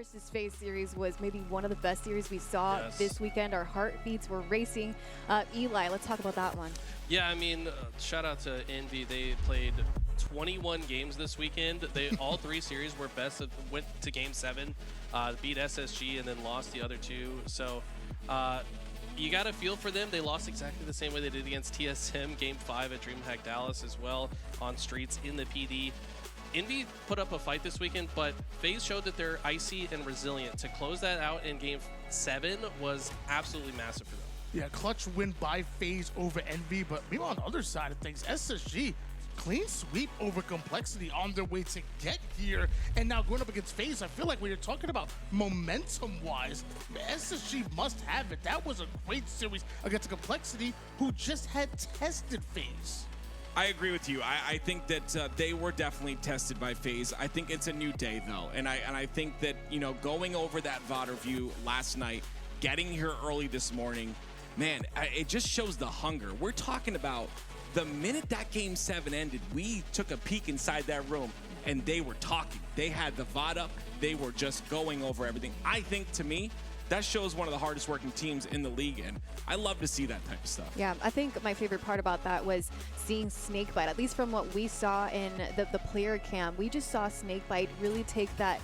versus FaZe series was maybe one of the best series we saw this weekend. Our heartbeats were racing. Eli, let's talk about that one. Yeah, I mean, shout out to Envy. They played 21 games this weekend. All 3 series were best. Went to Game 7, beat SSG, and then lost the other 2. So you got to feel for them. They lost exactly the same way they did against TSM Game 5 at DreamHack Dallas as well on streets in the PD. Envy put up a fight this weekend, but FaZe showed that they're icy and resilient. To close that out in Game 7 was absolutely massive for them. Yeah, clutch win by FaZe over Envy, but meanwhile on the other side of things, SSG, clean sweep over Complexity on their way to get here. And now going up against FaZe, I feel like when you're talking about momentum-wise, SSG must have it. That was a great series against Complexity, who just had tested FaZe. I agree with you. I think that they were definitely tested by FaZe. I think it's a new day, though. And I think that, you know, going over that VOD review last night, getting here early this morning, man, it just shows the hunger. We're talking about the minute that Game 7 ended, we took a peek inside that room, and they were talking. They had the VOD up. They were just going over everything. I think, to me, that shows one of the hardest working teams in the league, and I love to see that type of stuff. Yeah, I think my favorite part about that was seeing Snakebite, at least from what we saw in the player cam. We just saw Snakebite really take that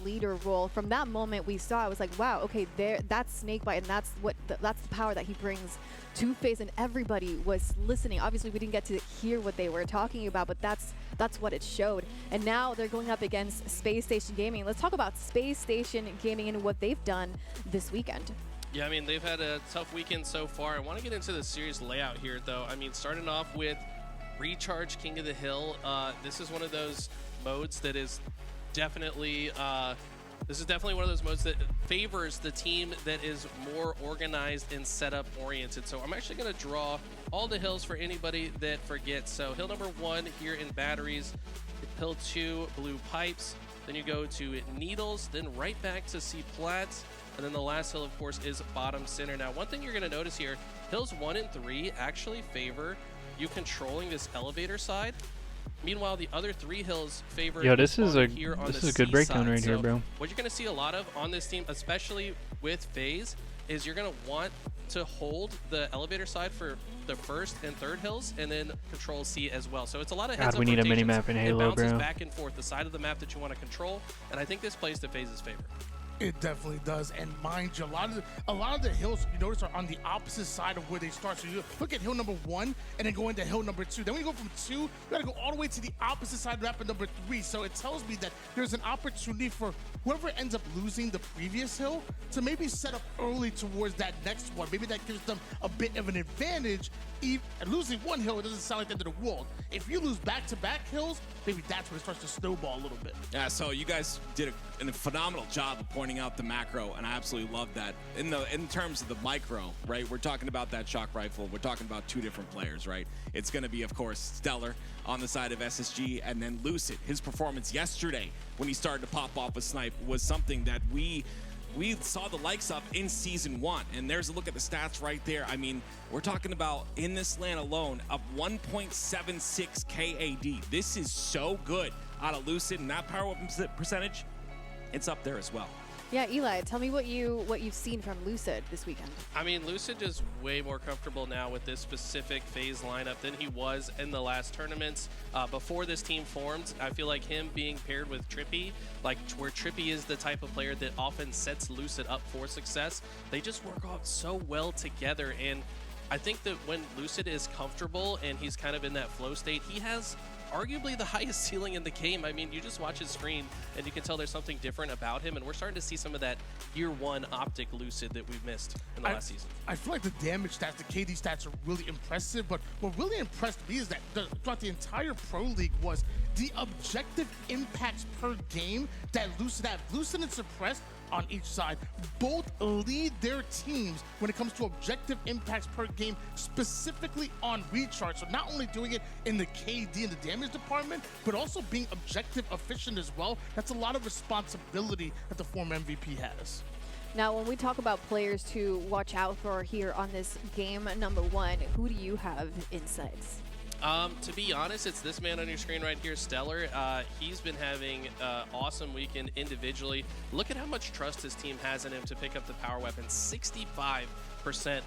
leader role. From that moment we saw, I was like, wow, okay, that's Snakebite, and that's the power that he brings to FaZe, and everybody was listening. Obviously, we didn't get to hear what they were talking about, but that's what it showed. And now they're going up against Space Station Gaming. Let's talk about Space Station Gaming and what they've done this weekend. Yeah, I mean, they've had a tough weekend so far. I want to get into the series layout here, though. I mean, starting off with Recharge King of the Hill. This is one of those modes that is definitely one of those modes that favors the team that is more organized and setup oriented. So I'm actually going to draw all the hills for anybody that forgets. So hill number 1 here in batteries, hill 2 blue pipes, then you go to needles, then right back to C plats, and then the last hill, of course, is bottom center. Now, one thing you're going to notice here, hills 1 and 3 actually favor you controlling this elevator side. Meanwhile, the other 3 hills favor. Yo, this is a good breakdown side. right here, bro. What you're going to see a lot of on this team, especially with FaZe, is you're going to want to hold the elevator side for the first and third hills, and then control C as well. So it's a lot of heads-up we need a rotations. mini-map in Halo, it bounces bro. back and forth, the side of the map that you want to control, and I think this plays to FaZe's favor. It definitely does, and mind you, a lot of the hills you notice are on the opposite side of where they start. So you look at hill number 1 and then go into hill number 2. Then when you go from 2, you gotta go all the way to the opposite side of map at number 3. So it tells me that there's an opportunity for whoever ends up losing the previous hill to maybe set up early towards that next one. Maybe that gives them a bit of an advantage. Losing one hill, it doesn't sound like the end of the world. If you lose back-to-back hills, maybe that's when it starts to snowball a little bit. Yeah, so you guys did a phenomenal job of pointing out the macro, and I absolutely love that. In terms of the micro, right, we're talking about that shock rifle. We're talking about 2 different players, right? It's going to be, of course, Stellar on the side of SSG, and then Lucid. His performance yesterday when he started to pop off a snipe was something that we saw the likes of in Season 1, and there's a look at the stats right there. I mean, we're talking about, in this LAN alone, of 1.76 KAD. This is so good out of Lucid, and that power weapon percentage, it's up there as well. Yeah, Eli, tell me what you've seen from Lucid this weekend. I mean, Lucid is way more comfortable now with this specific FaZe lineup than he was in the last tournaments. Before this team formed, I feel like him being paired with Trippy, like where Trippy is the type of player that often sets Lucid up for success, they just work out so well together. And I think that when Lucid is comfortable and he's kind of in that flow state, he has arguably the highest ceiling in the game. I mean, you just watch his screen and you can tell there's something different about him, and we're starting to see some of that year 1 optic Lucid that we've missed in the last season. I feel like the damage stats, the KD stats are really impressive, but what really impressed me is that throughout the entire Pro League was the objective impacts per game that Lucid had. Lucid and Suppressed on each side both lead their teams when it comes to objective impacts per game, specifically on Recharge. So not only doing it in the KD and the damage department, but also being objective efficient as well. That's a lot of responsibility that the former MVP has. Now, when we talk about players to watch out for here on this game number 1, who do you have insights? To be honest, it's this man on your screen right here, Stellar. He's been having awesome weekend individually. Look at how much trust his team has in him to pick up the power weapon. 65%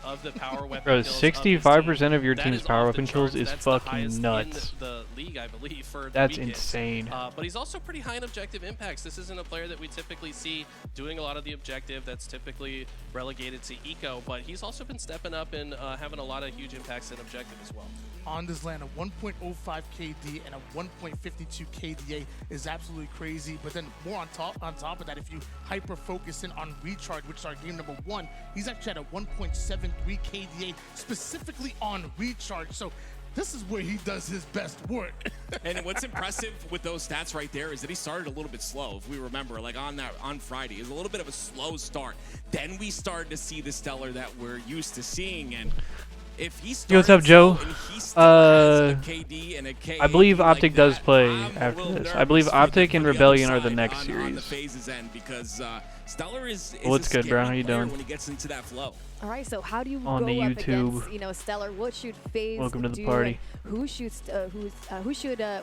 of the power weapon Bro, kills 65% of your that team's is power off the weapon kills charts. is That's the fucking highest nuts. in the league, I believe, for the That's weekend. insane. But he's also pretty high in objective impacts. This isn't a player that we typically see doing a lot of the objective. That's typically relegated to eco, but he's also been stepping up and having a lot of huge impacts in objective as well. On this land, a 1.05 KD and a 1.52 KDA is absolutely crazy. But then more on top of that, if you hyper focus in on recharge, which is our game number 1, he's actually at a 1.73 KDA specifically on recharge. So this is where he does his best work. And what's impressive with those stats right there is that he started a little bit slow. If we remember, like on Friday, it was a little bit of a slow start. Then we started to see the Stellar that we're used to seeing. And if he started, Yo, what's up, Joe? He still has a KD and a KD I believe Optic like does that, play I'm a after little this. I nervous believe for Optic and the other Rebellion are the side next on series. the phases end because Stellar is What's a good, bro? scary How you player doing? when he gets into that flow. All right, so how do you On go the up YouTube. against, Stellar? What should FaZe Welcome to the do, party. and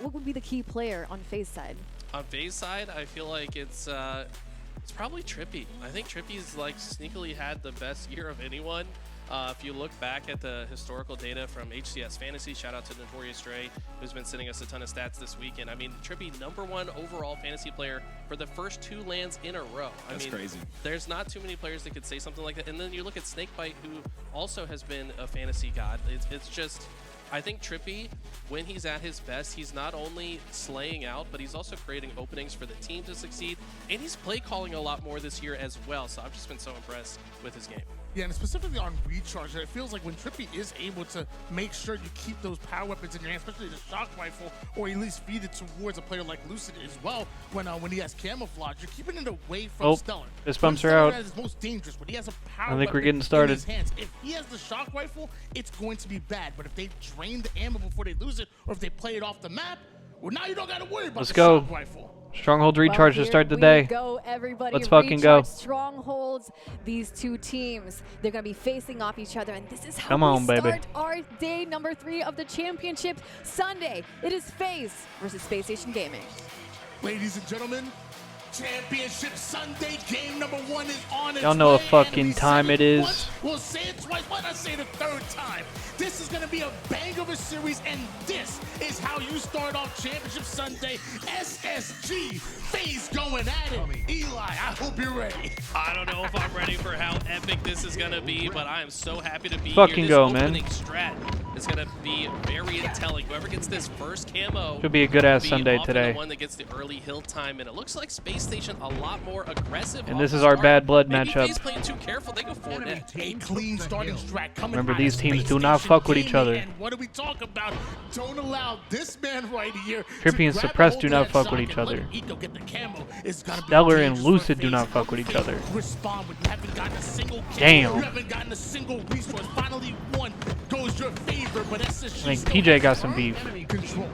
what would be the key player on FaZe side? On FaZe side, I feel like it's probably Trippy. I think Trippy's like sneakily had the best year of anyone. If you look back at the historical data from HCS Fantasy, shout out to Notorious Dre, who's been sending us a ton of stats this weekend. I mean, Trippy, #1 overall fantasy player for the first 2 lands in a row. That's crazy. There's not too many players that could say something like that. And then you look at Snakebite, who also has been a fantasy god. It's just, I think Trippy, when he's at his best, he's not only slaying out, but he's also creating openings for the team to succeed. And he's play calling a lot more this year as well. So I've just been so impressed with his game. Yeah, and specifically on recharge, it feels like when Trippy is able to make sure you keep those power weapons in your hand, especially the shock rifle, or at least feed it towards a player like Lucid as well, when he has camouflage, you're keeping it away from Stellar. His bumps are Stellar out. is most dangerous, when he has a power I think we're weapon getting started. in his hands. If he has the shock rifle, it's going to be bad. But if they drain the ammo before they lose it, or if they play it off the map, well, now you don't got to worry about Let's the go. shock rifle. Stronghold recharge to start the Here day. we go, everybody. Let's fucking go. Recharge Strongholds. These two teams, they're going to be facing off each other, and this is how Come we on, baby. start our day number 3 of the championship Sunday. It is FaZe versus Space Station Gaming. Ladies and gentlemen, Championship Sunday game number 1 is on its Y'all know what way, fucking and we time said it is. Once, we'll say it twice. Why not say it a 3rd time? This is going to be a bang of a series, and this is how you start off Championship Sunday. SSG, FaZe going at it. Eli, I hope you're ready. I don't know if I'm ready for how epic this is going to be, but I am so happy to be Fucking here. go, This man. opening strat is going to be very telling. Whoever gets this first camo Should be a good-ass will be Sunday often today. the one that gets the early hill time, and it looks like Space Station a lot more aggressive. And off this the is our start. bad blood Maybe matchup. FaZe playing too careful. They go 4 net. A clean starting strat coming Remember, out these of teams Space do not Station fuck with each Gaming, other. And what do we talk about? Don't allow this man right here Trippy to and grab a Suppressed hold do of not that fuck with shot each and let other. Eco get the camo. It's gonna be Stellar and dangerous for Lucid do FaZe. not fuck with each other. Respond when you haven't gotten a single kill. Damn. You haven't gotten a single resource. Finally, one goes your favor, but SSG I think still PJ got has some beef. enemy control.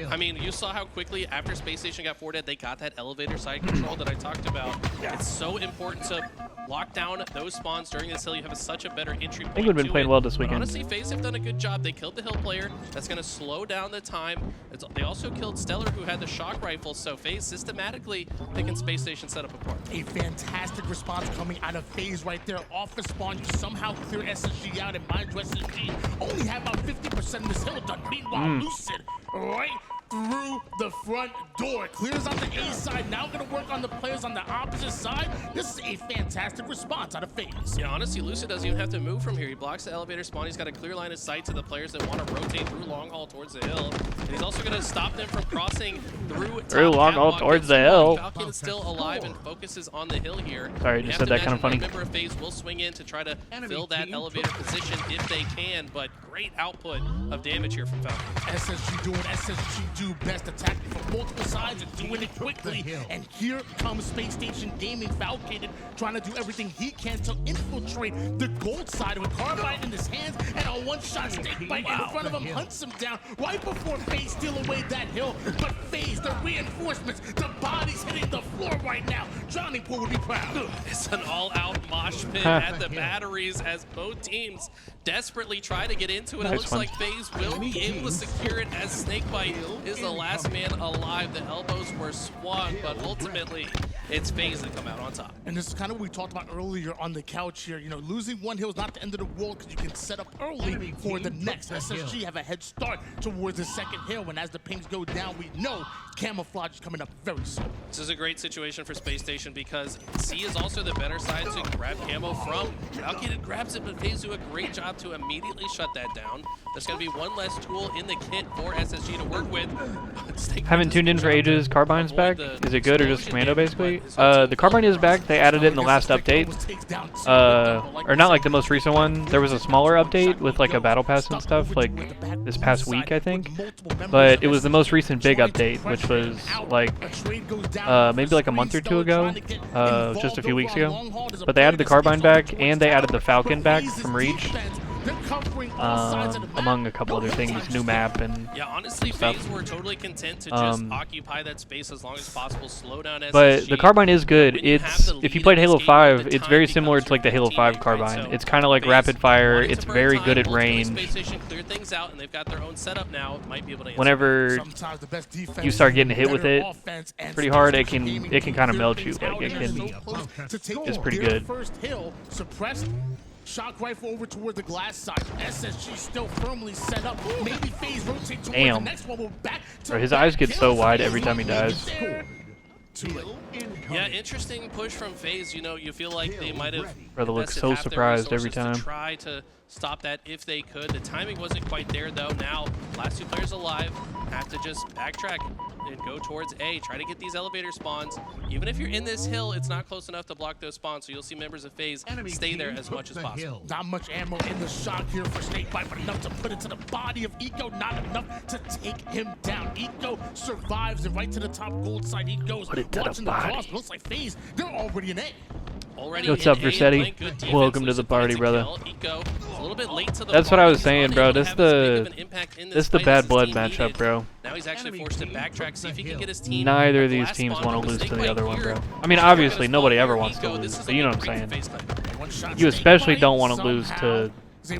I mean, you saw how quickly after Space Station got 4 dead, they got that elevator side control that I talked about. It's so important to lock down those spawns during this hill. You have such a better entry point. I think we've been to playing it. well this But weekend. honestly, FaZe have done a good job. They killed the hill player. That's going to slow down the time. They also killed Stellar, who had the shock rifle. So FaZe systematically picking Space Station setup apart. A fantastic response coming out of FaZe right there. Off the spawn, you somehow clear SSG out, and mind you, SSG only have about 50% of this hill done. Meanwhile, Lucid right through the front door. Clears on the A side, now gonna work on the players on the opposite side. This is a fantastic response out of FaZe. Yeah, honestly, Lucid doesn't even have to move from here. He blocks the elevator spawn. He's got a clear line of sight to the players that want to rotate through long haul towards the hill. And he's also going to stop them from crossing through long haul catwalk. towards the Meanwhile, hill. Falcon is still alive and focuses on the hill here. Sorry, You just have said to that kind of imagine funny. one member of FaZe will swing in to try to fill that elevator position if they can, but great output of damage here from Falcon. SSG doing SSG do best, attacking from multiple sides and doing it quickly. And here comes Space Station Gaming, Falcated, trying to do everything he can to infiltrate the gold side with Carbine in his hands, and a one-shot Snakebite in front of him hunts him down right before FaZe steal away that hill. But FaZe, the reinforcements, the bodies hitting the floor right now. Drowning Pool would be proud. It's an all-out mosh pit at the batteries as both teams desperately try to get into it. It looks like FaZe will be able to secure it as Snakebite is the last man alive. The elbows were swung, but ultimately it's FaZe that come out on top. And this is kind of what we talked about earlier on the couch here. You know, losing one hill is not the end of the world because you can set up early for the next. SSG have a head start towards the second hill, and as the pings go down, we know camouflage is coming up very soon. This is a great situation for Space Station because C is also the better side to grab camo from. Falcated grabs it, but FaZe do a great job to immediately shut that down. There's going to be one less tool in the kit for SSG to work with. Haven't tuned in for ages. Carbine's back. Is it good or just Commando basically? The Carbine is back. They added it in the last update. Or not like the most recent one. There was a smaller update with like a battle pass and stuff like this past week, I think. But it was the most recent big update, which was like maybe like a month or two ago, just a few weeks ago. But they added the Carbine back and they added the Falcon back from Reach. Among a couple other things, new map and yeah, honestly, FaZe were totally content to just occupy that space as long as possible, slow down SSG. But the Carbine is good. It's if you played Halo 5, it's very similar to like the Halo 5 Carbine. It's kind of like rapid fire. It's very good at range. Whenever you start getting hit with it pretty hard, it can kind of melt you. Like it's pretty good. Shock rifle over toward the glass side. SSG still firmly set up. Maybe FaZe rotate toward the next one. We're back to his eyes get so wide every time he dies. Yeah, interesting push from FaZe. You know, you feel like they might have. Brother looks so surprised every time. To try to stop that if they could. The timing wasn't quite there though. Now, last two players alive have to just backtrack and go towards A. Try to get these elevator spawns. Even if you're in this hill, it's not close enough to block those spawns. So you'll see members of FaZe stay there as much as possible. Not much ammo in the shock here for Snakebite, but enough to put it to the body of Eco. Not enough to take him down. Eco survives and right to the top gold side he goes. Put it to the body. Looks like FaZe, they're already in A. What's up, Versetti? Welcome to the party, brother. That's what I was saying, bro. This the bad blood matchup, bro. Now he's actually forced to backtrack, see if he can get his team. Neither of these teams want to lose to the other one, bro. I mean, obviously, nobody ever wants to lose, but you know what I'm saying. You especially don't want to lose to the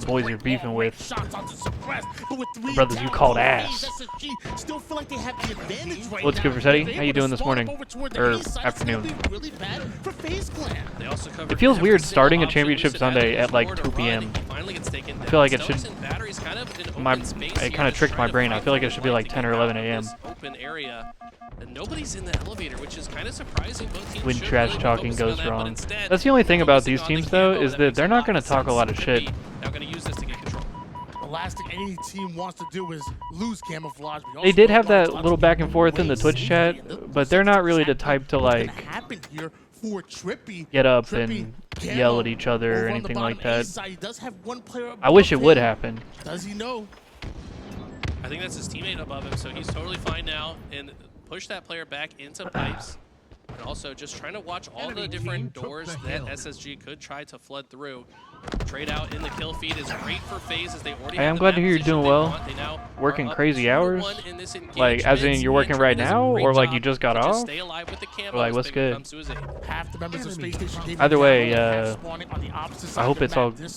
boys you're beefing with. The brothers you called ass. What's good, Versetti? How you doing this morning? Or afternoon? It feels weird starting a championship Sunday at like 2 p.m. I feel like it should... It kind of tricked my brain. I feel like it should be like 10 or 11 a.m. And nobody's in the elevator, which is kind of surprising. When trash talking goes wrong. That's the only thing about these teams, though, is that they're not going to talk a lot of shit. Now going to use this to get control. The last thing any team wants to do is lose camouflage. They did have that little back and forth in the Twitch chat, but they're not really the type to like get up and yell at each other or anything like that. I wish it would happen. Does he know? I think that's his teammate above him, so he's totally fine now. And push that player back into pipes. And also just trying to watch all the different doors that SSG could try to flood through. Trade out in the kill feed is great for FaZe as they already Hey, I'm glad to hear you're doing well. Working crazy hours? Like, as in you're working right now? Or like you just got off? Or like, what's good? Either way, I hope it's all good.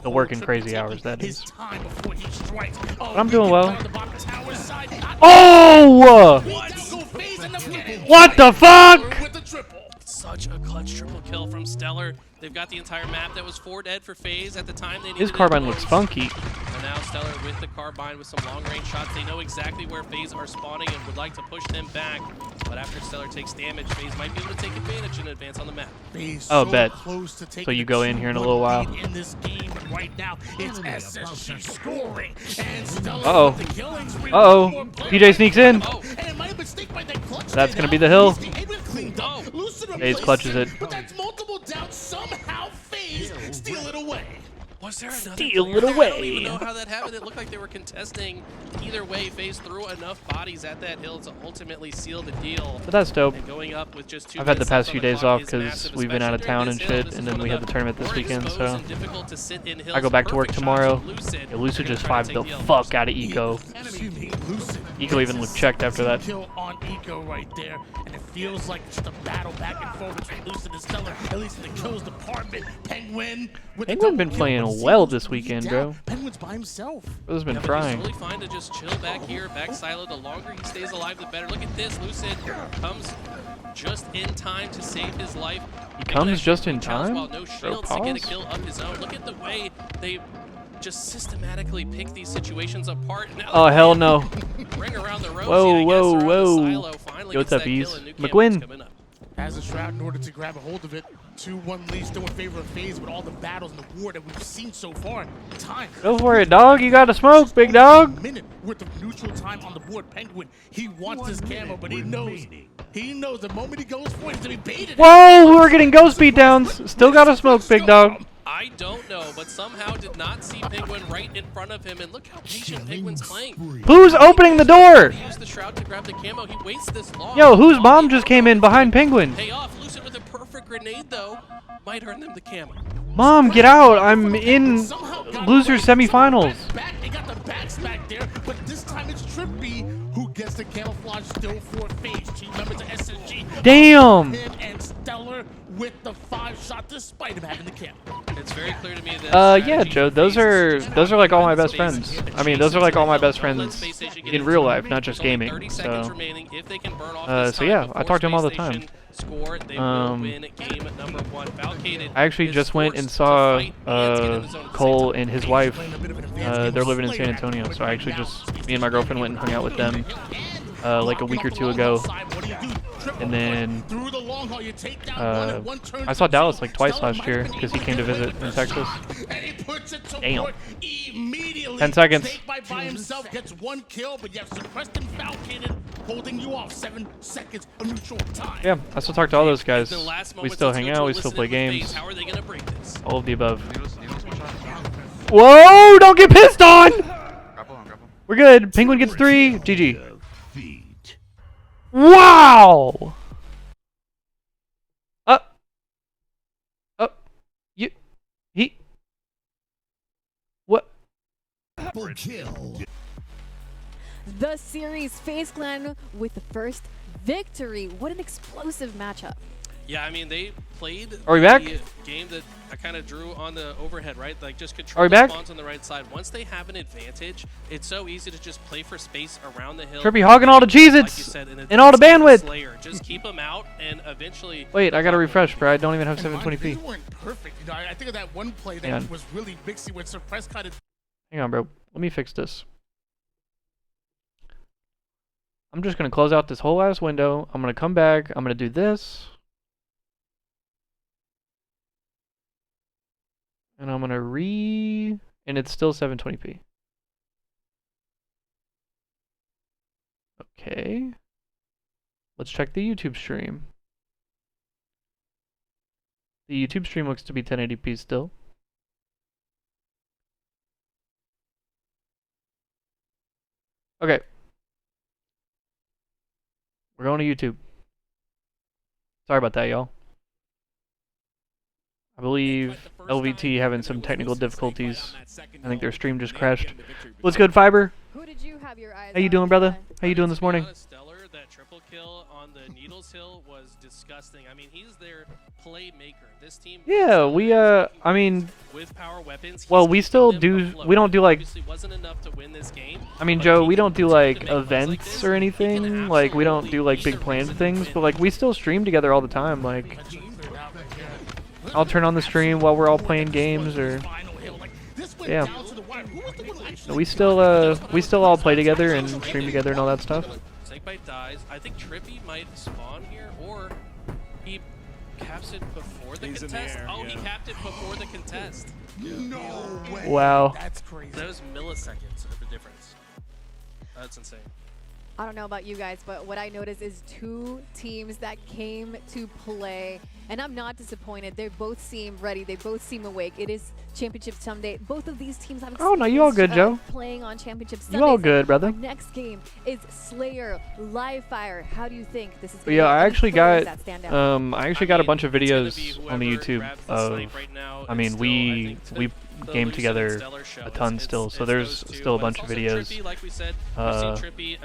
The working crazy hours, that is. But I'm doing well. Oh! What the fuck? Such a clutch triple kill from Stellar. They've got the entire map that was 4 dead for FaZe at the time. They His carbine looks funky. And now Stellar with the carbine with some long-range shots. They know exactly where FaZe are spawning and would like to push them back. But after Stellar takes damage, FaZe might be able to take advantage and advance on the map. Oh, bet. So you go in here in a little while. Uh-oh. Uh-oh. PJ sneaks in. That's going to be the hill. FaZe clutches it. But that's multiple down. Somehow FaZe steal it away. Was there another Steal player? it I don't away. even know how that happened. It looked like they were contesting either way. FaZe threw enough bodies at that hill to ultimately seal the deal. But that's dope. And going up with just 2 I've had the minutes past left few on the days clock off is because massive, we've been out of especially town during and this hill. shit, This and is then one we of had the tournament this more weekend, exposed so and difficult to sit in hills. I go back to work Perfect tomorrow. shots from Lucid. Yeah, Lucid They're just gonna try 5 to the take fuck out of Eco. Excuse me, Lucid. Eco even looked checked after that. Kill on Eco right there, and it feels like just a battle back and forth between Lucid and Stellar, at least in the kills department. Penguin with the Penguin been double playing kill, but well Seagulls this weekend, bro. Penguin's by himself. Bro's been Yeah, but he's trying. totally fine to just chill back here, back silo. The longer he stays alive, the better. Look at this. Lucid comes just in time to save his life. He comes just in time? While no Bro, shields to get a pause. kill of his own. Look at the way they just systematically pick these situations apart. Now Oh, hell no. ring around the rosy, Whoa, I guess, whoa, around the whoa. silo. Finally Yo, what's gets up, that Ease? kill, and New McGuinn. Campbell's coming up. Has a Shroud in order to grab a hold of it. 2-1 lead still in favor of FaZe with all the battles and the war that we've seen so far. Time. Go for it, dog. You got to smoke, big dog. Minute worth of neutral time on the board. Penguin, he wants his camo, but he knows the moment he goes for it, he's gonna be baited. Whoa, we were getting ghost beatdowns. Still got to smoke, big dog. I don't know, but somehow did not see Penguin right in front of him, and look how patient Penguin's playing. Who's opening the door? He used the Shroud to grab the camo. He waits this long. Yo, whose mom just came in behind Penguin? Pay off. Lucid with a perfect grenade, though, might earn them the camo. Mom, get out. I'm in loser semifinals. Back, they got the backs back there, but this time it's Trippy who gets the camouflage still for FaZe. Two members of SSG. Damn. Him and Stellar with the 5-shot despite him having the camo. It's very clear to me that Yeah, Joe, those are like all my best friends. I mean, those are like all my best friends in real life, not just gaming. So yeah, I talk to him all the time. I actually just went and saw Cole and his wife. They're living in San Antonio, so I actually me and my girlfriend went and hung out with them like a week or two ago. And then I saw Dallas like twice last year because he came to visit in Texas. Damn. 10 seconds. By himself gets 1 kill, but you have suppressed and Falcated, holding you off 7 seconds of neutral time. Yeah, I still talk to all those guys. We still hang out, we still play games. How are they gonna break this? All of the above. Whoa, don't get pissed on! We're good. Penguin gets 3. GG. Wow! What? The series FaZe Clan with the first victory. What an explosive matchup. Yeah, I mean, they played Are we back? the game that I kind of drew on the overhead, right? Like, just control Are we the back? spawns on the right side. Once they have an advantage, it's so easy to just play for space around the hill. Trippy hogging all the Like you Cheez-Its said, and all the bandwidth. Slayer. Just keep them out, and eventually... Wait, I gotta refresh, bro. I don't even have They 720p. weren't perfect. You know, I think of that one play Hang on. that was really mixy with suppressed kind of. Hang on, bro. Let me fix this. I'm just gonna close out this whole ass window. I'm gonna come back. I'm gonna do this. And I'm gonna and it's still 720p. Okay. Let's check the YouTube stream. The YouTube stream looks to be 1080p still. Okay. We're going to YouTube. Sorry about that, y'all. I believe LVT having some technical difficulties. I think their stream just crashed. What's good, Fiber? Who did you have your eyes How you on, doing, brother? Levi? How you doing this morning? Stellar, that triple kill on the Needles Hill was disgusting. I mean, he's their playmaker. This team... Yeah, I mean, with power weapons, well, he's we keeping still them do, afloat. we don't do like, Obviously wasn't enough to win this game, I mean, but Joe, if we he don't do continues to like make plays like events this, or he can anything. Like, we don't do like absolutely big be planned the reason things, to but win. like, we still stream together all the time. Like, I'll turn on the stream while we're all playing games, or yeah. We still all play together and stream together and all that stuff. Snakebite dies. I think Trippy might spawn here, or he caps it before the contest. He capped it before the contest. No way. Wow. That's crazy. Those milliseconds are the difference. That's insane. I don't know about you guys, but what I noticed is 2 teams that came to play, and I'm not disappointed. They both seem ready. They both seem awake. It is Championship Sunday. Both of these teams have Oh, no, you all good, Joe. Playing on Championship Sunday. You all good, brother. Our next game is Slayer Live Fire. How do you think this is going to Yeah, be? I actually got I I got a bunch of videos on the YouTube of I mean we game together a ton still, so there's still a bunch of videos.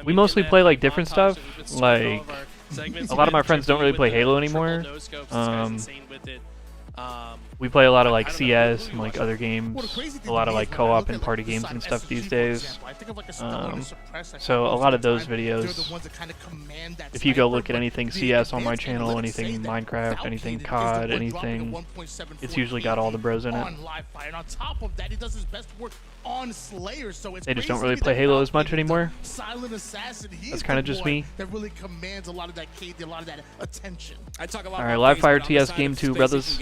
We mostly play like different stuff, like a lot of my friends don't really play Halo anymore. We play a lot of like CS and like other games, a lot of like co-op and party games and stuff these days. So a lot of those videos, if you go look at anything CS on my channel, anything Minecraft, anything COD, anything, it's usually got all the bros in it. They just don't really play Halo as much anymore. That's kind of just me. Alright, Live Fire TS Game 2, brothers.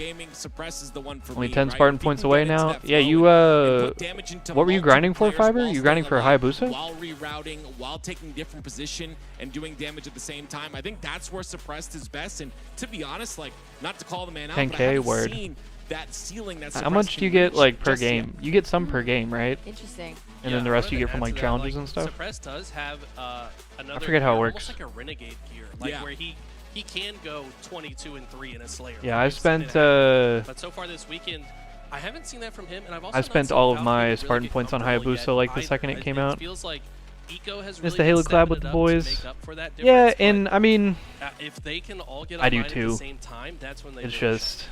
Only 10 Spartan points away now. Yeah, you, what were you grinding for, Fiber? You grinding for a Hayabusa? While rerouting, while taking different position and doing damage at the same time. I think that's where Suppressed is best. And to be honest, like, not to call the man out, 10K but I haven't word. seen that ceiling that How much do you get, like, per game? You get some per game, right? Interesting. And then the rest you get from, like, challenges and stuff? Suppressed does have another I forget how it gear, works. almost like a Renegade gear, like where he can go 22-3 in a Slayer. Yeah, I spent, but so far this weekend, I haven't seen that from him, and I've also I spent all of my Spartan points on Hayabusa, like, the second it came out. Feels like Eco has Missed really the Halo been collab stepping with it the up to boys. make up for that Yeah, difference, and, but, I mean, if they can all get I do online at too. the same time, that's when they it's really just,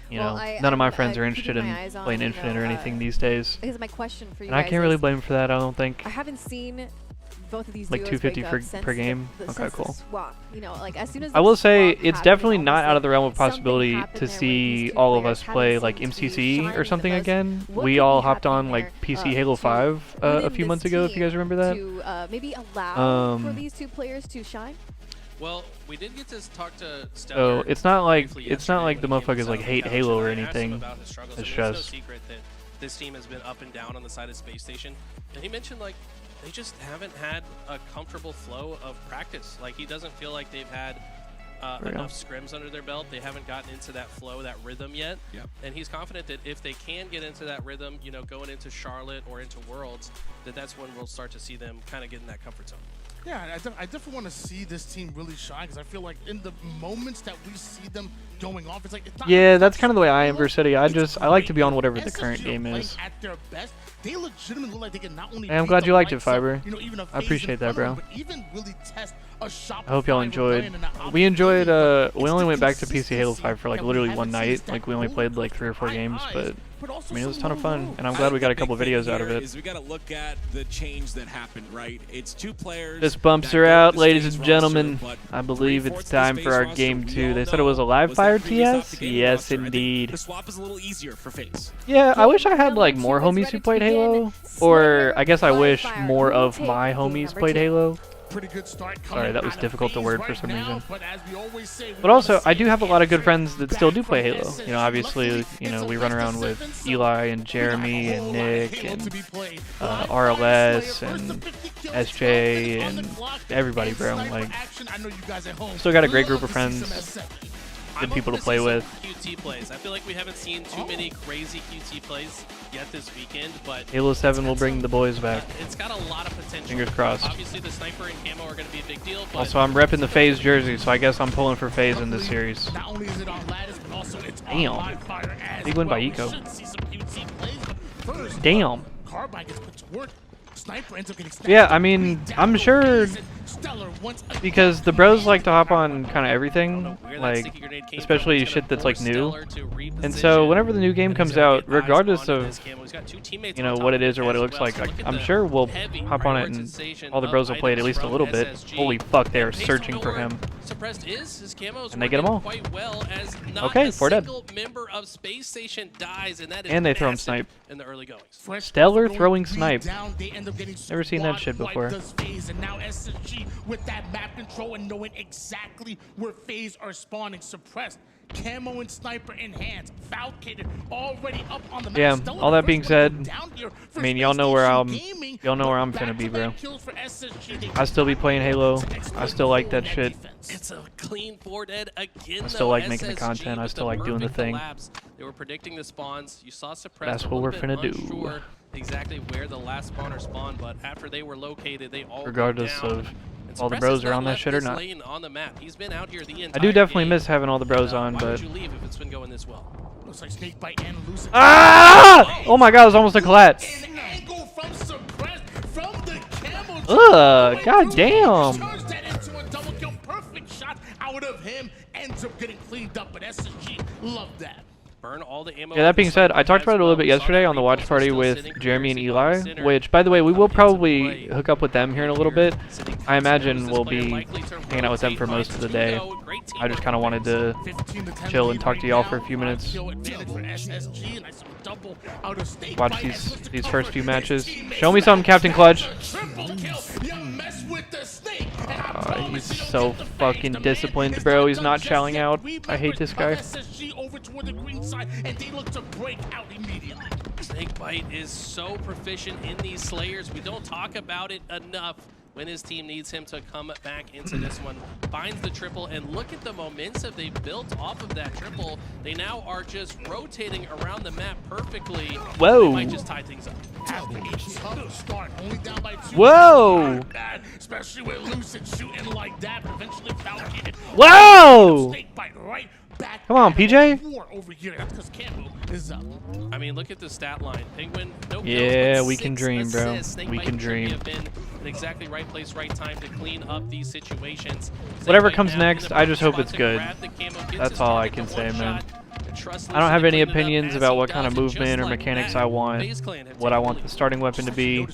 you Well, know, none of my friends are keeping interested in my eyes on, playing you Infinite know, or anything these days. Because my question for you And I guys can't really is, blame for that, I don't think. I haven't seen both of these Like duos 250 wake per- up since per game? The, Okay, since the cool. swap. You know, like as soon as I will the say swap it's happened, definitely almost not out of the realm of something possibility happened to there where see these two all of players us haven't play seemed like to be MCC or shining something the most. again. What We could all be hopped on happening like there, PC Halo to 5 a within few this months ago, if you guys team remember that. to maybe allow for Um, these two players to shine? Well, we did get to talk to So Stellar it's not like briefly it's not yesterday like the when he came motherfuckers like out hate on the Halo or couch, and I asked him anything. about his struggles. It's I mean, it's just no secret that this team has been up and down on the side of Space Station, and he mentioned like they just haven't had a comfortable flow of practice. Like he doesn't feel like they've had enough scrims under their belt. They haven't gotten into that flow, that rhythm yet. Yep. And he's confident that if they can get into that rhythm, you know, going into Charlotte or into Worlds, that's when we'll start to see them kind of get in that comfort zone. Yeah, I definitely want to see this team really shine because I feel like in the moments that we see them going off, it's like it's not yeah, that's kind of the way I am Versity. I like to be on whatever the current game is. At their best, they legitimately look like they can not only Hey, I'm beat glad the you liked it, likes of, Fiber. you know, even a I FaZe appreciate in that, front of bro. them, but even really test a Shopify I hope y'all enjoyed. rebellion and an We enjoyed. opportunity. We It's only the went back to PC Halo consistency 5 for like that we literally haven't one seen. night. It's that Like we only played like 3 or 4 high games, eyes, but also I mean it was a some ton of low fun, lows. and I'm I glad think we got the a couple big thing videos out of here it. is we got to look at the change that happened, right? It's 2 players. This bumps that are go to out, the ladies Space and roster, gentlemen. but I believe 3/4 it's of the time Space for our roster, game we 2. all They said it was a know, live was fire that previous off TS? the game Yes, roster. I think indeed. the swap is a little easier for FaZe. Yeah, I wish I had like more homies who played Halo, or I guess I wish more of my homies played Halo. Pretty good start. Sorry, that was coming difficult to out of word FaZe for some right now, reason. but as we always say, we But also, wanna I see do have a lot of good answers friends that still do back play from Halo. SSG. You know, obviously, Luckily, you know, it's we a run list of around with 7, so Eli and we got a Jeremy whole and lot of Nick Halo and to be played. RLS Slayer, and first to 50 kills, SJ 12 minutes on and the clock, everybody, and bro. sniper Like, action. I know you guys at home still got a great love group of to see friends. some SF. Good I'm people to hoping play see with. some QT plays. I feel like we haven't seen too many crazy QT plays yet this weekend, but Halo 7 will bring the boys back. it's got a lot of potential. Fingers crossed. Obviously, the sniper and camo are going to be a big deal, but Also, I'm repping the FaZe jersey, so I guess I'm pulling for FaZe in this series. Not only is it on Lattice, but also it's Damn. on live fire as Big win by well. We Eco. should see some QT plays, but first, Damn. Carbine gets put to work. Sniper ends up getting stacked. Yeah, I mean, I'm Down sure low, Stellar once again because the bros like to hop on kind of everything, where that like sticky grenade came especially from. It's gonna shit that's like force new. Stellar to And so reposition, whenever the new game and he's comes gonna out, get eyes regardless onto of this camo. He's got 2 teammates you on know top what of it is or what it as looks well. like, So look at I'm the sure we'll heavy hop on it and prioritization all the of bros will play it at items least a from little bit. SSG. Holy fuck, they are Based on searching for where him. Suppressed is his camos And they get 'em all. quite well as not Okay, a 4 dead. single member of Space Station dies, and that is And they throw him massive snipe. in the early goings. Fresh Stellar going throwing 3 snipe. down, they end up getting Never seen that squad shit wiped before. as FaZe, and now SSG with that map control and knowing exactly where FaZe are spawning. Suppressed Camo and sniper in hands. Falcated already up on the map. Yeah, Stellar all that first being one said, down here for I mean, y'all know where I'm Gaming, finna be, bro. back-to-back kills for SSG. I still be playing Halo. I still like that shit. It's a clean 4 dead again. I still though. like making the SSG content. I with still like doing the perfect thing. collapse. They were predicting the spawns. You saw suppressed. That's a what we're little bit finna do. unsure exactly where the last spawner spawned, but after they were located, they all Regardless went down. of And all the Suppress bros has are not on that left shit or this not. lane on the map. He's been out here the I entire do definitely game. miss having all the bros on, Why but would you leave if it's been going this well? Looks like Snakebite and Lucid. ah! Oh my god, it was almost a collapse. An angle from suppressed from the Camo. Ugh, god damn. Turns that into a double kill. Perfect shot out of him. Ends up getting cleaned up, but SSG loved that. Burn all the ammo. Yeah, that being said, I talked about it a little bit yesterday on the watch party with Jeremy and Eli, which, by the way, we will probably hook up with them here in a little bit. I imagine we'll be hanging out with them for most of the day. I just kind of wanted to chill and talk to y'all for a few minutes. Watch these first few matches. Show me something, Captain Clutch. He's so fucking disciplined, bro. He's not chowing out. I hate this guy. Snakebite is so proficient in these Slayers. We don't talk about it enough when his team needs him to come back into this one. Finds the triple, and look at the momentum they built off of that triple. They now are just rotating around the map perfectly. Whoa. They might just tie things up. Whoa. Especially with Lucid shooting like that, eventually Falcated. Whoa. Snakebite right back. Come on, PJ. Over here. That's because Camo is up. I mean, look at the stat line. Penguin, no kills, Yeah, but we can 6 dream, bro. assists. We Snakebite can should dream. have been in exactly right place, right time to clean up these situations. Whatever Snakebite comes now next, in the I just hope spot it's to good. grab the camo, gets That's his all I target can to say, one man. shot, and trust I don't have Lucid to any clean it up opinions as about he what kind of does, and just movement or like mechanics that, I want, FaZe Clan have what I taken want the the lead. starting weapon to be.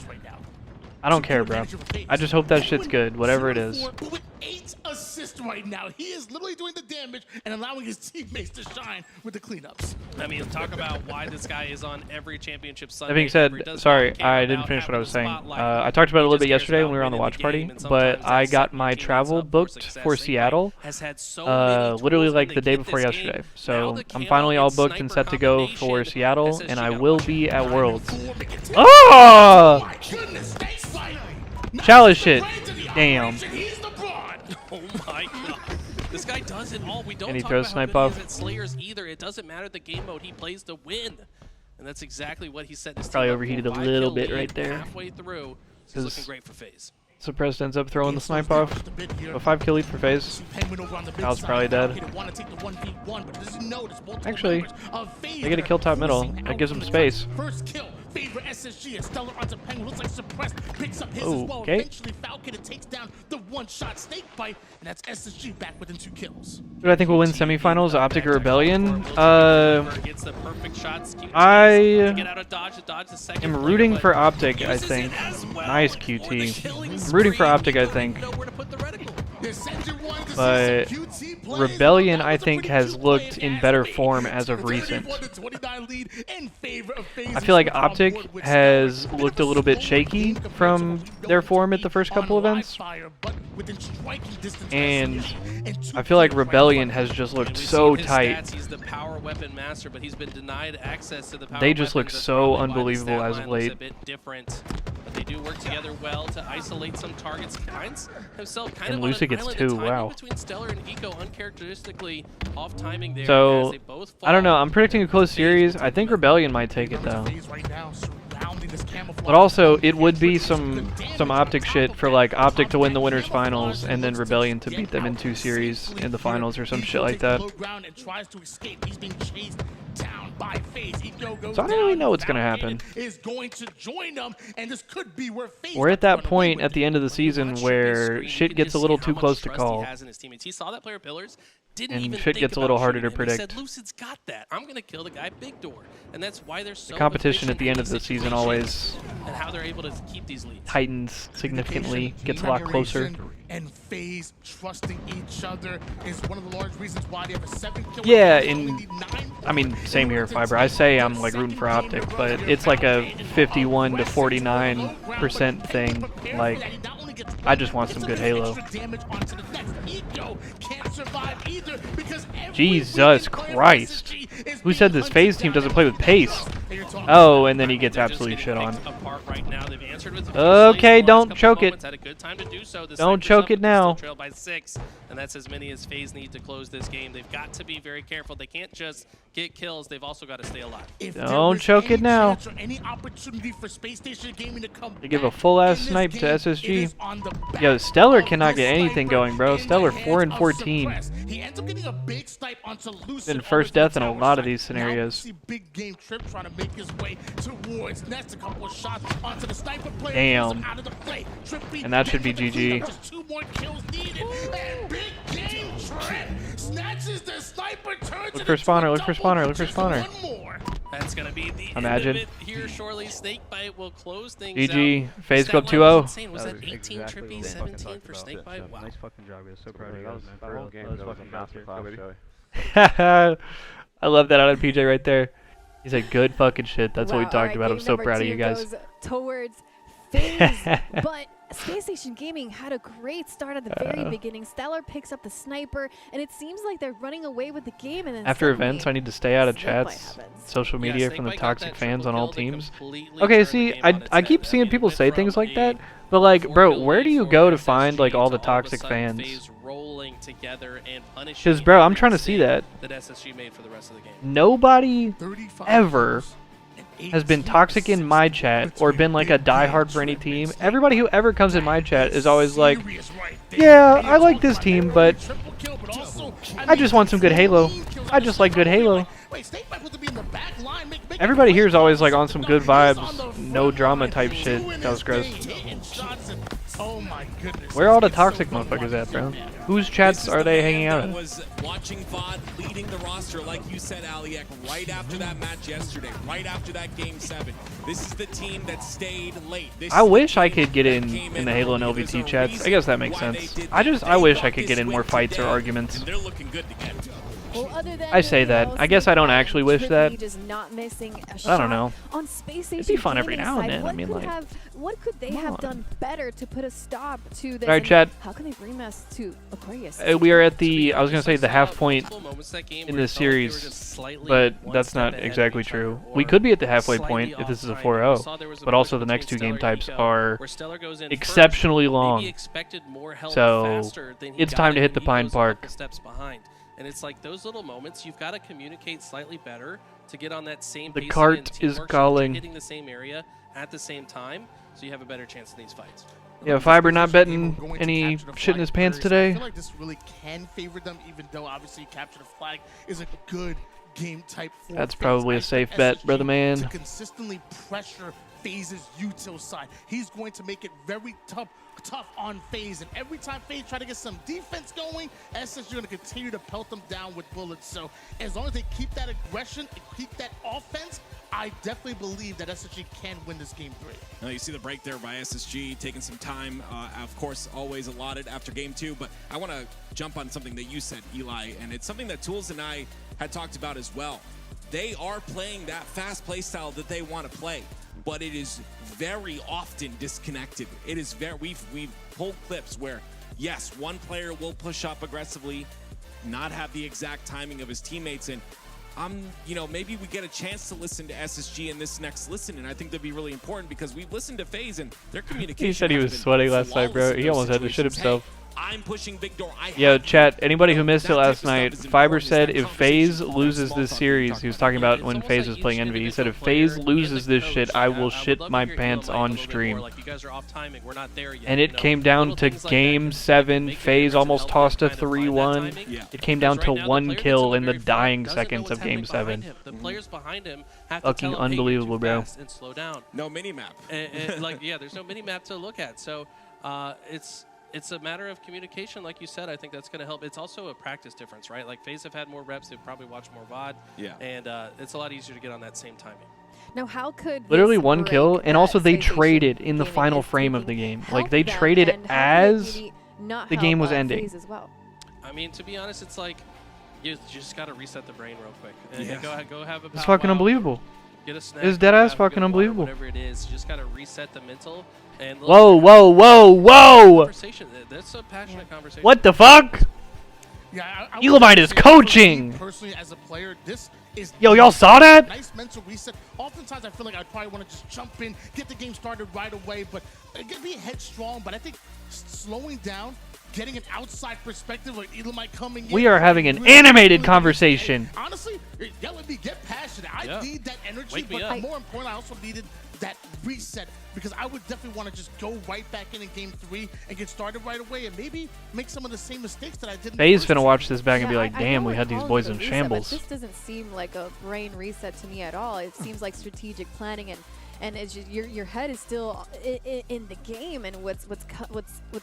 I don't care, bro. I just hope that shit's good, whatever it is. But with 8 assists right now, he is literally doing the damage and allowing his teammates to shine with the cleanups. I mean, talk about why this guy is on every championship Sunday. That being said, He does sorry, not care I didn't about finish what I having was the saying. spotlight. I talked about it a little He bit just yesterday cares when we were on the about watch winning party, game, and but sometimes I that got sets my your teammates travel up for booked success. for Snakebite Seattle, has had so many literally tools like when the they day get before this yesterday. game. Now So the I'm camo finally all and booked and sniper set to go for combination, Seattle, SSG and I gotta will watch be out. at Worlds. Oh Oh! my goodness, Snakebite! Chalice shit. Damn. He's the broad. Oh my god. This guy does it all. We don't And he talk throws about snipe how good off. he is at Slayers either. It doesn't matter the game mode he plays to win. And that's exactly what he set his Probably team up overheated for. a little 5-kill bit lead right there. Halfway through. He's 'Cause looking great for FaZe. Suppressed ends up throwing the snipe off. A 5-kill lead for FaZe. Al's probably dead. Actually, they get a kill top middle. That gives them space. First kill, favorite SSG, and Stellar onto Penguin. Looks like suppressed, picks up his as well. Okay. Eventually, Falcated takes down the one-shot Snakebite, and that's SSG back within 2 kills. Who do I think will win semifinals? Optic or Rebellion? Gets the perfect shots. I To get out of dodge, the second am player, rooting but for Optic, I uses it think. as well Nice for the QT. killing I'm rooting for spree. Optic, I He think. didn't know where to put the reticle. But Rebellion, I think, has looked in better form as of recent. I feel like Optic has looked a little bit shaky from their form at the first couple events. And I feel like Rebellion has just looked so tight. He's the power weapon master, but he's been denied access to the power They just look weapons. That's so probably why the unbelievable stat as line of looks late. a bit different. But they do work together well to isolate some targets. Finds himself kind And of on Lucy an gets island. 2, The timing wow. between Stellar and Eco uncharacteristically off timing there. So, as they both I don't know. fall. I'm predicting a close series. I think Rebellion might take it, though. But But also, it would be some Optic shit for, like, Optic to win the winners finals and then Rebellion to beat them in 2 series in the finals or some shit like that. So I don't really know what's gonna happen. We're at that point at the end of the season where shit gets a little too close to call. He saw that player pillars, didn't And even shit think gets a about little harder shooting to him. He predict. said, Lucid's got that. I'm gonna kill the guy big door, and that's why they're so The competition at efficient the end in of the these season situations always and how they're able to keep these leads. tightens significantly, gets a lot closer. And FaZe trusting each other is one of the large reasons why they have a 7-kill. Yeah, I mean, same here, Fiber. I say I'm like rooting for Optic, but it's like a 51 to 49% thing. Like, I just want some good Halo. Damage onto the next. Eco can't can't survive either because Jesus Christ. Who said this FaZe team doesn't play with pace? Oh, and then he gets absolutely shit on. Okay, don't choke it. Don't choke it now. Trail by 6, and that's as many as FaZe need to close this game. They've got to be very careful. They can't just get kills. They've also got to stay alive. Don't choke it now. Any opportunity for Space Station Gaming to come They give a full ass snipe to SSG. Yo, Stellar cannot get anything going, bro. Stellar 4 and 14. He ends up getting a big snipe onto Lucid. Been first death in a lot of these scenarios. Big game Trip trying to make his way towards Nest. A couple of shots onto the sniper player. Damn. Out of the play. And that should be GG. Just 2 more kills needed. And big game Trip snatches the sniper. Look for spawner, look for spawner, look for spawner. That's going to be the Imagine. end of it here shortly. Snakebite will close things GG. out. FaZe go up That line was 2-0. insane. Was that 18 exactly Trippy, 17 for Snakebite? Wow. Nice fucking job, guys. So proud of you guys, man. For real. That was fucking masterclass. I love that out of PJ right there. He said good fucking shit. That's what we talked about. I'm so proud of you guys. Goes towards FaZe, but Space Station Gaming had a great start at the very beginning. Stellar picks up the sniper, and it seems like they're running away with the game. And then After events, I need to stay out of Snakebite chats, happens. social media Yeah, from the Snakebite got toxic that fans triple on all kill that teams. completely Okay, turned see, the game on I its keep head. seeing I mean, people it say went things from like that, a but like, 4 bro, kill where lead do you for go to SSG find like all the to toxic of a sudden fans? FaZe rolling together and punishing Because, bro, I'm every trying to see mistake that. SSG made for the rest of the game. Nobody ever has been toxic in my chat or been like a diehard for any team. Everybody who ever comes in my chat is always like, yeah, I like this team, but I just want some good Halo. I just like good Halo. Everybody here is always like on some good vibes, no drama type shit. That was gross. Oh my goodness. Where are all the toxic motherfuckers at, bro? Whose chats are they hanging out in? Was watching VOD leading the roster, like you said, Aliek, right after that match yesterday, right after that game 7. This is the team that stayed late. I wish I could get in the Halo and LVT chats. I guess that makes sense. I wish I could get in more fights or arguments. They're looking good to get. Well, other than I say that. I guess I don't actually wish that. Just not missing a I shot don't know. on Space Station It'd be fun every Gaming now and side. then. I mean, like, what could they have on. done better to put a stop to this? All right, and chat. How can they bring us to Aquarius? We are at the, I was going to say the half point in this Just series, slightly but one that's step not ahead exactly of each true. other, We or could be at the halfway slightly point if this is a off 4-0, but also the next two game types are where Stellar goes in exceptionally first. long. Maybe expected more help So, faster than he it's got time to it, hit the and he Pine goes a couple Park. steps behind. And it's like those little moments, you've got to communicate slightly better to get on that same The pace cart and is teamwork so that calling. you're hitting the same area at the same time, so you have a better chance in these fights. Yeah, Fiber not betting any shit in his pants I today. feel like this really can favor them, even though obviously capture the flag is a good game type for That's FaZe. probably I a safe expect bet, brother SSG man. To consistently pressure FaZe's util side. He's going to make it very tough on FaZe, and every time FaZe try to get some defense going, SSG going to continue to pelt them down with bullets. So as long as they keep that aggression and keep that offense, I definitely believe that SSG can win this game 3. Now you see the break there by SSG, taking some time, of course, always allotted after game 2. But I want to jump on something that you said, Eli, and it's something that Tools and I had talked about as well. They are playing that fast play style that they want to play, but it is very often disconnected. It is very, we've pulled clips where, yes, one player will push up aggressively, not have the exact timing of his teammates, and maybe we get a chance to listen to SSG in this next listen, and I think that'd be really important because we've listened to FaZe and their communication. He said he has was been sweating last night, bro. flawless in He those almost had to shit situations. himself. Hey, I'm pushing big door. Yo, chat, anybody who missed it last night, Fiber said if FaZe loses this series, he was talking about when FaZe was playing Envy, he said if FaZe loses this shit, I will shit my pants on stream. And it came down to game 7, FaZe almost tossed a 3-1. It came down to 1 kill in the dying seconds of game 7. Fucking unbelievable, bro. No mini-map. There's no mini-map to look at, so it's a matter of communication, like you said. I think that's going to help. It's also a practice difference, right? Like FaZe have had more reps, they've probably watched more VOD, and it's a lot easier to get on that same timing. Now, how could literally this 1 break kill, and also they Space Station traded in the Gaming final is frame of taking the game. help Like they them, traded and how could as maybe not the game help, was ending. FaZe as well? I mean, to be honest, it's like you just got to reset the brain real quick. And go have a It's fucking unbelievable. Get a snack. It's dead ass have a fucking good water, unbelievable. Whatever it is, you just got to reset the mental. And Whoa, whoa, whoa, whoa! Conversation. That's a passionate conversation. What the fuck? Yeah, Elamite is coaching. Personally, as a player, this is Yo, y'all saw that? Nice mental reset. Oftentimes, I feel like I probably want to just jump in, get the game started right away, but be headstrong. But I think slowing down, getting an outside perspective, like Elamite coming in. We are having an animated conversation. Honestly, yell at me, get passionate. I need that energy, but more importantly, I also needed that reset because I would definitely want to just go right back in game 3 and get started right away and maybe make some of the same mistakes that I did. FaZe's finna watch this back and be like, I damn, know we we're had these calling boys it a in reset, shambles. But this doesn't seem like a brain reset to me at all. It seems like strategic planning and it's just your head is still in the game and what's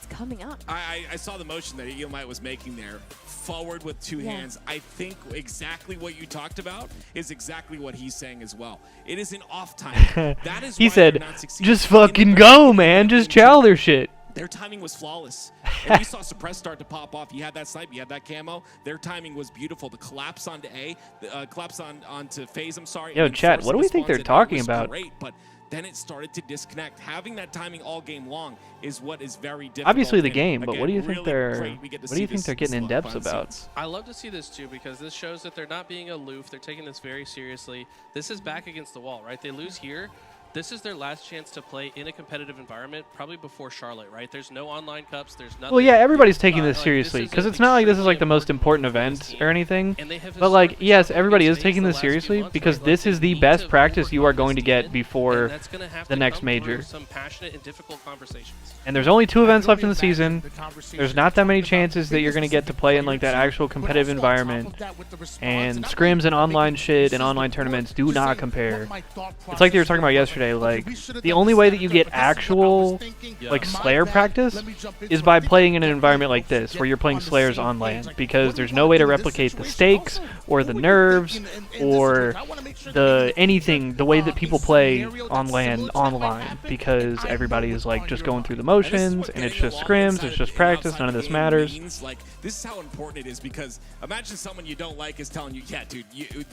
coming up. I saw the motion that Elamite was making there, forward with 2 hands. I think exactly what you talked about is exactly what he's saying as well. It is an off time. That is He why said, they're not succeeding. just fucking go, man. Just chow their shit. Their timing was flawless. And we saw Suppress start to pop off. You had that snipe, you had that camo. Their timing was beautiful. The collapse onto A, the collapse onto FaZe, I'm sorry. Yo, chat, what do we think they're talking about? Great, but then it started to disconnect. Having that timing all game long is what is very difficult. Obviously the And game, but again, what do you think really they're great. We get to what do you see think this they're getting in depth behind the about? scenes. I love to see this too because this shows that they're not being aloof. They're taking this very seriously. This is back against the wall, right? They lose here. This is their last chance to play in a competitive environment, probably before Charlotte, right? There's no online cups. There's nothing. Well, yeah, everybody's taking this like, seriously this because is it's not like this is extremely like the most important important event team, or anything. and they have But like, historically yes, struggled everybody is against FaZe taking the this last few seriously months, because right? this Like, is they the need best to practice you are overcome going to this get demon, before and that's gonna have the to next come major. through some passionate and difficult conversations. And there's only 2 events I left in can the only season. imagine the conversation There's not that many talking about chances that big you're going to get to specific play in like that players, actual but competitive also on top of environment. that with the response, And not scrims only and online making shit and pieces online before, tournaments do just not saying compare. what my thought It's like they were process talking about was. yesterday, Okay, like we should've the done only this way better, that you but get this is what I was actual thinking. like My Slayer bad. practice Let me jump into is it. by I think playing in an everybody environment like else should this get where you're playing on the Slayers same on page. land Like, because what do there's we no wanna way to do in this replicate the situation? stakes Also, or who the were you nerves thinking in this or situation? I wanna make sure that the in the future, anything, the way that people a play scenario on that's land similar to that might online happen, because and I know everybody what's is like on just your going mind. through the And this is motions what and it's getting just along scrims, inside it's of just and practice, outside none of the this game matters. means. Like, this is how important it is because imagine someone you don't like is telling you, yeah, dude,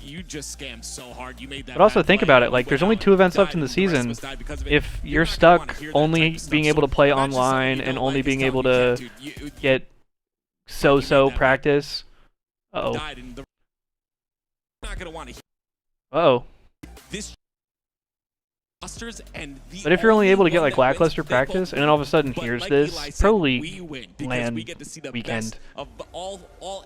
you just scammed so hard. You made that. But also bad think play, about it, and like we there's went only out 2 and events left died, in the and the rest of season. us died because of it. If You're you're not gonna wanna stuck hear that only type of stuff. being able to So play imagine someone online you and don't only like is being able telling to you, yeah, dude, you get made so-so that bad practice. Uh-oh. died, and the not gonna want to hear Uh-oh. this. And But if you're only able to get one like that wins, lackluster they practice both and then all of a sudden But here's like this Eli said, pro we league win because land we get to see the weekend. best of all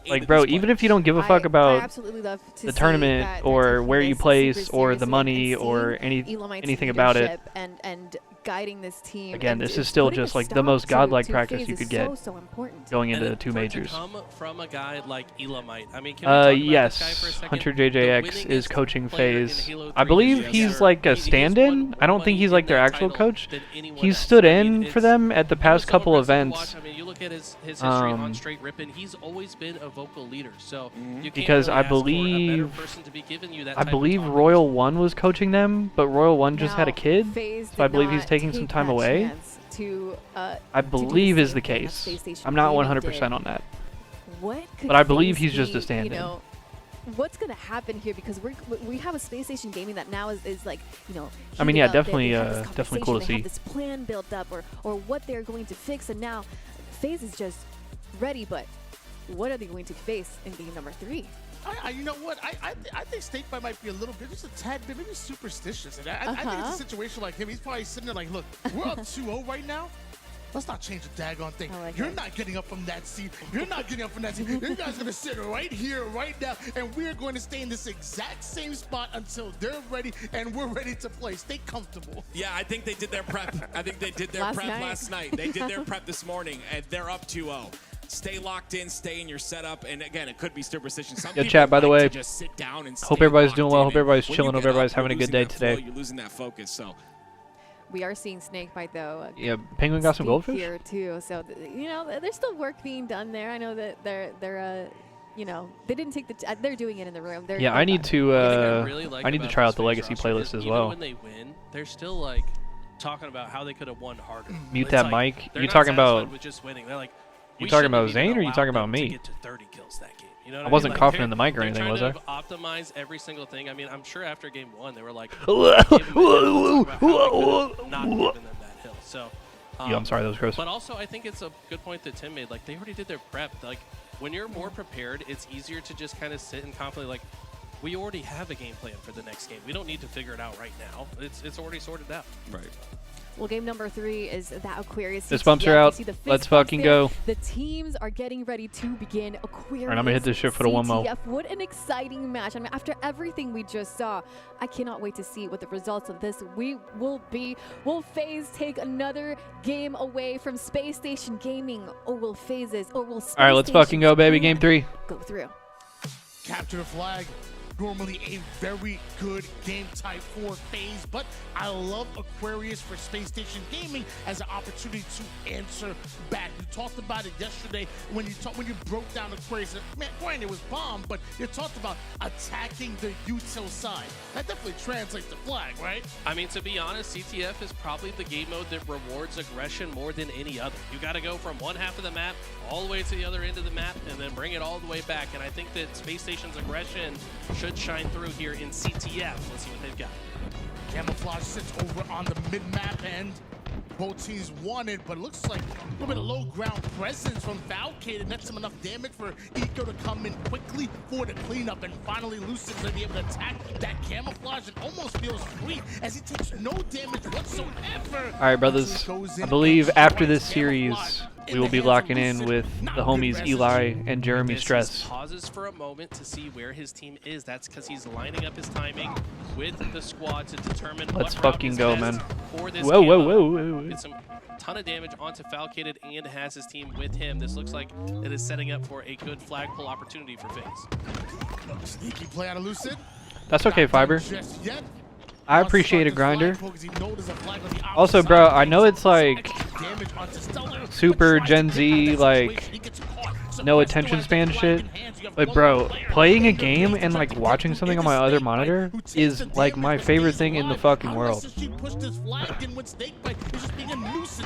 8 like of bro, these even if you players. don't give a fuck I about absolutely love to the see tournament that or they're taking where you this place super or the seriously money and or seeing Elamite's anything about it. leadership and guiding this team. Again, and this is still putting a just like the stop most to godlike FaZe practice you is could get so important. going And into it- 2 for it majors. to come from a guy like Elamite. I mean, can we talk about Yes, this guy for a second? Hunter The JJX is winningest coaching player in FaZe. Halo I 3 believe history. he's Yes, like sir. a He has stand-in. won I don't more think he's money like in their that actual title coach. than anyone He's else. stood I mean, in for it's- them at the it was past so couple impressive to events. watch. I mean, you look at his history on Straight Rippin'. He's always been a vocal leader. So you can't Because really I ask for a better believe- person to be giving you that I type of believe talking Royal to. One was coaching them, but Royal One just had a Now, kid. FaZe so I did believe he's not taking some take time that away. chance To, I to do believe the is the same thing that case. Space Station I'm not Gaming 100% did. on that. What could But I believe FaZe he's just a be, stand-in. You know, what's going to happen here because we have a Space Station Gaming that now is like, you know, I mean, heated yeah, up. definitely, They have this definitely cool to conversation, see. They have this plan built up or what they're going to fix, and now FaZe is just ready, but what are they going to face in game number 3? You know what? I think Snakebite might be a little bit, just a tad bit, maybe superstitious. And I think it's a situation like him. He's probably sitting there like, look, we're up 2-0 right now. Let's not change the daggone thing. Like You're not getting up from that seat. You're not getting up from that seat. You guys are going to sit right here, right now, and we're going to stay in this exact same spot until they're ready and we're ready to play. Stay comfortable. Yeah, I think they did their prep. I think they did their Last prep night. last night. They did their prep this morning, and they're up 2-0. Stay locked in, stay in your setup, and again, it could be superstition. Some Yo, people chat, by the like way, to just sit down and hope stay everybody's locked doing well, in, hope everybody's and when chilling, you hope get everybody's up, having a you're good day losing that flow, today. You're losing that focus, so. We are seeing Snakebite though. Yeah, Penguin got some speak goldfish? here too. So you know, there's still work being done there. I know that they're you know, they didn't take the. They're doing it in the room. Yeah, I need to I I need to try out the legacy playlist as well. When they win, they're still like talking about how they could have won harder. Mute It's that like, mic. they're You not talking satisfied about with just winning. They're like, you we talking shouldn't about have Zane even or you allowed talking about them to me? get to 30 kills that game. You know what I I wasn't mean? coughing in the mic or they're anything, trying was to I? optimize every single thing. I mean, I'm sure after game 1 they were like, Whoa, not giving them that hill. So. Yeah, I'm sorry, that was gross. But also, I think it's a good point that Tim made. Like, they already did their prep. Like, when you're more prepared, it's easier to just kind of sit and confidently like, we already have a game plan for the next game. We don't need to figure it out right now. It's already sorted out. Right. Well, game number 3 is that Aquarius. This bumps are out. Let's fucking go. The teams are getting ready to begin Aquarius. All right, I'm gonna hit this shit for the one mo. What an exciting match. I mean, after everything we just saw, I cannot wait to see what the results of this will be. Will FaZe take another game away from Space Station Gaming? Or will FaZe's, or will Space All right, let's fucking go, baby. Game 3. Go through. Capture the flag. Normally a very good game type for FaZe, but I love Aquarius for Space Station Gaming as an opportunity to answer back. We talked about it yesterday when you broke down Aquarius. Man, granted, it was bomb, but you talked about attacking the util side. That definitely translates to flag, right? I mean, to be honest, CTF is probably the game mode that rewards aggression more than any other. You got to go from one half of the map all the way to the other end of the map and then bring it all the way back. And I think that Space Station's aggression should shine through here in CTF. Let's see what they've got. Camouflage sits over on the mid-map end. Both teams wanted, but it looks like a little bit of low ground presence from Valkyrie to net some enough damage for Eco to come in quickly for the cleanup, and finally Lucid's going to be able to attack that camouflage and almost feels free as he takes no damage whatsoever. All right, brothers. I believe after this series, we will be locking in with the homies Eli and Jeremy Stress. Pauses for a moment to see where his team is. That's because he's lining up his timing with the squad to determine Let's what route fucking is go, best man. for this Whoa, whoa, camo. whoa, whoa, whoa. Gets some ton of damage onto Falcated and has his team with him. This looks like it is setting up for a good flag pull opportunity for FaZe. Sneaky play out of Lucid. That's okay, Fiber. Just yet. I appreciate a grinder. Also, bro, I know it's like super Gen Z, like no attention span shit, but bro, playing a game and like watching something on my other monitor is like my favorite thing in the fucking world.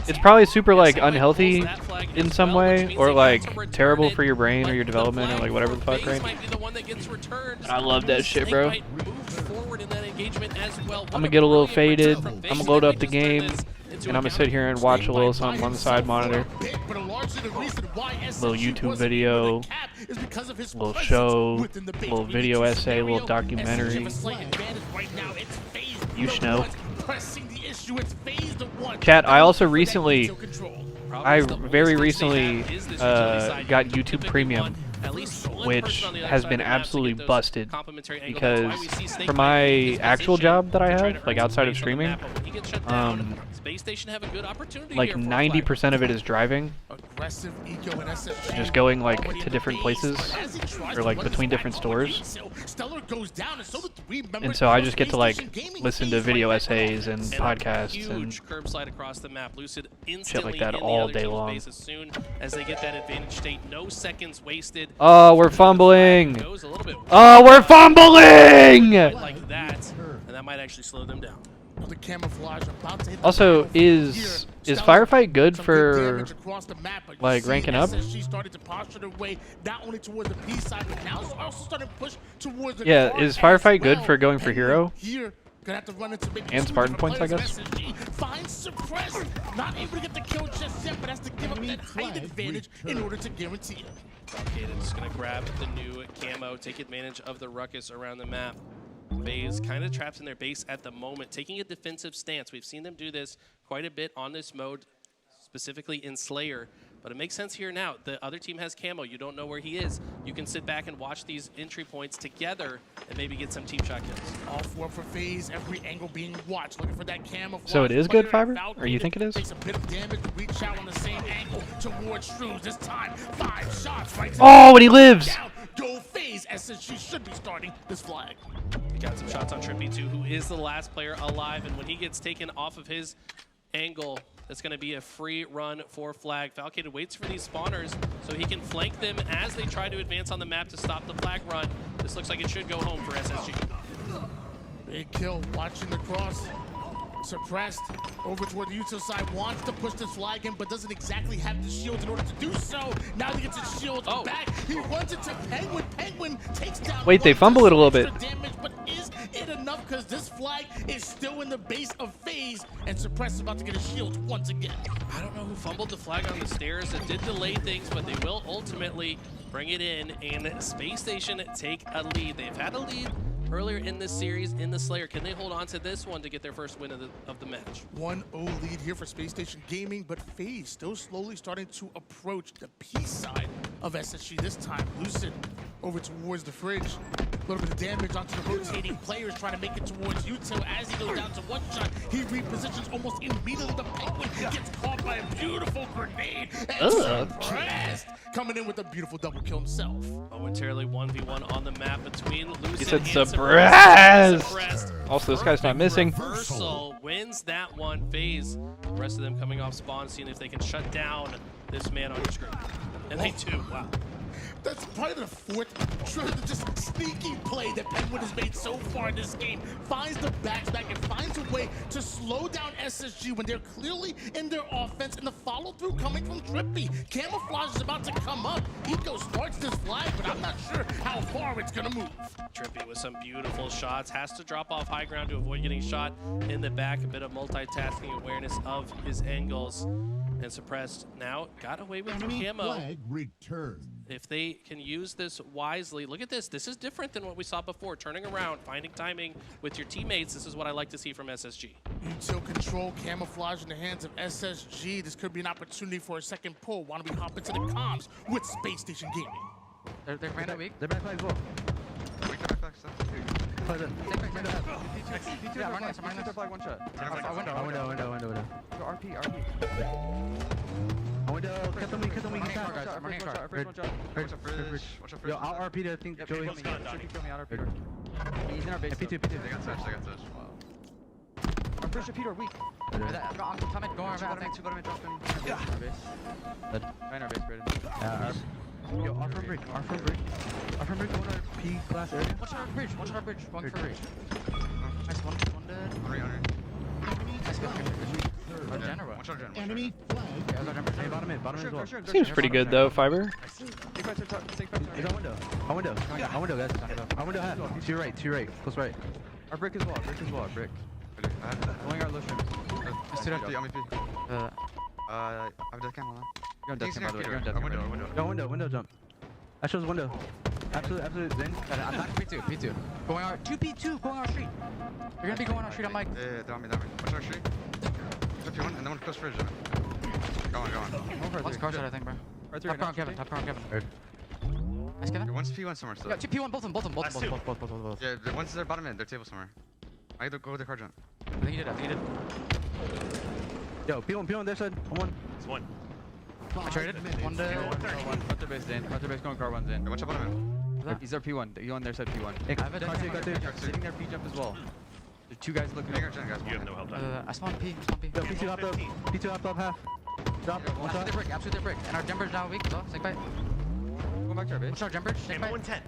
It's probably super like unhealthy in some way, or like terrible for your brain or your development or like whatever the fuck, right? I love that shit, bro. I'm gonna get a little faded. I'm gonna load up the game, and I'm gonna sit here and watch a little something on the side monitor. Little YouTube video, little show, little video essay, little documentary. You know. Chat, I also recently, very recently got YouTube Premium, which has been absolutely busted because for my actual job that I have, like outside of streaming, like 90% of it is driving, just going like to different places or like between different stores, and so I just get to like listen to video essays and podcasts and shit like that all day long. As soon as they get that advantage state, no seconds wasted. Oh, we're fumbling! Oh, we're fumbling! Like that, and that might actually slow them down. The camouflage about to hit the Also, is Firefight good for like ranking up? She started to posture her way not only towards the P side, but now also starting to push towards the Yeah, is Firefight good for going for hero? Here, gonna have to run into maybe And Spartan points, I guess. Finds Suppress, not able to get the kill just yet, but has to give up that height advantage in order to guarantee it. Falcated's gonna grab the new camo, take advantage of the ruckus around the map. FaZe kind of trapped in their base at the moment, taking a defensive stance. We've seen them do this quite a bit on this mode, specifically in Slayer, but it makes sense here now. The other team has camo. You don't know where he is. You can sit back and watch these entry points together and maybe get some team shot kills. All four for FaZe, every angle being watched, looking for that camouflage. So it is good, Fiber? Or you think it is? Takes a bit of damage to reach out on the same angle towards Shrews. This time, 5 shots right Oh, and he lives! down. Go FaZe, as since she should be starting this flag. He got some shots on Trippy too, who is the last player alive, and when he gets taken off of his angle, it's going to be a free run for flag. Falcated waits for these spawners so he can flank them as they try to advance on the map to stop the flag run. This looks like it should go home for SSG. Big kill, watching the cross. Suppressed over toward the util side, wants to push this flag in, but doesn't exactly have the shield in order to do so. Now he gets his shield back. He runs into Penguin. Penguin takes down. Wait, they fumble it a little bit. Damage, but is it enough? Because this flag is still in the base of FaZe, and Suppress is about to get his shield once again. I don't know who fumbled the flag on the stairs. It did delay things, but they will ultimately bring it in, and Space Station take a lead. They've had a lead earlier in this series in the Slayer. Can they hold on to this one to get their first win of the match? 1-0 lead here for Space Station Gaming, but FaZe still slowly starting to approach the P side of SSG. This time, Lucid over towards the fridge. A little bit of damage onto the rotating players trying to make it towards Util. As he goes down to one shot, he repositions almost immediately. The Penguin gets caught by a beautiful grenade. And Suppressed coming in with a beautiful double kill himself. Momentarily 1v1 on the map between Lucid He said and suppressed. Also, this guy's not missing. Versal wins that one. FaZe, the rest of them coming off spawn, seeing if they can shut down this man on your screen. And they do. Wow. That's probably the fourth just sneaky play that Penguin has made so far in this game. Finds the backstack and finds a way to slow down SSG when they're clearly in their offense, and the follow-through coming from Trippy. Camouflage is about to come up. Eco starts this flag, but I'm not sure how far it's gonna move. Trippy with some beautiful shots. Has to drop off high ground to avoid getting shot in the back. A bit of multitasking awareness of his angles. And Suppressed now got away with the camo. Flag returned. If they can use this wisely, look at this. This is different than what we saw before. Turning around, finding timing with your teammates. This is what I like to see from SSG. Util control, camouflage in the hands of SSG. This could be an opportunity for a second pull. Why don't we hop into the comms with Space Station Gaming? They're Random weak. They're back flag as well. Weak, they're back flag. Play them. Take back, P2. Yeah, running flag, one shot. Window. RP. Window, cut them weak. I'm running a car. Watch out for Yo, I'll RP to think Joey. He's in our base. P2. They got touched. Wow. Our first Peter weak. I'm go on our base. Two bottom drop in our base. Right in our base, Brayden. Yo, our front bridge. Our front bridge going our P class area. Watch our bridge. Going for bridge. Nice one dead. 300. Nice go. Watch our general. Enemy flag. Hey, bottom in as well. Seems pretty good though, Fiber. He's on window. On window, guys. On window hat. To your right. Close right. Our brick as well. Brick. Going our lotion. Stood up. I'm death cam. You're on death cam, by the way. You're on death cam. Window jump. That shows window. Absolute Zen. I'm not P2. Going our 2P2. Going our street. You're gonna be going our street on Mike. Yeah, down me. Watch our street. P1 and then one close fridge. Go on. One's car shot, I think, bro. Top car on Kevin. Nice, Kevin. One's P1 somewhere still. Yeah, 2P1, both of them. Yeah, the one's their bottom end, their table somewhere. I either go with the car jump. I think he did. Yo, P1 their side. One. It's one. I traded. One dead. One. Counter base in. Counter base going car one's in. Watch out bottom end. He's our P1. You on their side P1. I have a dead sitting there P jump as well. There's two guys looking over. You have no help. I spawned P. Yo, P2 hopped up. P2 hopped up half. Drop. One shot. Absolute brick. And our Jumper's now weak, so snake bite. Go back to our base. Watch our Jumper. Snake bite. 110.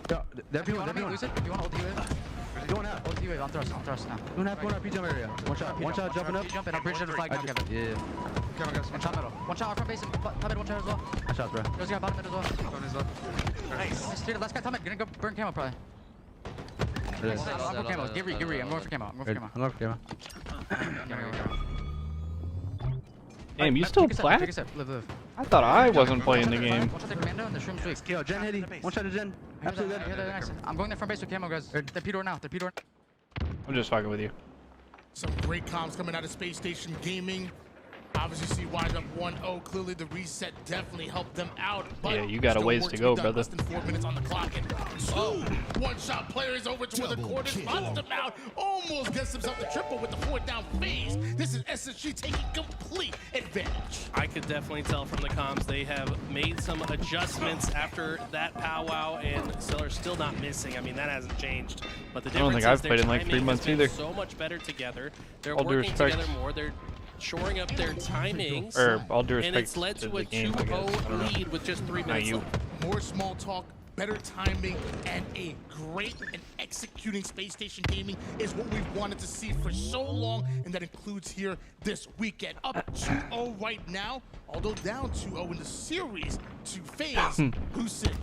Yo, they're P1. Lose it. If you want to ult wave. Going out. Ult wave. On thrust now. Going our P jump area. One shot jumping up. Jump and I'll bridge to the flag now, Kevin. Yeah. Kevin, guys. One shot middle. One shot front base and top mid, one shot as well. Nice shots, bro. Goes got bottom mid as well. Nice. Last guy top mid. Gonna go burn camo probably. I'm for camo. Get re. I'm going for camo. Damn, you still plat? Live. I thought I wasn't playing the game. Watch out the commando and the shroom's weak. Yo, Gen Hitty. One shot to Gen. Absolutely dead. I'm going there front base with camo, guys. They're P-door now. I'm just fucking with you. Some great comms coming out of Space Station Gaming. Obviously, see wide up 1-0. Clearly, the reset definitely helped them out. But yeah, you got a ways to go, brother. Less than 4 minutes on the clock. And one-shot players over to where the corner spots them out. Almost gets himself the triple with the 4-down phase. This is SSG taking complete advantage. I could definitely tell from the comms they have made some adjustments after that powwow, and Stellar's still not missing. I mean, that hasn't changed. But the difference I don't think I've is played in like 3 months either. So much better together. They're All due working respect. together more. They're shoring up their timings, All due respect and it's led to a 2-0 lead with just 3 minutes left. More small talk, better timing, and a great and executing Space Station Gaming is what we've wanted to see for so long, and that includes here this weekend. Up 2-0 right now, although down 2-0 in the series to FaZe, Lucid,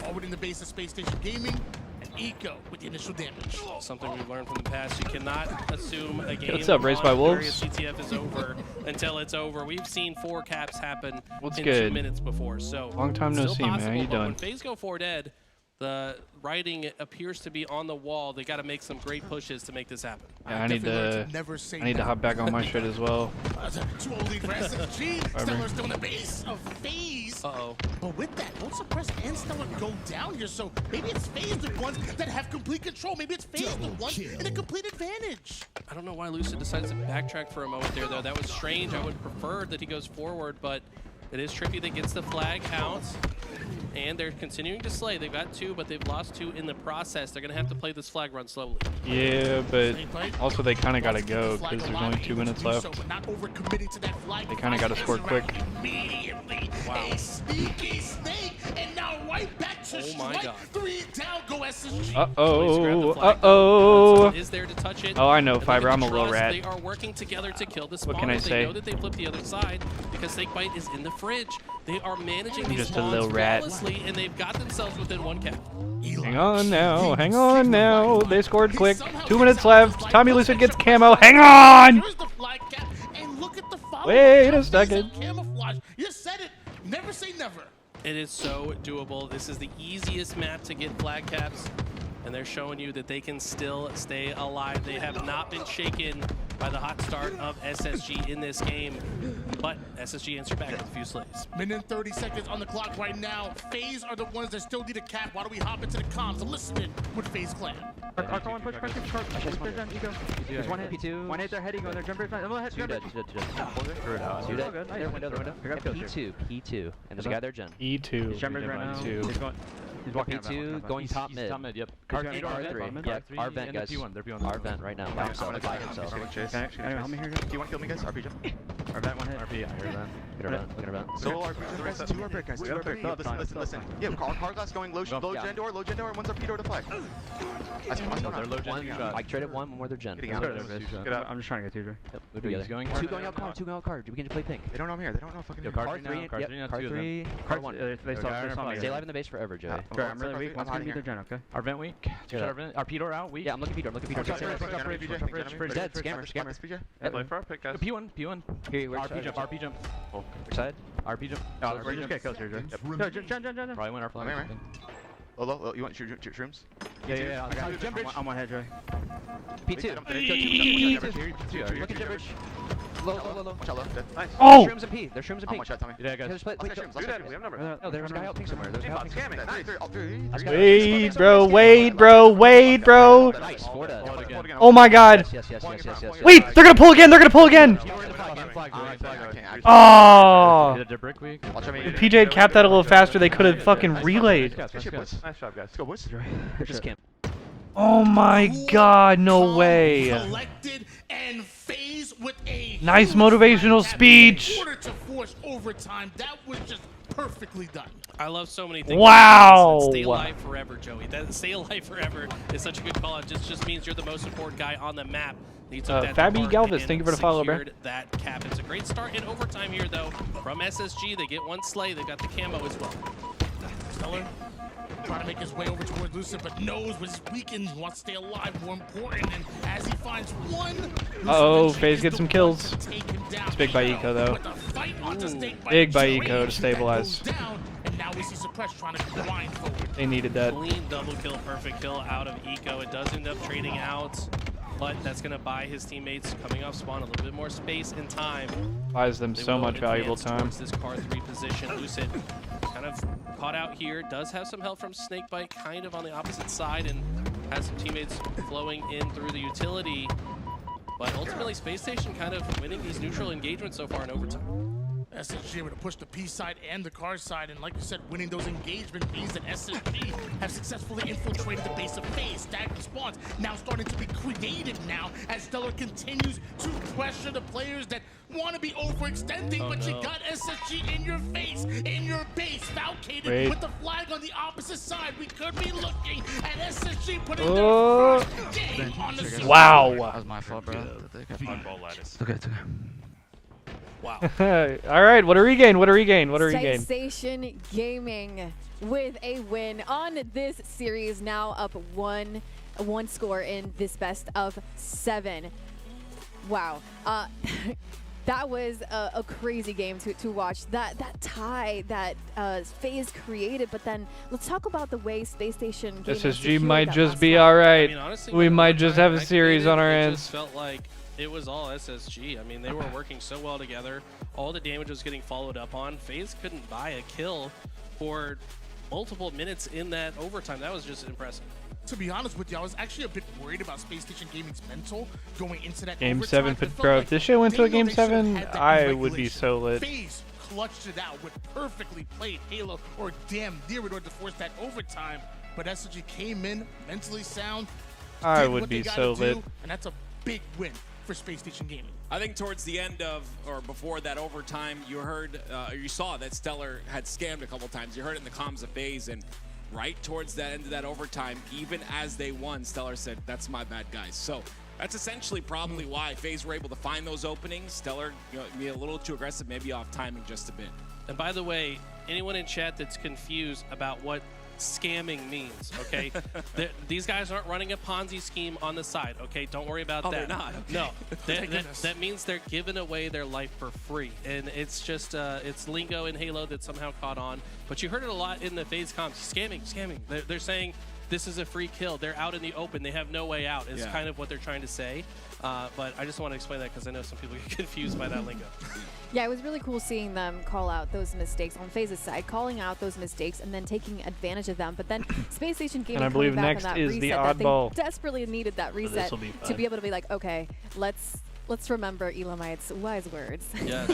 already in the base of Space Station Gaming, and Eco with the initial damage. Something we've learned from the past. You cannot assume a game What's up, Raised by on Wolves? CTF is over until it's over. We've seen 4 caps happen What's in good? 2 minutes before. So Long time no still see, man. How possible, you but doing? when FaZe go 4 dead, the writing appears to be on the wall. They got to make some great pushes to make this happen. Yeah, I need to hop back on my shit as well. 2-0 lead for SSG. Stellar still in the base of FaZe. Uh-oh. But with that, both Suppress and Stellar go down here, so maybe it's FaZe the ones that have complete control. Maybe it's FaZe the ones in a complete advantage. I don't know why Lucid decides to backtrack for a moment there, though. That was strange. I would prefer that he goes forward, but it is trippy that gets the flag out. And they're continuing to slay. They've got 2, but they've lost 2 in the process. They're going to have to play this flag run slowly. Yeah, but also they kind of got to go because there's only 2 minutes left. They kind of got to score quick. Wow. A sneaky snake, and now right back to Oh my God. 3 down, go SSG. Uh-oh. Uh-oh. Is there to touch it. Oh, I know, And look Fiber. at I'm the a little trust. rat. They are working together to kill the spawn. What can I They say? know that they flipped the other side because Snakebite is in the fridge. They are managing these just a spawns little rat. flawlessly, and they've got themselves within 1 cap. Hang on now. Hang on now. They scored quick. 2 minutes left. Tommy Lucid gets camo. Hang on! Here's the flag cap, and look at the follow-up. Wait a second. Camouflage. You said it. Never say never. It is so doable. This is the easiest map to get flag caps, and they're showing you that they can still stay alive. They have not been shaken by the hot start of SSG in this game, but SSG answered back with a few slays. Minute and 30 seconds on the clock right now. FaZe are the ones that still need a cap. Why don't we hop into the comms? I'm listening with FaZe Clan. Push. There's one hit. P2. 1 hit, they're heading on their jumper. Two dead. P2. And there's a guy there, Jen. E2. Jumpers right now. He's walking out. P2 going top mid. Top mid, yep. R3. Yep, our vent, guys. They're P1. Our vent right now, by himself. Anyway, help me here. Do you want to kill me, guys? RP jump. Our vent, 1 hit. RP, I heard that. Look at our vent. Solo RP, guys. 2 are brick, guys. 2 are brick. Listen. Yeah, car glass going low gen door, and one's RP door to flag. They're low gen. I traded 1 more, they're Gen. Getting out. I'm just trying to get 2. Yep, move together. 2 going out card, We can just play pink. They don't know I'm here. They don't know fucking here. Card 3, yep, card 3. Card 1. They saw me. Stay alive in the base forever, Joey. Okay, I'm really weak. One's gonna be their Gen, okay? Our vent weak. Our P door out, weak. Yeah, I'm looking Peter. Dead, scammer. P1. Here, where's RP jump. Which side? RP jump. We're just get kills here, Joey. Jen. Probably win our flag. Low, you want shrooms? Yeah. I'm on head, Joey. P2. Look at Gibberish. Low. Watch out, low. Dead. Nice. Oh! Shrooms and P. There's shrooms and P. Watch out, Tommy. Yeah, guys. Just play. Wait, Let's get shrooms. We have numbers. no, there's a guy out pink somewhere. There's a guy out pink somewhere. Wait, bro. Wait, bro. Nice. 4 dead. Oh my god. Yes. Wait, they're gonna pull again. Oh! They're brick weak. Watch out, If PJ had capped that a little faster, they could have fucking relayed. Nice job, guys. Let's go, boys. Just camp. Oh my god, no way. Collected and FaZe with a Nice huge motivational flag cap speech. in order to force overtime. That was just perfectly done. I love so many things. Wow. Stay alive forever, Joey. That stay alive forever is such a good call. It just means you're the most important guy on the map. He took that to Fabi heart Galvis, and thank you for the follow, bro. secured that cap. It's a great start in overtime here, though. From SSG, they get 1 slay. They've got the camo as well. Stellar trying to make his way over towards Lucid, but knows what is weakened. He wants to stay alive, more important. And as he finds one, Uh-oh, FaZe gets some kills. It's big by Eco, though. Big by Eco to stabilize. And now we see Suppress trying to grind forward. They needed that. Clean double kill, perfect kill out of Eco. It does end up trading out, but that's going to buy his teammates coming off spawn a little bit more space and time. Buys them They so will much valuable advance time. towards this car 3 position. Lucid kind of caught out here. Does have some help from Snakebite kind of on the opposite side and has some teammates flowing in through the utility. But ultimately, Space Station kind of winning these neutral engagements so far in overtime. SSG able to push the P side and the car side, and like you said, winning those engagements means that SSG have successfully infiltrated the base of FaZe. Stacked spawns now starting to be created now as Stellar continues to pressure the players that want to be overextending, but you got SSG in your face, in your base, Falcated with the flag on the opposite side. We could be looking at SSG putting their first game on the season. Wow. That was my fault, bro. It's Okay. Wow. All right, what a regain, what a regain, what a regain. Sensation Gaming with a win on this series, now up one score in this best of 7. Wow. That was a crazy game to watch. That tie that FaZe created, but then let's talk about the way Space Station Gaming SSG might just be all right. I mean, honestly, We when might just have a overtime series on our activated, it hands. just felt like it was all SSG. I mean, they were working so well together. All the damage was getting followed up on. FaZe couldn't buy a kill for multiple minutes in that overtime. That was just impressive. To be honest with you, I was actually a bit worried about Space Station Gaming's mental going into that Game overtime. 7, It felt bro. like If this shit went to they a know Game they should've 7, had that I would be regulation. so lit. FaZe clutched it out with perfectly played Halo, or damn near in order to force that overtime. But SSG came in mentally sound. I did would what be they so gotta do, lit. and that's a big win for Space Station Gaming. I think towards the end of, or before that overtime, you heard, you saw that Stellar had scammed a couple times. You heard it in the comms of FaZe, and right towards the end of that overtime, even as they won, Stellar said, "That's my bad, guys." So that's essentially probably why FaZe were able to find those openings. Stellar, be a little too aggressive, maybe off timing just a bit. And by the way, anyone in chat that's confused about what scamming means, okay? These guys aren't running a Ponzi scheme on the side, okay? Don't worry about that. They're not. Okay. No, that means they're giving away their life for free. And it's just, it's lingo in Halo that somehow caught on. But you heard it a lot in the FaZe comms. Scamming. They're saying this is a free kill. They're out in the open. They have no way out is kind of what they're trying to say. But I just want to explain that because I know some people get confused by that lingo. Yeah, it was really cool seeing them call out those mistakes on FaZe's side, calling out those mistakes and then taking advantage of them. But then Space Station Gaming And I believe coming back next on that is the reset, that oddball. they desperately needed that reset this'll be to fun. be able to be like, okay, let's remember Elamite's wise words. Yes.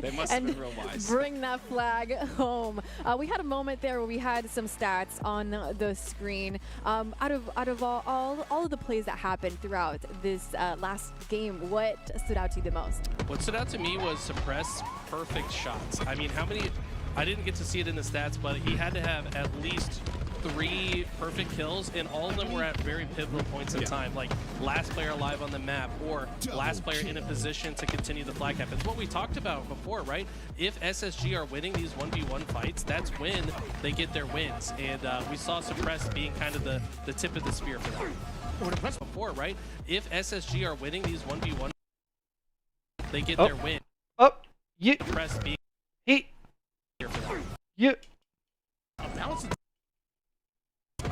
They must have And been real wise. bring that flag home. We had a moment there where we had some stats on the screen. Out of all of the plays that happened throughout this last game, what stood out to you the most? What stood out to me was Suppress perfect shots. I mean, how many? I didn't get to see it in the stats, but he had to have at least 3 perfect kills, and all of them were at very pivotal points in time, like last player alive on the map or last player in a position to continue the flag cap. It's what we talked about before, right? If SSG are winning these 1v1 fights, that's when they get their wins, and we saw Suppress being kind of the tip of the spear for them. Before, right? If SSG are winning these 1v1, they get their win. Suppress being here for them. A balance of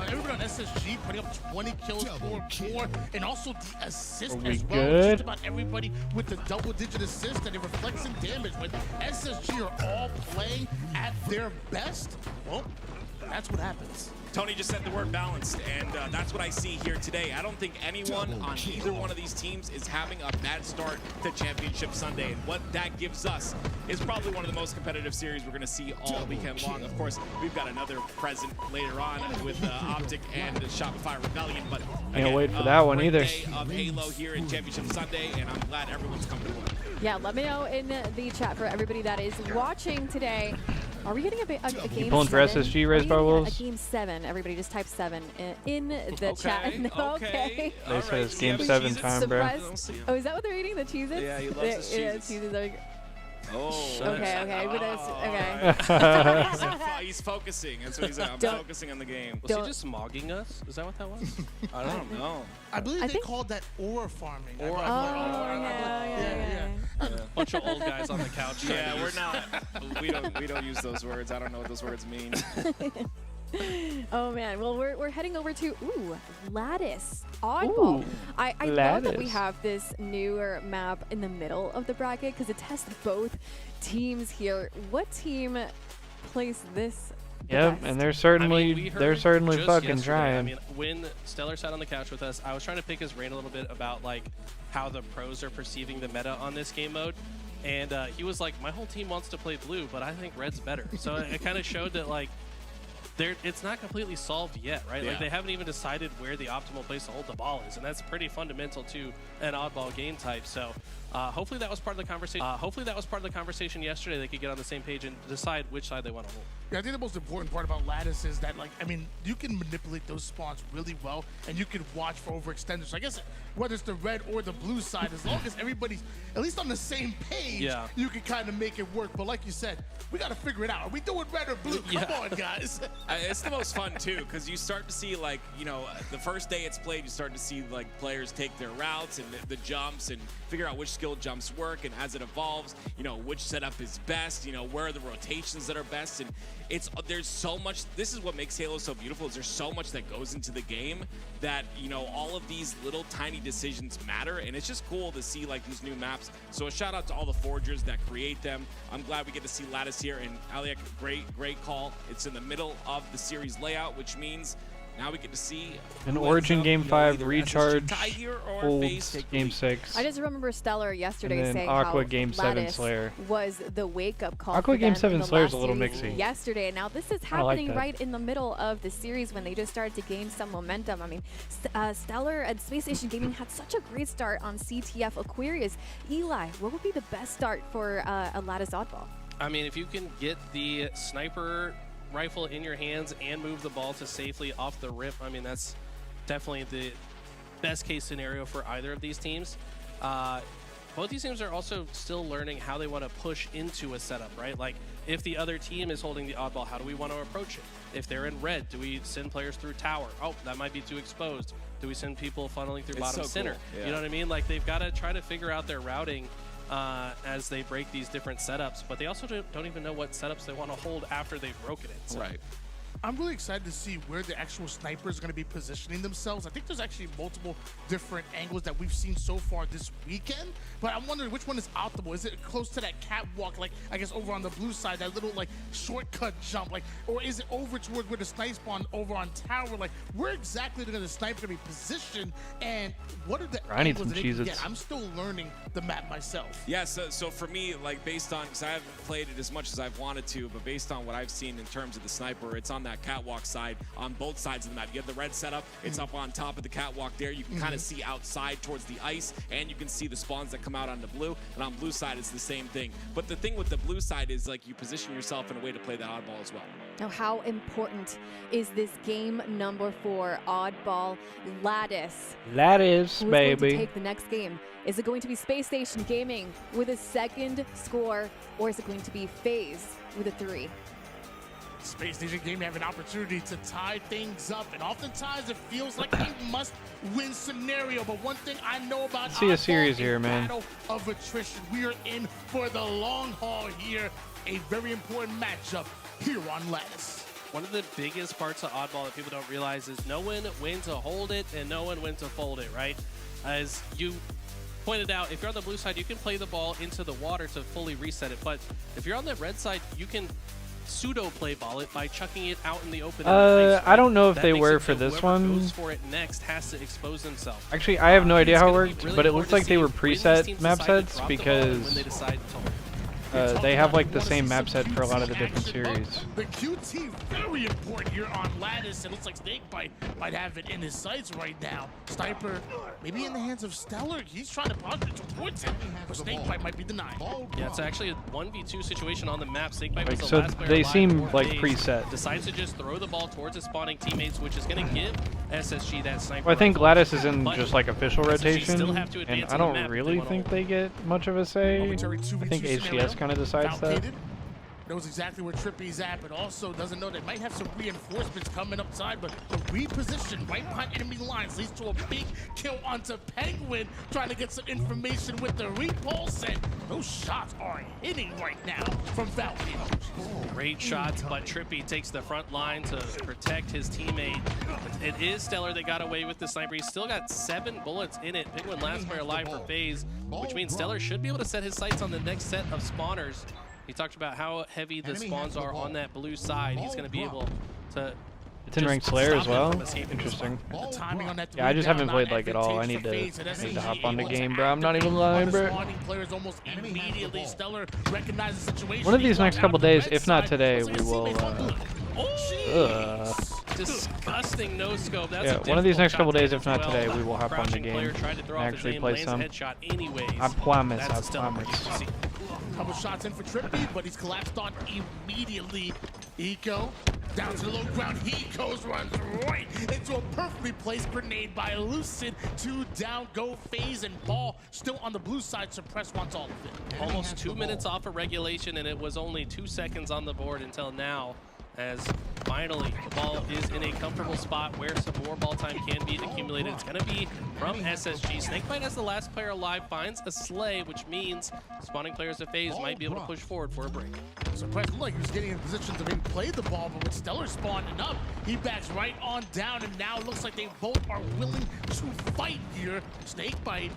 everybody on SSG putting up 20 kills, 4, and also the assist Are we as well. good? Just about everybody with the double-digit assist, and it reflects in damage. When SSG are all playing at their best, well, that's what happens. Tony just said the word balanced, and that's what I see here today. I don't think anyone on either one of these teams is having a bad start to Championship Sunday, and what that gives us is probably one of the most competitive series we're going to see all weekend long. Of course, we've got another present later on with Optic and Shopify Rebellion, but Can't wait for that one great either. day of Halo here in Championship Sunday, and I'm glad everyone's coming to work. Yeah, let me know in the chat for everybody that is watching today. Are we getting a game pulling for 7? SSG, Are Race we Bar getting Wolves? A game 7. Everybody just type 7 in the chat. Okay. They said it's game Cheez-Its. 7 time, bro. Suppressed. Oh, is that what they're eating? The Cheez-Its? Yeah, he loves his Yeah, Cheez-Its. Cheez-Its are Oh. okay. But that's, okay. He's focusing. That's what he's saying. I'm Don't- focusing on the game. Was he just mogging us? Is that what that was? I don't know. I believe I they think- called that ore farming. Ore yeah. Bunch of old guys on the couch. trying Yeah, to we're use- not. We don't use those words. I don't know what those words mean. Oh man, well we're heading over to Lattice Oddball. Ooh, I love that we Lattice. have this newer map in the middle of the bracket because it tests both teams here. What team plays this? the Yep, best? and they're certainly we they're heard certainly just fucking yesterday, trying. I mean, when Stellar sat on the couch with us, I was trying to pick his brain a little bit about like how the pros are perceiving the meta on this game mode, and he was like, "My whole team wants to play blue, but I think red's better." So it kind of showed that like it's not completely solved yet, right? Yeah. Like they haven't even decided where the optimal place to hold the ball is, and that's pretty fundamental to an oddball game type. So Hopefully that was part of the conversation. Yesterday. They could get on the same page and decide which side they want to hold. Yeah, I think the most important part about Lattice is that, like, I mean, you can manipulate those spawns really well, and you can watch for overextenders. So I guess whether it's the red or the blue side, as long as everybody's at least on the same page, you can kind of make it work. But like you said, we got to figure it out. Are we doing red or blue? Come on, guys. It's the most fun, too, because you start to see, like, you know, the first day it's played, you start to see, like, players take their routes and the jumps and figure out which skill jumps work, and as it evolves, you know, which setup is best, you know, where are the rotations that are best, and there's so much. This is what makes Halo so beautiful, is there's so much that goes into the game that, you know, all of these little tiny decisions matter, and it's just cool to see, like, these new maps. So a shout out to all the forgers that create them. I'm glad we get to see Lattice here, and Aliak, great call. It's in the middle of the series layout, which means now we get to see an Origin Game 5 recharge, old Game 6. I just remember Stellar yesterday and then saying Aqua how Game 7 Lattice Slayer was the wake-up call. Aqua for Game them 7 in the Slayer is last a little series mixy. Yesterday, now this is I like happening that. right in the middle of the series when they just started to gain some momentum. I mean, Stellar and Space Station Gaming had such a great start on CTF Aquarius. Eli, what would be the best start for a Lattice Oddball? I mean, if you can get the sniper rifle in your hands and move the ball to safely off the rip, I mean, that's definitely the best case scenario for either of these teams. Both these teams are also still learning how they want to push into a setup, right? Like, if the other team is holding the oddball, how do we want to approach it? If they're in red, do we send players through tower? Oh, that might be too exposed. Do we send people funneling through bottom center? Cool. Yeah. You know what I mean? Like, they've got to try to figure out their routing as they break these different setups, but they also don't even know what setups they want to hold after they've broken it. So. Right. I'm really excited to see where the actual snipers are going to be positioning themselves. I think there's actually multiple different angles that we've seen so far this weekend, but I'm wondering which one is optimal. Is it close to that catwalk, like, I guess over on the blue side, that little, like, shortcut jump, like, or is it over toward where the snipe spawn over on tower? Like, where exactly are the sniper going to be positioned, and what are the angles that they can get? I'm still learning the map myself. Yeah, so for me, like, based on, because I haven't played it as much as I've wanted to, but based on what I've seen in terms of the sniper, it's on that catwalk side on both sides of the map. You have the red setup, it's up on top of the catwalk there. You can kind of see outside towards the ice, and you can see the spawns that come out on the blue, and on blue side it's the same thing. But the thing with the blue side is, like, you position yourself in a way to play that oddball as well. Now, how important is this game number 4 Oddball Lattice? Lattice, Who's baby. going to take the next game? Is it going to be Space Station Gaming with a second score, or is it going to be FaZe with a 3? Space Station Gaming have an opportunity to tie things up, and oftentimes it feels like a must-win scenario. But one thing I know about See a Oddball series is here, man. battle of attrition. We are in for the long haul here. A very important matchup here on Lattice. One of the biggest parts of Oddball that people don't realize is knowing when to hold it and knowing when to fold it, right? As you pointed out, if you're on the blue side, you can play the ball into the water to fully reset it. But if you're on the red side, you can pseudo play ball it by chucking it out in the open. I don't know if That they makes were it for so this whoever one. goes for it next has to expose themselves. Actually, I have no idea how it It's gonna be worked, really but it important looks like to they see were when these preset teams map decide to sets drop the ball and when because they decide to they have like the same map set for a lot of the different series. The QT very important here on Lattice. It looks like Snakebite might have it in his sights right now. Sniper maybe in the hands of Stellar. He's trying to positive towards it, but Snakebite might be denied. Yeah, it's actually a 1v2 situation on the map. Snakebite Like, was the so last player they alive seem before like FaZe preset. decides to just throw the ball towards his spawning teammates, which is going to give SSG that sniper. Well, I think rifle. Lattice is in But just like official SSG still rotation, have to and advance I on the don't map if they really wanna think hold. they get much of a say. Momentary I 2v2 think scenario. HCS kind of decides that. Falcated knows exactly where Trippy's at, but also doesn't know they might have some reinforcements coming upside, but the reposition right behind enemy lines leads to a big kill onto Penguin, trying to get some information with the repulse, and those shots are hitting right now from Falcon. Great shots, but Trippy takes the front line to protect his teammate. It is Stellar that got away with the sniper. He's still got 7 bullets in it. Penguin last player alive for FaZe, which means Stellar should be able to set his sights on the next set of spawners. He talked about how heavy the spawns are on that blue side. He's going to be able to. It's in ranked Slayer as well. Interesting. Yeah, I just haven't played like at all. I need to hop on the game, bro. I'm not even lying, bro. One of these next couple days, if not today, we will. disgusting no scope. That's Yeah, a one of these difficult next couple shot to days, hit if not as today, well. we will hop on the Crouching player game tried to throw and off his actually aim, play lands some. a headshot anyways. I promise, That's I still promise. pretty juicy. Couple shots in for Trippy, but he's collapsed on immediately. Eco down to the low ground. He goes, runs right into a perfectly placed grenade by Lucid. 2 down, go FaZe and Ball still on the blue side. Suppress wants all of it. Almost 2 minutes off of regulation, and it was only 2 seconds on the board until now. As finally the ball is in a comfortable spot where some more ball time can be accumulated. It's going to be from SSG. Snakebite, as the last player alive, finds a Slay, which means spawning players of FaZe might be able to push forward for a break. Suppress looked like he was getting in position to maybe play the ball, but with Stellar spawning up, he backs right on down, and now it looks like they both are willing to fight here. Snakebite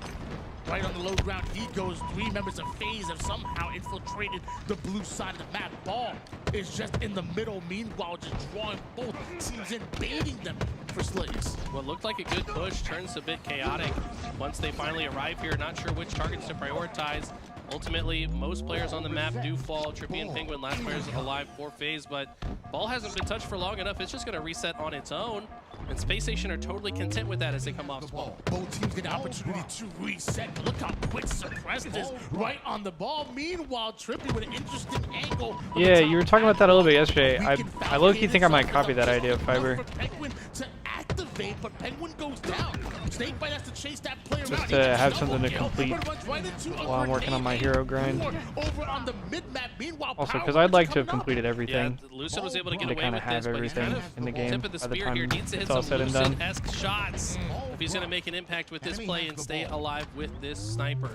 right on the low ground. He goes. 3 members of FaZe have somehow infiltrated the blue side of the map. Ball is just in the middle, meanwhile just drawing both teams in, baiting them for slays. What looked like a good push turns a bit chaotic once they finally arrive here. Not sure which targets to prioritize. Ultimately, most players on the map do fall. Trippy and Penguin, last players alive for FaZe, but ball hasn't been touched for long enough. It's just going to reset on its own. And Space Station are totally content with that as they come off spawn. Both teams get an opportunity to reset. Look how quick Suppressed is right on the ball. Meanwhile, Trippy with an interesting angle. Yeah, you were talking about that a little bit yesterday. I low-key think I might copy that idea of Fiber. Penguin to activate, but Penguin goes down. Snakebite has to chase that player Just out. to have something to complete Right while I'm working on my hero grind. Over on the mid-map. Meanwhile, Also, because I'd like to have completed everything. Yeah, Lucid was able to get To away kind with of have this, but he's everything kind of in the game tip of the by the spear here. time Needs to hit it's all some said and done. Lucid-esque shots if he's going to make an impact with this play and stay alive with this sniper.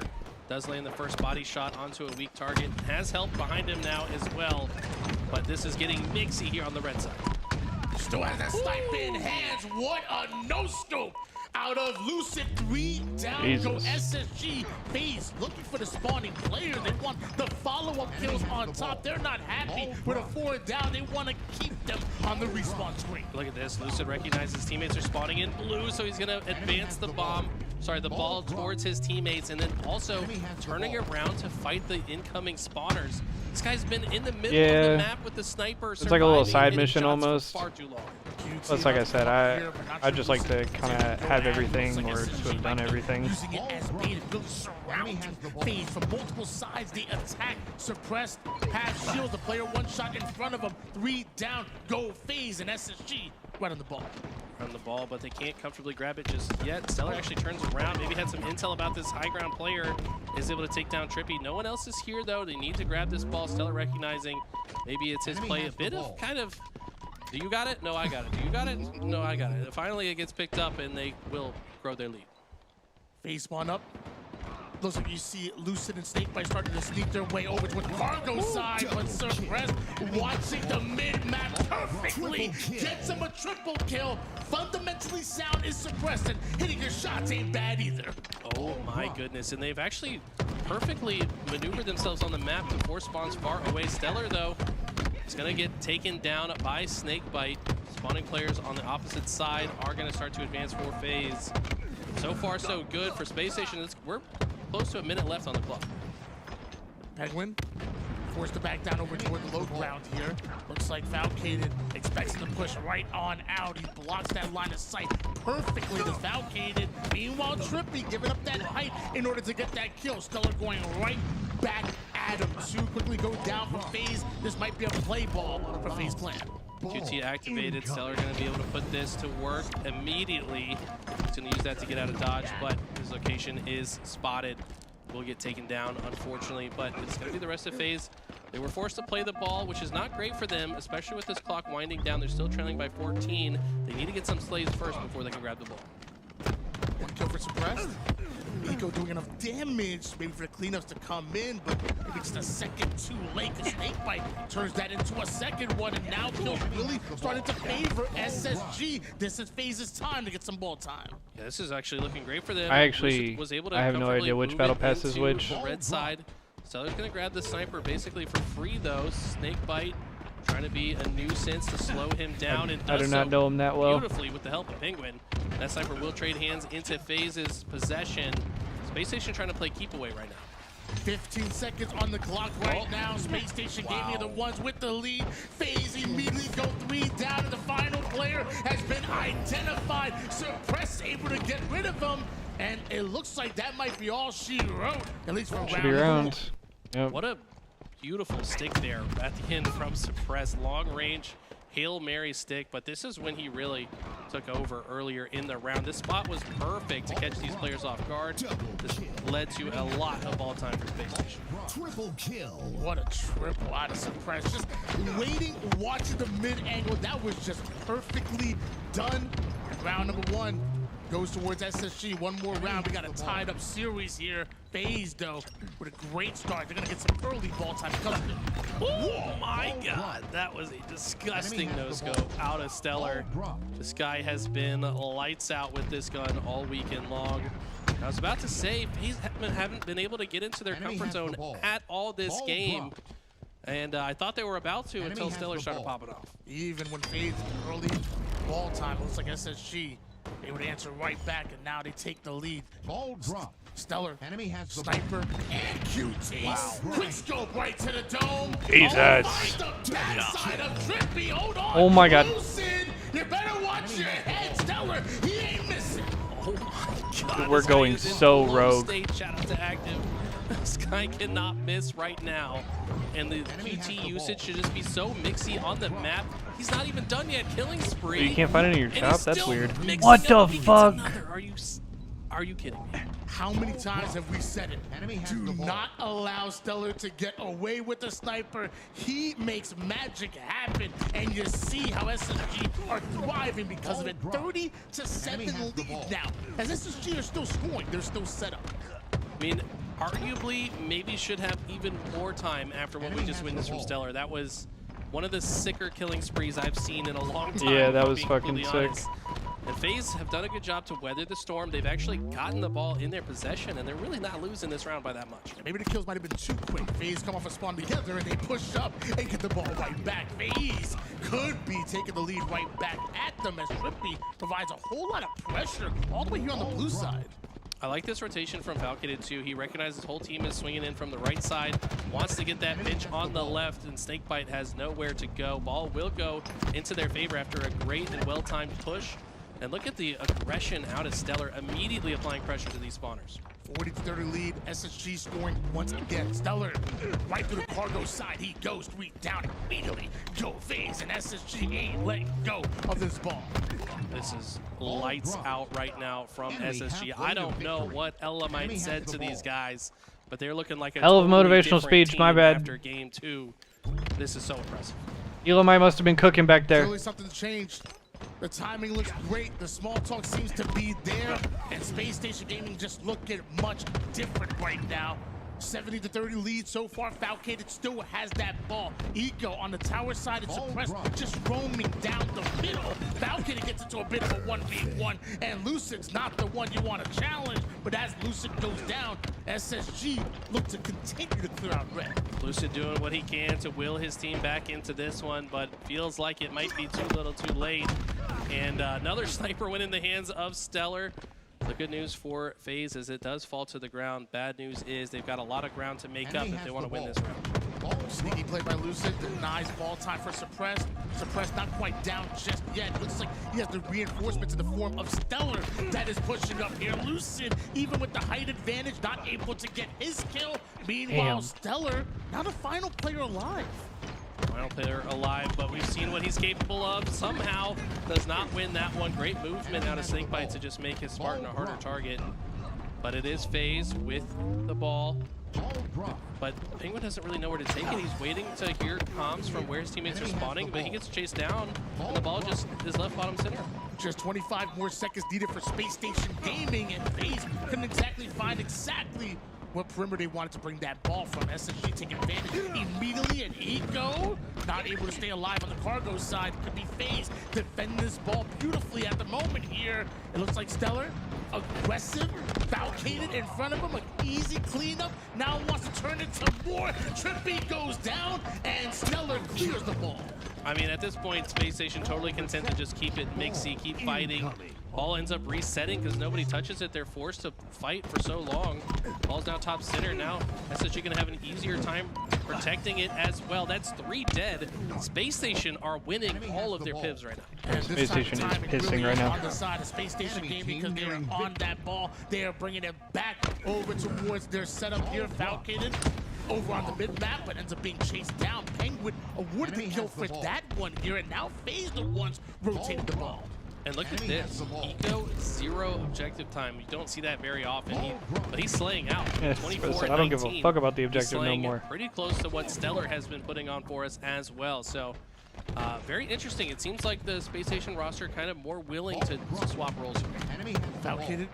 Does land the first body shot onto a weak target. Has help behind him now as well, but this is getting mixy here on the red side. Still has that sniper in hands. What a no-scope out of Lucid. 3 down, go SSG. FaZe looking for the spawning player. They want the follow-up kills on top. They're not happy with a 4 down. They want to keep them on the respawn screen. Look at this. Lucid recognizes teammates are spawning in blue, so he's going to advance the ball towards his teammates, and then also turning around to fight the incoming spawners. This guy's been in the middle of the map with the sniper. It's like a little side surviving mission shots for almost. far too long. That's like I said, I just like to kind of have everything or to have done everything. Using it as bait, really surrounding FaZe from multiple sides. The attack Suppressed, has shields. The player 1 shot in front of him. 3 down, go FaZe and SSG right on the ball. On the ball, but they can't comfortably grab it just yet. Stellar actually turns around, maybe had some intel about this high ground player, is able to take down Trippy. No one else is here though. They need to grab this ball. Stellar recognizing maybe it's his play. A bit of kind of, do you got it? No, I got it. Do you got it? No, I got it. Finally it gets picked up and they will grow their lead. FaZe spawn up. Looks like you see Lucid and Snakebite starting to sneak their way over to the cargo side, but Suppressed watching the mid-map perfectly. Gets him a triple kill. Fundamentally sound is Suppressed, and hitting your shots ain't bad either. Oh my goodness, and they've actually perfectly maneuvered themselves on the map to force spawns far away. Stellar, though, is going to get taken down by Snakebite. Spawning players on the opposite side are going to start to advance for FaZe. So far, so good for Space Station. We're close to a minute left on the clock. Penguin forced to back down over toward the low ground here. Looks like Falcated expects him to push right on out. He blocks that line of sight perfectly to Falcated. Meanwhile, Trippy giving up that height in order to get that kill. Stellar going right back at him. 2 quickly go down for FaZe. This might be a play ball for FaZe Clan. QT activated. Stellar going to be able to put this to work immediately. He's going to use that to get out of dodge, but his location is spotted. Will get taken down, unfortunately, but it's going to be the rest of FaZe. They were forced to play the ball, which is not great for them, especially with this clock winding down. They're still trailing by 14. They need to get some slays first before they can grab the ball. 1 kill for Suppressed. Eco doing enough damage maybe for the cleanups to come in, but maybe just a second too late because Snakebite turns that into a second one, and now kills really starting to favor SSG. This is FaZe's time to get some ball time. Yeah, this is actually looking great for them. I actually was able to I have no comfortably idea which move battle it pass is into which. the red side. Stellar's going to grab the sniper basically for free, though. Snakebite trying to be a nuisance to slow him down, and I does do not so know him that well. beautifully with the help of Penguin. That sniper will trade hands into FaZe's possession. Space Station trying to play keep away right now. 15 seconds on the clock right now. Space Station Gaming are the ones with the lead. FaZe immediately go 3 down, and the final player has been identified. Suppress able to get rid of him, and it looks like that might be all she wrote, at least for Should be round. Yep. What a beautiful stick there at the end from Suppress. Long range Hail Mary stick, but this is when he really took over earlier in the round. This spot was perfect to catch these players off guard. This led to a lot of ball time for Space Station. Triple kill. What a triple out of Suppress. Just waiting, watching the mid angle. That was just perfectly done. Round number 1 goes towards SSG. One more round. We got a tied up series here. FaZe, though, with a great start. They're going to get some early ball time because of it. Oh my god, that was a disgusting no-scope out of Stellar. This guy has been lights out with this gun all weekend long. I was about to say, FaZe haven't been able to get into their comfort zone at all this game. And I thought they were about to until Stellar started popping off. Even when FaZe early ball time, looks like SSG, they would answer right back, and now they take the lead. Ball drop. Stellar, Enemy has the Sniper, and QT. Wow. Quick scope right to the dome. Jesus. Oh, the backside of Trippy. Hold on. Oh my god. Lucid, you better watch your head, Stellar. He ain't missing. Oh my god. We're this guy going is in so full rogue. State. Shout out to Active. This guy cannot miss right now. And the QT usage should just be so mixy on the map. He's not even done yet. Killing spree. You can't find any in your And shop? he's That's still weird. mixing What up. the He gets fuck? another. Are you kidding me? How many times have we said it? Enemy has Do the ball. not allow Stellar to get away with the sniper. He makes magic happen, and you see how SSG are thriving because of it. 30-7 lead now. As SSG are still scoring, they're still set up. I mean, arguably, maybe should have even more time after what we just witnessed from Stellar. That was one of the sicker killing sprees I've seen in a long time. Yeah, that if I'm was being fucking completely sick. honest. And FaZe have done a good job to weather the storm. They've actually gotten the ball in their possession, and they're really not losing this round by that much. Maybe the kills might have been too quick. FaZe come off a spawn together, and they push up and get the ball right back. FaZe could be taking the lead right back at them as Trippy provides a whole lot of pressure all the way here on the blue side. I like this rotation from Falcon too. He recognizes his whole team is swinging in from the right side, wants to get that pitch on the left, and Snakebite has nowhere to go. Ball will go into their favor after a great and well-timed push. And look at the aggression out of Stellar, immediately applying pressure to these spawners. 40-30 lead, SSG scoring once again. Stellar right through the cargo side. He goes 3 down immediately. Go FaZe, and SSG ain't letting go of this ball. This is lights out right now from SSG. I don't know what Elamite said to these guys, but they're looking like a Hell of a totally motivational different speech, my team bad. After game 2, this is so impressive. Elamite must have been cooking back there. Clearly something's changed. The timing looks great. The small talk seems to be there, and Space Station Gaming just looking much different right now. 70-30 lead so far. Falcated still has that ball. Eco on the tower side and Suppressed just roaming down the middle. Falcated gets into a bit of a 1v1, and Lucid's not the one you want to challenge, but as Lucid goes down, SSG look to continue to clear out red. Lucid doing what he can to will his team back into this one, but feels like it might be too little too late. And another sniper went in the hands of Stellar. The good news for FaZe is it does fall to the ground. Bad news is they've got a lot of ground to make up if they want to win this round. Sneaky play by Lucid, denies ball time for Suppressed. Suppressed not quite down just yet. Looks like he has the reinforcements in the form of Stellar that is pushing up here. Lucid, even with the height advantage, not able to get his kill. Meanwhile, Damn. Stellar, now the final player alive. Final player alive, but we've seen what he's capable of. Somehow does not win that one. Great movement out of Snakebite to just make his Spartan a harder target. But it is FaZe with the ball. But Penguin doesn't really know where to take it. He's waiting to hear comms from where his teammates are spawning, but he gets chased down, and the ball just is left bottom center. Just 25 more seconds needed for Space Station Gaming, and FaZe couldn't exactly find what perimeter they wanted to bring that ball from. SSG taking advantage immediately, and Eco not able to stay alive on the cargo side. Could be FaZe defending this ball beautifully at the moment here. It looks like Stellar, aggressive, Falcated in front of him, an easy cleanup. Now wants to turn it to more. Trippy goes down, and Stellar clears the ball. I mean, at this point, Space Station totally content to just keep it mixy, keep fighting. Ball ends up resetting because nobody touches it. They're forced to fight for so long. Ball's now top center. Now SSG going to have an easier time protecting it as well. That's 3 dead. Space Station are winning all of their pivs right now. And Space Station is pissing right now. On the side of Space Station game because they are on that ball. They are bringing it back over towards their setup here. Falcated over on the mid-map, but ends up being chased down. Penguin awarded the kill for that one here, and now FaZe the ones rotating the ball. And look at this, Eco 0 objective time. You don't see that very often, but he's slaying out. Yes, 24-19. I don't give a fuck about the objective no Slaying more. Pretty close to what Stellar has been putting on for us as well. So very interesting. It seems like the Space Station roster kind of more willing to swap roles here. Falcated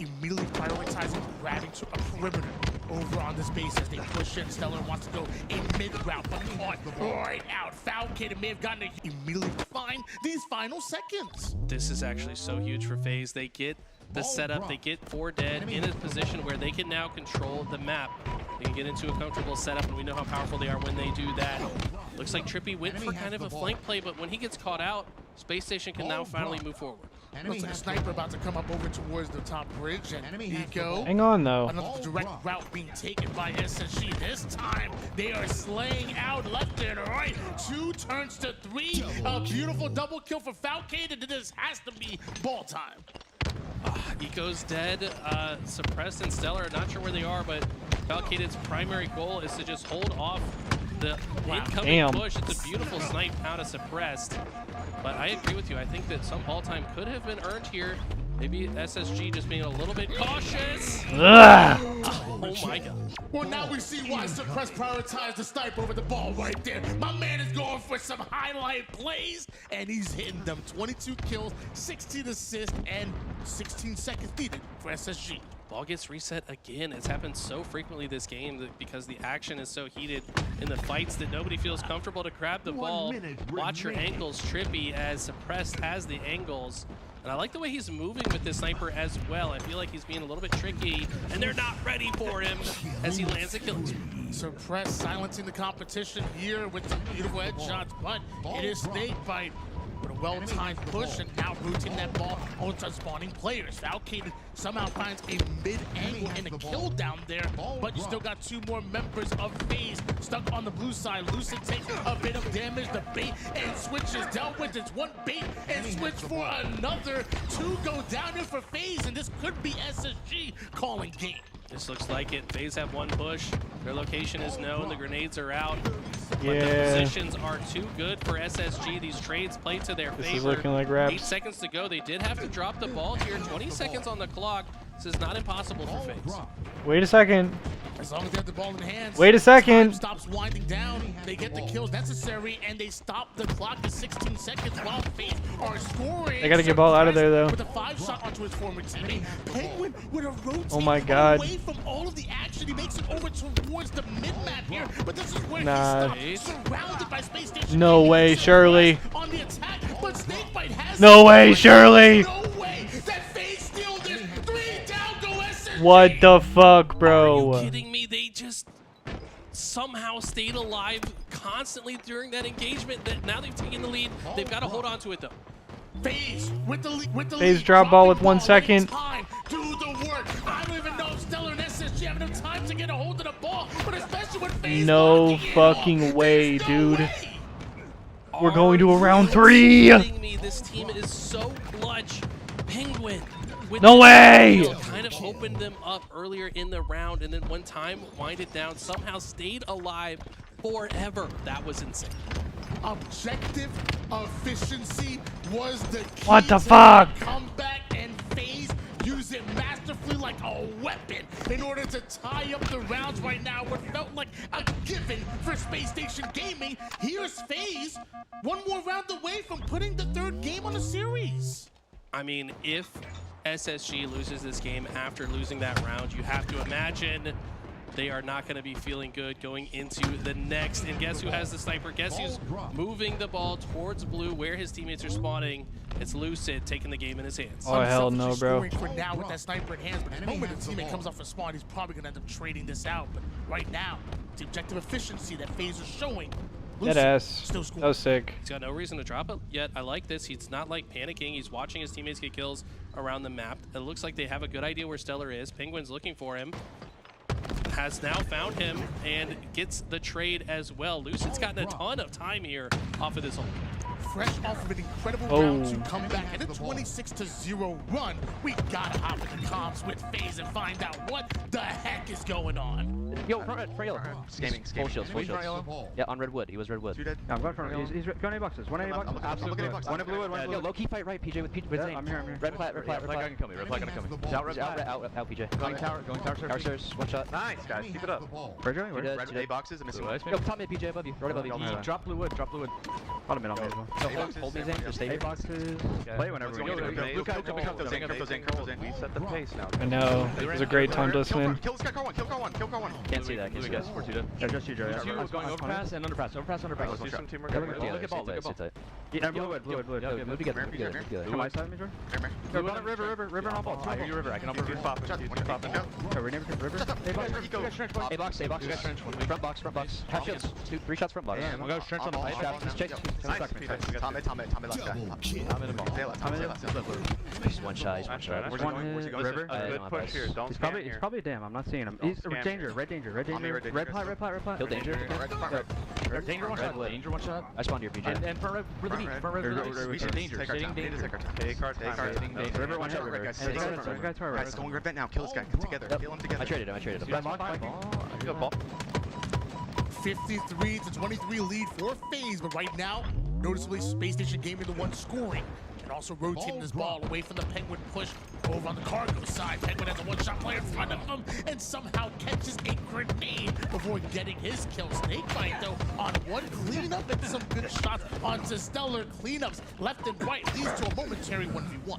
immediately prioritizing grabbing to a perimeter over on this base as they push in. Stellar wants to go in mid-round, but caught right out. Falcated may have gotten it immediately find these final seconds. This is actually so huge for FaZe. They get the setup, they get 4 dead in a position where they can now control the map. They can get into a comfortable setup, and we know how powerful they are when they do that. Looks like Trippy went for kind of a flank play, but when he gets caught out, Space Station can now finally move forward. Looks like a sniper about to come up over towards the top bridge, and Eco. Hang on, though. Another direct route being taken by SSG. This time, they are slaying out left and right. 2 turns to 3. A beautiful double kill for Falcated. This has to be ball time. Eco's dead. Suppressed and Stellar, not sure where they are, but Falcated's primary goal is to just hold off the incoming push. It's a beautiful snipe out of Suppressed. But I agree with you. I think that some ball time could have been earned here. Maybe SSG just being a little bit cautious. Oh my god. Well, now we see why Suppress prioritized the snipe over the ball right there. My man is going for some highlight plays, and he's hitting them. 22 kills, 16 assists, and 16 seconds needed for SSG. Ball gets reset again. It's happened so frequently this game that because the action is so heated in the fights that nobody feels comfortable to grab the ball. Watch your ankles, Trippy, as Suppressed has the angles. And I like the way he's moving with this sniper as well. I feel like he's being a little bit tricky, and they're not ready for him as he lands a kill. Suppress silencing the competition here with some beautiful headshots, but it is Snakebite. But a well-timed push, and now routing that ball onto spawning players. Falcated somehow finds a mid-angle and a kill down there, but you still got 2 more members of FaZe stuck on the blue side. Lucid takes a bit of damage. The bait and switch is dealt with. It's 1 bait and switch for another. 2 go down here for FaZe, and this could be SSG calling game. This looks like it. FaZe have 1 push. Their location is known. The grenades are out. But Yeah. the positions are too good for SSG. These trades play to their favor. This is looking like raps. 8 seconds to go. They did have to drop the ball here. 20 seconds on the clock. This is not impossible for FaZe. Wait a second. As long as they have the ball in hands. Wait a second. Time stops winding down. They get the kills necessary, and they stop the clock at 16 seconds while FaZe are scoring. They gotta get ball out of there, though. With a 5 shot onto his former teammate. Penguin with a rotate Oh my God. away from all of the action. He makes it over towards the mid-map here, but this is where Nah. he stops. Surrounded by Space Station. No way, Shirley. On the attack, but Snakebite has No it. way, Shirley. No way that FaZe steal this. 3 down, go SSG. What the fuck, Are bro? you kidding me? They just somehow stayed alive constantly during that engagement. That now they've taken the lead. They've got to hold on to it though. FaZe with the FaZe lead, drop ball with dropping 1 ball, second. time, do the work. I don't even know if Stellar and SSG have enough time to get a hold of the ball, but especially when FaZe No locking it fucking off, way, there's no dude. way. We're going to a round Are 3. you kidding me? This team is so clutch. Penguin. With No the way! kill, kind of opened them up earlier in the round, and then one time winded down, somehow stayed alive forever. That was insane. Objective efficiency was the key What the to fuck? the comeback, and FaZe use it masterfully like a weapon in order to tie up the rounds right now. What felt like a given for Space Station Gaming. Here's FaZe, 1 more round away from putting the 3rd game on the series. I mean, if SSG loses this game after losing that round, you have to imagine they are not going to be feeling good going into the next. And guess who has the sniper? Guess who's moving the ball towards blue where his teammates are spawning? It's Lucid taking the game in his hands. Oh, hell no, bro. Scoring for now with that sniper in hands, but the moment the teammate comes off a spawn, he's probably going to end up trading this out. But right now, the objective efficiency that FaZe is showing Dead ass. Still That scoring. was sick. He's got no reason to drop it yet. I like this. He's not like panicking. He's watching his teammates get kills around the map. It looks like they have a good idea where Stellar is. Penguin's looking for him. Has now found him and gets the trade as well. Lucid's gotten a ton of time here off of this ult. Fresh off of an incredible round to come back and a 26-0 run. We gotta hop in the comms with FaZe and find out what the heck is going on. Yo, front red, front yellow. Scamming. Full shields, full shields. Yeah, on red wood. He was red wood. Two dead. Yeah, I'm going for him. He's going A boxes. One A boxes. I'm looking at boxes. One in blue wood, one in blue Yo, wood. low key fight right, PJ with Zane. I'm here. Red plat, red plat, red plat. kill me. Red flag gonna kill me. He's out, red plat. Out, PJ. Going tower. Tower stairs, one shot. Nice, guys. Keep it up. Where are you He going? does. Red A boxes. I'm missing one. Yo, top mid, PJ above you. Right above you. Drop blue wood. Bottom mid on me as well. So hold me Zane, just stay A here. boxes. Play whenever we get it. Blue crypto Zane. We set the pace now. I know. It was a great time to listen in. Kill this guy, car one. Kill car one. Can't see that, can't see that. Yeah, just you, Joe. Going overpass and underpass. Let's do some teamwork. Look at ball, look at ball. Yeah, blue wood. Move together, move together. Come my side, Major. River on ball. I hear you, River. I can help you. Okay, we never can river. A box, front box. Half shields, 3 shots front box. Damn, We'll go trench on the pipe. He's checked. Top mid last guy. He's one shot, he's one shot. Where's he going? River. Good push here. Don't He's scam here. probably damn. I'm not seeing him. He's danger. Red danger. Red plat. Kill danger. Danger one shot. Danger one shot. I spawned here, PJ. And front red, really deep. Front red, really deep. Danger. Sitting danger. Take our time. Sitting danger. River one shot. River. Guys, going red now. Kill this guy. Come together. Kill him together. I traded him. Ball. 53 to 23 lead for FaZe, but right now, noticeably Space Station Gaming the one scoring. And also rotating this ball away from the Penguin push over on the cargo side. Penguin has a one-shot player in front of him and somehow catches a grenade before getting his kill. Snakebite, though, on one cleanup and some good shots onto Stellar. Cleanups left and right leads to a momentary 1v1.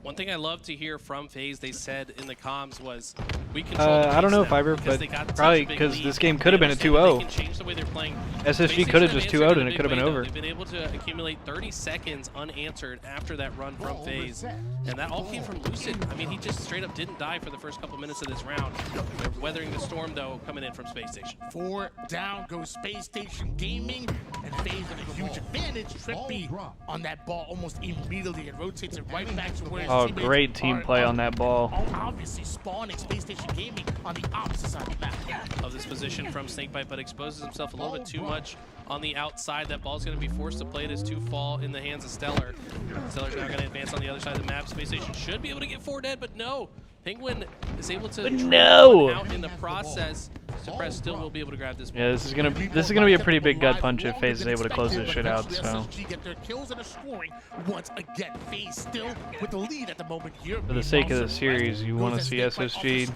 One thing I love to hear from FaZe, they said in the comms, was we control the I don't know, pace now Fiber, because but they got such probably a big because lead. this game could have been a They understand that 2-0. They can change the way they're playing. SSG Space could have Station just answered 2-0'd in and a it could have big been way, over. though. They've been able to accumulate 30 seconds unanswered after that run from FaZe. And that all came from Lucid. I mean, he just straight up didn't die for the first couple minutes of this round. They're weathering the storm, though, coming in from Space Station. 4 down goes Space Station Gaming, and FaZe with a huge advantage. Trippy on that ball almost immediately and rotates it right back to where his Oh, teammates great team are play on that ball. Obviously spawning Space Station Gaming on the opposite side of the map. Of this position from Snakebite, but exposes himself a little bit too much on the outside. That ball's going to be forced to play it as 2 fall in the hands of Stellar. Stellar's now going to advance on the other side of the map. Space Station should be able to get 4 dead, but no. Penguin is able to no! out in the process. Suppress still will be able to grab this ball. Yeah, this is gonna be a pretty big gut punch if FaZe is able to close this shit out. So SSG get their kills and are scoring once again. FaZe still with the lead at the moment here. for the sake of the series, you want to see SSG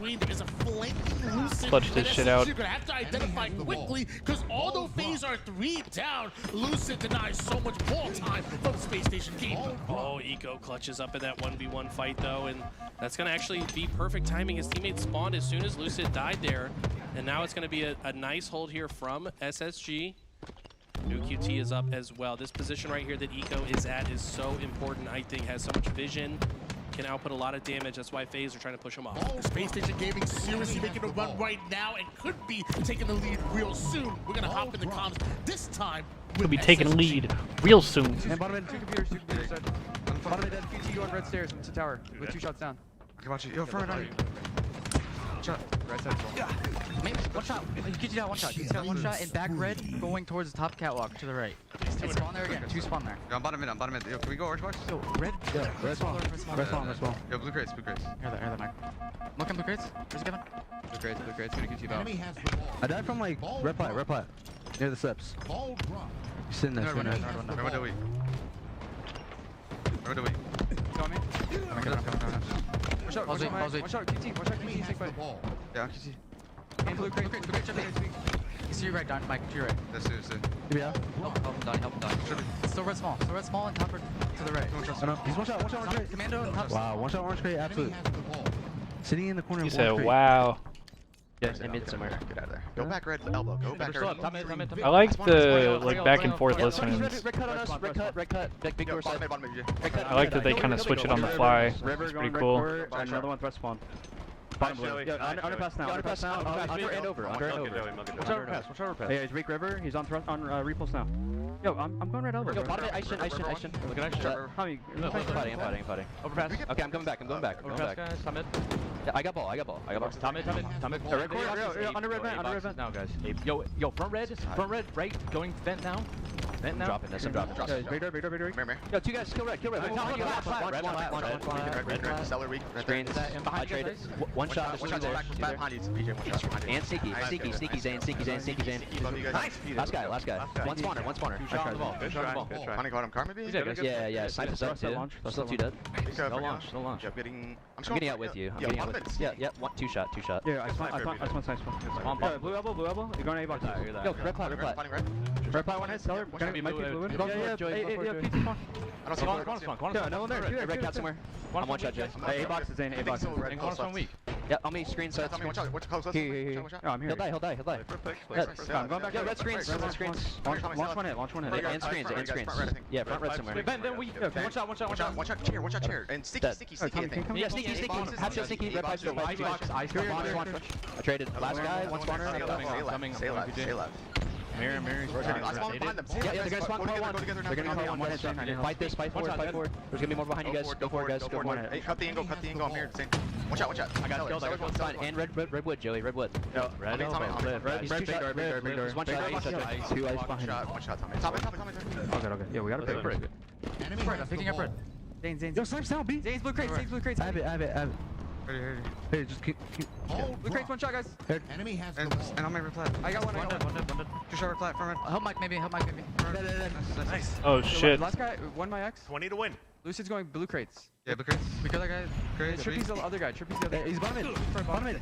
clutch this shit out. You're gonna have to identify quickly because although FaZe are 3 down, Lucid denies so much ball time from Space Station Gaming. Oh, Eco clutches up in that 1v1 fight though, and that's going to actually be perfect timing. His teammates spawned as soon as Lucid died there, and now it's going to be a nice hold here from SSG. New QT is up as well. This position right here that Eco is at is so important, I think. Has so much vision, can output a lot of damage. That's why FaZe are trying to push him off. Space Station Gaming seriously making a run right now and could be taking the lead real soon. We're going to hop in the comms this time. We'll be taking a lead real soon. And bottom end, 2 computers. Bottom end, QT going red stairs into tower with 2 shots down. Okay, watch it. Yo, front on you. Shot. Right side as well. Maybe one shot. QT down, one shot. QT down, one shot. And back red going towards the top catwalk to the right. And spawn there again. 2 spawn there. Yo, I'm bottom mid. Yo, can we go orange box? Yo, red. Yeah, red spawn. Red spawn. Yo, blue crates. Hear that, Mike. Look in blue crates. Where's he, Kevin? Blue crates. Gonna QT out. I died from like red plat. Near the steps. You're sitting there. Where do we? Got me? I'm coming. One shot, QT, take fight. Yeah, QT. And blue crate, He's to your right, Don, Mike, to your right. That's it. Yeah. Help him die. Still red small and top to the right. He's one shot, orange crate. Commando and top. Wow, one shot, orange crate, absolute. Sitting in the corner He of said, orange crate. "Wow." Yeah, in mid somewhere. Get out of there. Go back red elbow. Go back red. I like the back and forth listenings. Red cut on us, red cut. Big door set. I like that they kind of switch it on the fly. It's pretty cool. Another one threat spawn. Bottom blue. Yeah, underpass now. Underpass now. Under and over. Under and over. Watch overpass. Watch overpass. Hey, he's Reek River. He's on repulse now. Yo, I'm going right over. Yo, bottom Ice Shin. Look at Ice Tommy, I'm fighting. Overpass. Okay, I'm coming back. Overpass, guys. Top mid. Yeah, I got ball. Top mid. Red corner. Under red vent. Now, guys. Yo, front red, right, going vent now. Vent now. I'm dropping. Radar. Yo, two guys, kill red. Red. Cellar weak. Screens. I traded. One shot. One shot behind you. PJ, one shot behind you. And Sneaky Zane. Last guy. One spawner. Two shot on the ball. Good shot on the ball. Funny got him. Car maybe? Yeah. Snipe is up too. Still two dead. No launch. Yeah, I'm getting out with you. Yeah. Two shot. Yeah, I spawned snipe. Yeah, blue elbow. You're going A box. Yo, red plat. Red plat one hit. Cellar. Might be blue. Yeah. I don't see one. Yeah, no one there. Red cat somewhere. I'm one shot, Jay. A box is in. A box. And corner's one weak. Yeah, on me. Screen sets. Watch out. Watch close. Here. Oh, I'm here. He'll die. I'm going back. Yeah, red screens. Launch one hit. And screens. Yeah, front red somewhere. Then we. One shot. Watch out chair. And sticky, I think. Yeah, sneaky. Half shot sneaky. Red pipes. I traded. Last guy. One spawner. Stay left. Mirror. Yeah, the guys spawn call one. They're gonna call one hit. Fight forward. There's gonna be more behind you guys. Go forward, guys. Go for one hit. Cut the angle. I'm here. Watch out. I got killed. Fine. And redwood, Joey. Redwood. Red. He's two shot. There's one shot. Two ice behind him. One shot. Tommy. Okay. Yeah, we got it. Pretty good. I'm picking up red. Zane. Yo, snipes down, B. Zane's blue crates. I have it. Hey, just keep. Blue crates, one shot, guys. Enemy has And I'll make replat. I got one. Two shot replat from it. Help Mike, maybe. Nice. Oh shit. Last guy, one my X. 20 to win. Lucid's going blue crates. Yeah, blue crates. We kill that guy. Great. Trippy's the other guy. He's bottom mid. Bottom mid.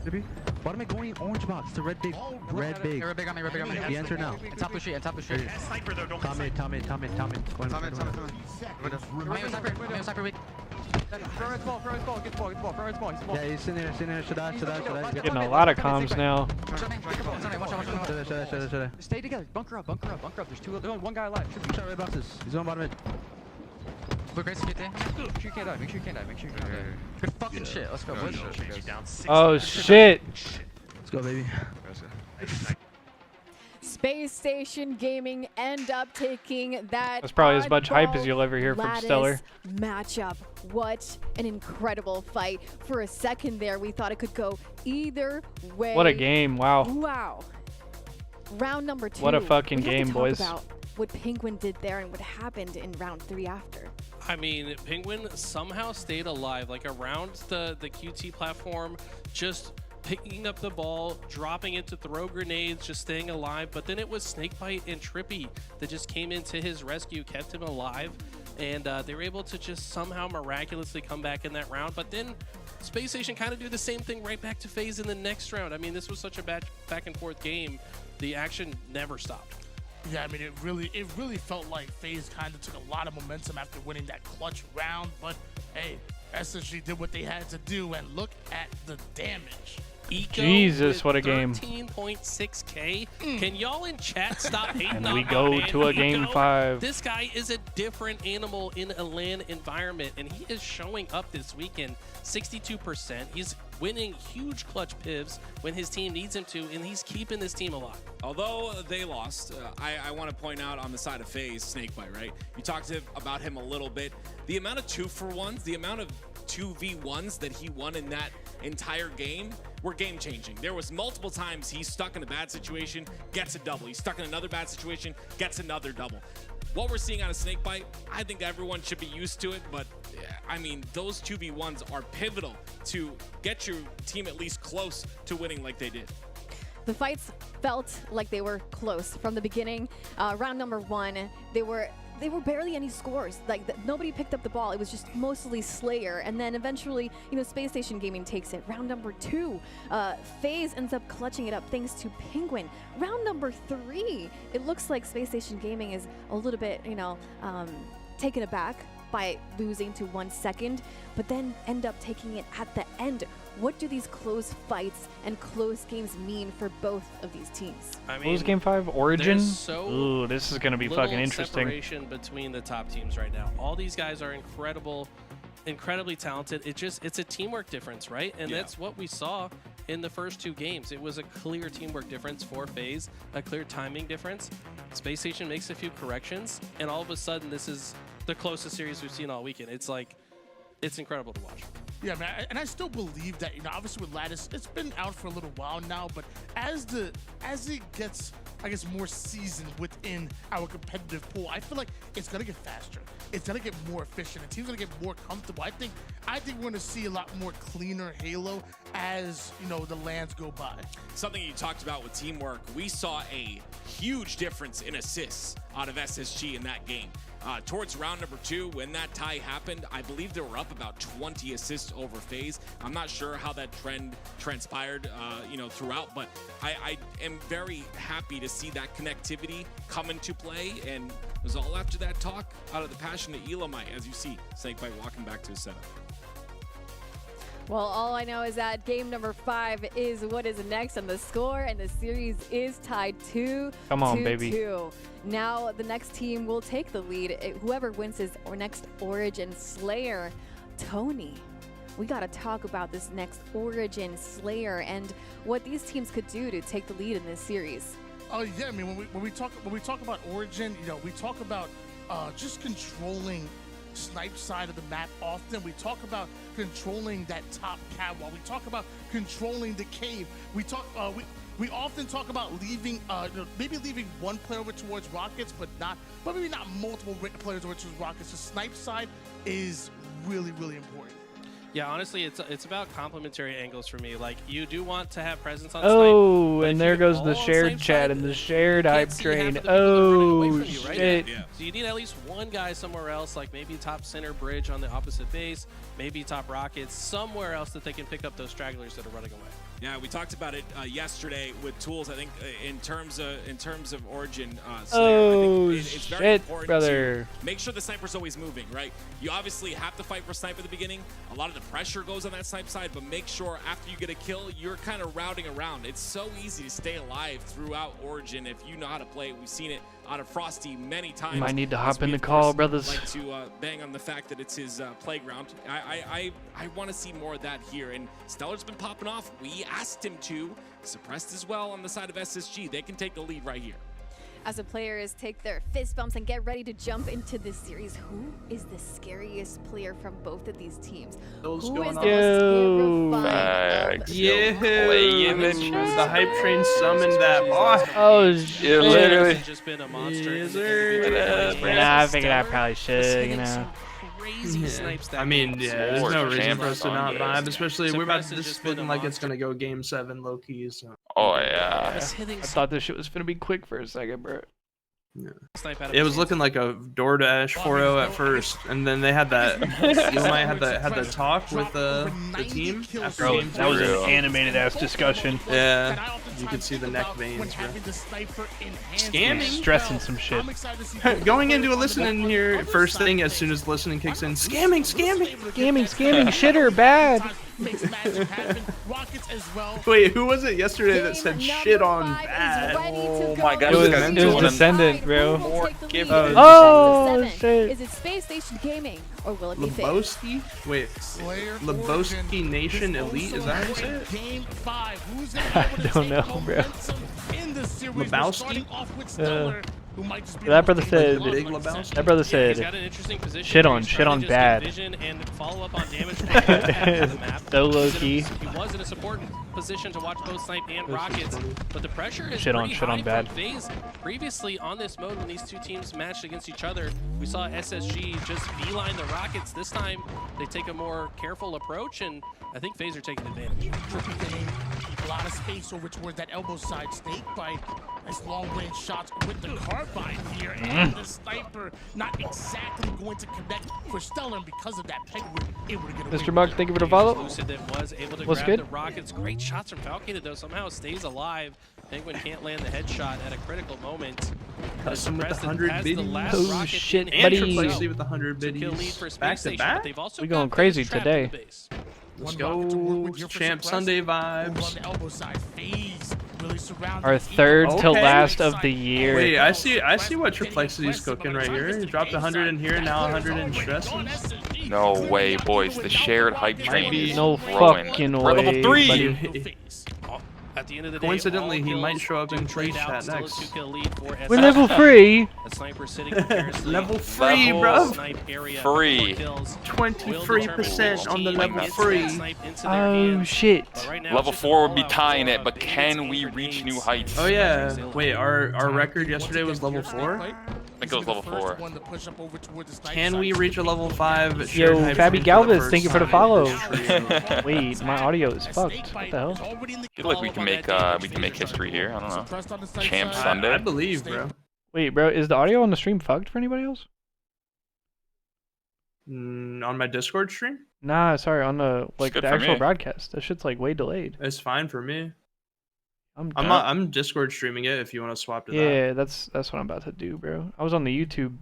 Trippy. Bottom mid going orange box to red big. Red big. Red big on me. The answer now. Top of street. Sniper though, don't Tom mid. Going Tommy. Sniper weak. Front red ball. Good ball. Front red ball. Yeah, he's in there. Should I? Getting a lot of comms now. Should I? Stay together. Bunker up. There's one guy alive. Two shot red boxes. He's on bottom mid. Blue crates, get there. Make sure you can't die. Good fucking shit. Let's go, boys. Oh shit. Let's go, baby. Space Station Gaming end up taking that. That's probably as much hype as you'll ever hear from Stellar. Matchup. What an incredible fight. For a second there, we thought it could go either way. What a game. Wow. Round number 2. What a fucking game, boys. About what Penguin did there and what happened in round 3 after. I mean, Penguin somehow stayed alive, like around the QT platform, just picking up the ball, dropping it to throw grenades, just staying alive. But then it was Snakebite and Trippy that just came into his rescue, kept him alive, and they were able to just somehow miraculously come back in that round. But then Space Station kind of do the same thing right back to FaZe in the next round. I mean, this was such a back and forth game. The action never stopped. Yeah, I mean, it really felt like FaZe kind of took a lot of momentum after winning that clutch round, but hey, SSG did what they had to do, and look at the damage. Eco Jesus, what a game. 13.6K. Can y'all in chat stop hating on And we my go man to a game Eco? 5. This guy is a different animal in a LAN environment, and he is showing up this weekend. 62%. He's winning huge clutch pivs when his team needs him to, and he's keeping this team alive. Although they lost, I want to point out on the side of FaZe, Snakebite, right? You talked about him a little bit. The amount of 2-for-1s, the amount of 2v1s that he won in that entire game were game-changing. There was multiple times he's stuck in a bad situation, gets a double. He's stuck in another bad situation, gets another double. What we're seeing out of Snakebite, I think everyone should be used to it, but I mean, those 2v1s are pivotal to get your team at least close to winning like they did. The fights felt like they were close from the beginning. Round number 1, they were barely any scores. Like nobody picked up the ball. It was just mostly Slayer, and then eventually, Space Station Gaming takes it. Round number 2, FaZe ends up clutching it up thanks to Penguin. Round number 3, it looks like Space Station Gaming is a little bit, taken aback by losing to 1 second, but then end up taking it at the end. What do these close fights and close games mean for both of these teams? I mean, Close game 5, Origin. So this is going to be fucking interesting. separation between the top teams right now. All these guys are incredible incredibly talented. It's a teamwork difference, right? And that's what we saw in the first 2 games. It was a clear teamwork difference for FaZe, a clear timing difference. Space Station makes a few corrections, and all of a sudden, this is the closest series we've seen all weekend. It's like, it's incredible to watch. Yeah, man, and I still believe that, you know, obviously with Lattice, it's been out for a little while now, but as it gets, I guess, more seasoned within our competitive pool, I feel like it's gonna get faster. It's gonna get more efficient. The team's gonna get more comfortable. I think we're gonna see a lot more cleaner Halo as, you know, the lands go by. Something you talked about with teamwork, we saw a huge difference in assists out of SSG in that game. Towards round number 2, when that tie happened, I believe they were up about 20 assists over FaZe. I'm not sure how that trend transpired, you know, throughout, but I am very happy to see that connectivity come into play, and it was all after that talk out of the passionate Elamite, as you see Snakebite walking back to his setup. Well, all I know is that game number 5 is what is next on the score, and the series is tied 2-2. Come on, baby. Now the next team will take the lead. Whoever wins is our next Origin Slayer. Tony, we got to talk about this next Origin Slayer and what these teams could do to take the lead in this series. Oh yeah, I mean when we talk about Origin, you know, we talk about just controlling snipe side of the map often. We talk about controlling that top catwalk. We talk about controlling the cave. We often talk about leaving, maybe leaving one player over towards Rockets, but maybe not multiple players over towards Rockets. The snipe side is really, really important. Yeah, honestly, it's about complementary angles for me. Like, you do want to have presence on Oh, snipe, and there goes the shared chat and the shared hype train. Oh, shit. Right? So you need at least one guy somewhere else, like maybe top center bridge on the opposite base, maybe top rockets, somewhere else that they can pick up those stragglers that are running away. Yeah, we talked about it yesterday with tools. I think in terms of Origin, Slayer, I think it's very important to make sure the sniper's always moving, right? You obviously have to fight for snipe at the beginning. A lot of the pressure goes on that snipe side, but make sure after you get a kill, you're kind of routing around. It's so easy to stay alive throughout Origin if you know how to play it. We've seen it out of Frosty many times. Might need to hop in the call, brothers. Like to bang on the fact that it's his playground. I want to see more of that here, and Stellar's been popping off. We asked him to. Suppressed as well on the side of SSG. They can take the lead right here. As the players take their fist bumps and get ready to jump into this series, who is the scariest player from both of these teams? Who is the most terrifying? The hype train summoned that boss. Oh, shit. Literally just been a monster. Nah, I figured I probably should, you know. Crazy snipes that I mean, yeah, there's no reason for us to not yeah. vibe, especially we're about to Suppress has just just been spitting a like it's monster. gonna go game 7 low key. So. Oh yeah. I thought this shit was gonna be quick for a second, bro. Yeah. Snipe out of It was his looking like a DoorDash 4-0 at first, and then they had that. Elamite had the talk with the team after Bro, game that was 2. an animated ass discussion. Yeah, you could see the neck veins, bro. Scamming, Stressing some shit. Going into a listening here, first thing as soon as listening kicks in, scamming, shitter, bad. Wait, who was it yesterday that said shit on bad? Oh my god, It was Descendant, bro. Oh, shit. Is it Space Station Gaming or will it be FaZe? Lebowski? Wait, Lebowski Nation Elite? Is that how you say it? Game 5. Who's I don't know, bro. Lebowski? That brother said. Big Lebowski? That brother He's got said. an interesting position. Shit where on- he's shit trying to on just bad. get vision and follow up on damage from the back of the map. So low key. He was in a support position to watch both snipe and rockets, but the pressure is Shit on- pretty shit on high bad. from FaZe. Previously on this mode, when these two teams matched against each other, we saw SSG just beeline the rockets. This time, they take a more careful approach, and I think FaZe are taking advantage. A lot of space over towards that elbow side. Snakebite, nice long range shots with the carbine here, and the sniper not exactly going to connect for Stellar, and because of that, Peg would able to get away. Mr. Buck, thank you for the follow. Lucid that was able to What's grab good? the rockets. Great shots from Falcon, though somehow stays alive. Penguin can't land the headshot at a critical moment. Custom with the Suppressed 100 has the biddies. last Oh, rocket shit, in And buddy. Triple hand. XC with the 100 To kill lead biddies. for Space Back to Station, but back? they've also We got going FaZe crazy trapped in today. the base. Let's One rocket to work go, with here for Champ Suppressed. Sunday Over on vibes. the elbow side, FaZe really surrounded. Our third to Okay. last of the year. Wait, I see what Triple XC's cooking right here. He dropped 100 in here, now 100 in stresses. No way, boys. The shared hype train is No growing. fucking We're way, level 3. buddy. At the end of the day, Coincidentally, all he might kills show up in do trade Twitch out, chat still a next. 2-kill lead for We're SF. level 3. A sniper sitting precariously. Level 3, bro. Snipe area, 3. 23% on the level 3. Oh shit. Level 4 would be tying it, but can we reach new heights? Oh yeah. Wait, our record yesterday was level 4. I think it was level 4. Can we reach a level 5? Yo, Fabi Galvez, thank you for the follow. Wait. Wait, my audio is fucked. What the hell? I feel like we can make history here. I don't know. Champ Sunday. I believe, bro. Wait, bro, is the audio on the stream fucked for anybody else? On my Discord stream? Nah, sorry, on the good the for actual me. broadcast. That shit's like way delayed. It's fine for me. I'm I'm Discord streaming it if you want to swap to that. Yeah, that's what I'm about to do, bro. I was on the YouTube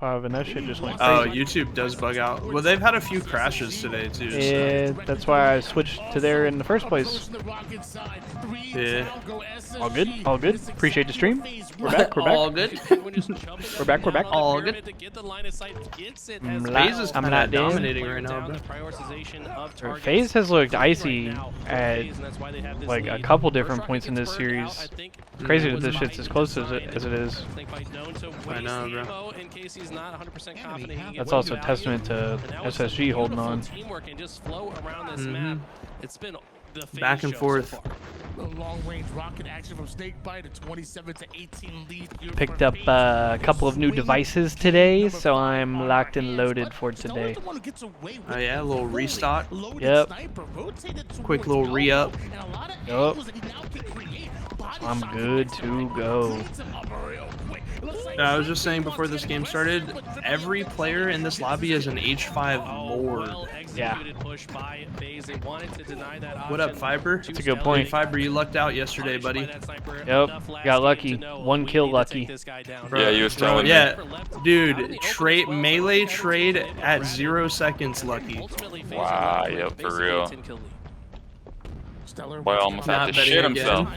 and that shit just went Oh, crazy. YouTube does bug out. Well, they've had a few crashes today too. So. Yeah, that's why I switched to there in the first place. Yeah. All good, all good. Appreciate the stream. We're back, we're back. All good. We're back, we're back. All good. FaZe is I'm kind not of down. dominating right now, bro. FaZe has looked icy at like a couple different points in this series. It's crazy that this shit's as close as it is. I know, bro. That's also a testament to SSG holding on. Back and forth. The long-range rocket action from Snakebite, a 27-18 lead. Picked up a couple of new devices today, so I'm locked and loaded for today. Oh yeah, a little restock. Yep. Quick little re-up. Yup. I'm good to go. I was just saying before this game started, every player in this lobby is an H5 Lord. Yeah. What up, Fiber? That's a good point. Fiber, you lucked out yesterday, buddy. Yep. Got lucky. 1 kill lucky. Bro, yeah, you was telling me. Yeah, dude, melee trade at 0 seconds lucky. Wow, yep, for real. Boy almost had to shit himself.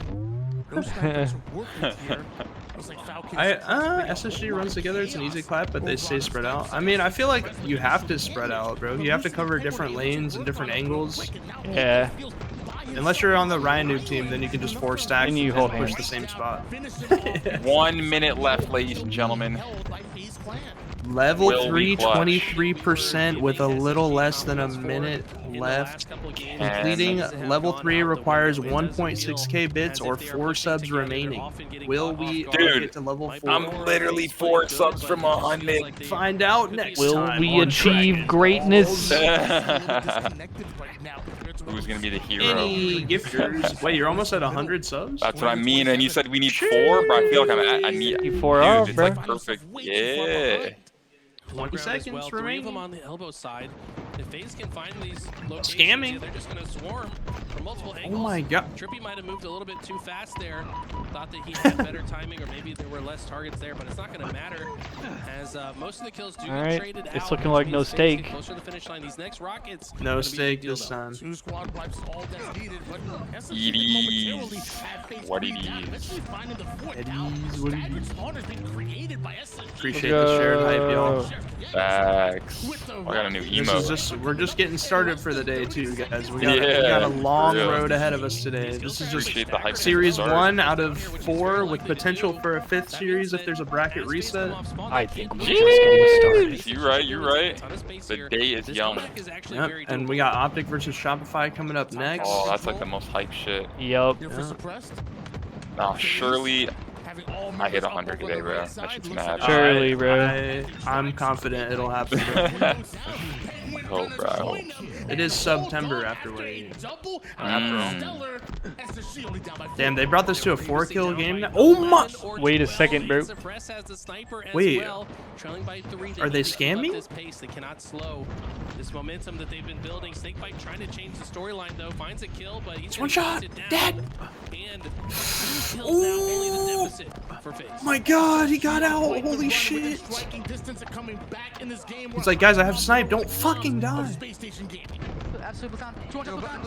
SSG runs together, it's an easy clap, but they stay spread out. I mean, I feel like you have to spread out, bro. You have to cover different lanes and different angles. Yeah. Unless you're on the Ryan noob team, then you can just 4-stack and hold push hands. the same spot. 1 minute left, ladies and gentlemen. Level 3, 23% with a little less than a minute left. Completing level 3 requires 1.6k bits or 4 subs remaining. Will we get to level 4? I'm literally 4 subs from 100. Find out next Will time. we achieve greatness? Who's gonna be the hero? Any gifters? Wait, you're almost at 100 subs? That's what I mean. And you said we need 4, but I feel like I need 4 dude, off, it's bro. like perfect. Yeah. 20 seconds remaining. Them on the elbow side. If FaZe can find these locations, Scamming. they're just going to swarm from multiple Oh angles. my god. Trippy might have moved a little bit too fast there. Thought that he had better timing, or maybe there were less targets there, but it's not going to matter as most of the kills do get Alright, traded out. it's looking like no Means FaZe get stake. Closer to the finish line. These next rockets. No gonna be a stake deal, this though. time. Two squad wipes all that's needed, but It is what it is. Appreciate the shared hype, y'all. Facts. I got a new We're just getting started for the day too, guys. We got Yeah, a long for real. road ahead of us today. This is just Appreciate the hype series from the 1 out of 4 with potential for a 5th series if there's a bracket reset. I think we're just getting started. You're right, you're right. The day is young. Yep, and we got Optic versus Shopify coming up next. Oh, that's like the most hype shit. Yup. Nah, surely I hit 100 today, bro. That shit's mad. Surely, bro. I'm confident it'll happen, bro. I hope, bro. I hope. It is September after all. Damn, they brought this to a 4-kill game now? Oh my! Wait a second, bro. Wait, Trailing by 3. are they Keep up scamming? this pace. They cannot slow this momentum that they've been building. Snakebite trying to change the storyline though. Finds a kill, but he's One shot! Dead! And 3 kills now, only the deficit for FaZe. My god, he got out! Holy shit! He's like, guys, I have snipe. Don't fucking die.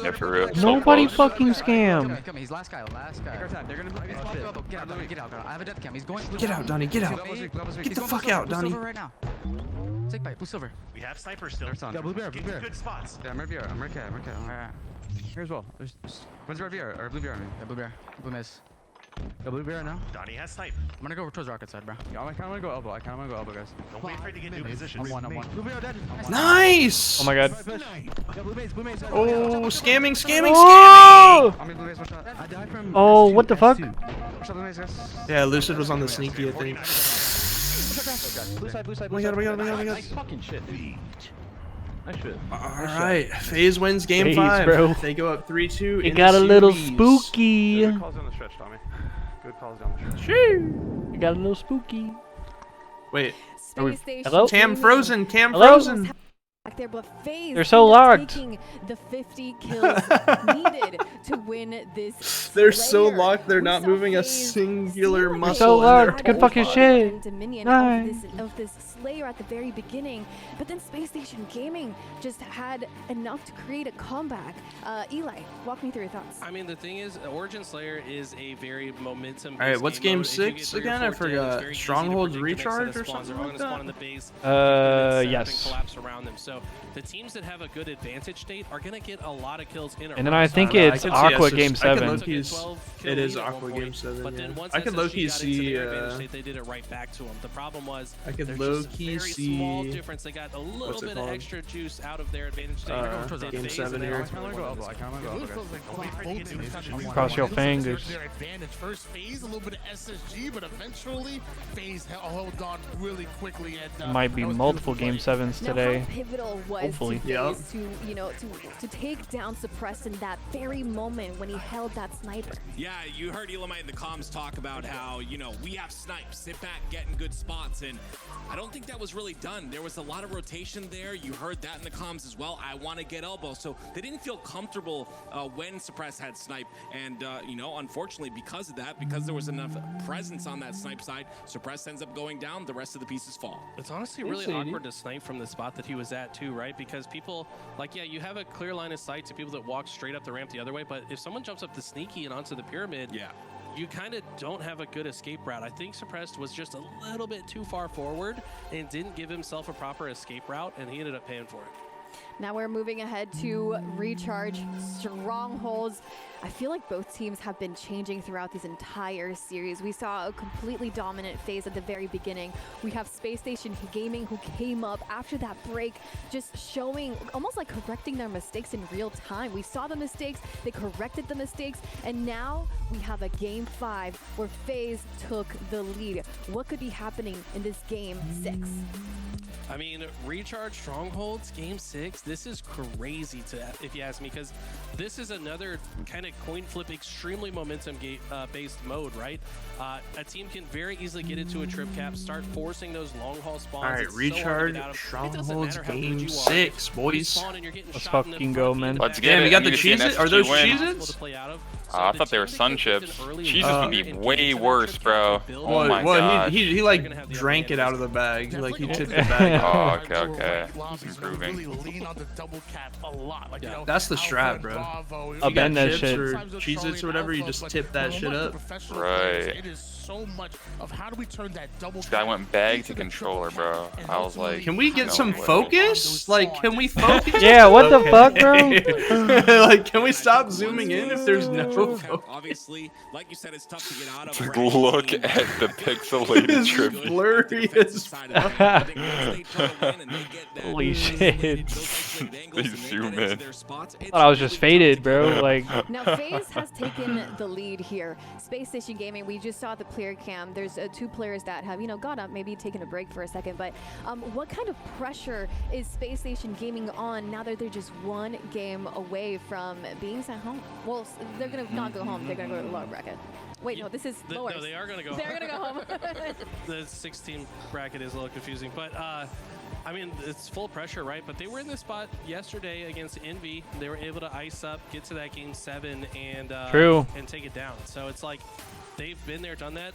Yeah, for real. Nobody fucking scam. Come, he's last guy. They're gonna get out. I have a death cam. He's going. Get out, Donnie. Get out. Get the fuck out, Donnie. Right now. Snake bite. Blue silver. We have snipers still. Yeah, blue bear. Blue bear. Good spots. Yeah, I'm red VR. I'm red cat. Alright. Here as well. When's red VR? Or blue VR? Yeah, blue bear. Blue miss. Yeah, blue bear now. Donnie has snipe. I'm gonna go towards rocket side, bro. Yeah, I kind of wanna go elbow. guys. Don't wait for it to get new positions. I'm one. Blue bear dead. Nice! Oh my god. Yeah, blue base. Oh, scamming. Oh! I mean, blue base, one shot. I died from Oh, S2, what the fuck? S2. One shot blue base, guys. Yeah, Lucid was on the sneaky, I think. Blue side. We got. Nice fucking shit, dude. Nice shit. Alright, FaZe wins game FaZe, 5. bro. They go up 3-2. It got a little series. spooky. Good calls down the stretch, Tommy. Good calls down the stretch. It got a little spooky. Wait. Space Station Hello? Cam frozen. Hello? Back there, but FaZe They're so ended up locked. taking the 50 kills needed to win this. They're so Slayer. locked, they're We not saw moving a FaZe singular seemingly muscle. So in their locked. Good whole fucking body. shit. and Dominion Nice. of this Slayer at the very beginning, but then Space Station Gaming just had enough to create a comeback. Eli, walk me through your thoughts. I mean, the thing is, Origin Slayer is a very momentum. All right, what's game 6 again? I forgot. Strongholds recharge or something like that? Yes. Collapse around them. So the teams that have a good advantage state are going to get a lot of kills in a And then row. I think I it's could see Aqua SS game I could 7. low-key Took a 12 kill It is lead at Aqua one game point, 7. But then Yeah. once I could SSG low-key got into see. their advantage state, they did it right back to them. The problem was I could there's low-key just a very small see- difference. They got a little what's it bit of called? extra juice out of their advantage state. They game phased 7 it here. out. I kind of wanna go elbow. guys. Cross your fingers. Their advantage. First FaZe, a little bit of SSG, but eventually FaZe held on really quickly. And Might be that was multiple beautiful game 7s Now, today. how pivotal was Hopefully. to Yep. FaZe to take down Suppressed in that very moment when he held that sniper. Yeah, you heard Elamite in the comms talk about how, we have snipes, sit back, get in good spots, and I don't think that was really done. There was a lot of rotation there. You heard that in the comms as well. I want to get elbow. So they didn't feel comfortable when Suppress had snipe, and, unfortunately, because of that, because there was enough presence on that snipe side, Suppress ends up going down, the rest of the pieces fall. It's honestly really awkward to snipe from the spot that he was at too, right? Because people, you have a clear line of sight to people that walk straight up the ramp the other way, but if someone jumps up the sneaky and onto the pyramid, you kind of don't have a good escape route. I think Suppressed was just a little bit too far forward and didn't give himself a proper escape route, and he ended up paying for it. Now we're moving ahead to Recharge Strongholds. I feel like both teams have been changing throughout this entire series. We saw a completely dominant phase at the very beginning. We have Space Station Gaming who came up after that break, just showing, almost like correcting their mistakes in real time. We saw the mistakes, they corrected the mistakes, and now we have a game 5 where FaZe took the lead. What could be happening in this game 6? I mean, Recharge Strongholds, game 6, this is crazy if you ask me, because this is another kind of coin flip, extremely momentum based mode, right? A team can very easily get into a trip cap, start forcing those long haul spawns. All right, It's so hard to Recharge get out of. Strongholds How good game you are. 6, You boys. spawn and you're getting Let's shot in the fucking front, go, in the man. Let's back. get Damn, it. we got I the need to see an Cheez-Its? Are SSG those win. Cheez-Its? To play out of. I So thought the they were teams that sun clicked chips. in early Cheez-Its on would be and get way into that worse, trip bro. cap build, Oh my well, god. he They're like gonna have the drank it advantage. out of the bag. Like he tipped the Definitely bag. Oh, okay, okay. Lobbies He's gonna improving. really lean on the double cap a lot. Like, That's the strat, Alpha, bro. Bravo, I'll you bend got that chips shit. or Sometimes they're Cheez-Its Charlie or whatever, you Alpha, just but tip that for shit most up. professional Right. players, it is so much of how do we turn that double This guy cap went bag into to the controller, triple bro. cap and I was like, Can we get no some way. focus? Like, can we focus? Yeah, what the fuck, bro? Like, can we stop zooming in if there's no focus? Obviously, like you said, it's tough to get out of. Look at the pixelated It's trip. blurry as fuck. Holy shit. They zoom in. Thought I was just faded, bro. Like, Now FaZe has taken the lead here. Space Station Gaming, we just saw the player cam. There's 2 players that have, got up, maybe taken a break for a second. But what kind of pressure is Space Station Gaming on now that they're just 1 game away from being sent home? Well, they're going to not go home. They're going to go to the lower bracket. Wait, no, this is lower. No, they are going to go They're going to go home. The 16 bracket is a little confusing, but I mean, it's full pressure, right? But they were in this spot yesterday against Envy. They were able to ice up, get to that game 7, and True. and take it down. So it's like they've been there, done that.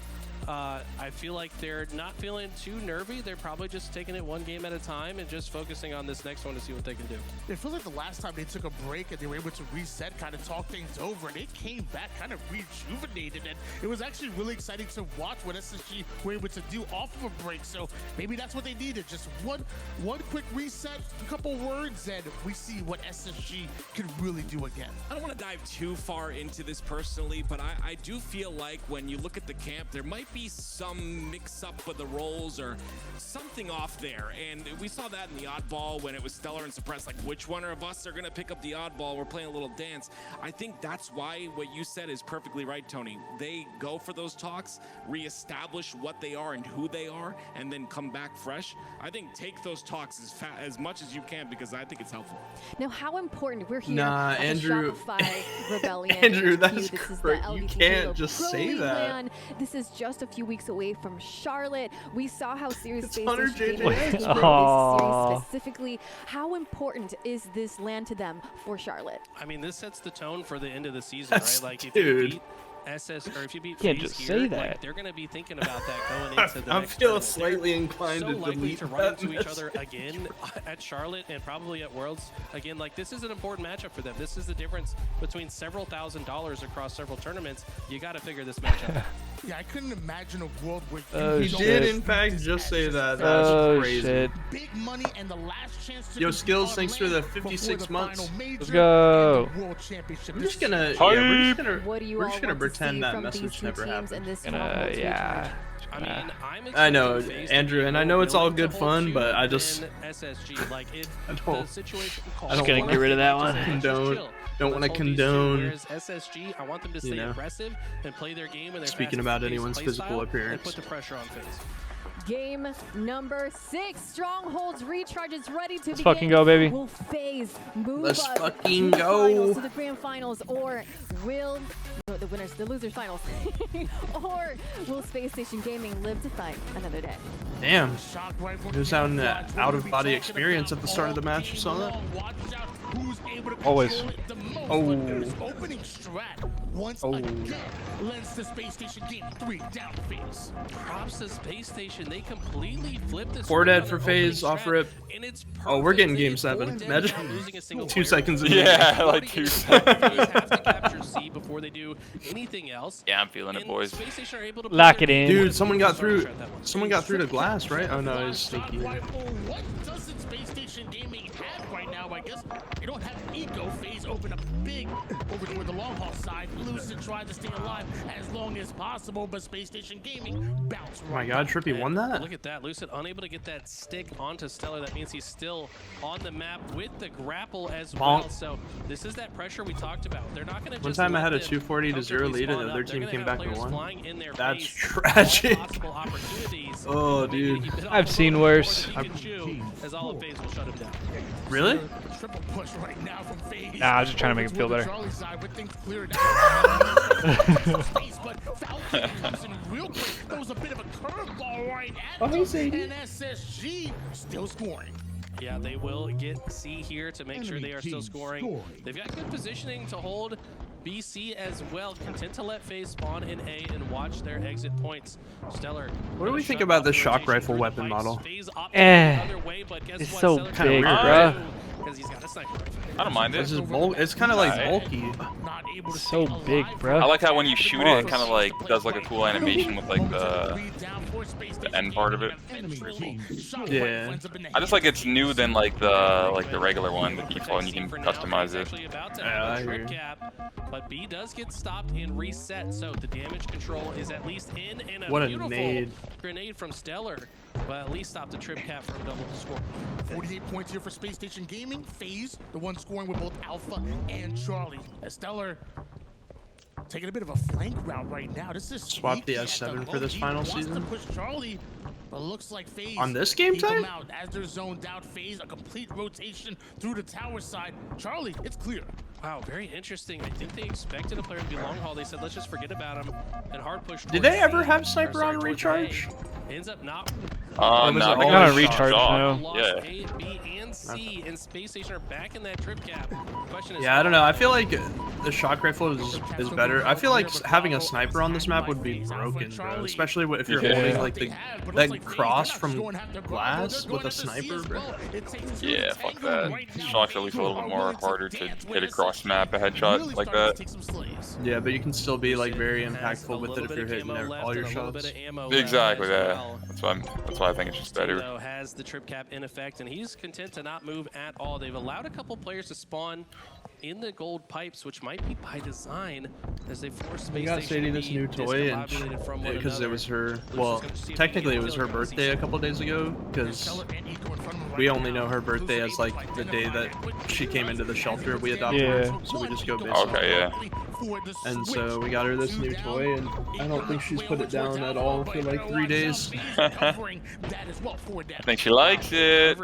I feel like they're not feeling too nervy. They're probably just taking it one game at a time and just focusing on this next one to see what they can do. It feels like the last time they took a break and they were able to reset, kind of talk things over, and they came back kind of rejuvenated, and it was actually really exciting to watch what SSG were able to do off of a break. So maybe that's what they needed, just one quick reset, a couple words, and we see what SSG can really do again. I don't want to dive too far into this personally, but I do feel like when you look at the camp, there might be some mix-up with the roles or something off there. And we saw that in the oddball when it was Stellar and Suppressed, like which one of us are going to pick up the oddball? We're playing a little dance. I think that's why what you said is perfectly right, Tony. They go for those talks, reestablish what they are and who they are, and then come back fresh. I think take those talks as much as you can, because I think it's helpful. Now, how important we're here Nah, at Andrew. the Shopify Rebellion. Andrew, that's This is the correct. You LVT can't Halo just Pro say League that. LAN. This is just a few weeks away from Charlotte. We saw how serious Space Hunter Station JJ. Gaming is for Aw. this series specifically. How important is this LAN to them for Charlotte? I mean, this sets the tone for the end of the season, That's- right? Like if dude. you beat if you beat Can't FaZe just here, say that. like, they're going to be thinking about that going into the I next feel tournament. slightly They're inclined so to likely delete to run that into each other message. again at Charlotte and probably at Worlds again. Like, this is an important matchup for them. This is the difference between several $1,000s across several tournaments. You got to figure this matchup out. Yeah, I couldn't imagine a world where Oh, He don't did, shit. in fact, just say that. That's Oh, crazy. shit. big money and the last chance to Yo, compete Skills, on thanks for land the before 56 the months. final major Let's go. and the World Championship. I'm just gonna, Hype. yeah, we're just gonna, What do you we're all just gonna want to see pretend that from these message two never teams in happened. this Gonna, Stronghold yeah. I mean, I'm I know, expecting FaZe to Andrew, be and I more know it's all willing to good hold fun, you but I than just, SSG. Like, if I the don't- situation I calls don't for wanna it, get rid of that like, one. just Condone. chill. Don't Let's wanna hold these two. condone. Whereas SSG, I want them to stay You know. aggressive and play their game and their Speaking about anyone's physical appearance. and put the pressure on FaZe. Game number 6. Strongholds recharge is ready to begin. fucking go, baby. Will FaZe move Let's us fucking to the go. finals, to the grand finals, or will the winners, the losers finals, or will Space Station Gaming live to fight another day? Damn. Who's out in out-of-body experience at the start of the match? You saw that? Always. Opening strat once Oh. again lends the Space Station game 3 down phase. Props to Space Station. They completely flipped this. Four dead on for their FaZe, opening off strat, rip. and it's Oh, we're getting perfect. game They 7. avoid damage Imagine without losing a single 2 player. seconds in. Yeah, like 2 seconds. FaZe have to capture C before they do anything else. Yeah, I'm feeling it, And boys. Space Station are able to Lock play it their in. game. Dude, someone got through. Strat that one. Someone got through to glass, right? Oh no, he's sneaky. What doesn't Space Station Gaming have right now? I guess they don't have Eco. FaZe open up big over toward the long haul side. Lucid tried to stay alive as long as possible, but Space Station Gaming bounced Oh my right God, Trippy won that. Look at that. Lucid unable to get that stick onto Stellar. That means he's still on the map with the grapple as well. Bonk. So this is that pressure we talked about. They're not going to One time I had a 240 to 0 lead and the other team came back and won. That's tragic. Oh, dude. I've seen worse. As all of FaZe will shut him down. Really? Triple push right now from FaZe. Nah, I was just trying to make him feel better. Charlie side with things cleared out. Space, but Falcon comes in real quick. Throws a bit of a curveball right at them, and SSG still scoring. Yeah, they will get C here to make sure they are still scoring. They've got good positioning to hold BC as well. Content to let FaZe spawn in A and watch their exit points. Stellar. What do we think about this shock rifle weapon model? It's so big, bro. Because he's got a sniper rifle. I don't mind It's it. just it's kind of like Alright. bulky. It's so big, bro. I like how when you shoot it, it kind of like does like a cool animation with like the end part of it. It's pretty cool. Yeah. I just like it's new than like the regular one, the default, and you can customize it. Yeah, I hear you. But B does get stopped and reset, so the damage control is at least in, and a What a beautiful nade. grenade from Stellar, but at least stop the trip cap from double the score. 48 points here for Space Station Gaming. FaZe, the one scoring with both Alpha and Charlie. As Stellar taking a bit of a flank route right now. This is Swap the sneaky at S7 low. for this He final wants season. to push Charlie, but looks like FaZe On this game keep him type? out as they're zoned out. FaZe, a complete rotation through the tower side. Charlie, it's clear. Wow, very interesting. I think they expected a player to be long haul. They said, let's just forget about him and hard push. Did towards they ever C, have or sniper sorry, on towards recharge? A. ends up not. I no, got a recharge now. Lost A, B, and C, and Space Station are back in that trip cap. Question is, Yeah, I don't know. I feel like the shock rifle is better. I feel like having a sniper on this map would be broken, bro. Especially if you're holding like that cross from glass with a sniper, bro. Yeah, fuck that. Shock's at least a little bit more harder to hit across map a headshot like that. Yeah, but you can still be like very impactful with it if you're hitting all your shots. Exactly, yeah. That's why I think it's just better. Has the trip cap in effect, and he's content to not move at all. They've allowed a couple players to spawn in the gold pipes, which might be by design, as they force Space We got Sadie this new toy, and because it was her, well, technically it was her birthday a couple days ago, because we only know her birthday as like the day that she came into the shelter we adopted her, so we just go based on yeah. And so we got her this new toy, and I don't think she's put it down at all for like 3 days. I think she likes it.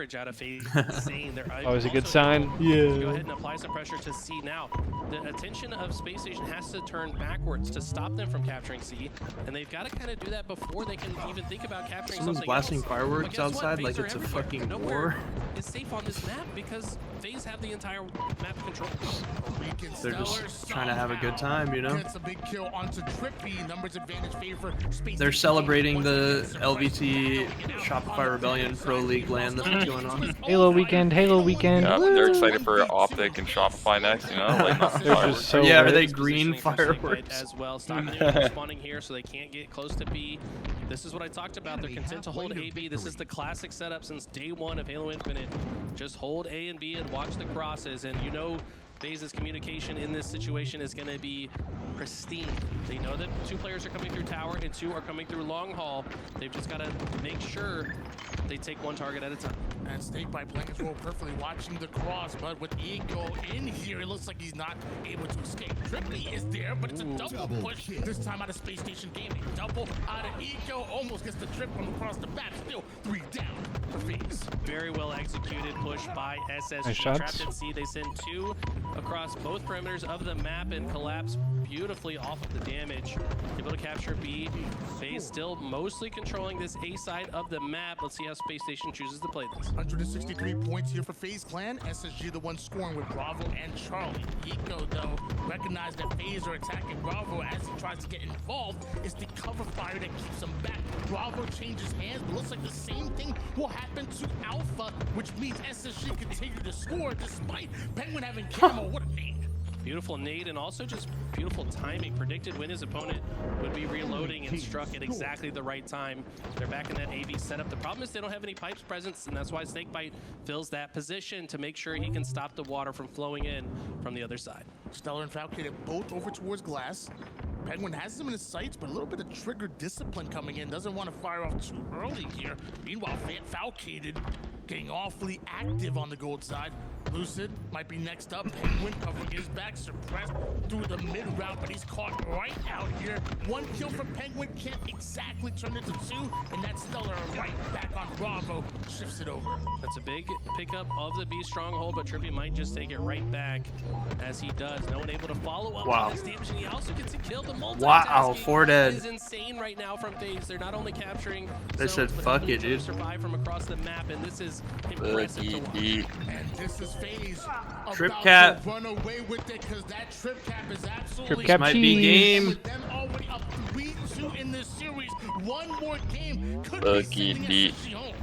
Always a good sign. Go ahead and apply some pressure to C now. The attention of Space Station has to turn backwards to stop them from capturing C, and they've got to kind of do that before they can even think about capturing Someone's something blasting else. fireworks outside like it's a fucking war. It's safe on this map because FaZe have the entire map control. They're just trying to have a good time, you know? They're celebrating the LVT Shopify Rebellion Pro League LAN that's going on. Halo weekend, Halo weekend. Yeah, they're excited for Optic and Shopify next, you know? Like, They're just so yeah, are lit. they green fireworks? As well, stopping them spawning here so they can't get close to B. This is what I talked about. They're content to hold A, B. This is the classic setup since day one of Halo Infinite. Just hold A and B and watch the crosses, and you know FaZe's communication in this situation is going to be pristine. They know that 2 players are coming through tower and 2 are coming through long haul. They've just got to make sure they take 1 target at a time. And Snakebite playing his role perfectly, watching the cross, but with Ego in here, it looks like he's not able to escape. Trippy is there, but it's a double push. This time out of Space Station Gaming. Double out of Ego, almost gets the trip from across the map. Still 3 down for FaZe. Very well executed push by SSG. Nice shots. Trapped at C, they send 2 across both perimeters of the map and collapse beautifully off of the damage. Able to capture B. FaZe still mostly controlling this A side of the map. Let's see how Space Station chooses to play this. 163 points here for FaZe Clan. SSG the one scoring with Bravo and Charlie. Eco, though, recognized that FaZe are attacking Bravo as he tries to get involved. It's the cover fire that keeps him back. Bravo changes hands, but looks like the same thing will happen to Alpha, which means SSG continue to score despite Penguin having camo. What a nade. Beautiful nade, and also just beautiful timing. Predicted when his opponent would be reloading and struck at exactly the right time. They're back in that AV setup. The problem is they don't have any pipes presence, and that's why Snakebite fills that position to make sure he can stop the water from flowing in from the other side. Stellar and Falcated both over towards glass. Penguin has them in his sights, but a little bit of trigger discipline coming in. Doesn't want to fire off too early here. Meanwhile, Falcated getting awfully active on the gold side. Lucid might be next up. Penguin covering his back, suppressed through the mid route, but he's caught right out here. 1 kill for Penguin, can't exactly turn it to 2, and that's Stellar right back on Bravo. Shifts it over. That's a big pickup of the B stronghold, but Trippy might just take it right back as he does. No one able to follow up on his damage, and he also gets a kill. The Wow, 4 dead. is insane right now from FaZe. They're not only capturing They said fuck it, dude. Survive from across the map, and this is impressive to watch. And this is FaZe Trip about cap. to run away with it, because that trip cap is absolutely Trip cap might be game. with them already up 3-2 in this series. One more game could be Lucky sending beat. SSG home.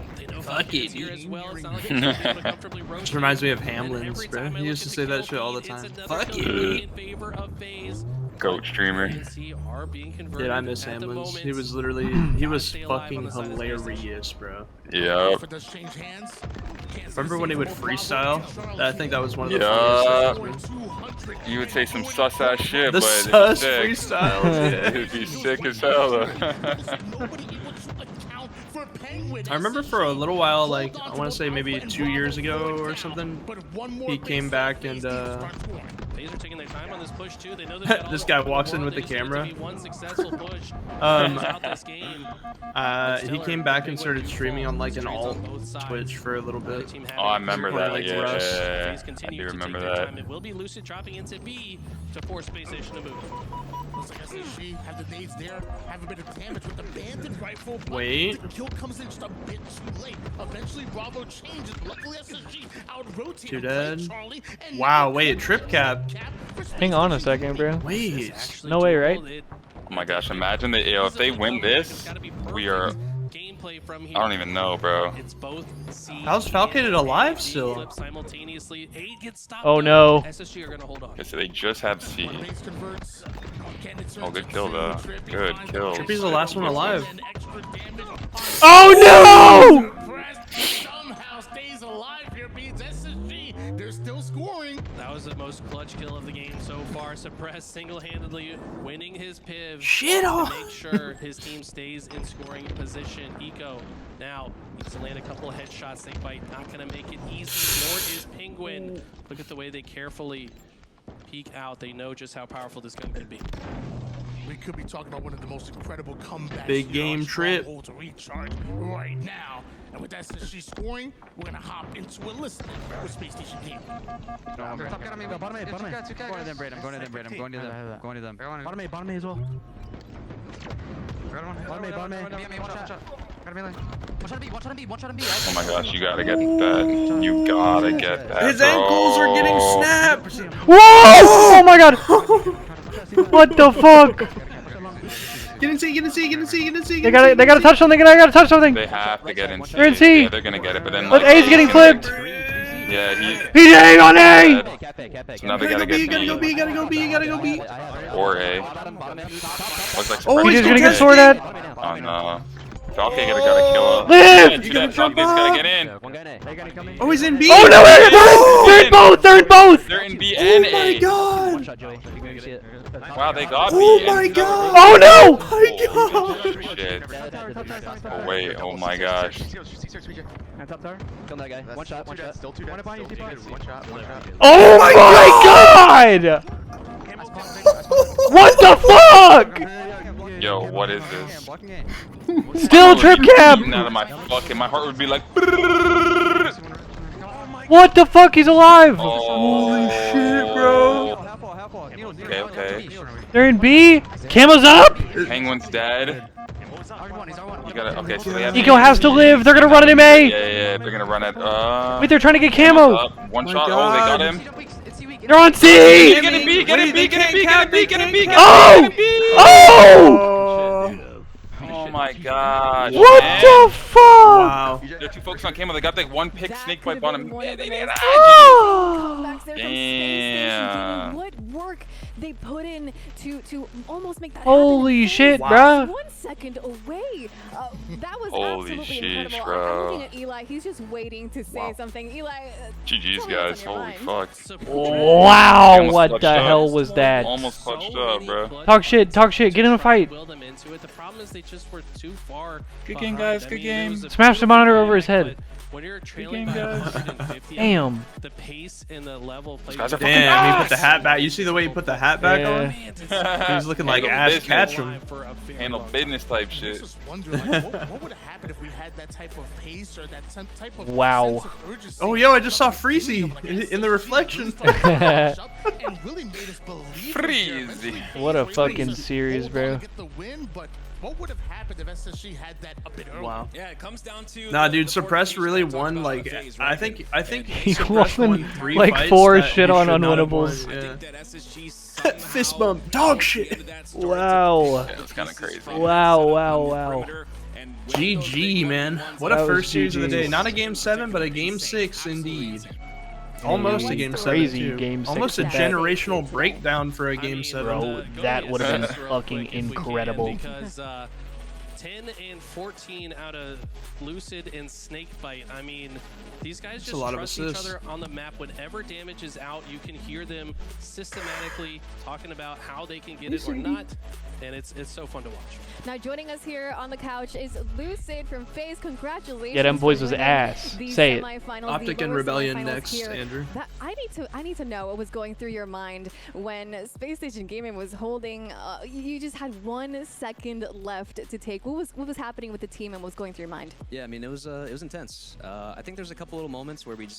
Fuck it, Here as dude. well. It's not like they're able to comfortably rotate. This reminds me of And Hamlin's, every bro. time I He used look to at the say that kill shit all the feed, it's time. another Fuck kill it. in favor of FaZe. Goat streamer. Dude, I miss Hamlin's. He was literally, he was fucking hilarious, bro. Yeah. Remember when he would freestyle? I think that was one of the Yeah. funniest things, man. You would say some sus ass shit, The but sus it'd be freestyles, sick. yeah. It'd be sick as hell though. I remember for a little while, like, I want to say maybe 2 years ago or something, he came back and, FaZe are taking their time on this push too. They know they've got all this the guy world. walks in with They the just need it to camera. be one successful push throughout this game. He came back and started streaming on, like, an alt Twitch for a little bit. Oh, I remember that. Like, Yeah, Rush. FaZe I continue do to remember take their that. time. It will be Lucid dropping into B to force Space Station to move. Looks like SSG have the nades there, have a bit of damage with the bandit rifle. Wait. The kill comes in just a bit too late. Eventually, Bravo changes. Luckily, SSG out-rotated. Two dead. Wow, wait, trip cap. Hang on a second, bro. Wait. No way, right? Oh my gosh, imagine that, if they win this, we are... I don't even know, bro. How's Falcated alive still? Oh no. Okay, so they just have C. Oh, good kill though. Good kill. Trippy's the last one alive. Oh no! Somehow stays alive here, beats SSG. They're still scoring. That was the most clutch kill of the game so far. Suppress single-handedly winning his piv. Shit to off. make sure his team stays in scoring position. Eco now needs to land a couple of headshots. Snakebite not gonna make it easy, nor is Penguin. Look at the way they carefully peek out. They know just how powerful this gun can be. We could be talking about one of the most incredible comebacks. Big game trip. To recharge right now. And with SSG scoring, we're gonna hop into a list with Space Station Game. Bottom A. I'm going to them, Braid. I'm going to them, Braid. I'm going to them. I'm going to them. Bottom A as well. Bottom A. One shot on B. Oh my gosh, you gotta get that. You gotta get that. His ankles are getting snapped. Whoa! Oh my god! What the fuck? Get in C. They gotta touch something. They gotta touch something. They have to get in C. They're in C. Yeah, they're gonna get it, but then But like, A's getting clipped. Yeah, He's A on A. So now they gotta get B. Gotta go B. Or A. Looks like Oh, He's he's just gonna get contesting. sword at. Oh no. Falcon gotta kill him. Live! Falcon's gotta get in. Oh, he's in B. Oh no! They're in both. They're in both. They're in B and A. Oh my god. Wow, they got Oh B. my god. Oh no! Oh my god. Shit. Oh wait, oh my gosh. Top tower. Kill that guy. One shot. Still two dead. One shot. Oh my god! What the fuck? Yo, what is this? Still trip cap. Out of my fucking, my heart would be like. What the fuck? He's alive. Holy shit, bro. Okay. They're in B. Camo's up. Penguin's dead. You gotta. Okay, so they have. Eco has to live. They're gonna run it in A. Yeah, they're gonna run it. Wait, they're trying to get camo. One shot. Oh, they got him. They're on C. Get in B. Oh! Oh! Oh my god. What man. the fuck? Wow. They're too focused on camo. They got like one pick snake by bottom. Damn. What work they put in to almost make that Holy happen. shit, Wow. bruh. 1 second away. That was Holy absolutely sheesh, incredible. bro. I'm looking at Eli. He's just waiting to say something. Eli. GG's, guys. Holy fuck. Wow, what the hell was that? Almost clutched up, bro. Talk shit. Get in a fight. Will them into it. The problem is they just were too far. Good game, guys. Good game. Smash the monitor over his head. When you're trailing by 150, Damn. the pace and the level of play. Damn, he put the hat back. You see the way he put the hat back on? Yeah. He's looking like Handle Ash Ketchum. Handle business type shit. I just wonder, like, what would have happened if we had that type of pace or that type of Wow. sense of urgency? Oh, yo, I just saw Freezy in the reflection. And really made us believe Freezy. What a fucking series, bro. Get the win, but what would have happened if SSG had that a bit earlier? Wow. Yeah, it comes down to. Nah, dude, Suppress really won. Like, I think He Suppress won won 3 like fights 4 that shit he on should not have unwinnables. won, yeah. Fist bump, dog shit. Wow. Yeah, it's kind of crazy. Wow. GG, man. What a That was first series of the day. GG's. Not a game 7, but a game 6 indeed. Almost a game 7 Crazy too. game 6. Almost a That- generational breakdown for a game 7. Bro, that would have been fucking incredible. Because 10 and 14 out of Lucid and Snakebite. I mean, these guys just a lot of trust each assists. other on the map. Whenever damage is out, you can hear them systematically talking about how they can get it or not. And it's so fun to watch. Now joining us here on the couch is Lucid from FaZe. Congratulations. Yeah, them boys for was winning ass. the Say it. semifinals, the Optic and lower Rebellion semifinals next, here. Andrew. I need to know what was going through your mind when Space Station Gaming was holding. You just had 1 second left to take. What was happening with the team and what was going through your mind? Yeah, I mean, it was intense. I think there's a couple little moments where we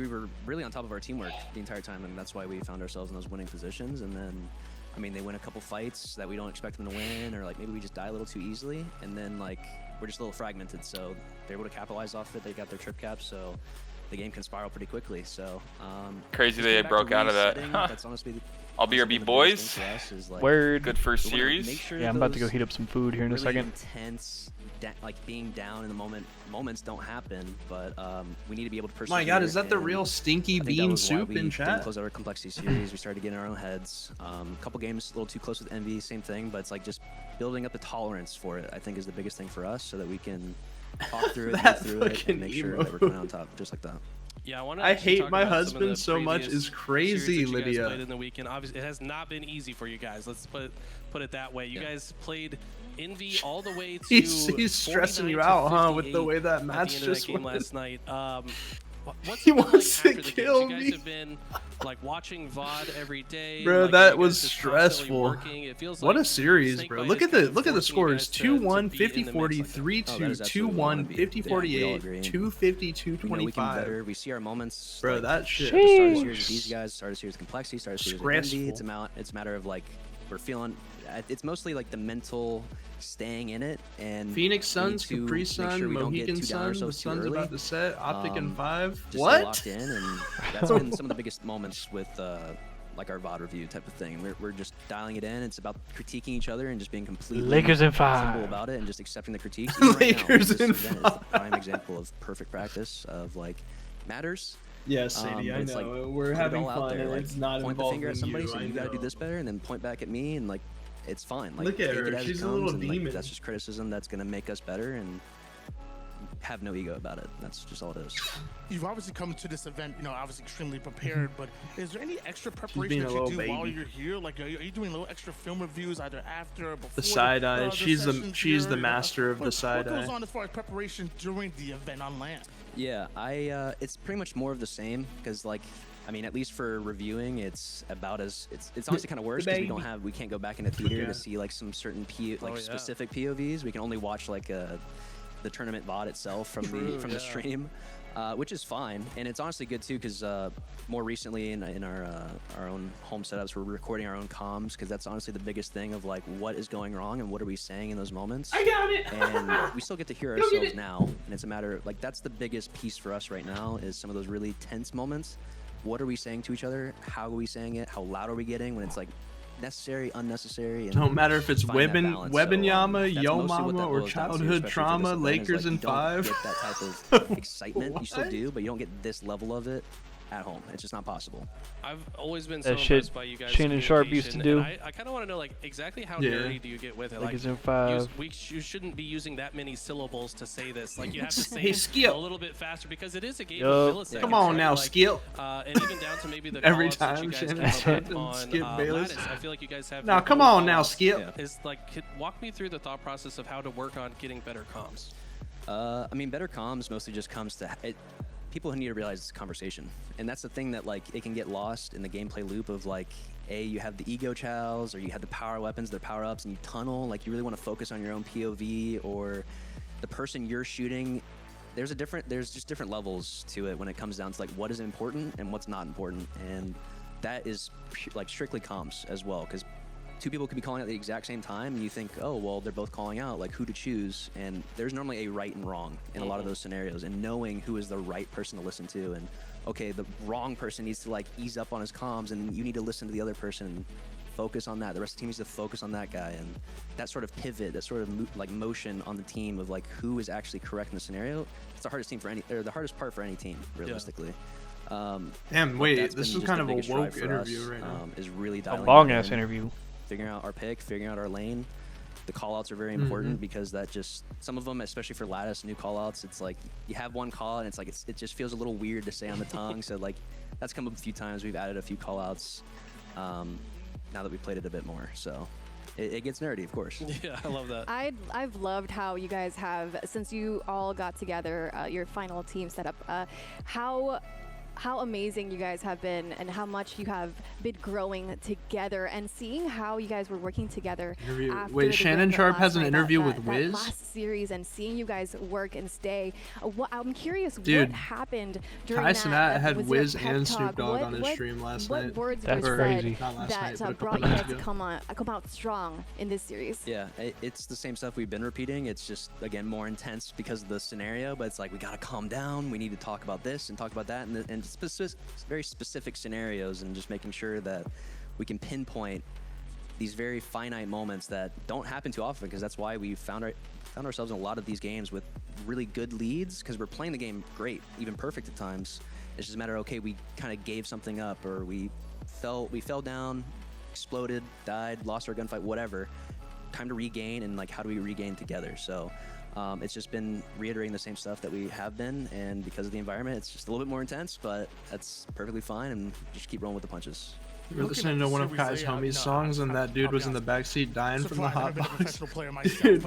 were really on top of our teamwork the entire time, and that's why we found ourselves in those winning positions. And then I mean, they win a couple fights that we don't expect them to win, or like maybe we just die a little too easily, and then like we're just a little fragmented. So they're able to capitalize off it. They got their trip caps, so the game can spiral pretty quickly. So crazy they broke out of that. That's honestly I'll be your B boys. Like, Word. Good first series. Sure Yeah, I'm about to go heat up some food here in a second. Intense, like being down in the moments don't happen, but we need to be able to persevere. My God, is that the real stinky bean soup in chat? Didn't close out our complexity series. We started getting in our own heads. A couple games a little too close with Envy, same thing, but it's like just building up the tolerance for it. I think is the biggest thing for us, so that we can talk through it, move through it, and make sure that we're coming on top, just like that. Yeah, I hate my husband so much. Is crazy, Lydia. Played in the weekend. Obviously, it has not been easy for you guys. Let's put it that way. You guys played Envy all the way to he's stressing you out, huh, with the way that match just went last night. He wants to kill me. You guys have been like watching VOD every day. Bro, like, that was stressful. What a series, bro. Look at the scores. 2-1, 50-40, 3-2, 2-1, 50-48, 250, 225. We see our moments. Bro, that shit. Started series with these guys, started series with Complexity, started series with Envy. It's a matter of like we're feeling. It's mostly like the mental staying in it, and Phoenix Suns, Capri Sun, Mohegan Sun, the sun's about to set, Optic in 5. What? Locked in, and that's been some of the biggest moments with like our VOD review type of thing. We're just dialing it in. It's about critiquing each other and just being completely Lakers in 5 simple about it and just accepting the critiques. Lakers in 5. It's the prime example of perfect practice of like matters. Yes, Sadie, I know. Like, we're having fun, there, and like, it's not point the finger at somebody, so you gotta do this better, and then point back at me, and like it's fine. Like, look at take her. it as She's it a little comes, and, demon. like, that's just criticism that's gonna make us better, and have no ego about it. That's just all it is. You've obviously come to this event, obviously extremely prepared, but is there any extra preparation that you do while you're here? Like, are you doing little extra film reviews either after or before? The side eye. She's the master of the side eye. What goes on as far as preparation during the event on land? Yeah, it's pretty much more of the same, because like, I mean, at least for reviewing, it's about as it's honestly kind of worse because we can't go back into theater to see like some certain specific POVs. We can only watch like the tournament VOD itself from the stream, which is fine, and it's honestly good too because more recently in our own home setups, we're recording our own comms because that's honestly the biggest thing of like what is going wrong and what are we saying in those moments. I got it. And we still get to hear ourselves now, and it's a matter of like that's the biggest piece for us right now is some of those really tense moments. What are we saying to each other? How are we saying it? How loud are we getting when it's like necessary, unnecessary? And don't matter if it's Webinyama, Yo Mama, or childhood trauma, Lakers in 5. You don't get that type of excitement. You still do, but you don't get this level of it at home. It's just not possible. I've always been so shit impressed by you guys. Shannon Sharp used to do. I kind of want to know, like, exactly how nerdy do you get with it? Like, in 5. You shouldn't be using that many syllables to say this. Like, you have to say it a little bit faster because it is a game of milliseconds. Come on now, like, Skip. And even down to maybe the every time time Shannon on Skip Bayless. Lattice, I feel like you guys have. Now, come on now, Skip. Is like, walk me through the thought process of how to work on getting better comms. I mean, better comms mostly just comes to it. People need to realize it's a conversation, and that's the thing that like it can get lost in the gameplay loop of like, you have the ego chows or you have the power weapons, the power ups, and you tunnel. Like you really want to focus on your own POV or the person you're shooting. There's just different levels to it when it comes down to like what is important and what's not important, and that is like strictly comms as well, because two people could be calling out at the exact same time, and you think, oh, well, they're both calling out, like who to choose, and there's normally a right and wrong in a lot of those scenarios, and knowing who is the right person to listen to, and okay, the wrong person needs to like ease up on his comms, and you need to listen to the other person and focus on that. The rest of the team needs to focus on that guy, and that sort of pivot, that sort of like motion on the team of like who is actually correct in the scenario. It's the hardest the hardest part for any team, realistically. Damn, wait, this is kind of a woke interview right now. Is really a long ass interview. Figuring out our pick, figuring out our lane. The call-outs are very important because that just, some of them, especially for Lattice, new call-outs, it's like you have one call and it's like it just feels a little weird to say on the tongue. So like that's come up a few times. We've added a few call-outs now that we've played it a bit more. So it gets nerdy, of course. Yeah, I love that. I've loved how you guys have, since you all got together, your final team setup, how how amazing you guys have been and how much you have been growing together, and seeing how you guys were working together. After Wait, the Shannon win Sharp last has an night, interview that with Wiz? last series, and seeing you guys work and stay. I'm curious Dude, what happened during Kai that. Sinat had was there a Wiz pep and talk? Snoop Dogg on his stream last night. What words That's were crazy. said Not last that night, but a couple brought you nights guys to ago. come out strong in this series? Yeah, it's the same stuff we've been repeating. It's just, again, more intense because of the scenario, but it's like, we got to calm down. We need to talk about this and talk about that, and very specific scenarios, and just making sure that we can pinpoint these very finite moments that don't happen too often, because that's why we found ourselves in a lot of these games with really good leads, because we're playing the game great, even perfect at times. It's just a matter of, okay, we kind of gave something up, or we fell down, exploded, died, lost our gunfight, whatever. Time to regain, and like, how do we regain together? So it's just been reiterating the same stuff that we have been, and because of the environment, it's just a little bit more intense, but that's perfectly fine, and just keep rolling with the punches. We were listening to one of Kai's homies' songs, and that dude was in the backseat dying from the hot box. Dude,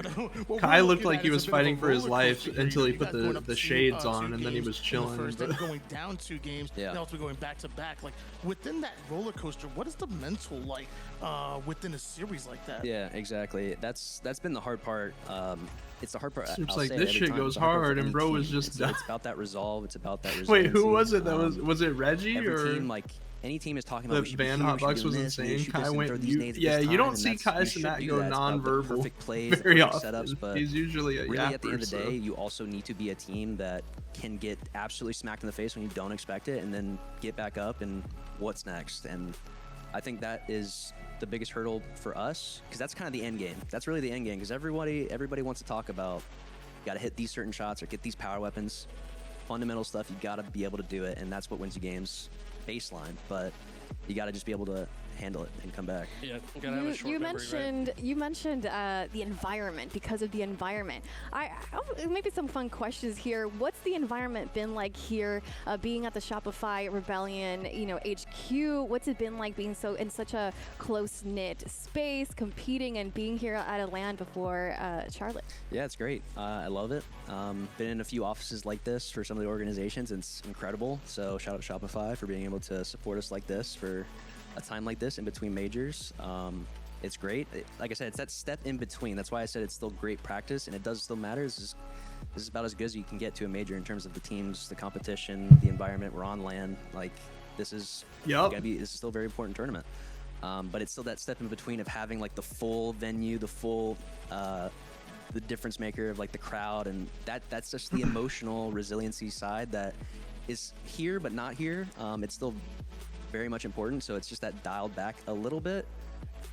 Kai looked like he was fighting for his life until he put the shades on, and then he was chilling. Going down 2 games, and also going back to back. Like, within that roller coaster, what is the mental like within a series like that? Yeah, exactly. That's been the hard part. It's the hard part. Seems I'll like say this every shit time, goes it's the hard part hard, for and any bro team. was just It's about that resolve. It's about that Wait, resiliency. who was it? That was it Reggie every or team, like, any team is talking about, the we should be band here, we should be Hotbox was doing this, we insane. should Kai do this, and went, throw these nades at yeah, this you time, don't and see that's- Kai you should Sinat do go that. It's about the nonverbal perfect plays, very perfect often. setups, but He's usually a really, at the yapper, end of the so. day, you also need to be a team that can get absolutely smacked in the face when you don't expect it, and then get back up, and what's next? And I think that is the biggest hurdle for us, because that's kind of the end game. That's really the end game, because everybody wants to talk about, you got to hit these certain shots or get these power weapons, fundamental stuff. You got to be able to do it, and that's what wins you games, baseline. But you got to just be able to handle it and come back. Yeah, you gotta have a short memory, right? You mentioned the environment. Because of the environment, maybe some fun questions here. What's the environment been like here, being at the Shopify Rebellion, HQ? What's it been like being in such a close knit space, competing and being here at a LAN before Charlotte? Yeah, it's great. I love it. Been in a few offices like this for some of the organizations. It's incredible. So shout out Shopify for being able to support us like this for a time like this in between majors. It's great. Like I said, it's that step in between. That's why I said it's still great practice, and it does still matter. This is about as good as you can get to a major in terms of the teams, the competition, the environment. We're on LAN. Like, this is this is still a very important tournament. But it's still that step in between of having like the full venue, the full the difference maker of like the crowd, and that's just the emotional resiliency side that is here but not here. It's still very much important, so it's just that dialed back a little bit.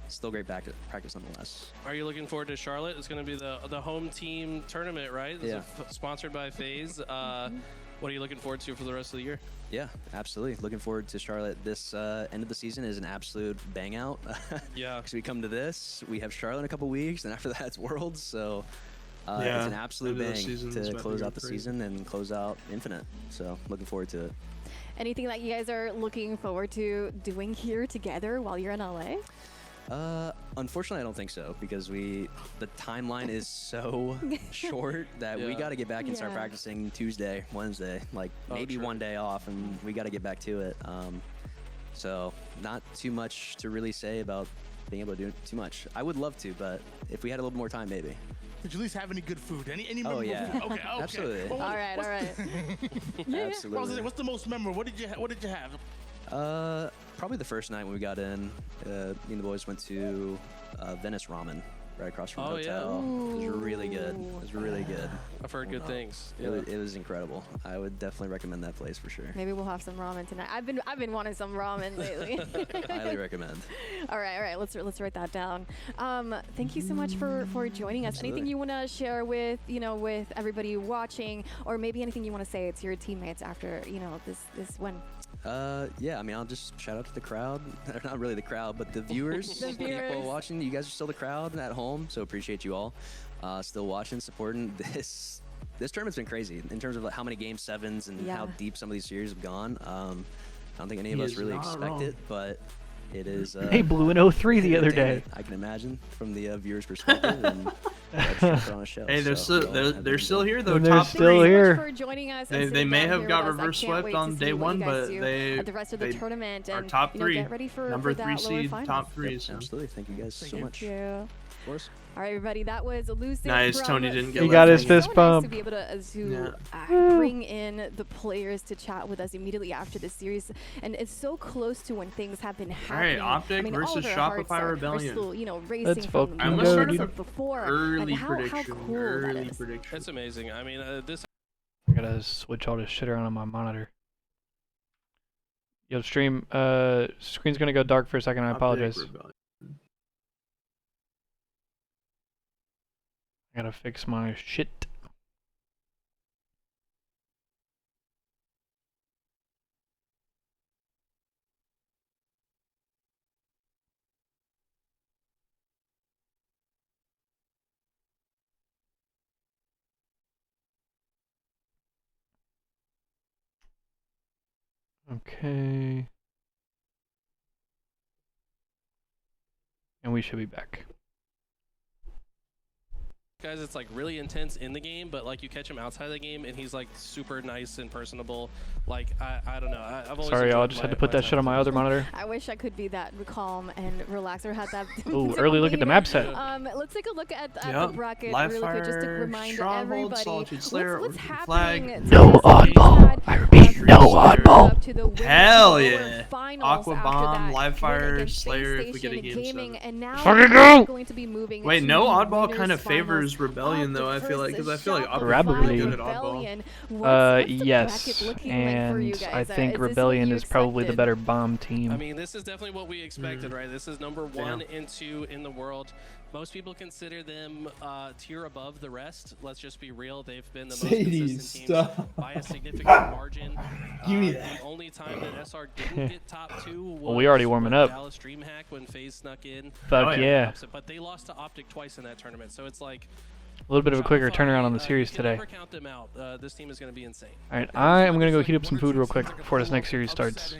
Still great practice nonetheless. Are you looking forward to Charlotte? It's going to be the home team tournament, right? Yeah. Sponsored by FaZe. What are you looking forward to for the rest of the year? Yeah, absolutely. Looking forward to Charlotte. This end of the season is an absolute bang out. Yeah. Because we come to this, we have Charlotte in a couple weeks, and after that it's Worlds. So it's an absolute bang to close out the season and close out Infinite. So looking forward to it. Anything that you guys are looking forward to doing here together while you're in LA? Unfortunately, I don't think so, because the timeline is so short that we got to get back and start practicing Tuesday, Wednesday, like maybe one day off, and we got to get back to it. So not too much to really say about being able to do too much. I would love to, but if we had a little more time, maybe. Did you at least have any good food? Any Oh, memorable yeah. food? Okay. Absolutely. Well, All right. Absolutely. What's the most memorable? What did you have? Probably the first night when we got in. Me and the boys went to Venice Ramen right across from the hotel. Yeah. It was really good. It was really good. I've heard good things. It was incredible. I would definitely recommend that place for sure. Maybe we'll have some ramen tonight. I've been wanting some ramen lately. Highly recommend. All right. Let's write that down. Thank you so much for joining us. Absolutely. Anything you want to share with with everybody watching, or maybe anything you want to say to your teammates after this win? Yeah, I mean, I'll just shout out to the crowd. Not really the crowd, but the viewers. The viewers. People watching. You guys are still the crowd at home, so appreciate you all. Still watching, supporting. This tournament's been crazy in terms of how many game sevens and how deep some of these series have gone. I don't think any of us really expect it, but it is. They blew an 0-3 the other day. I can imagine from the viewer's perspective. And on a show, hey, they're still here though. They're Top still three. here. For joining us They may have got reverse swept on day one, but they the rest of the tournament are and top three. get ready for number that 3 lower seed, finals. top threes. Absolutely. Thank you guys so much. Thank you. Of course. All right, everybody, that was elusive. Nice, from Tony didn't get He got his so fist nice bump. to be able to bring in the players to chat with us immediately after the series, and it's so close to when things have been happening. All right, Optic all versus of our hearts Shopify are Rebellion. still, racing Let's from the I'm fucking gonna go, start dude. before. Early How prediction. cool Early that is. prediction. That's amazing. I mean, this. I gotta switch all this shit around on my monitor. Yo, stream. Screen's gonna go dark for a second. I apologize. Rebellion. I gotta fix my shit. Okay. And we should be back. Guys, it's like really intense in the game, but like you catch him outside the game and he's like super nice and personable. Like I don't know. I've always Sorry, y'all. I enjoyed just had to my put that time shit on with my him. other monitor. I wish I could be that calm and relaxed or had that. Ooh, early look at the map set. Let's take a look at Yep. the bracket Live really quick, just to Fire, remind Stronghold, everybody Solitude Slayer, what's Orchid happening. Flag. No oddball. I repeat, no oddball. Hell yeah. Aqua Bomb, Live Fire, Slayer if we get a game 7. And now Fucking go! going to be moving Wait, to no the oddball winners kind of finals. favors Rebellion though, I feel like, because I feel like Optic Rapidly. is really good at oddball. Yes, and I think Rebellion is probably the better bomb team. I mean, this is definitely what we expected, right? This is number 1 and 2 in the world. Most people consider them tier above the rest. Let's just be real. They've been the most consistent teams by a significant margin. Give me The only time that SR didn't get top 2 was Well, we already warming with up. Dallas DreamHack when FaZe snuck in. Fuck yeah. But they lost to Optic twice in that tournament, so it's like A little bit of a quicker turnaround on the series you can today. never count them out. This team is going to be insane. All right, I am gonna go heat up some food real quick before this next series starts,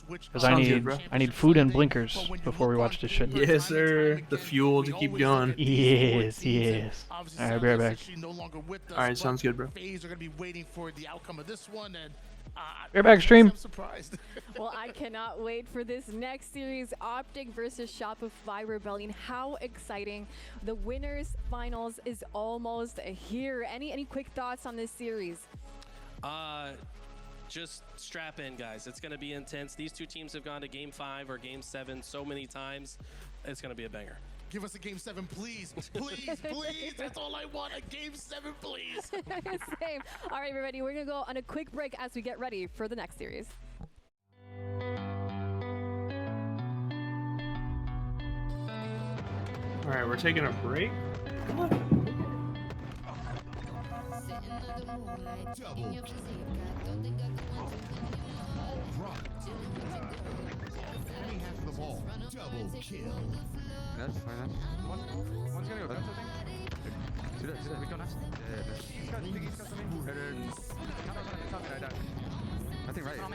because I need food and blinkers before we watch this shit. Yes, sir. The fuel to keep going. Yes, yes. All right, I'll be right back. All right, sounds good, bro. FaZe are going to be waiting for the outcome of this one, and Right back, stream. I'm surprised. Well, I cannot wait for this next series, Optic versus Shopify Rebellion. How exciting. The winners finals is almost here. Any quick thoughts on this series? Just strap in, guys. It's going to be intense. These two teams have gone to Game 5 or Game 7 so many times. It's going to be a banger. Give us a Game 7, please. Please, please. That's all I want. A Game 7, please. Same. All right, everybody, we're going to go on a quick break as we get ready for the next series. All right, we're taking a break. Enemy has the ball. Double kill. That's fine. One's gonna go. That's the thing. See that? We go next. Yeah. He's got something. I think right. I'm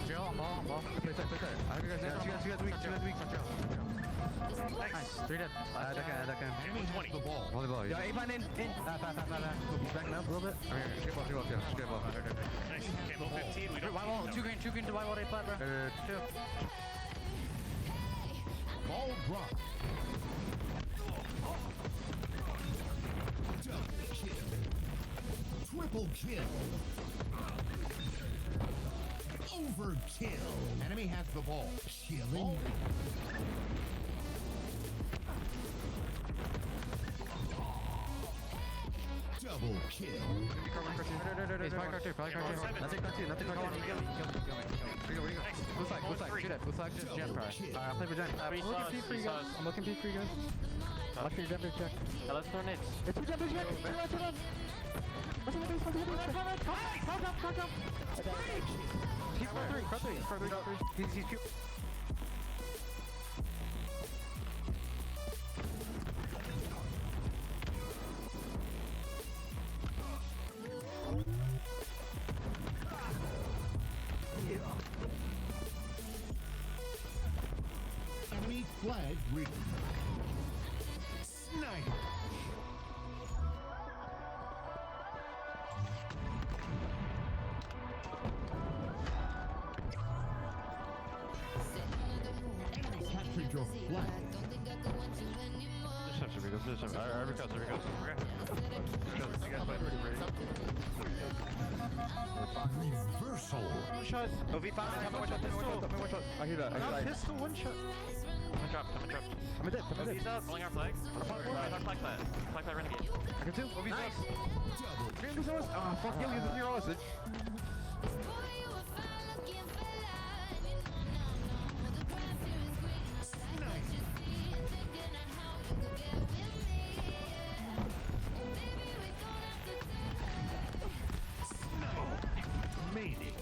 jail. I'm ball. Play tight. I have you guys weak. Nice. 3 dead. That can. 20. The ball. Volleyball. Yeah, A-Bine in. Back. Backing up a little bit. Okay, straight ball. Straight ball. Nice. Okay, ball 15. We don't. Two green to Y-Wall, A flat, bro. 2. Ball drop. Double kill. Triple kill. Overkill. Enemy has the ball. Killing. Double kill. Nothing car two. Blue flag, just jam cry. I'll play for jam. I'm looking P for you guys. Watch your jump check. Let's throw nades. It's a jump check. He's pure. Sniper. Enemy captured your flag. Reversal. One shot. OV5. One shot. I hear that. I hear that. Pistol. One shot. I'm dropped. I'm a dead. OV's up. Pulling our flag. Flag plant. Flag plant renegade. I can too. OV's up. Oh, fuck you. Use your hostage. Made it.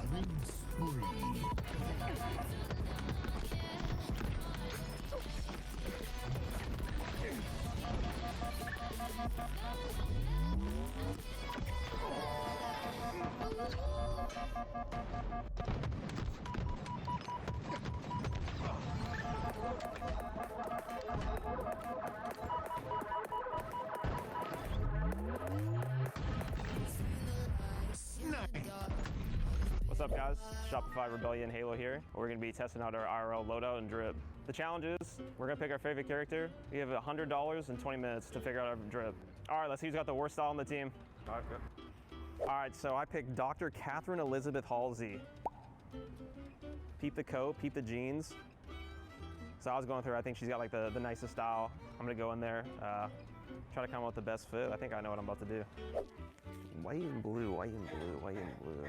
Killing spree. What's up guys, Shopify Rebellion Halo here. We're gonna be testing out our IRL loadout and drip. The challenge is, we're gonna pick our favorite character. We have $100 and 20 minutes to figure out our drip. All right, let's see who's got the worst style on the team. All right, good. All right, so I picked Dr. Catherine Elizabeth Halsey. Peep the coat, peep the jeans. So I was going through, I think she's got like the nicest style. I'm gonna go in there, try to come up with the best fit. I think I know what I'm about to do. White and blue, white and blue, white and blue.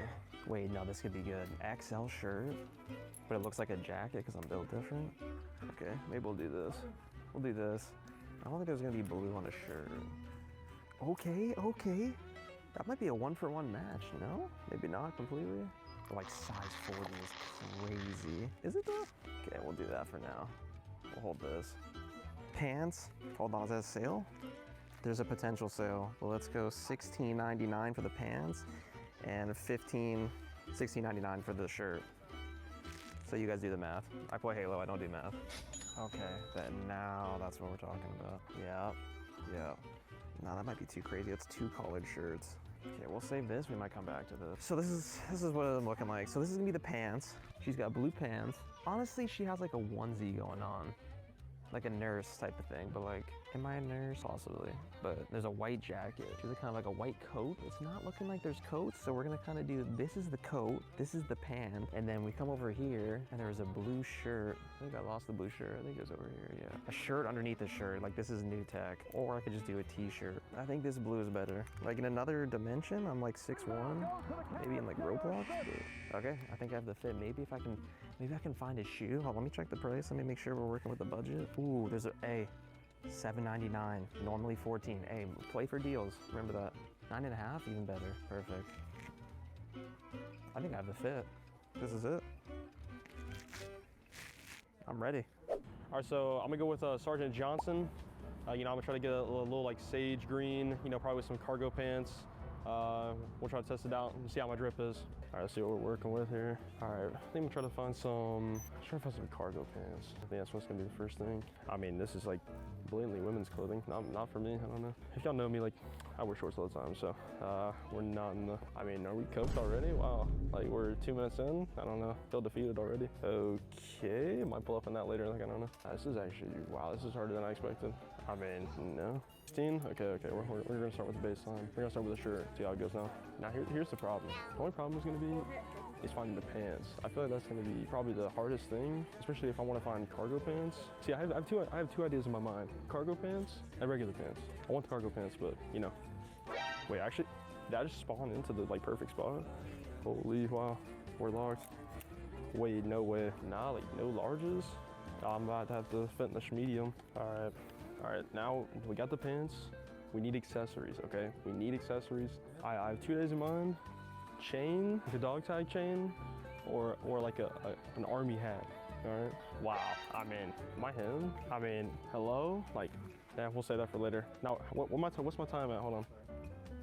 Wait, no, this could be good. XL shirt, but it looks like a jacket because I'm built different. Okay, maybe we'll do this. We'll do this. I don't think there's gonna be blue on a shirt. Okay, okay. That might be a 1-for-1 match, no? Maybe not completely. Like size 40 is crazy. Is it though? Okay, we'll do that for now. We'll hold this. Pants, hold on, is that a sale? There's a potential sale. Well, let's go $16.99 for the pants and $16.99 for the shirt. So you guys do the math. I play Halo, I don't do math. Okay, then now that's what we're talking about. Yeah, yeah. No, that might be too crazy. It's 2 collared shirts. Okay, we'll save this. We might come back to this. So this is what I'm looking like. So this is gonna be the pants. She's got blue pants. Honestly, she has like a onesie going on. Like a nurse type of thing, but like, am I a nurse? Possibly. But there's a white jacket. She's kind of like a white coat. It's not looking like there's coats, so we're gonna kind of do, this is the coat, this is the pant, and then we come over here, and there's a blue shirt. I think I lost the blue shirt. I think it was over here, yeah. A shirt underneath the shirt, like this is new tech. Or I could just do a t-shirt. I think this blue is better. Like in another dimension, I'm like 6'1", maybe in like Roblox. Okay, I think I have the fit. Maybe if I can, maybe I can find a shoe. Hold on, let me check the price. Let me make sure we're working with the budget. Ooh, there's a, $7.99, normally $14. Hey, play for deals, remember that. 9.5, even better, perfect. I think I have the fit. This is it. I'm ready. All right, so I'm gonna go with Sergeant Johnson. You know, I'm gonna try to get a little like sage green, you know, probably with some cargo pants. We'll try to test it out and see how my drip is. All right, let's see what we're working with here. All right, I think I'm gonna try to find some cargo pants. I think that's what's gonna be the first thing. I mean, this is like blatantly women's clothing, not for me, I don't know. If y'all know me, like, I wear shorts all the time, so we're not in the, I mean, are we cooked already? Wow, like we're 2 minutes in? I don't know, feel defeated already. Okay, might pull up on that later, like, I don't know. This is actually, wow, this is harder than I expected. I mean, no. 16? Okay, we're gonna start with the baseline. We're gonna start with the shirt, see how it goes now. Now here's the problem. The only problem is gonna be is finding the pants. I feel like that's gonna be probably the hardest thing, especially if I wanna find cargo pants. See, I have two ideas in my mind. Cargo pants and regular pants. I want the cargo pants, but you know. Wait, actually, did I just spawn into the like perfect spot? Holy, wow, we're locked. Wait, no way. Nah, like no larges? I'm about to have to fit in the medium. All right, now we got the pants. We need accessories, okay? We need accessories. I have 2 days in mind. Chain, like a dog tag chain, or like an army hat, all right? Wow, I mean, am I him? I mean, hello? Like, yeah, we'll say that for later. Now, what's my time at? Hold on.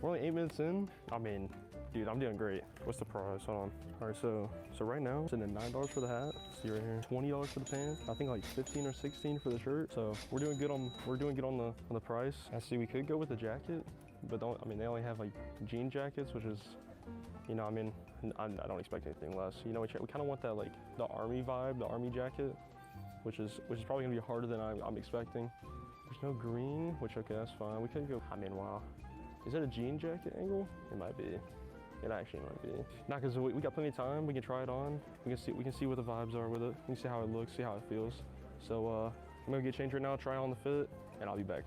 We're only 8 minutes in. I mean, dude, I'm doing great. What's the price? Hold on. All right, so right now, I'm sitting at $9 for the hat. See right here, $20 for the pants. I think like 15 or 16 for the shirt. So we're doing good on the price. I see we could go with the jacket, but I mean, they only have like jean jackets, which is, you know, I mean, I don't expect anything less. You know, we kind of want that like the army vibe, the army jacket, which is probably gonna be harder than I'm expecting. There's no green, which okay, that's fine. We could go. I mean, wow. Is that a jean jacket angle? It might be. It actually might be. Not because we got plenty of time. We can try it on. We can see what the vibes are with it. We can see how it looks, see how it feels. So I'm gonna get changed right now, try on the fit, and I'll be back.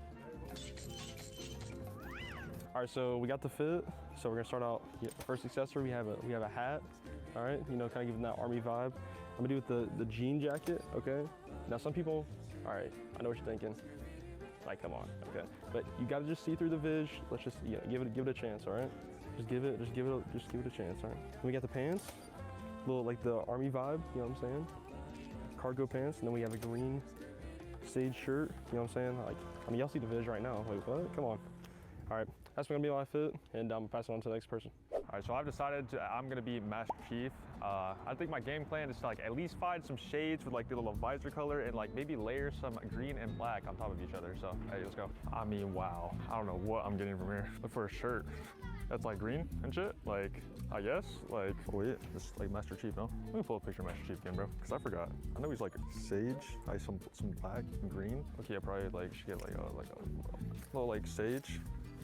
All right, so we got the fit. So we're gonna start out. First accessory, we have a hat. All right, you know, kind of giving that army vibe. I'm gonna do with the jean jacket. Okay. Now some people, all right, I know what you're thinking. Like, come on, okay. But you gotta just see through the vis. Let's just give it a chance, all right? Just give it a chance, all right? And we got the pants, little like the army vibe, you know what I'm saying? Cargo pants, and then we have a green sage shirt, you know what I'm saying? Like, I mean, y'all see the vis right now. Like, what? Come on. All right, that's gonna be my fit, and I'm passing on to the next person. All right, so I've decided I'm gonna be Master Chief. I think my game plan is to like at least find some shades with like the little visor color and like maybe layer some green and black on top of each other. So hey, let's go. I mean, wow, I don't know what I'm getting from here. Look for a shirt that's like green and shit. Like, I guess, like, oh wait, this is like Master Chief, no? Let me pull a picture of Master Chief again, bro, because I forgot. I know he's like sage, like some black and green. Okay, I probably like should get like a little like sage.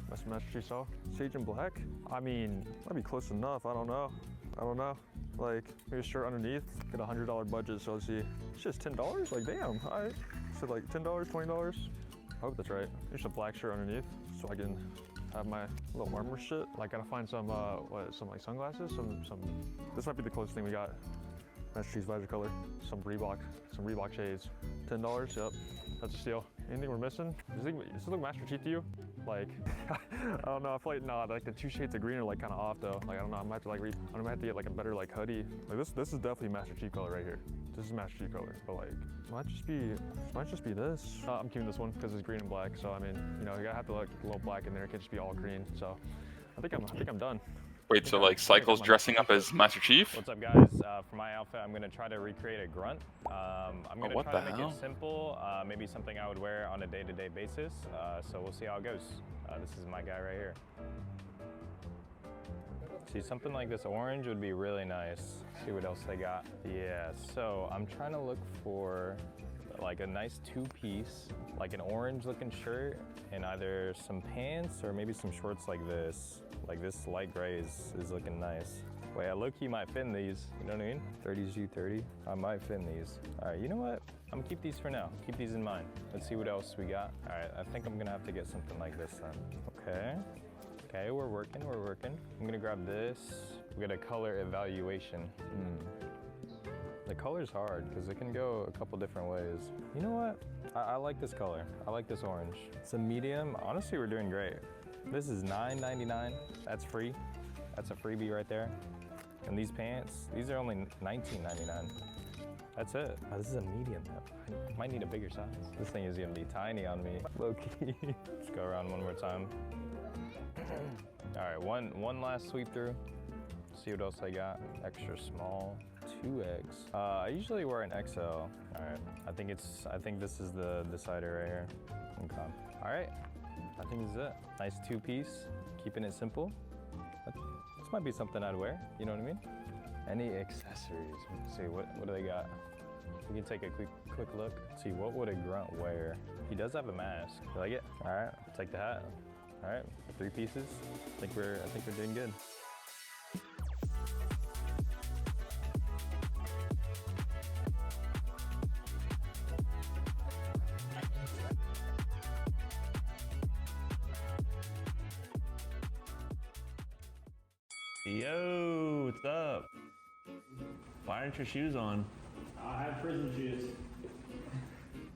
That's Master Chief saw. Sage and black? I mean, might be close enough. I don't know. Like, maybe a shirt underneath. Get a $100 budget, so let's see. It's just $10? Like, damn. All right. So like $10, $20. I hope that's right. There's a black shirt underneath, so I can have my little armor shit. Like, gotta find some, some like sunglasses. Some. This might be the closest thing we got. Master Chief's visor color. Some Reebok shades. $10. Yep. That's a steal. Anything we're missing? Does this look Master Chief to you? Like, I don't know. I feel like like the 2 shades of green are like kind of off though. Like I don't know. I might have to like I'm gonna have to get like a better like hoodie. Like this is definitely Master Chief color right here. This is Master Chief color. But like, might just be this. I'm keeping this one because it's green and black. So I mean, you know, you gotta have to like a little black in there. It can't just be all green. So I think I'm done. Wait, so like Cycle's dressing up as Master Chief? What's up, guys? For my outfit, I'm gonna try to recreate a grunt. I'm gonna try to make it simple, maybe something I would wear on a day-to-day basis. So we'll see how it goes. This is my guy right here. See, something like this orange would be really nice. See what else they got. Yeah, so I'm trying to look for like a nice 2-piece, like an orange-looking shirt, and either some pants or maybe some shorts like this. Like this light gray is looking nice. Wait, I low-key might fit in these, you know what I mean? 30s U30, I might fit in these. All right, you know what? I'm gonna keep these for now. Keep these in mind. Let's see what else we got. All right, I think I'm gonna have to get something like this then. Okay, we're working. I'm gonna grab this. We got a color evaluation. The color's hard because it can go a couple different ways. You know what? I like this color. I like this orange. It's a medium. Honestly, we're doing great. This is $9.99. That's free. That's a freebie right there. And these pants, these are only $19.99. That's it. Oh, this is a medium though. I might need a bigger size. This thing is gonna be tiny on me. Low-key. Let's go around one more time. All right, one last sweep through. See what else I got. Extra small, 2X. I usually wear an XL. All right, I think this is the decider right here. Okay. All right, I think this is it. Nice 2-piece, keeping it simple. This might be something I'd wear, you know what I mean? Any accessories? Let's see, what do they got? We can take a quick look. Let's see, what would a grunt wear? He does have a mask. You like it? All right, I'll take the hat. All right, 3 pieces. I think we're doing good. Yo, what's up? Why aren't your shoes on? I have prison shoes.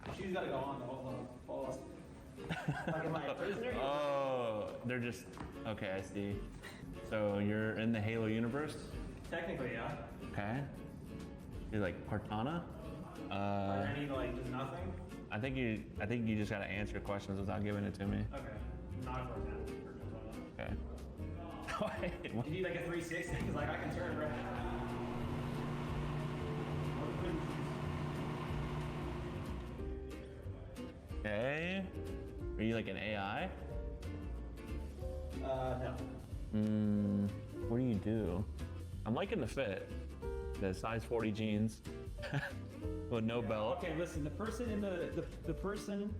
The shoes gotta go on though. Hold on. Like, am I a prisoner? Oh, they're just, okay, I see. So you're in the Halo universe? Technically, yeah. Okay. You're like Cortana? Are there any, like, just nothing? I think you just gotta answer questions without giving it to me. Okay. Not for example. Okay. You need like a 360, because like I can turn, bro. Okay. Are you like an AI? No. What do you do? I'm liking the fit. The size 40 jeans with no belt. Okay, listen, the person in the person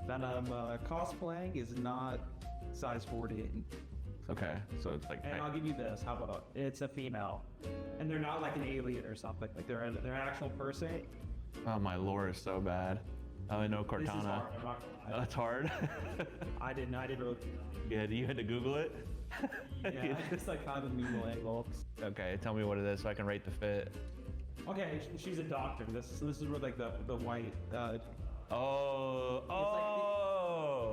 that I'm cosplaying is not size 40. Okay, so it's like. And I'll give you this. How about it's a female, and they're not like an alien or something. Like they're an actual person. Oh, my lore is so bad. I know Cortana. This is hard. I'm not gonna lie. That's hard. I didn't really. Yeah, you had to Google it. Yeah, it's like kind of Google angle. Okay, tell me what it is so I can rate the fit. Okay, she's a doctor. This is where like the white. Her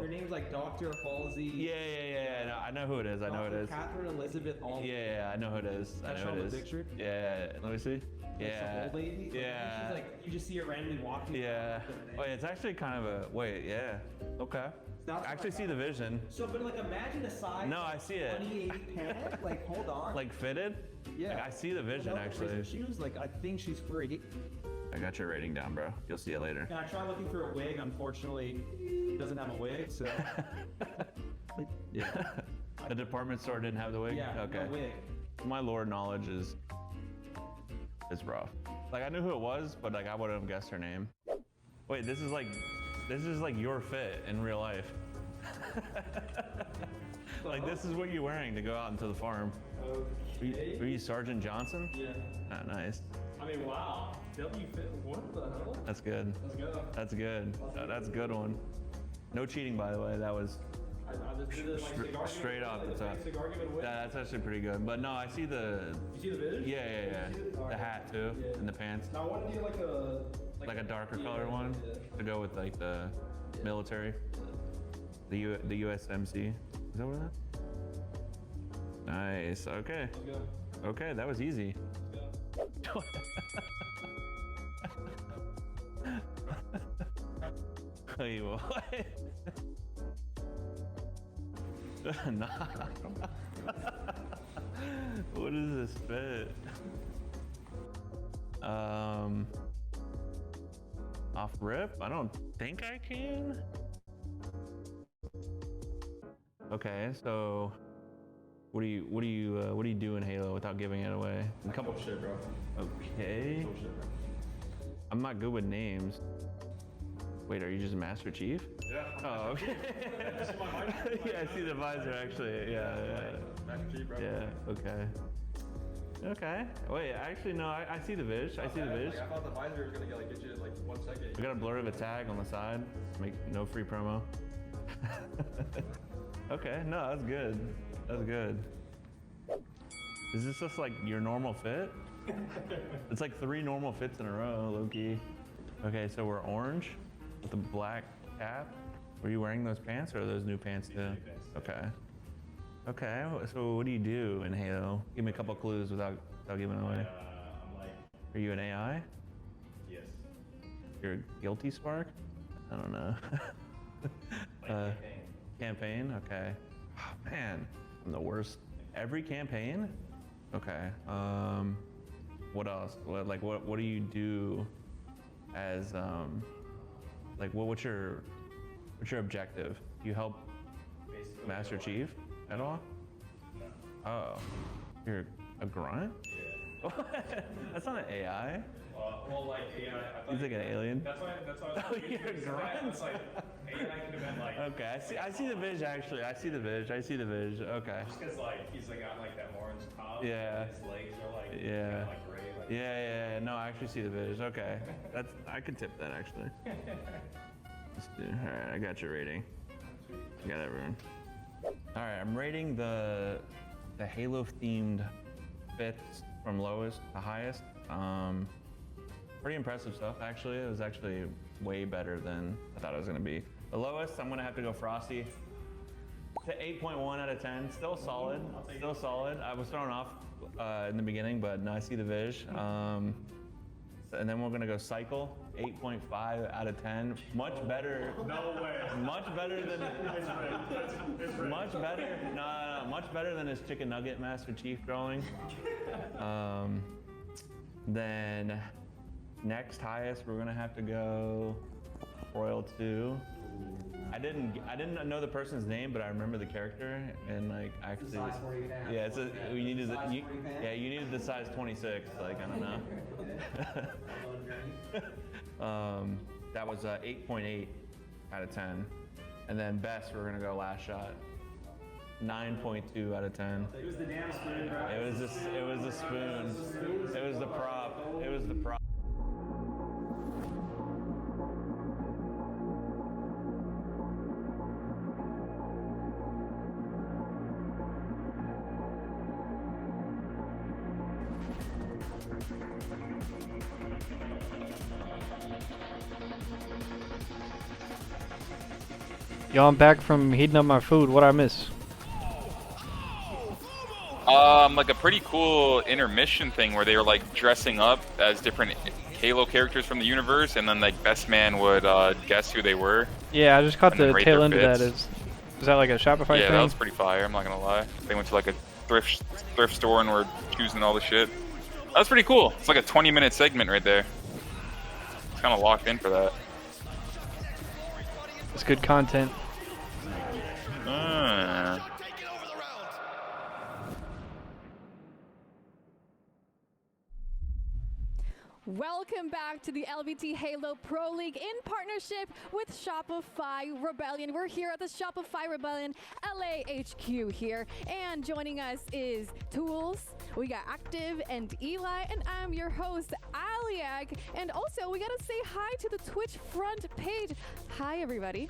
name's like Dr. Halsey. Yeah. No, I know who it is. I know who it is. Catherine Elizabeth Alden. Yeah, I know who it is. I know who it is. Picture? Yeah, let me see. Yeah. Old lady. Yeah. She's like, you just see her randomly walking. Yeah. Wait, it's actually kind of a yeah. Okay. I actually see the vision. So, but like, imagine a size. No, I see it. 28 pant. Like, hold on. Like fitted? Yeah. Like, I see the vision actually. She was like, I think she's free. I got your rating down, bro. You'll see it later. And I tried looking for a wig. Unfortunately, it doesn't have a wig. So. Yeah. The department store didn't have the wig? Yeah. Okay. No wig. My lore knowledge is rough. Like I knew who it was, but like I wouldn't have guessed her name. Wait, this is like your fit in real life. Like this is what you're wearing to go out into the farm. Okay. Were you Sergeant Johnson? Yeah. Ah, nice. I mean, wow. W fit. What the hell? That's good. Let's go. That's good. That's a good one. No cheating, by the way. That was I just did this, like, straight off the top. Yeah, That's actually pretty good. But no, I see the. You see the vision? Yeah. The hat too, and the pants. Now I want to do like a darker colored one to go with like the military. The USMC. Is that what it is? Nice. Okay. Okay, that was easy. Wait, what? Nah. What is this fit? Off rip? I don't think I can. Okay, so what do you do in Halo without giving it away? A couple shit, bro. Okay. I'm not good with names. Wait, are you just Master Chief? Yeah. Oh, okay. Yeah, I see the visor actually. Yeah. Master Chief, bro. Yeah. Okay. Okay. Wait, actually no. I see the Viz. I see the Viz. Like, I thought the visor was gonna get you in like 1 second. We got a blur of a tag on the side. Make no free promo. Okay. No, that's good. That's good. Is this just like your normal fit? It's like 3 normal fits in a row, low-key. Okay, so we're orange with the black cap. Were you wearing those pants or are those new pants too? Okay. Okay, so what do you do in Halo? Give me a couple clues without giving it away. I'm like. Are you an AI? Yes. You're a guilty spark? I don't know. Campaign? Okay. Oh, man, I'm the worst. Every campaign? Okay. What else? What do you do as what's your objective? You help Master Chief at all? Oh, you're a grunt? Yeah. That's not an AI. Well, like AI. He's like an alien. That's why. Oh, you're a grunt. It's like AI could have been like. Okay, I see the Viz actually. I see the Viz. Okay. Just because like he's like got like that orange top. Yeah. And his legs are like. Yeah. Kinda, like gray. Like, Yeah. No, I actually see the Viz. Okay, I can tip that actually. Let's do. All right, I got your rating. I got everyone. All right, I'm rating the Halo themed fits from lowest to highest. Pretty impressive stuff actually. It was actually way better than I thought it was gonna be. The lowest, I'm gonna have to go Frosty. To 8.1 out of 10, still solid, still solid. I was thrown off in the beginning, but no, I see the viz. And then we're gonna go Cycle, 8.5 out of 10. Much better. No way. Much better than. Much better. No, much better than his Chicken Nugget Master Chief drawing. Then next highest, we're gonna have to go Royal 2. I didn't know the person's name, but I remember the character, and like actually, yeah, you needed the size 26. Like I don't know. That was 8.8 out of 10, and then best we're gonna go Last Shot, 9.2 out of 10. It was the damn spoon, bro. It was the spoon. It was the prop. It was the prop. Yo, I'm back from heating up my food. What I miss? Like a pretty cool intermission thing where they were like dressing up as different Halo characters from the universe, and then like Best Man would guess who they were. Yeah, I just caught the tail end of that. Is that like a Shopify thing? Yeah, that was pretty fire. I'm not gonna lie. They went to like a thrift store and were choosing all the shit. That was pretty cool. It's like a 20-minute segment right there. It's kind of locked in for that. It's good content. Welcome back to the LVT Halo Pro League in partnership with Shopify Rebellion. We're here at the Shopify Rebellion LA HQ here, and joining us is Tools. We got Active and Eli, and I'm your host, Aliak. And also, we gotta say hi to the Twitch front page. Hi, everybody.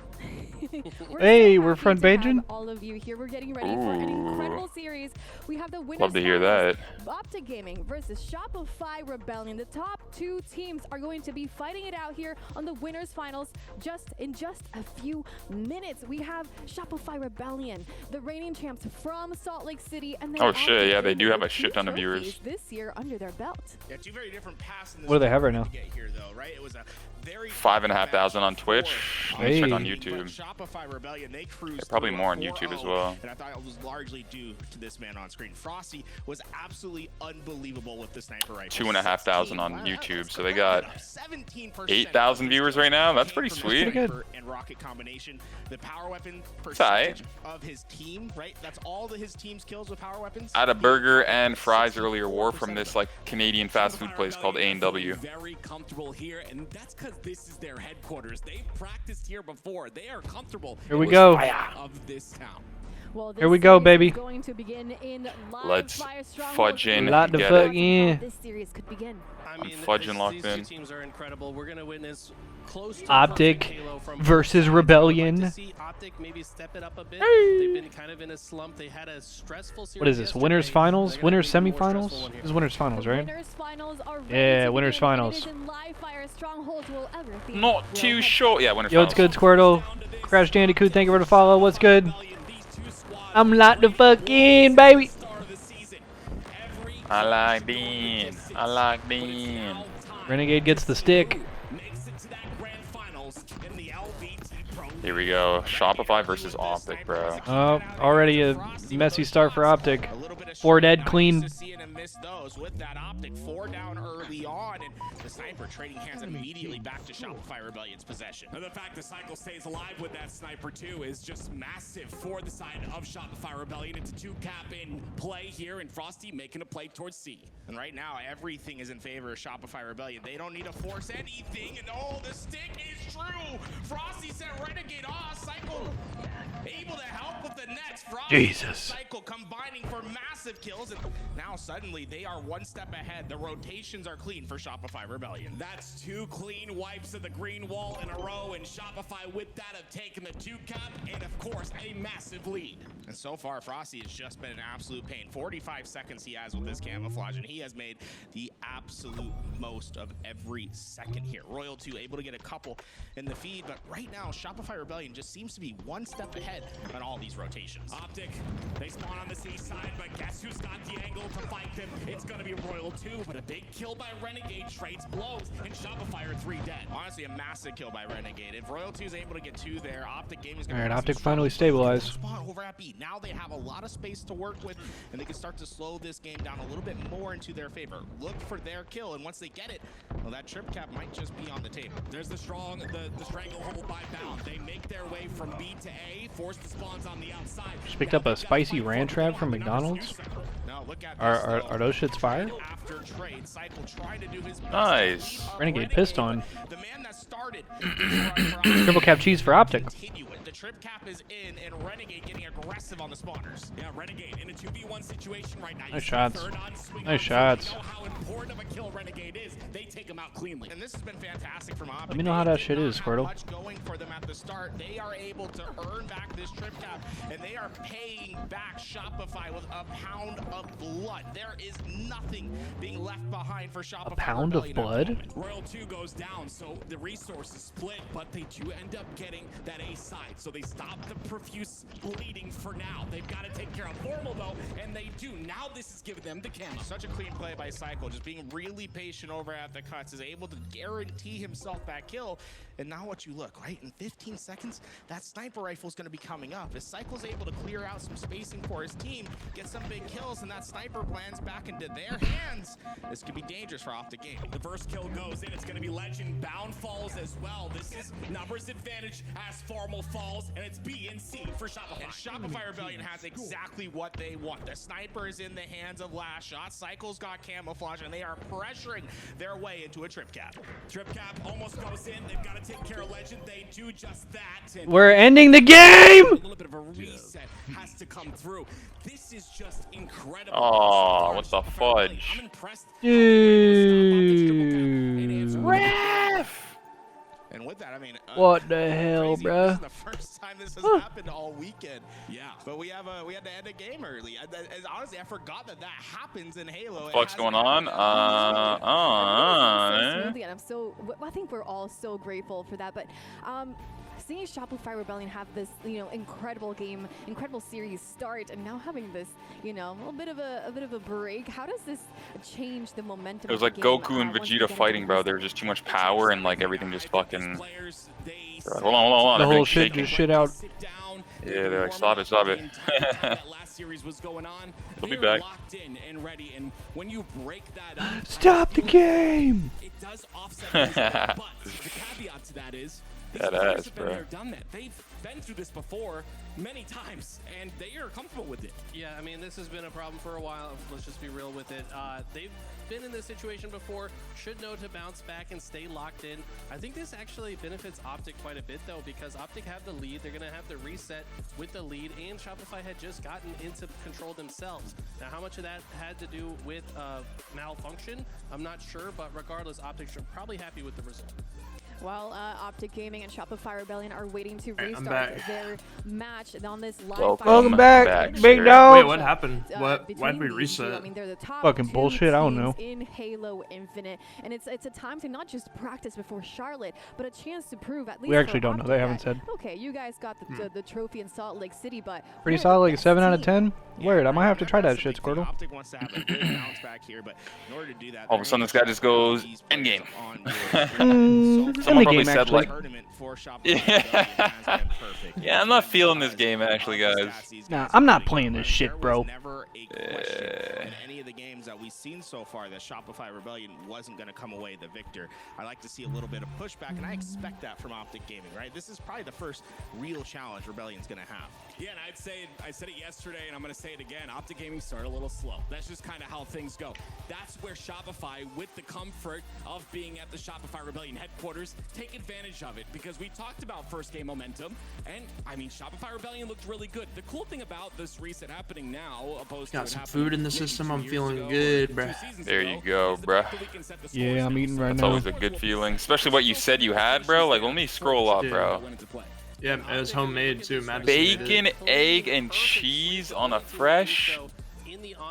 Hey, we're front paging. All of you here. We're getting ready for an incredible series. We have the winners. Love to hear that. Optic Gaming versus Shopify Rebellion. The top two teams are going to be fighting it out here on the winners finals in just a few minutes. We have Shopify Rebellion, the reigning champs from Salt Lake City, and then oh shit, yeah, they do have a shit ton of viewers this year under their belt. Yeah, two very different paths in this. What do they have right now? Here, though, right? It was a very 5,500 on Twitch. Let me check on But YouTube. Shopify Rebellion, they cruised They're probably through more on 4-0, YouTube as well. And I thought it was largely due to this man on screen. Frosty was absolutely unbelievable with the sniper rifle. 2,500 on YouTube, so they got 8,000 viewers right now. That's pretty sweet. And rocket combination, the power weapon percentage of his team, right? That's all his team's kills with power weapons. I had a burger and fries earlier war from this like Canadian fast food place called A&W. Very comfortable here, and that's because this is their headquarters. They've practiced here before. They are comfortable. Here we go. Of this town. Well, here we go, baby. Going to begin in Let's fudge in. This series could begin. I'm fudging locked in. These two teams are incredible. We're gonna witness close to Optic versus Rebellion. Optic maybe step it up a bit. They've been kind of in a slump. They had a stressful series. What is this? Winners finals? Winners semifinals? This is winners finals, right? Yeah, winners finals. Not too short. Yeah, winners Yo, finals. it's good, Squirtle. Crash Bandicoot, thank you for the follow. What's good? I'm locked the fuck in, baby. I like bean. I like bean. Renegade gets the stick. Here we go. Shopify versus Optic, bro. Oh, already a messy start for Optic. 4 dead, clean. With that Optic 4 down early on, and the sniper trading hands immediately back to Shopify Rebellion's possession. And the fact the cycle stays alive with that sniper too is just massive for the side of Shopify Rebellion. It's a 2-cap in play here, and Frosty making a play towards C. And right now, everything is in favor of Shopify Rebellion. They don't need to force anything, and oh, the stick is true. Frosty sent Renegade off. Cycle able to help with the nets. Frosty Jesus. Cycle combining for massive kills, and now suddenly importantly, they are one step ahead. The rotations are clean for Shopify Rebellion. That's 2 clean wipes of the green wall in a row, and Shopify with that have taken the 2 cap and, of course, a massive lead. And so far, Frosty has just been an absolute pain. 45 seconds he has with this camouflage, and he has made the absolute most of every second here. Royal 2 able to get a couple in the feed, but right now, Shopify Rebellion just seems to be one step ahead on all these rotations. Optic, they spawn on the C side, but guess who's got the angle to fight them? It's gonna be Royal 2, but a big kill by Renegade trades blows, and Shopify are 3 dead. Honestly, a massive kill by Renegade. If Royal 2 is able to get 2 there, Optic Gaming is gonna All right, Optic finally stabilized. spawn over at B. Now they have a lot of space to work with, and they can start to slow this game down a little bit more into their favor. Look for their kill, and once they get it, well, that trip cap might just be on the table. There's the stranglehold by Bound. They make their way from B to A, force the spawns on the outside. Just picked up a spicy ran trap from McDonald's. Now look at Are those shits fire? after trade, Cycle trying to do his best. Nice. Renegade pissed on. The man that started Triple cap cheese for Optic. the trip cap is in, and Renegade getting aggressive on the spawners. Yeah, Renegade in a 2v1 situation right now. Nice shots. Nice shots. You know how important of a kill Renegade is. They take him out cleanly. And this has been fantastic from Optic. Let me know how that shit is, Squirtle. Much going for them at the start. They are able to earn back this trip cap, and they are paying back Shopify with a pound of blood. There is nothing being left behind for Shopify. A pound of blood? Royal 2 goes down, so the resources split, but they do end up getting that A side. So they stop the profuse bleeding for now. They've got to take care of Formal though, and they do. Now this is giving them the camo. Such a clean play by Cycle, just being really patient over at the cuts, is able to guarantee himself that kill. And now what you look, right? In 15 seconds, that sniper rifle is going to be coming up. As Cycle's able to clear out some spacing for his team, get some big kills, and that sniper lands back into their hands. This could be dangerous for Optic Gaming. The first kill goes in. It's going to be Legend. Bound falls as well. This is numbers advantage as Formal falls, and it's B and C for Shopify. And Shopify Rebellion has exactly what they want. The sniper is in the hands of Last Shot. Cycle's got camouflage, and they are pressuring their way into a trip cap. Trip cap almost goes in. They've got to take care of Legend. They do just that. And We're ending the game! A little bit of a reset has to come through. This is just incredible. Oh, what the fudge? I'm impressed. Dude. Ref! And with that, I mean, What the hell, crazy. bruh? This is the first time this has happened all weekend. Yeah, but we had to end a game early. Honestly, I forgot that happens in Halo. What's going on? Smoothly, and I think we're all so grateful for that. But seeing Shopify Rebellion have this, incredible game, incredible series start, and now having this, a little bit of a break. How does this change the momentum? It was like Goku and Vegeta fighting, bro. There was just too much power and like everything just fucking. Hold on. The whole shit just shit out. Yeah, they're like, stop it. Series was going on. They'll be back. Locked in and ready, and when you break that up, Stop the game! it does offset this, but the caveat to that is these players have been there, done that. They've been through this before many times, and they are comfortable with it. Yeah, I mean, this has been a problem for a while. Let's just be real with it. They've been in this situation before, should know to bounce back and stay locked in. I think this actually benefits Optic quite a bit, though, because Optic have the lead. They're going to have the reset with the lead, and Shopify had just gotten into control themselves. Now, how much of that had to do with malfunction, I'm not sure, but regardless, Optic are probably happy with the result. Well, Optic Gaming and Shopify Rebellion are waiting to restart their match on this live. Welcome back, big dog. Wait, what happened? Why did we reset? I mean, they're the top Fucking two bullshit, I don't know. teams in Halo Infinite, and it's a time to not just practice before Charlotte, but a chance to prove at least. We actually for don't know. Optic They haven't that, said. Okay, you guys got the trophy in Salt Lake City, but Pretty solid, like a 7 out of 10. Word, I might have to try that shit, Squirtle. Optic wants to have a good bounce back here, but in order to do that, All of a sudden, this guy just goes endgame. Early Someone probably game, said actually. like, yeah, I'm not feeling this game actually, guys. Nah, I'm not playing this shit, bro. In any of the games that we've seen so far, that Shopify Rebellion wasn't going to come away the victor. I like to see a little bit of pushback, and I expect that from Optic Gaming, right? This is probably the first real challenge Rebellion's going to have. Yeah, and I said it yesterday, and I'm going to say it again. Optic Gaming started a little slow. That's just kind of how things go. That's where Shopify, with the comfort of being at the Shopify Rebellion headquarters, take advantage of it. Because we talked about first game momentum, and I mean, Shopify Rebellion looked really good. The cool thing about this reset happening now, opposed Got to some food in the system. I'm feeling good, bruh. There you go, bruh. Yeah, I'm eating right That's now. always a good feeling, especially what you said you had, bro. Like, let me scroll up, bro. Yeah, it was homemade too. Madison Bacon, egg, and cheese on a fresh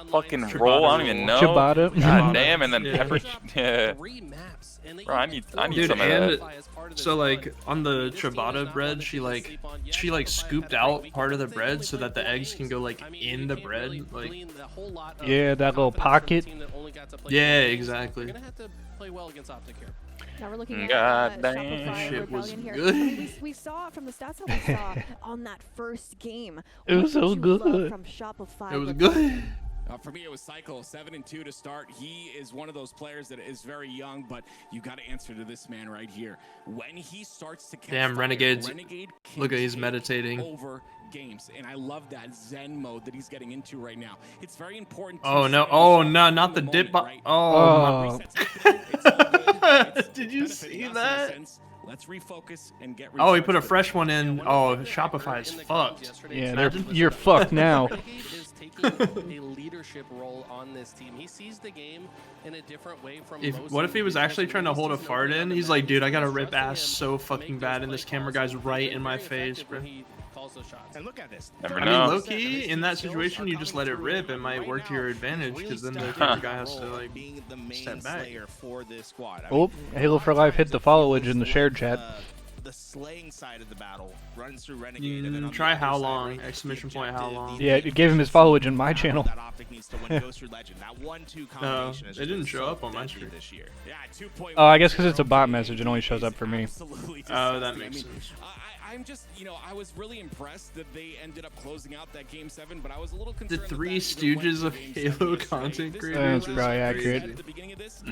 fucking roll. I don't even know. Ciabatta. God damn, and then Yeah. pepper. Yeah. Bro, I need Dude, some of and that. so like on the ciabatta bread, she like scooped out part of the bread so that the eggs can go like in the bread, like. Yeah, that little pocket. Yeah, exactly. Now we're looking at God Shopify damn. Shit was Rebellion here. good. I mean, we saw from the stats that we saw on that first game. It was What so did you love good. from Shopify It was Rebellion? good. For me, it was Cycle, 7-2 to start. He is one of those players that is very young, but you got to answer to this man right here. When he starts to catch Damn, fire, Renegades. Renegade Look at he's can meditating. take over games, and I love that Zen mode that he's getting into right now. It's very important. Oh no! stay Oh in no! the Not the moment, dip. right? Oh. It's Did you benefiting see us in a that? sense. Let's refocus and get. Oh, he put a fresh one in. Oh, Shopify is fucked. Yeah, you're fucked now. is taking a leadership role on this team. He sees the game in a different way from most. What if he was actually trying to hold a fart in? He's like, dude, I gotta rip ass so fucking bad, and this camera guy's right in my face, bro. And look at this. Never I mean, know. low key, in that situation, you just let it rip. It might work to your advantage, because then the camera guy has to like being the main step back. slayer for this squad. Oh, Halo for Life hit the followage in the shared chat. The slaying side of the battle runs through Renegade, and then on Try the how other side, long? right, Exclamation point how long? Yeah, it gave him his followage in my channel. that Optic needs to win goes through Legend. That 1-2 combination is it didn't just show so up on my deadly screen. this year. Yeah, 2.1. Oh, I guess because it's a bot message, it only shows up for me. Oh, that makes sense. I'm just, I was really impressed that they ended up closing out that Game 7, but I was a little concerned. The Three Stooges of Halo content creators. That's probably accurate. At the beginning of this,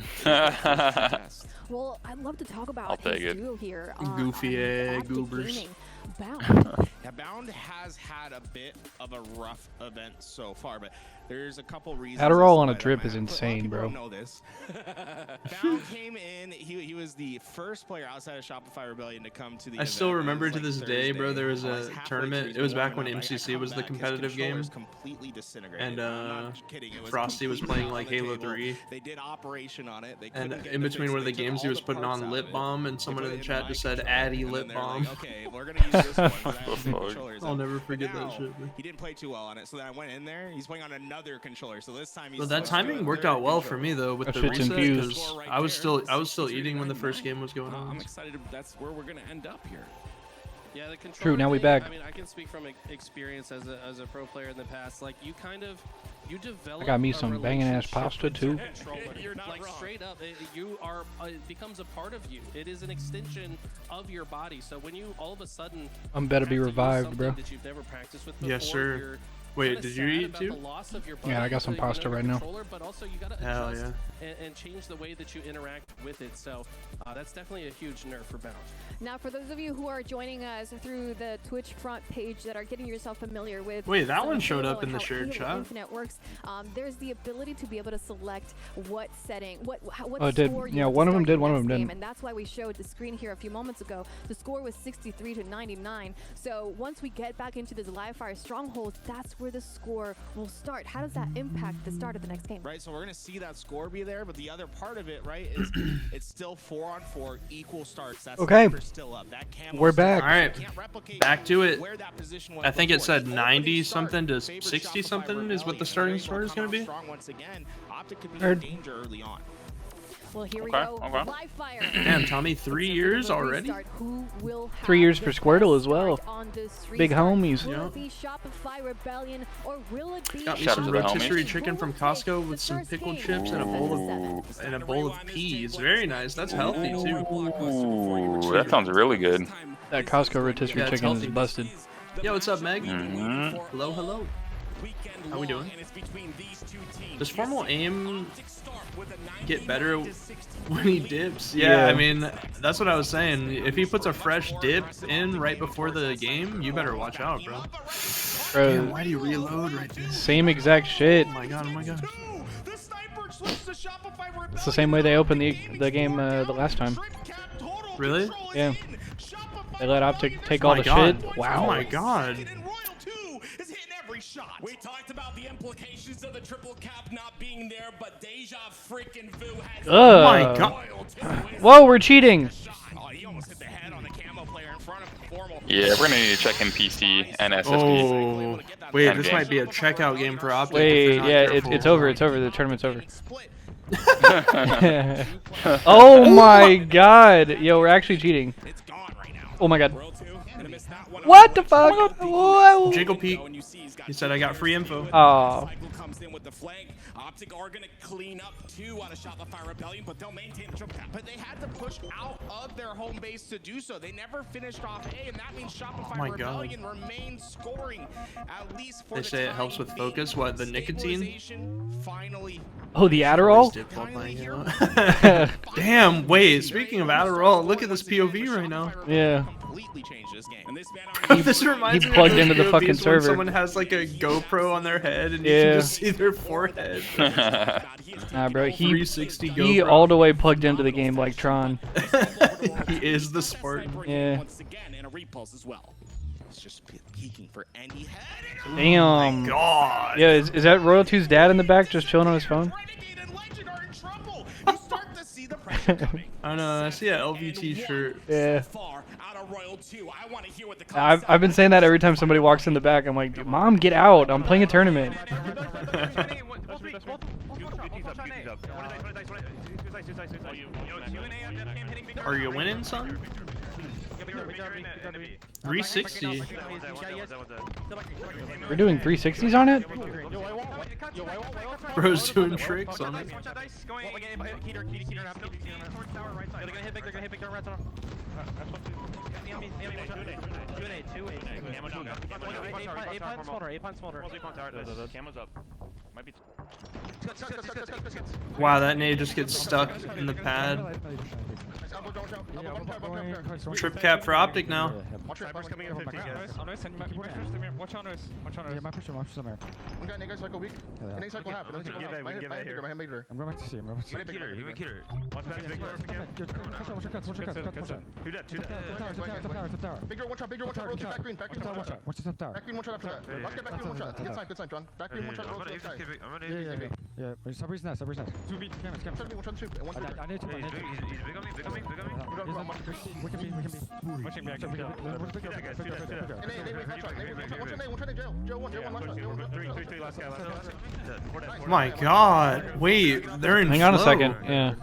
Well, I'd love to talk about I'll take his it. duo here. Goofy on Optic goobers. Gaming. Bound. Yeah, Bound has had a bit of a rough event so far, but there's a couple reasons. Adderall as on to a why drip that is might happen. A lot of insane, people bro. don't know this. Bound came in. He was the first player outside of Shopify Rebellion to come to the I still event. It remember was to like this day, bro. There was Thursday. a Halfway tournament. through, It was he's back when warming up. I MCC come was the back, his competitive game, controller's completely disintegrated. and I'm not kidding. It was Frosty was completely playing on like the Halo table. 3. They did operation on it. They And couldn't get in it between fixed. one of the They took games, he all was the putting parts on out lip of it. balm, and They someone put in it the chat my just said, controller, "Addy and lip then they're balm." like, okay, we're gonna use this one. 'Cause I have two controllers. I'll never But forget that now, shit, bro. He didn't play too well on it, so then I went in there. He's playing on another controller, so this time he's. Well, that switched to timing a worked third out well for controller. me though with That the shit's reset, infused. because I was still eating when the first game was going I'm on. excited. That's where we're gonna end up here. Yeah, the controller True, now we thing, back. I mean, I can speak from experience as a pro player in the past. Like, you develop. I got me a some banging ass relationship pasta with your too. controller. You're not like wrong. straight up, it becomes a part of you. It is an extension of your body. So when you all of a sudden I'm better be have to use revived, bro. something that you've never practiced with before, Yes, sir. you're Wait, kinda did you sad eat about too? the loss of your Yeah, I body got some to pasta another right now. controller, but also you gotta Hell adjust yeah. and change the way that you interact with it. So that's definitely a huge nerf for Bound. Now, for those of you who are joining us through the Twitch front page that are getting yourself familiar with, Wait, that some one showed Halo up in and the how shared Halo chat? Infinite works. There's the ability to be able to select what setting, what Oh, it did. score you Yeah, want to one of them start did, your one of next them game, didn't. and that's why we showed the screen here a few moments ago. The score was 63 to 99. So once we get back into this live fire stronghold, that's where the score will start. How does that impact the start of the next game? Right, so we're gonna see that score be there, but the other part of it, right, is it's still 4-on-4 equal starts. That's Okay. still up. That We're back. All right, can't replicate back to it. where that position was I think it before. said The 90 opening start something to favors 60 Shopify something is what the Rebellion. starting They're able score is come gonna out be. strong once again. Optic could be Heard. in danger early on. Well, here we Okay, go. okay. Live fire. Damn, Tommy, 3 years already? Who will have 3 years the for Squirtle best as well. start on this Big restart? homies. Will Yeah. it be Shopify Rebellion or will it be Got me Shout out some to the rotisserie homies. chicken from Costco with some pickled chips and a bowl of peas. Very nice. That's healthy too. Ooh, that sounds really good. That Costco rotisserie Yeah, it's chicken is healthy. busted. Yo, what's up, Meg? Mhm. Hello, hello. How we doing? Does formal aim get better when he dips? Yeah, I mean, that's what I was saying. If he puts a fresh dip in right before the game, you better watch out, bro. Bro, Damn, why do you reload right there? same exact shit. Oh my god, oh my god. It's the same way they opened the game the last time. Really? Yeah. They let Optic take Oh all my the god. shit. Wow. Oh my god. We talked about the implications of the triple cap not being there, but Deja freaking Vu has Oh my god. Whoa, we're cheating. he almost hit the head on the camo player in front of Formal. Yeah, we're gonna need to check in PC and SSB. Oh. Wait, And this game. might be a checkout game for Optic. if Wait, they're not yeah, careful. it's over. It's over. The tournament's over. Oh my god. Yo, we're actually cheating. Oh my god. What the fuck? Whoa. Jiggle peek. He said I got free info. Oh. Optic are gonna clean up 2 out of Shopify Rebellion, but they'll maintain the triple cap. But they had to push out of their home base to do so. They never finished off A, and that means Shopify my Rebellion remains scoring at least for They say it helps with focus. What, the nicotine? Finally. Oh, the Adderall? Damn, wait, speaking of Adderall, look at this POV right now. Yeah. Completely changed this game. And this This reminds he me plugged of into the those fucking POVs when server. someone has like a GoPro on their head and you Yeah. can just see their forehead. Nah, bro, he 360 he GoPro. all the way plugged into the game like Tron. He is the Spartan. Yeah. Once again, and a repulse as well. It's just peeking for any head. Damn. God. Yeah, is that Royal 2's dad in the back just chilling on his phone? I don't know, I see a LVT shirt. Yeah. I've been saying that every time somebody walks in the back. I'm like, Mom, get out. I'm playing a tournament. Are you winning, son? 360. We're doing 360s on it? Bro's doing tricks on it. Wow, that nade just gets stuck in the pad. Trip cap for Optic now. Watch on us. Watch on us. Yeah, my push. One guy, nigga, cycle weak. And they cycle half. My hand bigger. I'm going back to see him. You can kill her. Watch that big guy. Big door, one shot, roll to back green, back green, one shot. Watch the top tower. Back green, one shot after that. Let's get back green, one shot. Good sign, John. Back green, one shot, roll to the sky. Yeah. Subre's nice. 2 beat. Cameras. One shot, two. And one shot. I need to. He's big on me. We can be. Watching back. My god. Wait, they're in Hang on a flow. second. Yeah.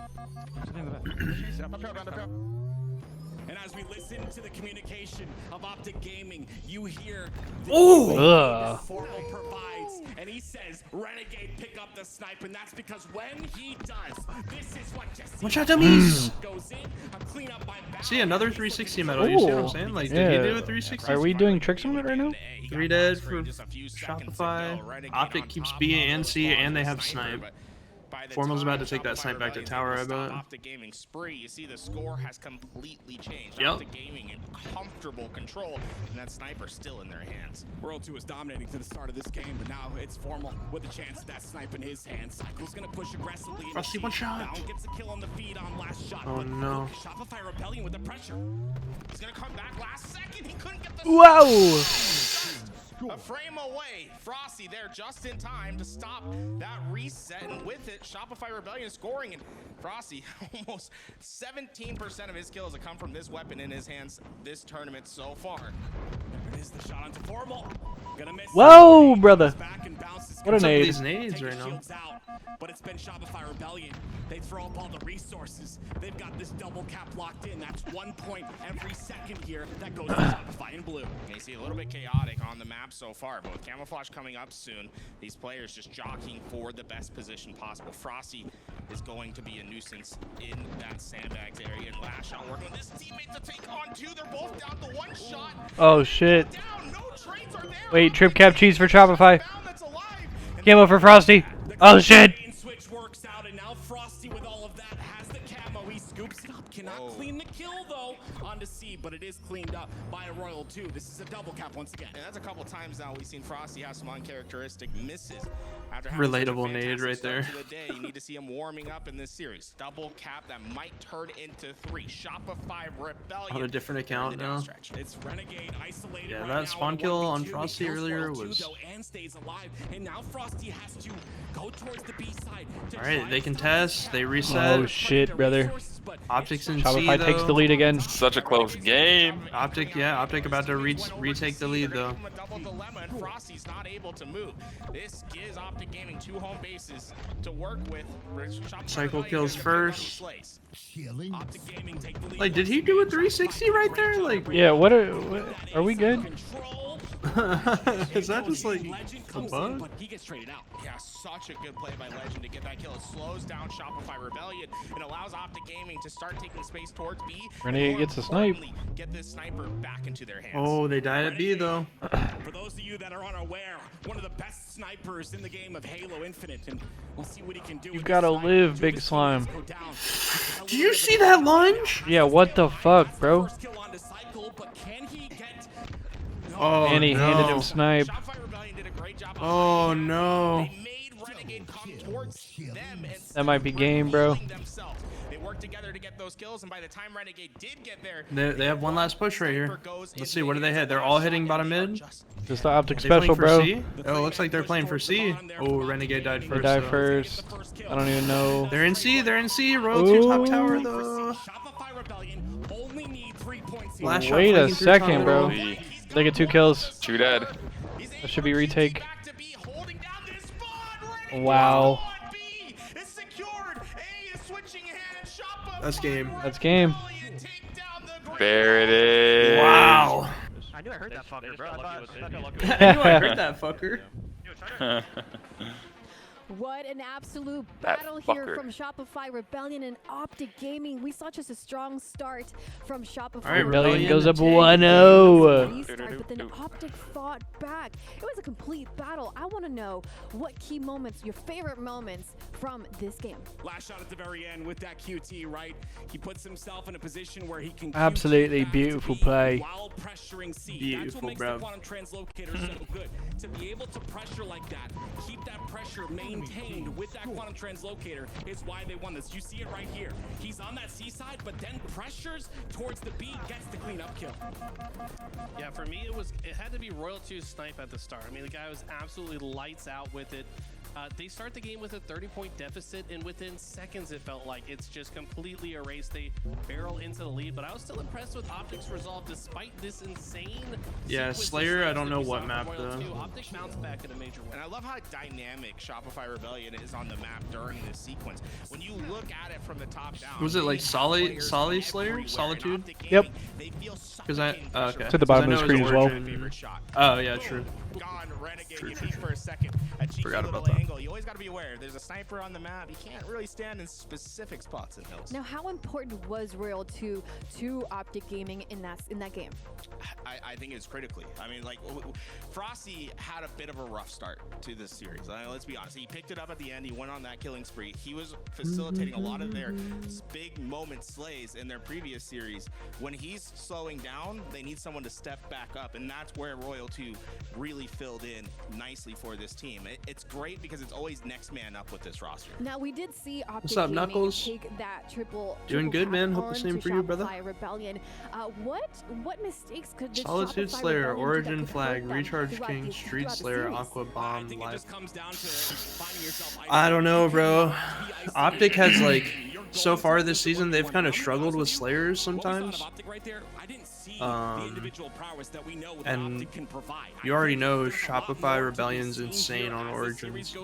And as we listen to the communication of Optic Gaming, you hear the Ugh. Formal provides, and he says, Renegade, pick up the snipe, and that's because when he does, this is what Jesse Watch out, dummies! goes in, a cleanup by See, another 360 medal. You see what I'm saying? Like, did he do a 360? Are we doing tricks on it right now? 3 dead for Shopify. Optic keeps B and C, and they have snipe. Formal's about to take that snipe back to tower, I bet. Optic Gaming spree. You see the score has completely changed. Yep. Optic Gaming in comfortable control, and that sniper still in their hands. World 2 is dominating to the start of this game, but now it's Formal with a chance at that snipe in his hand. Cycle's gonna push aggressively. Frosty, one shot. Down gets a kill on the feed on last shot. Oh but no. Shopify Rebellion with the pressure. He's gonna come back last second. He couldn't get the Whoa! a frame away. Frosty there just in time to stop that reset, and with it, Shopify Rebellion scoring, and Frosty, almost 17% of his kills have come from this weapon in his hands this tournament so far. There is the shot onto Formal. Gonna miss. Whoa, brother. What a What's up with nade. these nades right now? Out, but it's been Shopify Rebellion. They throw up all the resources. They've got this double cap locked in. That's 1 point every second here. That goes to Shopify in blue. You see a little bit chaotic on the map so far, but with camouflage coming up soon, these players just jockeying for the best position possible. Frosty is going to be a nuisance in that sandbags area, and Lash out working with his teammate to take on 2. They're both down to 1 shot. Oh shit. Wait, trip cap cheese for Shopify. Camo for Frosty. Oh shit. Switch works out, and now Frosty with all of that has the camo. He scoops it up. Cannot clean the kill though. Onto to see, but it is cleaned up by a Royal 2. This is a double cap once again. And that's a couple times now we've seen Frosty have some uncharacteristic misses. After having such a Relatable nade fantastic right start there. to the day, you need to see him warming up in this series. Double cap that might turn into 3. Shopify Rebellion. On a different account now. It's Renegade isolated. Yeah, right that now spawn in kill 1v2. on He Frosty kills earlier Royal 2, was. though, and stays alive. And now Frosty has to go towards the B side. All right, they contest. They reset. Oh shit, brother. Optics in C Shopify takes the though. lead again. Such a close game. Optic, yeah, Optic about to retake the lead though. Double dilemma, and Frosty's not able to move. This gives Optic Gaming 2 home bases to work with. Cycle kills first. Killing. Like, did he do a 360 right there? Like, Yeah, what are we good? is that just like a bug? He gets traded out. Yeah, such a good play by Legend to get that kill. It slows down Shopify Rebellion and allows Optic Gaming to start taking space towards B. Renegade gets a snipe. Get this sniper back into their hands. Oh, they died at B though. For those of you that are unaware, one of the best snipers in the game of Halo Infinite, and we'll see what he can do. You gotta live, Big Slime. Did you see that lunge? Yeah, what the fuck, bro? Oh, And he no. handed him snipe. Oh no. That might be game, bro. They worked together to get those kills, and by the time Renegade did get there, They have one last push right here. Let's see, what do they hit? They're all hitting bottom mid. Just the Optic They playing special, for bro. C? Oh, looks like they're playing for C. Oh, Renegade died first. They died though. first. I don't even know. They're in C. They're in C. Royal 2 top tower though. Last shot Wait a flanking through second, bro. top. They get 2 kills. 2 dead. That should be retake. Wow. That's game. That's game. There it is. Wow. I knew I heard that fucker, bro. I knew I heard that fucker. What an absolute That battle here fucker. from Shopify Rebellion and Optic Gaming. We saw just a strong start from Shopify. All right, Rebellion goes up take 1-0. Restart, but then Optic fought back. It was a complete battle. I want to know what key moments, your favorite moments from this game. Last shot at the very end with that QT, right? He puts himself in a position where he can Absolutely beautiful play. while pressuring C. Beautiful, That's what makes bro. the quantum translocator so good. To be able to pressure like that, keep that pressure maintained with that quantum translocator is why they won this. You see it right here. He's on that C side, but then pressures towards the B, gets the cleanup kill. Yeah, for me, it had to be Royal 2's snipe at the start. I mean, the guy was absolutely lights out with it. They start the game with a 30-point deficit, and within seconds, it felt like it's just completely erased. They barrel into the lead, but I was still impressed with Optic's resolve despite this insane. Yeah, sequence of Slayer, I slays don't that know we what saw map from Royal though. 2. Optic bounced back in a major way. And I love how dynamic Shopify Rebellion is on the map during this sequence. When you look at it from the top down, Was it like Solid Slayer? Solitude? Yep. Because I okay. It's at the bottom of the I know screen his as well. origin- Oh yeah, true. Gone, Renegade, you peek for a second. A cheeky Forgot little about that. angle. You always got to be aware. There's a sniper on the map. You can't really stand in specific spots in hills. Now, how important was Royal 2 to Optic Gaming in that game? I think it's critically. I mean, like, Frosty had a bit of a rough start to this series. Let's be honest. He picked it up at the end. He went on that killing spree. He was facilitating a lot of their big moment slays in their previous series. When he's slowing down, they need someone to step back up, and that's where Royal 2 really filled in nicely for this team. It's great because it's always next man up with this roster. Now, we did see Optic What's up, Gaming Knuckles? take that triple Doing good, tap man. Hope the onto same for you, brother. Shopify Rebellion. What mistakes could this Solitude Shopify Slayer, Rebellion do that Origin could Flag, hurt them Recharge throughout King, the- Street throughout the Slayer, series? Aqua Bomb, It Live. just comes down to finding yourself I don't know, bro. Optic has like so far this season they've kind of struggled with Slayers sometimes. And you already know Shopify Rebellion's insane on Origins.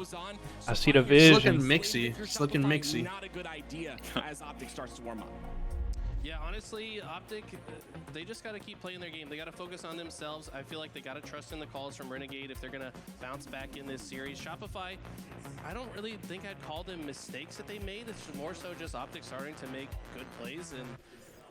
I see the It's vision. looking mixy. It's looking mixy. Not a good idea as Optic starts to warm up. Yeah, honestly, Optic, they just got to keep playing their game. They got to focus on themselves. I feel like they got to trust in the calls from Renegade if they're going to bounce back in this series. Shopify, I don't really think I'd call them mistakes that they made. It's more so just Optic starting to make good plays. And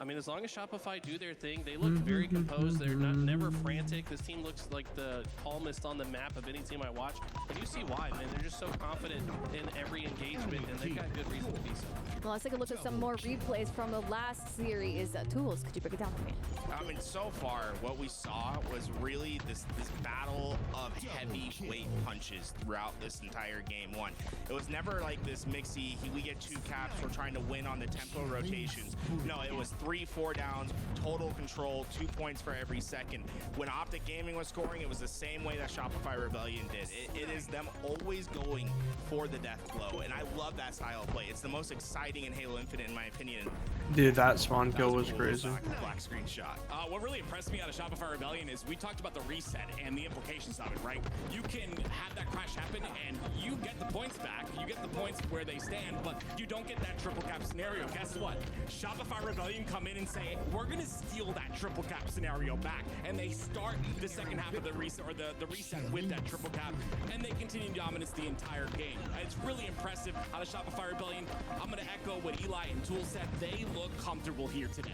I mean, as long as Shopify do their thing, they look very composed. They're never frantic. This team looks like the calmest on the map of any team I watch. And you see why, man. They're just so confident in every engagement, and they've got good reason to be so. Well, let's take a look at some more replays from the last series. Tools, could you break it down for me? I mean, so far, what we saw was really this battle of heavyweight punches throughout this entire game one. It was never like this mixy, we get 2 caps, we're trying to win on the tempo rotations. No, it was 3-4 downs, total control, 2 points for every second. When Optic Gaming was scoring, it was the same way that Shopify Rebellion did. It is them always going for the death blow, and I love that style of play. It's the most exciting in Halo Infinite, in my opinion. Dude, that spawn kill was crazy. Black screen shot. What really impressed me out of Shopify Rebellion is we talked about the reset and the implications of it, right? You can have that crash happen and you get the points back. You get the points where they stand, but you don't get that triple cap scenario. Guess what? Shopify Rebellion come in and say, we're going to steal that triple cap scenario back. And they start the second half of the reset, or the reset with that triple cap, and they continue dominance the entire game. It's really impressive out of Shopify Rebellion. I'm going to echo what Eli and Tool said. They look comfortable here today.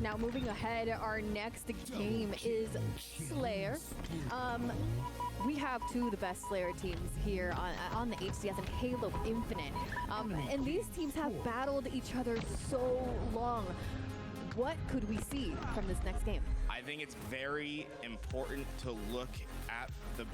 Now moving ahead, our next game is Slayer. We have 2 of the best Slayer teams here on the HCS and Halo Infinite. And these teams have battled each other so long. What could we see from this next game? I think it's very important to look at the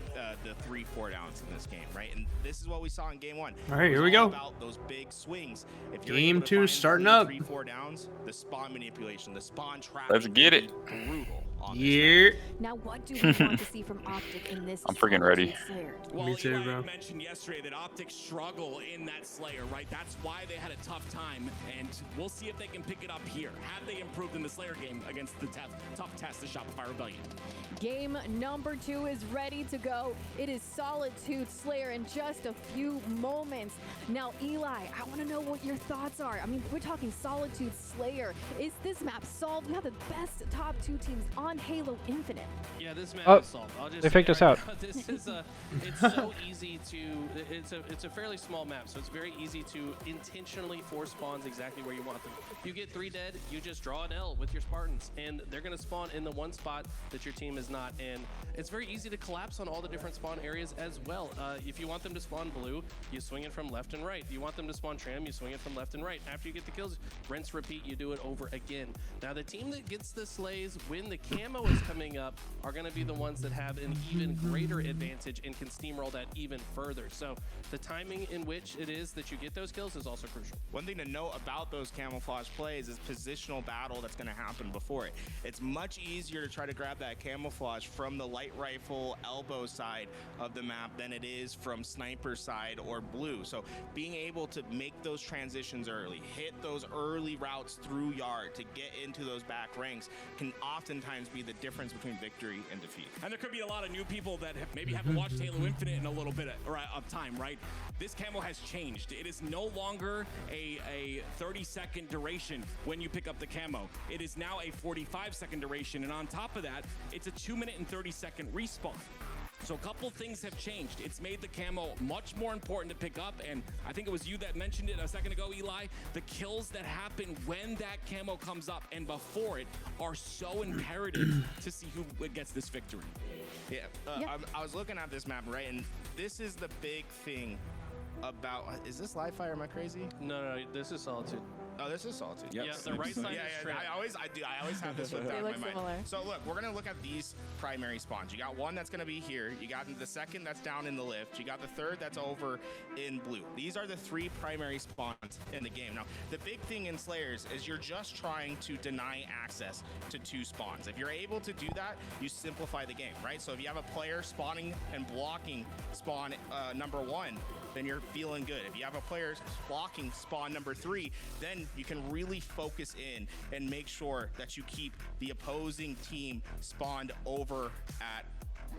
3-4 downs in this game, right? And this is what we saw in game 1. All right, here we go. About those big swings. If you're Game able to 2 find starting up. 3-4 downs, the spawn manipulation, the spawn trap. Let's get it. Brutal. Yeah. Now, what do we want to see from Optic in this? I'm freaking ready. Well, Me too, Eli bro. mentioned yesterday that Optic struggle in that Slayer, right? That's why they had a tough time, and we'll see if they can pick it up here. Have they improved in the Slayer game against the tough test of Shopify Rebellion? Game number 2 is ready to go. It is Solitude Slayer in just a few moments. Now, Eli, I want to know what your thoughts are. I mean, we're talking Solitude Slayer. Is this map solved? We have the best top 2 teams on Halo Infinite. Yeah, this map Oh, is solved. I'll just they say faked us out. now, this is it's so easy to, it's a fairly small map, so it's very easy to intentionally force spawns exactly where you want them. You get 3 dead, you just draw an L with your Spartans, and they're going to spawn in the one spot that your team is not. And it's very easy to collapse on all the different spawn areas as well. If you want them to spawn blue, you swing it from left and right. You want them to spawn tram, you swing it from left and right. After you get the kills, rinse, repeat, you do it over again. Now, the team that gets the slays when the camo is coming up are going to be the ones that have an even greater advantage and can steamroll that even further. So the timing in which it is that you get those kills is also crucial. One thing to note about those camouflage plays is positional battle that's going to happen before it. It's much easier to try to grab that camouflage from the light rifle elbow side of the map than it is from sniper side or blue. So being able to make those transitions early, hit those early routes through yard to get into those back ranks can oftentimes be the difference between victory and defeat. And there could be a lot of new people that maybe haven't watched Halo Infinite in a little bit of time, right? This camo has changed. It is no longer a 30-second duration when you pick up the camo. It is now a 45-second duration, and on top of that, it's a 2-minute and 30-second respawn. So a couple things have changed. It's made the camo much more important to pick up, and I think it was you that mentioned it a second ago, Eli. The kills that happen when that camo comes up and before it are so imperative to see who gets this victory. Yeah, I was looking at this map, right, and this is the big thing about, is this live fire? Am I crazy? No, this is Solitude. Oh, this is Solitude. Yep. Yeah, the right side is Trap. I always have this flipped out in my mind. Similar. So look, we're gonna look at these primary spawns. You got one that's gonna be here. You got the second that's down in the lift. You got the third that's over in blue. These are the 3 primary spawns in the game. Now, the big thing in Slayers is you're just trying to deny access to 2 spawns. If you're able to do that, you simplify the game, right? So if you have a player spawning and blocking spawn number 1, then you're feeling good. If you have a player blocking spawn number 3, then you can really focus in and make sure that you keep the opposing team spawned over at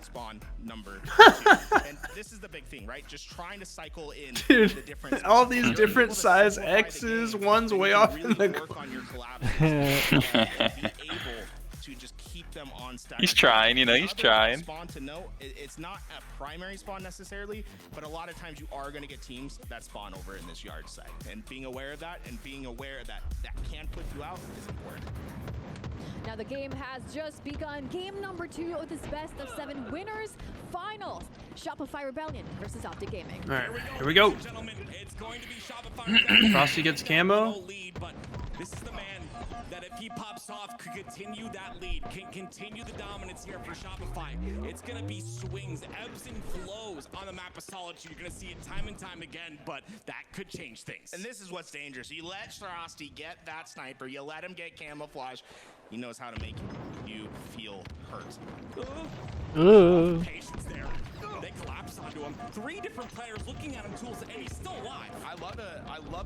spawn number 2. And this is the big thing, right? Just trying to cycle in Dude, the different all these different size X's, one's way off in the work on your collaboration and be able to just keep them on stack. He's trying, you know, he's trying. Spawn to note, it's not a primary spawn necessarily, but a lot of times you are going to get teams that spawn over in this yard site. And being aware of that and being aware that that can put you out is important. Now the game has just begun. Game number 2 of this best of 7 winners finals. Shopify Rebellion versus Optic Gaming. All right, here we go. Frosty gets camo. This is the man that if he pops off could continue that lead, can continue the dominance here for Shopify. It's gonna be swings, ebbs and flows on the map of Solitude. You're gonna see it time and time again, but that could change things. And this is what's dangerous. You let Frosty get that sniper, you let him get camouflage, he knows how to make you feel hurt. Patience there. They collapse onto him. 3 different players looking at him, tools, and he's still alive. I love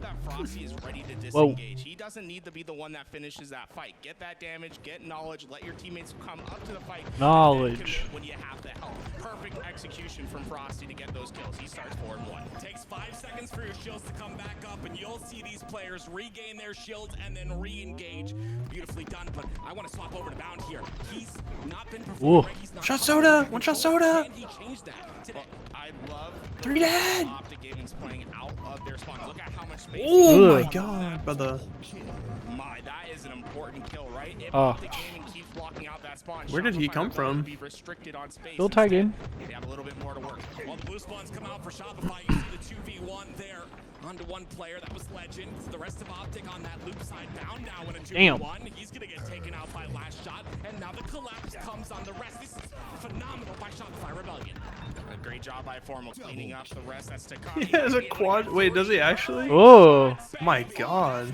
that Frosty is ready to disengage. He doesn't need to be the one that finishes that fight. Get that damage, get knowledge, let your teammates come up to the fight. Knowledge. When you have the help. Perfect execution from Frosty to get those kills. He starts 4-1. Takes 5 seconds for your shields to come back up, and you'll see these players regain their shields and then re-engage. Beautifully done, but I want to swap over to Bound here. He's not been performing right. He's not Shot soda! One shot soda! Can he change that today? I love 3 dead! Optic Gaming's playing out of their spawn. Look at how much space. Oh my god, brother. That is an important kill, right? If Oh. Optic Gaming keeps blocking out that spawn, Where did he come Shopify from? will be restricted on space. Still tagged in. They have a little bit more to work. While the blue spawns come out for Shopify, you see the 2v1 there. Onto one player, that was Legend. The rest of Optic on that loop side, Bound now in a 2v1. He's gonna get taken out by last shot, and now the collapse comes on the rest. This is phenomenal by Shopify Rebellion. A great job by Formal cleaning up the rest. That's to He has a quad. Wait, does he actually? Oh my god.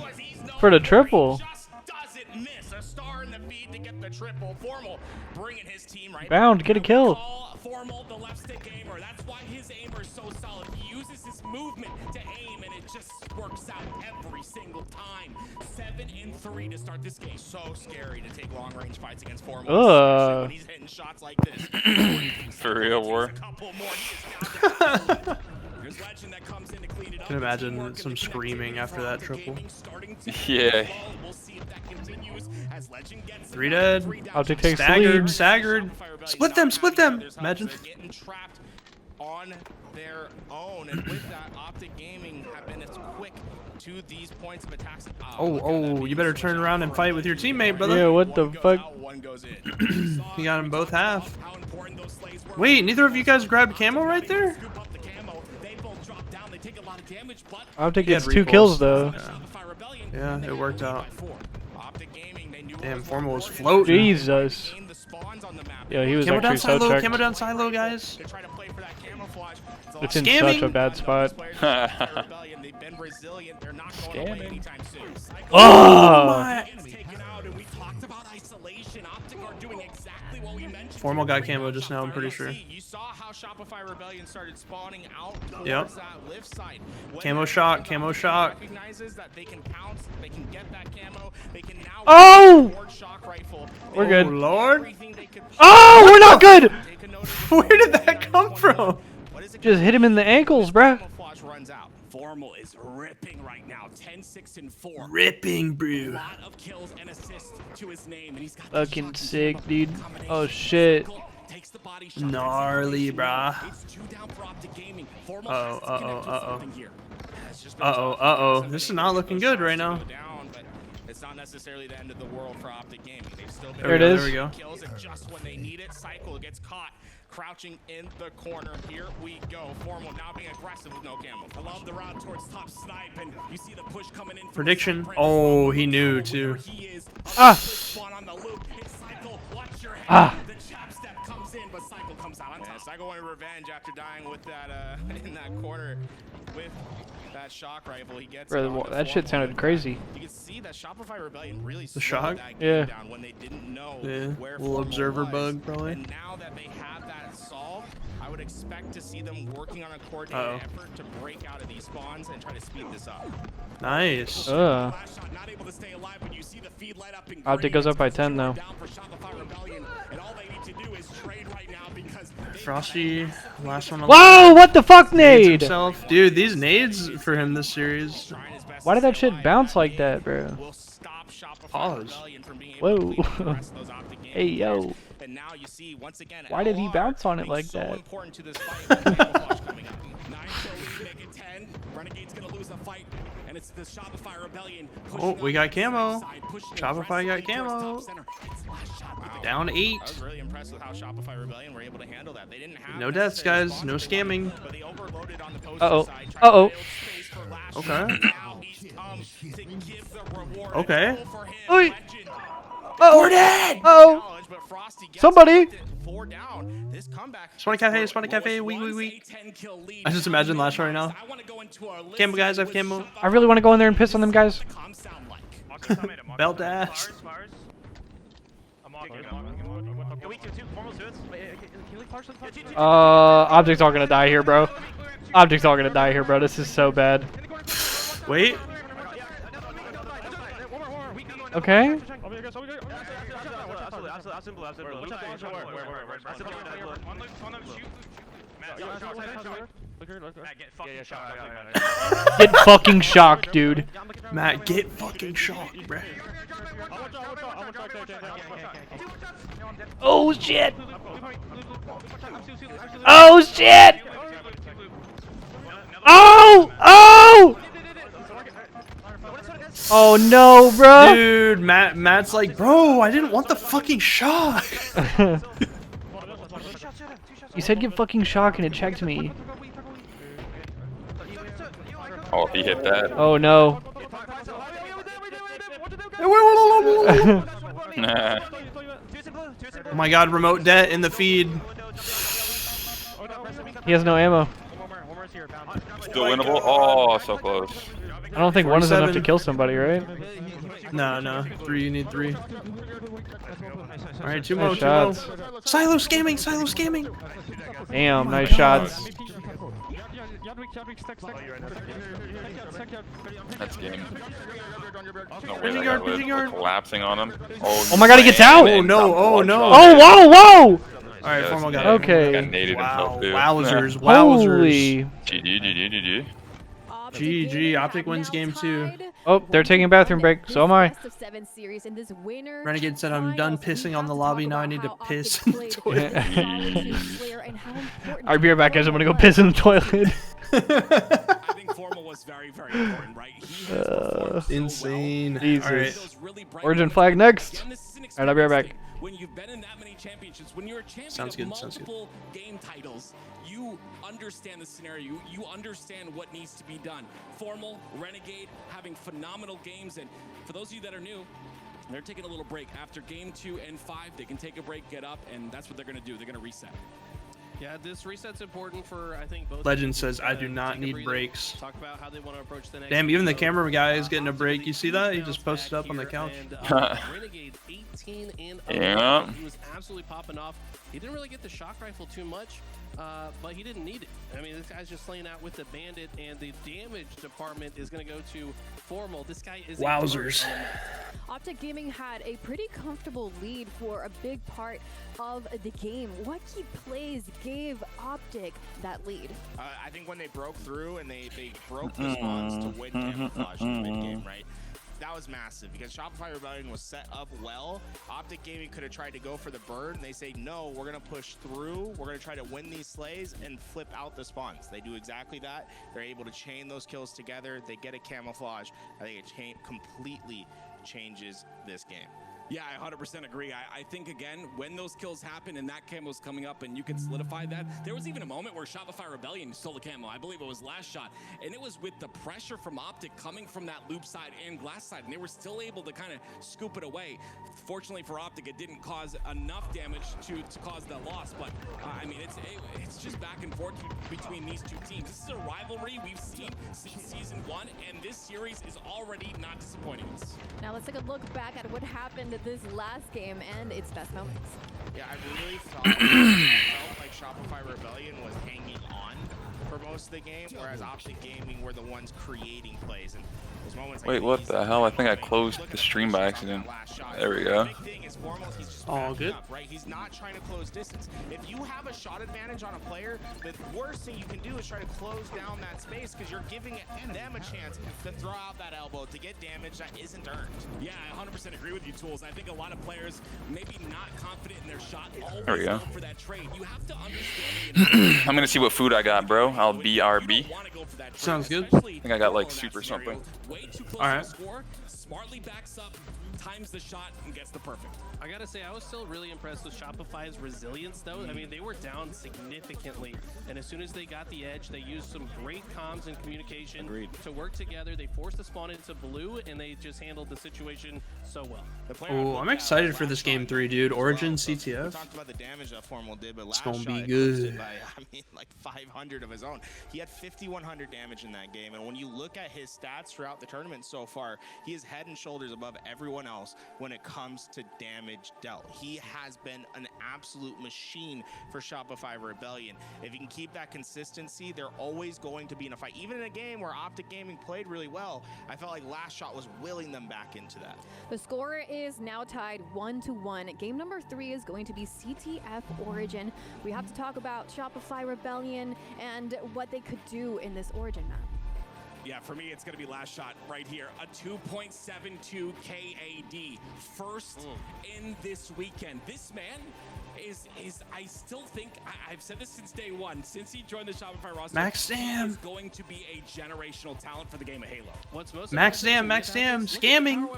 For the triple. Doesn't miss a star in the feed to get the triple. Formal bringing his team right. Bound, get a kill. Formal, the left stick aimer. That's why his aimer is so solid. He uses his movement to aim, and it just works out every single time. 7-3 to start this game. So scary to take long range fights against Formal. When he's hitting shots like this. For real, War. Can imagine some screaming after that triple. Yeah. 3 dead. Optic takes the Staggered, lead. staggered. Split them, split them. Imagine. Getting trapped on their own, and with that, Optic Gaming have been as quick to these points of attacks. Oh, you better turn around and fight with your teammate, brother. Yeah, what the fuck? You got them both half. Wait, neither of you guys grabbed camo right there? Optic gets 2 kills though. Yeah, it worked out. Damn, Formal was floating. Jesus. Yeah, he was camo actually down so silo, checked. camo down silo, guys. It's in Scamming. such a bad spot. Scamming. Oh! Formal got camo just now, I'm pretty sure. You saw how Shopify Rebellion started spawning out Yep. towards that lift side. Camo shock, camo shock. Recognizes that they can pounce, they can get that camo, they can now shock rifle. We're good. Oh, Lord. Oh, we're not good! Where did that come from? Just hit him in the ankles, bruh. Runs out. Formal is ripping right now. 10-6-4. Ripping, bro. Lot of kills and assists to his name, and he's got Fucking sick, dude. Oh shit. Gnarly, brah. Uh-oh. This is not looking good right now. It's not necessarily the end of the world for Optic Gaming. They've still been There it is. There we go. Kills it just when they need it. Cycle gets caught. Crouching in the corner. Here we go. Formal now being aggressive with no camo. I love the route towards top snipe, and you see the push coming in. Prediction. Oh, he knew too. Ah. On the loop. It's Cycle. Watch your head. Ah. The chap step comes in, but Cycle comes out on top. Cycle wanted revenge after dying with that in that corner with that shock rifle. He gets Bro, that shit sounded crazy. You can see that Shopify Rebellion really The shock? that Yeah. game down when they didn't know where Little Formal observer was. bug, probably. And now that they have that solved, I would expect to see them working on a coordinated effort to break out of these spawns and try to speed this up. Nice. Not able to stay alive, but you see the feed light up in Optic goes up by 10 though. down for Shopify Rebellion, and all they need to do is trade right now because Frosty, last one. Whoa, what the fuck, Nades nade? himself. Dude, these nades for him this series. Why did that shit bounce like that, bro? Pause. Whoa. Hey, yo. And now you see once again. Why did he bounce on it like so that? important to this fight with Camouflage coming up. 9 kill lead, make it 10. Renegade's gonna lose the fight, and it's the Shopify Rebellion. Oh, we got camo. Shopify got camo. Down 8. I was really impressed with how Shopify Rebellion were able to handle that. They didn't have No deaths, guys. No scamming. but they overloaded on the post Uh-oh. side. Uh-oh. Okay. Now he's come to give the reward. Okay. Oi. We're dead. Oh. Somebody. 4 down. This comeback. Spawn cafe. We. I just imagine last right now. Camo guys, I have camo. I really want to go in there and piss on them guys. Belt dash. Object's all gonna die here, bro. Object's all gonna die here, bro. This is so bad. Wait. Okay. Get fucking shocked, dude. Matt, get fucking shocked, bruh. Oh shit! Oh shit! Oh! Oh! Oh no, bro! Dude, Matt's like, bro, I didn't want the fucking shot. You said get fucking shock and it checked me. Oh, if he hit that. Oh no. Nah. Oh my god, remote debt in the feed. He has no ammo. Still winnable? Oh, so close. I don't think 1 is enough to 47. kill somebody, right? No. 3, you need 3. Alright, 2 more, Nice 2 more. shots. Silo scamming. Damn, nice shots. That's game. No way Bridging that yard, guy bridging was yard. collapsing on him. Oh my god, he gets out! Oh no, oh no. Oh, whoa, whoa! Alright, formal got Okay. Got naded himself, dude. Wowzers. Holy. GG. GG, Optic wins game 2. Oh, they're taking a bathroom break. So am I. Renegade said, I'm done pissing on the lobby, now I need to piss in the toilet. I'll be right back, guys. I'm gonna go piss in the toilet. I think Formal was very, very important, right? He has performed so Insane. well. Jesus. Origin flag next. Alright, I'll be right back. When you've been in that many championships, when you're a champion Sounds good, of sounds good. multiple game titles, you understand the scenario. You understand what needs to be done. Formal, Renegade, having phenomenal games. And for those of you that are new, they're taking a little break. After game 2 and 5, they can take a break, get up, and that's what they're going to do. They're going to reset. Yeah, this reset's important for, I think, both. Legend teams says, to I do not take a need breather, breaks. Talk about how they want to approach the next Damn, even the game. camera guy is getting a break. You see that? He just bounce posted back up on the here, couch. and, Renegade 18 and Yeah. He was absolutely popping off. He didn't really get the shock rifle too much, but he didn't need it. I mean, this guy's just laying out with the bandit, and the damage department is going to go to Formal. This guy is Wowzers. Optic Gaming had a pretty comfortable lead for a big part of the game. What key plays gave Optic that lead? I think when they broke through and they broke the spawns to win Camouflage in the mid-game, right? That was massive because Shopify Rebellion was set up well. Optic Gaming could have tried to go for the bird, and they say, no, we're going to push through. We're going to try to win these slays and flip out the spawns. They do exactly that. They're able to chain those kills together. They get a Camouflage. I think it completely changes this game. Yeah, I 100% agree. I think, again, when those kills happen and that camo's coming up and you can solidify that, there was even a moment where Shopify Rebellion stole the camo. I believe it was last shot. And it was with the pressure from Optic coming from that loop side and glass side, and they were still able to kind of scoop it away. Fortunately for Optic, it didn't cause enough damage to cause that loss. But, I mean, it's just back and forth between these two teams. This is a rivalry we've seen since Season 1, and this series is already not disappointing us. Now let's take a look back at what happened this last game and its best moments. Yeah, I really felt like Shopify Rebellion was hanging on for most of the game, whereas Optic Gaming were the ones creating plays. And those moments Wait, what the hell? I think I closed the stream by accident. There we go. All good. Right? He's not trying to close distance. If you have a shot advantage on a player, the worst thing you can do is try to close down that space because you're giving them a chance to throw out that elbow to get damage that isn't earned. Yeah, I 100% agree with you, Tools. I think a lot of players maybe not confident in their shot. There we go. For that trade. You have to understand. I'm gonna see what food I got, bro. I'll BRB. Sounds good. I think I got like soup or something. All right. Smartly backs up, times the shot, and gets the perfect. I gotta say, I was still really impressed with Shopify's resilience, though. I mean, they were down significantly, and as soon as they got the edge, they used some great comms and communication to work together. They forced the spawn into blue, and they just handled the situation so well. Oh, I'm excited for this game 3, dude. Origin CTF. We talked about the damage that Formal did, but It's last gonna be shot good. by, I mean, like 500 of his own. He had 5,100 damage in that game, and when you look at his stats throughout the tournament so far, he is head and shoulders above everyone else when it comes to damage dealt. He has been an absolute machine for Shopify Rebellion. If you can keep that consistency, they're always going to be in a fight. Even in a game where Optic Gaming played really well, I felt like last shot was willing them back into that. The score is now tied 1-1. Game number 3 is going to be CTF Origin. We have to talk about Shopify Rebellion and what they could do in this Origin map. Yeah, for me, it's going to be last shot right here. A 2.72 KAD. First in this weekend. This man is I still think, I've said this since day one, since he joined the Shopify roster, Max Dam is going to be a generational talent for the game of Halo. What's most Max Dam, scamming.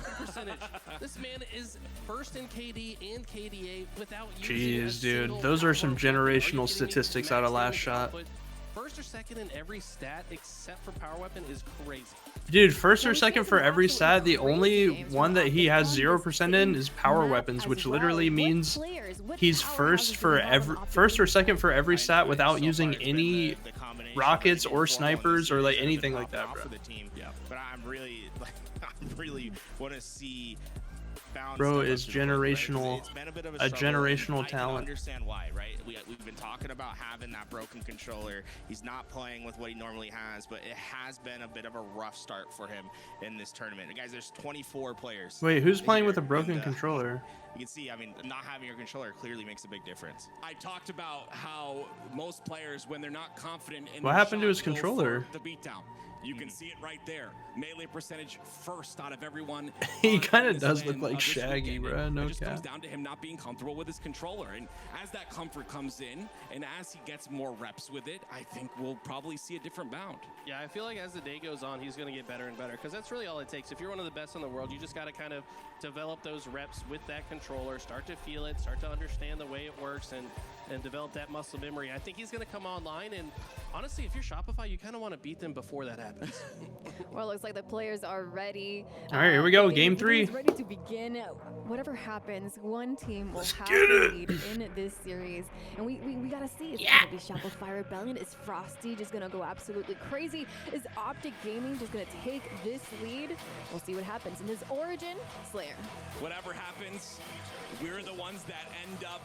This man is first in KD and KDA without Jeez, dude. Those are some generational statistics out of last shot. First or second in every stat except for power weapon is crazy. Dude, first or second for every stat. The only one that he has 0% in is power weapons, which literally means he's first or second for every stat without using any rockets or snipers or like anything like that, bro. But I'm really like, I really want to see. Bro is generational, a generational talent. I understand why, right? We've been talking about having that broken controller. He's not playing with what he normally has, but it has been a bit of a rough start for him in this tournament. And guys, there's 24 players. Wait, who's playing with a broken controller? You can see, I mean, not having your controller clearly makes a big difference. I talked about how most players, when they're not confident in what happened to his controller? The beatdown. You can see it right there. Melee percentage first out of everyone. He kind of does look like Shaggy, bro. No cap. It just comes cap. down to him not being comfortable with his controller. And as that comfort comes in, and as he gets more reps with it, I think we'll probably see a different bound. Yeah, I feel like as the day goes on, he's going to get better and better, because that's really all it takes. If you're one of the best in the world, you just got to kind of develop those reps with that controller, start to feel it, start to understand the way it works, and develop that muscle memory. I think he's going to come online, and honestly, if you're Shopify, you kind of want to beat them before that happens. Well, it looks like the players are ready. All right, here we go. Game 3. Ready to begin. Whatever happens, one team will have the lead in this series. And we got to see. Is it going to be Shopify Rebellion? Is Frosty just going to go absolutely crazy? Is Optic Gaming just going to take this lead? We'll see what happens in this Origin Slayer. Whatever happens, we're the ones that end up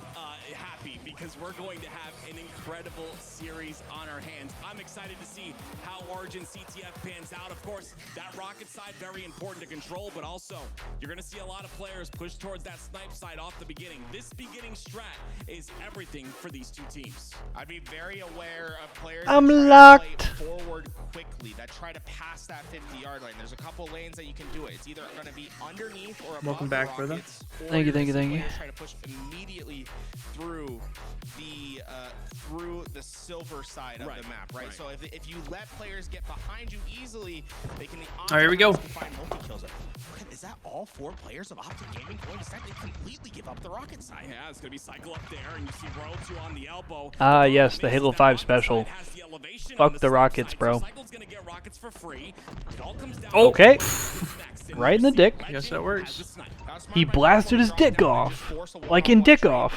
happy, because we're going to have an incredible series on our hands. I'm excited to see how Origin CTF pans out. Of course, that rocket side, very important to control, but also you're going to see a lot of players push towards that snipe side off the beginning. This beginning strat is everything for these two teams. I'd be very aware of players I'm that try locked. to play forward quickly, that try to pass that 50-yard line. There's a couple lanes that you can do it. It's either going to be underneath or above. Welcome back, the brother. rockets, or Thank you, you're thank you, gonna see thank you. players try to push immediately through the silver side of the map, right? So if you let players get behind you easily, they can. All right, here we go. Find multi-kills. Is that all 4 players of Optic Gaming going to set? They completely give up the rocket side. Yeah, it's going to be cycle up there, and you see Royal 2 on the elbow. Ah, yes, the Halo 5 special. Fuck the rockets, bro. Cycle's going to get rockets for free. It all comes down Okay. to Right in the dick. Guess that works. He blasted his dick off. Like in Dick Off.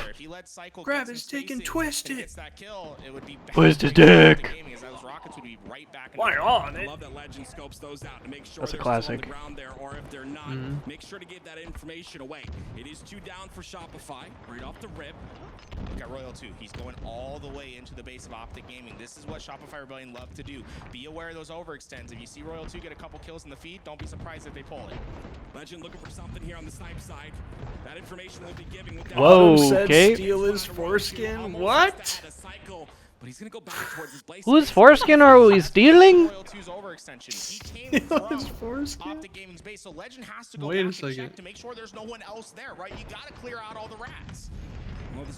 Grab his dick and twist it. Twist his dick. Why on I it? love that Legend scopes those out to make sure That's a they're classic. still on the ground there, or if they're not, make sure to give that information away. It is 2 down for Shopify, right off the rip. Look at Royal 2. He's going all the way into the base of Optic Gaming. This is what Shopify Rebellion love to do. Be aware of those overextends. If you see Royal 2 get a couple kills in the feed, don't be surprised if they pull it. Legend looking for something here on the snipe side. That information will be giving with that. Whoa, Said okay. steal his foreskin. What? But he's gonna go back towards his blaze. Whose foreskin are we stealing? Royal 2's overextension. He came from His foreskin? Optic Gaming's base, so Legend has to go Wait a back and second. check to make sure there's no one else there, right? You gotta clear out all the rats.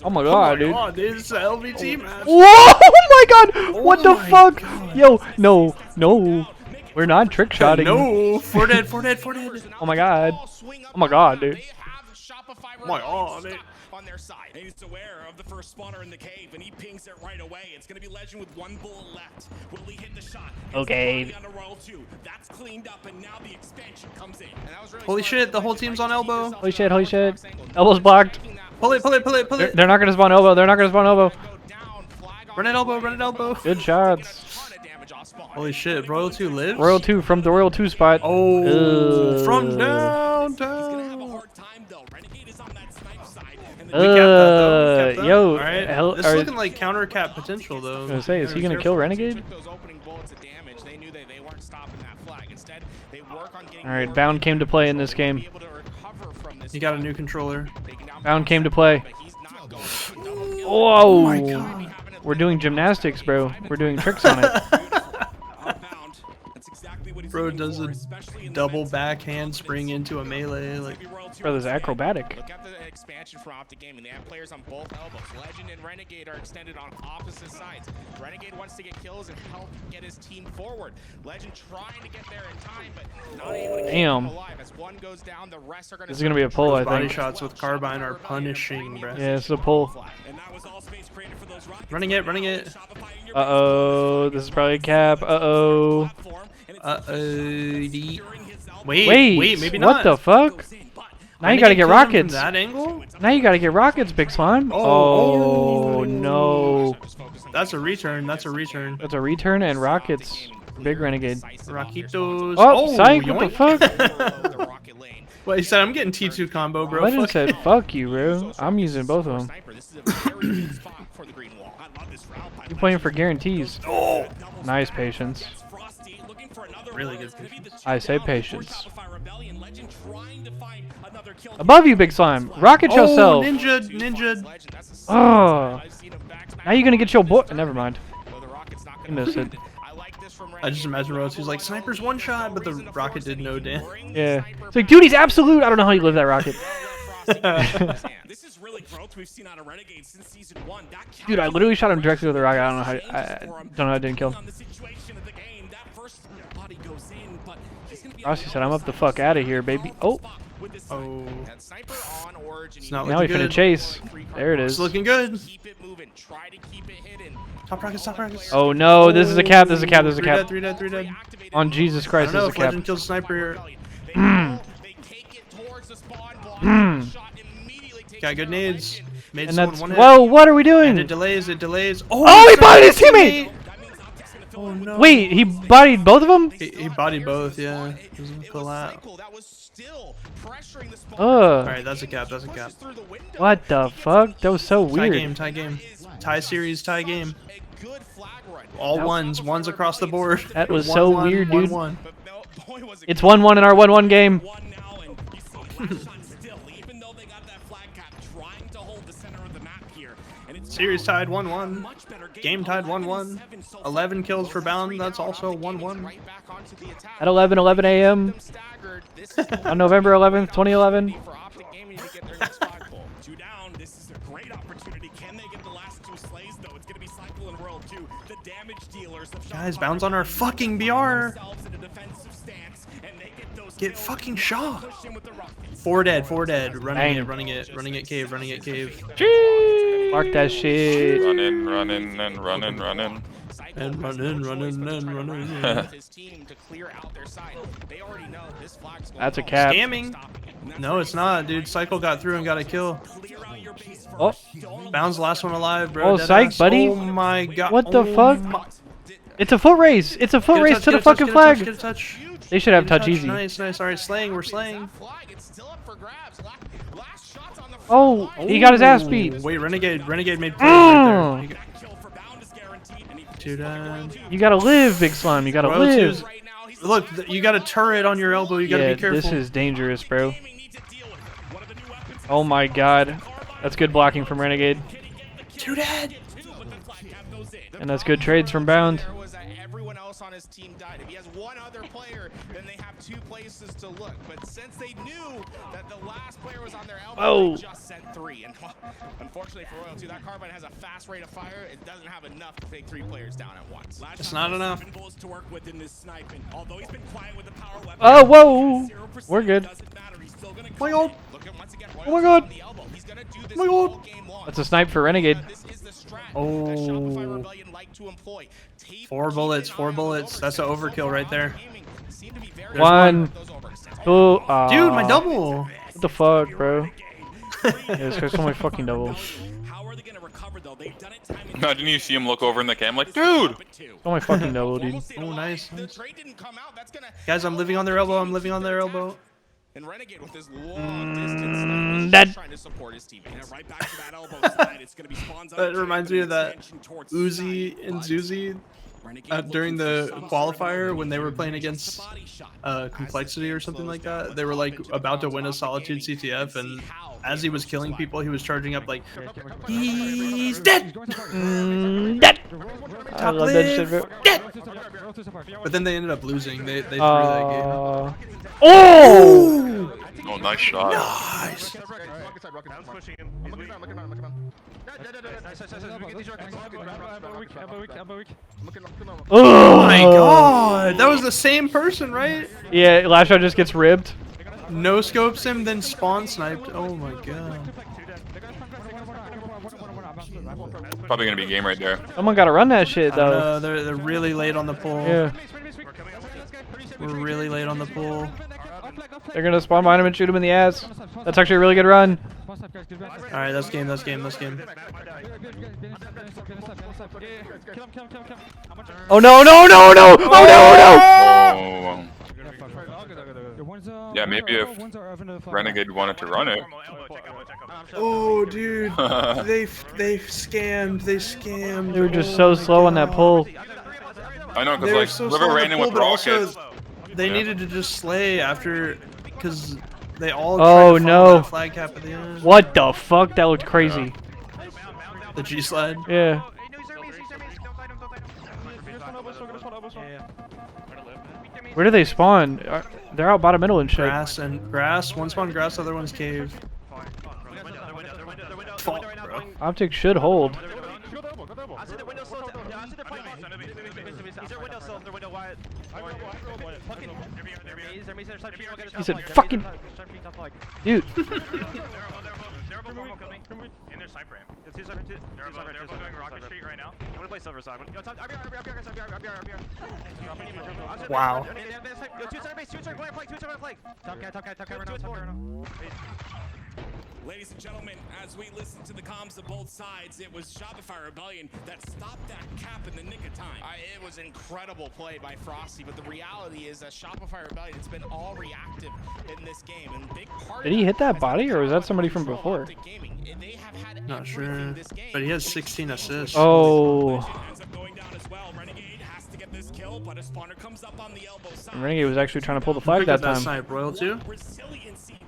Oh my god, dude. Oh, dude, it's an LVT match. Whoa! Oh my god! What the my fuck? God. Yo, no, no. We're not trick shotting. No, 4 dead, 4 dead, 4 dead. Oh my god. Oh my god, dude. Oh my god, dude. On their side. And he's aware of the first spawner in the cave, and he pings it right away. It's gonna be Legend with 1 bullet left. Will he hit the shot? Okay. On the Royal 2. That's cleaned up, and now the expansion comes in. And that was really Holy shit, the whole team's on elbow. Holy shit, holy shit. Elbow's blocked. Pull it, pull it, pull it, pull it. They're not gonna spawn elbow. They're not gonna spawn elbow. Run it elbow, run it elbow. Good shots. Holy shit, Royal 2 lives? Royal 2 from the Royal 2 spot. Oh, from He's downtown. gonna have a hard time, though. Renegade is on that snipe side. And We kept that, though. We kept that. Yo, Alright. hell, It's are- looking like counter cap potential, though. I was gonna say, is he gonna kill Renegade? Those opening bullets of damage, they knew that they weren't stopping that flag. Instead, they work on getting Alright, Bound came to play in this game. You got a new controller. Bound came to play. Whoa! Oh my god. We're doing gymnastics, bro. We're doing tricks on it. Bro does a double backhand spring into a melee. Like, Brother's acrobatic. Look at the expansion from Optic Gaming. They have players on both elbows. Legend and Renegade are extended on opposite sides. Renegade wants to get kills and help get his team forward. Legend trying to get there in time, but not able to keep Damn. them alive. As one goes down, the rest are going to. This is gonna be a pull, I body think. shots with carbine are punishing, bro. Yeah, it's a pull. Running it, running it. Uh-oh, this is probably a cap. Uh-oh. Wait, maybe not. What the fuck? Now you Renegade gotta get killed him from rockets. that angle? Now you gotta get rockets, Big Slime. Oh, no. That's a return. That's a return. That's a return and rockets. Big Renegade. Rockitos. Oh, psych, what the yoink. fuck? Well, he said I'm getting T2 combo, bro. Legend Fuck. said, fuck you, bro. I'm using both of them. You're playing for guarantees. Oh. Nice patience. Really good. I say patience. Above you, Big Slime. Rocket Oh, yourself. ninja. Oh. Now you're gonna get your boy. Never mind. You missed it. I just imagine Rose who's like, sniper's one shot, but the rocket did no damage. Yeah. It's like, dude, he's absolute. I don't know how you live that rocket. This is really growth we've seen out of Renegade since season 1. Dude, I literally shot him directly with a rocket. I don't know how. I don't know how I didn't kill. Rossi said, "I'm up the fuck out of here, baby." Oh. Oh. It's not Now looking we finna good. chase. There it It's is. looking good. Top rockets, top rockets. Oh no, this is a cap. This is a cap. This is a cap. 3 dead, 3 dead. On Jesus I Christ, don't know this is if a Legend cap. kills sniper here. Got good nades. Made And someone that's. one hit. Whoa, what are we doing? And it delays, it delays. Oh, he bodied his teammate! Oh no. Wait, he bodied both of them? He bodied both, yeah. It was a collab. Alright, that's a cap, that's a cap. What the fuck? That was so Tie weird. game, tie game. Tie series, tie game. All ones, ones across the board. That was 1-1, so weird, dude. 1-1. It's 1-1 in our 1-1 game. Series tied 1-1. Game tied 1-1. 11 kills for Bound, that's also 1-1. At 11 a.m. on November 11th, 2011. Two down. This is a great opportunity. Can they get the last 2 slays though? It's gonna be Cycle and World 2. The damage dealers of Guys, Bound's on our fucking BR. Get fucking shot. 4 dead, 4 dead. Running it, running it, running it cave, running it cave. Mark that shit. Run in, and run in. And run in, run in, and run in. That's a cap. Scamming. No, it's not, dude. Cycle got through and got a kill. Oh. Bound's the last one alive, bro. Oh, psych, Deadass. buddy. Oh my god. What the Oh fuck? my- It's a foot race. It's a foot Get a race touch, to get the a touch, fucking get a touch, flag. get a touch. They should have Get a touch easy. Nice, nice. All right, slaying. We're slaying. Oh, he got his ass beat. Wait, Renegade made plays right there. Two down. You gotta live, Big Slime. You gotta live. Look, you got a turret on your elbow. You gotta Yeah, be careful. this is dangerous, bro. Oh my god. That's good blocking from Renegade. Two dead. And that's good trades from Bound. Everyone else on his team died. If he has one other player, then they have two places to look. But since they knew that the last player was on their elbow, they just sent three. And unfortunately for Royal 2, that carbine has a fast rate of fire. It doesn't have enough to take 3 players down at once. It's not enough. Oh, whoa. We're good. Oh my god. Oh my god. Oh my god. That's a snipe for Renegade. Oh. 4 bullets, 4 bullets. That's an overkill right there. There's One. Two. Dude, my double. What the fuck, bro? Yeah, this guy's so my fucking double. Imagine you see him look over in the cam like, dude! Oh my fucking double, dude. Oh, nice. Guys, I'm living on their elbow. I'm living on their elbow. And Renegade with his long distance Dead. trying to support his teammates. Right back to that elbow side. It's going to be spawns That reminds me of that Uzi and Zuzi during the qualifier when they were playing against Complexity or something like that. They were like about to win a Solitude CTF, and as he was killing people, he was charging up like, he's dead! Dead! I love that shit, bro. Dead! But then they ended up losing. They threw that game. Oh! Oh, nice shot. Nice! Oh my god! That was the same person, right? Yeah, last shot just gets ribbed. No scopes him, then spawn sniped. Oh my god. Probably gonna be a game right there. Someone gotta run that shit, though. They're really late on the pull. Yeah. We're really late on the pull. They're gonna spawn behind him and shoot him in the ass. That's actually a really good run. Alright, that's game, that's game, that's game. Oh no, no, no, no! Oh no, no! Yeah, maybe if Renegade wanted to run it. Oh, dude. they scammed. They scammed. They were just so slow on that pull. I know, They were because so like, slow Liver on ran the in pull, with but also rockets. they Yeah. needed to just slay after, because they all Oh tried to follow no! that flag cap at the end. What the fuck? That looked crazy. The G slide. Yeah. Where do they spawn? They're out bottom middle and shit. Grass. One spawn grass, other one's cave. Fuck, bro. Optic should hold. He said, "Fucking dude." Wow. Ladies and gentlemen, as we listen to the comms of both sides, it was Shopify Rebellion that stopped that cap in the nick of time. It was incredible play by Frosty, but the reality is that Shopify Rebellion, it's been all reactive in this game, and big part Did he hit that body, or was that somebody from before? Not sure. But he has 16 assists. Oh. And Renegade was actually trying to pull the flag that time. Snipe Royal too.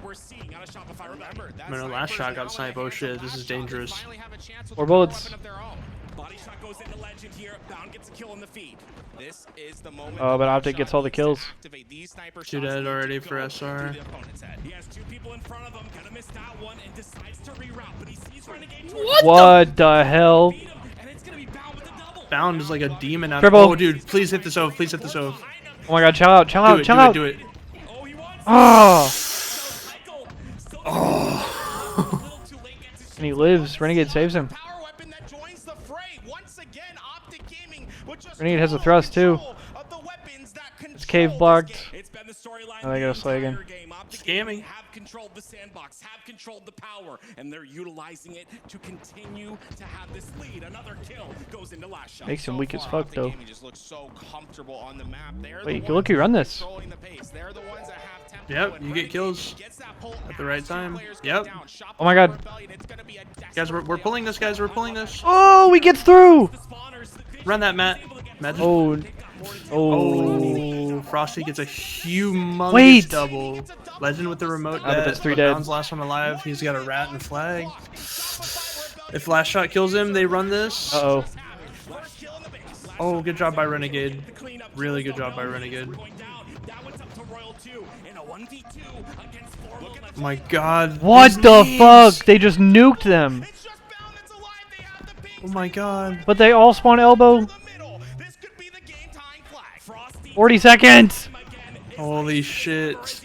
I mean, the last shot got snipe. Oh shit, this is dangerous. 4 bullets. Oh, but Optic gets all the kills. 2 dead already for SR. What the hell? Bound is like a demon out. Triple. Oh, dude, please hit this OV. Please hit this OV. Oh my god, chill out, chill out, chill do out. Do it. Oh. And he lives. Renegade saves him. Grenade has a thrust too. It's cave blocked. Oh, they got a slay again. Scamming. Have controlled the sandbox, have controlled the power, and they're utilizing it to continue to have this lead. Another kill goes into last shot. Makes him weak as fuck though. Just looks so comfortable on the map. Wait, look who run this. Yep, you get kills at the right time. Yep. Oh my god. Guys, we're pulling this, guys. We're pulling this. Oh, he gets through. Run that, Matt. Matt just... Oh, Frosty gets a humongous double. Legend with the remote dead. That's 3 dead. Brown's last one alive. He's got a rat and flag. If last shot kills him, they run this. Uh-oh. Oh, good job by Renegade. Really good job by Renegade. Oh my god. What the fuck? They just nuked them. Oh my god. But they all spawn elbow. 40 seconds. Holy shit.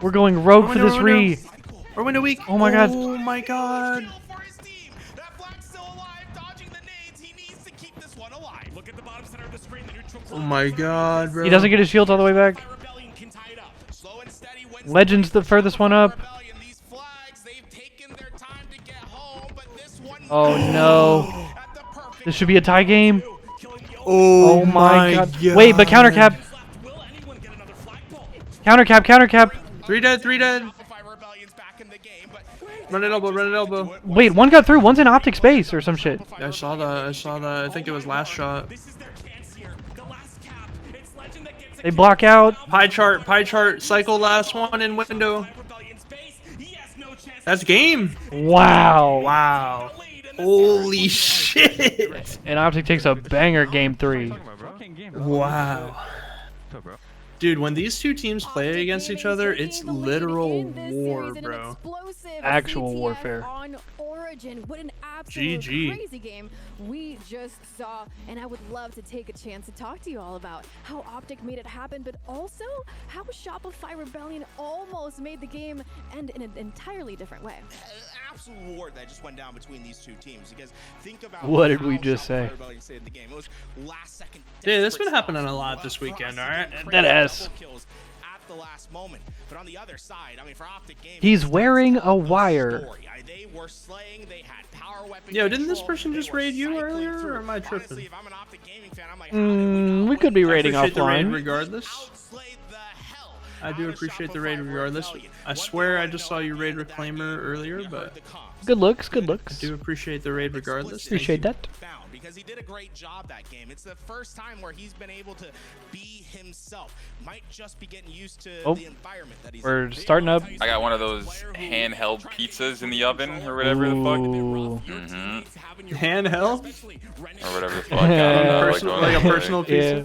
We're going rogue for this re. We're window weak. Oh my god. Oh my god. Oh my god, bro. He doesn't get his shields all the way back. Legend's the furthest one up. Oh no. This should be a tie game. Oh my god. Wait, but counter cap. Counter cap, counter cap. 3 dead, 3 dead. Run it elbow, run it elbow. Wait, one got through. One's in optic space or some shit. I saw that. I saw that. I think it was last shot. They block out. Pie chart. Cycle last one in window. That's game. Wow. Wow. Holy shit. And optic takes a banger game 3. Wow. Dude, when these two teams play against each other, it's literal war, bro. Actual warfare. On Origin. What an absolute GG. crazy game we just saw, and I would love to take a chance to talk to you all about how Optic made it happen, but also how Shopify Rebellion almost made the game end in an entirely different way. Absolute war that just went down between these two teams, because think about what did we just say? The game. It was last second. Dude, that's been happening a lot this weekend, alright? That ass. At the last moment. But on the other side, I mean, for Optic Gaming, He's wearing a wire. They were slaying, they had power weapon. Yo, didn't this person just raid you earlier, or am I tripping? Honestly, if I'm an Optic Gaming fan, I'm like, We could be raiding I appreciate the raid offline. regardless. I do appreciate the raid regardless. I swear I just saw you raid Reclaimer earlier, but Good looks, good looks. I do appreciate the raid regardless. Appreciate that. Because he did a great job that game. It's the first time where he's been able to be himself. Might just be getting used to the environment that he's in. We're starting up. I got one of those handheld pizzas in the oven or whatever the fuck. Handheld? Or whatever the fuck. I don't know, like a personal pizza.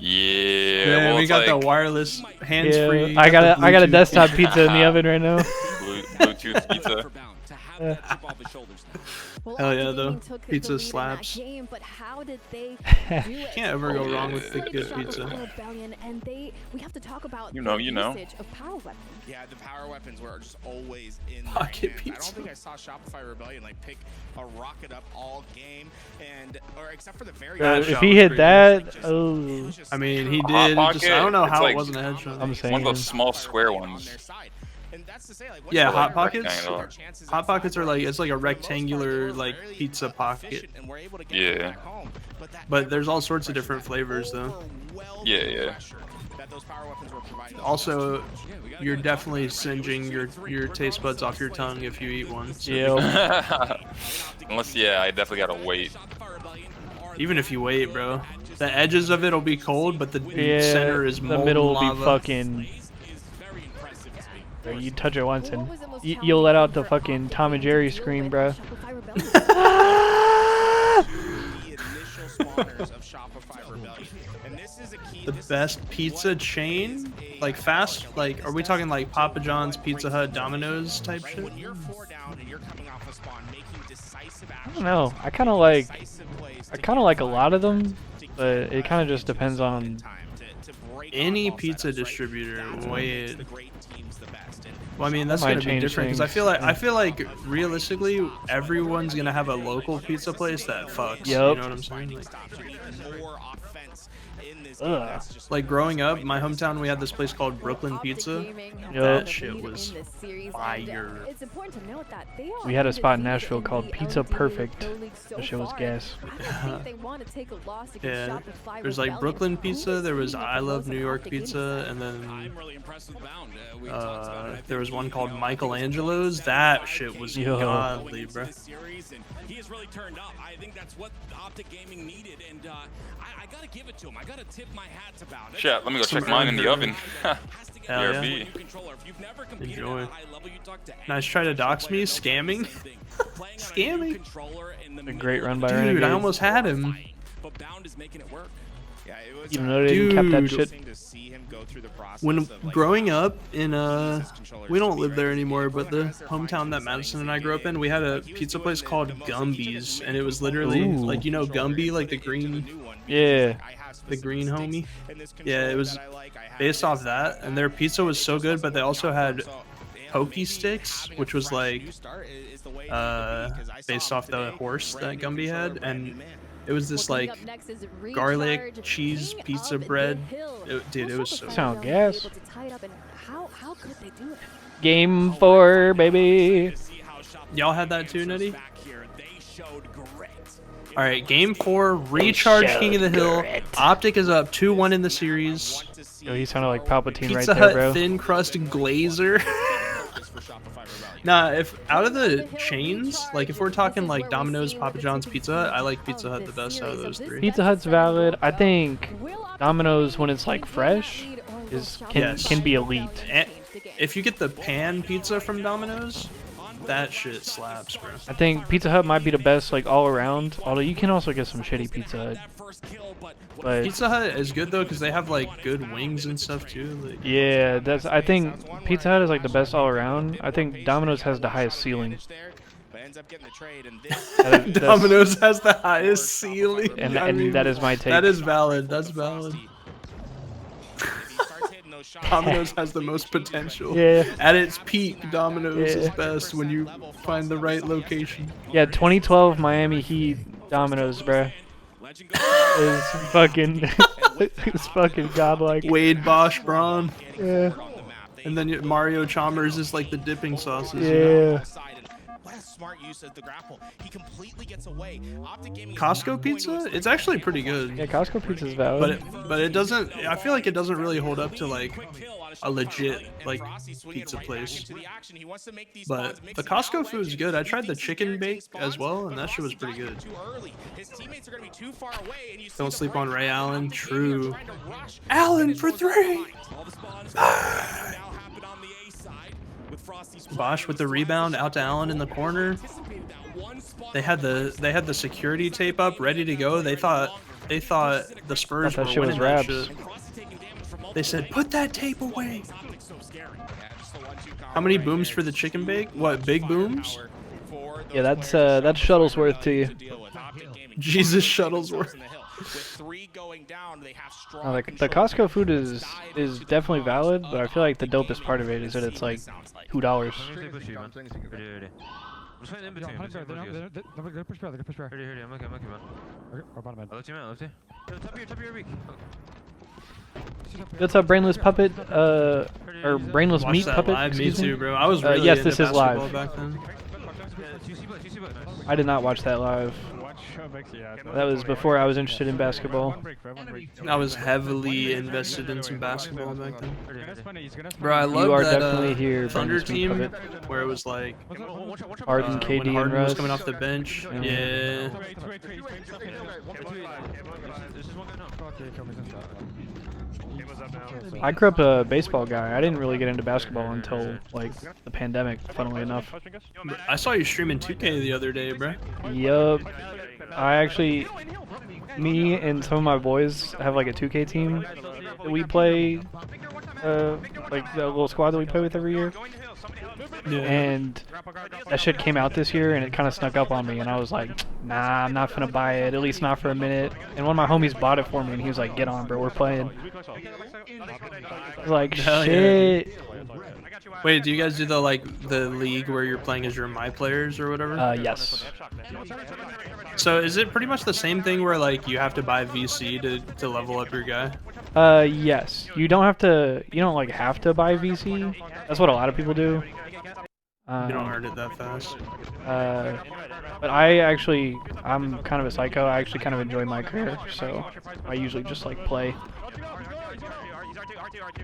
Yeah. Yeah, well, we it's got the like wireless hands-free. I got a desktop pizza in the oven right now. Bluetooth pizza. Well, Hell yeah, Optic though. Gaming took the Pizza lead in that slaps. game, but how did they do it? Can't ever go wrong with the good Shopify pizza. Rebellion, and we have to talk about You know. the usage of power weapons. Yeah, the power weapons were just always in their Pocket hands. pizza. I don't think I saw Shopify Rebellion like pick a rocket up all game, or except for the very. If he hit that, oh. I mean, he Hot did. Pocket, Just, I don't know it's how like it wasn't a headshot. I'm saying. One of those small square ones. Yeah, Like hot pockets. rectangular. Hot pockets are like, it's like a rectangular like pizza pocket. Yeah. But there's all sorts of different flavors though. Yeah. Also, you're definitely singeing your taste buds off your tongue if you eat one. So Unless, I definitely gotta wait. even if you wait, bro, the edges of it'll be cold, but the center is molten the middle will lava. be fucking. You touch it once and you'll let out the fucking Tom and Jerry scream, bro. The best pizza chain, like fast, like are we talking like Papa John's, Pizza Hut, Domino's type shit? I don't know. I kind of like a lot of them, but it kind of just depends on any pizza distributor, wait. Well, I mean that's gonna be different because I feel like realistically everyone's gonna have a local pizza place that fucks. You know what I'm saying? Like growing up, my hometown, we had this place called Brooklyn Pizza. That shit was fire. We had a spot in Nashville called Pizza Perfect. That shit was gas. Yeah, there's like Brooklyn Pizza. There was I Love New York Pizza, and then there was one called Michelangelo's. That shit was godly, bro. He has really turned up. I think that's what Optic Gaming needed, and I gotta give it to him. I gotta tip my hat to Bound. Shit, let me go check mine in the oven. Hell yeah. Enjoy. Nice try to dox me, scamming. Scamming. A great run by Dude, Renegade. I almost had him. But Bound is making it work. Yeah, it was Even though they didn't cap that shit. to see him go through the process When of, like, growing up in we don't live there anymore, but the hometown that Madison and I grew up in, we had a pizza place called Gumby's, and it was literally like, you know, Gumby, like the green, yeah, the green homie. Yeah, it was based off that, and their pizza was so good, but they also had pokey sticks, which was like based off the horse that Gumby had, and it was this like garlic cheese pizza bread. Dude, it was so Sound gas. Game 4, baby. Y'all had that too, Nutty? Alright, game 4, Recharge King of the Hill. Optic is up 2-1 in the series. Yo, he sounded like Palpatine Pizza right there, Hut bro. thin crust glazer. Nah, if out of the chains, like if we're talking like Domino's, Papa John's, Pizza Hut, I like Pizza Hut the best out of those three. Pizza Hut's valid. I think Domino's, when it's like fresh, can be elite. And if you get the pan pizza from Domino's, that shit slaps, bro. I think Pizza Hut might be the best like all around. Although you can also get some shitty Pizza Hut. But Pizza Hut is good though because they have like good wings and stuff too. Like, yeah, I think Pizza Hut is like the best all around. I think Domino's has the highest ceiling. Domino's has the highest ceiling. And that is my take. That is valid. That's valid. Domino's has the most potential. Yeah. At its peak, Domino's is best when you find the right location. Yeah, 2012 Miami Heat Domino's, bruh. Is fucking it's fucking godlike. Wade, Bosch, Braun. Yeah. And then Mario Chalmers is like the dipping sauces. Yeah. You know? What a smart use of the grapple. He completely gets away. Optic Gaming Costco pizza, it's actually pretty good. Yeah, Costco pizza is valid. But it doesn't. I feel like it doesn't really hold up to like a legit like pizza place. But the Costco food is good. I tried the chicken bake as well, and that shit was pretty good. Don't sleep on Ray Allen. True. Allen for 3. Bosch with the rebound out to Allen in the corner. They had the security tape up ready to go. They thought the Spurs were winning that shit. They said, "Put that tape away." How many booms for the chicken bake? What, big booms? Yeah, that's Shuttlesworth to you. Jesus Shuttlesworth. The Costco food is definitely valid, but I feel like the dopest part of it is that it's like $2. What's up, Brainless Puppet? Or Brainless Meat Puppet? Live. Me Excuse me? too, bro. I was really yes, into this is basketball live. back then. I did not watch that live. That was before I was interested in basketball. I was heavily invested in some basketball back then. Bro, I You love are that definitely here, Thunder Brainless Meat team Puppet. where it was like Harden, when KD, and Harden was Russ. coming off the bench. Yeah. I grew up a baseball guy. I didn't really get into basketball until like the pandemic, funnily enough. I saw you streaming 2K the other day, bro. Yup. I actually, me and some of my boys have like a 2K team that we play, like the little squad that we play with every year. And that shit came out this year, and it kind of snuck up on me, and I was like, nah, I'm not gonna buy it, at least not for a minute. And one of my homies bought it for me, and he was like, get on, bro, we're playing. I was like, shit. Yeah. Wait, do you guys do the the league where you're playing as your my players or whatever? Yes. So is it pretty much the same thing where like you have to buy VC to level up your guy? Yes. You don't have to. You don't like have to buy VC. That's what a lot of people do. You don't earn it that fast. But I'm kind of a psycho. I actually kind of enjoy my career, so I usually just like play.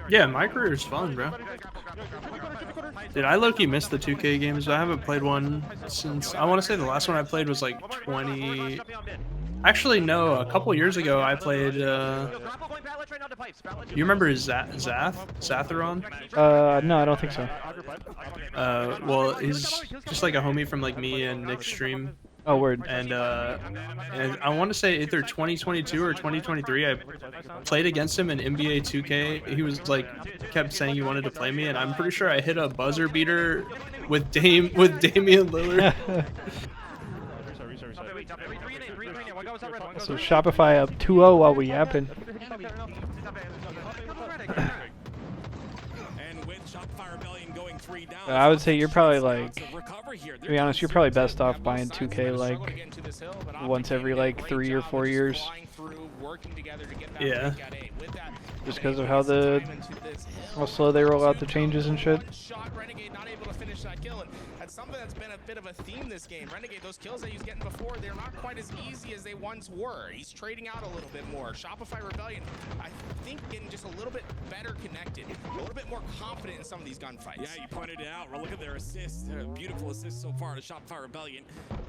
Yeah, my career is fun, bro. Dude, I low-key missed the 2K games. I haven't played one since, I want to say the last one I played was like 20... Actually, no, a couple years ago I played, you remember Zatheron? No, I don't think so. Well, he's just like a homie from like me and Nick's stream. Oh, word. And I want to say either 2022 or 2023, I played against him in NBA 2K. He was like, kept saying he wanted to play me, and I'm pretty sure I hit a buzzer beater with Damian Lillard. So Shopify up 2-0 while we yapping. I would say you're probably like, to be honest, you're probably best off buying 2K like once every like 3 or 4 years. Yeah. Just because of how slow they roll out the changes and shit. That's something that's been a bit of a theme this game. Renegade, those kills that he was getting before, they're not quite as easy as they once were. He's trading out a little bit more. Shopify Rebellion, I think, getting just a little bit better connected, a little bit more confident in some of these gunfights. Yeah, you pointed it out. Well, look at their assists. Beautiful assists so far to Shopify Rebellion.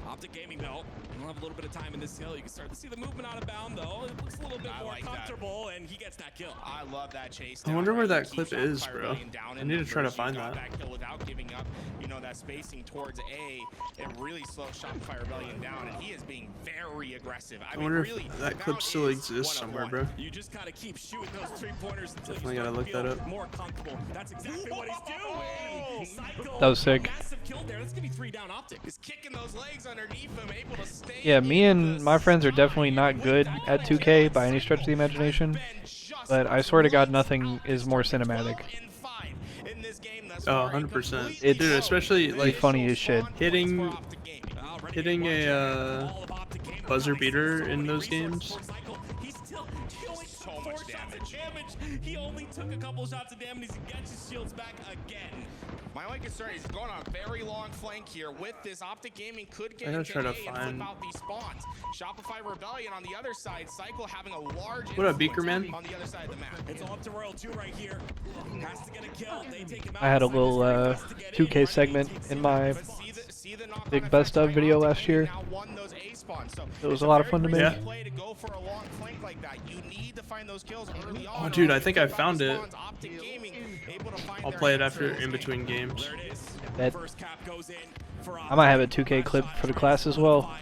Optic Gaming, though, we'll have a little bit of time in this hill. You can start to see the movement out of bound, though. It looks a little bit more comfortable, and he gets that kill. I love that chase. I wonder where that clip is, bro. I need to try to find that. Without giving up, you know, that spacing towards A, it really slows Shopify Rebellion down, and he is being very aggressive. I wonder if that clip still exists somewhere, bro. You just gotta keep shooting those 3-pointers until Definitely gotta look that up. More comfortable. That's exactly what he's doing. That was sick. Massive kill there. That's gonna be 3 down Optic. He's kicking those legs underneath him, able to stay. Yeah, me and my friends are definitely not good at 2K by any stretch of the imagination, but I swear to God, nothing is more cinematic. Oh, 100%. Dude, especially like funny as shit. Hitting a buzzer beater in those games. So much damage. He only took a couple shots of damage. He gets his shields back again. My only concern is going on a very long flank here with this. Optic Gaming could get into try to A and find... flip out these spawns. Shopify Rebellion on the other side. Cycle having a large What up, Beaker Man? on the other side of the map. It's all up to Royal 2 right here. Has to get a kill. They take him out. I had a little 2K segment in my big best of video last year. It was a lot of fun to make. Yeah. Oh, dude, I think I found it. I'll play it after in between games. I might have a 2K clip for the class as well.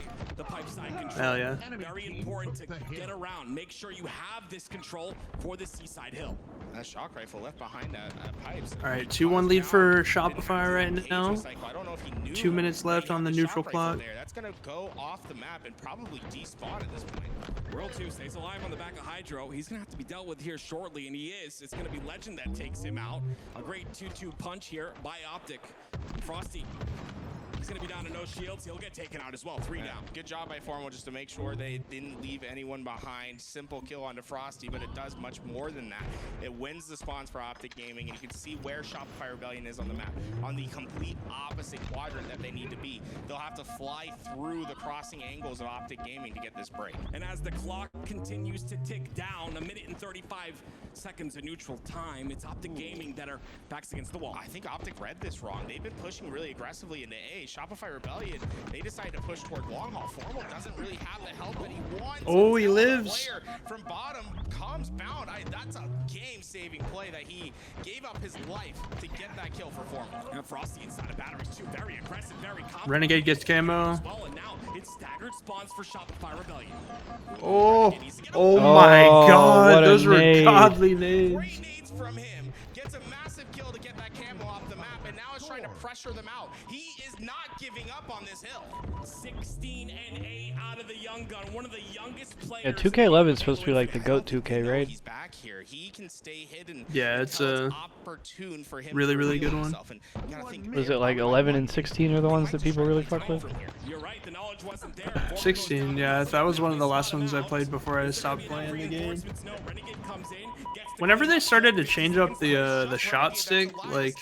Hell yeah. Very important to get around. Make sure you have this control for the seaside hill. That shock rifle left behind that pipes. All right, 2-1 lead for Shopify right now. 2 minutes left on the neutral clock. That's gonna go off the map and probably despawn at this point. World 2 stays alive on the back of Hydro. He's gonna have to be dealt with here shortly, and he is. It's gonna be Legend that takes him out. A great 2-2 punch here by Optic. Frosty. He's going to be down to no shields. He'll get taken out as well. 3 down. Good job by Formal just to make sure they didn't leave anyone behind. Simple kill onto Frosty, but it does much more than that. It wins the spawns for Optic Gaming, and you can see where Shopify Rebellion is on the map. On the complete opposite quadrant that they need to be. They'll have to fly through the crossing angles of Optic Gaming to get this break. And as the clock continues to tick down, 1 minute and 35 seconds of neutral time, it's Optic Gaming that are backs against the wall. I think Optic read this wrong. They've been pushing really aggressively into A. Shopify Rebellion, they decided to push toward long haul. Formal doesn't really have the help that he wants. Oh, he lives. Player from bottom comes bound. That's a game-saving play that he gave up his life to get that kill for Formal. And Frosty inside of batteries too, very aggressive, very confident. Renegade gets camo. And now it's staggered spawns for Shopify Rebellion. Oh my God, what a those were nade. godly nades. Great nades from him. Gets a massive kill hill to get that camo off the map, and now is trying to pressure them out. He is not giving up on this hill. 16 and 8 out of the young gun, one of the youngest players. Yeah, 2K11 is supposed to be like the GOAT 2K, right? He's back here. He can stay hidden. Yeah, it's a opportune for him really, to really reveal good one. himself, and you gotta think Was it like 11 and 16 are the ones that people really fuck with? You're right, the knowledge wasn't there. 16, yeah, that was one of the last ones I played before I stopped playing the game. Whenever they started to change up the shot stick, like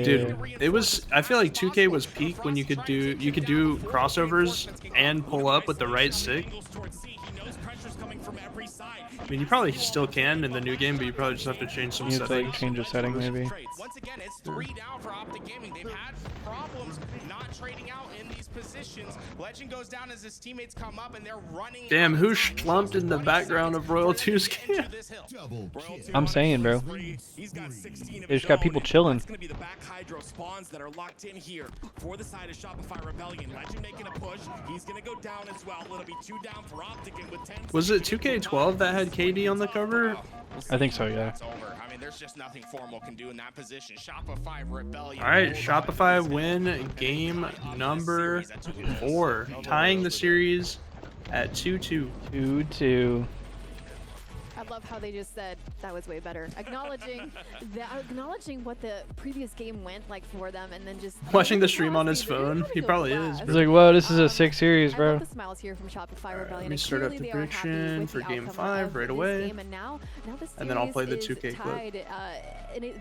dude, it was, I feel like 2K was peak when you could do crossovers and pull up with the right stick. I mean, you probably still can in the new game, but you probably just have to change some You have to settings. like change a setting maybe. Once again, it's 3 down for Optic Gaming. They've had problems not trading out in these positions. Legend goes down as his teammates come up, and they're running. Damn, who slumped in the background of Royal 2's camp? I'm saying, bro. He's got 16 They just got people chilling. It's gonna be the back hydro spawns that are locked in here for the side of Shopify Rebellion. Legend making a push. He's gonna go down as well. It'll be 2 down for Optic, and with 10. Was it 2K12 that had KD on the cover? I think so, yeah. It's over. I mean, there's just nothing Formal can do in that position. Shopify Rebellion. All right, Shopify win game number 4, tying the series at 2-2. 2-2. I love how they just said that was way better, acknowledging what the previous game went like for them, and then just Watching the stream on his phone, he probably is. He's like, whoa, this is a sick series, I bro. love the smiles here from Shopify Rebellion. Let me start up the prediction for game 5 right away, and then I'll play the 2K clip.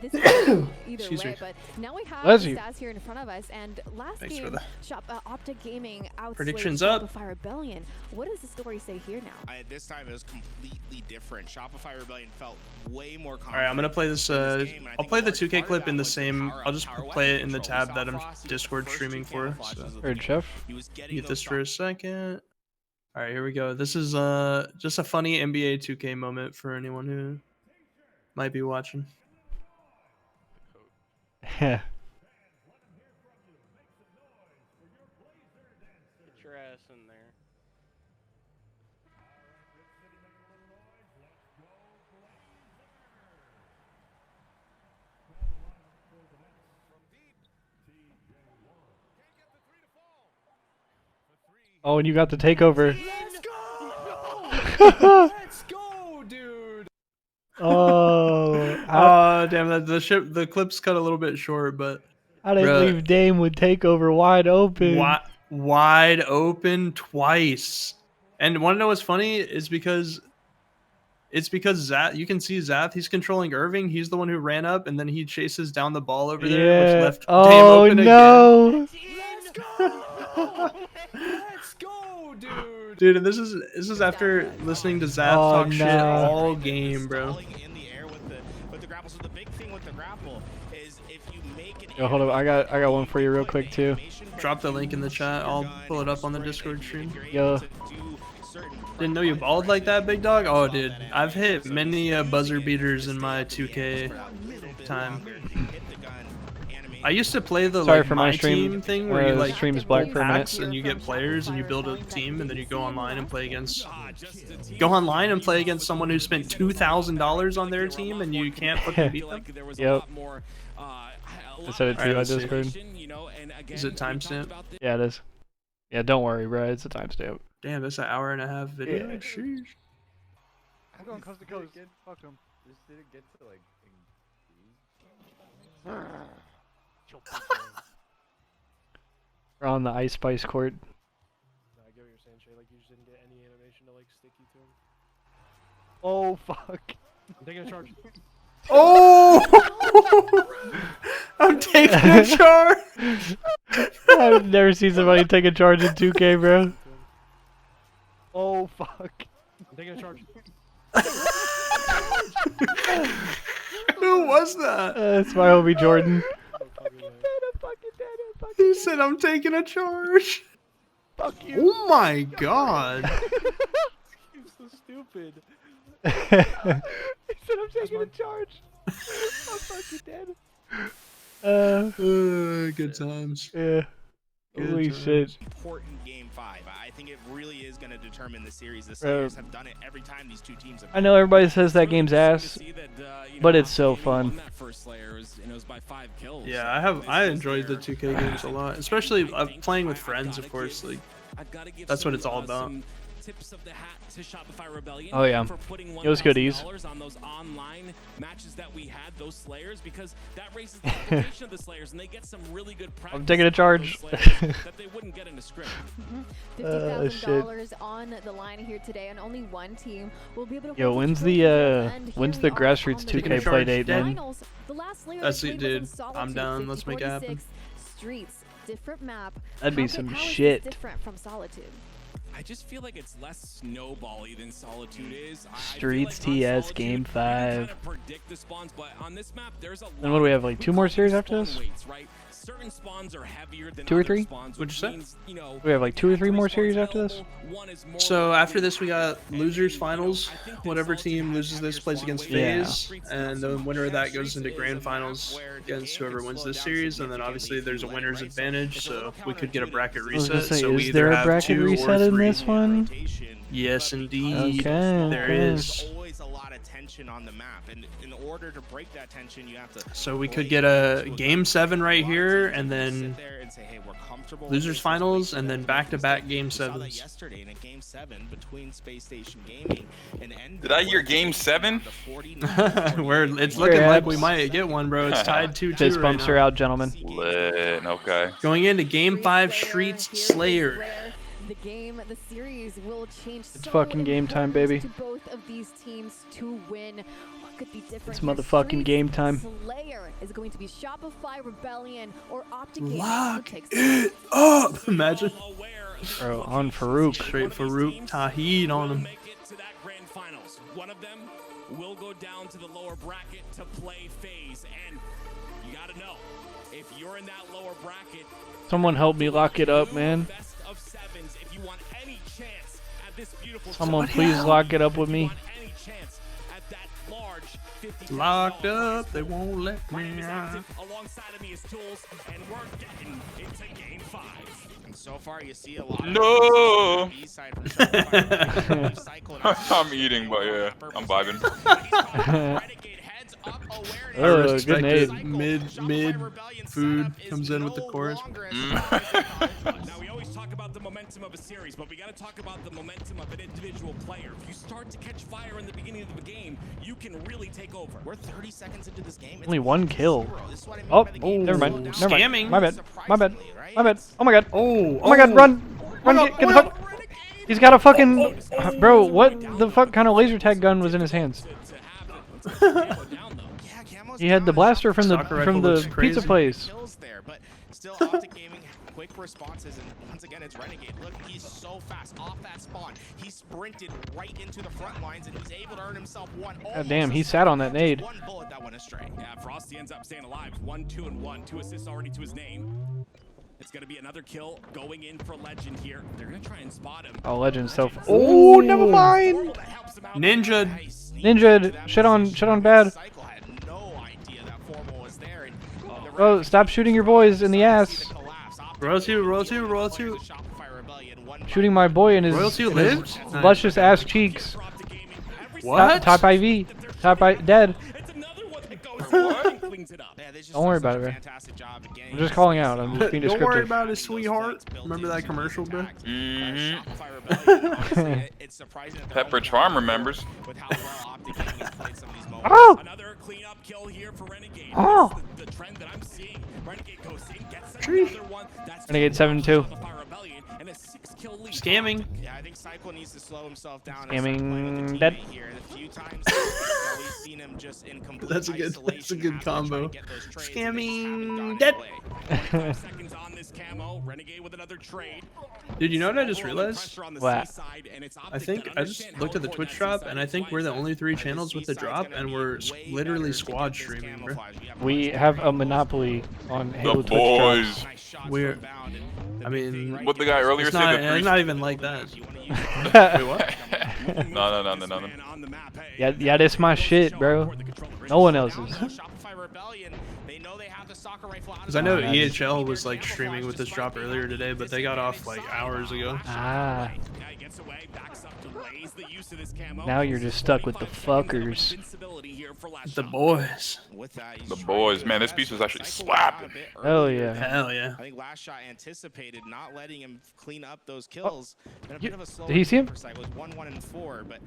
This is either Excuse way, me. but now we have Bless the you. stats here in front of us, and last Thanks for game, the Optic Gaming outslayed predictions up. Shopify Rebellion. What does the story say here now? This time it was completely different. Shopify Rebellion felt way more confident. All right, I'm gonna play this. I'll play the 2K clip in the same. I'll just play it in the tab that I'm Discord streaming for. So. Heard, Chef. Get this for a second. All right, here we go. This is just a funny NBA 2K moment for anyone who might be watching. Yeah. Get your ass in there. Oh, and you got the takeover. Let's go, dude. Oh, Damn that the clip's cut a little bit short, but I didn't leave Dame with takeover wide open. Wide open twice. And want to know what's funny is because Zath, you can see Zath, he's controlling Irving. He's the one who ran up, and then he chases down the ball over there, which left Dame open no. Let's go. Let's go, dude. Dude, and this is after listening to Zath talk shit all game, bro. Yo, hold up, I got one for you real quick too. Drop the link in the chat. I'll pull it up on the Discord stream. Yo. Didn't know you balled like that, big dog? Oh, dude. I've hit many buzzer beaters in my 2K time. I used to play the Sorry like for my my stream. team thing where you like stream's black for a minute. packs and you get players and you build a team and then you go online and play against someone who spent $2,000 on their team and you can't fucking beat them. Yep. I said it to you on Discord. Is it timestamp? Yeah, it is. Yeah, don't worry, bro. It's a timestamp. Damn, that's an hour-and-a-half video. Yeah. Sheesh. I'm going coast to coast. Fuck him. Just didn't get to like. We're on the Ice Spice court. I get what you're saying, Shay. Like, you just didn't get any animation to, like, stick you to him. Oh, fuck. I'm taking a charge. Oh! I'm taking a charge! I've never seen somebody take a charge in 2K, bro. Oh, fuck. I'm taking a charge. Who was that? That's my homie Jordan. He said, I'm taking a charge. Fuck you. Oh my god. You're so stupid. He said I'm taking a charge. I'm fucking dead. Good times. Yeah. Holy shit. Important game 5. I think it really is going to determine the series. The Slayers have done it every time these two teams have. I know everybody says that game's ass, but it's so fun. by 5 kills. Yeah, I enjoyed the 2K games a lot, especially playing with friends, of course. Like, that's what it's all about. Tips of the hat to Shopify Rebellion. Oh yeah, for putting it was goodies. on those online matches that we had, those Slayers, because that raises the application of the Slayers, and they get some really good practice. I'm taking a charge. that they wouldn't get in a script. $50,000 on the line here today, and only one team will be able to. Yo, when's the grassroots 2K play date, man? That's it, dude. I'm down. Let's make it happen. Streets, different map. That'd be some shit. Different from Solitude. I just feel like it's less snowbally than Solitude is. Streets TS Game 5. Predict the spawns, but on this map, there's a And what do we have, like 2 more series after this? Certain spawns are heavier than 2 or 3? What'd you say? We have like 2 or 3 more series after this? So after this we got losers finals. Whatever team loses this plays against FaZe, and the winner of that goes into grand finals against whoever wins this series. And then obviously there's a winner's advantage, so we could get a bracket reset. So we is there either a bracket have 2 reset or 3. in this one? Yes, indeed. Okay. There is. Always a lot of tension on the map, and in order to break that tension, you have to. So we could get a game 7 right here, and then losers finals, and then back-to-back game 7s. Yesterday in a game 7 between Space Station Gaming and Did I hear game 7? It's looking like we might get one, bro. It's tied 2-2 Fist right bumps now. are out, gentlemen. Lit. Okay. Going into game 5, Streets Slayer. The series will change. It's fucking game time, baby. To both of these teams to win. What could be different? It's motherfucking game time. Slayer is going to be Shopify Rebellion or Optic. Lock it up. Imagine. Bro, on Farouk. Straight Farouk Tahid on him. One of them will go down to the lower bracket to play FaZe, and you gotta know, if you're in that lower bracket, Someone help me lock it up, man. if you want any chance at this beautiful Someone please lock it up with me. any chance at that large 50 Locked up, they won't let me out. alongside of me is Tools, and we're getting into game 5. And so far, you see a lot. No. Of I'm eating, but yeah, I'm vibing. Oh, good nade. Mid food comes in with the chorus. Now we always talk about the momentum of a series, but we got to talk about the momentum of an individual player. If you start to catch fire in the beginning of the game, you can really take over. We're 30 seconds into this game. Only 1 kill. Oh, never mind. Never mind. Scamming. My bad. My bad. My bad. Oh my god. Oh my god, run! Run, get the fuck! He's got a fucking... Bro, what the fuck kind of laser tag gun was in his hands? He had the blaster from the pizza place. But still, Optic Gaming, quick responses, and once again, it's Renegade. Look, he's so fast off that spawn. He sprinted right into the front lines, and he's able to earn himself one. God damn, he sat on that nade. One bullet that went astray. Yeah, Frosty ends up staying alive. 1, 2, and 1. 2 assists already to his name. It's going to be another kill going in for Legend here. They're going to try and spot him. Oh, Legend so... Oh, never mind! Ninja. Shit on bad. Bro, stop shooting your boys in the ass. Royalty. Shooting my boy in his, Royalty in lives? his luscious ass cheeks. What? Top IV. Dead. Don't worry about it, bro. I'm just calling out. I'm just being descriptive. Don't worry about it, sweetheart. Remember that commercial, bro? Pepperidge Farm remembers. Oh! Another cleanup kill here for Renegade. Oh! The trend that I'm seeing. Renegade goes in, gets Tree. another one. That's Renegade 7-2. and a 6-kill lead. Scamming. Yeah, I think Cycle needs to slow himself down. Scamming dead. Here. The few times that we've seen him just in complete That's a good combo. Scamming dead. 5 seconds on this camo. Renegade with another trade. Dude, you know what I just realized? What? I think I just looked at the Twitch drop, and I think we're the only 3 channels with the drop, and we're literally squad streaming, bro. We have a monopoly on Halo The Twitch boys. We're, I mean, What the guy earlier it's said. not, The it's not even like that. Wait, what? No. Yeah, this my shit, bro. No one else's. Shopify Rebellion, they know they have Because I know EHL was like streaming with this drop earlier today, but they got off like hours ago. Ah. Now you're just stuck with the fuckers. The boys. The boys, man, this piece was actually slapping. Hell yeah. Hell yeah. I think last shot anticipated not letting him clean up those kills. Been a bit of a slow Did he see him? It was 1, 1, and 4, but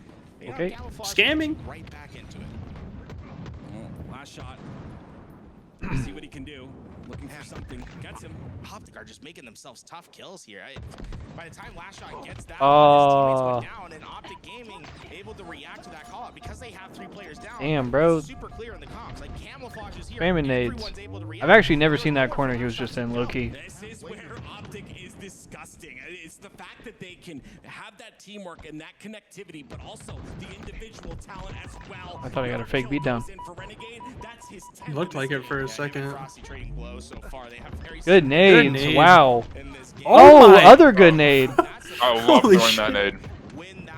Okay. Scamming. Right back into it. Last shot. See what he can do. Looking for something. Gets him. Optic are just making themselves tough kills here. By the time last shot gets down, his teammates went down, and Optic Gaming able to react to that call out because they have 3 players down. Damn, bro. Super clear in the comms. Like camouflage is here. Spamming nades. I've actually never seen that corner he was just in, low-key. This is where Optic is disgusting. It's the fact that they can have that teamwork and that connectivity, but also the individual talent as well. I thought I got a fake beatdown. It looked like it for a second. Good nades. Wow. Oh, Oh, my. other good nade. I love Holy throwing shit. that nade.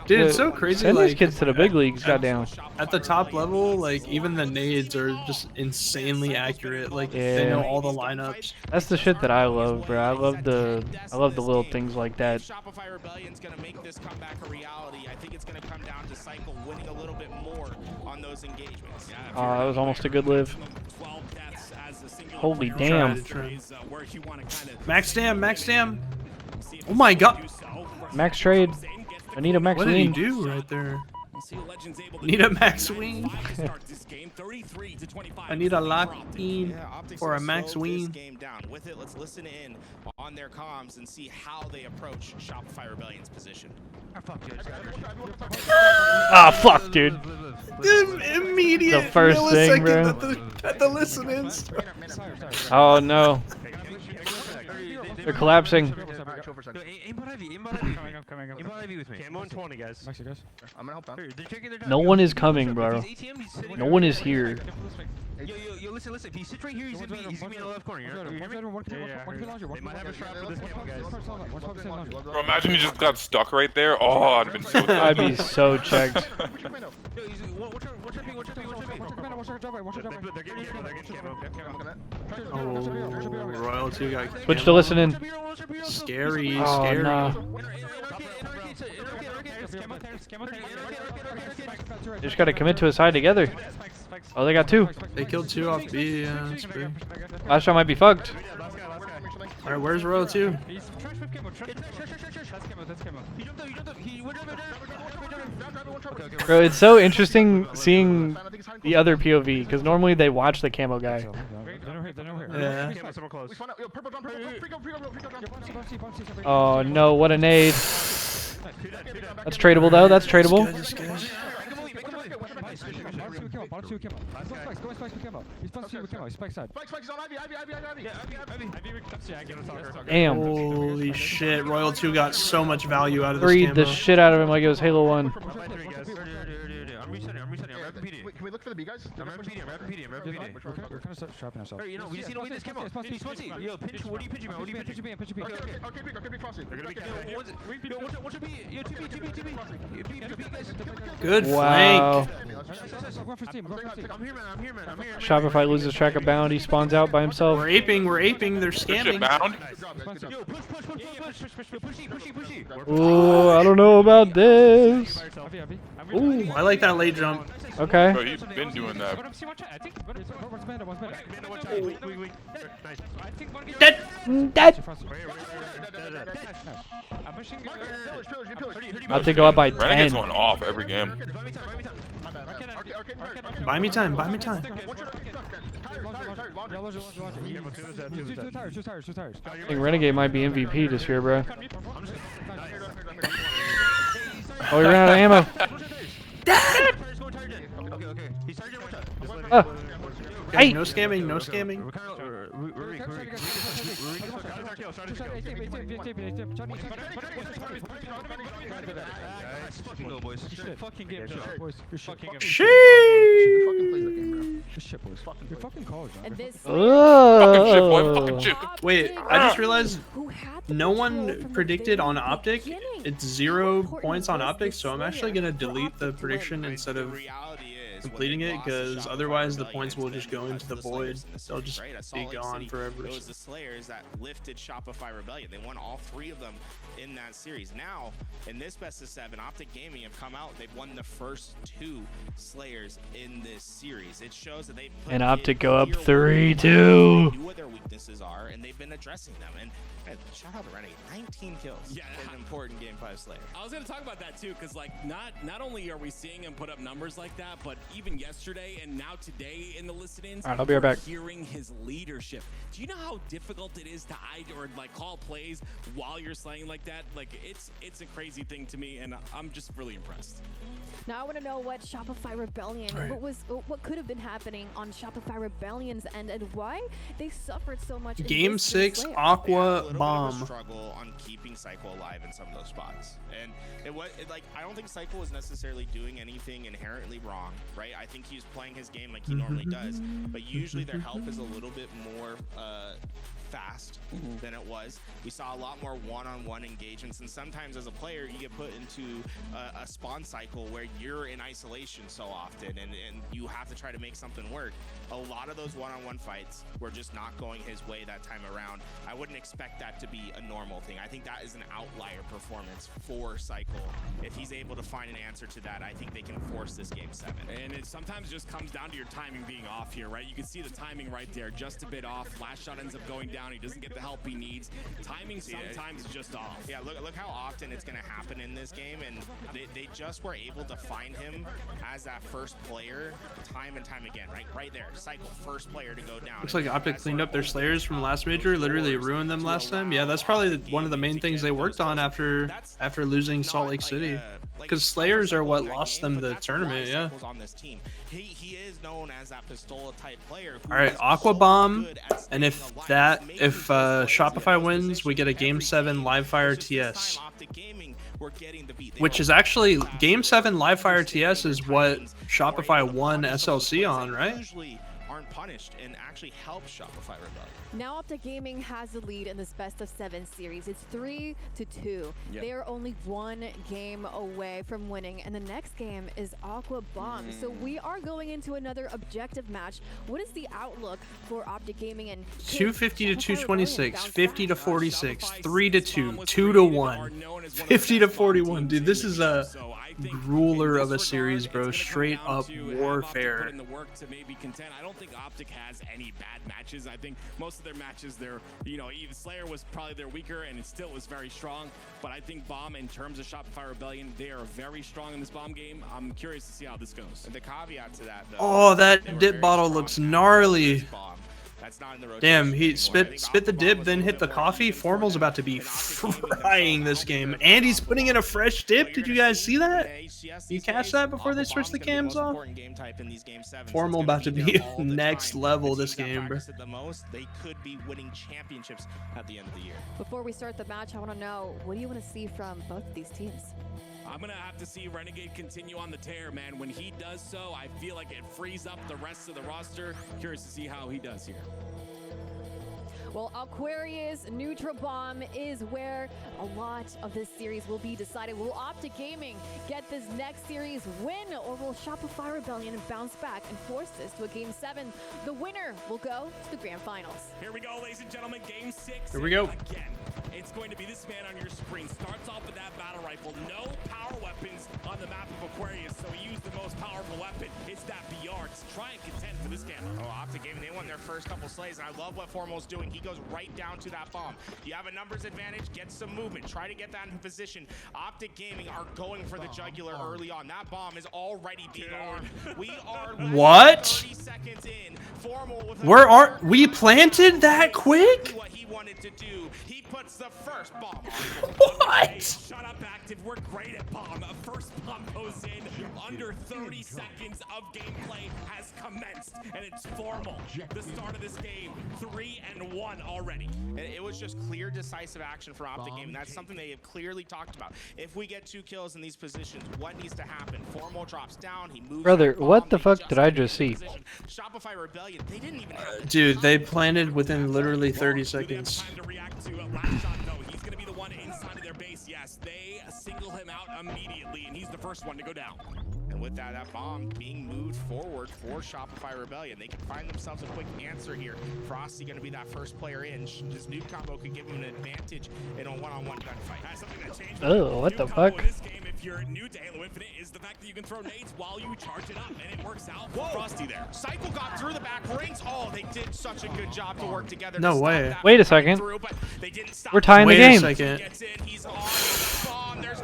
Dude, it's so crazy. Send these Like kids to the big leagues, goddamn. at the top level, like even the nades are just insanely accurate. Like they know all the lineups. That's the shit that I love, bro. I love the little things like that. Shopify Rebellion's gonna make this comeback a reality. I think it's gonna come down to Cycle winning a little bit more on those engagements. Oh, that was almost a good live. Holy damn. Max Dam, Max Dam. Oh my god. Max trade. I need a max What did he wing. do right there? Need a max wing. I need a lock in for a max wing. Game down. With it, let's listen in on their comms and see how they approach Shopify Rebellion's position. Ah, fuck, dude. Immediate The first thing, bro. At the listen-in start. Oh no. They're collapsing. Camo and 20, guys. I'm gonna help out. No one is coming, bro. No one is here. Yo, listen. If he sits right here, he's gonna be in the left corner. You hear me? They might have a trap for this camo, guys. Bro, imagine you just got stuck right there. Oh, I'd have been so I'd be so checked. Oh, Royalty got Switch to listening. Scary, Oh, scary. nah. They just gotta commit to a side together. Oh, they got 2. They killed 2 off B. Yeah, that's big. Last shot might be fucked. All right, where's Royal 2? Bro, it's so interesting seeing the other POV because normally they watch the camo guy. Yeah. Oh no, what a nade. That's tradable though, that's tradable. Damn. Holy shit, Royal 2 got so much value out of this Freed camo. the shit out of him like it was Halo 1. Can we look for the B guys? I'm repeating. We're kind of sharpening ourselves. You know, we just need to win this camo. Yo, pinch. What are you pinching, man? What are you pinching? Okay, big crossing. They're gonna be Good Wow. flank. I'm here, man. Shopify loses track of bound, he spawns out by himself. We're aping, they're Push it, scamming. bound. Yo, push. Ooh, I don't know about this. Ooh, I like that late jump. Okay. Bro, he's been doing that. Dead. About to go up by Renegade's 10. going off every game. Buy me time. I think Renegade might be MVP this year, bro. Oh, we ran out of ammo. Hey, no scamming. Wait, I just realized no one predicted on Optic. It's 0 points on Optic, so I'm actually gonna delete the prediction instead of completing it, because otherwise the points will just go into the void. They'll just be gone forever. It was the Slayers that lifted Shopify Rebellion. They won all 3 of them in that series. Now, in this best of 7, Optic Gaming have come out. They've won the first 2 Slayers in this series. It shows that they put And Optic go up 3-2. They knew what their weaknesses are, and they've been addressing them. And shout out to Renegade, 19 kills. Yeah, an important Game 5 Slayer. I was going to talk about that too, because like not only are we seeing him put up numbers like that, but even yesterday and now today in the listen-ins, All right, I'll be right back. hearing his leadership. Do you know how difficult it is to hide or like call plays while you're slaying like that? Like it's a crazy thing to me, and I'm just really impressed. Now I want to know what Shopify Rebellion, what could have been happening on Shopify Rebellion's end, and why they suffered so much. in Game this 6 Slayer. Aqua Bit Bomb. of a struggle on keeping Cycle alive in some of those spots, and I don't think Cycle was necessarily doing anything inherently wrong, right? I think he's playing his game like he normally does, but usually their help is a little bit more fast than it was. We saw a lot more one-on-one engagements, and sometimes as a player you get put into a spawn cycle where you're in isolation so often, and you have to try to make something work. A lot of those one-on-one fights were just not going his way that time around. I wouldn't expect that to be a normal thing. I think that is an outlier performance for Cycle. If he's able to find an answer to that, I think they can force this Game 7. And it sometimes just comes down to your timing being off here, right? You can see the timing right there, just a bit off. Last shot ends up going down. He doesn't get the help he needs. Timing sometimes is just off. Yeah, look how often it's going to happen in this game, and they just were able to find him as that first player time and time again, right there. Cycle, first player to go down. Looks like Optic cleaned up their Slayers from last major, literally ruined them last time. Yeah, that's probably one of the main things they worked on after losing Salt Lake City. Because Slayers are what lost them the tournament, yeah. On this team. He is known as that Pistola type player. Alright, Aqua Bomb, and if Shopify wins, we get a Game 7 Live Fire TS. Which is actually, Game 7 Live Fire TS is what Shopify won SLC on, right? Usually aren't punished and actually help Shopify Rebellion. Now Optic Gaming has the lead in this best of 7 series. It's 3-2. Yep. They are only 1 game away from winning, and the next game is Aqua Bomb. So we are going into another objective match. What is the outlook for Optic Gaming? And 250 to 226, 50 to 46, 3-2, 2-1, 50 to 41. Dude, this is a grueler of a series, bro. Straight up warfare. In the work to maybe contend. I don't think Optic has any bad matches. I think most of their matches, even Slayer was probably their weaker, and it still was very strong. But I think Bomb, in terms of Shopify Rebellion, they are very strong in this Bomb game. I'm curious to see how this goes. And the caveat to that, though, Oh, that dip bottle looks gnarly. That's not in the Damn, he spit the dip, then hit the coffee. Formal's about to be frying this game. And he's putting in a fresh dip. Did you guys see that? You catch that before they switch the cams off? Formal about to be next level this game, bro. They could be winning championships at the end of the year. Before we start the match, I want to know, what do you want to see from both of these teams? I'm going to have to see Renegade continue on the tear, man. When he does so, I feel like it frees up the rest of the roster. Curious to see how he does here. Well, Aquarius Neutral Bomb is where a lot of this series will be decided. Will Optic Gaming get this next series win, or will Shopify Rebellion bounce back and force this to a Game 7? The winner will go to the Grand Finals. Here we go, ladies and gentlemen, Game 6. Here we go. Again, it's going to be this man on your screen. Starts off with that battle rifle. No power weapons on the map of Aquarius, so he used the most powerful weapon. It's that BR to try and contend for this game. Oh, Optic Gaming, they won their first couple slays, and I love what Formal's doing. He goes right down to that bomb. You have a numbers advantage, get some movement. Try to get that in position. Optic Gaming are going for the jugular early on. That bomb is already being armed. We are What? 30 seconds in. Formal with We planted that quick? what he wanted to do. He puts the first bomb. What? Shut up, active. We're great at bomb. A first bomb goes in. Under 30 seconds of gameplay has commenced, and it's Formal. The start of this game, 3-1 already. And it was just clear, decisive action for Optic Gaming. That's something they have clearly talked about. If we get 2 kills in these positions, what needs to happen? Formal drops down. He moves. Brother, what the fuck did I just see? Shopify Rebellion, they didn't even have Dude, they planted within literally 30 seconds. Time to react to last shot, though. He's going to be the one inside of their base. Yes, they single him out immediately, and he's the first one to go down. And with that bomb being moved forward for Shopify Rebellion, they can find themselves a quick answer here. Frosty going to be that first player in. This new combo could give him an advantage in a one-on-one gunfight. That's something that changed. Oh, what the fuck? In this game, if you're new to Halo Infinite, is the fact that you can throw nades while you charge it up, and it works out for Frosty there. Cycle got through the back rings. Oh, they did such a good job to work together. No way. Wait a second. We're tying the game. Wait a second.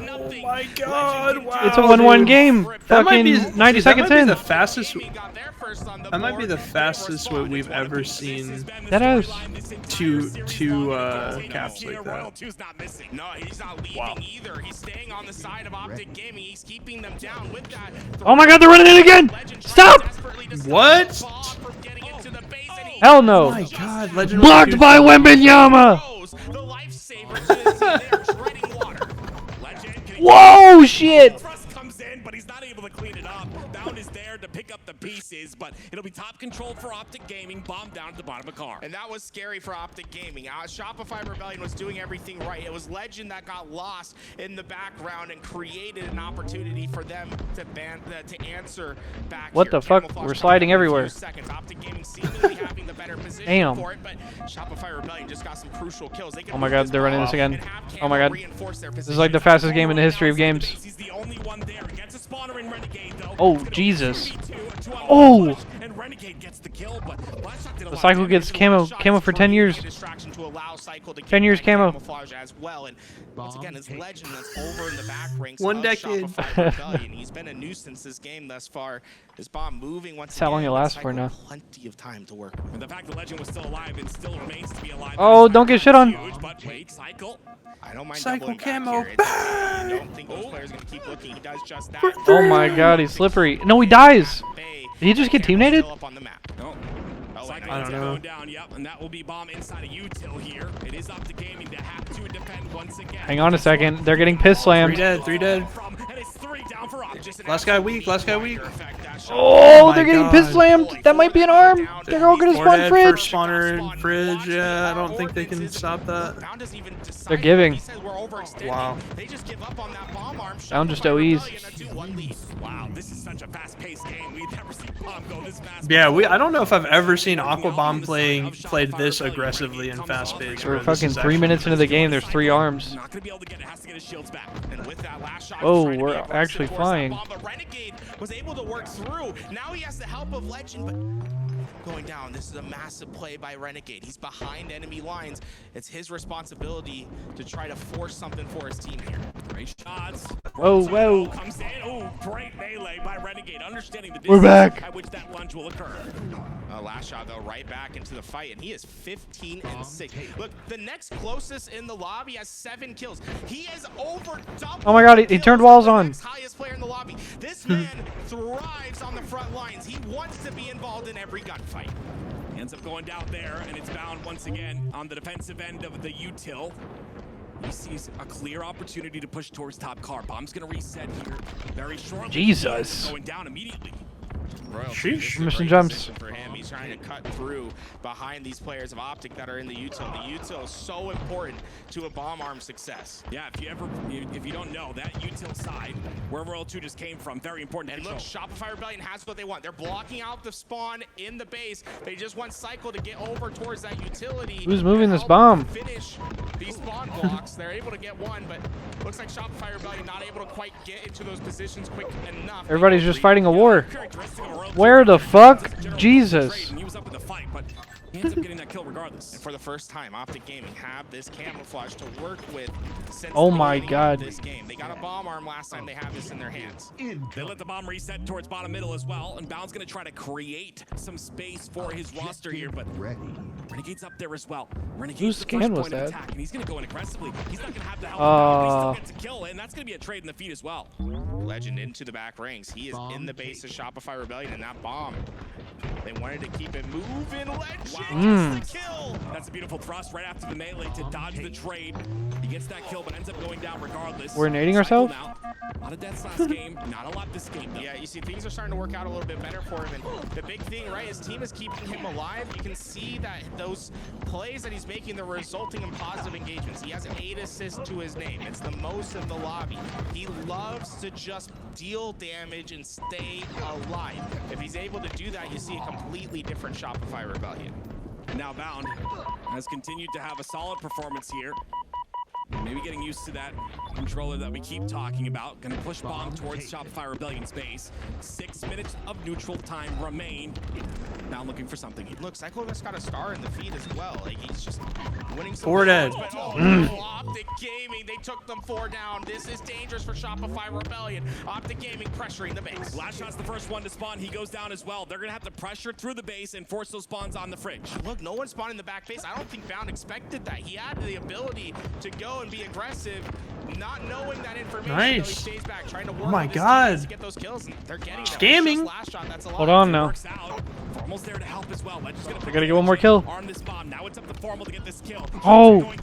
Oh my god, wow. It's a 1-1 game. That might Fucking be, 90 seconds in. The fastest, that might be the fastest we've ever seen. That is. Two caps like that. No, he's not leaving either. He's staying on the side of Optic Gaming. He's keeping them down with that. Oh my god, they're running in again! Stop! What? Hell no. Oh my god, Legend Blocked by Wembenyama! Whoa, shit! Comes in, but he's not able to clean it up. Bound is there to pick up the pieces, but it'll be top control for Optic Gaming. Bomb down at the bottom of the car. And that was scary for Optic Gaming. Shopify Rebellion was doing everything right. It was Legend that got lost in the background and created an opportunity for them to answer back. What the fuck? We're sliding everywhere. Optic Gaming seemingly having the better position Damn. for it, but Shopify Rebellion just got some crucial kills. Oh my god, they're running this again. Oh my god. This is like the fastest game in the history of games. He's the only one there. Gets a spawner in Renegade though. Oh, Jesus. Oh! And Renegade gets the kill, but The cycle gets camo for 10 years. 10 years camo. As well. And once again, it's Legend that's over in the back ranks. 1 decade. He's been a nuisance this game thus far. His bomb moving once That's how long it lasts for now. Plenty of time to work. And the fact that Legend was still alive and still remains to be alive. Oh, don't get shit on. Huge, but wait, Cycle. I don't mind Cycle camo. I don't think those players are going to keep looking. He does just that. Oh my god, he's slippery. No, he dies. Did he just get teammated? No. I don't know. Down, yep, and that will be bomb inside of util here. It is up to Gaming to have to defend once again. Hang on a second. They're getting piss slammed. 3 dead. And it's 3 down for Last guy weak. Oh, they're getting piss slammed. That might be an arm. They're all gonna spawn fridge. First spawner in fridge. Yeah, I don't think they can stop that. They're giving. Wow. Bound just OEs. Wow, this is such a fast-paced game. We've never seen bomb go this fast. Yeah, I don't know if I've ever seen Aqua Bomb played this aggressively and fast paced. We're fucking 3 minutes into the game. There's 3 arms. Not gonna be able to get it. Has to get his shields back. And with that last shot, oh, we're actually flying. But Renegade was able to work through. Now he has the help of Legend, but going down. This is a massive play by Renegade. He's behind enemy lines. It's his responsibility to try to force something for his team here. Great shots. Whoa, whoa. Comes in. Oh, great melee by Renegade, understanding the We're distance back. at which that lunge will occur. Last shot, though, right back into the fight, and he is 15 and 6. Look, the next closest in the lobby has 7 kills. He has over double. Oh my god, he turned walls on. Highest player in the lobby. This man thrives on the front lines. He wants to be involved in every gunfight. Ends up going down there, and it's bound once again on the defensive end of the util. He sees a clear opportunity to push towards top car. Bomb's gonna reset here very shortly. Jesus. Going down immediately. Sheesh. Mission jumps. For him, he's trying to cut through behind these players of Optic that are in the util. The util is so important to a bomb arm success. Yeah, if you don't know, that util side, where Royal 2 just came from, very important. And look, Shopify Rebellion has what they want. They're blocking out the spawn in the base. They just want Cycle to get over towards that utility. Who's moving this bomb? Finish these spawn blocks. They're able to get one, but looks like Shopify Rebellion not able to quite get into those positions quick enough. Everybody's just fighting a war. Where the fuck? Jesus. He was up in the fight, but he ends up getting that kill regardless. And for the first time, Optic Gaming have this camouflage to work with since Oh the my beginning god. of this game. They got a bomb arm last time they have this in their hands. They let the bomb reset towards bottom middle as well, and Bound's gonna try to create some space for his roster here, but Renegade's up there as well. Renegade's Whose the scan first was point of that? attack, and he's gonna go in aggressively. He's not gonna have the help, but he still gets a kill, and that's gonna be a trade in the feed as well. Legend into the back ranks. He is in the base of Shopify Rebellion, and that bomb, they wanted to keep it moving. Legend gets the kill. That's a beautiful thrust right after the melee to dodge the trade. He gets that kill, but ends up going down regardless. We're nading ourselves? A lot of deaths last game, not a lot this game. Yeah, you see things are starting to work out a little bit better for him. And the big thing, right, his team is keeping him alive. You can see that those plays that he's making, they're resulting in positive engagements. He has 8 assists to his name. It's the most in the lobby. He loves to just deal damage and stay alive. If he's able to do that, you see a completely different Shopify Rebellion. Now Bound has continued to have a solid performance here. Maybe getting used to that controller that we keep talking about. Gonna push bomb towards Shopify Rebellion's base. 6 minutes of neutral time remain. Now looking for something. Look, Cyclonus got a star in the feed as well. Like, he's just winning some 4 dead. rounds, but, no, Optic Gaming, they took them 4 down. This is dangerous for Shopify Rebellion. Optic Gaming pressuring the base. Last shot's the first one to spawn. He goes down as well. They're gonna have to pressure through the base and force those spawns on the fridge. Look, no one spawned in the back base. I don't think Bound expected that. He had the ability to go and be aggressive, not knowing that information. Nice. He stays back, trying to work Oh my with his God. teammates to get those kills, and they're getting them. Scamming. Just last shot, that's a lot. Hold on now. Works out. Formal's there to help as well. Legends gonna I gotta get one more kill. arm this bomb. Now it's up to Formal to get this kill. Oh,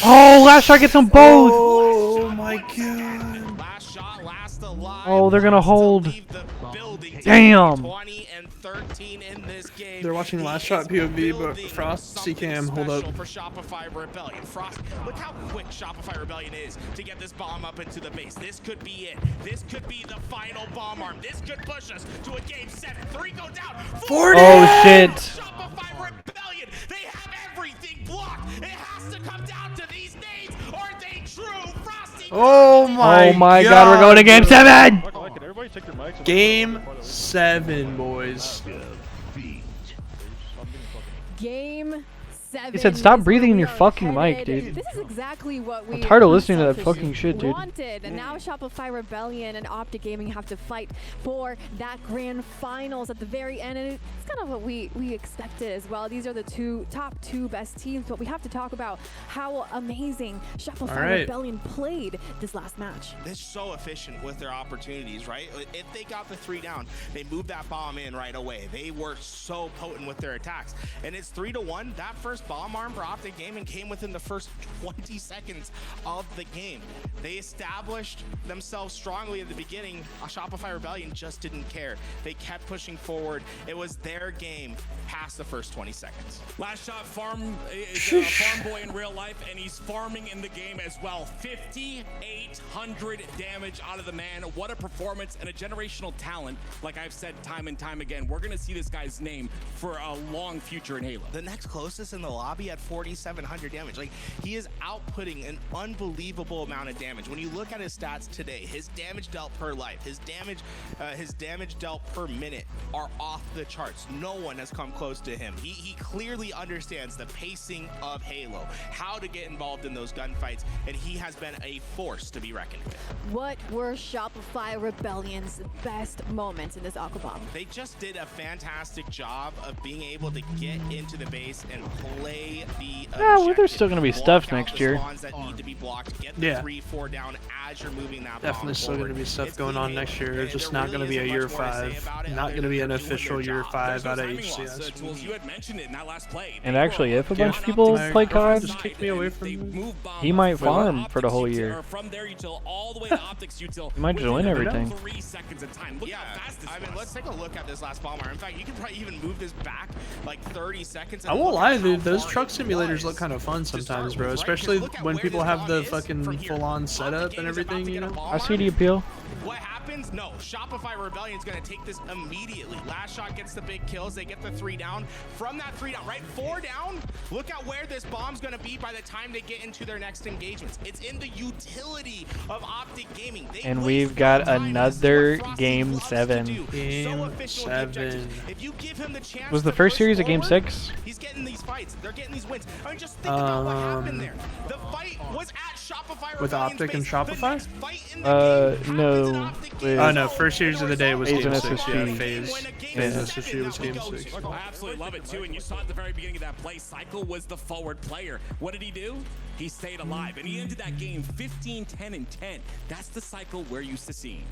oh, last shot gets them both. Oh my God. Last shot, last alive. Oh, they're gonna hold. Leave the building. Damn. 20 and 13 in this game. They're watching last shot POV, but Frost CCam, hold up. For Shopify Rebellion. Frost, look how quick Shopify Rebellion is to get this bomb up into the base. This could be it. This could be the final bomb arm. This could push us to a game 7. 3 go down. 40! Oh shit. Shopify Rebellion. They have everything blocked. It has to come down to these nades. Are they true? Frosty. Oh my God, we're going to game 7. Game 7, boys. Game 7. He said, "Stop is breathing where in we your are fucking mic, headed. dude." This is exactly what we I'm tired of listening to that unselfishly fucking shit, dude. wanted, and now Shopify Rebellion and Optic Gaming have to fight for that grand finals at the very end, and it's kind of what we expected as well. These are the top two best teams, but we have to talk about how amazing Shopify Rebellion played this last match. They're so efficient with their opportunities, right? If they got the 3 down, they moved that bomb in right away. They were so potent with their attacks, and it's 3-1. That first bomb arm for Optic Gaming came within the first 20 seconds of the game. They established themselves strongly at the beginning. Shopify Rebellion just didn't care. They kept pushing forward. It was their game past the first 20 seconds. Last shot farm is a farm boy in real life, and he's farming in the game as well. 5,800 damage out of the man. What a performance and a generational talent. Like I've said time and time again, we're gonna see this guy's name for a long future in Halo. The next closest in the lobby at 4,700 damage. Like, he is outputting an unbelievable amount of damage. When you look at his stats today, his damage dealt per life, his damage dealt per minute are off the charts. No one has come close to him. He clearly understands the pacing of Halo, how to get involved in those gunfights, and he has been a force to be reckoned with. What were Shopify Rebellion's best moments in this Aqua Bomb? They just did a fantastic job of being able to get into the base and play the Yeah, well, there's still gonna be stuff next year. that need to be blocked, get the 3-4 down as you're moving that Definitely still going to be stuff going on next year. It's just not going to be a year 5. Not going to be an official year 5 out of HCS. Tools, you had mentioned it in that last play. And actually, if a bunch of people play COD, just kick me away from he might farm for the whole year. From there util all the way to optics util. He might just win everything. 3 seconds of time. Look how fast this I mean, let's take a look at this last bomber. In fact, you can probably even move this back like 30 seconds. I won't lie, dude. Those truck simulators look kind of fun sometimes, bro. Especially when people have the fucking full-on setup and everything, you know? I see the appeal. What happens? No, Shopify Rebellion's going to take this immediately. Last shot gets the big kills. They get the 3 down. From that 3 down, right? 4 down. Look at where this bomb's going to be by the time they get into their next engagements. It's in the utility of Optic Gaming. And we've got another game 7. Game 7. If you give him the chance, Was the first series a game 6? he's getting these fights. They're getting these wins. I mean, just think about what happened there. The fight was at Shopify With Rebellion's Optic and base. Shopify? The next fight in the game happens in No. Optic with Oh no, first series of the day was FaZe game and 6. SSG. Yeah, FaZe SSG was game 6. I absolutely love it too, and you saw at the very beginning of that play, Cycle was the forward player. What did he do? He stayed alive, and he ended that game 15, 10, and 10. That's the Cycle we're used to seeing.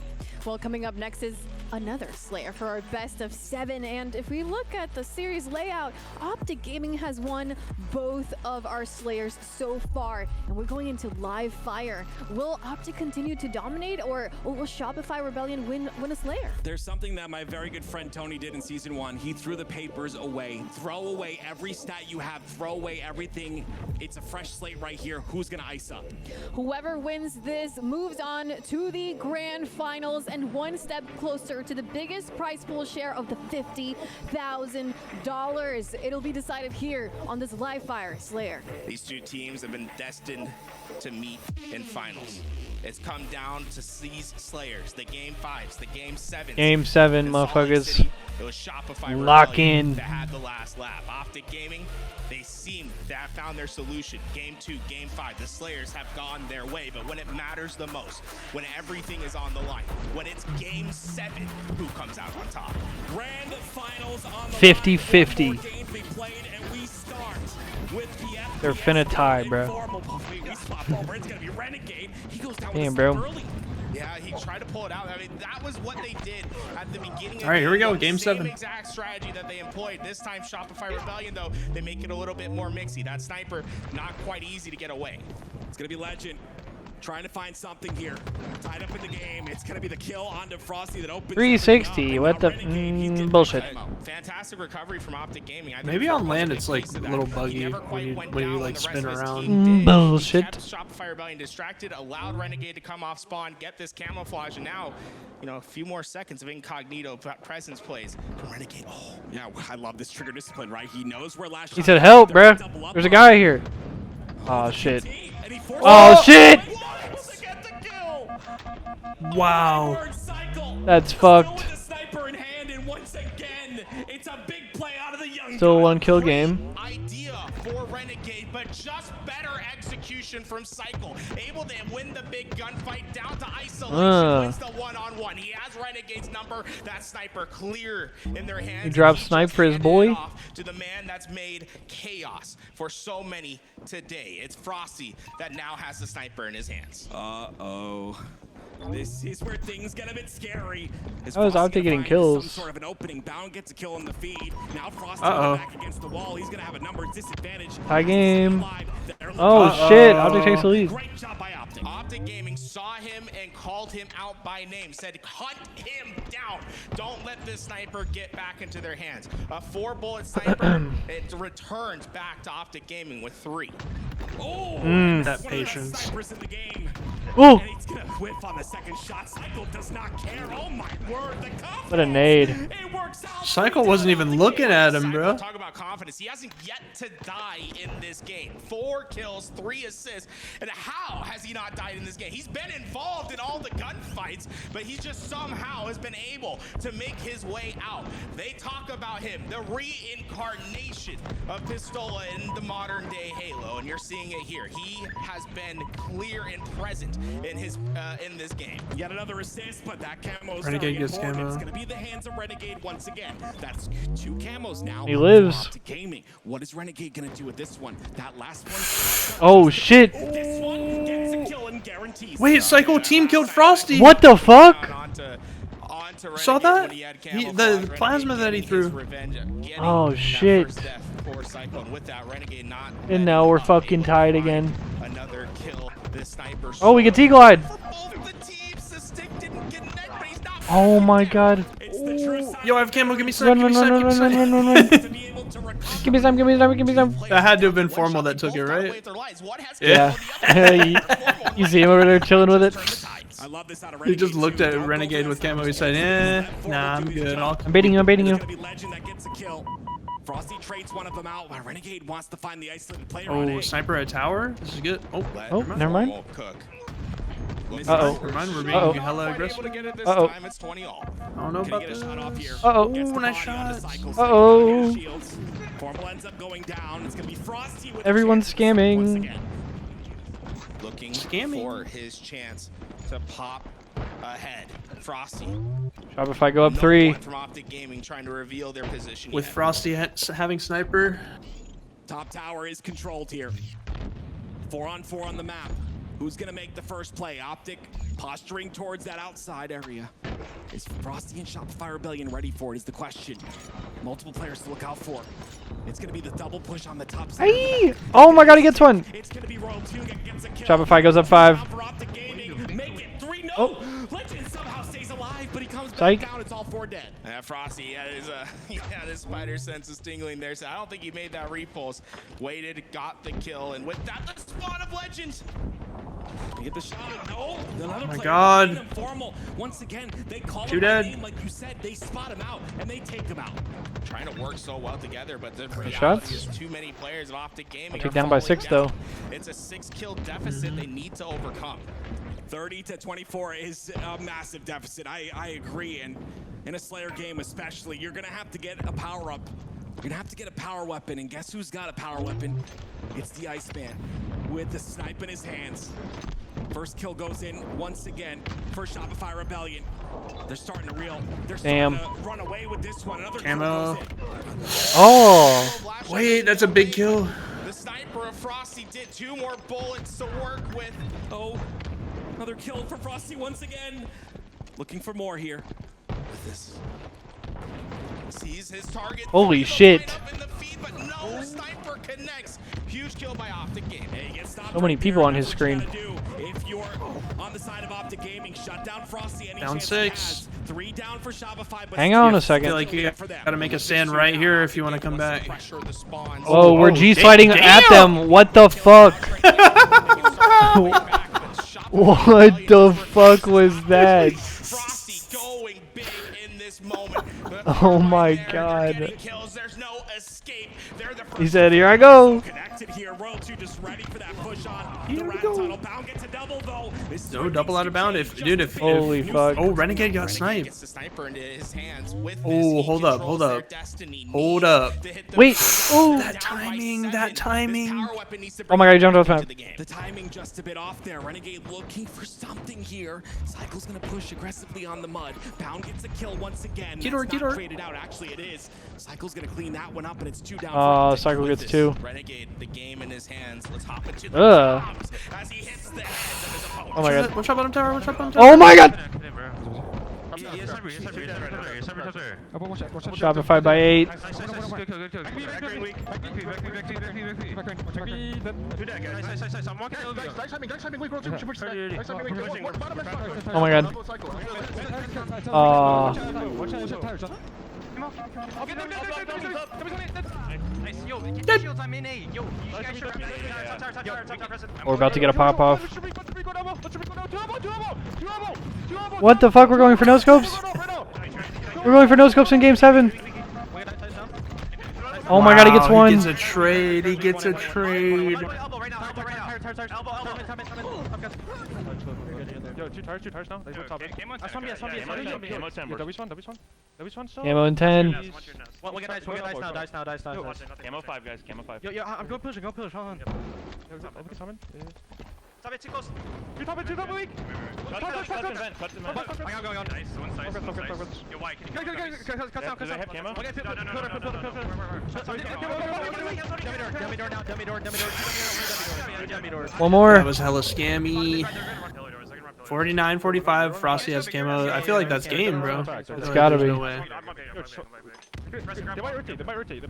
Well, coming up next is another Slayer for our best of 7. And if we look at the series layout, Optic Gaming has won both of our Slayers so far. And we're going into live fire. Will Optic continue to dominate, or will Shopify Rebellion win a Slayer? There's something that my very good friend Tony did in Season 1. He threw the papers away. Throw away every stat you have. Throw away everything. It's a fresh slate right here. Who's going to ice up? Whoever wins this moves on to the grand finals and one step closer to the biggest prize pool share of the $50,000. It'll be decided here on this live fire Slayer. These two teams have been destined to meet in finals. It's come down to these Slayers, the Game 5s, the Game 7s. Game 7, motherfuckers. It was Shopify Lock Rebellion in. that had the last lap. Optic Gaming, they seem to have found their solution. Game 2, Game 5, the Slayers have gone their way, but when it matters the most, when everything is on the line, when it's Game 7, who comes out on top? Grand finals on the 50-50. games be played, and we start with the They're finna tie, bro. we swap over. It's gonna be Renegade. He goes down Damn, with bro. early. Yeah, he tried to pull it out. I mean, that was what they did at the beginning of All right, here we go, the game same 7. exact strategy that they employed. This time, Shopify Rebellion, though, they make it a little bit more mixy. That sniper, not quite easy to get away. It's gonna be Legend trying to find something here. Tied up in the game. It's gonna be the kill onto Frosty that opens 360. What the bullshit? Fantastic recovery from Optic Gaming. I think Maybe Fair on was land big it's like piece a of that. little He buggy never quite when went you down like the spin rest of his around. team did. He Bullshit. kept Shopify Rebellion distracted, allowed Renegade to come off spawn, get this camouflage, and now, you know, a few more seconds of incognito presence plays from Renegade. Oh, yeah, I love this trigger discipline, right? He knows where last He shot said, was. "Help, They're bruh. double up There's a on guy it. here." Oh shit. And he forces Oh it. shit. He was able to get the kill. Wow. Third cycle. That's Still fucked. with the sniper in hand, and once again, it's a big play out of the young Still a guy. 1-kill game. Idea for Renegade, but just better execution from Cycle. Able to win the big gunfight down to isolation. Wins the one-on-one. He has Renegade's number. That sniper clear in their hands. He dropped He snipe just for his handed it boy. off to the man that's made chaos for so many today. It's Frosty that now has the sniper in his hands. Uh-oh. This is where things get a bit scary. How is Optic getting kills? Some sort of an opening. Bound gets a kill in the feed. Now Frosty Uh-oh. back against the wall. He's gonna have a numbers disadvantage. Tie game. They're Oh looking- shit. Optic takes the lead. Great job by Optic. Optic Gaming saw him and called him out by name, said hunt him down. Don't let this sniper get back into their hands. A 4-bullet sniper, it returns back to Optic Gaming with 3. Oh, That patience. snipers in the game. Ooh. And he's gonna whiff on the second shot. Cycle does not care. Oh my word, the confidence. What a nade. It works out. Cycle wasn't even looking at him, bro. Talk about confidence. He hasn't yet to die in this game. 4 kills, 3 assists. And how has he not died in this game? He's been involved in all the gunfights, but he just somehow has been able to make his way out. They talk about him, the reincarnation of Pistola in the modern day Halo, and you're seeing it here. He has been clear and present in his in this game. Yet another assist, but that camo's Renegade very gets important. camo. It's gonna be the hands of Renegade once again. That's 2 camos now. He lives. For Optic Gaming. What is Renegade gonna do with this one? That last one. Oh shit. This one gets a kill and guarantees. Wait, Cycle team killed Frosty. What the fuck? Onto Saw Renegade that? when he had The camouflage. plasma that he Renegade getting threw. his revenge, getting Oh that shit. first death for Cyclone. With that, Renegade not And now we're fucking tied again. another kill. This sniper. Oh, we get T-glide. Both the teams, the stick didn't connect, but he's not. Oh my god. Yo, I have camo. Give me some. Run, Give me run, some. run, Give me run, some. run, run, run, run. Give me some, give me some, give me some. That had to have been Formal that took it, right? Yeah. You see him over there chilling with it? I love this out of He just looked at Renegade with camo. He said, nah, I'm good. I'm baiting you, I'm baiting you. It's gonna be Legend that gets a kill. Frosty trades one of them out, while Renegade wants to find the isolated player on Oh, A. sniper at tower. This is good. Oh, never mind. Uh-oh. Never mind, we're being Uh-oh. hella aggressive. Uh-oh. It's 20 all. I don't know Can he about get a this. shot off here? Uh-oh. Gets the Ooh, nice body onto shot. Cycle. Uh-oh. Shields. Formal ends up going down. It's gonna be Frosty with Everyone's a chance once scamming. again. Looking Scamming. for his chance to pop ahead. Frosty. Shopify go up 3. From Optic Gaming trying to reveal their position With yet. Frosty having sniper. Top tower is controlled here. 4-on-4 on the map. Who's gonna make the first play? Optic posturing towards that outside area. Is Frosty and Shopify Rebellion ready for it is the question. Multiple players to look out for. It's gonna be the double push on the top side. Aye! Oh my god, he gets one. It's gonna be Royal 2 gets a kill. Shopify goes up 5. Make it 3. No! Oh. Legend somehow stays alive, but he comes back Psych. down. It's all 4 dead. Frosty, his spider sense is tingling there. So I don't think he made that repulse. Waited, got the kill, and with that, the spawn of Legend. Get the shot. No. Oh my god. Once again, they call 2 him by dead. name, like you said. They spot him out and they take him out. Trying to work so well together, but the reality shots. is too many players of Optic Gaming. Kicked down by 6 though. It's a 6-kill deficit they need to overcome. 30-24 is a massive deficit. I agree, and in a Slayer game especially, you're gonna have to get a power up. You're gonna have to get a power weapon, and guess who's got a power weapon? It's the Iceman with the snipe in his hands. First kill goes in once again for Shopify Rebellion. They're starting to reel. They're starting to run away with this one. Another Camo. kill goes in. Oh. Wait, that's a big kill. The sniper of Frosty did 2 more bullets to work with. Oh, another kill for Frosty once again. Looking for more here. With this. Sees his target. Holy shit. In the feed, but no sniper connects. Huge kill by Optic Gaming. So many people on his screen. If you're on the side of Optic Gaming, shut down Frosty. Any Down chance 6. 3 down for Shopify. But Hang on a I second. feel like you gotta make a stand right here if you want to come back. Oh, we're G-sliding at them. What the fuck? What the fuck was that? Frosty going big in this moment. Oh my god. Kills. There's no escape. They're the He said, here I go. Connected here. Royal 2 just ready for that push on the rat tunnel. Bound gets a double though. No double out of bound. If Holy fuck. Oh, Renegade got sniped. Gets the sniper into his hands. With Oh, this, hold up. Hold up. Wait. Oh. That timing. Oh my god, he jumped off the map. The timing just a bit off there. Renegade looking for something here. Cycle's gonna push aggressively on the mud. Bound gets a kill once again. Get her. Traded out. Actually, it is. Cycle's gonna clean that one up, and it's 2 down. Cycle gets 2. Renegade, the game in his hands. Let's hop into the bombs as he hits the heads of his opponent. Oh my god. Watch out bottom tower. Watch out bottom tower. Oh my god. Shopify by 8. Oh my god. We're about to get a pop off. What the fuck? We're going for no scopes? We're going for no scopes in game 7. Oh my god, he gets 1. He gets a trade. He gets a trade. Yo, 2 tires now. There's one top. W1 still. Camo in 10. We'll get dice now, dice now. Camo 5, guys, camo 5. Yo, I'm going push, hold on. Stop it, too close. 2 top, weak. Cut the vent. I'm going on. Nice, one side. Yo, why? Can you cut down? Do they have camo? Dummy door. One more. That was hella scammy. 49-45. Frosty has camo. I feel like that's game, bro. It's gotta be. No way. They might rotate.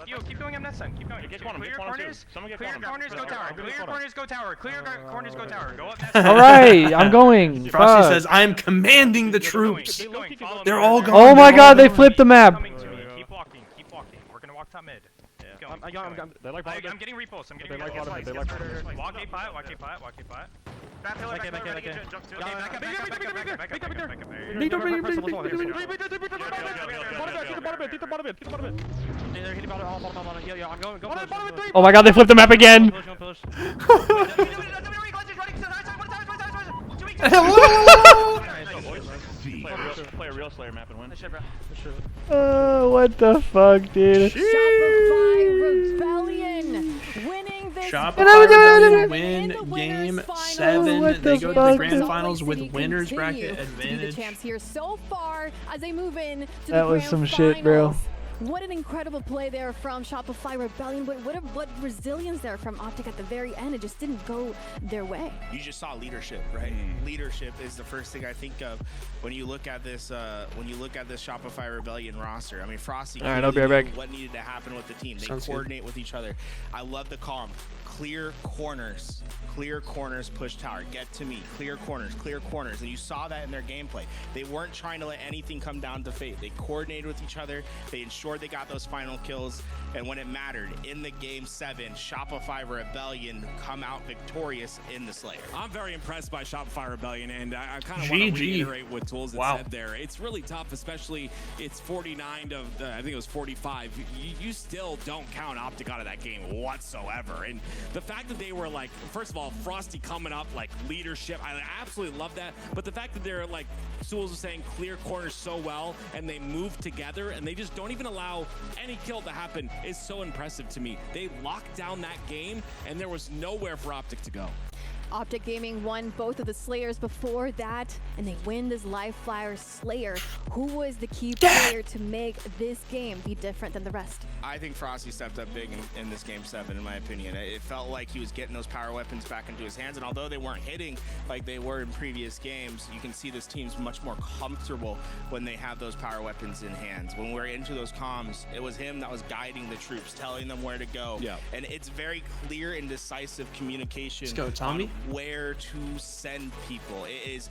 Yo, keep going on that side. Keep going. Clear corners. Clear corners, go tower. Clear corners, go tower. Clear corners, go tower. Go up that side. Alright, I'm going. Frosty Fuck. says, I'm commanding the troops. They're all going. Oh my god, they flipped the map. Keep walking. We're gonna walk top mid. I'm getting repulse. I'm getting They like repulse. bottom mid, they like bottom mid. Walk A5. Back pillar. Back Oh my god, they flipped the map again. Play a real Slayer map and win. What the fuck, dude? Shopify Rebellion winning this Shopify win game 7. They go to the grand finals with winners bracket advantage. The champs here so far as they move in to the That was grand some shit, bro. finals. What an incredible play there from Shopify Rebellion, but what resilience there from Optic at the very end. It just didn't go their way. You just saw leadership, right? Leadership is the first thing I think of when you look at this. When you look at this Shopify Rebellion roster. I mean, Frosty. All right, I'll be right back. What needed to happen with the team? They Sounds coordinate with each other. I love the calm. Clear corners, push tower, get to me, clear corners, and you saw that in their gameplay. They weren't trying to let anything come down to fate. They coordinated with each other, they ensured they got those final kills, and when it mattered, in the game 7, Shopify Rebellion come out victorious in the Slayer. I'm very impressed by Shopify Rebellion, and I kind of want to reiterate what Tools had said there. It's really tough, especially it's 49 of the, I think it was 45. You still don't count Optic out of that game whatsoever, and the fact that they were like, first of all, Frosty coming up, like leadership, I absolutely love that. But the fact that they're like, Souls was saying, clear corners so well, and they move together, and they just don't even allow any kill to happen is so impressive to me. They locked down that game, and there was nowhere for Optic to go. Optic Gaming won both of the Slayers before that, and they win this live flyer Slayer. Who was the key player to make this game be different than the rest? I think Frosty stepped up big in this game 7, in my opinion. It felt like he was getting those power weapons back into his hands, and although they weren't hitting like they were in previous games, you can see this team's much more comfortable when they have those power weapons in hands. When we're into those comms, it was him that was guiding the troops, telling them where to go. Yeah. And it's very clear and decisive communication. Let's go, Tommy. Where to send people. It is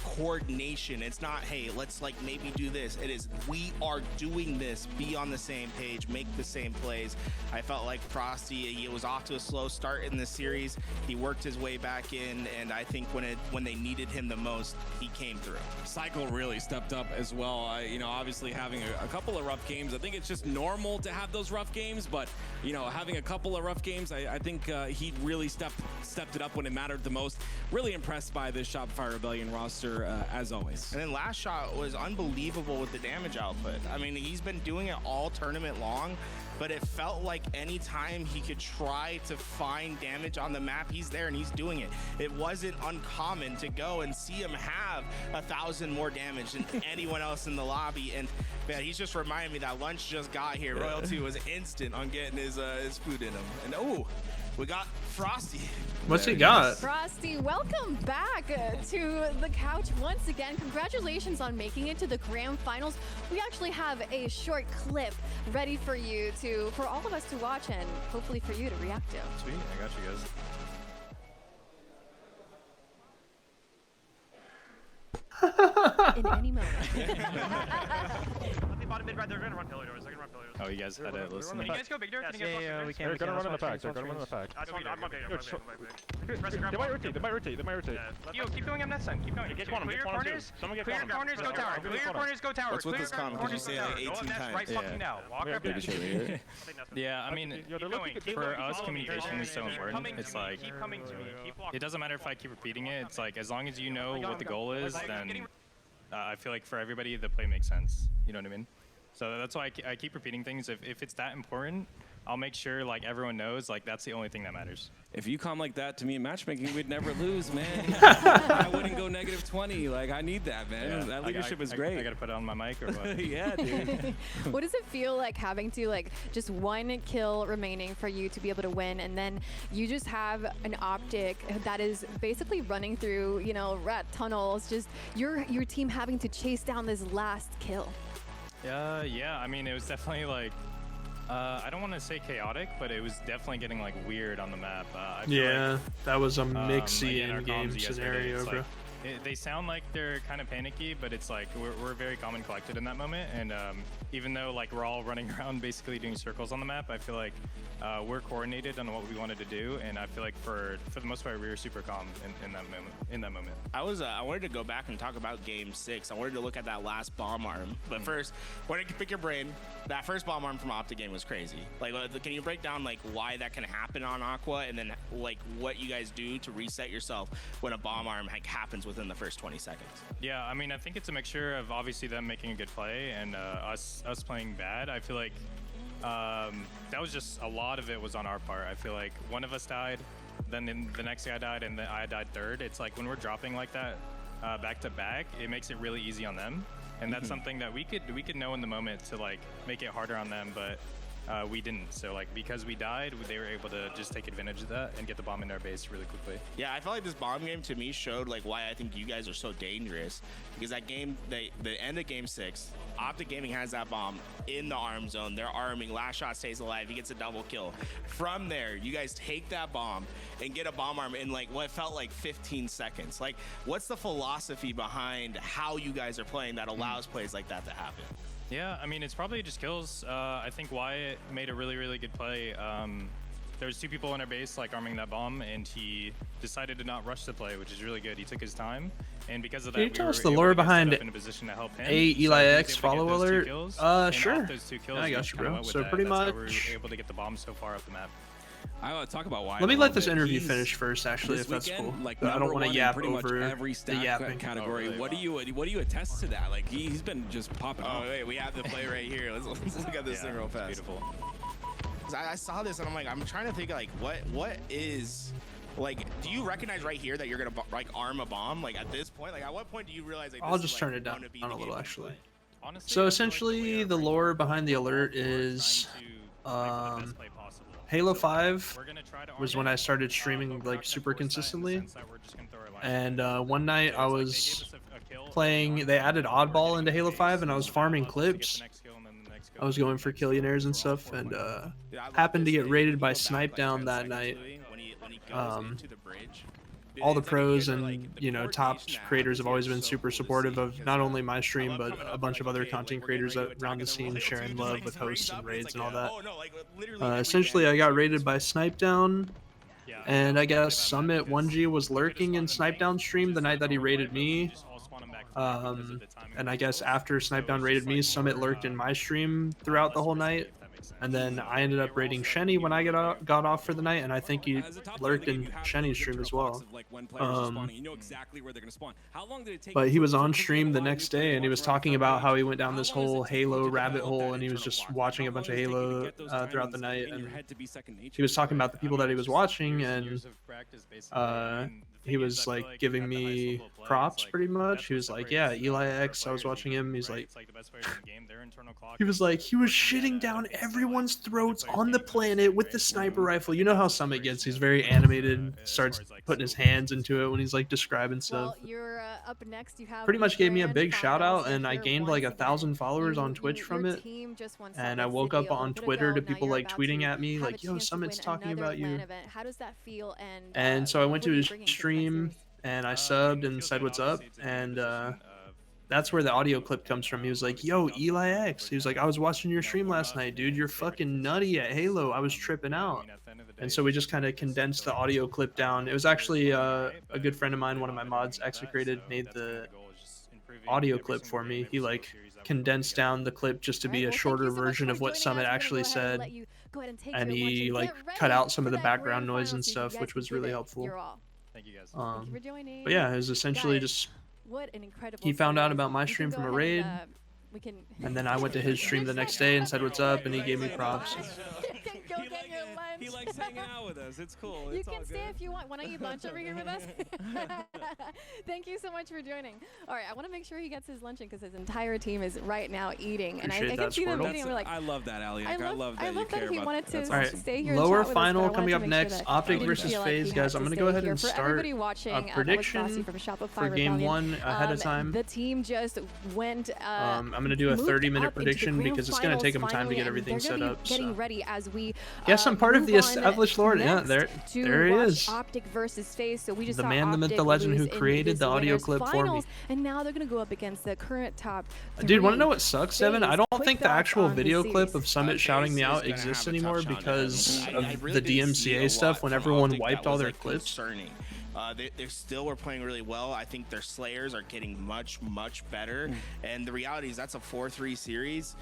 coordination. It's not, hey, let's like maybe do this. It is, we are doing this. Be on the same page, make the same plays. I felt like Frosty, he was off to a slow start in this series. He worked his way back in, and I think when they needed him the most, he came through. Cycle really stepped up as well. You know, obviously having a couple of rough games. I think it's just normal to have those rough games, but you know, having a couple of rough games, I think he really stepped it up when it mattered the most. Really impressed by this Shopify Rebellion roster as always. And then last shot was unbelievable with the damage output. I mean, he's been doing it all tournament long, but it felt like anytime he could try to find damage on the map, he's there and he's doing it. It wasn't uncommon to go and see him have 1,000 more damage than anyone else in the lobby. And man, he's just reminding me that lunch just got here. Royalty was instant on getting his food in him. And oh, we got Frosty. What's he got? Frosty, welcome back to the couch once again. Congratulations on making it to the grand finals. We actually have a short clip ready for you for all of us to watch and hopefully for you to react to. Sweet, I got you guys. In any moment. Bottom mid right, they're gonna run pillar doors. They're gonna run pillar doors. Oh, you guys had to listen. Can you guys go big door? Can you guys Yeah, we can. They're gonna run in the pack. They're gonna run in the pack. I'm up big. They might rotate. They might rotate. They might rotate. Yo, keep going on that side. Keep going. Get quantum. Clear Get quantum too. corners. Someone get Clear quantum. corners. Go tower. Clear corners. Go tower. What's with this comment? Did you say like 18 times? Right fucking now. Walk up there. Yeah, I mean, for us, communication is so important. It's like, keep coming to me. Keep walking. it doesn't matter if I keep repeating it. It's like, as long as you know what the goal is, then I feel like for everybody, the play makes sense. You know what I mean? So that's why I keep repeating things. If it's that important, I'll make sure like everyone knows like that's the only thing that matters. If you come like that to me in matchmaking, we'd never lose, man. I wouldn't go -20. Like, I need that, man. Yeah, That leadership is great. I gotta put it on my mic or what? Yeah, dude. What does it feel like having to like just one kill remaining for you to be able to win, and then you just have an Optic that is basically running through, you know, rat tunnels, just your team having to chase down this last kill? Yeah, I mean, it was definitely like, I don't want to say chaotic, but it was definitely getting like weird on the map. I feel Yeah, like, that was a like, mixy in our in-game comms, you guys heard it, scenario, it's bro. like, they sound like they're kind of panicky, but it's like we're very calm and collected in that moment. And even though like we're all running around basically doing circles on the map, I feel like we're coordinated on what we wanted to do, and I feel like for the most part we were super calm in that moment. I wanted to go back and talk about game 6. I wanted to look at that last bomb arm, but first, I wanted to pick your brain. That first bomb arm from Optic game was crazy. Like, can you break down like why that can happen on Aqua, and then like what you guys do to reset yourself when a bomb arm like happens within the first 20 seconds? Yeah, I mean, I think it's a mixture of obviously them making a good play and us playing bad. I feel like that was just a lot of it was on our part. I feel like one of us died, then the next guy died, and then I died third. It's like when we're dropping like that back to back, it makes it really easy on them, and that's something that we could know in the moment to like make it harder on them, but we didn't. So like because we died, they were able to just take advantage of that and get the bomb in their base really quickly. Yeah, I felt like this bomb game to me showed like why I think you guys are so dangerous, because that game, the end of game 6, Optic Gaming has that bomb in the arm zone. They're arming. Last shot stays alive. He gets a double kill. From there, you guys take that bomb and get a bomb arm in like what felt like 15 seconds. Like, what's the philosophy behind how you guys are playing that allows plays like that to happen? Yeah, I mean, it's probably just kills. I think Wyatt made a really, really good play. There's 2 people in our base like arming that bomb, and he decided to not rush the play, which is really good. He took his time, and because of that, Can you tell us the lore behind Eli X follow alert? Sure. I got you, bro. So pretty much, we were able to get the bomb so far up the map. I want to talk about why. Let me let this interview finish first, actually, if that's cool. Like, I don't want to yap pretty much over every the yapping category. Oh, really? What do you attest to that? Like he's been just popping off. Oh wait, we have the play right here. Let's look at this thing real fast. Beautiful. I saw this and I'm like, I'm trying to think like what is, like, do you recognize right here that you're gonna like arm a bomb? Like at this point, like at what point do you realize like I'll this just is, turn like, it down gonna be a the little, game? actually. Honestly, So essentially, the lore behind the alert is Halo 5 was when I started streaming like super consistently, and one night I was playing, they added oddball into Halo 5 and I was farming clips. I was going for killionaires and stuff, and happened to get raided by Snipe Down that night. All the pros and, you know, top creators have always been super supportive of not only my stream, but a bunch of other content creators around the scene sharing love with hosts and raids and all that. Essentially, I got raided by Snipe Down, and I guess Summit 1G was lurking in Snipe Down's stream the night that he raided me. And I guess after Snipe Down raided me, Summit lurked in my stream throughout the whole night. And then I ended up raiding Shenny when I got off for the night, and I think he lurked in Shenny's stream as well. But he was on stream the next day, and he was talking about how he went down this whole Halo rabbit hole, and he was just watching a bunch of Halo throughout the night. And he was talking about the people that he was watching, and he was like giving me props pretty much. He was like, yeah, Eli X, I was watching him. He's like, he was like, he was shitting down everyone's throats on the planet with the sniper rifle. You know how Summit gets, he's very animated, starts putting his hands into it when he's like describing stuff. Well, you're up next. You have pretty much gave me a big shout out, and I gained like 1,000 followers on Twitch from it. And I woke up on Twitter to people like tweeting at me like, yo, Summit's talking about you. How does that feel? And so I went to his stream and I subbed and said what's up, and that's where the audio clip comes from. He was like, yo, Eli X, he was like, I was watching your stream last night, dude, you're fucking nutty at Halo, I was tripping out. And so we just kind of condensed the audio clip down. It was actually a good friend of mine, one of my mods, Execrated, made the audio clip for me. He like condensed down the clip just to be a shorter version of what Summit actually said, and he like cut out some of the background noise and stuff, which was really helpful. Thank you guys. Thank you for joining. But yeah, it was essentially just, what an incredible he found out series. about my You stream can from go a ahead raid, and, and then I went to his stream the next day and said what's up, and he gave me props. Go get your lunch. He likes hanging out with us. It's cool. You It's all can stay good. if you want. Want to eat lunch over here with us? Thank you so much for joining. All right, I want to make sure he gets his luncheon because his entire team is right now eating, and I can see them eating. We're like, I love that, Allie. I love that I you love care that he about wanted to All right, stay here. lower and chat with final us, but I coming wanted up to make next, sure that Optic he didn't versus feel like FaZe, he guys. had I'm to gonna stay go ahead here. and For start everybody watching, a that was prediction Frosty from Shopify for game Rebellion. 1 ahead of time. The team just went. I'm gonna do a moved 30-minute up into the prediction grand because it's gonna take them time to finals get finally, everything and they're set gonna up. be getting So. ready as we. Yes, I'm part of the move on established lore. Yeah, next there to he watch is. Optic versus FaZe. So we just The saw man, the myth, Optic the legend who lose in created this the audio winners clip for me. finals, and now they're gonna go up against the current top. Dude, want to three. know what sucks, Devin? I don't Quick think the thoughts actual on the video series. clip of Summit shouting me out gonna exists have a tough anymore shot, because I of really the didn't see a DMCA stuff lot when from everyone Optic wiped that all was, their like, clips. concerning. They still were playing really well. I think their Slayers are getting much better. And the reality is that's a 4-3 series.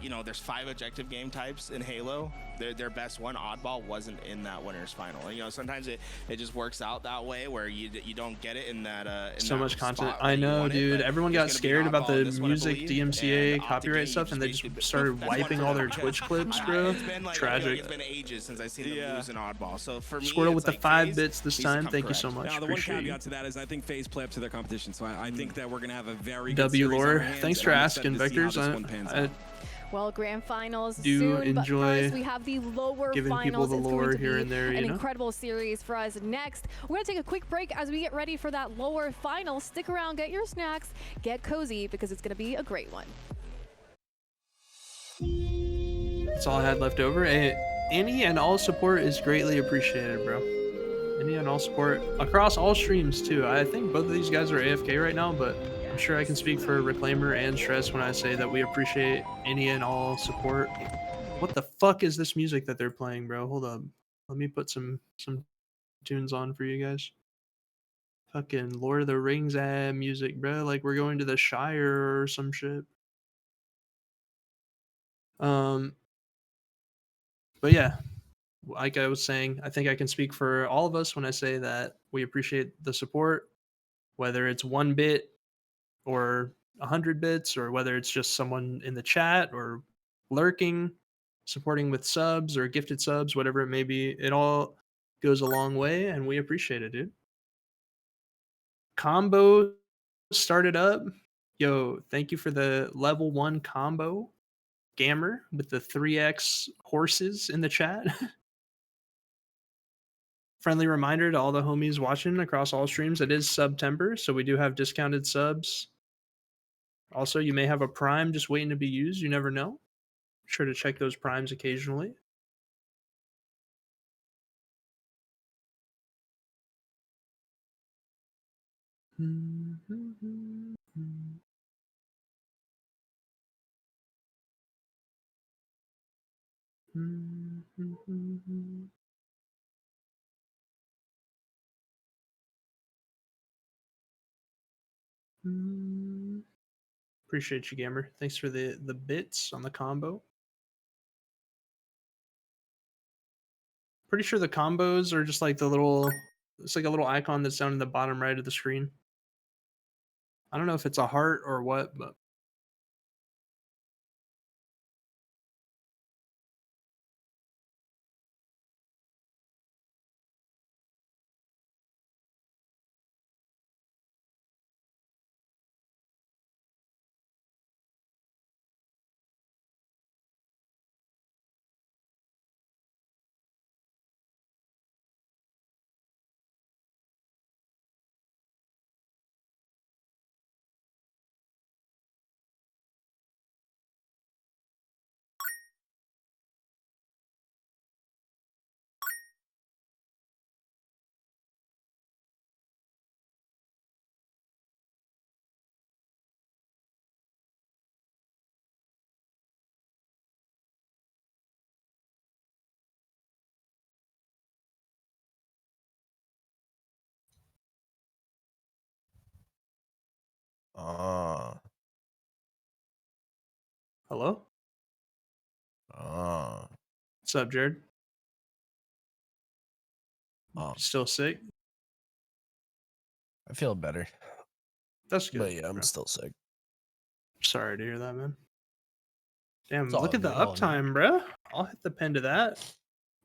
You know, there's 5 objective game types in Halo. Their best one, Oddball, wasn't in that winners final. And, you know, sometimes it just works out that way where you don't get it in that. In So that much content. spot I where you know, want it, dude. but Everyone there's got gonna be an scared about Oddball in the this one, I music, believe. DMCA, And copyright Optic stuff, and they basically just started that's one wiping for all them their because Twitch clips, bro. It's been like, I feel like Tragic. it's been ages since I've seen them lose an Oddball. So for me, Squirtle it's with the like 5 FaZe bits this needs to time. come Thank you so correct. much. Now, the one Appreciate caveat you. to that is I think FaZe play up to their competition, so I think that we're going to have a very good W series on our lore. hands, Thanks and for I'm asking, excited to see how Vectors. this one pans out. Well, grand finals Do soon, enjoy but first we have the lower giving people finals. the It's lore going to here be and there, you an know? incredible series for us. Next, we're going to take a quick break as we get ready for that lower final. Stick around, get your snacks, get cozy, because it's going to be a great one. That's all I had left over. Any and all support is greatly appreciated, bro. Any and all support across all streams, too. I think both of these guys are AFK right now, but I'm sure I can speak for Reclaimer and Stress when I say that we appreciate any and all support. What the fuck is this music that they're playing, bro? Hold up. Let me put some tunes on for you guys. Fucking Lord of the Rings music, bro. Like we're going to the Shire or some shit. But yeah, like I was saying, I think I can speak for all of us when I say that we appreciate the support, whether it's 1 bit or 100 bits, or whether it's just someone in the chat or lurking, supporting with subs or gifted subs, whatever it may be. It all goes a long way, and we appreciate it, dude. Combo started up. Yo, thank you for the level 1 combo. Gammer with the 3x horses in the chat. Friendly reminder to all the homies watching across all streams, it is September, so we do have discounted subs. Also, you may have a prime just waiting to be used. You never know. Sure to check those primes occasionally. Appreciate you, Gamer. Thanks for the bits on the combo. Pretty sure the combos are just like the little, it's like a little icon that's down in the bottom right of the screen. I don't know if it's a heart or what, but hello? What's up, Jared? Still sick? I feel better. That's good. But yeah, I'm bro. still sick. Sorry to hear that, man. Damn, It's all look at the good, all good. uptime, bro. I'll hit the pen to that.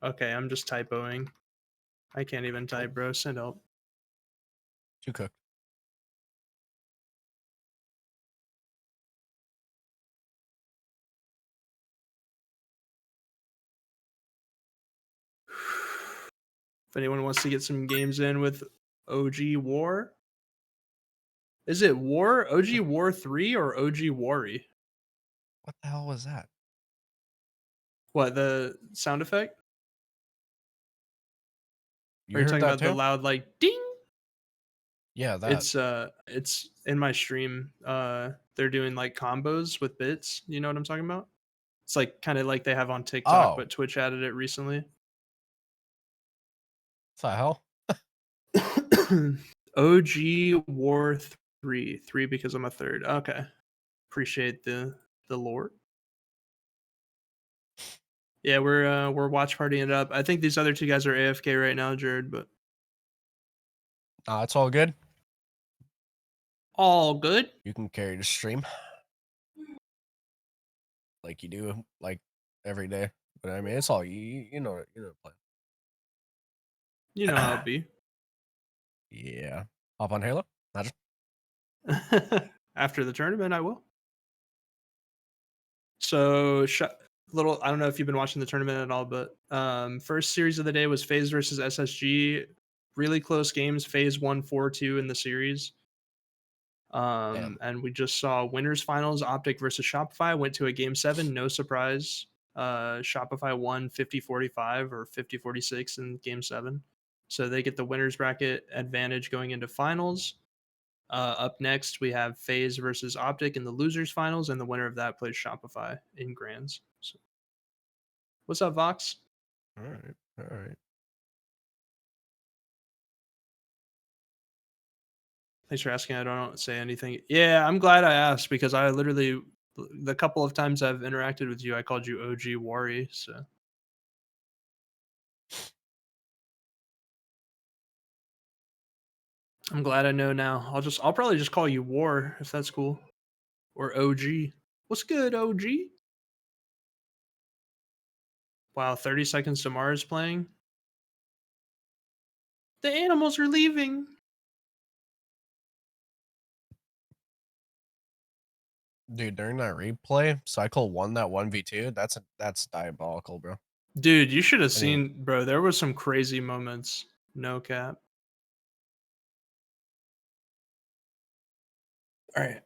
Okay, I'm just typoing. I can't even type, bro. Send help. Too cooked. If anyone wants to get some games in with OG War, is it War? OG War 3 or OG Wari? What the hell was that? What, the sound effect? You Are you heard talking that about the too? loud like ding? Yeah, that. It's in my stream. They're doing like combos with bits. You know what I'm talking about? It's like kind of like they have on TikTok, Oh. but Twitch added it recently. What the hell? OG War 3. 3 because I'm a third. Okay. Appreciate the lore. Yeah, we're watch partying it up. I think these other two guys are AFK right now, Jared, but It's all good. all good. You can carry the stream like you do, like every day. But I mean, it's all you know the plan. You know how it be. Yeah. Hop on Halo. Imagine. After the tournament, I will. So, little. I don't know if you've been watching the tournament at all, but first series of the day was FaZe versus SSG. Really close games. FaZe won 4-2 in the series. And we just saw winners finals. Optic versus Shopify went to a game 7. No surprise. Shopify won 50-45 or 50-46 in game 7. So they get the winners bracket advantage going into finals. Up next, we have FaZe versus Optic in the losers finals, and the winner of that plays Shopify in grands. So, what's up, Vox? All right. Thanks for asking. I don't say anything. Yeah, I'm glad I asked because I literally, the couple of times I've interacted with you, I called you OG Wari. So I'm glad I know now. I'll probably just call you War if that's cool, or OG. What's good, OG? Wow, 30 Seconds to Mars playing. The animals are leaving. Dude, during that replay, Cycle won that 1v2. That's diabolical, bro. Dude, you should have seen, bro. There was some crazy moments. No cap. All right.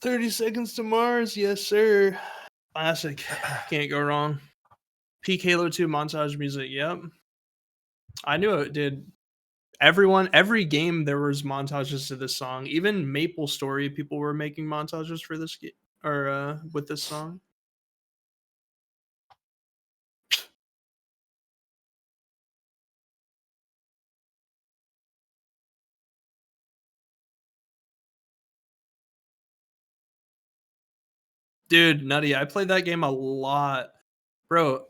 30 Seconds to Mars. Yes, sir. Classic. Can't go wrong. Peak Halo 2 montage music. Yep. I knew it did. Every game there was montages to this song. Even Maple Story, people were making montages for this game or with this song. Dude, Nutty, I played that game a lot. Bro,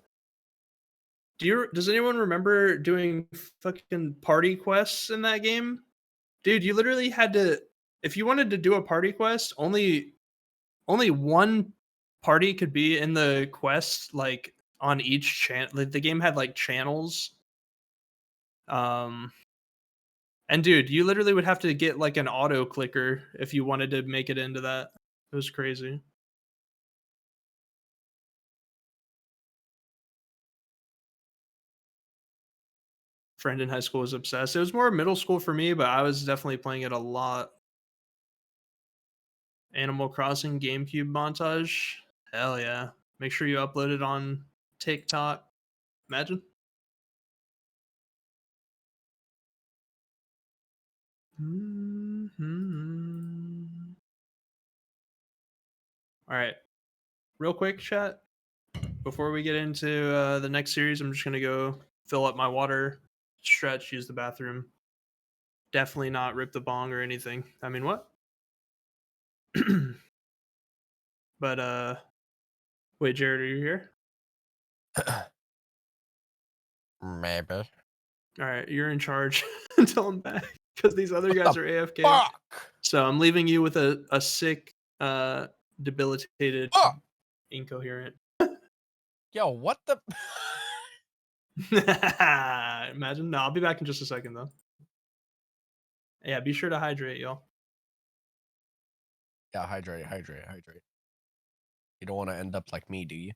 does anyone remember doing fucking party quests in that game? Dude, you literally had to, if you wanted to do a party quest, only one party could be in the quest, like on each channel. Like, the game had like channels. And dude, you literally would have to get like an auto clicker if you wanted to make it into that. It was crazy. Friend in high school was obsessed. It was more middle school for me, but I was definitely playing it a lot. Animal Crossing GameCube montage. Hell yeah. Make sure you upload it on TikTok. Imagine. All right. Real quick, chat. Before we get into the next series, I'm just going to go fill up my water, stretch, use the bathroom. Definitely not rip the bong or anything. I mean, what? But wait, Jared, are you here? Maybe. All right, you're in charge until I'm back because these other guys are AFK. Fuck? So I'm leaving you with a sick, debilitated, incoherent. Yo, what the? Imagine. No, I'll be back in just a second though. Yeah, be sure to hydrate, y'all. Yeah, hydrate. You don't want to end up like me, do you?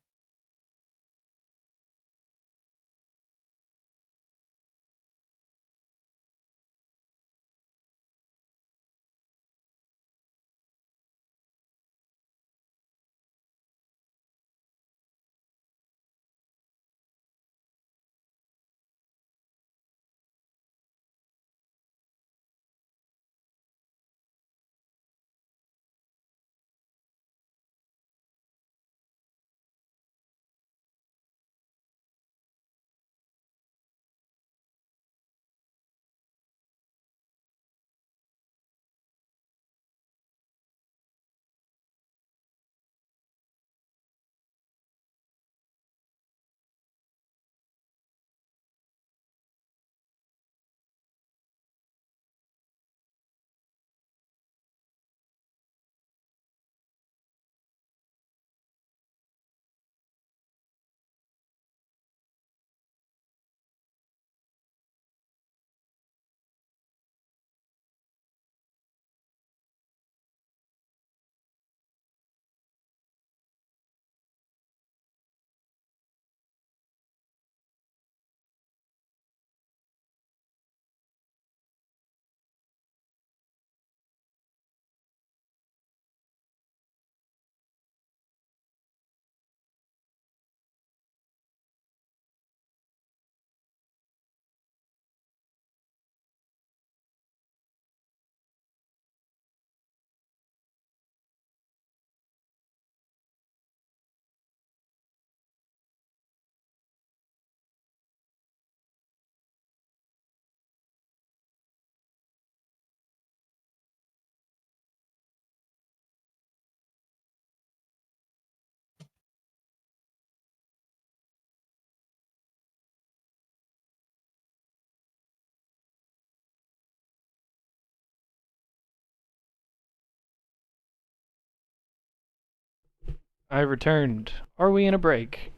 I returned. Are we in a break?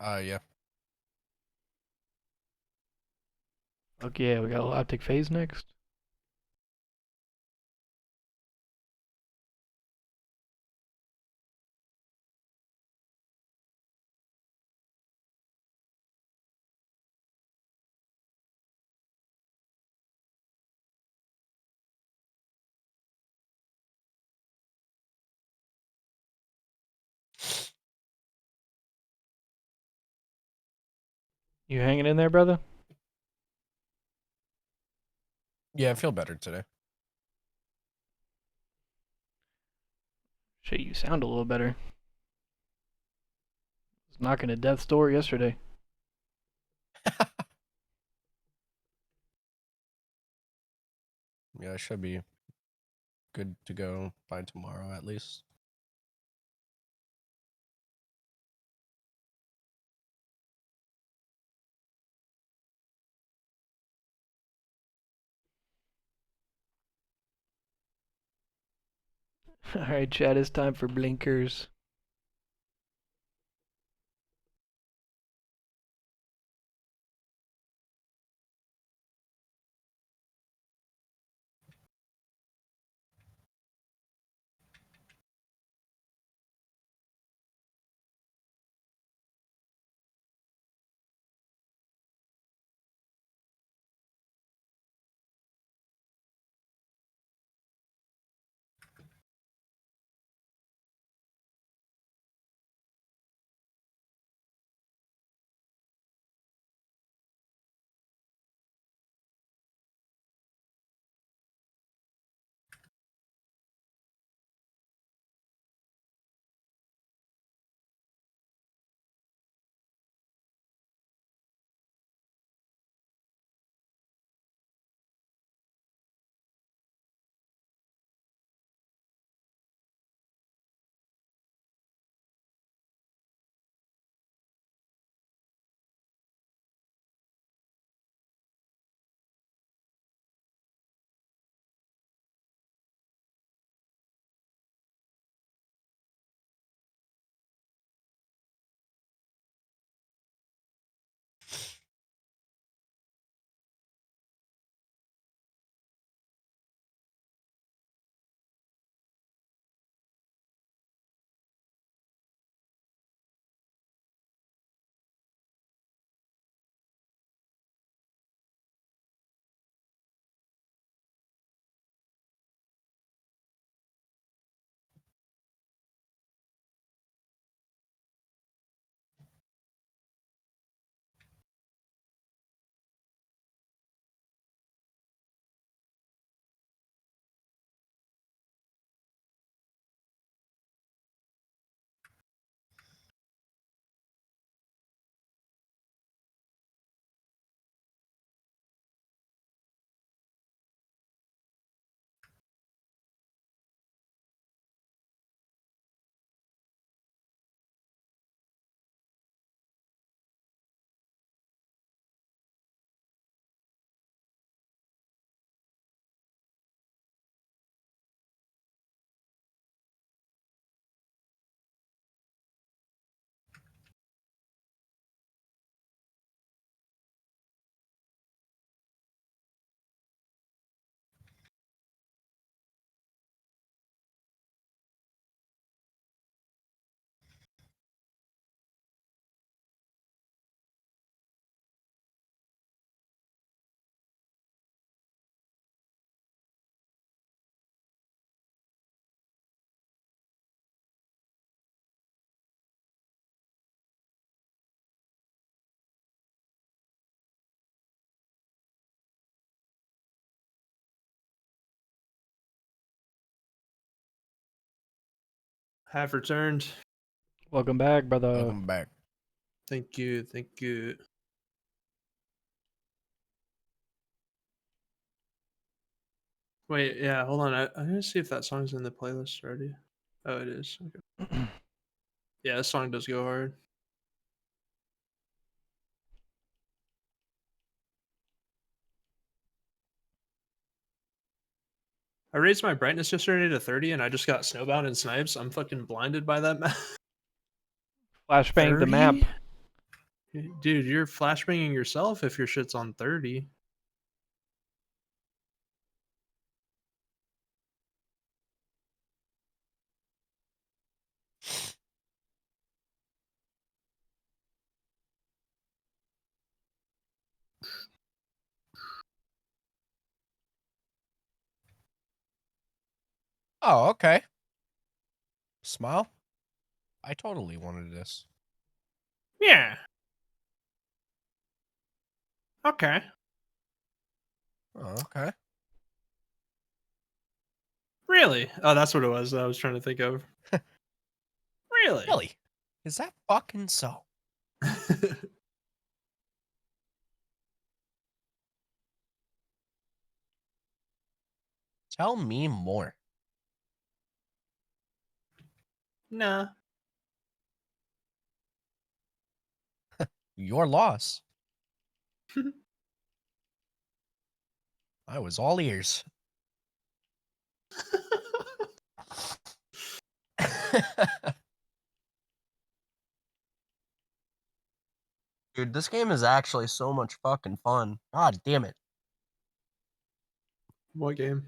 Yeah. Okay, we got Optic Phase next. You hanging in there, brother? Yeah, I feel better today. Shit, you sound a little better. Was knocking at death's door yesterday. Yeah, I should be good to go by tomorrow at least. Alright, chat, it's time for blinkers. Have returned. Welcome back, brother. Welcome back. Thank you. Thank you. Wait, yeah, hold on. I'm gonna see if that song's in the playlist already. Oh, it is. Okay. Yeah, this song does go hard. I raised my brightness yesterday to 30 and I just got snowbound and snipes. I'm fucking blinded by that map. Flashbang the map. Dude, you're flashbanging yourself if your shit's on 30. Oh, okay. Smile. I totally wanted this. Yeah. Okay. Oh, okay. Really? Oh, that's what it was that I was trying to think of. Really? Really? Is that fucking so? Tell me more. Nah. Your loss. I was all ears. Dude, this game is actually so much fucking fun. God damn it. What game?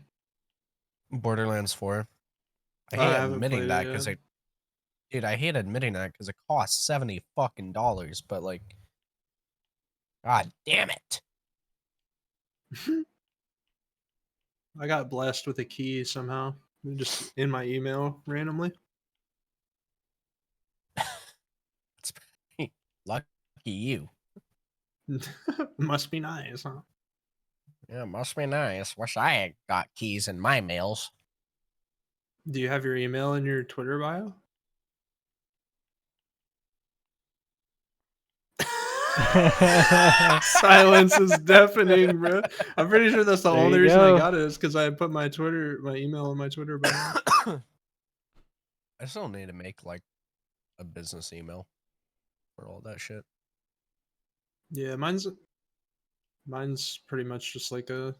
Borderlands 4. I I hate haven't admitting played that it because yet. dude, I hate admitting that because it costs $70 fucking dollars, but like, God damn it. I got blessed with a key somehow. Just in my email randomly. Lucky you. Must be nice, huh? Yeah, must be nice. Wish I had got keys in my mails. Do you have your email in your Twitter bio? Silence is deafening, bro. I'm pretty sure that's the There only you reason I go. got it is because I put my email in my Twitter bio. I still need to make like a business email for all that shit. Yeah, mine's pretty much just like a.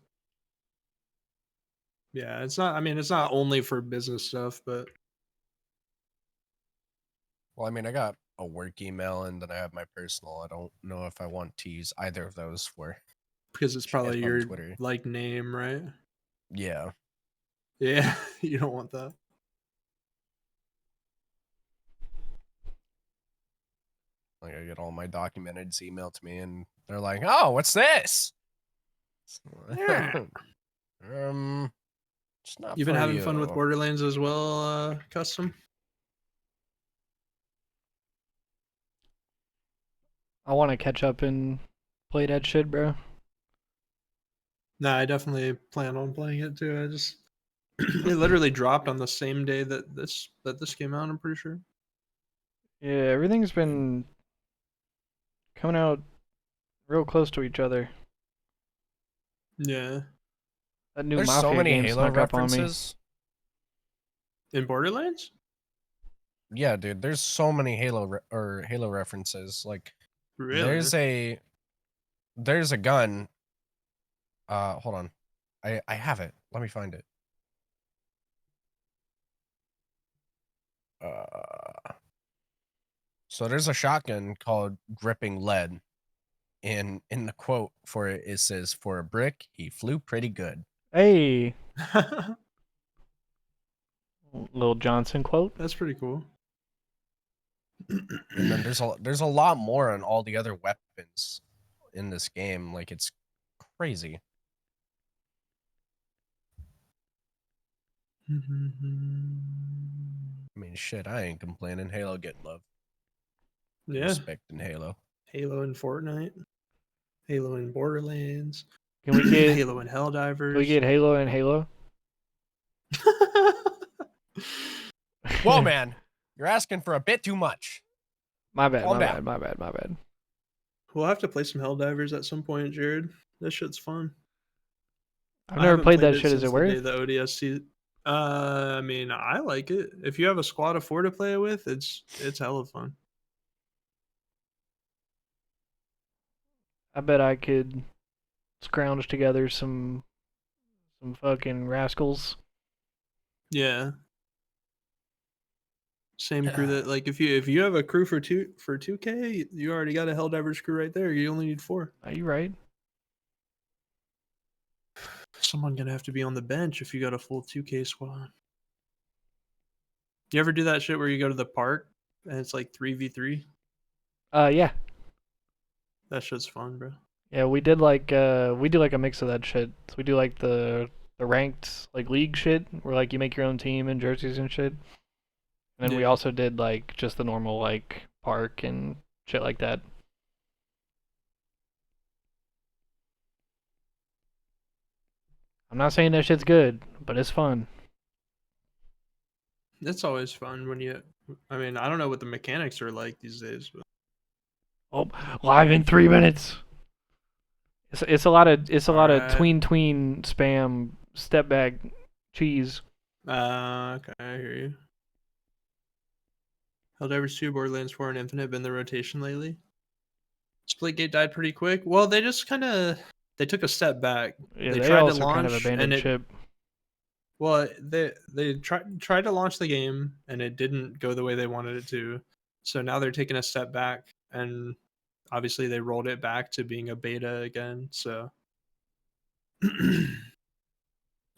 Yeah, it's not. I mean, it's not only for business stuff, but Well, I mean, I got a work email and then I have my personal. I don't know if I want to use either of those for because it's shit probably on your Twitter. like name, right? Yeah. Yeah, you don't want that. Like I get all my documented emailed to me and they're like, "Oh, what's this?" Yeah. It's not You've been for having you. fun with Borderlands as well, Custom? I want to catch up and play that shit, bro. Nah, I definitely plan on playing it too. I just it literally dropped on the same day that this came out, I'm pretty sure. Yeah, everything's been coming out real close to each other. Yeah. That new There's Mafia so many game Halo snuck up on me. references. In Borderlands? Yeah, dude, there's so many Halo references. Like Really? there's a gun. Hold on. I have it. Let me find it. So there's a shotgun called Gripping Lead. In the quote for it, it says, "For a brick, he flew pretty good." Hey. Lil Johnson quote. That's pretty cool. And then there's a lot more on all the other weapons in this game. Like it's crazy. I mean, shit, I ain't complaining. Halo getting love. Yeah. Respect in Halo. Halo in Fortnite. Halo in Borderlands. Can we get Halo in Helldivers? Can we get Halo and Halo? Whoa, man. You're asking for a bit too much. My bad, Calm my down. bad, my bad, my bad. We'll have to play some Helldivers at some point, Jared. This shit's fun. I've I never haven't played that it shit. Is since it the day worth? the ODST. I mean, I like it. If you have a squad of 4 to play with, it's hella fun. I bet I could scrounge together some fucking rascals. Yeah. Same crew that like if you have a crew for 2K, you already got a Helldivers crew right there. You only need 4. Are you right? Someone gonna have to be on the bench if you got a full 2K squad. You ever do that shit where you go to the park and it's like 3v3? Yeah. That shit's fun, bro. Yeah, we did like we do like a mix of that shit. So we do like the ranked like league shit where like you make your own team and jerseys and shit. And then we also did like just the normal like park and shit like that. I'm not saying that shit's good, but it's fun. It's always fun when you. I mean, I don't know what the mechanics are like these days, but. Oh, live in 3 minutes. It's a lot of tween spam step back cheese. Okay, I hear you. Helldivers 2, Borderlands 4, and Infinite been the rotation lately? Splitgate died pretty quick. Well, they just kind of they took a step back. Yeah, they they tried also to launch kind of abandoned ship. Well, they tried to launch the game and it didn't go the way they wanted it to. So now they're taking a step back and obviously they rolled it back to being a beta again. So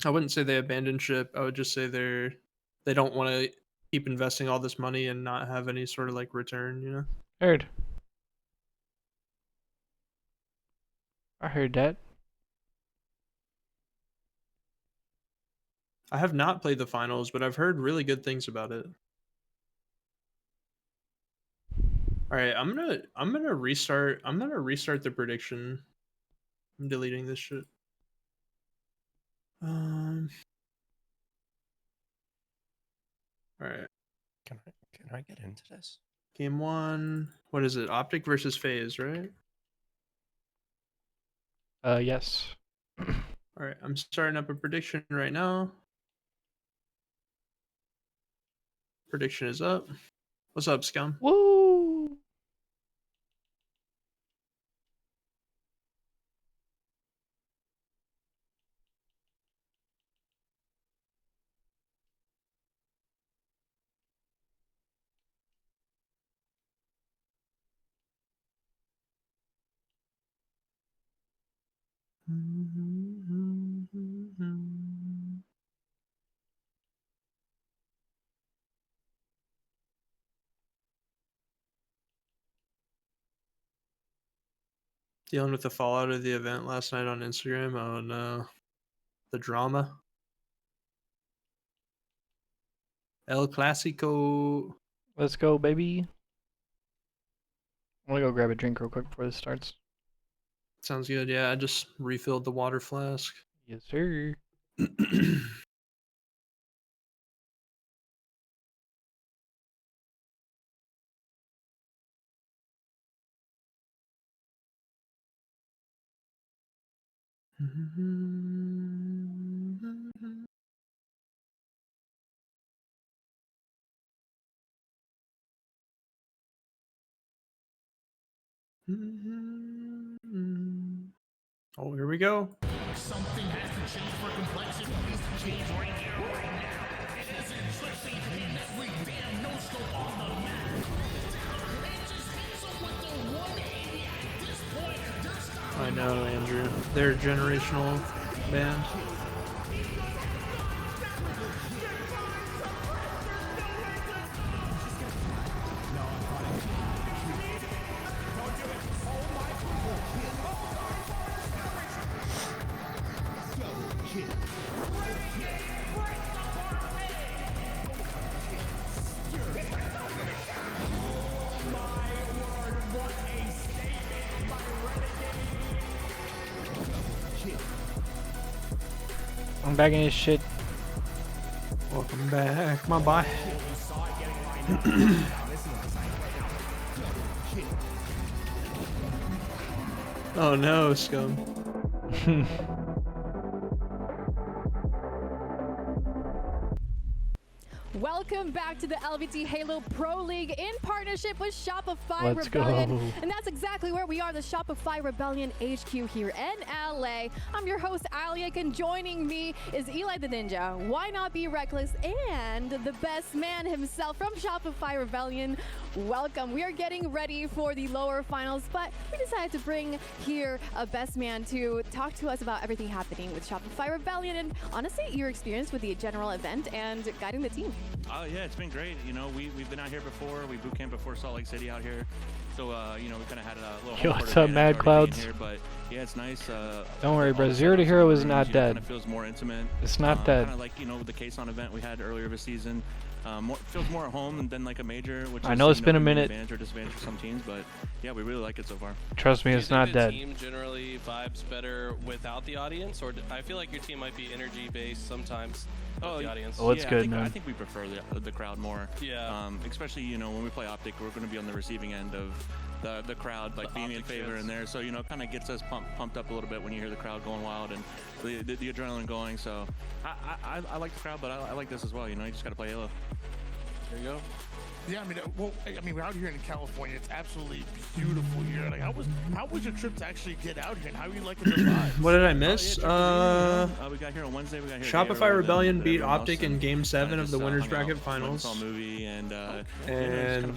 I wouldn't say they abandoned ship. I would just say they don't want to keep investing all this money and not have any sort of like return, you know? Heard. I heard that. I have not played the finals, but I've heard really good things about it. All right, I'm gonna restart. I'm gonna restart the prediction. I'm deleting this shit. All right. Can I get into this? Game 1. What is it? Optic versus FaZe, right? Yes. All right, I'm starting up a prediction right now. Prediction is up. What's up, Scum? Woo! Dealing with the fallout of the event last night on Instagram. Oh no. The drama. El Clasico. Let's go, baby. I'm gonna go grab a drink real quick before this starts. Sounds good. Yeah, I just refilled the water flask. Yes, sir. Oh, here we go. Something has to change for complexion. Needs to change right here, right now. And this is let's see every damn no scope on the map. It just hits them with the 180 at this point. They're stopping. I know, Andrew. They're a generational band. I'm back in his shit. Welcome back, my boy. Oh no, Scum. Welcome back to the LVT Halo Pro League in partnership with Shopify Let's Rebellion. go. And that's exactly where we are, the Shopify Rebellion HQ here in LA. I'm your host, Aliak, and joining me is Eli the Ninja, Why Not Be Reckless, and the best man himself from Shopify Rebellion. Welcome. We are getting ready for the lower finals, but we decided to bring here a best man to talk to us about everything happening with Shopify Rebellion and honestly your experience with the general event and guiding the team. Yeah, it's been great. You know, we've been out here before. We boot camped before Salt Lake City out here. So, you know, we kind of had a little... Yo, what's up, Mad Clouds? Here, but yeah, it's nice. Don't worry, bro. Zero to Hero is not dead. Kind of feels more intimate. It's not dead. Kind of like, you know, the K-Son event we had earlier this season. Feels more at home than like a major, which I know it's been a minute. Advantage or disadvantage for some teams, but yeah, we really like it so far. Trust me, it's not dead. Do you think the team generally vibes better without the audience, or I feel like your team might be energy based sometimes with the audience? Oh, it's good, man. I think we prefer the crowd more. Yeah. Especially, you know, when we play Optic, we're going to be on the receiving end of the crowd, like being in favor in there. So, you know, it kind of gets us pumped up a little bit when you hear the crowd going wild and the adrenaline going. So I like the crowd, but I like this as well. You know, you just got to play Halo. There you go. Yeah, I mean, we're out here in California. It's absolutely beautiful here. Like, how was your trip to actually get out here, and how are you liking the vibe? What did I miss? We got here on Wednesday. We got here Shopify Rebellion beat Optic in Game 7 of the Winners Bracket Finals. Saw a movie and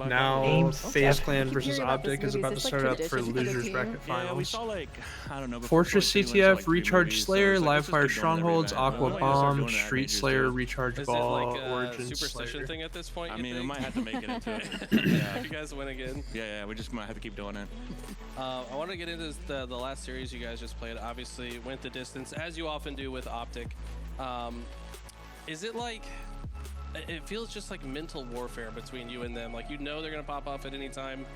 now FaZe Clan versus Optic is about to start up for Losers Bracket Finals. Yeah, we saw like, I don't know. Fortress CTF, Recharge Slayer, Livefire Strongholds, Aqua Bomb, Street Slayer, Recharge Ball, Is it like Origin a superstition Slayer. thing at this point? I mean, we might have to make it into it. If you guys win again. Yeah, we just might have to keep doing it. I want to get into the last series you guys just played. Obviously, went the distance, as you often do with Optic. Is it like... It feels just like mental warfare between you and them. Like, you know they're going to pop off at any time.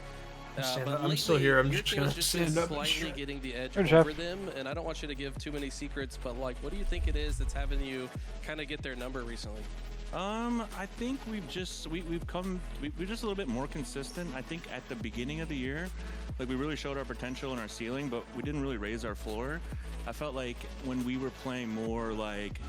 But I'm still here. I'm your just team gonna has stand been up. slightly getting the edge Good job. over them, and I don't want you to give too many secrets, but like, what do you think it is that's having you kind of get their number recently? I think we've just we're just a little bit more consistent. I think at the beginning of the year, like we really showed our potential and our ceiling, but we didn't really raise our floor. I felt like when we were playing more like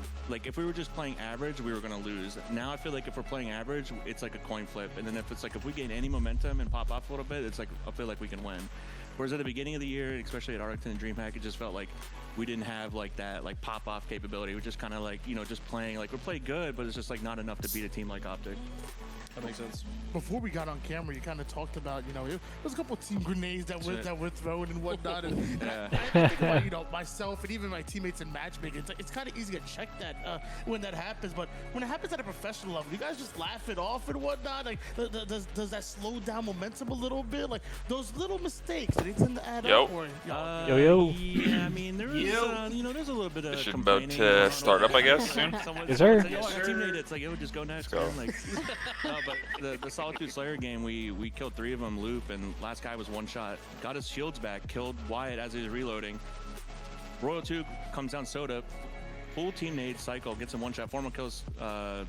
if we were just playing average, we were gonna lose. Now I feel like if we're playing average, it's like a coin flip, and then if we gain any momentum and pop off a little bit, it's like I feel like we can win. Whereas at the beginning of the year, especially at Arlington and DreamHack, it just felt like we didn't have like that like pop-off capability. We're just kind of like, you know, just playing like we're playing good, but it's just like not enough to beat a team like Optic. That makes sense. Before we got on camera, you kind of talked about, you know, there was a couple team grenades that were thrown and whatnot. And I think about, you know, myself and even my teammates in matchmaking, it's kind of easy to check that when that happens. But when it happens at a professional level, you guys just laugh it off and whatnot. Like, does that slow down momentum a little bit? Like those little mistakes, they tend to add up. Or, Yo. Yeah, I mean, there is, you know, there's a little bit of It's complaining. about to start up, I guess, soon. Is there? Teammate, it's like, yo, just go next. Go. Like, but the Solitude Slayer game, we killed 3 of them loop, and last guy was one shot. Got his shields back, killed Wyatt as he was reloading. Royal 2 comes down Soda, full team nade, Cycle gets him one shot. Formal kills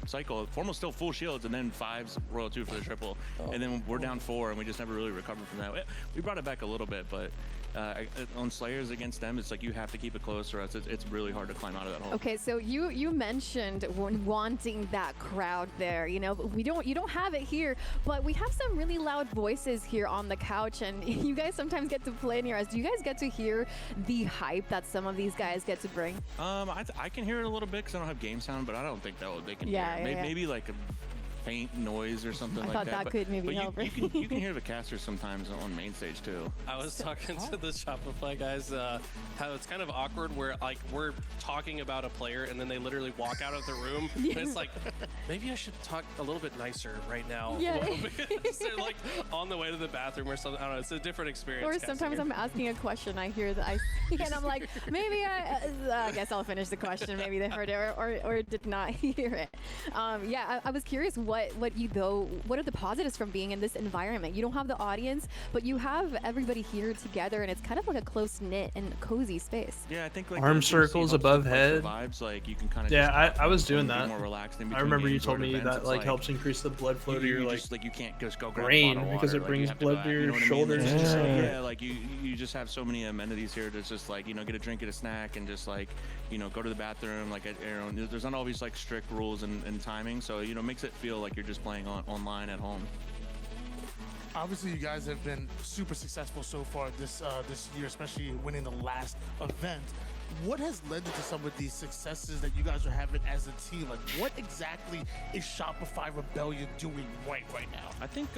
Cycle. Formal still full shields, and then 5's Royal 2 for the triple. And then we're down 4, and we just never really recovered from that. We brought it back a little bit, but on Slayers against them, it's like you have to keep it close, or else it's really hard to climb out of that hole. Okay, so you mentioned wanting that crowd there. You know, you don't have it here, but we have some really loud voices here on the couch, and you guys sometimes get to play near us. Do you guys get to hear the hype that some of these guys get to bring? I can hear it a little bit because I don't have game sound, but I don't think they can Yeah, hear it. yeah. Maybe like a faint noise or something I like thought that. that could maybe help. You can hear the casters sometimes on main stage too. I was talking to the Shopify guys how it's kind of awkward where like we're talking about a player and then they literally walk out of the room and it's like, maybe I should talk a little bit nicer right now. Yeah. Because they're like on the way to the bathroom or something. I don't know. It's a different experience. Or sometimes I'm asking a question, I hear that and I'm like, maybe I guess I'll finish the question. Maybe they heard it or did not hear it. Yeah, I was curious, what are the positives from being in this environment? You don't have the audience, but you have everybody here together, and it's kind of like a close knit and cozy space. Yeah, I think like arm circles above head. Vibes, like you can kind of yeah, I was doing that. More relaxed in I remember you games told or me events. that It's like helps increase the blood flow to your you can't just go grab a brain bottle of because water, it like, brings you have to blood go to out, your you know what I mean? shoulders. It's just like, Yeah. yeah, like you just have so many amenities here. It's just like, you know, get a drink, get a snack, and just like, you know, go to the bathroom. Like, you know, there's not always like strict rules and timing, so you know, makes it feel like you're just playing online at home. Obviously, you guys have been super successful so far this year, especially winning the last event. What has led to some of these successes that you guys are having as a team? Like, what exactly is Shopify Rebellion doing right now? I think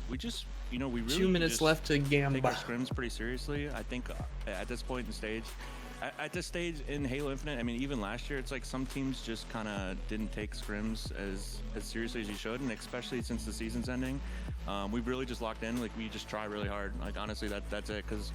we just, you know, we really 2 minutes just left to gamba. take our scrims pretty seriously. I think at this point in the stage, at this stage in Halo Infinite, I mean, even last year, it's like some teams just kind of didn't take scrims as seriously as you should, and especially since the season's ending, we've really just locked in. Like, we just try really hard. Like, honestly, that's it. Because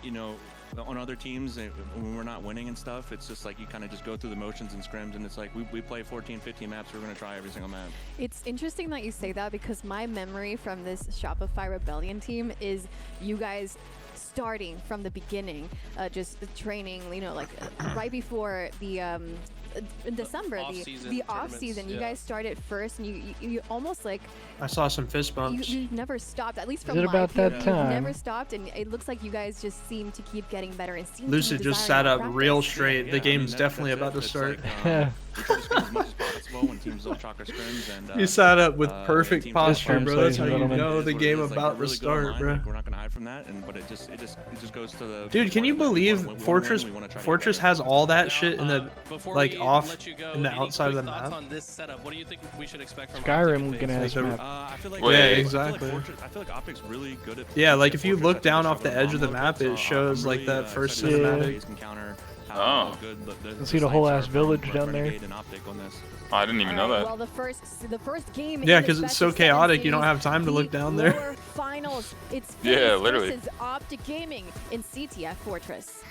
you know, on other teams, when we're not winning and stuff, it's just like you kind of just go through the motions and scrims, and it's like we play 14, 15 maps, we're going to try every single map. It's interesting that you say that, because my memory from this Shopify Rebellion team is you guys starting from the beginning, just training, you know, like right before the in December, the off season, you guys started first, and you almost like I saw some fist bumps. you never stopped, at least Is from it live. about that You've time? never stopped, and it looks like you guys just seem to keep getting better and seem Lucid to just desire sat more up practice. real straight. Yeah, The I game's mean, definitely that's about to it. It's start. like, we try to scrim as much as possible when teams don't chalk our scrims, and You sat up with when perfect teams posture, don't bro. chalk That's our how you scrims, know it the is what game it is. Like, about we're to really good start, online, bro. like, we're not gonna hide from that, but it just goes to the Dude, can you believe when we Fortress win, we wanna try to get Fortress better. has all that shit in the Before like we off let you go, in the any outside of quick the thoughts map? on this setup? What do you think we should expect from Skyrim Optic gonna Phase? have map. I feel like Yeah, I feel exactly. like Fortress, I feel like Optic's really good at. Yeah, like if you Fortress, look I think down they're off the struggling edge of the on map, so it shows I'm like really, that first excited to see how cinematic. you can counter how good the See the whole snipes ass are village from down there. Renegade and Optic on this. Oh, I didn't even know that. Well, the first game. Yeah, in because this it's so best of seven chaotic, you don't series, have time to the look down there. lower Finals. It's Yeah, FaZe literally. versus Optic Gaming in CTF Fortress.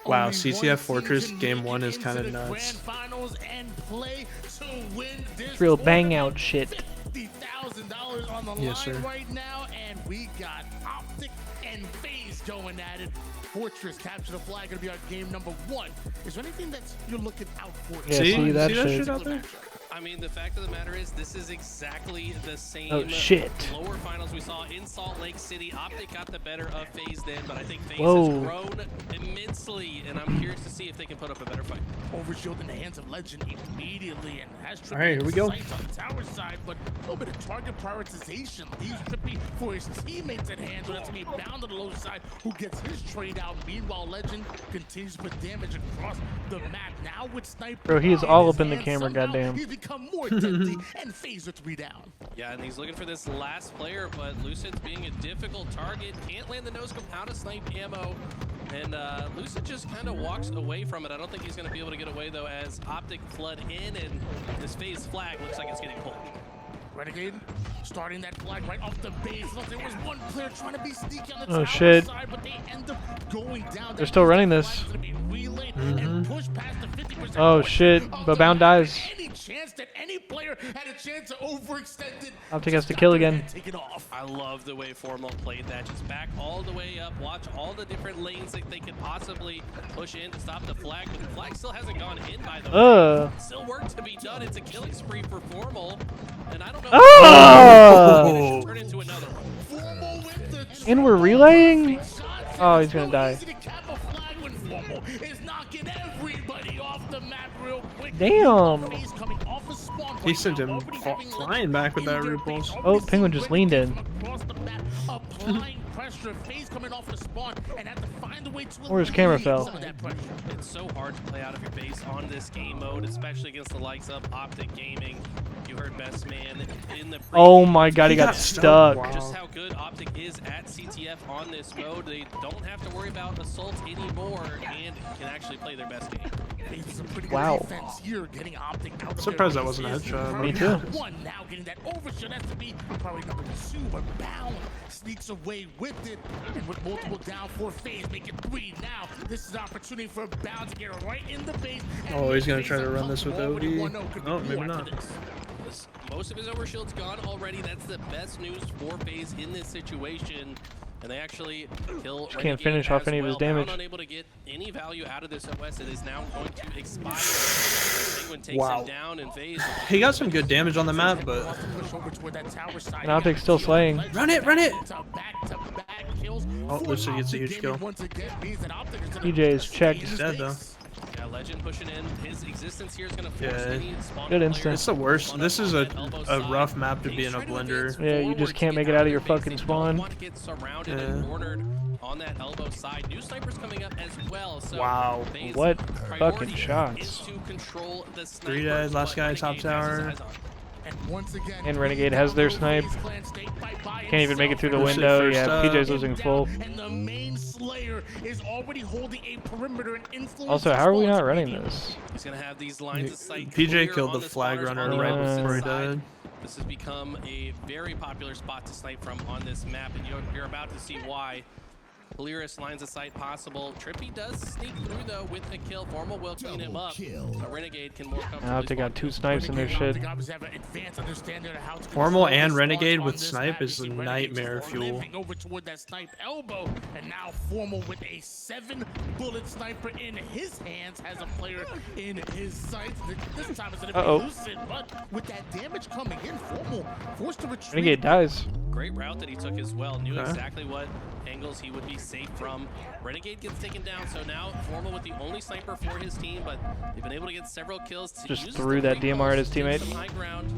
Wow, Only CTF one team Fortress can game make one it is into kind of the nuts. Grand Finals and play to win this It's real bang tournament. out shit. $50,000 on the Yes, line sir. right now, and we got Optic and FaZe going at it. Fortress capture the flag, gonna be our game number 1. Is there anything that you're looking out for? Yeah, see that shit? out there? I mean, the fact of the matter is, this is exactly the same Oh, shit. lower finals we saw in Salt Lake City. Optic got the better of FaZe then, but I think FaZe Whoa. has grown immensely, and I'm curious to see if they can put up a better fight. Overshield in the hands of Legend immediately, and has Trippy All right, here we go. sights on the tower side, but a little bit of target prioritization leaves Trippy for his teammates at hand, so that's gonna be Bound on the low side, who gets his trade out. Meanwhile, Legend continues to put damage across the map. Now with Sniper, Bro, he is in all his up in the hands, camera, somehow goddamn. He's become more deadly, and FaZe with 3 down. Yeah, and he's looking for this last player, but Lucid's being a difficult target. Can't land the no-scope out of snipe ammo. And Lucid just kind of walks away from it. I don't think he's going to be able to get away, though, as Optic flood in, and this FaZe flag looks like it's getting pulled. Renegade starting that flag right off the base. Look, there was one player trying to be sneaky on the Oh, tower shit. side, but they end up going down. They're still running this. Oh shit, but Bound dies. Any chance that any player had a chance to overextend it. Optic has to kill again. Take it off. I love the way Formal played that. Just back all the way up. Watch all the different lanes that they could possibly push in to stop the flag, but the flag still hasn't gone in, by the way. Still work to be done. It's a killing spree for Formal, and I don't know. Oh! Turn into another one. Formal with the And we're relaying? Oh, he's gonna die. is knocking everybody off the map real quick. Damn. He sent him flying back with that repulse. Oh, Penguin just leaned in. Applying pressure, FaZe coming off the spawn, and have to find a way to Or his camera alleviate fell. some of that pressure. It's so hard to play out of your base on this game mode, especially against the likes of Optic Gaming. You heard Best Man in the Oh my god, he got stuck. Just how good Optic is at CTF on this mode. They don't have to worry about assault anymore and can actually play their best game. Wow. Here, getting Optic out of Surprised their that wasn't a base. headshot. Me too. One now getting that overshot has to be probably number 2, but Bound sneaks away with it, and with multiple down for FaZe, make it 3 now. This is an opportunity for Bound to get right in the base. Oh, he's gonna try to run this with OD. Oh, maybe not. Most of his overshield's gone already. That's the best news for FaZe in this situation. And they actually kill Just can't finish off any of his damage. Unable to get any value out of this OS. It is now going to expire. Penguin takes him down and FaZe. He got some good damage on the map, but And Optic's still slaying. Run it, run it! Oh, looks like he gets a huge kill. EJ is checked. He's dead though. Yeah, Legend pushing in. His existence here is going to force any spawn Good instant. It's the worst. This is a rough map to be in a blender. Yeah, you just can't make it out of your fucking spawn. Get surrounded and cornered on that elbow side. New snipers coming up as well. So Wow, FaZe what priority fucking is shots. to control the 3 dead, last guy top tower. And Renegade has their snipe. Can't even make it through the window. Yeah, PJ's losing full. Also, how are we not running this? He's gonna have these lines of sight. PJ killed the flag runner right before he died. This has become a very popular spot to snipe from on this map, and you're about to see why. Clearest lines of sight possible. Trippy does sneak through though with a kill. Formal will clean him up. A Renegade can more comfortably. Now they got 2 snipes in their shit. Formal and Renegade with snipe is a nightmare fuel. Over toward that snipe elbow, and now Formal with a 7-bullet sniper in his hands has a player in his sights. This time it's gonna be Lucid, but with that damage coming in, Formal forced to retreat. Renegade dies. Great route that he took as well. Knew exactly what angles he would be safe from. Renegade gets taken down, so now Formal with the only sniper for his team, but they've been able to get several kills. Just threw that DMR at his teammate. Some high ground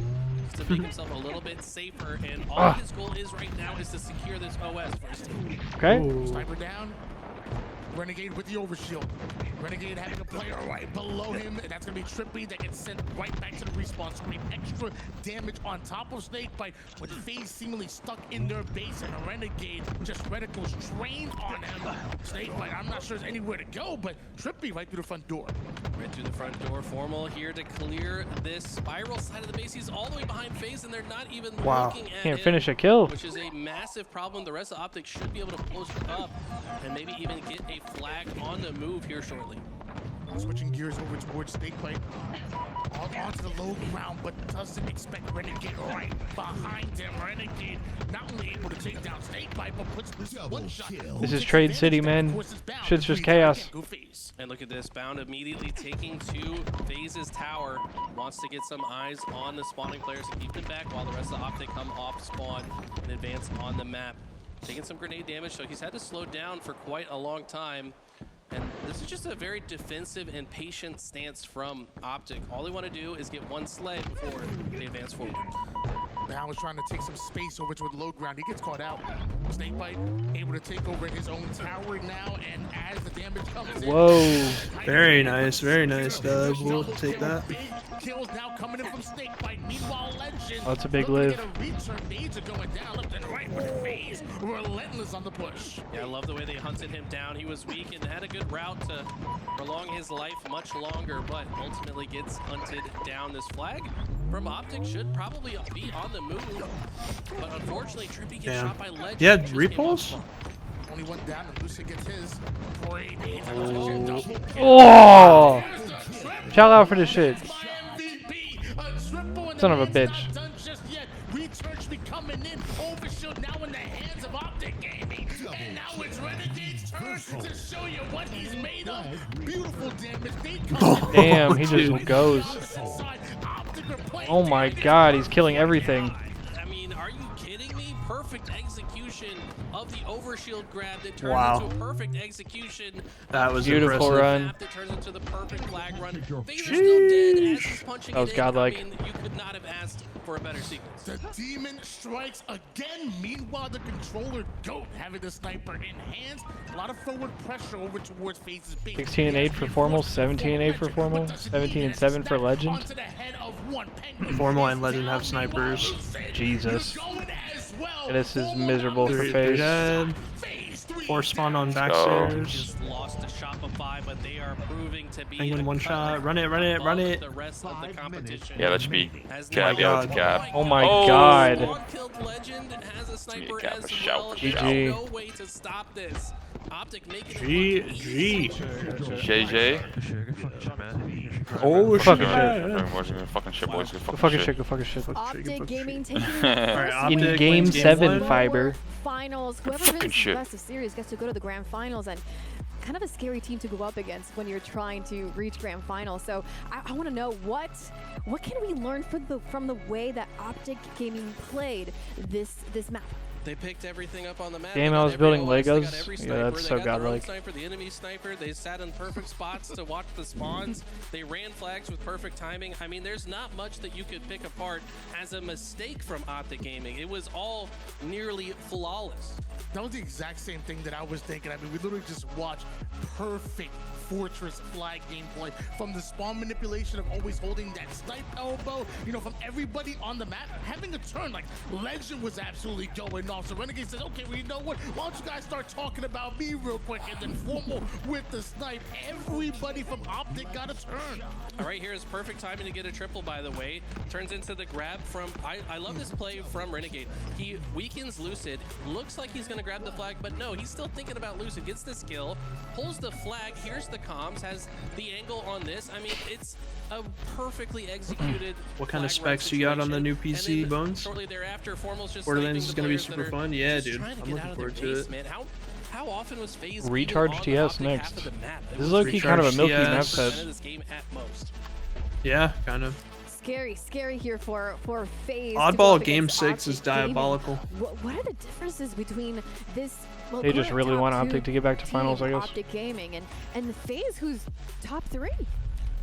to make himself a little bit safer, and all his goal is right now is to secure this OS for his team. Okay. Sniper down. Renegade with the overshield. Renegade having a player right below him, and that's gonna be Trippy that gets sent right back to the respawn screen. Extra damage on top of Snakebite, with FaZe seemingly stuck in their base, and a Renegade just reticles trained on him. Snakebite, I'm not sure there's anywhere to go, but Trippy right through the front door. Right through the front door. Formal here to clear this spiral side of the base. He's all the way behind FaZe, and they're not even looking at Can't him, finish a kill. which is a massive problem. The rest of Optic should be able to push up and maybe even get a flag on the move here shortly. Switching gears over towards Snakebite. Onto the low ground, but doesn't expect Renegade right behind him. Renegade not only able to take down Snakebite, but puts this one shot. This is Trade City, man. Shit's just chaos. And look at this, Bound immediately taking to FaZe's tower. Wants to get some eyes on the spawning players and keep them back while the rest of Optic come off spawn and advance on the map. Taking some grenade damage, so he's had to slow down for quite a long time. And this is just a very defensive and patient stance from Optic. All they want to do is get one slay before they advance forward. Now is trying to take some space over toward the low ground. He gets caught out. Snakebite able to take over his own tower now, and as the damage comes in. Whoa. Very nice, Doug. We'll take that. Kills now coming in from Snakebite. Meanwhile, Legend. Oh, it's a big live. Needs are going down left and right with FaZe. Relentless on the push. Yeah, I love the way they hunted him down. He was weak and had a good route to prolong his life much longer, but ultimately gets hunted down. This flag from Optic should probably be on the move, but unfortunately Trippy gets shot by Legend. Yeah, repulse? Only one down, and Lucid gets his. Oh! Shout out for this shit. Son of a bitch. Research be coming in. Overshield now in the hands of Optic Gaming. And now it's Renegade's turn to show you what he's made of. Beautiful damage. Damn, he just goes. Oh my god, he's killing everything. I mean, are you kidding me? Perfect execution of the overshield grab that turns Wow. into a perfect execution. That was Beautiful impressive. run. That turns into the perfect flag run. FaZe are still dead as he's punching That was it in. godlike. I mean, you could not have asked for a better sequence. The demon strikes again. Meanwhile, the controller GOAT having the sniper in hands. A lot of forward pressure over towards FaZe's base. 16 and 8 for Formal, 17 and 8 for Formal, 17 and 7 for Legend. Onto the head of one Penguin. Formal and Legend have snipers. Jesus. And this is miserable for Three FaZe. dead. 4 spawn on backstairs. Just lost to Shopify, but they are proving to be Penguin the one shot. Run it, run it, run it. the rest of the competition. Yeah, that should be As cap. the- Yeah, it's cap. Oh my god. One-killed Legend has a sniper cap, as a shout well. for There's shout. no way to stop this. Optic making GG. JJ. Oh, fucking shit. Fucking shit, boys. Good Go fucking shit. shit. Go fucking shit. Optic Gaming taking In game 7, Fiber. finals. Whoever Fucking wins the shit. best of series gets to go to the grand finals, and kind of a scary team to go up against when you're trying to reach grand finals. So I want to know what can we learn from the way that Optic Gaming played this map. They picked everything up on the map. Game They I got was every building OS, they got Legos. every Yeah, sniper, that's they so got their own godlike. sniper, the enemy sniper. They sat in perfect spots to watch the spawns. They ran flags with perfect timing. I mean, there's not much that you could pick apart as a mistake from Optic Gaming. It was all nearly flawless. That was the exact same thing that I was thinking. I mean, we literally just watched perfect Fortress flag gameplay, from the spawn manipulation of always holding that snipe elbow, you know, from everybody on the map having a turn. Like, Legend was absolutely going off. So Renegade says, okay, well, you know what, why don't you guys start talking about me real quick? And then Formal with the snipe, everybody from Optic got a turn. All right, here is perfect timing to get a triple, by the way. Turns into the grab from, I love this play from Renegade. He weakens Lucid, looks like he's gonna grab the flag, but no, he's still thinking about Lucid, gets the skill, pulls the flag, here's the comms, has the angle on this. I mean, it's a perfectly executed What kind of flag specs you got on the new And PC, then Bones? Shortly thereafter, Formal's just Borderlands sniping is the gonna be players that super are fun. Yeah, just dude. trying to I'm get looking out of forward their to base, it. man. How often was FaZe Recharge even on the TS Optic half next. of the map? It This was is low-key kind of a milky map TS. set. this game at most. Yeah, kind of. Scary here for FaZe. Oddball Game 6 is diabolical. What are the differences between this? Well, They we're just at really top want 2 Optic to get back to team, finals, I guess. Optic Gaming and the FaZe, who's top 3.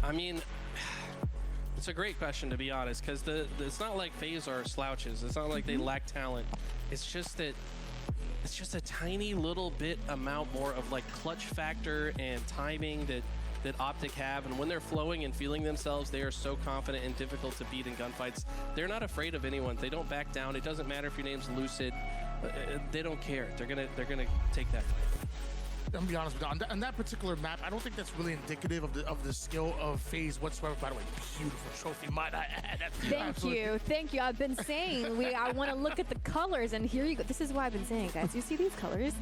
I mean, it's a great question, to be honest, because it's not like FaZe are slouches. It's not like they lack talent. It's just that it's just a tiny little bit amount more of like clutch factor and timing that Optic have, and when they're flowing and feeling themselves, they are so confident and difficult to beat in gunfights. They're not afraid of anyone. They don't back down. It doesn't matter if your name's Lucid. They don't care. They're gonna take that fight. I'm gonna be honest with you, on that particular map, I don't think that's really indicative of the skill of FaZe whatsoever. By the way, beautiful trophy, might I add. Thank you. I've been saying I want to look at the colors, and here you go. This is what I've been saying, guys. You see these colors?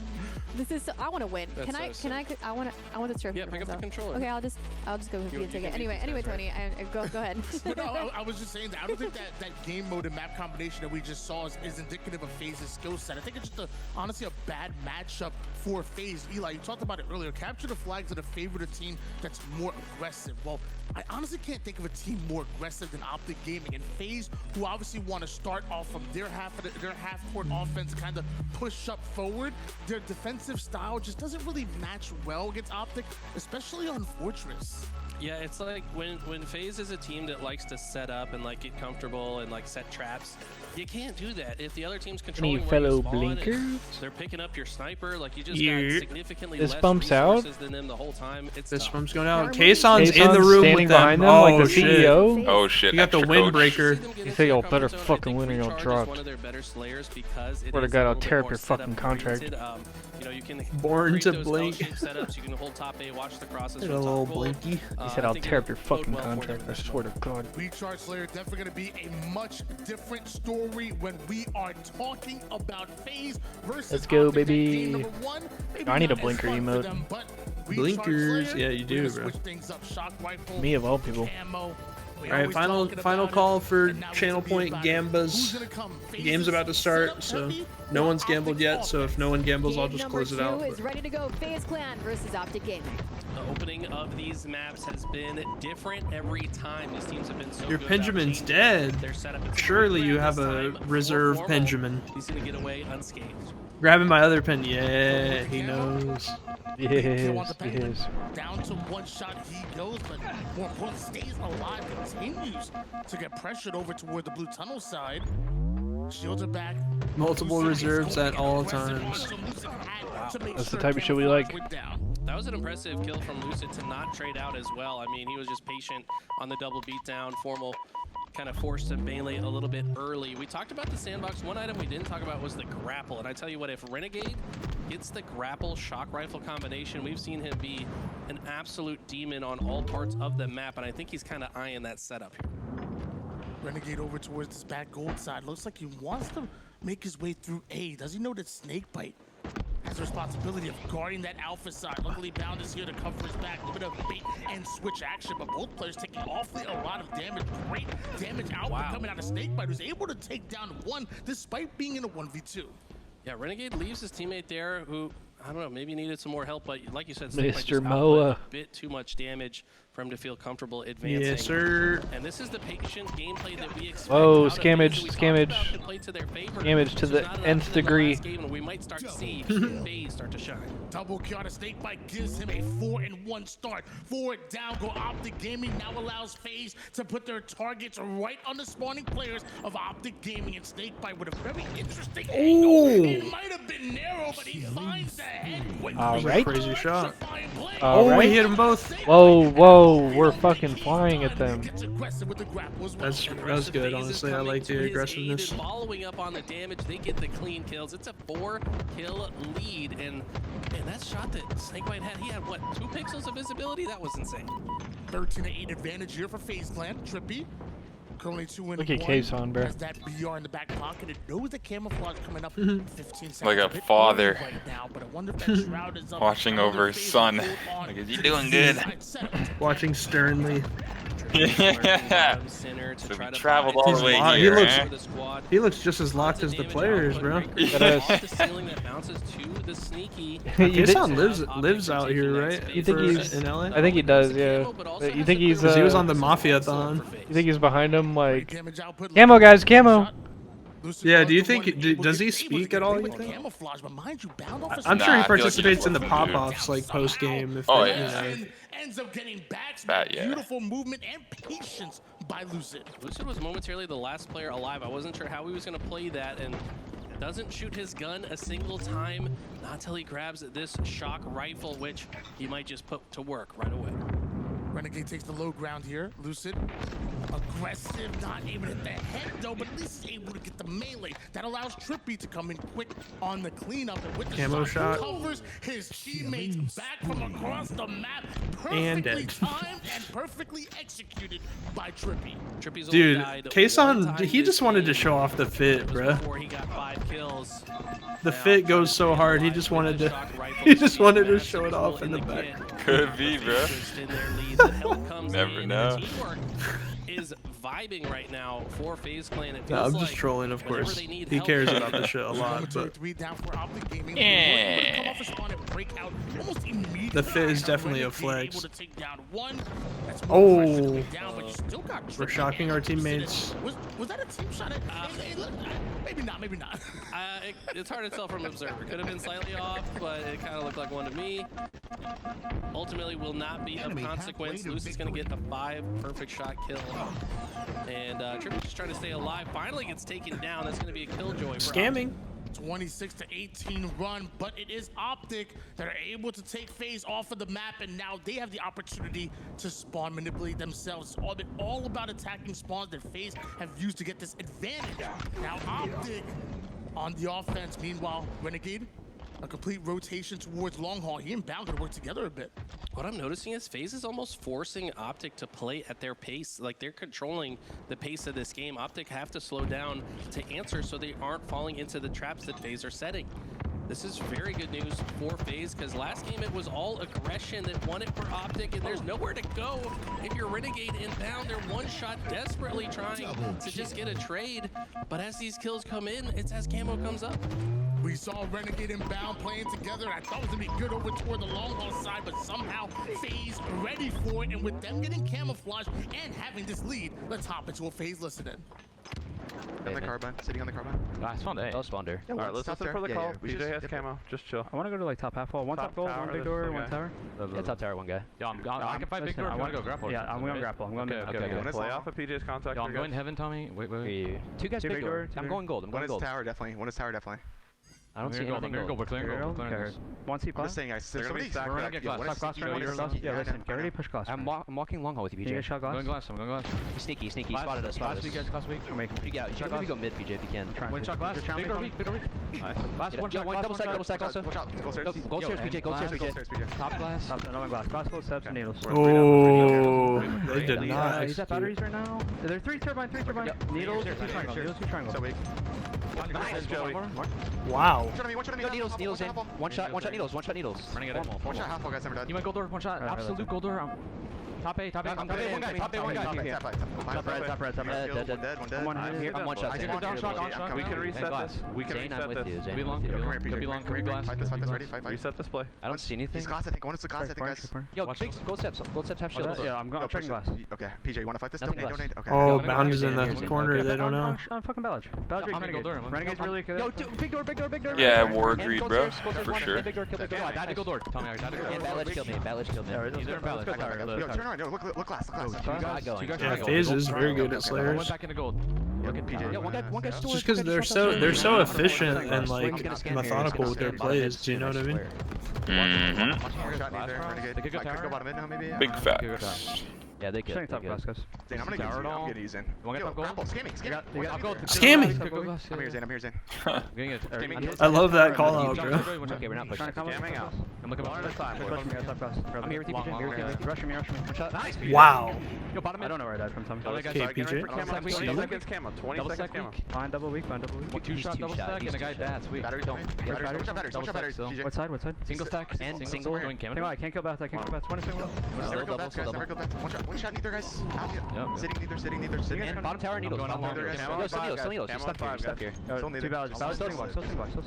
This is I want to win. That's Can I want the trophy. Yeah, for pick up the myself. controller. Okay, I'll just go with you and take it. Anyway, Tony, go ahead. No, I was just saying that I don't think that game mode and map combination that we just saw is indicative of FaZe's skill set. I think it's just honestly a bad matchup for FaZe. Eli, you talked about it earlier. Capture the flags that favor a team that's more aggressive. Well, I honestly can't think of a team more aggressive than Optic Gaming, and FaZe, who obviously want to start off from their half-court offense, kind of push up forward. Their defensive style just doesn't really match well against Optic, especially on Fortress. Yeah, it's like when FaZe is a team that likes to set up and like get comfortable and like set traps, you can't do that if the other team's controlling where fellow you spawn and blinkers? they're picking up your sniper. Like, you just Yeah. got significantly This less bumps out. resources than them the whole time. It's This tough. bump's going out. Kayson's in the room standing with them. behind them Oh, like the shit. CEO. Oh shit. You got the extra coach. windbreaker. You say y'all better Zone, I fucking think win or you'll Recharge is drop. one of their better slayers because it Swear to is God, a I'll little bit tear up more your setup fucking contract. oriented. You know, you can Born read to those blink. L-shaped setups. You can hold top A, watch the crosses Look from at a little top goal. blinky. He said, I I'll think tear it up your would bode fucking well for them. contract. I swear to God. Recharge Slayer definitely going to be a much different story when we are talking about FaZe versus Let's go, Optic. baby. Game number 1, maybe I need a not as blinker fun for emote. them, but Recharge Blinkers, Slayer, yeah, you do, we're gonna bro. switch things up. Shock rifle, Me of all people. camo. We All right, always final talking final about call it, for and now we Channel have to be Point about it. Who's Gambas. gonna come? Game's about to start, so no one's gambled yet. So if no one gambles, I'll Game just number close it 2 out. is ready to go. FaZe Clan versus Optic Gaming. The opening of these maps has been different every time. These teams have been so Your good Benjamin's about dead. changing their setup. It's a Surely quick you grab have this a time for reserve Formal. Benjamin. He's gonna get away unscathed. Grabbing my other pen. Yeah, he knows. Kill on the Yes, Penguin. yes. Down to one shot he goes, but more importantly, stays alive, continues to get pressured over toward the blue tunnel side. Shields are back. Multiple reserves at all times. That's the type of shit we like. That was an impressive kill from Lucid to not trade out as well. I mean, he was just patient on the double beatdown. Formal kind of forced to melee a little bit early. We talked about the sandbox. One item we didn't talk about was the grapple. And I tell you what, if Renegade gets the grapple shock rifle combination, we've seen him be an absolute demon on all parts of the map. And I think he's kind of eyeing that setup here. Renegade over towards this back gold side. Looks like he wants to make his way through A. Does he know that Snakebite has has the responsibility of guarding that alpha side. Luckily, Bound is here to cover his back. A little bit of bait and switch action, but both players taking awfully a lot of damage. Great damage output coming out of Snakebite, who's able to take down one despite being in a 1v2. Yeah, Renegade leaves his teammate there who, I don't know, maybe needed some more help, but like you said, Snakebite Mr. just Moa. output a bit too much damage for him to feel comfortable advancing. Yes, sir. And this is the patient gameplay that we expect. Whoa, out of scammage, FaZe that we scammage. talked about can play to their favor. Scammage to This the was not nth enough in the degree. last game, and we might start to see FaZe start to shine. Double kill out of Snakebite gives him a 4-1 start. 4 down, go Optic Gaming now allows FaZe to put their targets right on the spawning players of Optic Gaming, and Snakebite with a very interesting angle. It might have been narrow, but he finds the head quickly. All right. Crazy shot. All right. We hit them both. Whoa, whoa, we're fucking flying at them. That was good, honestly. I like the aggressiveness. Following up on the damage, they get the clean kills. It's a 4-kill lead, and man, that shot that Snakebite had, he had what, 2 pixels of visibility? That was insane. 13-8 advantage here for FaZe Clan. Trippy. Currently 2-1. Look at Kayson, bro. Has that BR in the back pocket. It knows the camouflage coming up in 15 seconds. Like a bit father early right now, but I wonder if that Shroud is up. watching over his son. Like, is he doing good? Watching sternly. Yeah. So we traveled all the way He here, looks, eh? he looks just as locked as the players, bro. Kayson lives out here, right? You think he's in LA? I think he does, yeah. You think he's? He was on the Mafia-thon. You think he's behind him, like camo, guys, camo? Yeah, do you think, does he speak at all, you think? I'm sure he participates in the pop-offs, like, post-game. If Oh, they, yeah. you know. Ends up getting back. Yeah. Beautiful movement and patience by Lucid. Lucid was momentarily the last player alive. I wasn't sure how he was going to play that, and doesn't shoot his gun a single time, not until he grabs this shock rifle, which he might just put to work right away. Renegade takes the low ground here. Lucid, aggressive, not able to hit the head though, but at least is able to get the melee. That allows Trippy to come in quick on the cleanup, and with the Camo shot. covers his teammates back from across the map. And Perfectly dead. timed and perfectly executed by Trippy. Trippy's Dude, only died Kayson, one time he this just wanted to game. show off the fit, bruh. Before he got 5 kills. The fit goes so hard, he just wanted to, he just wanted to show it off in the back. Could be, bro. Never know. Is vibing right now for FaZe Clan. It No, feels I'm just like trolling, of whenever course. they need He help- cares about the shit a lot, but Come off a spawn and break out almost immediately. the fit is definitely a flex. Able to take down one. That's Oh, more pressure to be down, but you still got we're Trippy shocking our and Lucid. teammates. Was that a team shot? Maybe not. Maybe not. It's hard to tell from observer. Could have been slightly off, but it kind of looked like one to me. Ultimately, will not be of consequence. Lucy's going to get a 5 perfect shot kill. And Trippy's just trying to stay alive. Finally gets taken down. That's going to be a killjoy. for Scamming. 26-18 run, but it is Optic that are able to take FaZe off of the map, and now they have the opportunity to spawn manipulate themselves. It's all about attacking spawns that FaZe have used to get this advantage. Now Optic on the offense. Meanwhile, Renegade, a complete rotation towards long haul. He and Bound could work together a bit. What I'm noticing is FaZe is almost forcing Optic to play at their pace. Like, they're controlling the pace of this game. Optic have to slow down to answer so they aren't falling into the traps that FaZe are setting. This is very good news for FaZe, because last game it was all aggression that won it for Optic, and there's nowhere to go if you're Renegade inbound. They're one shot desperately trying to just get a trade, but as these kills come in, it's as camo comes up. We saw Renegade and Bound playing together. I thought it was going to be good over toward the long haul side, but somehow FaZe ready for it. And with them getting camouflage and having this lead, let's hop into a FaZe listen in. On the carbine, sitting on the carbine. I spawned A. spawned there. Yeah, Alright, let's listen for the call. BJ has camo. Just chill. I want to go to like top half wall. One top gold, one big door, one tower. Yeah, top tower, one guy. Yo, I can fight big door. I want to go grapple. Yeah, I'm going to grapple. I'm going to Okay. Play off of PJ's contact. Yo, I'm going heaven, Tommy. Wait. Two guys big door. I'm going gold. I'm One going is gold. tower, definitely. One is tower, definitely. I don't see anything gold. We're clearing gold. One C+. I'm just saying, guys. They're gonna be stacked We're gonna back. get glass. One is Glass, sneaky, glass, one is glass. sneaky. Yeah, I listen, know, get ready to push glass. I'm walking long haul with you, Can you PJ. get shot glass? I'm going glass. Sneaky. Spotted us. Glass weak, guys, glass week. I'm making. You should maybe go mid, PJ, if you can. One shot glass. Big door weak. Nice. One Yo, one double stack also. Watch out. Go stairs. Gold stairs, PJ. Gold stairs, PJ. Top glass. No glass. Glass full steps and needles. Oh, they did not He's at batteries right now. There are 3 turbine. Needles, 2 triangle. So weak. Nice, Joey. Wow. Wow. One shot on me. Needles in. One shot needles. One shot half wall, guys. I'm dead. You went gold door, one shot. Absolute gold door. Top A. Top A, one guy. Top red. Dead. I'm one shot. Down shot. We can reset this. We can reset this. Could be long. Could be long. Fight this. Ready. Fight. Reset this play. I don't see anything. He's glass, I think. One is the glass, I think, guys. Yo, gold steps have shield. Yeah, I'm checking glass. Okay, PJ, you want to fight this? Don't nade. Okay. Oh, Bound is in the corner. They don't know. I'm fucking Balage. I'm gonna go door. Renegade's really good. Yo, big door. Yeah, ward read, bro. For sure. Big door, kill big door. I died to gold door. Tell me, I died to gold door. Balage killed me. Either Balage. Yo, turn around. Yo, look glass. Yeah, FaZe is very good at Slayers. Went back into gold. Look at PJ. Yo, one guy stole. Just because they're so efficient and like methodical with their plays. Do you know what I mean? Renegade. I could go bottom mid now, maybe. Big facts. Yeah, they could. Top glass, guys. Dang, I'm gonna get using. Yo, grapple, scamming. Scamming! I'm here, Zane. I love that call out, bro. Okay, we're not pushing. Scamming out. I'm looking One at a time. I'm here with you, PJ. Rush me. One shot. Nice. Wow. Yo, bottom mid. I don't know where I died from. Tommy. Okay, PJ. Double seconds camo. 20 seconds camo. Fine, double weak. Two shot, double stack, and a guy that's weak. Battery, don't. One shot batteries. What side? Single stack and single going camo. I can't kill bats. 20 seconds. Never go bats, guys. Never go bats. One shot neither, guys. Sitting neither. And bottom tower needles. Yo, still needles. Just stuck here. Still neither.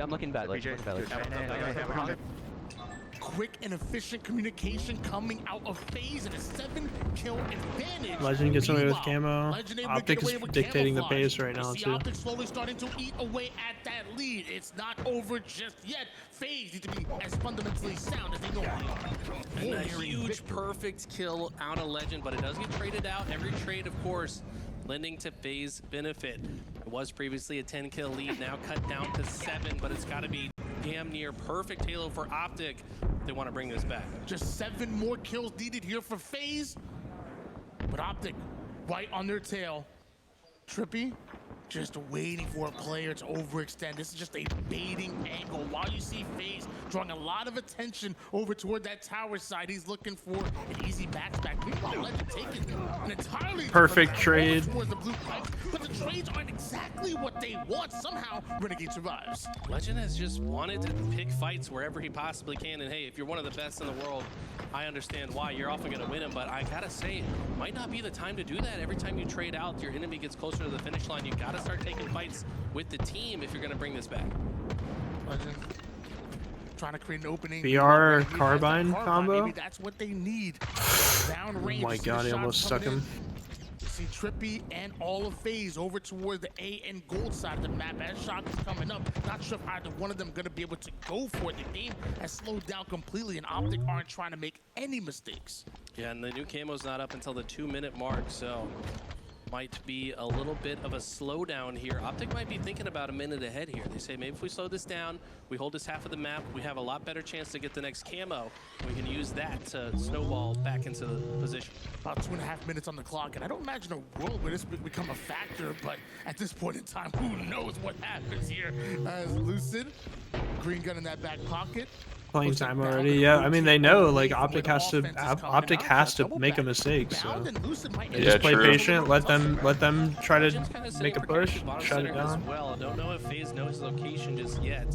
I'm looking bad. Quick and efficient communication coming out of FaZe and a 7-kill advantage. Legend gets away with Meanwhile, camo. Legend able to Optic get is away with dictating the camouflage. pace right now See too. Optic slowly starting to eat away at that lead. It's not over just yet. FaZe need to be as fundamentally sound as they normally are. And a huge perfect kill out of Legend, but it does get traded out. Every trade, of course, lending to FaZe benefit. It was previously a 10-kill lead, now cut down to 7, but it's got to be damn near perfect halo for Optic if they want to bring this back. Just 7 more kills needed here for FaZe, but Optic right on their tail. Trippy just waiting for a player to overextend. This is just a baiting angle. While you see FaZe drawing a lot of attention over toward that tower side, he's looking for an easy back. Meanwhile, Legend taking an entirely perfect trade. Towards the blue pipe, but the trades aren't exactly what they want. Somehow, Renegade survives. Legend has just wanted to pick fights wherever he possibly can, and hey, if you're one of the best in the world, I understand why. You're often going to win him, but I gotta say, it might not be the time to do that. Every time you trade out, your enemy gets closer to the finish line. You gotta start taking fights with the team if you're going to bring this back. Legend trying to create an opening. BR carbine combo. Maybe that's what they need. Down range. Oh my god, he almost stuck him. See Trippy and all of FaZe over towards the A and gold side of the map as Shock is coming up. Not sure if either one of them going to be able to go for it. The game has slowed down completely and Optic aren't trying to make any mistakes. Yeah, and the new camo's not up until the 2-minute mark, so might be a little bit of a slowdown here. Optic might be thinking about a minute ahead here. They say maybe if we slow this down, we hold this half of the map, we have a lot better chance to get the next camo. We can use that to snowball back into the position. About 2.5 minutes on the clock, and I don't imagine a world where this would become a factor, but at this point in time, who knows what happens here. As Lucid, green gun in that back pocket. Playing time already, yeah. I mean, they know like Optic has to make a mistake, so they just play patient. Let them try to make a push, shut it down. Well, I don't know if FaZe knows his location just yet.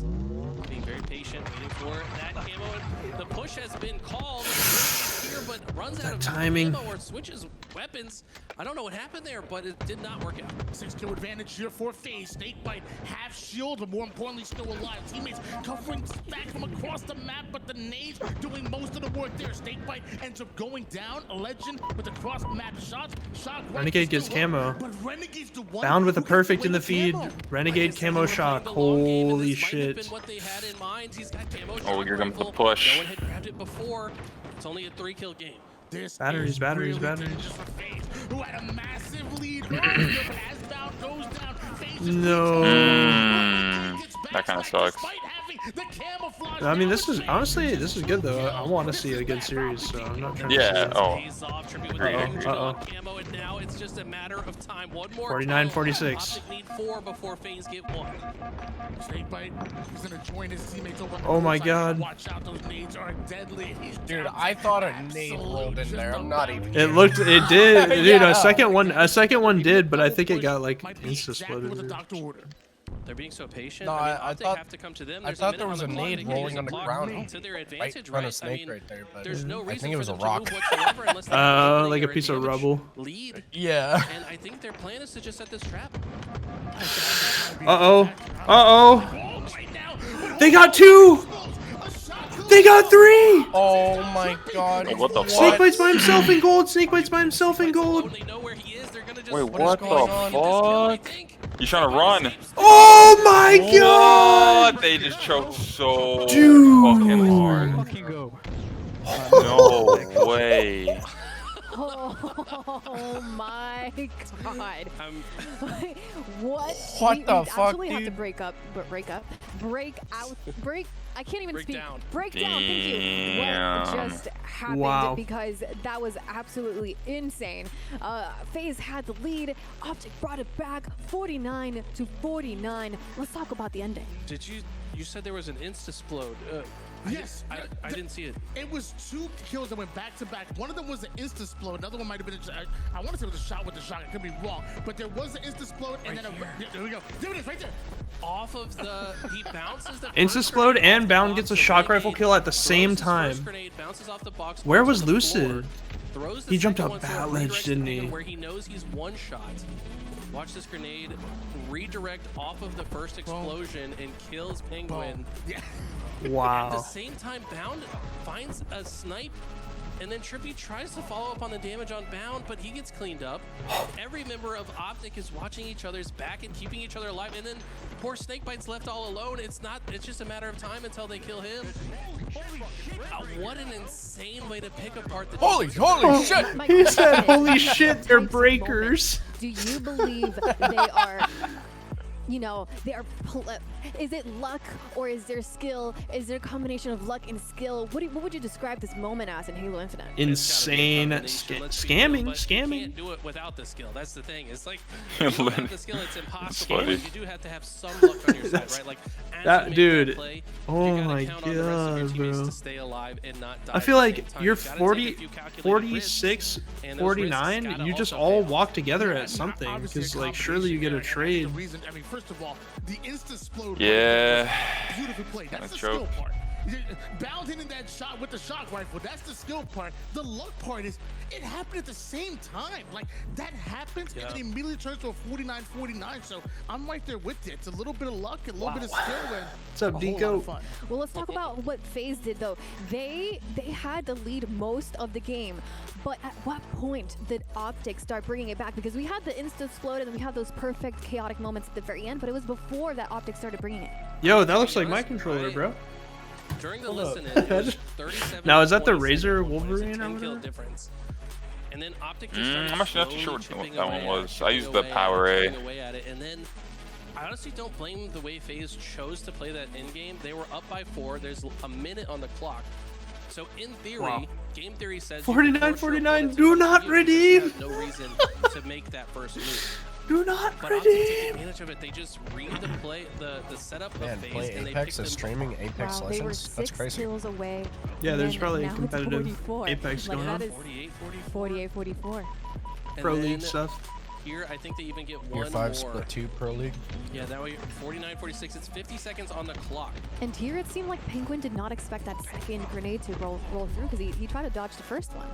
Being very patient, waiting for that camo. And the push has been called here, but runs out of timing or switches weapons. I don't know what happened there, but it did not work out. 6-kill advantage here for FaZe. Snakebite half shield, but more importantly, still alive. Teammates covering back from across the map, but the nades doing most of the work there. Snakebite ends up going down. A Legend with the cross map shots. Shock Renegade gets camo. But Renegade's the one Bound with a perfect in the feed. Renegade camo Shock. Holy shit. What they had in mind. He's got camo. Oh, here comes the push. No one had grabbed it before. It's only a 3-kill game. This batteries. Who had a massive lead earlier, but as Bound goes down, no. That kind of sucks. I mean, this is honestly, this is good though. I want to see a good series, so I'm not trying to. Yeah. Oh. Camo, and now it's just a matter of time. One more. 49-46. Optic need 4 before FaZe get 1. Snakebite is gonna join his teammates over. Oh my god. Watch out, those nades are deadly. Dude, I thought a nade rolled in there. I'm not even. It looked, it did, dude. A second one did, but I think it got like insta-splitted. They're being so patient. No, I mean, I Optic thought have to come to them. I There's a thought minute there was a on the clock. nade They can rolling use on the clock ground to their right advantage, in front of right? I Snake mean, right there, but there's no I reason think it for was a them to rock. move whatsoever unless they're Like a getting piece of advantage rubble. lead. Yeah. And I think their plan is to just set this trap. Uh-oh. Uh-oh. They got 2! They got 3! Oh my god. Oh, what the Snakebites by himself in gold. Snakebites by himself in gold. Wait, what the fuck? He's trying to run. Oh my god! What? They just choked so Dude. fucking hard. Fucking go. No way. Oh my god. What? What we the fuck, actually have to dude? break out. I can't even speak. Down. Break down. Thank you. What Damn. just happened? Wow. Because that was absolutely insane. FaZe had the lead. Optic brought it back, 49 to 49. Let's talk about the ending. Did you said there was an insta-splode. Yes. I didn't see it. It was 2 kills that went back to back. One of them was an insta-splode. Another one might have been I want to say it was a shot with the shot. I could be wrong. But there was an insta-splode and then there we go. There it is right there. Off of the, he bounces the Insta-splode and Bound gets a shock rifle kill at the same time. Where was Lucid? He jumped up bat ledge, didn't he? Where he knows he's one shot. Watch this grenade redirect off of the first explosion and kills Penguin. Yeah. Wow. At the same time, Bound finds a snipe, and then Trippy tries to follow up on the damage on Bound, but he gets cleaned up. Every member of Optic is watching each other's back and keeping each other alive, and then poor Snakebites left all alone. It's just a matter of time until they kill him. What an insane way to pick apart the Holy shit! He said, holy shit, they're breakers. Do you believe they are, you know, is it luck or is there skill? Is there a combination of luck and skill? What would you describe this moment as in Halo Infinite? Insane scamming. You can't do it without the skill. That's the thing. It's like, without the skill, it's impossible. funny. You do have to have some luck on your side, right? Like, as That you make dude. That play, Oh you gotta my count on the rest of your god, teammates bro. to stay alive and not die I feel at the like same time. you're You gotta 40, take a few calculated 46, risks, and those risks 49. gotta You just also all pay off. walk together at something Obviously, because, a like, surely you get a trade. The reason, I mean, first of all, the insta-splode. Yeah. Beautiful play. That's the choke. skill part. Bound hitting that shot with the shock rifle, that's the skill part. The luck part is it happened at the same time. Like, that happens and it immediately turns to a 49-49. So I'm right there with you. It's a little bit of luck, a little bit of skill, and What's up, a whole lot Deco? of fun. Well, let's talk about what FaZe did though. They had the lead most of the game, but at what point did Optic start bringing it back? Because we had the insta-explode and we had those perfect chaotic moments at the very end, but it was before that Optic started bringing it. Yo, that looks like my controller, bro. During the Hold up. listen-in, it was 37 Now, is that the 27 Razor points, a Wolverine or 10 kill whatever? difference. And then Optic just started I'm actually not too sure slowly what chipping that one away was. at I it, used chipping the away Power at it, A. chipping away at it. And then I honestly don't blame the way FaZe chose to play that end game. They were up by 4. There's a minute on the clock. So in theory, Wow. game theory says 49-49, do not redeem. no reason to make that first move. Do not But Optic took redeem. advantage of it. They just read the play, the setup Man, of FaZe, play and they Apex picked is them streaming Apex Wow, they were Legends. That's 6 crazy. kills away. Yeah, and there's then probably now it's competitive 44. Apex Like, going on. that is 48-44. Pro And League then stuff. Here, I think they even get Year one 5 more. split 2 Pro League. Yeah, that way 49-46. It's 50 seconds on the clock. And here it seemed like Penguin did not expect that second grenade to roll through because he tried to dodge the first one.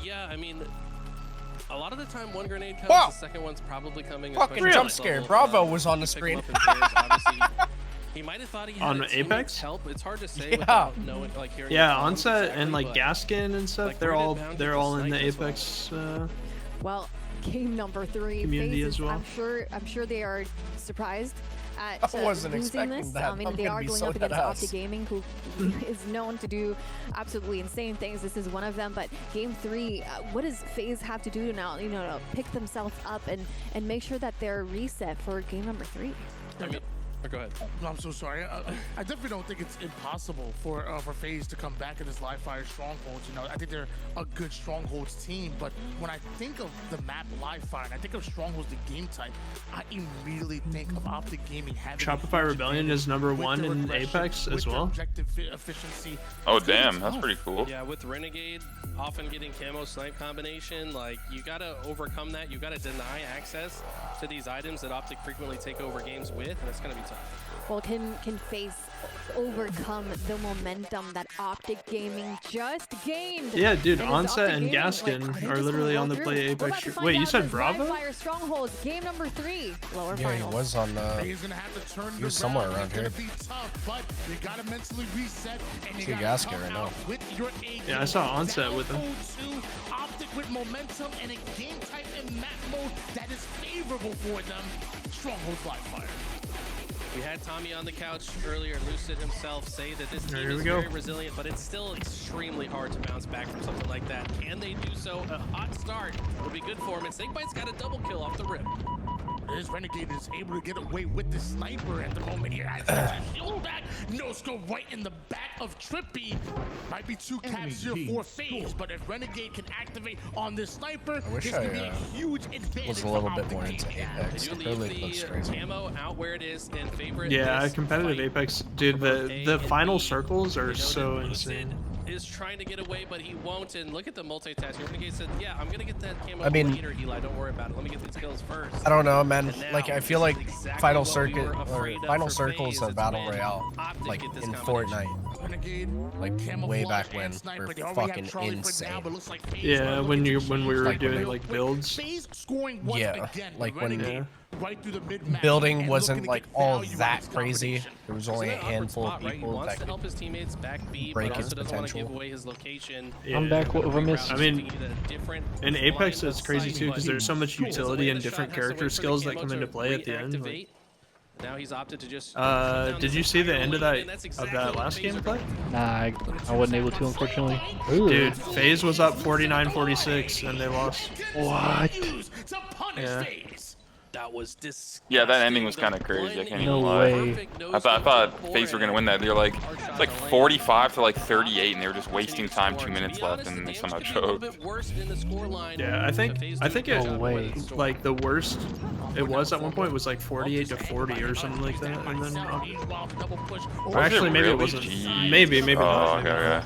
Yeah, I mean, a lot of the time one grenade comes, Wow. the second one's probably coming. Fucking especially jump at scare. level, Bravo was on the pick 'em screen. up in pairs, obviously. He might have thought he had On his teammates' Apex? help. It's hard to say Yeah. without knowing, like hearing. Yeah, the comms Onset exactly, and like but, Gaskin and stuff. like, they're where did all Bound get they're the all in the snipe as well? Apex. Well, game number 3. Community FaZe as well. I'm sure they are surprised at I wasn't losing expecting this. that. I mean, I'm they gonna are be going so up against dead Optic ass. Gaming, who is known to do absolutely insane things. This is one of them. But game 3, what does FaZe have to do now? You know, to pick themselves up and make sure that they're reset for game number 3. I mean, Oh, go ahead. No, I'm so sorry. I definitely don't think it's impossible for FaZe to come back in this live fire strongholds. You know, I think they're a good strongholds team. But when I think of the map live fire, and I think of strongholds, the game type, I immediately think of Optic Gaming having. Shopify Rebellion is #1 in Apex as well. Efficiency. Oh damn, that's pretty cool. Yeah, with Renegade often getting camo snipe combination, like you gotta overcome that. You gotta deny access to these items that Optic frequently take over games with, and it's gonna be tough. Well, can FaZe overcome the momentum that Optic Gaming just gained? Yeah, dude, And is Onset Optic and Gaming, Gaskin are literally on the play Apex. Wait, you said Bravo? Fire Strongholds, game number 3, lower Yeah, he finals. was on. He's gonna have to turn He was somewhere around here. Be tough, but you gotta mentally reset and you See gotta Gaskin come right now. out with your A Yeah, I saw Onset with him. 0-2, Optic with momentum and a game type and map mode that is favorable for them. Strongholds live fire. We had Tommy on the couch earlier, Lucid himself, say that this team Here is we go. very resilient, but it's still extremely hard to bounce back from something like that. Can they do so? A hot start would be good for him, and Snakebite's got a double kill off the rip. This Renegade is able to get away with the sniper at the moment here. Shield back, no scope right in the back of Trippy. Might be 2 caps here for FaZe, but if Renegade can activate on this sniper, I wish this could be a huge advantage. was a little for bit more Optic into Gaming. Apex. They do Clearly leave looks the crazy. camo out where it is in favorite. Yeah, this competitive fight. Apex, dude. The final circles are so insane. Is trying to get away, but he won't. And look at the multitask. Renegade said, "Yeah, I'm gonna get that camo I mean- later, Eli. Don't worry about it. Let me get these kills first." I don't know, man. And now, Like, I feel like this is exactly Final what we Circuit were or afraid of Final for Circles FaZe. of It's Battle when Royale, Optic like get this in combination. Fortnite, Renegade, like way camouflage back and when, sniper. were They already have fucking Charlie for now, insane. but looks like FaZe Yeah, are when looking we to were change doing real like quick. builds. FaZe scoring once Yeah, again, like but when Renegade right through the mid-map building and wasn't looking to like get all value out that of this crazy. combination. There was He's only in a an awkward handful of spot, right? He people wants that to help his teammates back B, break but his also doesn't want to give potential. away his location. I'm back over miss. I mean, different in Apex, line it's of crazy sight, too because but there's so much he doesn't utility land and the shot, different has to wait character for the skills that camo come to into play at the end. reactivate. Like, Now he's opted to just. did you see the end of that last gameplay? Nah, I wasn't able to, unfortunately. Dude, FaZe was up 49-46 and they lost. What? Yeah. That was disgusting. Yeah, that ending was kind of crazy. I can't No even lie. way. I thought FaZe were gonna win that. They're like, it's like 45 to like 38, and they were just wasting time. 2 minutes left, and they somehow choked. Yeah, I think it No way. like the worst it was at one point was like 48-40 or something like that, and then or actually maybe it wasn't. Maybe Oh, not. okay, okay.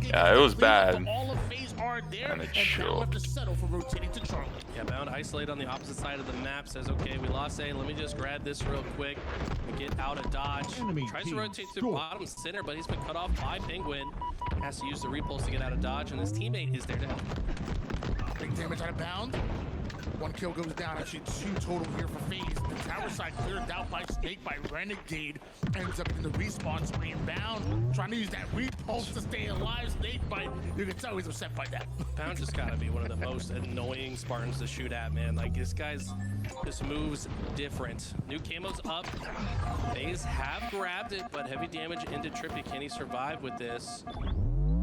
Yeah, it was bad. And they choked. Yeah, Bound isolate on the opposite side of the map. Says, okay, we lost A. Let me just grab this real quick and get out of dodge. Tries to rotate through bottom center, but he's been cut off by Penguin. Has to use the repulse to get out of dodge, and his teammate is there to help. Big damage out of Bound. 1 kill goes down, actually 2 total here for FaZe. The tower side cleared out by Snake by Renegade. Ends up in the respawn screen. Bound trying to use that repulse to stay alive. Snake bite, you can tell he's upset by that. Bound just gotta be one of the most annoying Spartans to shoot at, man. Like, this guy's just moves different. New camo's up. FaZe have grabbed it, but heavy damage into Trippy. Can he survive with this?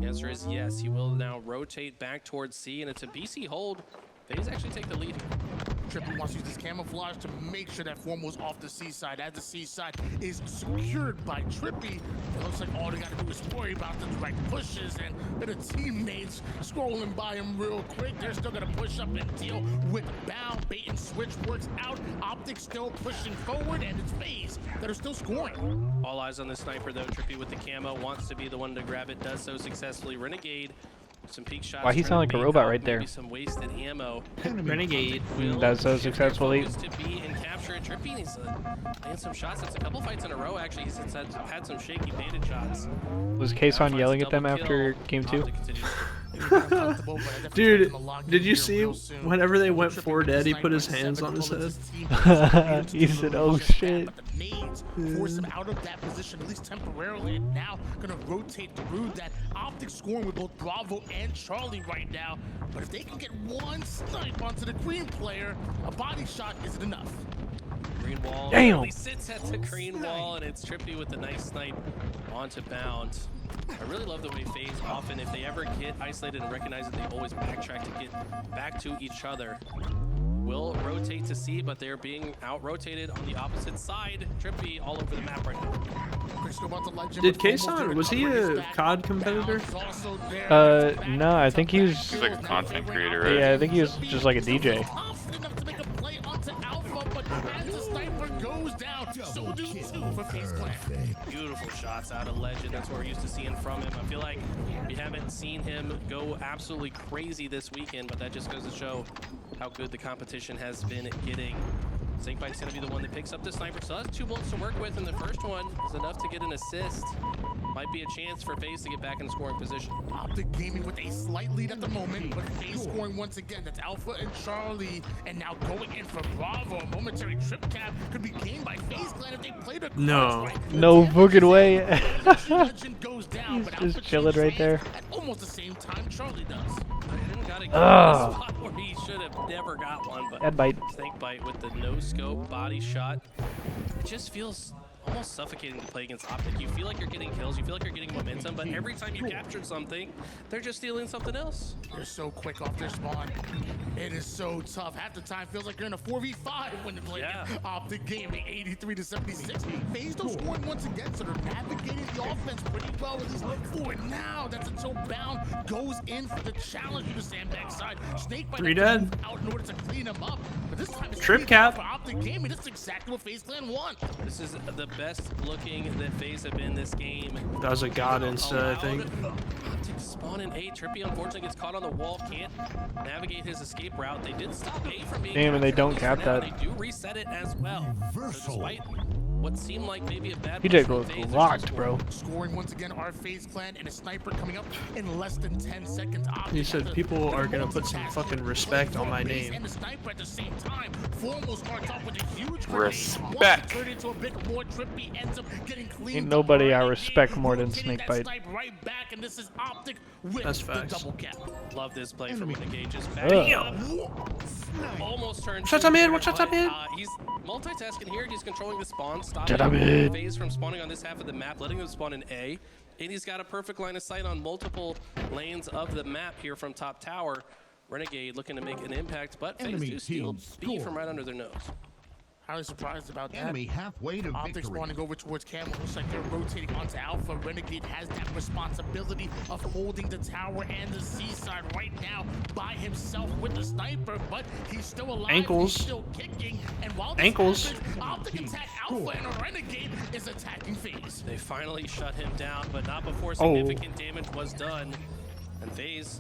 The answer is yes. He will now rotate back towards C, and it's a BC hold. FaZe actually take the lead here. Trippy wants to use this camouflage to make sure that form was off the C side. As the C side is secured by Trippy, it looks like all they gotta do is worry about the direct pushes and the teammates scrolling by him real quick. They're still gonna push up and deal with Bound. Bait and switch works out. Optic still pushing forward, and it's FaZe that are still scoring. All eyes on the sniper, though. Trippy with the camo wants to be the one to grab it. Does so successfully. Renegade. Some peak shots. Why he sound like a robot right there? Some wasted ammo. Renegade. That's so successfully. To be and capture it. Trippy needs to land some shots. It's a couple fights in a row, actually. He's had some shaky banded shots. Was Kason yelling at them after game 2? Dude, did you see whenever they went for dead, he put his hands on his head? He said, "Oh shit." Force him out of that position, at least temporarily, and now gonna rotate through that. Optic scoring with both Bravo and Charlie right now. But if they can get one snipe onto the green player, a body shot isn't enough. Green wall. Damn. He sits at the green wall, and it's Trippy with a nice snipe onto Bound. I really love the way FaZe often, if they ever get isolated and recognize it, they always backtrack to get back to each other. will rotate to C, but they're being out-rotated on the opposite side. Trippy all over the map right now. Did Kason, was he a COD competitor? No, I think he's like a content creator, right? Yeah, I think he was just like a DJ. Beautiful shots out of Legend. That's what we're used to seeing from him. I feel like we haven't seen him go absolutely crazy this weekend, but that just goes to show how good the competition has been getting. Snakebite's going to be the one that picks up the sniper. So that's 2 bullets to work with, and the first one is enough to get an assist. Might be a chance for FaZe to get back in scoring position. Optic Gaming with a slight lead at the moment, but FaZe scoring once again. That's Alpha and Charlie, and now going in for Bravo. A momentary trip cap could be gained by FaZe Clan if they played a No fucking way. He's just chilling right there. At almost the same time Charlie does. Got a spot where he should have never got one, but Bad bite. Snakebite with the no-scope body shot. It just feels almost suffocating to play against Optic. You feel like you're getting kills, you feel like you're getting momentum, but every time you capture something, they're just stealing something else. They're so quick off their spawn. It is so tough. Half the time feels like you're in a 4v5 when they're playing Optic Gaming, 83-76. FaZe still scoring once again, so they're navigating the offense pretty well with this forward now. That's until Bound goes in for the challenge to the sandbag side. Snakebite 3 dead. out in order to clean him up, but this time it's Trip cap for Optic Gaming. This is exactly what FaZe Clan want. This is the best looking that FaZe have been this game. That was a god insta, I think. Optic spawn in A. Trippy unfortunately gets caught on the wall, can't navigate his escape route. They did stop A from being Damn, and they don't cap that. They do reset it as well. So despite what seemed like maybe a bad PJ goes locked, bro. Scoring once again our FaZe Clan, and a sniper coming up in less than 10 seconds. He said people are gonna put some fucking respect on my name. And the sniper at the same time. Formal starts off with a huge respect. into a bit more. Trippy ends up getting clean. Ain't nobody I respect more than Snakebite. Right back, and this is Optic with That's the facts. double cap. Love this play from Renegade, just backing up. Almost turned. Shut up, man. What shut up, man? He's multitasking here. He's controlling the spawn, Shut up, stopping man. FaZe from spawning on this half of the map, letting them spawn in A. And he's got a perfect line of sight on multiple lanes of the map here from top tower. Renegade looking to make an impact, but FaZe do steal B from right under their nose. Highly surprised about that. Enemy halfway to Optic victory. spawning over towards Camel. Looks like they're rotating onto Alpha. Renegade has that responsibility of holding the tower and the seaside right now by himself with the sniper, but he's still alive. Ankles. He's still kicking. And while this Ankles. happens, Optic attack Alpha, and Renegade is attacking FaZe. They finally shut him down, but not before significant damage was done. And FaZe,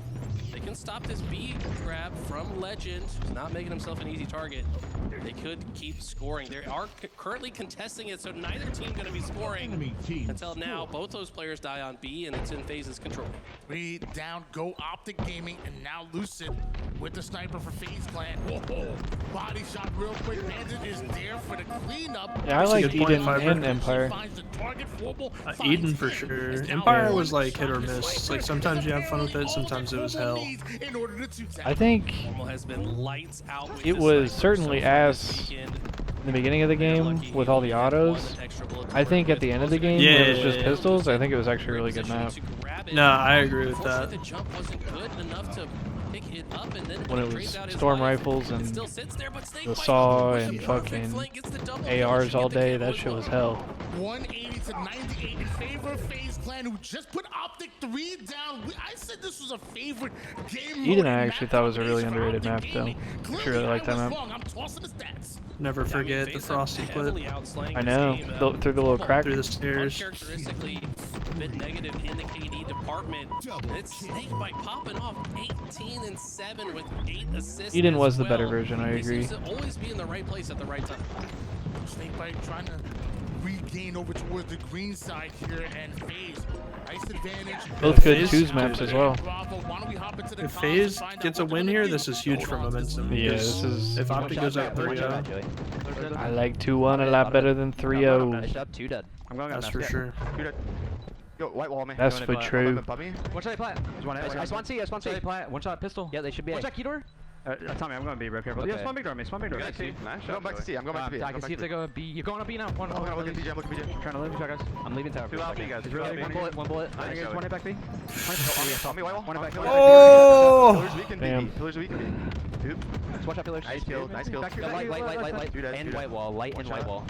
they can stop this B grab from Legend, who's not making himself an easy target. They could keep scoring. They are currently contesting it, so neither team going to be scoring until now. Both those players die on B, and it's in FaZe's control. 3 down, go Optic Gaming, and now Lucid with the sniper for FaZe Clan. Whoa, body shot real quick. Bandit is there for the cleanup. Yeah, I like Eden and Empire. Finds the target. Eden for sure. Empire was like hit or miss. It's like sometimes you have fun with it, sometimes it was hell. I think Has been lights out with it the was sniper certainly so far this ass weekend. in the beginning of the game with all the autos. I think at the end of the game, when it was just pistols, I think it was actually a really good map. No, I agree with that. The jump wasn't good enough to pick it up, and then When it was trades out his storm life, rifles it and still sits there, but the Snakebite saw with and the perfect fucking flank gets the double ARs kill. all day, that shit was hell. 180-98 in favor of FaZe Clan, who just put Optic 3 down. I said this was a favorite game. Eden I actually thought was a really underrated map though. I really like that map. I'm tossing the stats. Never forget the Frosty clip. I know, through the little crack. Through the stairs. Uncharacteristically a bit negative in the KD department. It's Snakebite popping off 18-7 with 8 assists. Eden was as the better well. version, I He agree. seems to always be in the right place at the right time. Snakebite trying to regain over towards the green side here, and FaZe. Nice advantage. Both good twos maps as well. If FaZe gets a win here, this is huge for momentum. Yeah, because this is. If Optic goes out 3-0, I like 2-1 a lot better than 3-0. 2 dead. I'm going that's for sure. Yo, white wall me. That's for true. One shot plant. I spawn C, I spawn C. One shot pistol. Yeah, they should be. One shot key door. Tommy, I'm going B, bro. Careful. Yeah, spawn big door, man. Spawn big door. Nice shot. Going back to C. I'm going back to B. I can see if they go B. You're going up B now. I'm looking at BJ. I'm looking at BJ. I'm trying to live. Guys. I'm leaving tower. Two out B, guys. One bullet. One hit back B. On me, white wall. One hit back. Oh! Pillars weak in Damn. B. Pillars weak in B. Two. Let's watch out pillars. Nice kill. Nice kill. Light. And white wall. Light and white wall.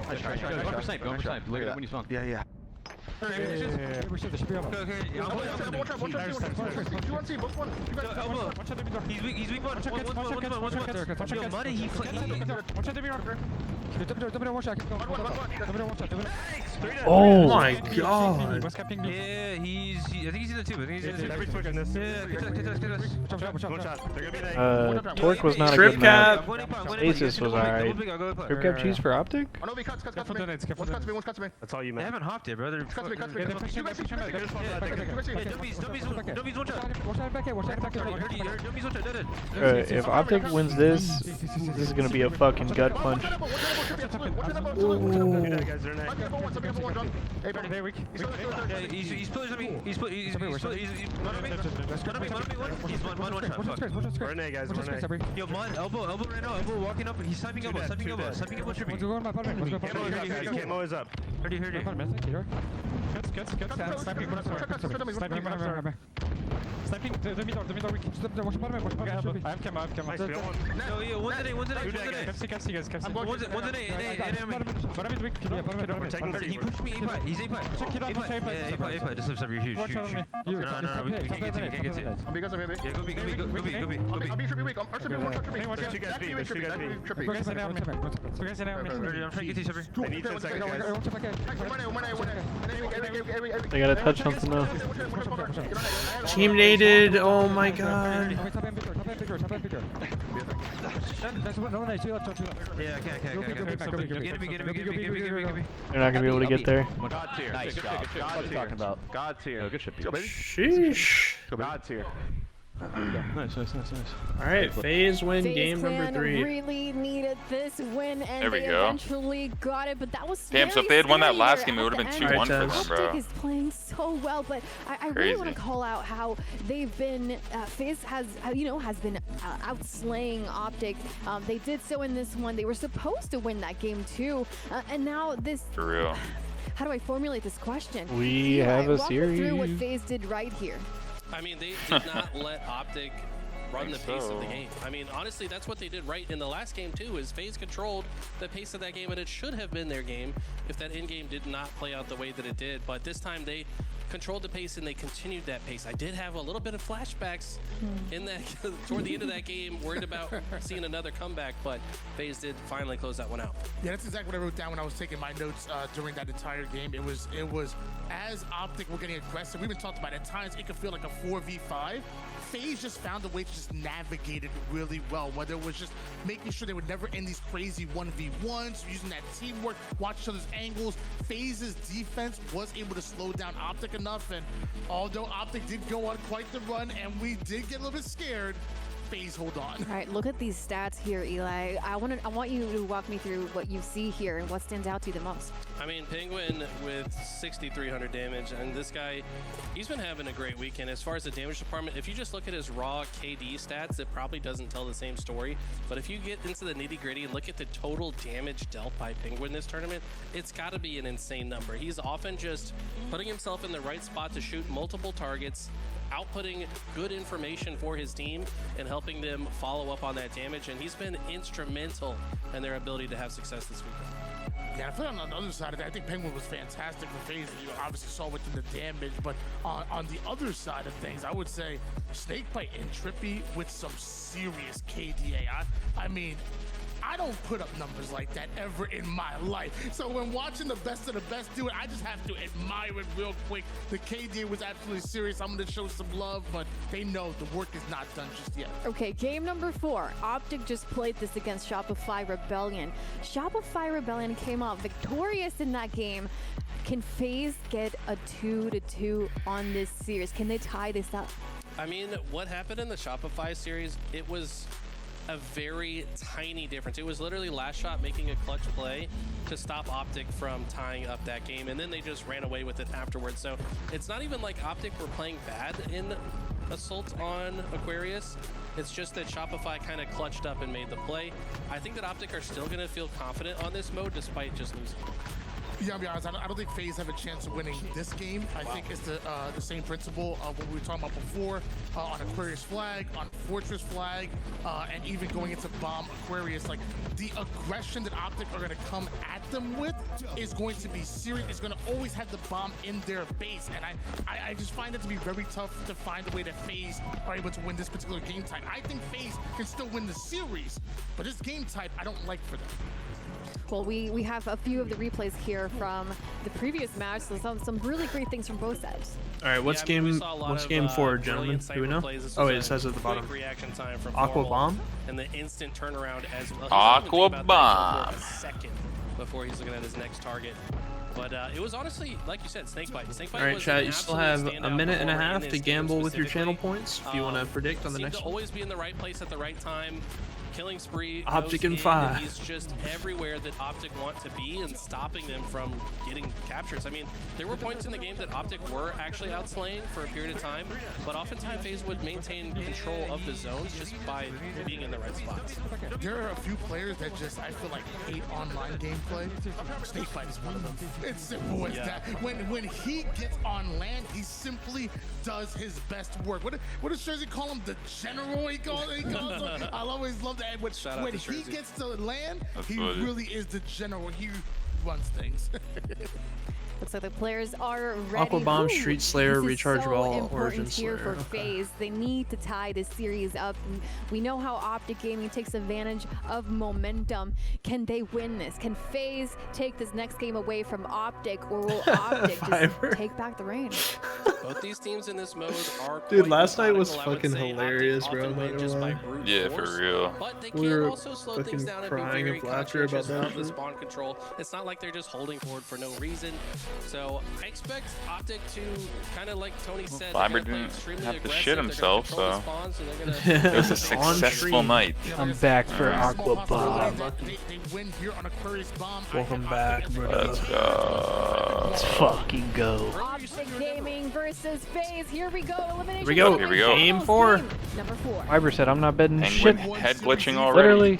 Nice try. Go for snipe. Go for snipe. Look at when you spawn. Yeah. He's weak one. Muddy, Oh my god. Yeah, I think he's in the tube. Torque was not a Trip good cap. map. Aces was alright. Trip cap cheese for Optic? Oh no, cuts me. One cuts me. That's all you meant. They haven't hopped it, bro. They're Cuts me. Dummies one shot. If Optic wins this is gonna be a fucking gut punch. He's pillars on me. He's one shot. Run A, guys. Run A. Yo, Mud, elbow right now. Elbow walking up. He's sniping elbow. Tripping. Camo is up. Heard you. Sniping the middle weak. I have camo. No, one's in A. Guys. One's in A. He pushed me A-pie. He's A-pie. A-pie. Just lift up your huge. No, we can't get to you. Yeah, go B. I'm being trippy weak. I'm trippy. Two guys B. I'm trying to get to you, Shepard. I need 10 seconds, guys. They gotta touch something though. Team naded. Oh my god. Yeah, okay. Get me. They're not gonna be able to get there. God tier. Nice job. God tier. Good shit. Sheesh. God tier. Nice. Alright, FaZe win FaZe game number Clan 3. really needed this win, and There we they go. eventually got it, but that was Damn, so very if they had won that scary last here game, it at would have the been end. 2-1 for them, bro. Optic is playing so well, but I really want to call out how they've been, FaZe has been outslaying Optic. They did so in this one. They were supposed to win that game too, and now this. For real. How do I formulate this question? We have a walk me through what series. FaZe did right here. I mean, they did not let Optic run the pace of the game. I mean, honestly, that's what they did right in the last game too, is FaZe controlled the pace of that game, and it should have been their game if that end game did not play out the way that it did. But this time they controlled the pace and they continued that pace. I did have a little bit of flashbacks in that toward the end of that game, worried about seeing another comeback, but FaZe did finally close that one out. Yeah, that's exactly what I wrote down when I was taking my notes during that entire game. It was as Optic were getting aggressive. We've been talking about it. At times it could feel like a 4v5. FaZe just found a way to just navigate it really well, whether it was just making sure they would never end these crazy 1v1s, using that teamwork, watch each other's angles. FaZe's defense was able to slow down Optic enough, and although Optic did go on quite the run and we did get a little bit scared, FaZe hold on. All right, look at these stats here, Eli. I want you to walk me through what you see here and what stands out to you the most. I mean, Penguin with 6,300 damage, and this guy, he's been having a great weekend. As far as the damage department, if you just look at his raw KD stats, it probably doesn't tell the same story. But if you get into the nitty-gritty and look at the total damage dealt by Penguin this tournament, it's got to be an insane number. He's often just putting himself in the right spot to shoot multiple targets, outputting good information for his team and helping them follow up on that damage, and he's been instrumental in their ability to have success this weekend. Yeah, I feel on the other side of that, I think Penguin was fantastic for FaZe. You obviously saw within the damage, but on the other side of things, I would say Snakebite and Trippy with some serious KDA. I mean, I don't put up numbers like that ever in my life. So when watching the best of the best do it, I just have to admire it real quick. The KD was absolutely serious. I'm going to show some love, but they know the work is not done just yet. Okay, game number 4. Optic just played this against Shopify Rebellion. Shopify Rebellion came out victorious in that game. Can FaZe get a 2-2 on this series? Can they tie this up? I mean, what happened in the Shopify series, it was a very tiny difference. It was literally last shot making a clutch play to stop Optic from tying up that game, and then they just ran away with it afterwards. So it's not even like Optic were playing bad in assault on Aquarius. It's just that Shopify kind of clutched up and made the play. I think that Optic are still going to feel confident on this mode despite just losing. Yeah, I'll be honest, I don't think FaZe have a chance of winning this game. I think it's the same principle of what we were talking about before on Aquarius flag, on Fortress flag, and even going into Bomb Aquarius. Like, the aggression that Optic are going to come at them with is going to be serious. It's going to always have the bomb in their base, and I just find it to be very tough to find a way that FaZe are able to win this particular game type. I think FaZe can still win the series, but this game type I don't like for them. Well, we have a few of the replays here from the previous match, so some really great things from both sides. All right, what's game 4, gentlemen? Do we know? Oh, it says at the bottom. Aqua Bomb? And the instant turnaround as well. Aqua Bomb. A second before he's looking at his next target. But it was honestly, like you said, Snakebite. All right, chat, you still have a minute and a half to gamble with your channel points if you want to predict on the next one. Always be in the right place at the right time. Killing spree. Optic in 5. He's just everywhere that Optic want to be and stopping them from getting captures. I mean, there were points in the game that Optic were actually outslaying for a period of time, but oftentimes FaZe would maintain control of the zones just by being in the right spots. There are a few players that just, I feel like, hate online gameplay. Snakebite is one of them. It's simple as that. When he gets on land, he simply does his best work. What does Jersey call him? The general, he calls him? I'll always love that. When he gets to land, he really is the general. He runs things. Looks like the players are ready. Aqua Bomb, Street Slayer, Recharge so Ball, Origin here Slayer. For FaZe. They need to tie this series up. We know how Optic Gaming takes advantage of momentum. Can they win this? Can FaZe take this next game away from Optic, or will Optic just take back the reins? Both these teams in this mode are Dude, last night was fucking hilarious, bro. Yeah, for real. But they We can were also slow fucking things down and be crying very of laughter about conscientious of that. the spawn control. It's not like they're just holding forward for no reason. So I expect Optic to, kind of like Tony said, Fiber didn't have to shit himself, so it was a successful night. I'm back for Aqua Bomb. Welcome back, bro. Let's go. Let's fucking go. Optic Gaming versus FaZe. Here we go. Elimination. Here we go. Game 4. Number 4. Fiber said I'm not betting Penguin shit. head glitching already. Literally.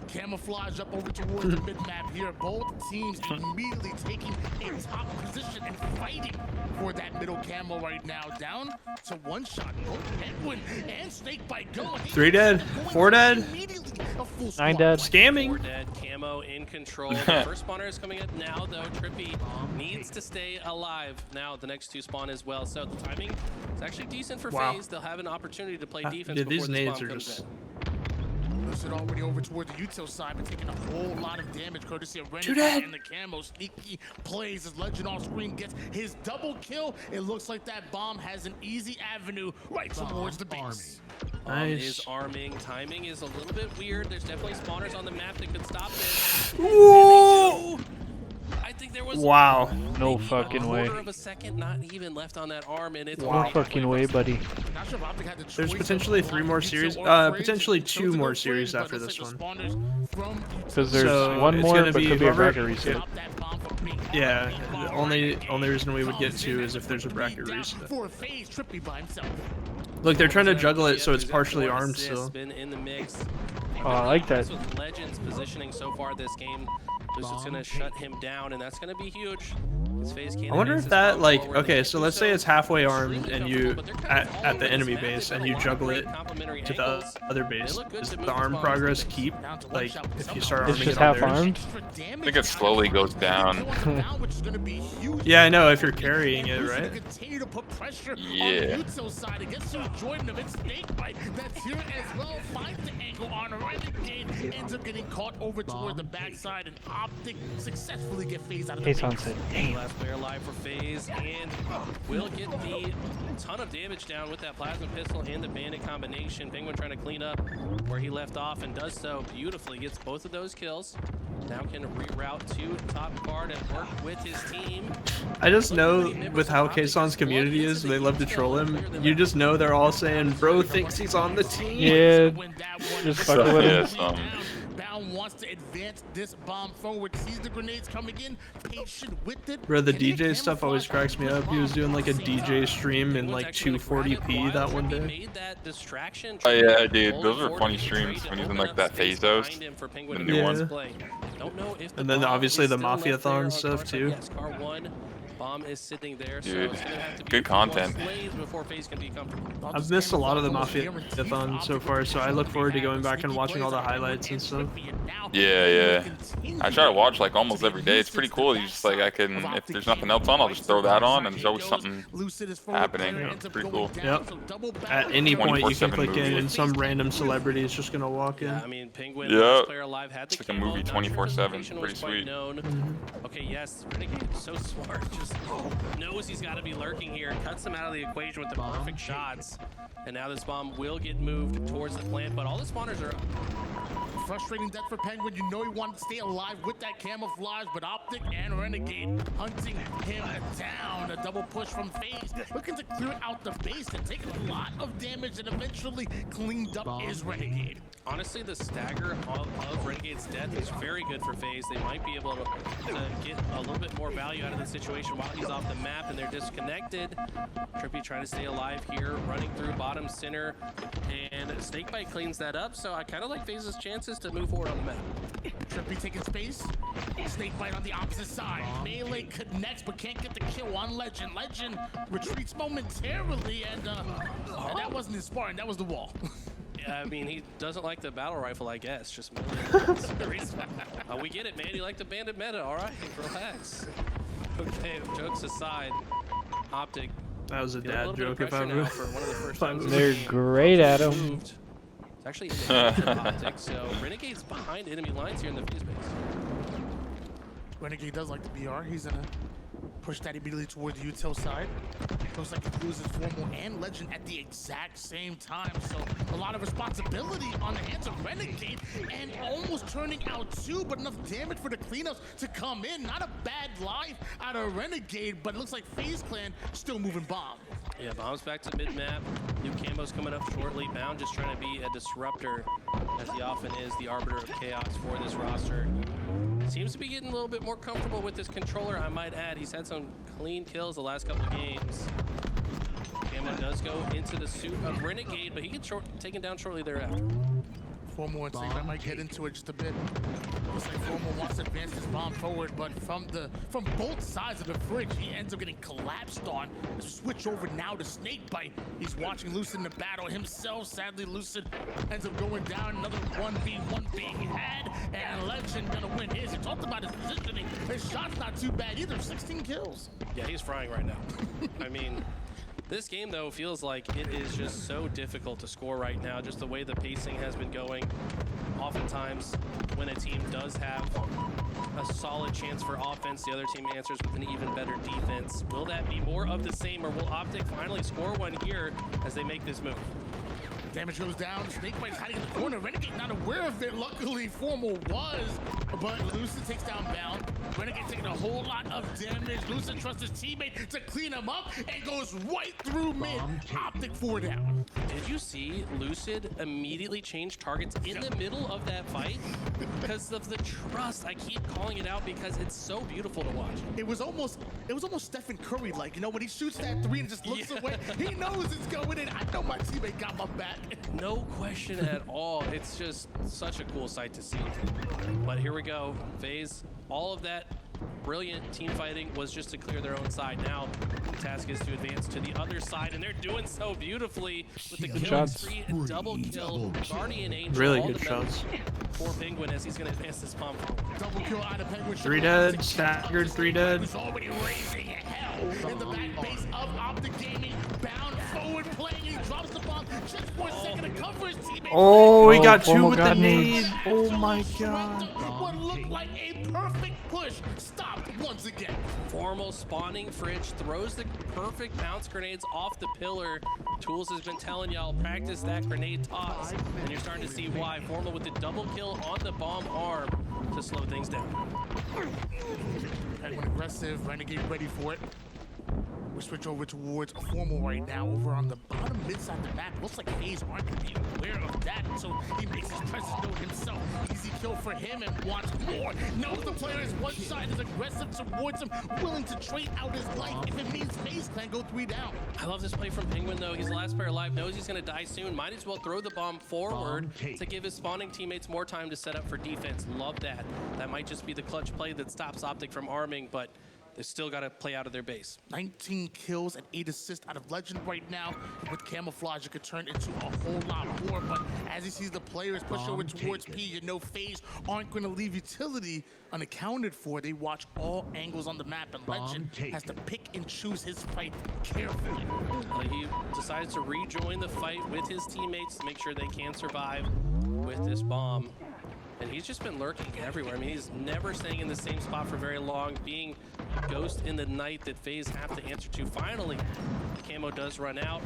Camouflage up over towards the mid-map here. Both teams immediately taking a top position and fighting for that middle camo right now. Down to one shot. Both Penguin and Snakebite going. 3 dead, 4 dead, 9 dead. Scamming. 4 dead, Camo in control. The first spawner is coming up now, though. Trippy needs to stay alive. Now the next 2 spawn as well. So the timing is actually decent for FaZe. They'll have an opportunity to play defense Dude, before these the nades spawn are comes just... in. It already over toward the util side, but taking a whole lot of damage courtesy of Two Renegade dead. and the camo. Sneaky plays as Legend off screen gets his double kill. It looks like that bomb has an easy avenue right towards the base. Nice. Is arming. Timing is a little bit weird. There's definitely spawners on the map that could stop this. Ooh. I think there was Wow. No fucking way. a quarter of a second, not even left on that arm, and it's No fucking way, buddy. There's potentially 3 more series, potentially 2 more series after this one. Because there's So one it's more, gonna but be could be a whoever- bracket reset. Yeah, the only reason we would get 2 is if there's a bracket reset. For FaZe, Trippy by himself. Look, they're trying to juggle it so it's partially armed still. Been in the mix. Oh, I like that. With Legends positioning so far this game, Lucid's gonna shut him down, and that's gonna be huge. I wonder if that, like, okay, so let's say it's halfway armed and you at the enemy base and you juggle it to the other base. Does the arm progress keep, like, if you start It's arming just it on half theirs? armed? I think it slowly goes down. Yeah, I know, if you're carrying it, right? Continue to put pressure Yeah. on the util side against Jordan of its Snakebite. That's here as well. Finds the angle on Renegade. Ends up getting caught over toward the backside, and Optic successfully get FaZe out of the Case on base. said, damn. Last player alive for FaZe, and will get the ton of damage down with that plasma pistol and the bandit combination. Penguin trying to clean up where he left off and does so beautifully. Gets both of those kills. Now can reroute to top card and work with his team. I just know with how Kaeson's community is, they love to troll him. You just know they're all saying, bro thinks he's on the team. Yeah, just fucking with him. Down wants to advance this bomb forward. Sees the grenades coming in, patient with it. Bro, the DJ stuff always cracks me up. He was doing like a DJ stream in like 240p that one day. Oh yeah, dude, those were funny streams when he's in like that phase host, the new one. And then obviously the Mafia-thon stuff too. Bomb is sitting there, Dude, so it's gonna have to be good content. before FaZe can be comfortable. I've missed a lot of the Mafia-thon so far, so I look forward to going back and watching all the highlights and stuff. Yeah. I try to watch like almost every day. It's pretty cool. You just like if there's nothing else on, I'll just throw that on, and there's always something happening. It's pretty cool. Yep. At any point you can click in, and some random celebrity is just gonna walk in. I mean, Penguin, Yep. player alive, had the It's like a movie 24/7. Pretty was quite sweet. known. Okay, yes, Renegade is so smart. Just knows he's got to be lurking here. Cuts him out of the equation with the perfect shots. And now this bomb will get moved towards the plant, but all the spawners are Frustrating death for Penguin. You know he wanted to stay alive with that camouflage, but Optic and Renegade hunting him down. A double push from FaZe, looking to clear out the base and take a lot of damage, and eventually cleaned up is Renegade. honestly, the stagger of Renegade's death is very good for FaZe. They might be able to get a little bit more value out of the situation while he's off the map and they're disconnected. Trippy trying to stay alive here, running through bottom center, and Snakebite cleans that up. So I kind of like FaZe's chances to move forward on the map. Trippy taking space. Snakebite on the opposite side. Melee connects but can't get the kill on Legend. Legend retreats momentarily, and that wasn't his Spartan, that was the wall. Yeah, I mean, he doesn't like the battle rifle, I guess. Just we get it, man. You like the bandit meta. All right, relax. Okay, jokes aside, Optic. That was a dad joke if I ever. They're great at them. It's actually in the Optic, so Renegade's behind enemy lines here in the FaZe base. Renegade does like the BR. He's gonna push that immediately toward the util side. Looks like he loses Formal and Legend at the exact same time. So a lot of responsibility on the hands of Renegade, and almost turning out two, but enough damage for the cleanups to come in. Not a bad life out of Renegade, but it looks like FaZe Clan still moving bomb. Yeah, Bomb's back to mid-map. New Camo's coming up shortly. Bound just trying to be a disruptor, as he often is, the arbiter of chaos for this roster. Seems to be getting a little bit more comfortable with this controller, I might add. He's had some clean kills the last couple of games. Camo does go into the suit of Renegade, but he gets taken down shortly thereafter. Formal and Snakebite might get into it just a bit. Looks like Formal wants to advance his bomb forward, but from both sides of the fridge, he ends up getting collapsed on. Switch over now to Snakebite. He's watching Lucid in the battle himself. Sadly, Lucid ends up going down. Another 1v1 being had, and Legend gonna win his. He talked about his positioning. His shot's not too bad either. 16 kills. Yeah, he's frying right now. I mean, this game, though, feels like it is just so difficult to score right now, just the way the pacing has been going. Oftentimes, when a team does have a solid chance for offense, the other team answers with an even better defense. Will that be more of the same, or will Optic finally score one here as they make this move? Damage goes down. Snakebite's hiding in the corner. Renegade not aware of it. Luckily, Formal was, but Lucid takes down Bound. Renegade taking a whole lot of damage. Lucid trusts his teammate to clean him up and goes right through mid. Optic 4 down. Did you see Lucid immediately change targets in the middle of that fight? Because of the trust. I keep calling it out because it's so beautiful to watch. It was almost Stephen Curry like, you know, when he shoots that three and just looks away, he knows it's going in. I know my teammate got my back. No question at all. It's just such a cool sight to see. But here we go. FaZe, all of that brilliant team fighting was just to clear their own side. Now the task is to advance to the other side, and they're doing so beautifully with the kill spree and double kill. Guardian Angel. Really good shots. For Penguin as he's going to advance this bomb forward. Double kill out of Penguin. 3 dead, staggered, 3 dead. He's already raising hell in the back base of Optic Gaming. Bound forward playing. He drops the bomb just for a second to cover his teammate. Oh, he got 2 with the nade. Oh my god. What looked like a perfect push stopped once again. Formal spawning fridge throws the perfect bounce grenades off the pillar. Tools has been telling y'all, practice that grenade toss, and you're starting to see why. Formal with the double kill on the bomb arm to slow things down. Penguin aggressive, Renegade ready for it. We switch over towards a formal right now over on the bottom mid-side of the map. Looks like FaZe aren't going to be aware of that until he makes his presence known himself. Easy kill for him and wants more. Knows the player is one side, is aggressive towards him, willing to trade out his life if it means FaZe Clan go 3 down. I love this play from Penguin though. He's the last player alive, knows he's going to die soon. Might as well throw the bomb forward to give his spawning teammates more time to set up for defense. Love that. That might just be the clutch play that stops Optic from arming, but they still got to play out of their base. 19 kills and 8 assists out of Legend right now. With camouflage, it could turn into a whole lot more. But as he sees the players push over towards P, you know FaZe aren't going to leave utility unaccounted for. They watch all angles on the map, and Legend has to pick and choose his fight carefully. He decides to rejoin the fight with his teammates to make sure they can survive with this bomb. And he's just been lurking everywhere. I mean, he's never staying in the same spot for very long, being a ghost in the night that FaZe have to answer to. Finally, the camo does run out,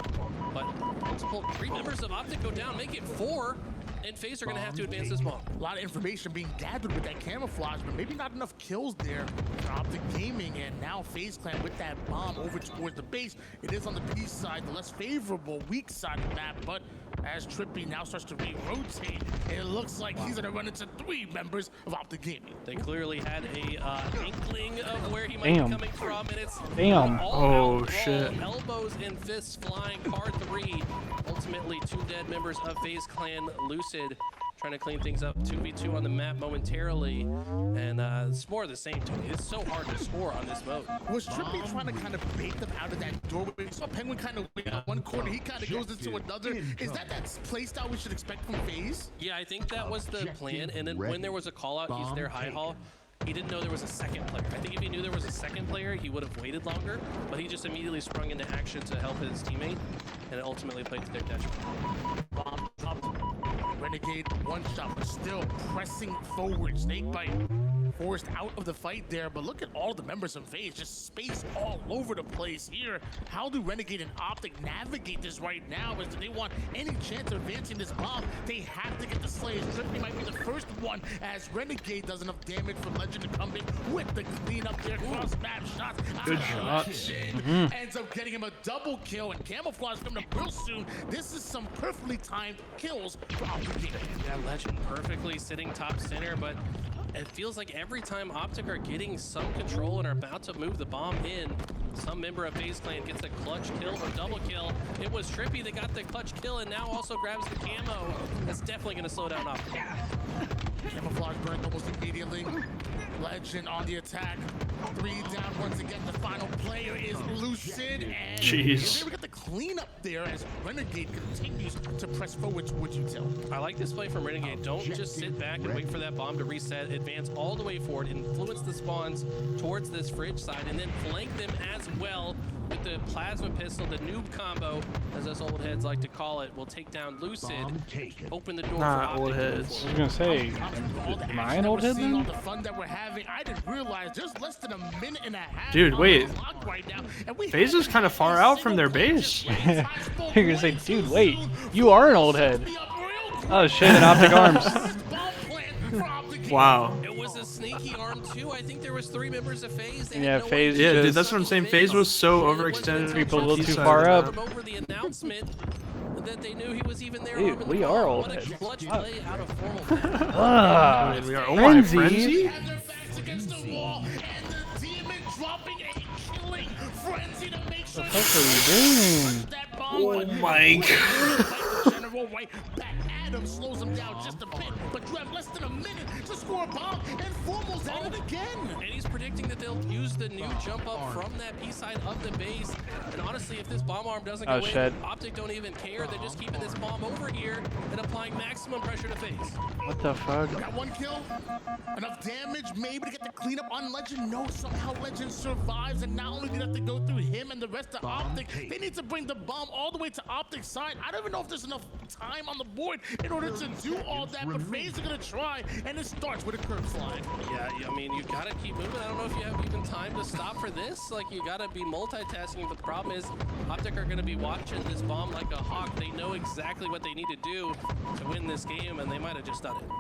but multiple 3 members of Optic go down, make it 4, and FaZe are going to have to advance this bomb. A lot of information being gathered with that camouflage, but maybe not enough kills there for Optic Gaming, and now FaZe Clan with that bomb over towards the base. It is on the P side, the less favorable, weak side of the map, but as Trippy now starts to re-rotate, it looks like he's going to run into 3 members of Optic Gaming. They clearly had a inkling of where he might be coming from, and it's Oh, shit. Elbows and fists flying, card 3. Ultimately, 2 dead members of FaZe Clan. Lucid trying to clean things up, 2v2 on the map momentarily, and it's more of the same, Tony. It's so hard to score on this mode. Was Trippy trying to kind of bait them out of that doorway? We saw Penguin kind of wait out one corner, he kind of goes into another. Is that playstyle we should expect from FaZe? Yeah, I think that was the plan, and then when there was a call out, he's there high hall. He didn't know there was a second player. I think if he knew there was a second player, he would have waited longer, but he just immediately sprung into action to help his teammate, and it ultimately played to their detriment. Bomb dropped. Renegade one shot, but still pressing forward. Snakebite forced out of the fight there, but look at all the members of FaZe just spaced all over the place here. How do Renegade and Optic navigate this right now? Is do they want any chance of advancing this bomb? They have to get the Slayers. Trippy might be the first one, as Renegade does enough damage for Legend to come in with the cleanup there. Cross map shots. Good shot. Ends up getting him a double kill, and Camouflage coming up real soon. This is some perfectly timed kills for Optic. Yeah, Legend perfectly sitting top center, but it feels like every time Optic are getting some control and are about to move the bomb in, some member of FaZe Clan gets a clutch kill or double kill. It was Trippy that got the clutch kill and now also grabs the camo. That's definitely going to slow down Optic. Camouflage burned almost immediately. Legend on the attack. 3 down once again. The final player is Lucid. And jeez. we got the cleanup there as Renegade continues to press forward towards Util. I like this play from Renegade. Don't just sit back and wait for that bomb to reset. Advance all the way forward, influence the spawns towards this fridge side, and then flank them as well with the plasma pistol. The noob combo, as us old heads like to call it, will take down Lucid. Open the door Not for old Optic. heads. I was gonna say, am I an old head All then? the fun that we're having, I didn't realize there's less than a minute and a half. Dude, wait. Right now, and we FaZe is kind of far out from their base. You're gonna say, dude, wait, you are an old head. Oh shit, an Optic arms. Wow. It was a sneaky arm too. I think there was 3 members of FaZe. They Yeah, had no FaZe. Yeah, just dude, that's what I'm saying. FaZe was so overextended. People a little too T-side far of up. the map. over the announcement that they knew he was even there. Dude, we are old What a heads. clutch play out of formal. Ah, We are. Oh my, Frenzy. Frenzy? And their backs against the wall, and the demon dropping a killing frenzy to make sure. What the fuck are we doing? That Oh my god. General right back. Adam slows him down just a bit, but you have less than a minute to score a bomb, and Formal's at it again. And he's predicting that they'll use the new jump up from that P side of the base. And honestly, if this bomb arm doesn't go shit. in, Optic don't even care. They're just keeping this bomb over here and applying maximum pressure to FaZe. What the fuck? Got 1 kill, enough damage maybe to get the cleanup on Legend. No, somehow Legend survives, and not only do they have to go through him and the rest of Optic, they need to bring the bomb all the way to Optic's side. I don't even know if there's enough time on the board in order to do all that, but FaZe are gonna try, and it starts with a curve slide. Yeah, I mean, you gotta keep moving. I don't know if you have even time to stop for this. Like, you gotta be multitasking, but the problem is Optic are gonna be watching this bomb like a hawk. They know exactly what they need to do to win this game, and they might have just done it.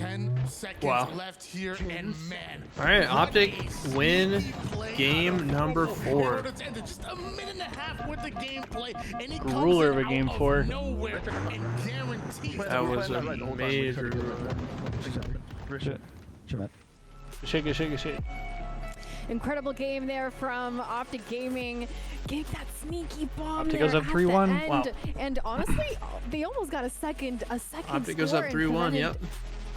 10 seconds left here, and man. All right, Optic win game number 4. Just a minute and a half worth of gameplay, and he Grueler of a game 4. That was a major. Shake. Incredible game there from Optic Gaming. Getting that sneaky bomb Optic there goes up at 3-1. the Wow. end. And honestly, they almost got a second Optic goes score up and 3-1. prevented, Yep.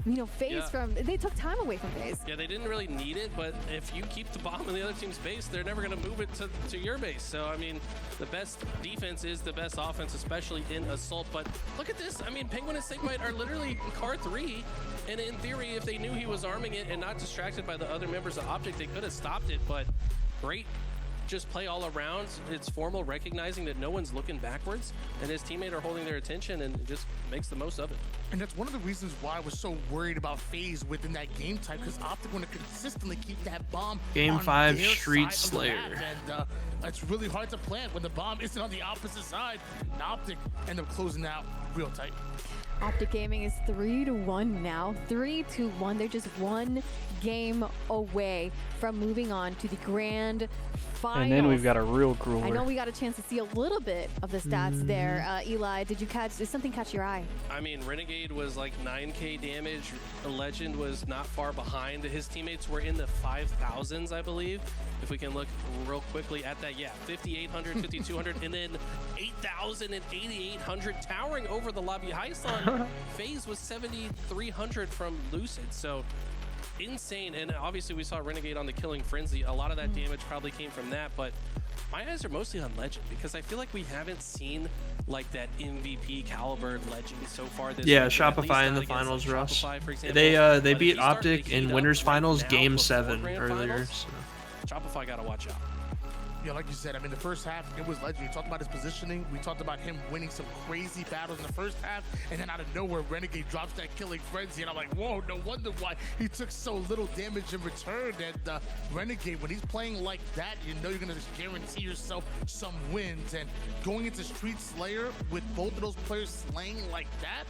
You know, FaZe they took time away from FaZe. Yeah, they didn't really need it, but if you keep the bomb in the other team's base, they're never going to move it to your base. So, I mean, the best defense is the best offense, especially in Assault. But look at this. I mean, Penguin and Sigmite are literally car 3. And in theory, if they knew he was arming it and not distracted by the other members of Optic, they could have stopped it. But great just play all around. It's formal, recognizing that no one's looking backwards and his teammate are holding their attention, and just makes the most of it. And that's one of the reasons why I was so worried about FaZe within that game type, because Optic want to consistently keep that bomb Game on 5 their Street side of the Slayer. map, and it's really hard to plant when the bomb isn't on the opposite side. And Optic end up closing out real tight. Optic Gaming is 3-1 now. 3-1. They're just one game away from moving on to the grand finals. And then we've got a real grueler. I know we got a chance to see a little bit of the stats there. Eli, did something catch your eye? I mean, Renegade was like 9k damage. The Legend was not far behind. His teammates were in the 5,000s, I believe. If we can look real quickly at that, yeah, 5,800, 5,200, and then 8,000 and 8,800 towering over the Lobby Hyson. FaZe was 7,300 from Lucid, so insane. And obviously we saw Renegade on the Killing Frenzy. A lot of that damage probably came from that, but my eyes are mostly on Legend, because I feel like we haven't seen like that MVP caliber Legend so far this Yeah, season, at least Shopify in not the against, finals, like, Russ. Shopify, for example. They But beat if you start Optic picking in it up winners right finals now game before 7 grand earlier. finals, Shopify gotta watch out. Yeah, like you said, I mean, the first half, it was Legend. We talked about his positioning. We talked about him winning some crazy battles in the first half, and then out of nowhere, Renegade drops that Killing Frenzy, and I'm like, whoa, no wonder why he took so little damage in return. And Renegade, when he's playing like that, you know you're going to just guarantee yourself some wins. And going into Street Slayer with both of those players slaying like that,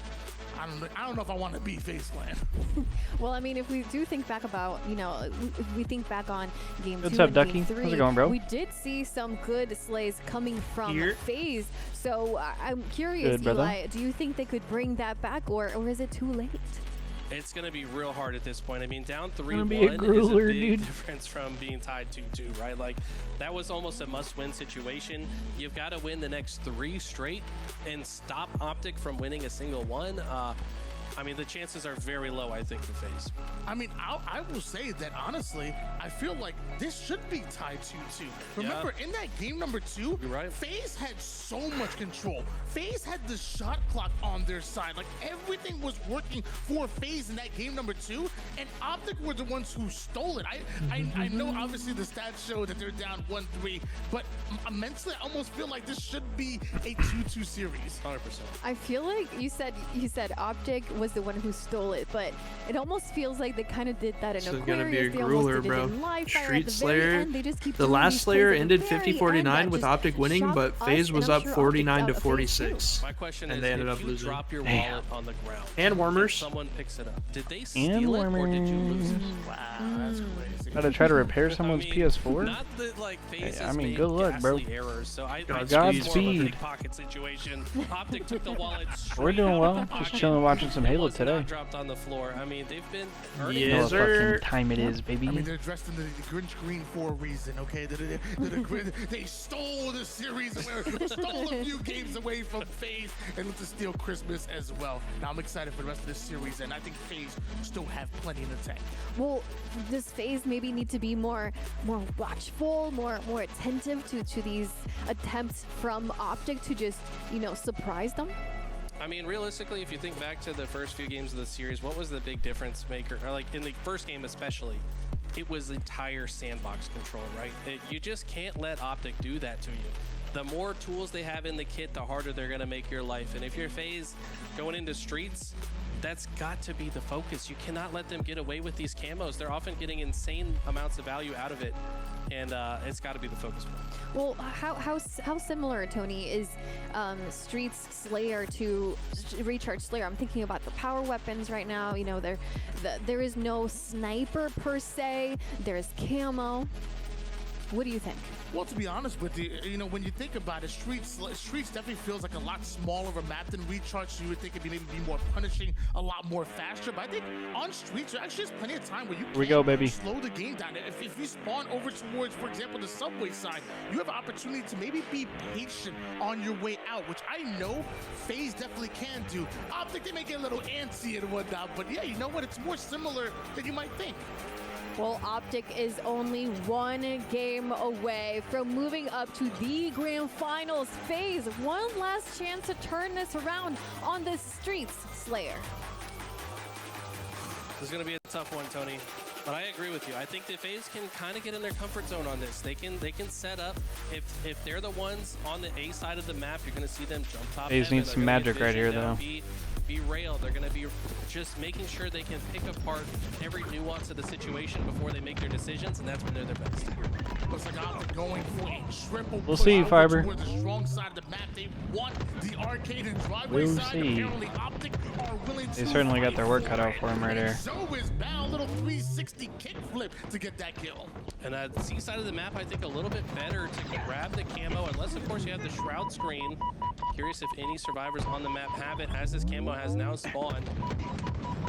I don't know if I want to be FaZe Clan. Well, I mean, if we do think back about, you know, if we think back on game What's 2 up, and Ducky? game 3, How's it going, bro? we did see some good slays coming from FaZe. So I'm curious, Good, Eli, do you think they could bring that back, or is it too late? It's going to be real hard at this point. I mean, down 3-1 Gonna be a grueler, is a big dude. difference from being tied 2-2, right? Like, that was almost a must-win situation. You've got to win the next 3 straight and stop Optic from winning a single one. I mean, the chances are very low, I think, for FaZe. I mean, I will say that, honestly, I feel like this should be tied 2-2. Remember, in that game number 2, FaZe had so much control. FaZe had the shot clock on their side. Like, everything was working for FaZe in that game number 2, and Optic were the ones who stole it. I know, obviously, the stats show that they're down 1-3, but mentally, I almost feel like this should be a 2-2 series. 100%. I feel like you said Optic was the one who stole it, but it almost feels like they kind of did that in This is Aquarius. gonna be a They almost grueler, did it bro. in Live Fire. At Street the very Slayer. end, they just keep The doing last these Slayer plays at the ended very end 50-49 that with just Optic winning, shocked but us, FaZe and was I'm up sure Optic 49 felt to a FaZe 46. My question and is, they ended if up you losing. drop your Damn. wallet on the ground, And warmers. someone picks it up, did they steal it or did you lose it? Wow, that's crazy. Gotta try to repair someone's PS4? Not that, like, FaZe I has mean, made good luck, bro. ghastly errors, so I Godspeed. it's more of a pickpocket situation. Optic took the wallet We're straight doing out well. of the Just pocket. chilling, watching some It Halo was today. not dropped on the floor. I mean, they've been earning You know what fucking time it is, baby. I mean, they're dressed in the Grinch green for a reason, okay? They stole the series, stole a few games away from FaZe, and look to steal Christmas as well. Now I'm excited for the rest of this series, and I think FaZe still have plenty in the tank. Well, does FaZe maybe need to be more watchful, more attentive to these attempts from Optic to just, you know, surprise them? I mean, realistically, if you think back to the first few games of the series, what was the big difference maker? Or like in the first game especially, it was entire sandbox control, right? You just can't let Optic do that to you. The more tools they have in the kit, the harder they're going to make your life. And if you're FaZe going into streets, that's got to be the focus. You cannot let them get away with these camos. They're often getting insane amounts of value out of it, and it's got to be the focus for them. Well, how similar, Tony, is Street's Slayer to Recharge Slayer? I'm thinking about the power weapons right now. You know, there is no sniper per se. There's camo. What do you think? Well, to be honest with you, you know, when you think about it, Streets definitely feels like a lot smaller of a map than Recharge, so you would think it'd maybe be more punishing, a lot more faster. But I think on Streets, there actually is plenty of time where you can slow the game down. If you spawn over towards, for example, the subway side, you have an opportunity to maybe be patient on your way out, which I know FaZe definitely can do. Optic, they may get a little antsy and whatnot, but yeah, you know what? It's more similar than you might think. Well, Optic is only one game away from moving up to the grand finals. FaZe, one last chance to turn this around on the Streets Slayer. This is going to be a tough one, Tony. But I agree with you. I think the FaZe can kind of get in their comfort zone on this. They can set up. If they're the ones on the A side of the map, you're going to see them jump top. FaZe needs some magic right here, though. Be railed. They're going to be just making sure they can pick apart every nuance of the situation before they make their decisions, and that's when they're their best. Looks like Optic going for a triple. We'll see, Fiber. Towards the strong side of the map. They want the arcade and driveway We'll side. see. Apparently, Optic are willing to They certainly got their work cut out for him right here. So is Bao, little 360 kickflip to get that kill. And the C side of the map, I think a little bit better to grab the camo, unless of course you have the shroud screen. Curious if any survivors on the map have it, as this camo has now spawned.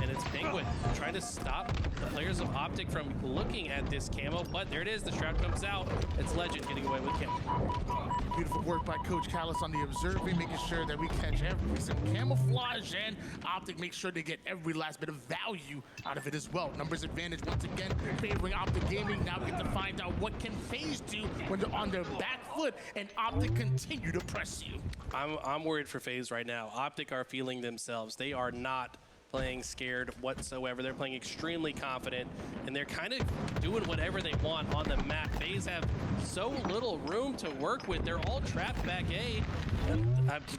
And it's Penguin trying to stop the players of Optic from looking at this camo, but there it is, the shroud comes out. It's Legend getting away with camo. Beautiful work by Coach Callis on the observing, making sure that we catch every piece of camouflage, and Optic make sure to get every last bit of value out of it as well. Numbers advantage once again favoring Optic Gaming. Now we get to find out what can FaZe do when they're on their back foot and Optic continue to press you. I'm worried for FaZe right now. Optic are feeling themselves. They are not playing scared whatsoever. They're playing extremely confident, and they're kind of doing whatever they want on the map. FaZe have so little room to work with. They're all trapped back A. And,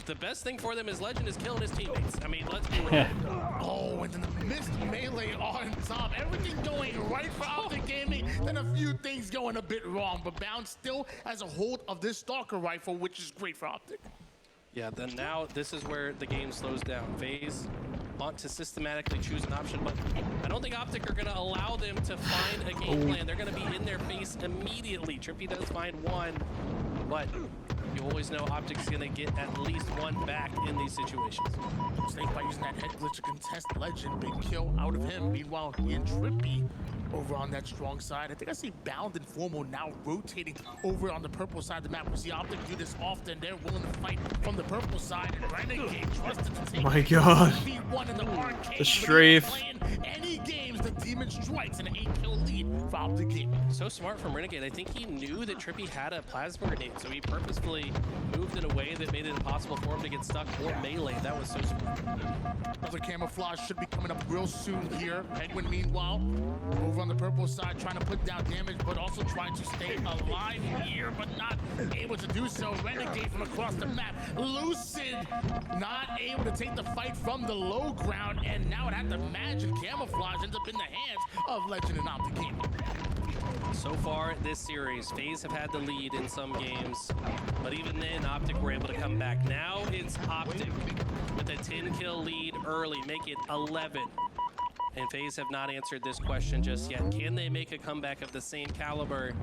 the best thing for them is Legend is killing his teammates. I mean, let's be real. Oh, and then the missed melee on top. Everything going right for Optic Gaming, then a few things going a bit wrong, but Bound still has a hold of this Stalker rifle, which is great for Optic. Yeah, then now this is where the game slows down. FaZe want to systematically choose an option, but I don't think Optic are going to allow them to find a game plan. They're going to be in their face immediately. Trippy does find one, but you always know Optic's going to get at least one back in these situations. Snake by using that head glitch to contest Legend. Big kill out of him. Meanwhile, he and Trippy over on that strong side. I think I see Bound and Formal now rotating over on the purple side of the map. We see Optic do this often. They're willing to fight from the purple side, and Renegade trusted to take my God. in the arcade. The strafe. Any games, the Demon strikes an 8-kill lead for Optic Gaming. So smart from Renegade. I think he knew that Trippy had a plasma grenade, so he purposefully moved in a way that made it impossible for him to get stuck or melee. That was so smart. Another camouflage should be coming up real soon here. Penguin, meanwhile, over on the purple side, trying to put down damage, but also trying to stay alive here, but not able to do so. Renegade from across the map. Lucid not able to take the fight from the low ground, and now it had to imagine camouflage ends up in the hands of Legend and Optic Gaming. So far this series, FaZe have had the lead in some games, but even then, Optic were able to come back. Now it's Optic with a 10-kill lead early, make it 11. And FaZe have not answered this question just yet. Can they make a comeback of the same caliber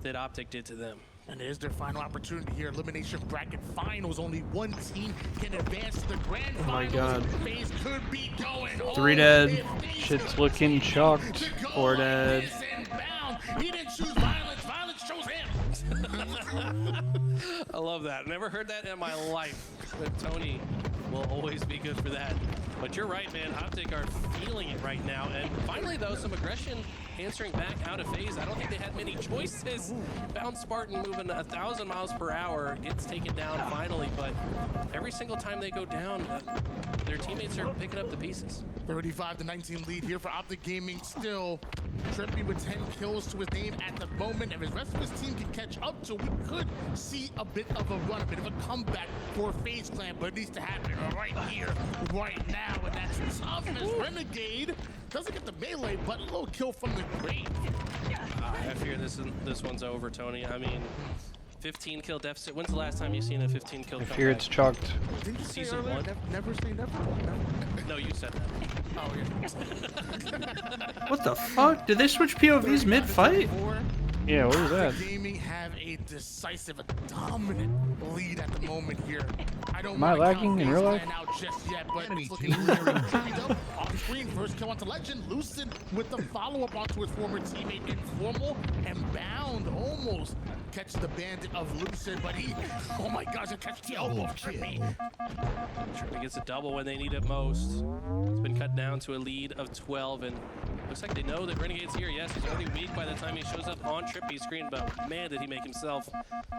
that Optic did to them? And there's their final opportunity here. Elimination bracket finals. Only one team can advance to the grand finals. Oh my God. FaZe could be going 3 dead. Shit's looking chalked. 4 dead. He didn't choose violence. Violence chose him. I love that. Never heard that in my life. But Tony will always be good for that. But you're right, man. Optic are feeling it right now. And finally, though, some aggression answering back out of phase. I don't think they had many choices. Bound Spartan moving 1,000 miles per hour, gets taken down finally, but every single time they go down, their teammates are picking up the pieces. 35-19 lead here for Optic Gaming still. Trippy with 10 kills to his name at the moment. If his rest of his team can catch up to, we could see a bit of a run, a bit of a comeback for FaZe Clan, but it needs to happen right here, right now, and that's tough as Renegade doesn't get the melee, but a little kill from the grave. I fear this one's over, Tony. I mean, 15 kill deficit. When's the last time you've seen a 15 kill I comeback? fear it's chalked. Didn't you say Season earlier, 1? Never say never. No, you said that. Oh, yeah. What the fuck? Did they switch POVs mid-fight? Yeah, what was that? Gaming have a decisive, a dominant lead at the moment here. I don't Am I wanna lagging count in FaZe real life? Clan out just yet, but it's looking very tricky though. Off the screen, first kill onto Legend. Lucid with the follow-up onto his former teammate Informal, and Bound almost catches the bandit of Lucid, but he, oh my gosh, it catches the elbow of Trippy. Trippy gets a double when they need it most. It's been cut down to a lead of 12, and looks like they know that Renegade's here. Yes, he's only weak by the time he shows up on Trippy's screen, but man, did he make himself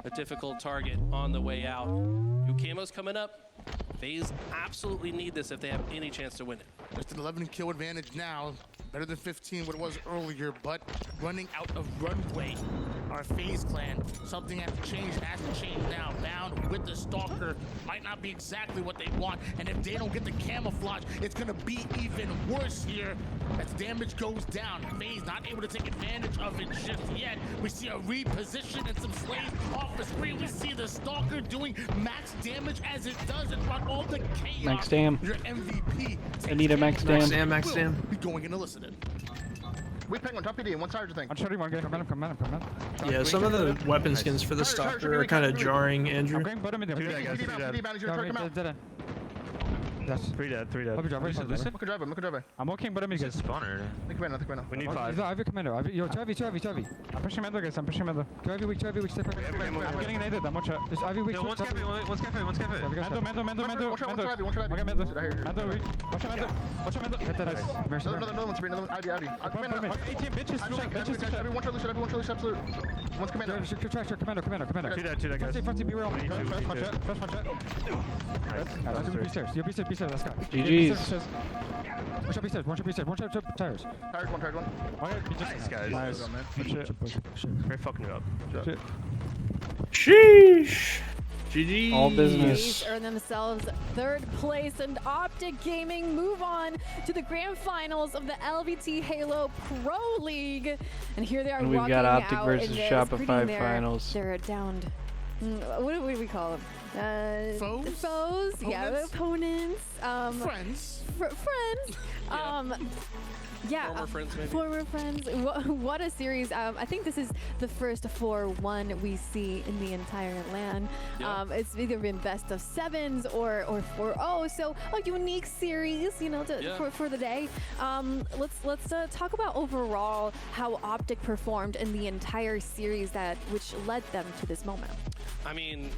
a difficult target on the way out. New camo's coming up. FaZe absolutely need this if they have any chance to win it. Just an 11 kill advantage now. Better than 15 what it was earlier, but running out of runway. Our FaZe Clan, something has to change now. Bound with the Stalker might not be exactly what they want, and if they don't get the camouflage, it's gonna be even worse here as damage goes down. FaZe not able to take advantage of it just yet. We see a reposition and some slays off the screen. We see the Stalker doing max damage as it does and run all the chaos. Max dam. Your MVP. I need a max dam. Max dam. Be going in illicit. Wait, Penguin, top PD, one side thing. I'm shooting one guy. Come on. Yeah, some of the weapon skins for the Stalker are kind of jarring, Andrew. I'm going bottom in there. That's 3 dead. I'm walking bottom in guys. Spawner. Think right now. We need 5. Ivy commander. Yo, 2Ivy. I'm pushing middle, guys. 2Ivy weak. Step back. I'm getting naded. I'm watching. There's Ivy weak. One's cafe. Mendo. Mendo weak. Watch Mendo. Hit that ice. Another one's free. Ivy. 18 bitches. Everyone try Lucian, absolute. One's commander. Commander. 2 dead, guys. Front be real. First one shot. Yo, be safe. Let's go. GG's. One shot, tires. Tired one. Nice, guys. Nice. We're fucking it up. Sheesh. GG. All business. FaZe earn themselves 3rd place, and Optic Gaming move on to the grand finals of the LVT Halo Pro League. And here they are. And we've got Optic versus Shopify finals. They're downed. What do we call them? Foes? Yeah, opponents. Friends. Friends. Yeah, Former friends, maybe. Former friends. What a series. I think this is the first 4-1 we see in the entire land. Yeah. It's either been best of 7s or 4-0. So a unique series, you know, for the day. Let's talk about overall how Optic performed in the entire series which led them to this moment. I mean,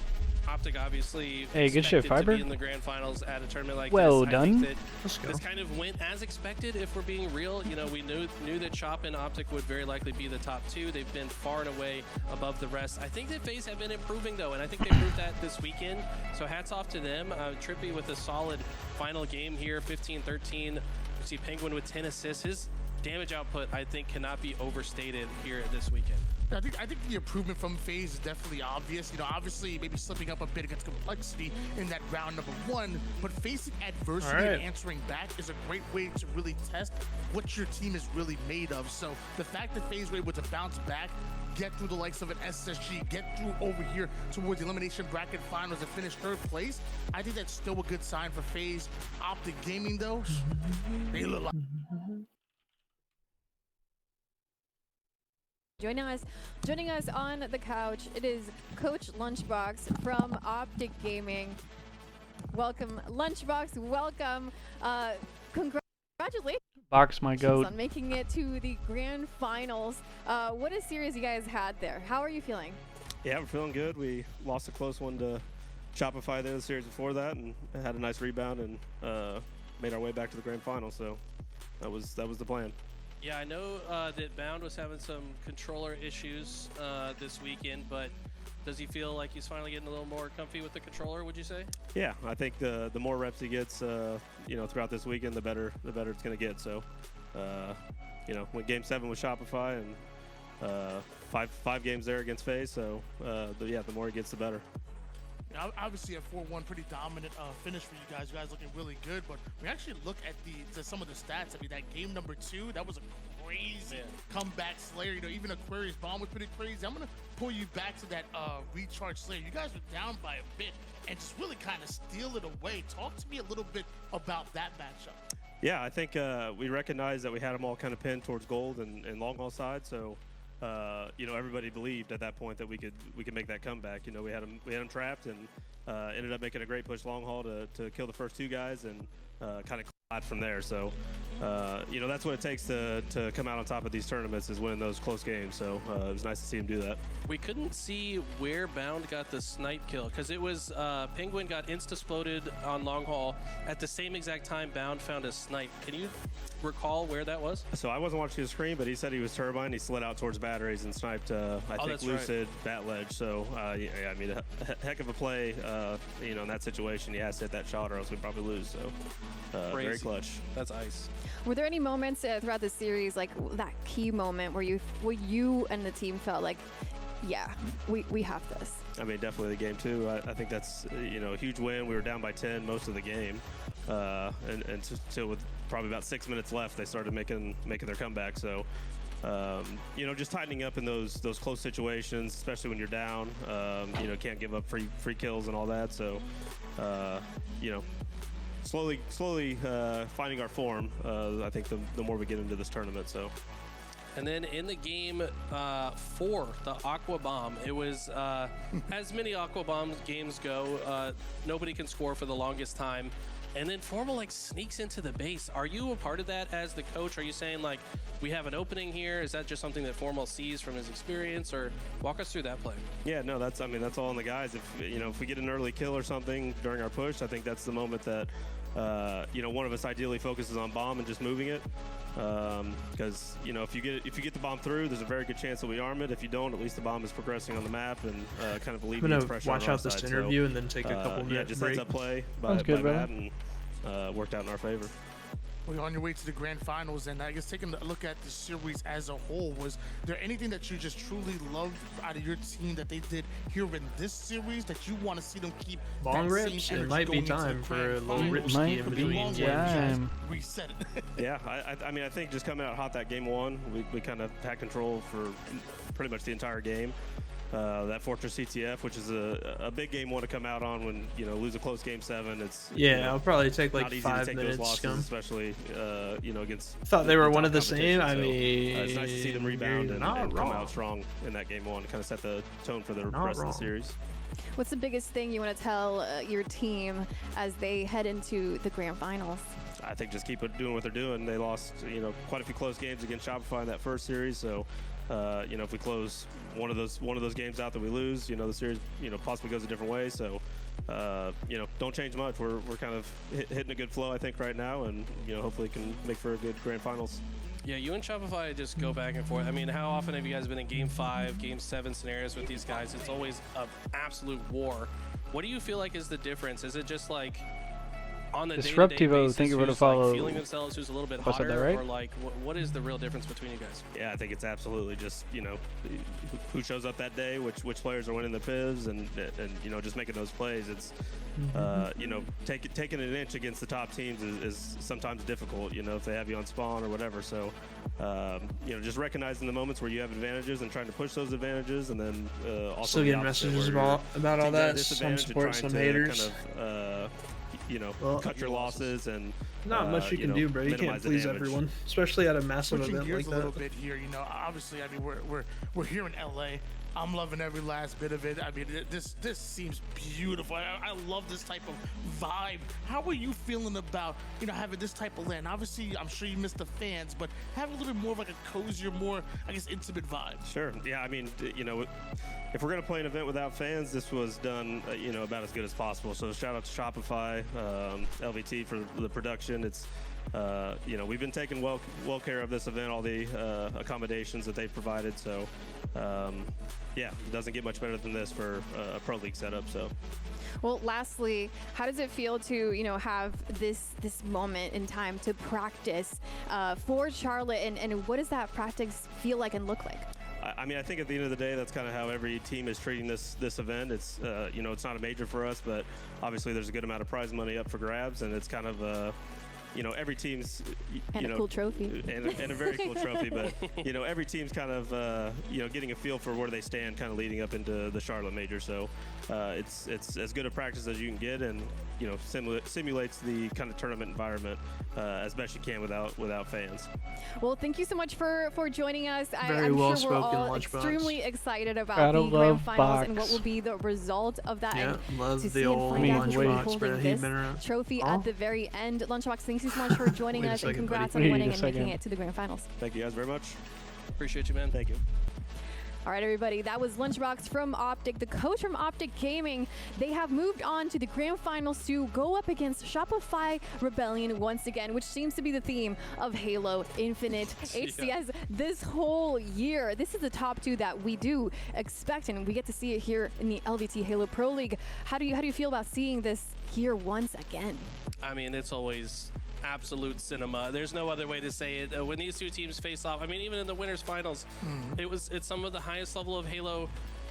Optic obviously Hey, good shit, expected Fiber. to be in the grand finals at a tournament like Well this. done. I think that this kind of went as expected, if we're being real. You know, we knew that Shop and Optic would very likely be the top 2. They've been far and away above the rest. I think that FaZe have been improving, though, and I think they proved that this weekend. So hats off to them. Trippy with a solid final game here, 15-13. We see Penguin with 10 assists. His damage output, I think, cannot be overstated here this weekend. I think the improvement from FaZe is definitely obvious. You know, obviously maybe slipping up a bit against Complexity in that round number 1, but facing adversity and answering back is a great way to really test what your team is really made of. So the fact that FaZe were able to bounce back, get through the likes of an SSG, get through over here towards the elimination bracket finals and finish 3rd place, I think that's still a good sign for FaZe. Optic Gaming, though, they look like... Joining us on the couch, it is Coach Lunchbox from Optic Gaming. Welcome, Lunchbox. Welcome. Congratulations Box my goat. on making it to the grand finals. What a series you guys had there. How are you feeling? Yeah, we're feeling good. We lost a close one to Shopify the series before that, and had a nice rebound and made our way back to the grand final. So that was the plan. Yeah, I know that Bound was having some controller issues this weekend, but does he feel like he's finally getting a little more comfy with the controller, would you say? Yeah, I think the more reps he gets, throughout this weekend, the better it's going to get. So, went Game 7 with Shopify and five games there against FaZe. So, the more he gets, the better. Obviously, a 4-1 pretty dominant finish for you guys. You guys looking really good, but we actually look at some of the stats. I mean, that game number 2, that was a crazy comeback Slayer. Even Aquarius Bomb was pretty crazy. I'm gonna pull you back to that recharge Slayer. You guys were down by a bit and just really kind of steal it away. Talk to me a little bit about that matchup. Yeah, I think we recognized that we had them all kind of pinned towards gold and long haul side. So. Everybody believed at that point that we could make that comeback. We had them trapped and ended up making a great push long haul to kill the first 2 guys and kind of collide from there. So, that's what it takes to come out on top of these tournaments is winning those close games. So it was nice to see him do that. We couldn't see where Bound got the snipe kill because it was Penguin got insta-sploded on long haul at the same exact time Bound found a snipe. Can you recall where that was? So I wasn't watching the screen, but he said he was turbine. He slid out towards batteries and sniped, I think, Lucid bat ledge. So, a heck of a play, in that situation. He has to hit that shot or else we'd probably lose. So, very clutch. That's ice. Were there any moments throughout the series, like that key moment where you and the team felt like, yeah, we have this? I mean, definitely the game 2. I think that's, a huge win. We were down by 10 most of the game. Until with probably about 6 minutes left, they started making their comeback. So, just tightening up in those close situations, especially when you're down. Can't give up free kills and all that. So, slowly finding our form. I think the more we get into this tournament. So. And then in the game 4, the Aqua Bomb, it was, as many Aqua Bomb games go, nobody can score for the longest time. And then Formal sneaks into the base. Are you a part of that as the coach? Are you saying we have an opening here? Is that just something that Formal sees from his experience, or walk us through that play? Yeah, no, that's all on the guys. If we get an early kill or something during our push, I think that's the moment that one of us ideally focuses on bomb and just moving it. Because if you get the bomb through, there's a very good chance that we arm it. If you don't, at least the bomb is progressing on the map and kind of alleviates pressure. Watch out this interview and then take a couple minutes just break. heads up play by Matt and worked out in our favor. Well, you're on your way to the grand finals, and I guess taking a look at the series as a whole, was there anything that you just truly loved out of your team that they did here in this series that you want to see them keep? Long rips, it might be time for a little rip ski in between games. Reset it. Yeah, I think just coming out hot that game 1, we kind of had control for pretty much the entire game. That Fortress CTF, which is a big game 1 to come out on when lose a close game 7. It's it'll probably take like not easy 5 to take minutes. those losses, especially against. I thought they were one of the same. I mean, it's nice to see them rebound and come out strong in that game 1 to kind of set the tone for the rest of the series. What's the biggest thing you want to tell your team as they head into the grand finals? I think just keep doing what they're doing. They lost quite a few close games against Shopify in that first series, so. If we close one of those games out that we lose, the series, possibly goes a different way. So, don't change much. We're kind of hitting a good flow, I think, right now, and hopefully can make for a good grand finals. Yeah, you and Shopify just go back and forth. I mean, how often have you guys been in Game 5, Game 7 scenarios with these guys? It's always an absolute war. What do you feel like is the difference? Is it just on the day-to-day basis, thank you for the who's follow. feeling themselves, who's a little bit I said that hotter, right? or what is the real difference between you guys? Yeah, I think it's absolutely just who shows up that day, which players are winning the pivs, and just making those plays. It's taking an inch against the top teams is sometimes difficult. If they have you on spawn or whatever. So just recognizing the moments where you have advantages and trying to push those advantages, and then also still getting messages about all that. Some support, some haters. Cut your losses and not much you can do, bro. You can't please everyone, especially at a massive Switching event gears like a little that. bit here, obviously, I mean, we're here in LA. I'm loving every last bit of it. I mean, this seems beautiful. I love this type of vibe. How are you feeling about, having this type of land? Obviously, I'm sure you miss the fans, but have a little bit more of a cozier, more, I guess, intimate vibe. Sure. Yeah, I mean, if we're going to play an event without fans, this was done, about as good as possible. So shout out to Shopify, LVT for the production. It's you know, we've been taking well care of this event, all the accommodations that they've provided. So, yeah, it doesn't get much better than this for a pro league setup. So. Well, lastly, how does it feel to, you know, have this moment in time to practice for Charlotte, and what does that practice feel like and look like? I mean, I think at the end of the day, that's kind of how every team is treating this event. It's you know, it's not a major for us, but obviously there's a good amount of prize money up for grabs, and it's kind of you know, every team's and a cool trophy and a very cool trophy, but you know, every team's kind of you know, getting a feel for where they stand, kind of leading up into the Charlotte major. So it's as good a practice as you can get, and you know, simulates the kind of tournament environment as best you can without fans. Well, thank you so much for joining us. Very well sure we're spoken, all Lunchbox. extremely excited about Gotta the grand love finals Box. and what will be the result of that. Yeah, and love to the see and old find out who will be Lunchbox, holding man. He's this been around. trophy Oh. at the very end. Lunchbox, thank you so much for joining Wait a us, and second, congrats buddy. on Wait winning a and making second. it to the grand finals. Thank you guys very much. Appreciate you, man. Thank you. All right, everybody, that was Lunchbox from Optic, the coach from Optic Gaming. They have moved on to the grand finals to go up against Shopify Rebellion once again, which seems to be the theme of Halo Infinite. HCS this whole year. This is the top two that we do expect, and we get to see it here in the LVT Halo Pro League. How do you feel about seeing this here once again? I mean, it's always absolute cinema. There's no other way to say it. When these two teams face off, I mean, even in the winners finals, it's some of the highest level of Halo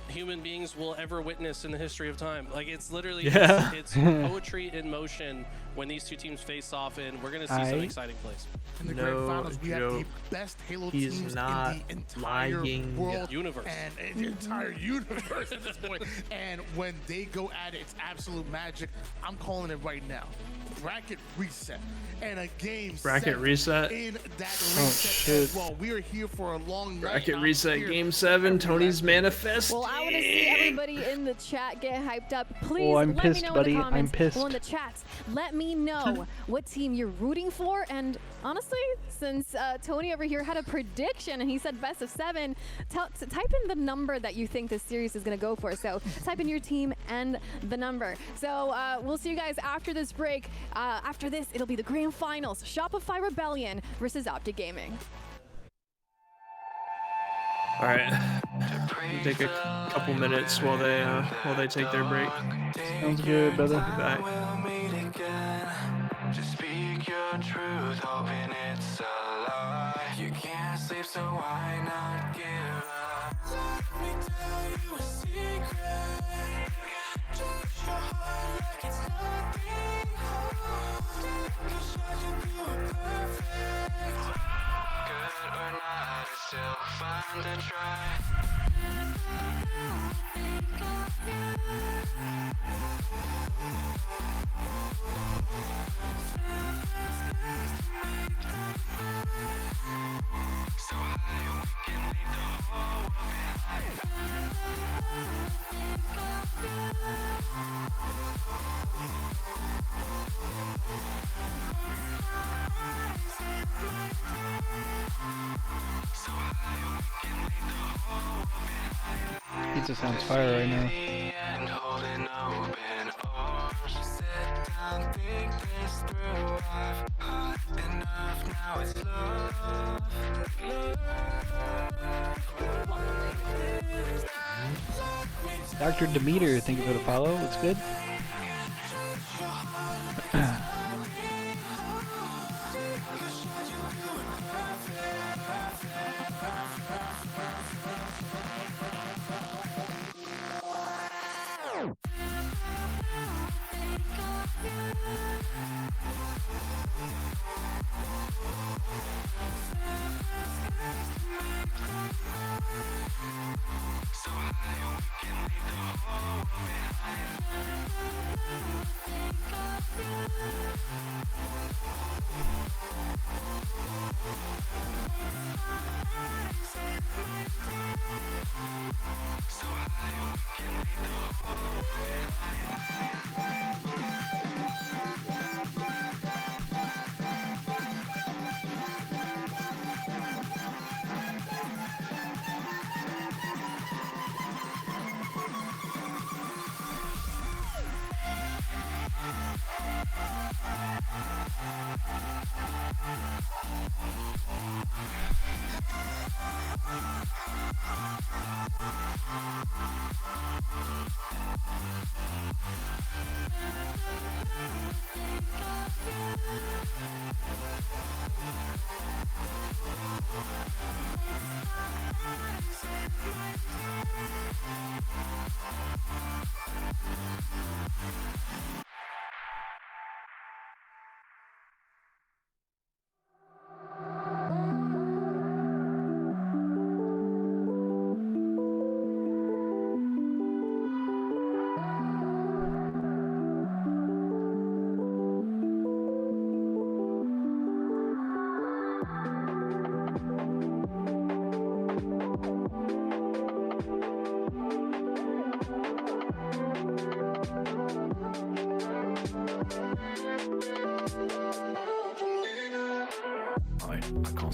human beings will ever witness in the history of time. Like, it's literally it's poetry in motion when these two teams face off, and we're gonna see some exciting plays. In the grand finals, we have the best Halo teams in the entire world universe, and the entire universe at this point. And when they go at it, it's absolute magic. I'm calling it right now. Bracket reset and a game Bracket reset in that reset as well. We are here for a long night. Bracket reset game 7. Tony's manifest. Well, I want to see everybody in the chat get hyped up. Please Oh, I'm let pissed, me know buddy. in the I'm comments. pissed. Well, in the chats, let me know what team you're rooting for. And honestly, since Tony over here had a prediction and he said best of 7, type in the number that you think this series is going to go for. So type in your team and the number. So we'll see you guys after this break. After this, it'll be the grand finals. Shopify Rebellion versus Optic Gaming. All right, we'll take a couple minutes while they take their break. Sounds good, brother. Back. Just speak your truth, hoping it's a lie. You can't sleep, so why not give up? Let me tell you a secret. Touch your heart like it's nothing cold. Cause I can do it perfect. Good or not, it's still fun to try. So high we can leave the whole world Pizza sounds fire right now. and holding open arms. Sit down, think this through. I've had enough, now it's love. Dr. Demeter, thank you for the follow. What's good? So high we can leave the whole world behind.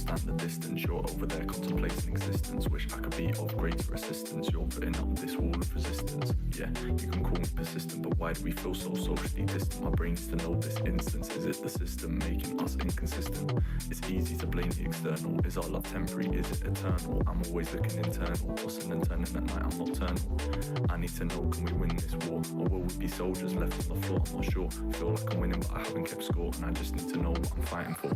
can't stand the distance. You're over there contemplating existence. Wish I could be of greater assistance. You're putting up this wall of resistance. Yeah, you can call me persistent, but why do we feel so socially distant? My brain needs to know this instance. Is it the system making us inconsistent? It's easy to blame the external. Is our love temporary? Is it eternal? I'm always looking internal. Tossing and turning at night, I'm nocturnal. I need to know, can we win this war? Or will we be soldiers left on the floor? I'm not sure. Feel like I'm winning, but I haven't kept score. And I just need to know what I'm fighting for.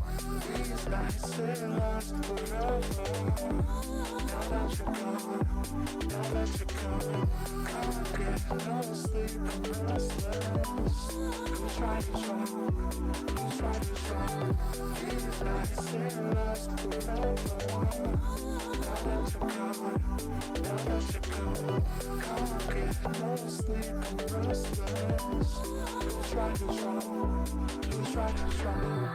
These nights it lasts forever. Now that you're gone, now that you're gone, can't get no sleep, I'm restless. Who's right is wrong? Who's right is wrong? These nights it lasts forever. Now that you're gone, now that you're gone, can't get no sleep, I'm restless. Who's right is wrong? Who's right is wrong?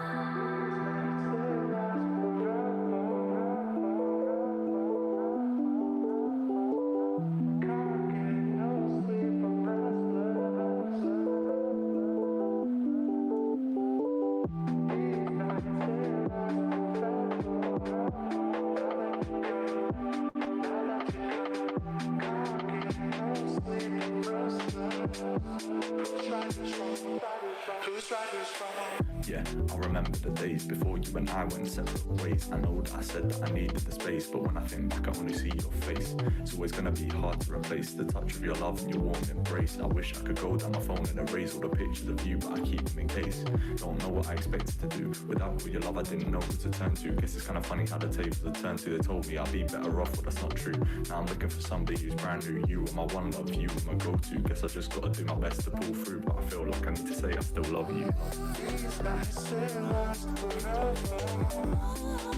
Yeah, I remember the days before you and I went separate ways. I know that I said that I needed the space, but when I think back I only see your face. It's always gonna be hard to replace the touch of your love and your warm embrace. I wish I could go down my phone and erase all the pictures of you, but I keep them in case. Don't know what I expected to do. Without your love I didn't know who to turn to. Guess it's kinda funny how the tables are turned to. They told me I'd be better off, but that's not true. Now I'm looking for somebody who's brand new. You are my one love, you are my go-to. Guess I just gotta do my best to pull through, but I feel like I need to say I still love you. These nights it lasts forever.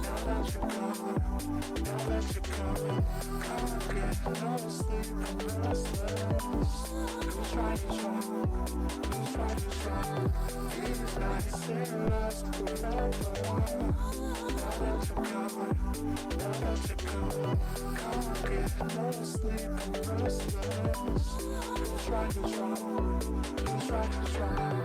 Now that you're gone, now that you're gone, can't get no sleep, I'm restless. Who's right is wrong? Who's right is wrong? These nights it lasts forever. Now that you're gone, now that you're gone, can't get no sleep, I'm restless. Who's right is wrong? Who's right is wrong?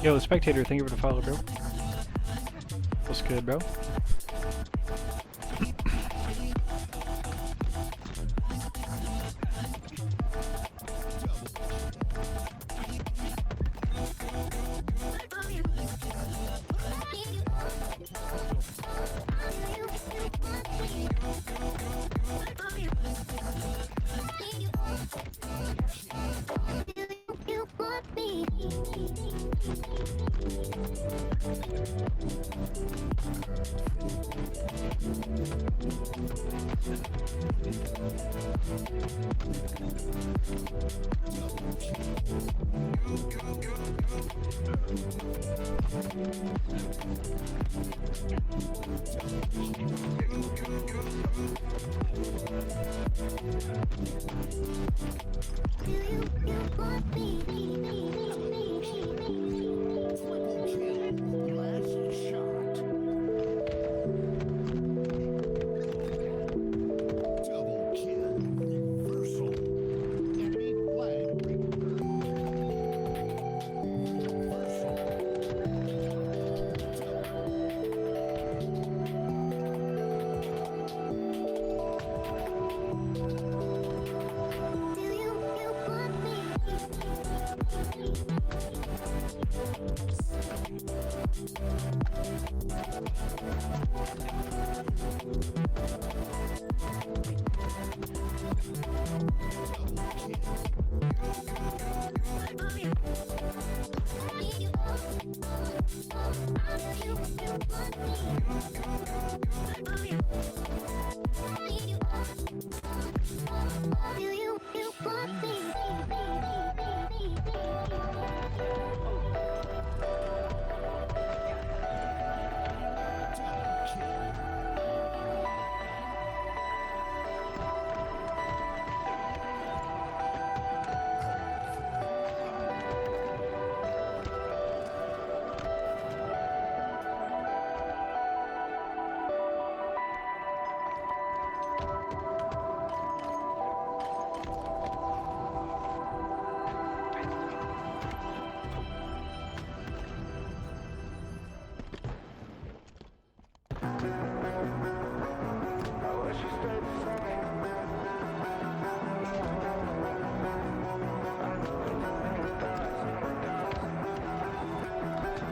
Yo, Spectator, thank you for the follow, bro. What's good, bro?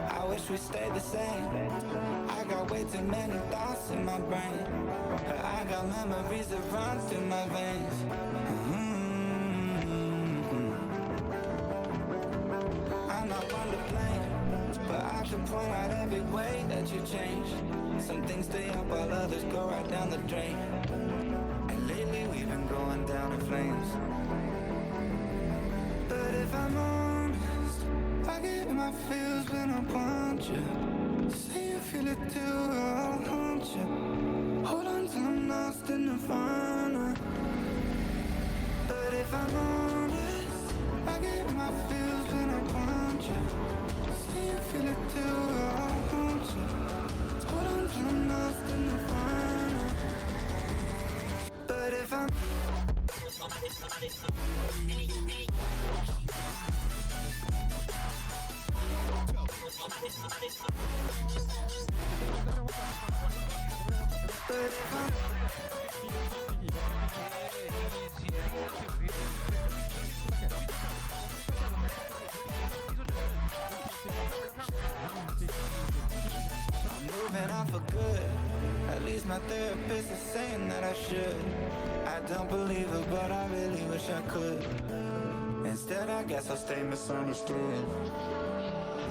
I wish we stayed the same. I got way too many thoughts in my brain. I got memories that run through my veins. I'm not one to blame, but I can point out every way that you change. Some things stay up while others go right down the drain. And lately we've been going down in flames. But if I'm honest, I get my feels when I want you. Say you feel it too, I'll haunt you. Hold on till I'm lost in the nirvana. But if I'm honest, I get my feels when I want you. Say you feel it too, I'll haunt you. Hold on till I'm lost in the nirvana. But if I'm moving on for good. At least my therapist is saying that I should. I don't believe it, but I really wish I could. Instead, I guess I'll stay misunderstood.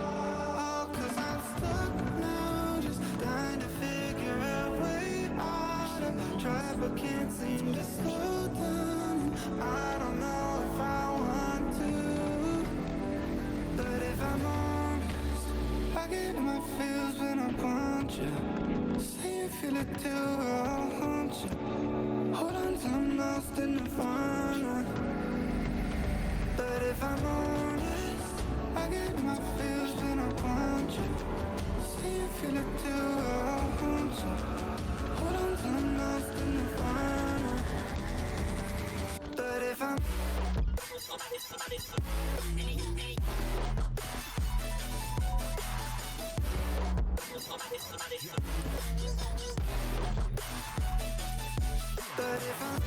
Oh, 'cause I'm stuck now, just trying to figure out a way out of. Try but can't seem to slow down. I don't know if I want to. But if I'm honest, I get my feels when I want you. Say you feel it too, I'll haunt you. Hold on till I'm lost in the nirvana. But if I'm honest, I get my feels when I want you. Say you feel it too, I'll haunt you. Hold on till I'm lost in the nirvana. But if I'm But if I'm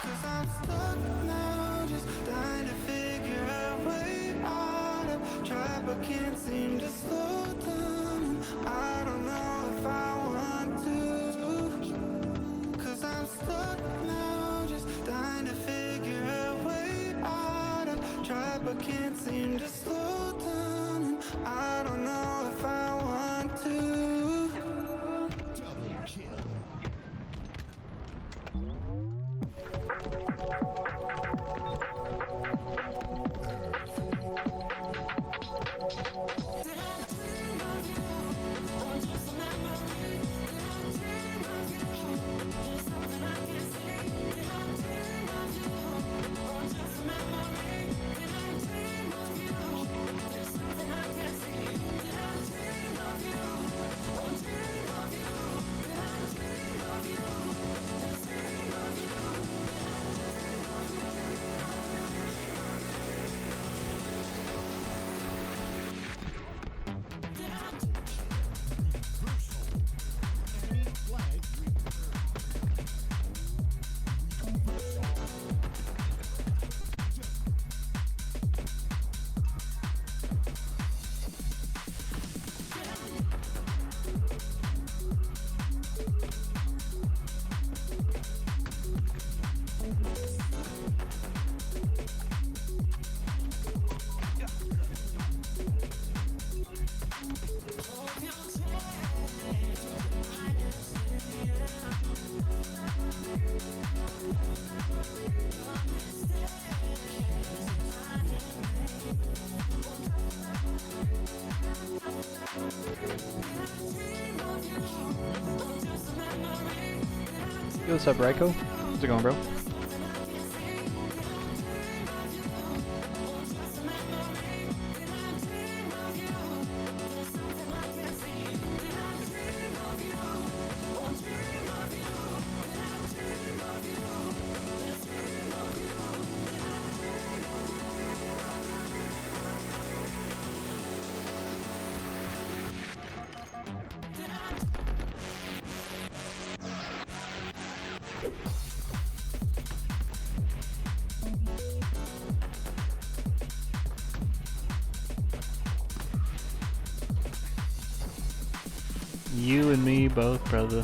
Cause I'm stuck now, just trying to figure out a way out of. Try but can't seem to slow down. I don't know if I want to. Cause I'm stuck now, just trying to figure out a way out of. Try but can't seem to slow down. I don't know if I want to. Yo, what's up, Ryko? How's it going, bro? You and me both, brother.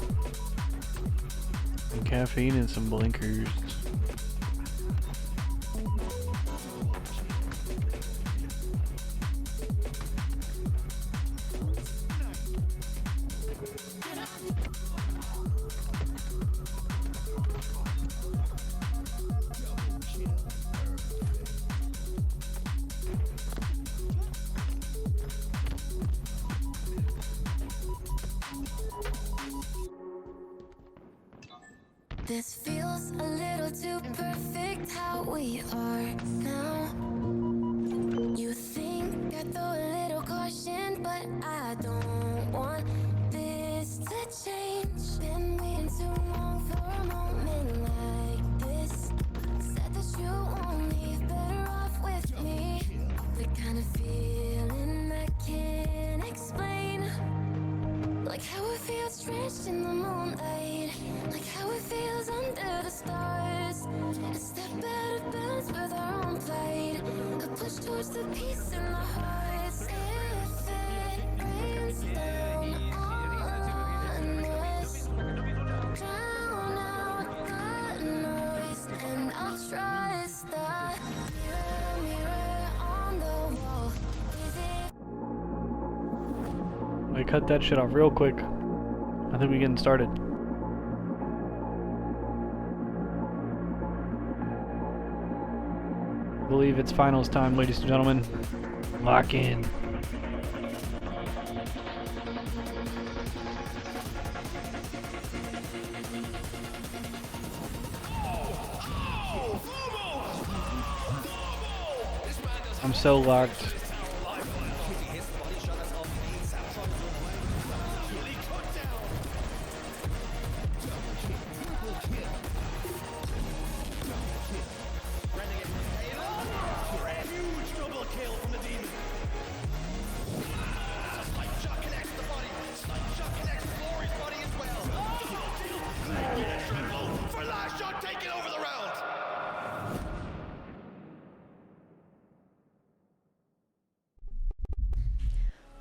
Some caffeine and some blinkers. This feels a little too perfect how we are now. You think I throw a little caution, but I don't want this to change. Been waiting too long for a moment like this. Said that you won't leave, better off with me. The kind of feeling I can't explain. Like how it feels drenched in the moonlight. Like how it feels under the stars. A step out of bounds with our own plight. A push towards the peace in our hearts. If it rains down on us, drown out the noise. And I'll trust the mirror, mirror on the wall. Is it I cut that shit off real quick. I think we're getting started. I believe it's finals time, ladies and gentlemen. Lock in. I'm so locked.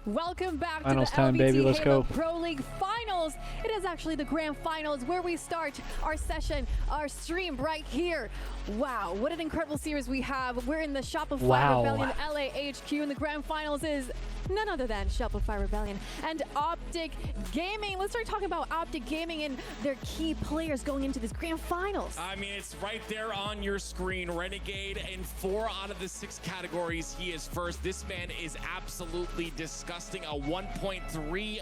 Welcome back Finals to the time, LVT baby. Let's Halo go. Pro League Finals. It is actually the grand finals where we start our session, our stream right here. Wow, what an incredible series we have. We're in the Shopify Rebellion LA HQ, and the grand finals is none other than Shopify Rebellion and Optic Gaming. Let's start talking about Optic Gaming and their key players going into this grand finals. I mean, it's right there on your screen. Renegade in 4 out of the 6 categories. He is first. This man is absolutely disgusting. A 1.30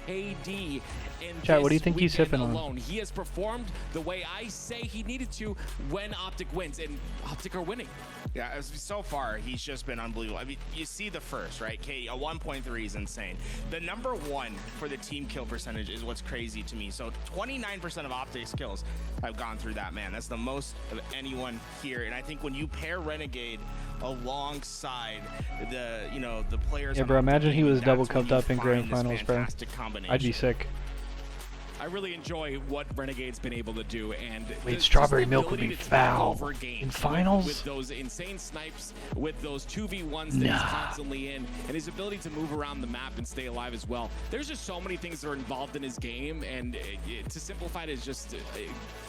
KD in Chat, what do you this think he's weekend sipping on? alone. He has performed the way I say he needed to when Optic wins, and Optic are winning. Yeah, so far, he's just been unbelievable. I mean, you see the first, right? A 1.3 is insane. The number 1 for the team kill percentage is what's crazy to me. So 29% of Optic's kills have gone through that man. That's the most of anyone here. And I think when you pair Renegade alongside the, the players. Yeah, bro, imagine he was double cupped up in grand finals, bro. I'd be sick. I really enjoy what Renegade's been able to do, and Wait, strawberry milk would be foul in finals? with those insane snipes, with those 2v1s that he's constantly in, and his ability to move around the map and stay alive as well. There's just so many things that are involved in his game, and to simplify it is just,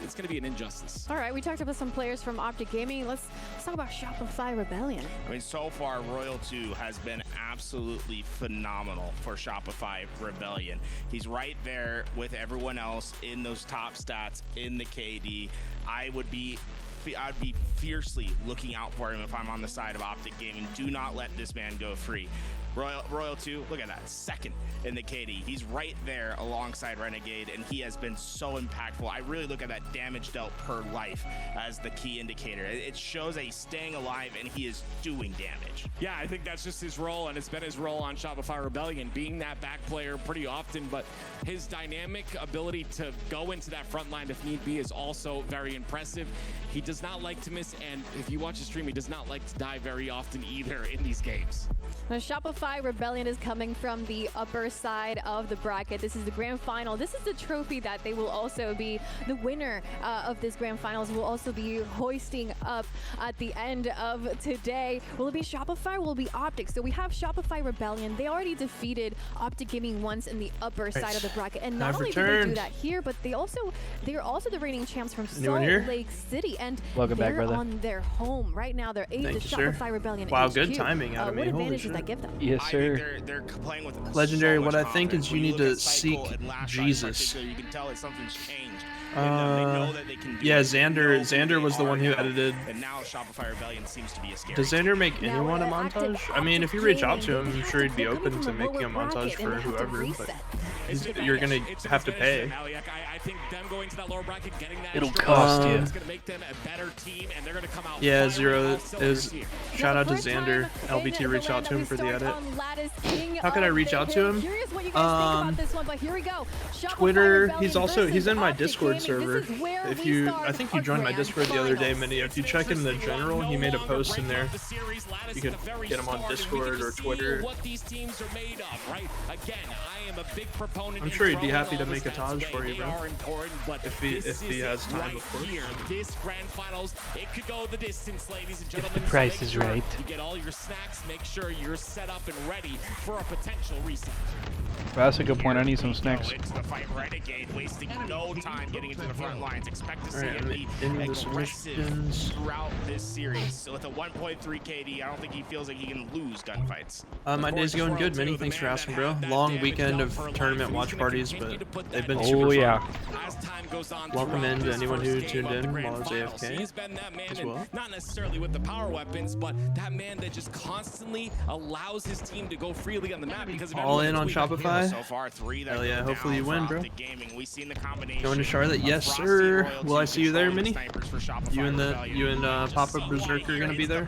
it's going to be an injustice. All right, we talked about some players from Optic Gaming. Let's talk about Shopify Rebellion. I mean, so far, Royal 2 has been absolutely phenomenal for Shopify Rebellion. He's right there with everyone everyone else in those top stats in the KD, I'd be fiercely looking out for him if I'm on the side of Optic Gaming. Do not let this man go free. Royal 2, look at that, second in the KD. He's right there alongside Renegade, and he has been so impactful. I really look at that damage dealt per life as the key indicator. It shows that he's staying alive and he is doing damage. Yeah, I think that's just his role, and it's been his role on Shopify Rebellion, being that back player pretty often, but his dynamic ability to go into that front line if need be is also very impressive. He does not like to miss, and if you watch his stream, he does not like to die very often either in these games. Now, Shopify Rebellion is coming from the upper side of the bracket. This is the grand final. This is the trophy that they will also be, the winner of this grand finals will also be hoisting up at the end of today. Will it be Shopify or will it be Optic? So we have Shopify Rebellion. They already defeated Optic Gaming once in the upper side of the bracket. And not only did they do that here, but they're also the reigning champs from Salt Lake City. And they're on their home right now. They're the Shopify Rebellion Wow, HQ. good timing out of me. What advantage does that give them? Yes, sir. They're playing with Legendary, so what much I think is you need to seek Jesus. You can tell that something's changed. They know that they can do yeah, Xander was the one who edited. And now Shopify Rebellion seems to be a scary. Does Xander make anyone a montage? I mean, if you reach out to him, I'm sure he'd be open to making a montage for whoever, but you're gonna have to pay. I think them going to that lower bracket, getting that It'll cost you. It's gonna make them a better team, and they're gonna come out. Yeah, Zero is. Shout out to Xander. LVT reached out to him for the edit. How can I reach out to him? Twitter. He's in my Discord server. If you, I think you joined my Discord the other day, Minnie. If you check in the general, he made a post in there. You can get him on Discord or Twitter. What these teams are made of, right? Again, I am a big proponent. I'm sure he'd be happy to make a Taj for you, bro. If he has time, of course. This grand finals, it could go the distance, ladies and gentlemen. If the price is right. You get all your snacks. Make sure you're set up and ready for a potential reset. That's a good point. I need some snacks. Into the fight, Renegade wasting no time getting into the front lines. Expect to see him be aggressive throughout this series. So with a 1.3 KD, I don't think he feels like he can lose gunfights. My day's going good, Minnie. Thanks for asking, bro. Long weekend of tournament watch parties, but they've been super fun. Welcome in to anyone who tuned in while I was AFK as well. Not necessarily with the power weapons, but that man that just constantly allows his team to go freely on the map because of all in on Shopify. So far, 3 that hell yeah, hopefully you win, bro. We've seen the combination. Going to Charlotte? Yes, sir. Will I see you there, Minnie? You and Papa Berserker are gonna be there?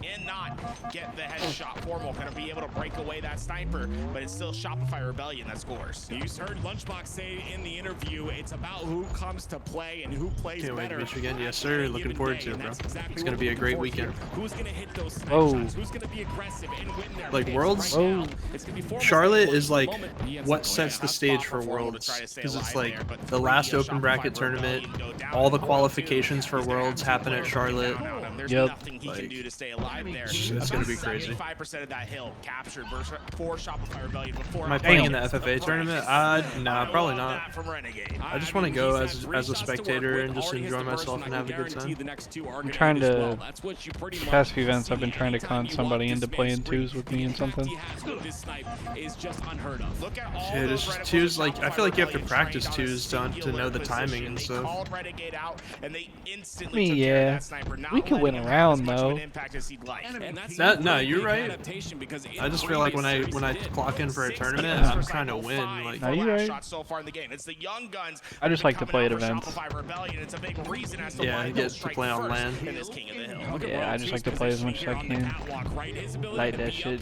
Cannot get the headshot. Formal gonna be able to break away that sniper, but it's still Shopify Rebellion that scores. You heard Lunchbox say in the interview, it's about who comes to play and who plays Can't better. Wait to meet you again. Yes, sir. Looking forward to it, bro. It's gonna be a great weekend. Who's gonna hit those snapshots? Who's gonna be aggressive and win their like games Worlds? right now? It's gonna be Charlotte is like what sets the stage for Worlds, because it's like the last open bracket tournament, all the qualifications for Worlds happen at Charlotte. Yep. Nothing he can do to stay alive there. It's gonna be crazy. 75% of that hill captured for Shopify Rebellion before. Am I playing in the FFA tournament? Nah, probably not. I just want to go as a spectator and just enjoy myself and have a good time. I'm trying to, past few events, I've been trying to con somebody into playing twos with me and something. Yeah, it's just twos, like, I feel like you have to practice twos to know the timing and stuff. I mean, yeah, we could win around though. No, you're right. I just feel like when I clock in for a tournament, I'm trying to win. Like, no, you're right. I just like to play at events. Yeah, I get to play on LAN. Yeah, I just like to play as much as I can. Light that shit.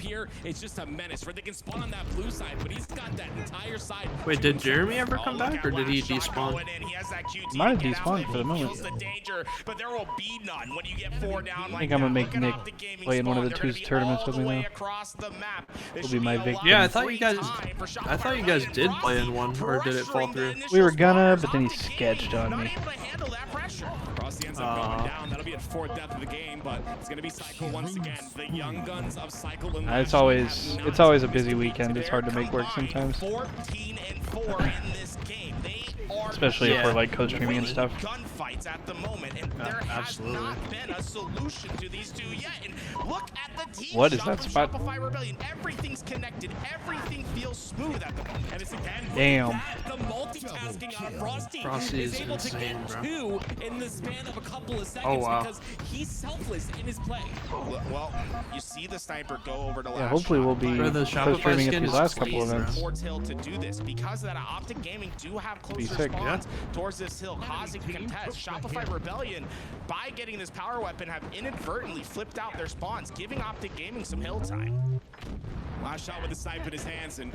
Wait, did Jeremy ever come back, or did he despawn? Might have despawned for the moment. I think I'm gonna make Nick play in one of the twos tournaments with me now. Will be my victim. Yeah, I thought you guys did play in one, or did it fall through? We were gonna, but then he sketched on me. That'll be a fourth death of the game, but it's gonna be Cycle once again. The young guns of Cycle. It's always a busy weekend. It's hard to make work sometimes. 14-4 in this game. They are especially if we're like co-streaming and stuff. Gunfights at the moment, and there has not been a solution to these two yet. And look at the team What is shot that from spot? Shopify Rebellion. Everything's connected. Everything feels smooth at the moment. And it's again. Damn. The multitasking out of Frosty. Frosty is able to insane, get bro. two in the span of a couple of seconds Oh, wow. because he's selfless in his play. Well, you see the sniper go over to Yeah, hopefully we'll be Bro, the Shopify co-streaming at skin these is last couple clean, bro. events. towards Hill to do this because that Optic Gaming do have Be closer sick, spawns towards this hill, causing contest. Shopify Rebellion, by getting this power weapon, have inadvertently flipped out their spawns, giving Optic Gaming some hill time. Last shot with the snipe in his hands, and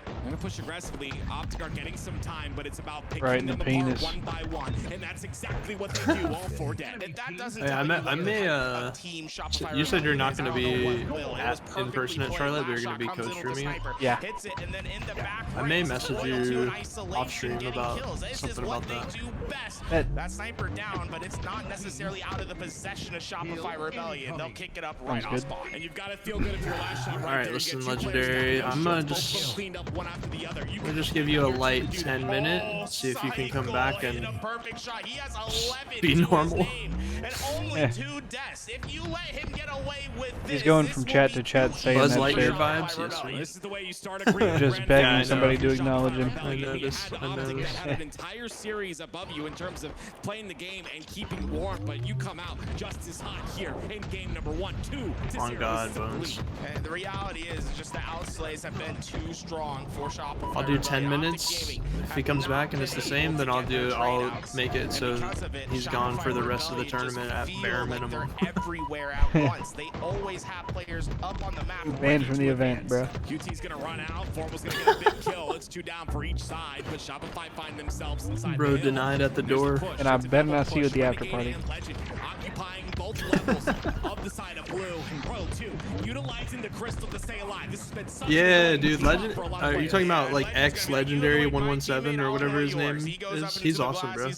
I'm gonna push aggressively. Optic are getting some time, but it's about picking Right in them the apart penis. one by one, and that's exactly what they do. All 4 dead. And that doesn't Hey, tell I you may, what I the may type of team Shopify you said you're not Rebellion going to is. I be don't know what will. It was in person at perfectly Charlotte, but played. you're going to be Last shot comes in with the co-streaming. sniper, Yeah. hits it, and then in the back I may right, message Loyal you to an isolation, off stream getting about kills. This is something what about they that. do best. That sniper down, but it's not necessarily out of the possession of Shopify Rebellion. They'll kick it up right Sounds off good. spawn. And you've got to feel good if your last shot right Alright, there. listen, you get 2 players Legendary. down, I'm gonna both of them just cleaned up one after the other. You We'll can just give you a light 10 minute, see if you can come back and Perfect shot. He has 11 be to his normal. name, and only Yeah. 2 deaths. If you let him get away with this, He's going this from will chat be to chat saying Buzz that Lightyear shit. vibes, yes, sir. This is the way you start a great Just brand. begging Yeah, I know. somebody to acknowledge him. I noticed. You had Optic that had an entire series above you in terms of playing the game and keeping warm, but you come out just as hot here in game number 1, 2. to On 0 God, is the Bones. lead. And the reality is just the outslays have been too strong for Shopify. I'll do 10 Rebellion. minutes. Optic Gaming If he have comes not back and it's the been same, able then to I'll get their make trade-outs. it so And because of it, he's gone for the rest of the Shopify tournament at Rebellion bare just feel like minimum. they're everywhere at once. They always have players up on the map. Banned ready from to the event, advance. bro. QT's gonna run out. Formal's gonna get a big kill. It's 2 down for each side, but Shopify find themselves inside Bro the hill. denied at the door. And I better not see you at the after party. Legend occupying both levels of the side of blue. Royal 2 utilizing the crystal to stay alive. This has been such Yeah, a dude, spot Legend. for a lot of Are you players. talking about like X Legendary 117 or whatever his name is? He's awesome, bro.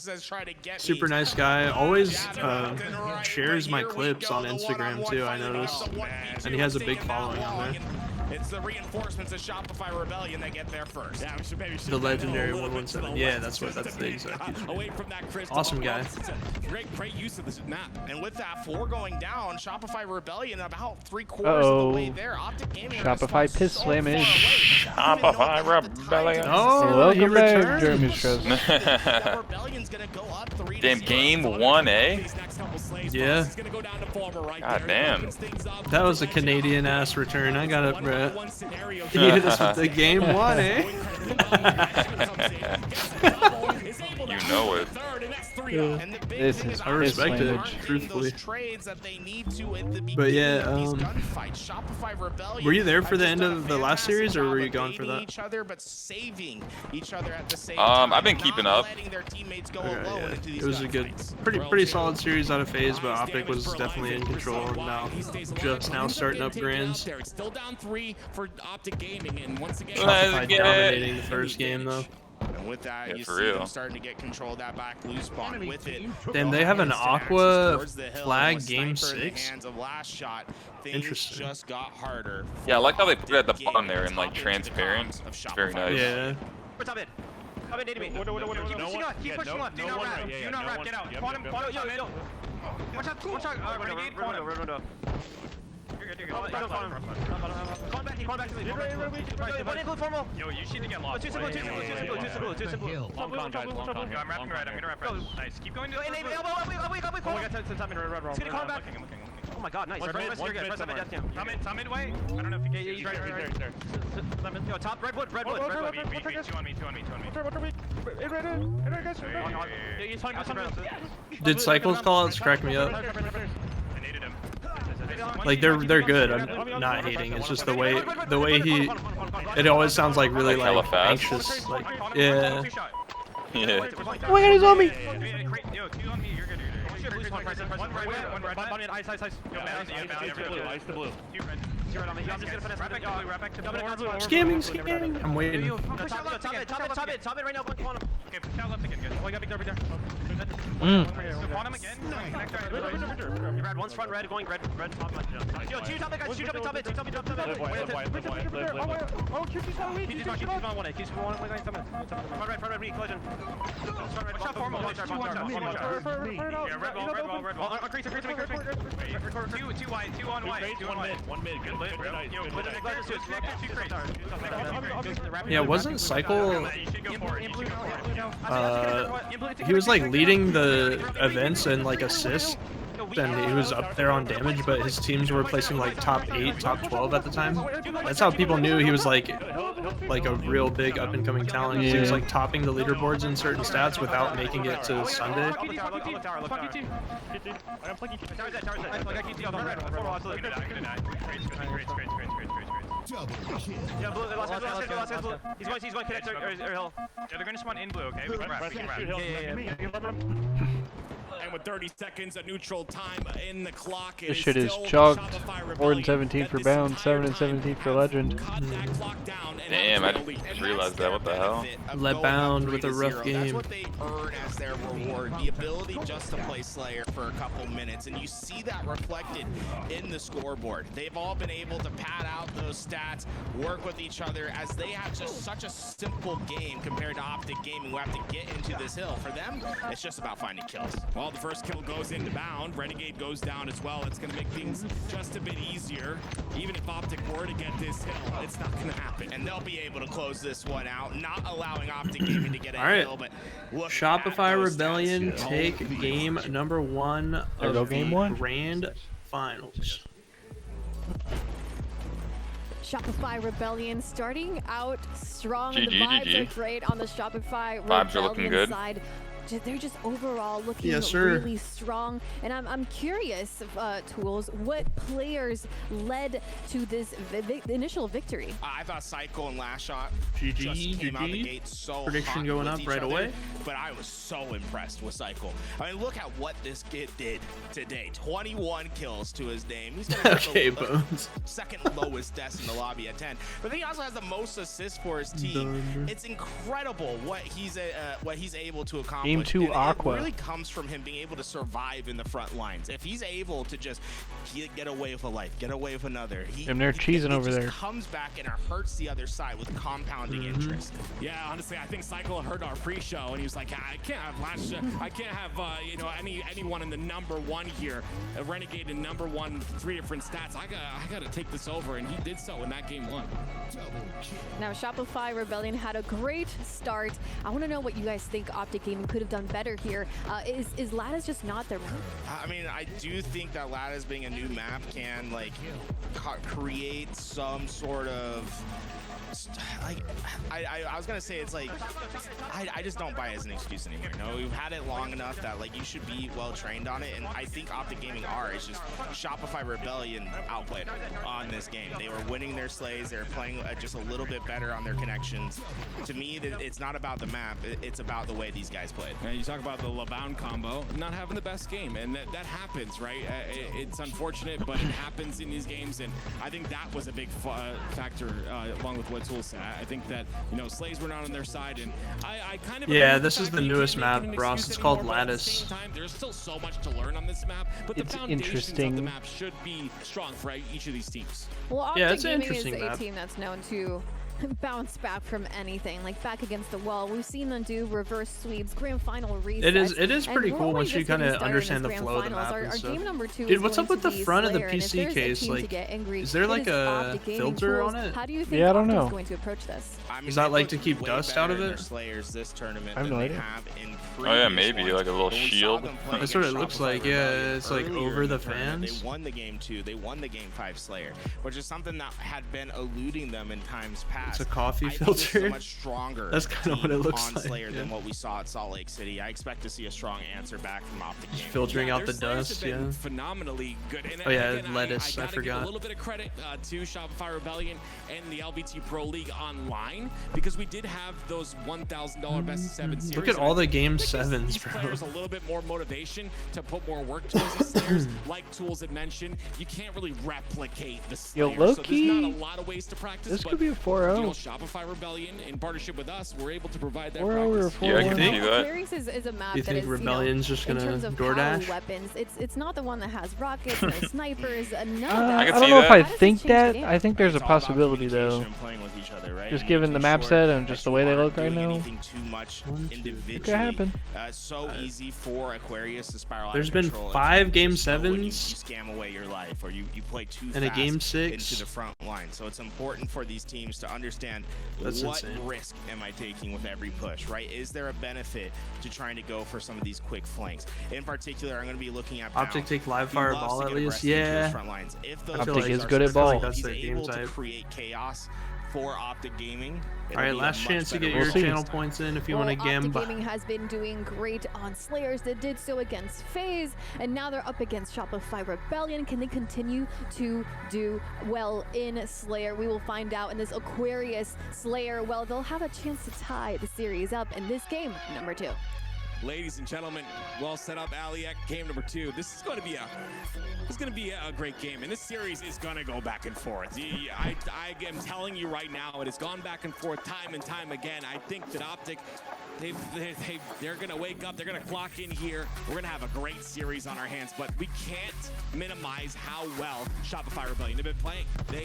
Super nice guy. Always shares my clips on Instagram too. I noticed, and he has a big following on there. It's the reinforcements of Shopify Rebellion that get there first. Yeah, we should maybe The Legendary 117. Yeah, that's the exact. away from that crystal. Awesome guy. It's a great use of this map. And with that 4 going down, Shopify Rebellion about 3/4 of the way there. Optic Gaming Shopify piss slamming. Shopify Rebellion. Oh, he Welcome back, returned. Jeremy Strauss. Rebellion's gonna go up 3 Damn, game 1, eh? Yeah. God damn. That was a Canadian ass return. I got it, bro. Can you hit us with the game 1, eh? You know it. This is I respect it, truthfully. But yeah, were you there for the end of the last series, or were you gone for that? Each other, but saving each other at the same I've been keeping up. It was a good, pretty solid series out of phase, but Optic was definitely in control, and now just now starting up grands. It's still down 3 for Optic Gaming, and once again, Shopify dominating the first game though. And with that, you see them starting to get control of that back blue spawn with it. Damn, they have an Aqua Towards the hill, flag and with game Sniper in the 6. hands of last shot, things Interesting. just got harder. Yeah, I like how they put it at the bottom there in like transparent. It's very nice. Yeah. What's up, Come in, enemy. Keep pushing on, keep pushing on. Do not wrap. Do not wrap. Get out. Follow, yo. Watch out, watch out. Renegade, red. You're good. Call back to me. One in blue formal. Yo, you should get lost. Too simple. Long con, guys, long con here. I'm wrapping right. I'm gonna wrap right. Nice. Keep going to the I'll wait. Oh, we got some time in red. It's gonna call back. I'm looking. Oh my god, nice. One's mid, You're good. one's Press up mid at death somewhere. Tom midway. I don't know if you can. He's there. Yo, top redwood. Two on me. Did Cycles callouts crack me up? I needed him. Like they're good. I'm not hating. It's just the way he. It always sounds like really Like hella like fast. anxious. Like yeah. Yeah. Oh my god, he's on me! Yo, 2 on me. You're good. One red, bottom in, ice. Go down, ice to blue. Two red on me. I'm just gonna finish right back to blue. Scamming. I'm waiting. Top it right now, one quantum. Okay, push out left again, guys. Oh, you got big there. Go quantum again. Red, one's front red, going red, top left. Yo, two top it, guys. Two top it. Oh, QT's on weak. He's on 1A. He's on 1A. Front red, weak, collision. Watch out, foremost. Yeah, red wall. Increase. Two wide, two on white. One mid. Good lit. Yo, lit it. Two crates. Yeah, wasn't Cycle? He was like leading the events and like assists, and he was up there on damage, but his teams were placing like top 8, top 12 at the time. That's how people knew he was like a real big up and coming talent. He was like topping the leaderboards in certain stats without making it to Sunday. Yeah, blue, last guy's blue. He's going connect or hill. Yeah, they're gonna spawn in blue, okay? We can wrap. And with 30 seconds of neutral time in the clock, This shit is chalked. 4 and 17 for Bound, 7 and 17 for Legend. Damn, I just realized that. What the hell? Let Bound with a rough game. That's what they earn as their reward, the ability just to play Slayer for a couple minutes, and you see that reflected in the scoreboard. They've all been able to pad out those stats, work with each other, as they have just such a simple game compared to Optic Gaming, who have to get into this hill. For them, it's just about finding kills. Well, the first kill goes into Bound. Renegade goes down as well. It's going to make things just a bit easier. Even if Optic were to get this hill, it's not going to happen. And they'll be able to close this one out, not allowing Optic Gaming to get a hill, but look, Shopify Rebellion take game number 1 of the Grand Finals. Shopify Rebellion starting out strong. The GG. vibes are great on the Shopify Vibes are looking Rebellion good. side. They're just overall looking Yes, sir. really strong, and I'm curious, Tools, what players led to this initial victory? I thought Cycle and Last Shot GG, just came out the gate so Prediction hot going with up each right other, away. But I was so impressed with Cycle. I mean, look at what this kid did today. 21 kills to his name. He's Okay, Bones. second lowest deaths in the lobby at 10. But he also has the most assists for his team. It's incredible what he's able to accomplish. Game 2 Aqua. It really comes from him being able to survive in the front lines. If he's able to just get away with a life, get away with another, And they're cheesing over there. Comes back and it hurts the other side with compounding interest. Yeah, honestly, I think Cycle heard our pre-show and he was like, I can't have I can't have anyone in the #1 here. A Renegade in #1, 3 different stats. I gotta take this over, and he did so in that game 1. Now, Shopify Rebellion had a great start. I want to know what you guys think Optic Gaming could have done better here. Is Lattice just not their move? I mean, I do think that Lattice being a new map can like create some sort of like I was gonna say it's like I just don't buy it as an excuse anymore. You know, we've had it long enough that like you should be well trained on it, and I think Optic Gaming are. It's just Shopify Rebellion outplayed on this game. They were winning their slays. They were playing just a little bit better on their connections. To me, it's not about the map. It's about the way these guys played. And you talk about the LeBound combo, not having the best game, and that happens, right? It's unfortunate, but it happens in these games, and I think that was a big factor along with what Tool said. I think that, you know, slays were not on their side, and I kind of this is the newest map, Ross. It's called Lattice. There's still so much to learn on this map, but the foundations of the map should be strong for each of these teams. Well, Optic Gaming is a team that's known to bounce back from anything, like back against the wall. We've seen them do reverse sweeps, grand final resets. It is pretty cool once you kind of understand the flow of the map and stuff. Dude, what's up with the front of the PC case? Like, is there like a filter on it? How do you think I don't know. going to approach this? Is that like to keep dust out of it? Slayers this tournament I have no idea. Oh yeah, maybe like a little shield. That's what it looks like. Yeah, it's like over the fans. They won the game 2. They won the game 5 Slayer, which is something that had been eluding them in times past. It's a coffee I think this is a filter. much stronger That's kind of what it team looks on like. Slayer yeah. than what we saw at Salt Lake City. I expect to see a strong answer back from Optic Gaming. Filtering out the their Slayers dust, have been yeah. phenomenally good. And Oh yeah, again, lettuce. I gotta give forgot. a little bit of credit to Shopify Rebellion and the LVT Pro League online because we did have those $1,000 best of 7 series. Look at and all I the think game it gives sevens, these bro. players a little bit more motivation to put more work towards the Slayers. Like Tools had mentioned, you can't really replicate the Yo, Slayers. low So there's key, not a lot of ways to practice. this but, could be a 4-0. You know, Shopify Rebellion in partnership with us, we're able to provide that 4-0 or practice. 4-1. Yeah, I can see that. Aquarius is a map You that think is, Rebellion's just in gonna terms of DoorDash? power weapons, it's not the one that has rockets, no snipers, none of I that. don't know if I How does this think change the that. game? I think there's a possibility though. Just given the map set and just the way they look right now. Too much It could happen. So easy for Aquarius to spiral out There's of been control. 5 game You 7s scam away your life, or you play too and a fast game 6 into the front line. So it's important for these teams to understand That's what insane. risk am I taking with every push, right? Is there a benefit to trying to go for some of these quick flanks? In particular, I'm going to be looking at Optic Bounce, take live who fire loves ball to at get least. aggressive into his Yeah. front lines. If those I feel Optic like is good at I feel like ball. that's he's their game able to type. create chaos for Optic Gaming. All right, last chance to get your channel points in if you want to Optic gamba. Gaming has been doing great on Slayers. They did so against FaZe, and now they're up against Shopify Rebellion. Can they continue to do well in Slayer? We will find out in this Aquarius Slayer. Well, they'll have a chance to tie the series up in this game, number 2. Ladies and gentlemen, well set up, Aliak. Game number 2. This is going to be a great game, and this series is going to go back and forth. I am telling you right now, it has gone back and forth time and time again. I think that Optic, they're going to wake up, they're going to clock in here. We're going to have a great series on our hands, but we can't minimize how well Shopify Rebellion have been playing. They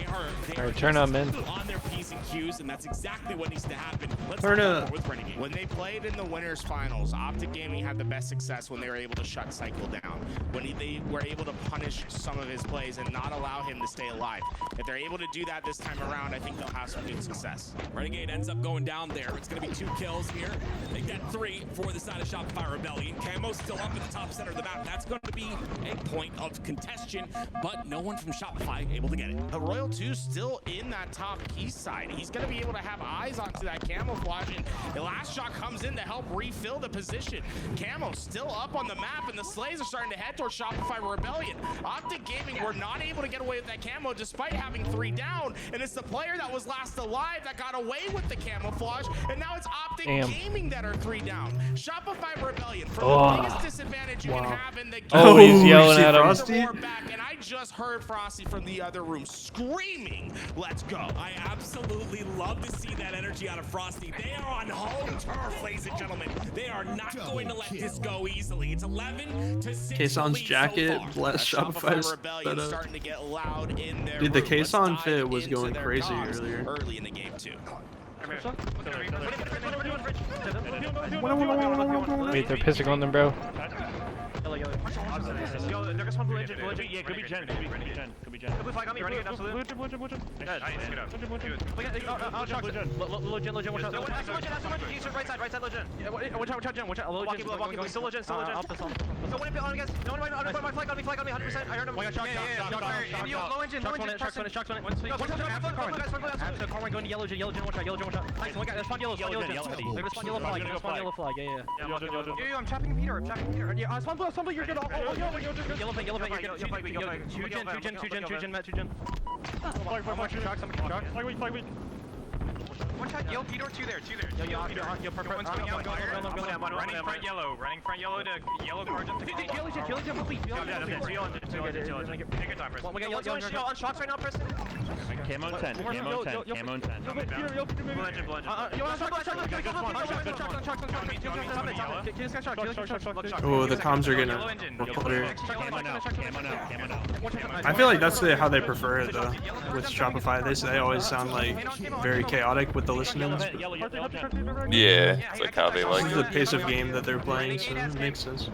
are All right, turn on, man. on their P's and Q's, and that's exactly what needs to happen. Let's Turn talk up. more with Renegade. When they played in the winners finals, Optic Gaming had the best success when they were able to shut Cycle down. When they were able to punish some of his plays and not allow him to stay alive. If they're able to do that this time around, I think they'll have some good success. Renegade ends up going down there. It's going to be 2 kills here. They get 3 for the side of Shopify Rebellion. Camo's still up in the top center of the map. That's going to be a point of contention, but no one from Shopify able to get it. The Royal 2 still in that top east side. He's going to be able to have eyes onto that camouflage, and the last shot comes in to help refill the position. Camo still up on the map, and the Slays are starting to head towards Shopify Rebellion. Optic Gaming were not able to get away with that camo despite having 3 down, and it's the player that was last alive that got away with the camouflage, and now it's Optic Gaming that are 3 down. Shopify Rebellion, for the biggest disadvantage you can have in the game. Oh, he's yelling at him. Frosty? Back, and I just heard Frosty from the other room screaming, "Let's go." I absolutely love to see that energy out of Frosty. They are on home turf, ladies and gentlemen. They are not going to let this go easily. It's 11-6. Kaeson's jacket, bless Shopify's Rebellion starting to get loud in their Dude, the room. Let's Kaeson dive fit was into going their crazy comms earlier. early in the game too. Wait, they're pissing on them, bro. Yeah, could be Jen. Could be Jen. Could be flag on me, running it, absolutely. Blue Jen. Nice, get out. I'll shock Jen. Low Jen, one shot. Right side, low Jen. Watch out, Jen, watch out. Low Jen, walking, still low Jen. So one on guys. No, flag on me, 100%. I heard him. Yeah. Low engine. Shocks on it. Watch out, Carmine going to yellow Jen, watch out. Nice, one guy, spawn yellow flag, yeah. Yo, I'm trapping Peter. Yeah, spawn blue, you're good. Yellow flag, you're good. Two gen, Matt, 2 gen. Flag weak. One shot, yo, Peter, 2 there. Yo, perfect. One's coming out, running front yellow to yellow card jump. Yellow jet, complete. Take your time, Preston. We got yellow on shocks right now, Preston. Camo 10. Blue Oh, the comms are gonna report. I feel like that's how they prefer it though. With Shopify, they always sound like very chaotic with the listenings. Yeah, it's like how they like This is the it. pace of game that they're playing, so it makes sense.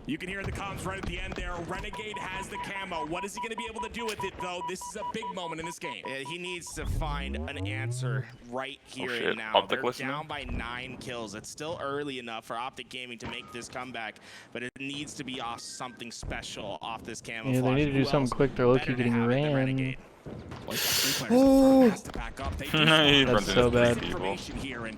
You can hear the comms right at the end there. Renegade has the camo. What is he going to be able to do with it, though? This is a big moment in this game. He needs to find an answer right here shit. and now. Optic They're listening? down by 9 kills. It's still early enough for Optic Gaming to make this comeback, but it needs to be off something special off this camouflage. Yeah, they need to do Who something else quick. They're low-key better to getting have it than ran. Renegade? Oh. He runs so into bad. people. Here, and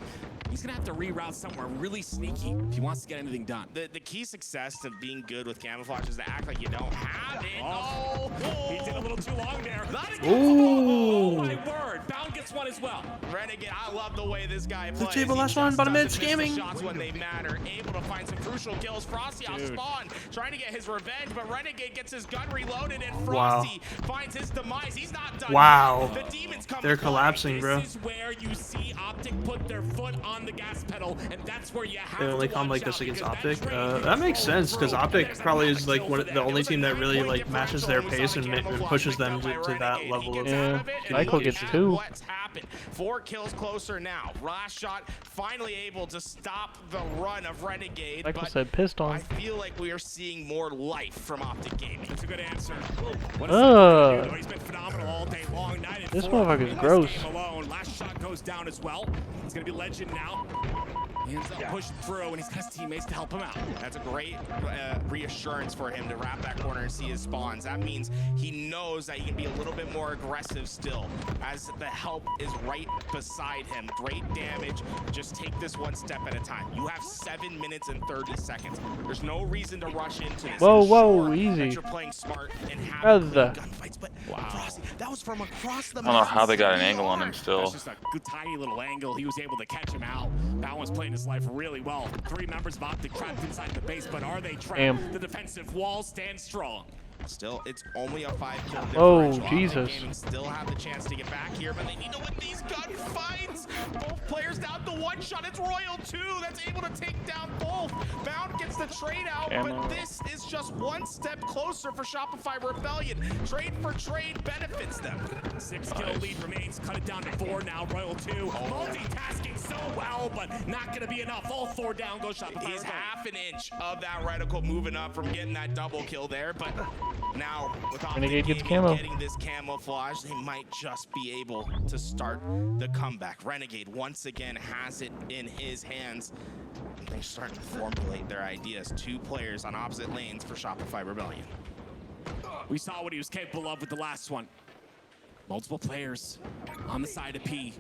he's gonna have to reroute somewhere really sneaky if he wants to get anything done. The key success to being good with camouflage is to act like you don't have it. Oh, he did a little too long there. Ooh. Oh my word! Bound gets one as well. Renegade, I love the way this guy plays. table last one, bottom mid, scamming. Shots when they matter, able to find some crucial kills. Frosty off spawn, trying to get his revenge, but Renegade gets his gun reloaded, and Frosty finds his demise. He's not done. Wow. The demons come. They're collapsing, bro. This is where you see Optic put their foot on the gas pedal, and that's where you have They only to come watch like this out, against because Optic. that That makes sense because Optic probably is like the only team that really like matches their pace and pushes them to that level of. Yeah, Michael gets 2. What's happened? 4 kills closer now. Last shot finally able to stop the run of Renegade. Michael but said pissed on. I feel like we are seeing more life from Optic Gaming. That's a good answer. He's been phenomenal all day long. This motherfucker's gross. Alone. Last shot goes down as well. It's gonna be Legend now. He ends up pushing through, and he's got his teammates to help him out. That's a great reassurance for him to wrap that corner and see his spawns. That means he knows that he can be a little bit more aggressive still, as the help is right beside him. Great damage. Just take this one step at a time. You have 7 minutes and 30 seconds. There's no reason to rush into this. Whoa, Ensure easy. that you're playing smart and having gunfights. But Frosty, that was from across the I don't know how they got an angle on him still. That's just a good tiny little angle. He was able to catch him out. That one's playing his life really well. 3 members of Optic trapped inside the base, but are they trapped? Damn. The defensive wall stands strong. Still, it's only a 5-kill differential. Oh, Optic Jesus. Gaming still have the chance to get back here, but they need to win these gunfights. Both players down to 1 shot. It's Royal 2 that's able to take down both. Bound gets the trade out, but this is just 1 step closer for Shopify Rebellion. Trade for trade benefits them. 6-kill lead remains. Cut it down to 4 now. Royal 2 multitasking so well, but not going to be enough. All 4 down. Go Shopify. He's half an inch of that reticle moving up from getting that double kill there, but now with Renegade gets Optic camo. getting this camouflage, they might just be able to start the comeback. Renegade once again has it in his hands. They're starting to formulate their ideas. 2 players on opposite lanes for Shopify Rebellion. We saw what he was capable of with the last one. Multiple players on the side of P.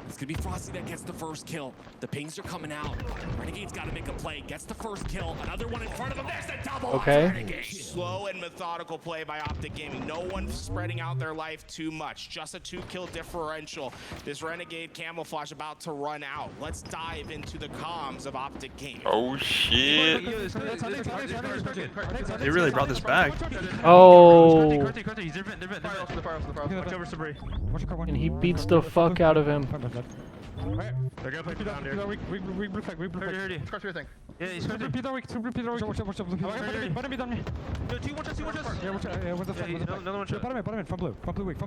It's gonna be Frosty that gets the first kill. The pings are coming out. Renegade's gotta make a play. Gets the first kill. Another one in front of him. There's the double. Okay. Slow and methodical play by Optic Gaming. No one spreading out their life too much. Just a 2-kill differential. This Renegade camouflage about to run out. Let's dive into the comms of Optic Gaming. Oh shit. They really brought this back. Oh. And he beats the fuck out of him. They're gonna play down there. We blue flag. Scar thing. Yeah, he's going to repeat that week. Watch out, blue. Bottom mid on me. No, 2 watch us. Yeah, what's the flag? Another one shot. Bottom mid, from blue weak.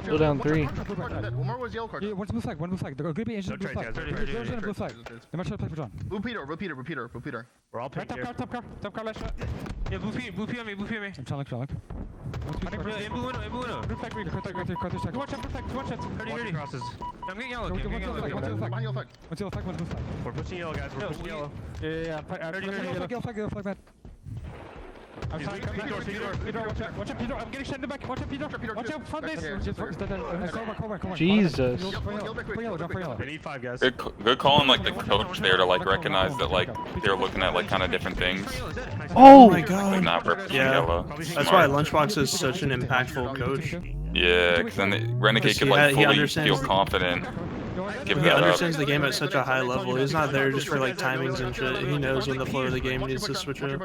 Still down 3. One more was yellow card. Yeah, one's blue flag. They're gonna be ancient blue flag. There's a blue flag. They might try to play for John. Blue Peter. We're all playing here. Top car, last shot. Yeah, blue P on me. I'm trying. Blue flag, green. Watch out, blue flag. Watch out. 30. Crosses. I'm getting yellow. One yellow flag. We're pushing yellow, guys. We're pushing yellow. Yeah. Yellow flag, man. I'm trying to come back. Peter, watch out, Peter. I'm getting shot in the back. Watch out, Peter. Watch out, front base. Come on. Jesus. They need 5 guys. Good calling like the coach there to like recognize that like they're looking at like kind of different things. Oh my god. Like not representing Yeah. yellow. That's why Lunchbox is such an impactful coach. Yeah, because then the Renegade could like fully feel confident. Give He that up. understands the game at such a high level. He's not there just for like timings and shit. He knows when the flow of the game needs to switch up.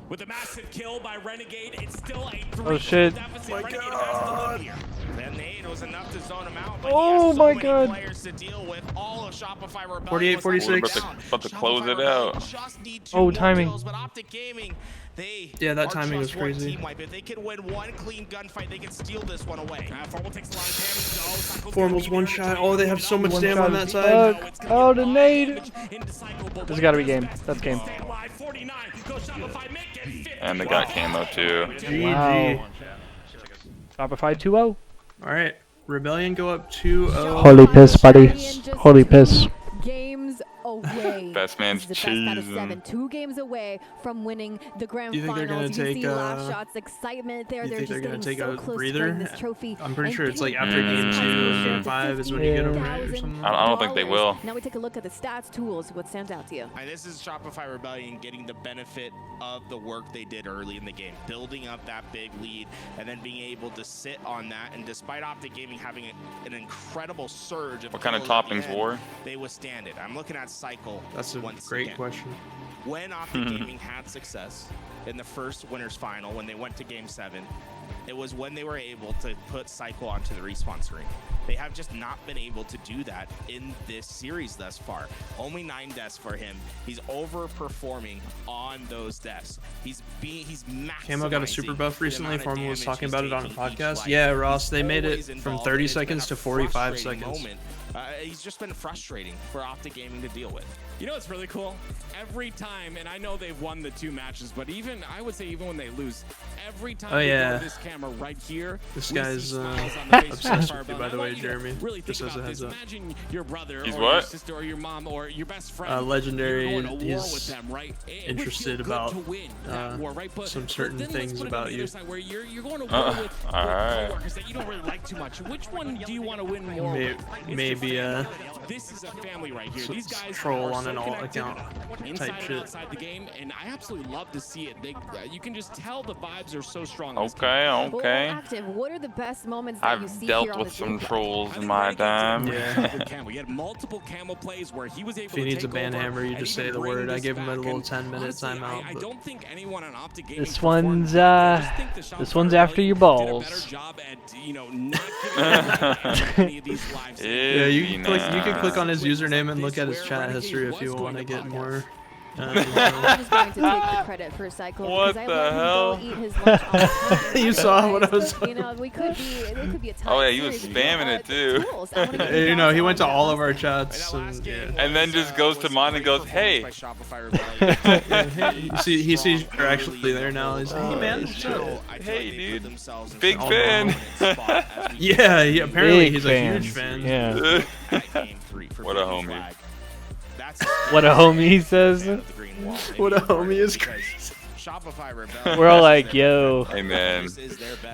With a massive kill by Renegade, it's still a 3 Oh shit. deficit. Renegade has to live here. That nade was enough to zone him out, but Oh he has so my many God. players to deal with. All of Shopify Rebellion 48, 46. About to close it out. just need 2 Oh, more timing. kills, but Optic Gaming, they Yeah, that are timing was just one crazy. team wipe. If they could win 1 clean gunfight, they can steal this one away. Formal takes a lot of damage though. Cycle's Formal's 1 shot. Oh, they have so much One damage shot on that is side. fuck. Oh, the nade. into Cycle, but This has got to be game. That's game. stay alive. 49. Go Shopify, make it 50. And they got camo too. GG. Wow. Shopify 2-0. Alright. Rebellion go up 2-0. Holy piss, buddy. Holy piss. Games over. away. Best man's This is the best out of cheesing. 7. 2 games away from winning the grand You think they're finals. gonna You take see laugh shots, excitement there. You They're think just they're gonna getting take so a close to breather? winning this trophy. I'm pretty and sure it's like getting after game this 2, contribution game to 5 is when you get them right or something. I don't think they will. Now we take a look at the stats, tools. What stands out to you? And this is Shopify Rebellion getting the benefit of the work they did early in the game, building up that big lead, and then being able to sit on that. And despite Optic Gaming having an incredible surge of What kind of kills at the toppings end, war? they withstand it. I'm looking at Cycle. That's a once great again. question. When Optic Gaming had success in the first winners final, when they went to Game 7, it was when they were able to put Cycle onto the respawn screen. They have just not been able to do that in this series thus far. Only 9 deaths for him. He's overperforming on those deaths. He's maximizing. Camo got a super buff the recently. amount of Formal was damage talking he's about it on a taking each podcast. life. Yeah, Ross, they made it Always from involved, 30 and it's been seconds a to 45 frustrating seconds. moment. He's just been frustrating for Optic Gaming to deal with. You know what's really cool? Every time, and I know they've won the 2 matches, but I would say even when they lose, every time Oh, we yeah. go to this camera right here, This we see guy's smiles on the face of obsessed Fire with you, Bell. by And the I way, want you to Jeremy. really think Just as a about heads this. up. Imagine your brother He's or your what? sister or your mom or your best friend. Legendary. You're going to war He's with them, right? It would feel interested good about to win that war, right? But some certain then let's things put it on about the you. other side where you're going to war with alright. coworkers that you don't really like too much. Which one do you want to win more May- with? It's your maybe family. This is a family right here. These guys troll are on so an alt connected account inside type and shit. outside the game, and I absolutely love to see it. You can just tell the vibes are so strong. Okay, okay. Active. What are the best moments that you I've see dealt here on with the some gameplay? trolls in my time. Camo. He had multiple camo plays where he was able If he to needs a take ban over hammer, you and just even say the bring word. I this gave him a back. little And 10-minute honestly, timeout. I but- don't think anyone on Optic Gaming This performed one's well. I just think the Shopify this one's after your Rebellion did a balls. better job at, not giving any of these lives. Yeah, you can click on his username and look at his chat history if you want to get more. I'm just going to take the credit for Cycle What because I the let him hell? go eat his lunch on time. You saw what I was You know, it could be a tight Oh yeah, he was series. spamming it too. Tools. I wanna get your You know, thoughts he on went to that. all of our chats. And, yeah. And then just goes to mine and goes, "Hey." He sees you're actually there now. He's like, hey man, what's up? Hey dude, big fan. Yeah, apparently Big he's fan. a huge fan. Yeah. What a homie. What a homie, he says. What a homie is crazy. Shopify Rebellion. We're all like, yo, Hey man.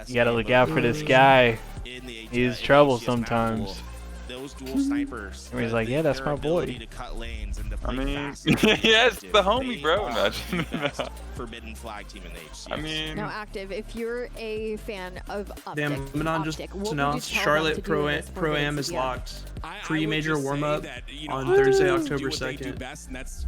you gotta look out for this guy. He's trouble sometimes. Those dual snipers. And he's like, yeah, that's my boy. To cut lanes and to I play mean, fast. yes, the homie, bro. They No, are the best Forbidden flag team in the HCS. I mean, Now, Active, if you're a fan of Optic, Damn, Manon just Optic, what would you announced tell them Charlotte to do Pro in this Am is CTF? locked. I would Pre-major just say warm-up that, on Optic Thursday, Gaming October do what they do 2nd. best, and that's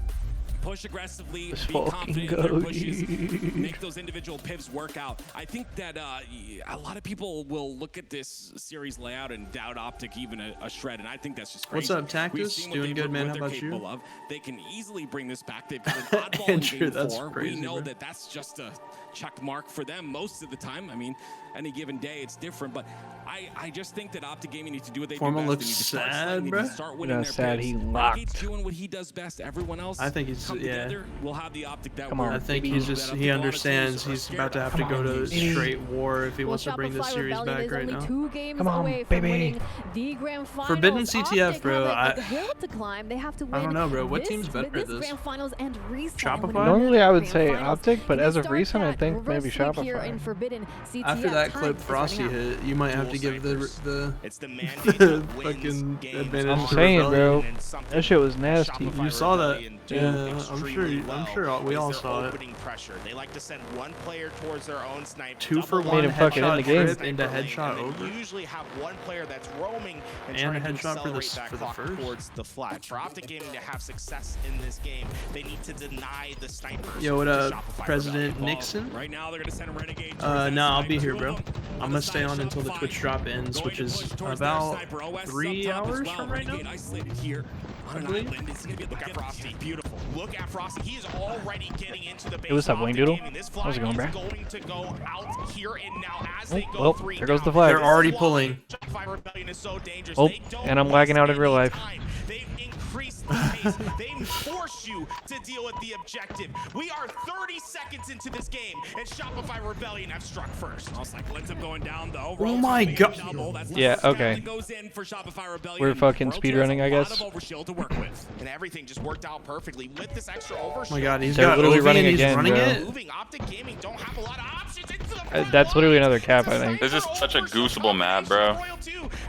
push aggressively, Let's be fucking confident in go, their pushes, dude. make those individual pivots work out. I think that a lot of people will look at this series layout and doubt Optic even a shred, and I think that's just crazy. What's up, Tactus? We've seen what Doing good, man. what How they're about you? capable of. They can easily bring this back. They've got an oddball in Andrew, game that's 4. crazy, We know bro. that that's just a check mark for them most of the time. I mean, any given day it's different, but I just think that Optic Gaming needs to do what they Formal do best. looks They need to start sad, sliding, they need bro. to start winning their sad pips. he Renegade's locked. doing what he does best. Everyone else, I think he's come yeah. together. We'll have the Optic that Come on, I think he's just he understands he's about to have to go to straight war if he wants to bring this Shopify series Rebellion back is right only now. 2 games Come on, away from baby. winning the grand finals. Forbidden CTF, Optic bro, have a hill to climb. They have to win I don't know, bro. What this, team's better this at this? grand finals and respawn. Shopify? Normally I would Grand say finals. Optic, but Can we as of start recent, I that think maybe reverse sweep here in Shopify. Forbidden CTF. After that Time clip is Frosty running out. hit, you might have to give the It's the the fucking advantage I'm to saying, Rebellion. bro, that shit was nasty. You saw that? Yeah, I'm sure we all saw it. Pressure. They like to send one player towards their own sniper. 2-for-1 Made him fucking in the headshot game. trip into headshot over. Usually have one player that's roaming and And trying a to headshot for the accelerate that for the clock first. towards the flag. For Optic Gaming to have success in this game, they need to deny the snipers. Yo, what to up, Shopify President Rebellion. Nixon? Right now, they're gonna send a Renegade. No, I'll be here, bro. I'm gonna stay on until the Twitch drop ends, which is about 3 hours from right now. Here. I believe. Look at Frosty, beautiful. Look at Frosty. He is already getting into the base. Hey, what's up, of Wing Optic Doodle? Gaming. This How's it going, flag bro? is going to go out here and now as Oh, they go well, 3 there goes the down. flag. They're already pulling. Shopify Rebellion is so dangerous. Oh, They don't and I'm lagging out in real life. They've increased the pace. They force you to deal with the objective. We are 30 seconds into this game, and Shopify Rebellion have struck first. Oh my god. Yeah, okay. We're fucking speedrunning, I guess. And everything just worked out perfectly with this extra overshield. Oh my god, he's They're got literally OV running and he's again, running bro. it. Moving Optic Gaming don't have a lot of options. Into the That's literally another cap, I think. This is such a goosable map, bro.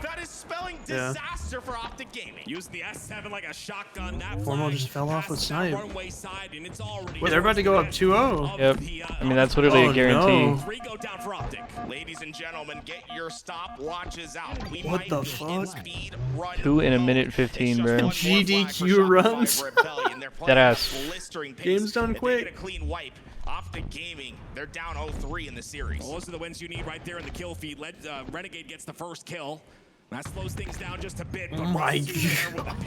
That is spelling Yeah. disaster for Optic Gaming. Use the S7 like a shotgun. That Formal just fell off with snipe. runway side, and it's already Wait, they're about to go up 2-0. Yep. I mean, that's literally Oh, a guarantee. no. 3 go down for Optic. Ladies and gentlemen, get your stopwatches out. We What might the be in fuck? speed run 2 in a minute 15, bro. GDQ runs. That ass. Game's done If they quick. get a clean wipe, Optic Gaming, they're down 0-3 in the series. Well, those are the wins you need right there in the kill feed. Renegade gets the first kill. That slows things down just a bit. Oh my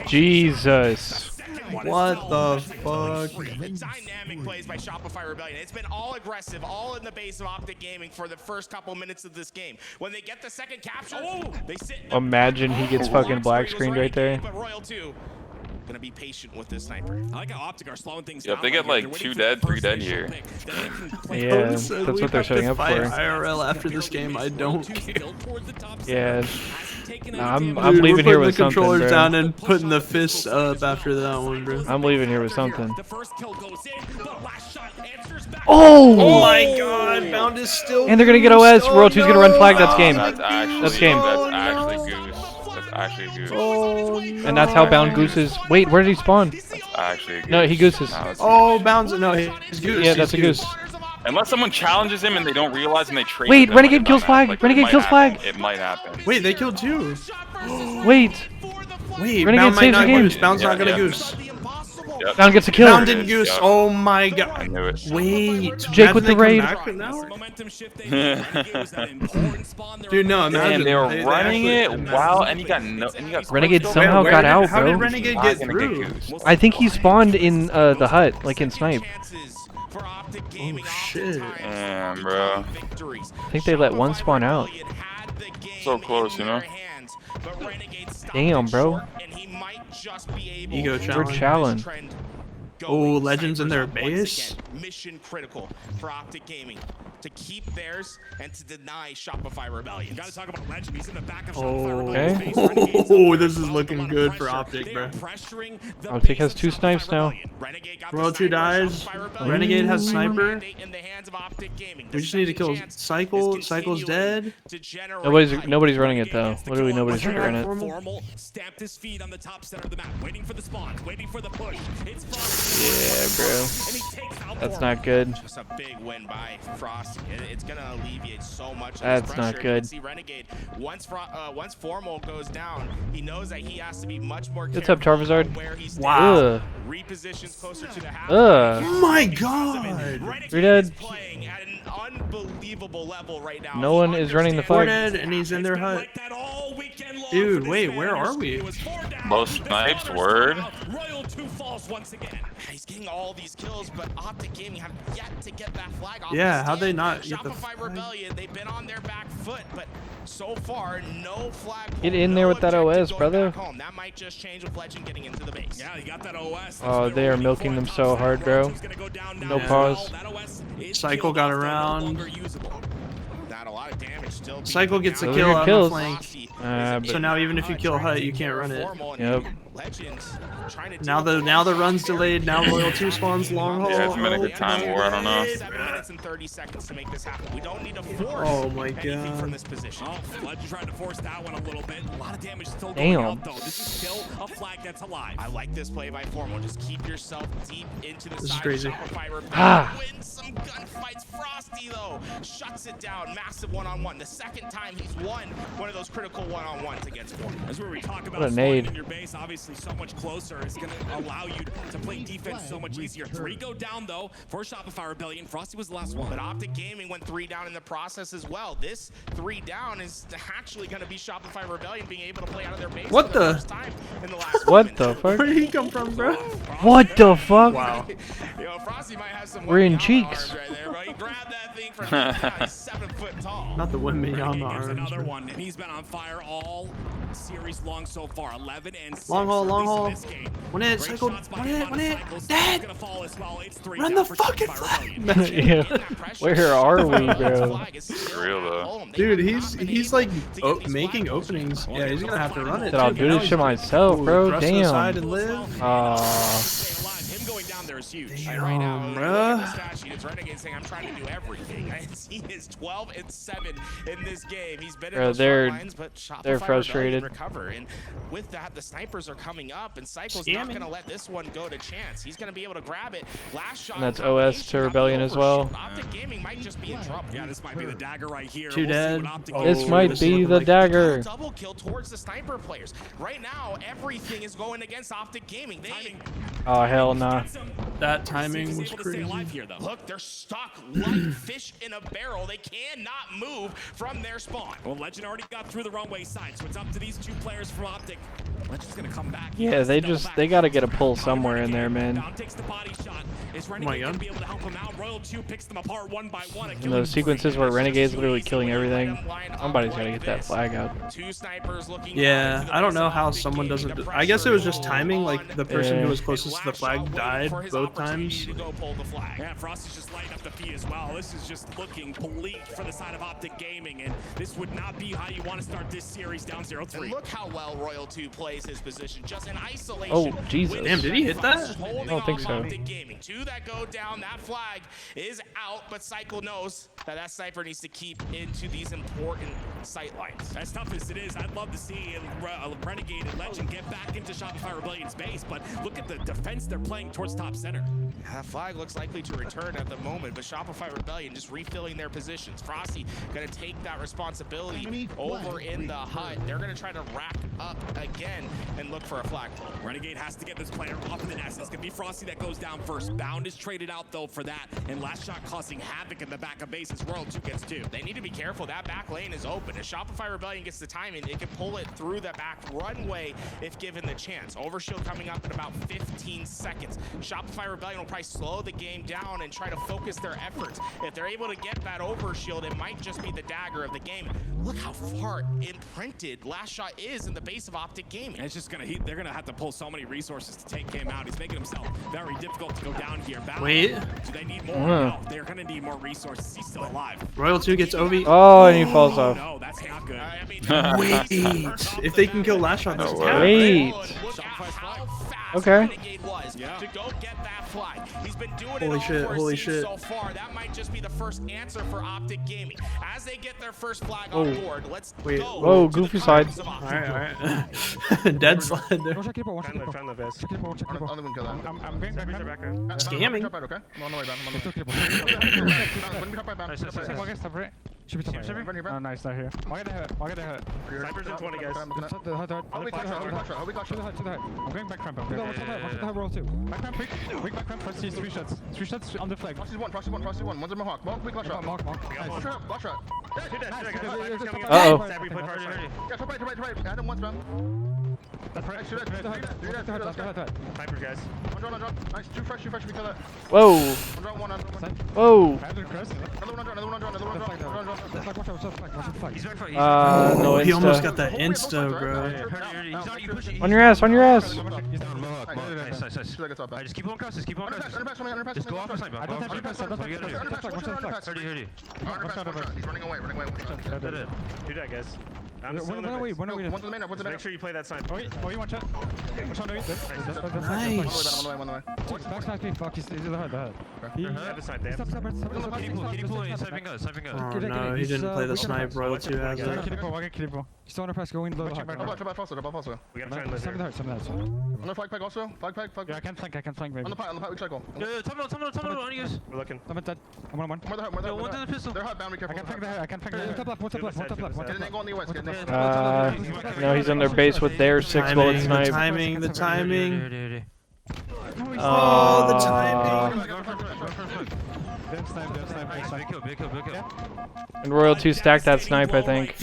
Jesus. What the fuck? Dynamic plays by Shopify Rebellion. It's been all aggressive, all in the base of Optic Gaming for the first couple minutes of this game. When they get the second capture, they sit in the Imagine he gets fucking black screened right there. but Royal 2 gonna be patient with this sniper. I like how Optic are slowing things Yeah, down. if they get right here. like They're 2 waiting for the dead, 3 dead first here. initial pick. Yeah, Coach said that's we what they're have setting to up fight for. IRL after this game. I don't care. Yeah. Nah, I'm Dude, leaving we're here putting with the something, controllers bro. down and putting the fists up after that one, bro. I'm leaving here with something. The first kill goes in. The last shot answers back. Oh my god, Bound is still. And they're gonna get OS. Royal 2's gonna run flag. That's game. That's actually, That's game. That's actually goose. That's actually goose. Oh, no. And that's how Bound gooses. Wait, where did he spawn? That's actually a goose. No, he gooses. No, it's Oh, Bounds. No, he's goose. Yeah, that's a he's goose. Unless someone challenges him and they don't realize and they trade. Wait, with them Renegade like a kills dumbass, flag. like, Renegade it kills might flag. happen. It might happen. Wait, they killed 2. Wait. Wait, Renegade Bound might saves the not game. goose. Bound's not gonna Yeah. goose. Yep. Bound gets a kill. Bound didn't goose. Yep. Oh my I god. knew it. Wait. Jake with the raid. Dude, no, imagine. And they were They running actually- it imagine. while, and you got no, and you got Renegade quick somehow Wait, got where out, did- How bro. did Renegade Not get gonna through? goose. I think he spawned in the hut, like in snipe. Oh shit. Damn, bro. I think they let one spawn out. So close, you know. Damn, bro. Ego We're challenge. challenged. Oh, Legends in their base? Mission critical for Optic Gaming to keep theirs and to deny Shopify Rebellion. Gotta talk about Legend. He's in the back of Okay. Oh, this is looking good for Optic, bro. Optic has 2 snipes now. Royal 2 dies. Renegade has sniper. We just need to kill Cycle. Cycle's dead. Nobody's running it though. Literally nobody's running it. Formal stamped his feet on the top center of the map, waiting for the spawn, waiting for the push. It's Yeah, bro. That's not good. Just a big win by Frosty. It's gonna alleviate so much of That's this not pressure. good. See Renegade, once Formal goes down, he knows that he has to be much more What's up, careful Charizard? where he's Wow. Ugh. repositions closer to the half. Ugh. Oh my god. You're dead. Playing at an unbelievable level right now. No one is running the We're flag. dead, and he's in their hut. Dude, wait, where are we? Low snipes, word. Royal 2 falls once again. He's getting all these kills, but Optic Gaming have yet to get that flag off. Yeah, the how'd they stand. not get the Shopify Rebellion, they've been on their back foot, but so far, no flag. Get in there with that OS, brother. That might just change with Legend getting into the base. Yeah, you got that OS. Oh, they are milking them so hard, bro. No Yeah. pause. Cycle got around. Not a lot of damage still. Cycle gets a Those kill are on kills. the flank. But So now even if you kill Hut, you can't run it. Yep. Legends trying to Now the run's delayed. Now Royal 2 spawns long haul. Yeah, it's been a good time war. I don't know. 7 minutes and 30 seconds to make this happen. We don't need to force Oh my anything from god. this position. Oh, Legend tried to force that one a little bit. A lot of damage still going Damn. out, though. This is still a flag that's alive. I like this play by Formal. Just keep yourself deep into the This is side crazy. of Shopify Rebellion. Ah. Win some gunfights. Frosty, though, shuts it down. Massive one-on-one. The second time he's won one of those critical one-on-ones against Formal. That's where we talk about What a spawning nade. in your base. Obviously, so much closer is going to allow you to play defense so much easier. 3 go down, though, for Shopify Rebellion. Frosty was the last one. But Optic Gaming went 3 down in the process as well. This 3 down is actually going to be Shopify Rebellion being able to play out of their base What for the the? first time in the last What the fuck? Where did he come from, bro? What the fuck? Wow. You know, Frosty might have some We're in Wembanyama cheeks. arms right there, bro. He grabbed that thing from he's 7 foot tall. Not the Wembanyama Gets arms. another bro. one, and he's been on fire all series long so far. 11 and 6. Long haul, long haul. One hit, Great cycle. shots by One hit, one hit. Cycles. Dead. Gonna fall as well. It's 3 Run down the for fucking Rebellion. flag. Yeah. Where are we, bro? For real though. Dude, he's like making openings. Yeah, he's gonna have to run it. Dude, I'll too, do but now this shit he's- myself, bro. thrust to the side Damn. and live. Him going down there is huge. Damn, Right now, look at the bruh. stat sheet. It's Renegade saying, I'm trying to do everything. He is 12 and 7 in this game. He's been in Bro, those front they're- lines, but Shopify they're Rebellion frustrated. recover. And with that, the snipers are coming up, and Cycle's not Scamming. going to let this one go to chance. He's going to be able to grab it. Last shot. And that's OS to Rebellion as well. Optic Gaming might just be in trouble. Yeah, this might be the dagger right here. Two We'll see dead. what Optic Oh, This Gaming might this is be looking the like- dagger. Double kill towards the sniper players. Right now, everything is going against Optic Gaming. They Oh, hell nah. That timing was able to stay crazy. alive here, though. look, they're stuck like fish in a barrel. They cannot move from their spawn. Well, Legend already got through the runway side, so it's up to these two players from Optic. Legend's gonna come back. Yeah, they gotta get a pull somewhere in there, man. Down takes the body shot. Is my Renegade God. gonna be able to help him out? Royal 2 picks them apart one by one. And those sequences where Renegade's literally killing everything. Somebody's gotta get that flag out. Two snipers looking. Yeah, I don't know how someone doesn't. I guess it was just timing. Like the person Yeah. who was closest to the flag died both times. To go pull the flag. Yeah, Frosty's just lighting up the feed as well. This is just looking bleak for the side of Optic Gaming, and this would not be how you want to start this series down 0-3. And look how well Royal 2 plays his position, just in isolation. Oh, Jesus. with Damn, did he hit that? holding I don't think off so. Optic Gaming. Two that go down, that flag is out, but Cycle knows that that sniper needs to keep into these important sight lines. As tough as it is, I'd love to see Renegade and Legend get back into Shopify Rebellion's base, but look at the defense they're playing towards top center. That flag looks likely to return at the moment, but Shopify Rebellion just refilling their positions. Frosty gonna take that responsibility over in the hut. They're gonna try to rack up again and look for a flag pull. Renegade has to get this player off of the nest. It's gonna be Frosty that goes down first. Bound is traded out though for that, and last shot causing havoc in the back of base as Royal 2 gets 2. They need to be careful. That back lane is open. If Shopify Rebellion gets the timing, it can pull it through the back runway if given the chance. Overshield coming up in about 15 seconds. Shopify Rebellion will probably slow the game down and try to focus their efforts. If they're able to get that overshield, it might just be the dagger of the game. Look how far imprinted Last Shot is in the base of Optic Gaming. And it's just they're gonna have to pull so many resources to take him out. He's making himself very difficult to go down here. Wait. Do they need more? Uh-huh. No, they're gonna need more resources. He's still alive. Royal 2 gets OV. Oh, and he falls off. No, that's not good. I mean, Wait. If they can kill Last Shot, this is Wait. look at how fast Okay. Renegade was to go get that flag. He's been doing Holy it shit, all holy season shit. so far. That might just be the first answer for Optic Gaming. As they get their first flag Oh. on board, let's Wait. go. Whoa, to the goofy side. colors of Optic. Alright. Dead slide there. One shot keeper, one shot keeper. Trying the best. Check keeper, one shot keeper. I'll even kill that. I'm going back. Scamming. Drop out, okay? I'm on the way, man. I'm on the Still way. keeper. When we drop right, man. Nice, Drop nice, right. nice. Stop it. Should be Run, Oh, nice, not here. Why get the hurt? Why get the hurt? Snipers in 20, guys. I'm looking at. The hut. Oh, we clock shot, we clock shot, we clock To the shot. hut, to the hut. I'm going back ramp. Watch the hut, roll too. Back ramp, quick back ramp. Let's see 3 shots. 3 shots on the flag. Frosty's one. One's in my hawk. Mark, we clock shot. Mark. Block shot, block shot. Uh-oh. Yeah, top right. I had him once, man. That's right. Shoot it. Snipers, guys. One drone. Nice. Two fresh. We kill that. Whoa. One drone, one. Whoa. Another one on drone. He's back front. No He almost insta. got that insta, bro. He's not you pushing. On your ass. He's down. Nice. Alright, just keep on cross. Just go off the sniper. I don't have to pass. What are you gonna do? 30. He's running away. Do that, guys. I'm One still in the away. base. One away. One's in the main. One's in the main. Make sure you play that sniper. Oh, you want shot? One away. Nice. On the way. Backside me. Fuck. He's the hut. They have the snipe. Stop. Keep pulling. Sniping goes. Oh no, he didn't play the snipe. Royal 2 has it. Kill him. He's still on the press. Going low. Drop out faster. We gotta try and live Some of here. the hut. On the flag also. Flag. Yeah, I can flank maybe. On the pipe, we cycle. Tunnel, on you guys. We're looking. I'm dead. I'm on one. More the hut. Yo, one's in the pistol. They're hot, bound, be I careful. can flank the hut. One top left. Get an angle on the west. Get an angle. No, he's on their base with their 6-bullet snipe. The timing. Dude. Oh, the timing. And Royal 2 stacked that snipe, I think.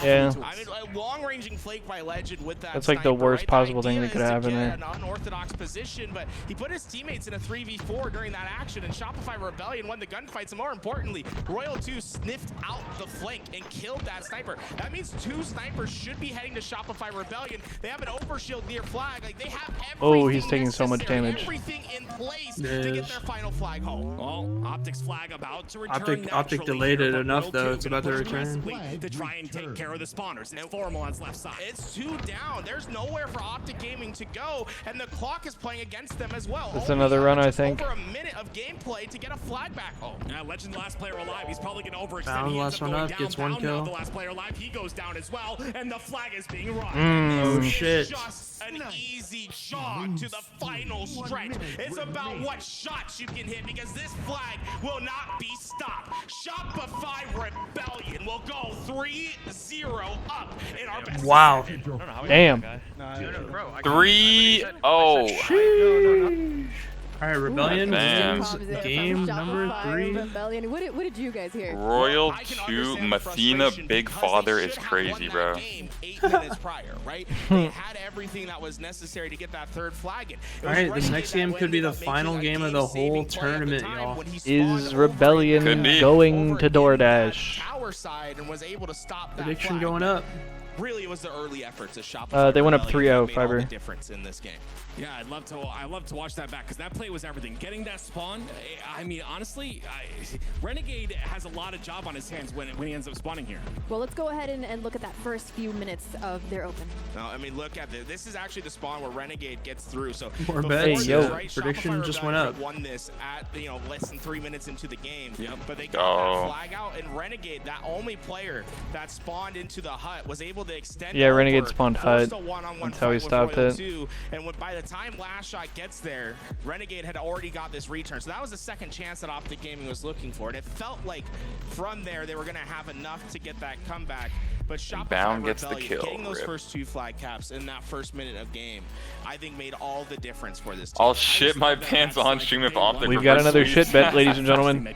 Yeah. I mean, a long-ranging flake by Legend with that That's like the worst possible thing that could happen there. An unorthodox position, but he put his teammates in a 3v4 during that action, and Shopify Rebellion won the gunfights. And more importantly, Royal 2 sniffed out the flank and killed that sniper. That means 2 snipers should be heading to Shopify Rebellion. They have an overshield near flag. Like, they have Oh, he's taking so much damage. everything in place to get their final flag home. Well, Optic's flag about to return. Optic delayed it enough though. It's about to return. To try and take care of the spawners. It's formal on left side. It's 2 down. There's nowhere for Optic Gaming to go, and the clock is playing against them as well. It's another run, I think. Over a minute of gameplay to get a flag back home. Yeah, Legend last player alive. He's probably going to overextend. Found last one up, gets 1 kill. The last player alive, he goes down as well, and the flag is being run. Oh shit. Just an easy jog to the final stretch. It's about what shots you can hit, because this flag will not be stopped. Shopify Rebellion will go 3-0 up in our best. Wow. Damn. 3-0. All right, Rebellion wins game number 3. Rebellion. What did you guys hear? Royal 2 Mathena Big Father is crazy, bro. 8 minutes prior, right? They had everything that was necessary to get that 3rd flag in. All right, this next game could be the final game of the whole tournament, y'all. Is Rebellion going to DoorDash? Power side and was able to stop that Prediction flag. going up. Really, it was the early efforts of Shopify. They went up Rebellion 3-0, that made all the Fiber. difference in this game. Yeah, I'd love to watch that back, because that play was everything. Getting that spawn, I mean, honestly, Renegade has a lot of job on his hands when he ends up spawning here. Well, let's go ahead and look at that first few minutes of their open. No, I mean, look at this. This is actually the spawn where Renegade gets through. So More before bets. this, Yo, right, prediction Shopify just Rebellion went up. won this at less than 3 minutes into the game. Yep. But they got that flag out, and Renegade, that only player that spawned into the hut, was able to extend. Yeah, Renegade over, spawned forced hut. a one-on-one That's how he fight with stopped Royal it. 2, and by the time Last Shot gets there, Renegade had already got this return. So that was the second chance that Optic Gaming was looking for, and it felt like from there they were going to have enough to get that comeback. But Shopify Bound gets the Rebellion, kill. getting those Rip. first 2 flag caps in that first minute of game, I think made all the difference for this team. I'll shit my pants on stream if Optic. We've got another reverses. shit bet, ladies and gentlemen.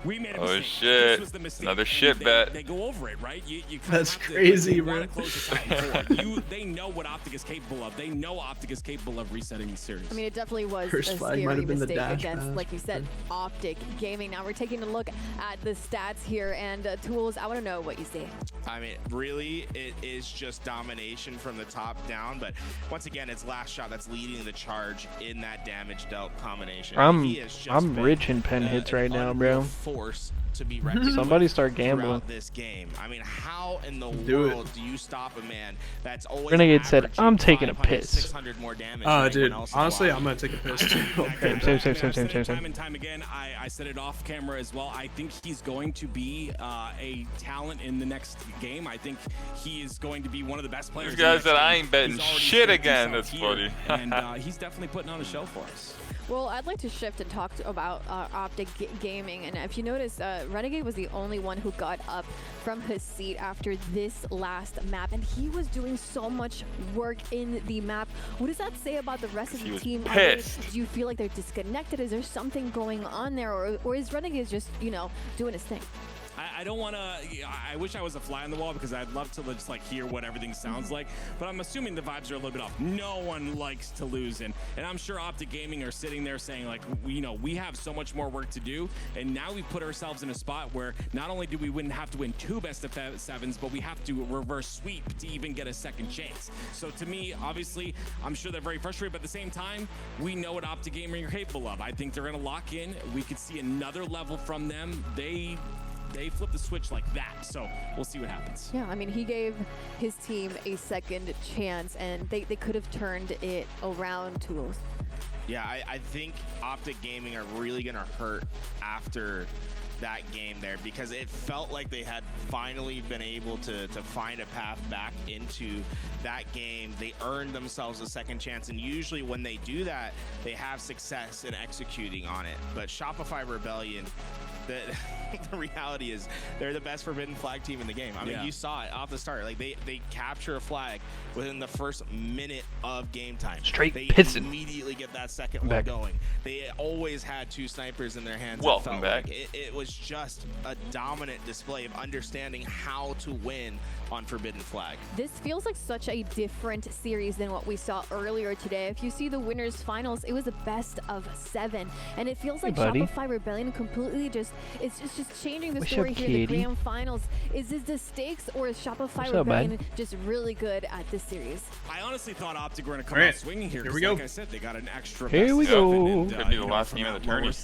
We made a Oh mistake. shit! This was the mistake. Another And shit bet. They go over it, right? You That's have to- crazy, you bro. wanna close this out and forward. They know what Optic is capable of. They know Optic is capable of resetting the series. I mean, it definitely was First a flag might scary have been the mistake dash against, pass. like you said, Optic Gaming. Now we're taking a look at the stats here, and Tools, I want to know what you see. I mean, really, it is just domination from the top down. But once again, it's Last Shot that's leading the charge in that damage dealt combination. He has just I'm been rich in pen hits right now, bro. force to be reckoned Somebody with start gambling. throughout this game. I mean, how in the Do it. world do you stop a man that's always Renegade said, averaging "I'm taking a 500, piss." 600 more damage Oh, than dude. anyone else in the Honestly, wild? I'm gonna take a piss too. Same. I've said it time and time again. I said it off camera as well. I think he's going to be a talent in the next game. I think he is going to be one of the best players. These guys in the said next I game. ain't betting He's already shit proved again. himself That's here, funny. And he's definitely putting on a show for us. Well, I'd like to shift and talk about Optic Gaming. And if you notice, Renegade was the only one who got up from his seat after this last map. And he was doing so much work in the map. What does that say about the rest of He the was team? pissed. Do you feel like they're disconnected? Is there something going on there? Or is Renegade just, doing his thing? I don't want to. I wish I was a fly on the wall, because I'd love to just hear what everything sounds like. But I'm assuming the vibes are a little bit off. No one likes to lose, and I'm sure Optic Gaming are sitting there saying we have so much more work to do, and now we put ourselves in a spot where not only do we have to win 2 best of 7s, but we have to reverse sweep to even get a second chance. So to me, obviously, I'm sure they're very frustrated, but at the same time, we know what Optic Gaming are capable of. I think they're going to lock in. We could see another level from them. They flip the switch like that, so we'll see what happens. Yeah, I mean, he gave his team a second chance, and they could have turned it around, Tools. Yeah, I think Optic Gaming are really going to hurt after that game there, because it felt like they had finally been able to find a path back into that game. They earned themselves a second chance, and usually when they do that, they have success in executing on it. But Shopify Rebellion the reality is they're the best Forbidden Flag team in the game. I mean, you saw it off the start. Like they capture a flag within the first minute of game time. Straight they pissing. Immediately get that second one going. They always had 2 snipers in their hands. Welcome back. Like it was just a dominant display of understanding how to win on Forbidden Flag. This feels like such a different series than what we saw earlier today. If you see the winners finals, it was a best of 7, and it feels like Shopify Rebellion completely just changing the story here. The grand finals, is this the stakes, or is Shopify Rebellion just really good at this series? I honestly thought Optic were going to come out swinging here. Here we go. Like I said, they got an extra. Here we go. Could be the last game of the tournament.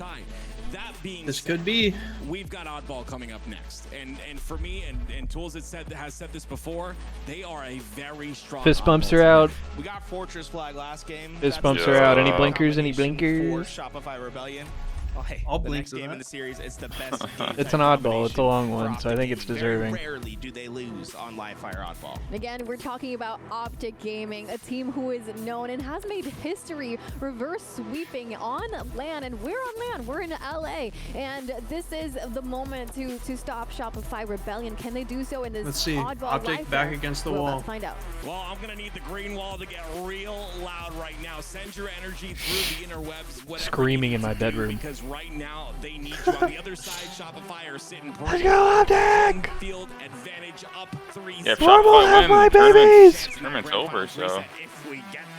That being This said, could be. We've got Oddball coming up next, and for me, and Tools has said this before, they are a very strong. Fist bumps are out. We got Fortress Flag last game. Fist bumps are out. Any blinkers? Any For blinkers? Shopify Rebellion. Oh, hey, I'll the blink next to game that. in the series, it's the best game. It's an oddball. It's a long one, so I think it's deserving. Very rarely do they lose on Live Fire Oddball. Again, we're talking about Optic Gaming, a team who is known and has made history reverse sweeping on LAN, and we're on LAN, we're in LA, and this is the moment to stop Shopify Rebellion. Can they do so in this Let's see. oddball Optic Live back Fire? against the Well, wall. let's find out. Well, I'm gonna need the green wall to get real loud right now. Send your energy through the interwebs. whatever Screaming you in my need to do, bedroom. Because right now they need you on the other side. Shopify are sitting Let's great. go, Optic! Field advantage up 3. Yeah, if Normal Shopify have my wins, babies! tournament's over, so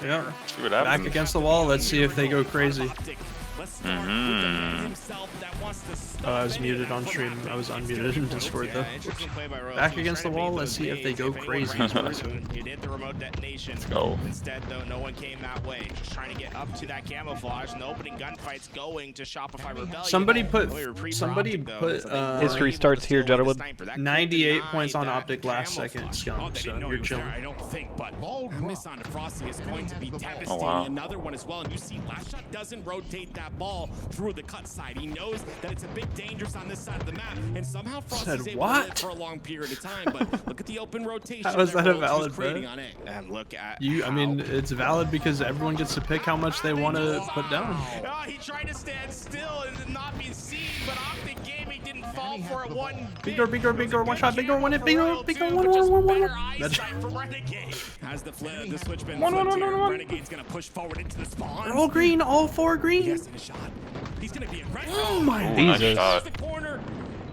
Yeah. see what Back happens. against the wall. Let's see if they go crazy. Oh, I was muted on stream. I was unmuted in Discord though. Back against the wall. Let's see if they go crazy. You did the remote detonation. Let's go. Instead, though, no one came that way. Just trying to get up to that camouflage, and the opening gunfight's going to Shopify Rebellion. Somebody put History starts here, gentlemen. 98 points on Optic last second, Scum. So you're chilling. I don't think, but miss on to Frosty is going to be devastating. Oh, wow. Another one as well, and you see Last Shot doesn't rotate that ball through the cut side. He knows that it's a bit dangerous on this side of the map, and somehow Frosty's able to live for a long period of time. But look at the open rotation. How is that a valid creating bet? on it. And look at I mean, it's valid because everyone gets to pick how much they want to put down. Oh, he tried to stand still and not be seen, but Optic Gaming didn't fall for it one Big door, big door, big door, one shot, big door, one hit, big door, big door, one. Has the switch been One. Renegade's gonna push forward into the spawn. They're all green, all 4 green. Yes, in a shot. He's gonna be aggressive. Oh my Jesus. Nice the corner.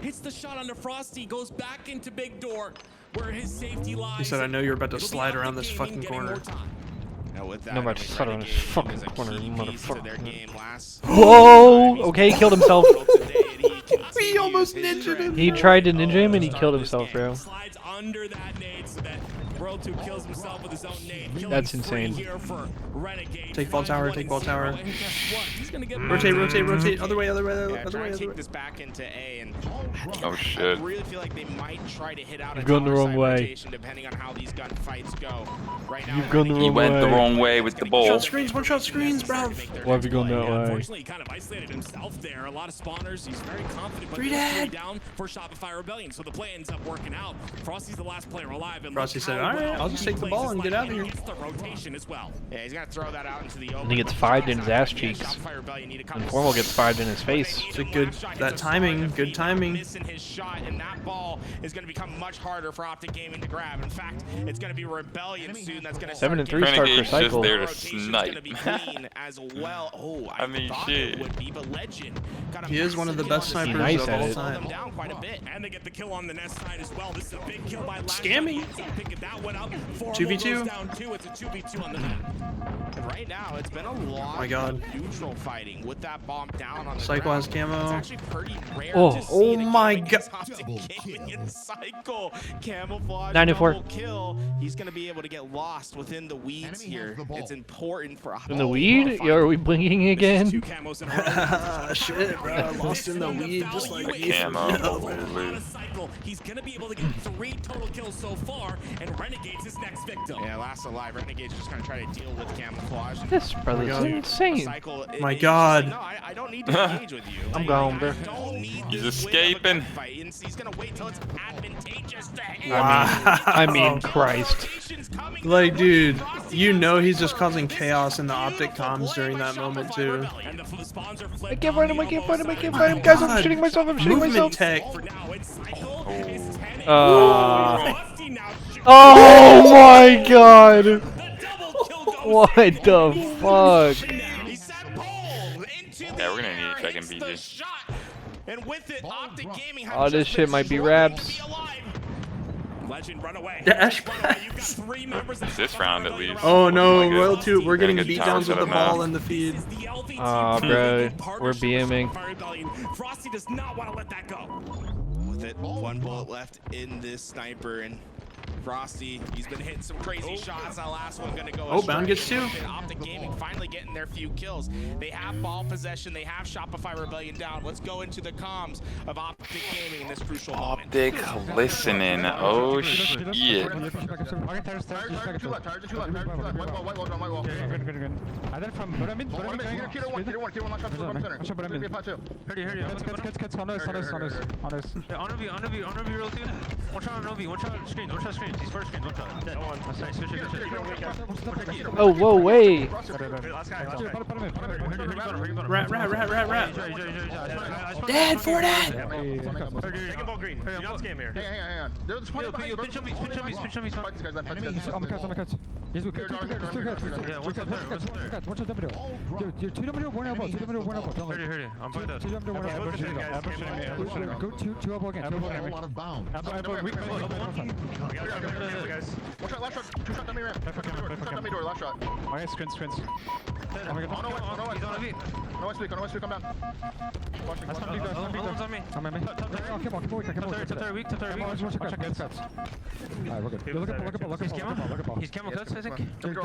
Hits the shot under Frosty. Goes back into big door where his safety lies. He said, I know you're about to slide around this fucking getting more corner. time. Now with that, No, but I mean, shut on Renegade his fucking is a corner, key piece to their motherfucker. game last Whoa! Okay, he killed himself. He almost ninja'd him. He tried to ninja him and he killed himself, bro. Slides under that nade so that World 2 kills himself with his own nade. That's insane. Take ball tower, take ball tower. And guess what? He's gonna get Rotate. Other way. trying to take this back into A, and Oh shit. I really feel like they might try to hit out a You've gone the tower wrong side way. rotation depending on how these gunfights go. Right now, You've gone the He wrong went the way. wrong way with the ball. One shot screens, bro. Why have you gone that way? Unfortunately, he kind of isolated himself there. A lot of spawners. He's very confident, but Three he's dead. down for Shopify Rebellion. So the play ends up working out. Frosty's the last player alive. And Frosty look said, how "All right, well I'll just he take the plays ball his and get life, out of he here." gets the rotation as well. Yeah, he's gonna throw that out into the open. He gets 5'd in his ass Yeah, cheeks. Shopify Rebellion need a couple Informal gets 5'd in his face. It's a good, that timing, good timing. Missing his shot, and that ball is going to become much harder for Optic Gaming to grab. In fact, it's going to be Rebellion soon that's going to 7 and 3 start per Renegade's just cycle. there to Rotation's snipe. gonna be clean as well. Oh, I mean, thought shit. it would be, but Legend got a He is one of the massive best kill snipers nice of at all it. slow them time. down quite a bit. And they get the kill on the nest side as well. This is a big kill by Last Scammy. Shot. Picking that one up. 2v2. Goes down 2. It's a 2v2 on the map. And right now, it's been a lot my God. of neutral fighting with that bomb down on the Cycle has ground. camo. It's actually pretty rare Oh. to see Oh in a my game God. against Optic Gaming and Cycle. Camouflage 94. double kill. He's going to be able to get lost within the weeds here. It's important for Optic. In the weed? Yo, are we blinking again? Two camos in a row. Shit, bro. Lost in the weed just like me. Camo. No, man. On a cycle. He's going to be able to get 3 total kills so far. And Renegade's his next victim. Yeah, last alive. Renegade's just gonna try to deal with camouflage. This brother's insane. My God. Like, no, I don't need to engage with you. I'm gone, bro. He's escaping. He's gonna wait till it's advantageous to him. I mean, Christ. Like, dude, you know he's just causing chaos in the optic comms during that moment too. I can't find him. I can't find him. I can't find him. Guys, I'm shooting myself. I'm shooting Movement myself. tech. Oh my God. What the fuck? Yeah, we're gonna need a second BG. And with it, Optic Gaming Oh, this shit might be raps. Legend, run away. Dash pass. This round at least. Oh no, Like Royal 2, we're getting good beat tower downs with the setup now. ball in the feed. Oh, bro, we're BMing. Frosty does not want to let that go. With it, one bullet left in this sniper, and Frosty, he's been hitting some crazy shots. That last one gonna go. Oh, Bound gets 2. Optic Gaming finally getting their few kills. They have ball possession. They have Shopify Rebellion down. Let's go into the comms of Optic Gaming in this crucial moment. Optic listening. Oh shit. Oh, whoa, way. Rat. Dead for that. Second ball green. You're not scam here. Hang on. There's plenty of pinch on me. Fight these guys, man. Fight these guys. On the cuts. Yes, we could. Yeah, what's up there? What's up W? Dude, 2W, 1 elbow. 2W, 1 elbow. Heard it. I'm fucked up. 2W, 1 elbow. Go 2 elbow again. A lot of bound. Elbow, weak. Guys. One shot, last shot. 2 shot dummy ramp. 2 shot dummy door, last shot. Okay, screens. Oh my God. No, he's on me. No one speak, come down. Watch me. That's not big guys. On me. Come on, man. Keep on. Weak. Watch out, guys. Alright, we're good. Look up. He's camo cuts, I think. Get ready to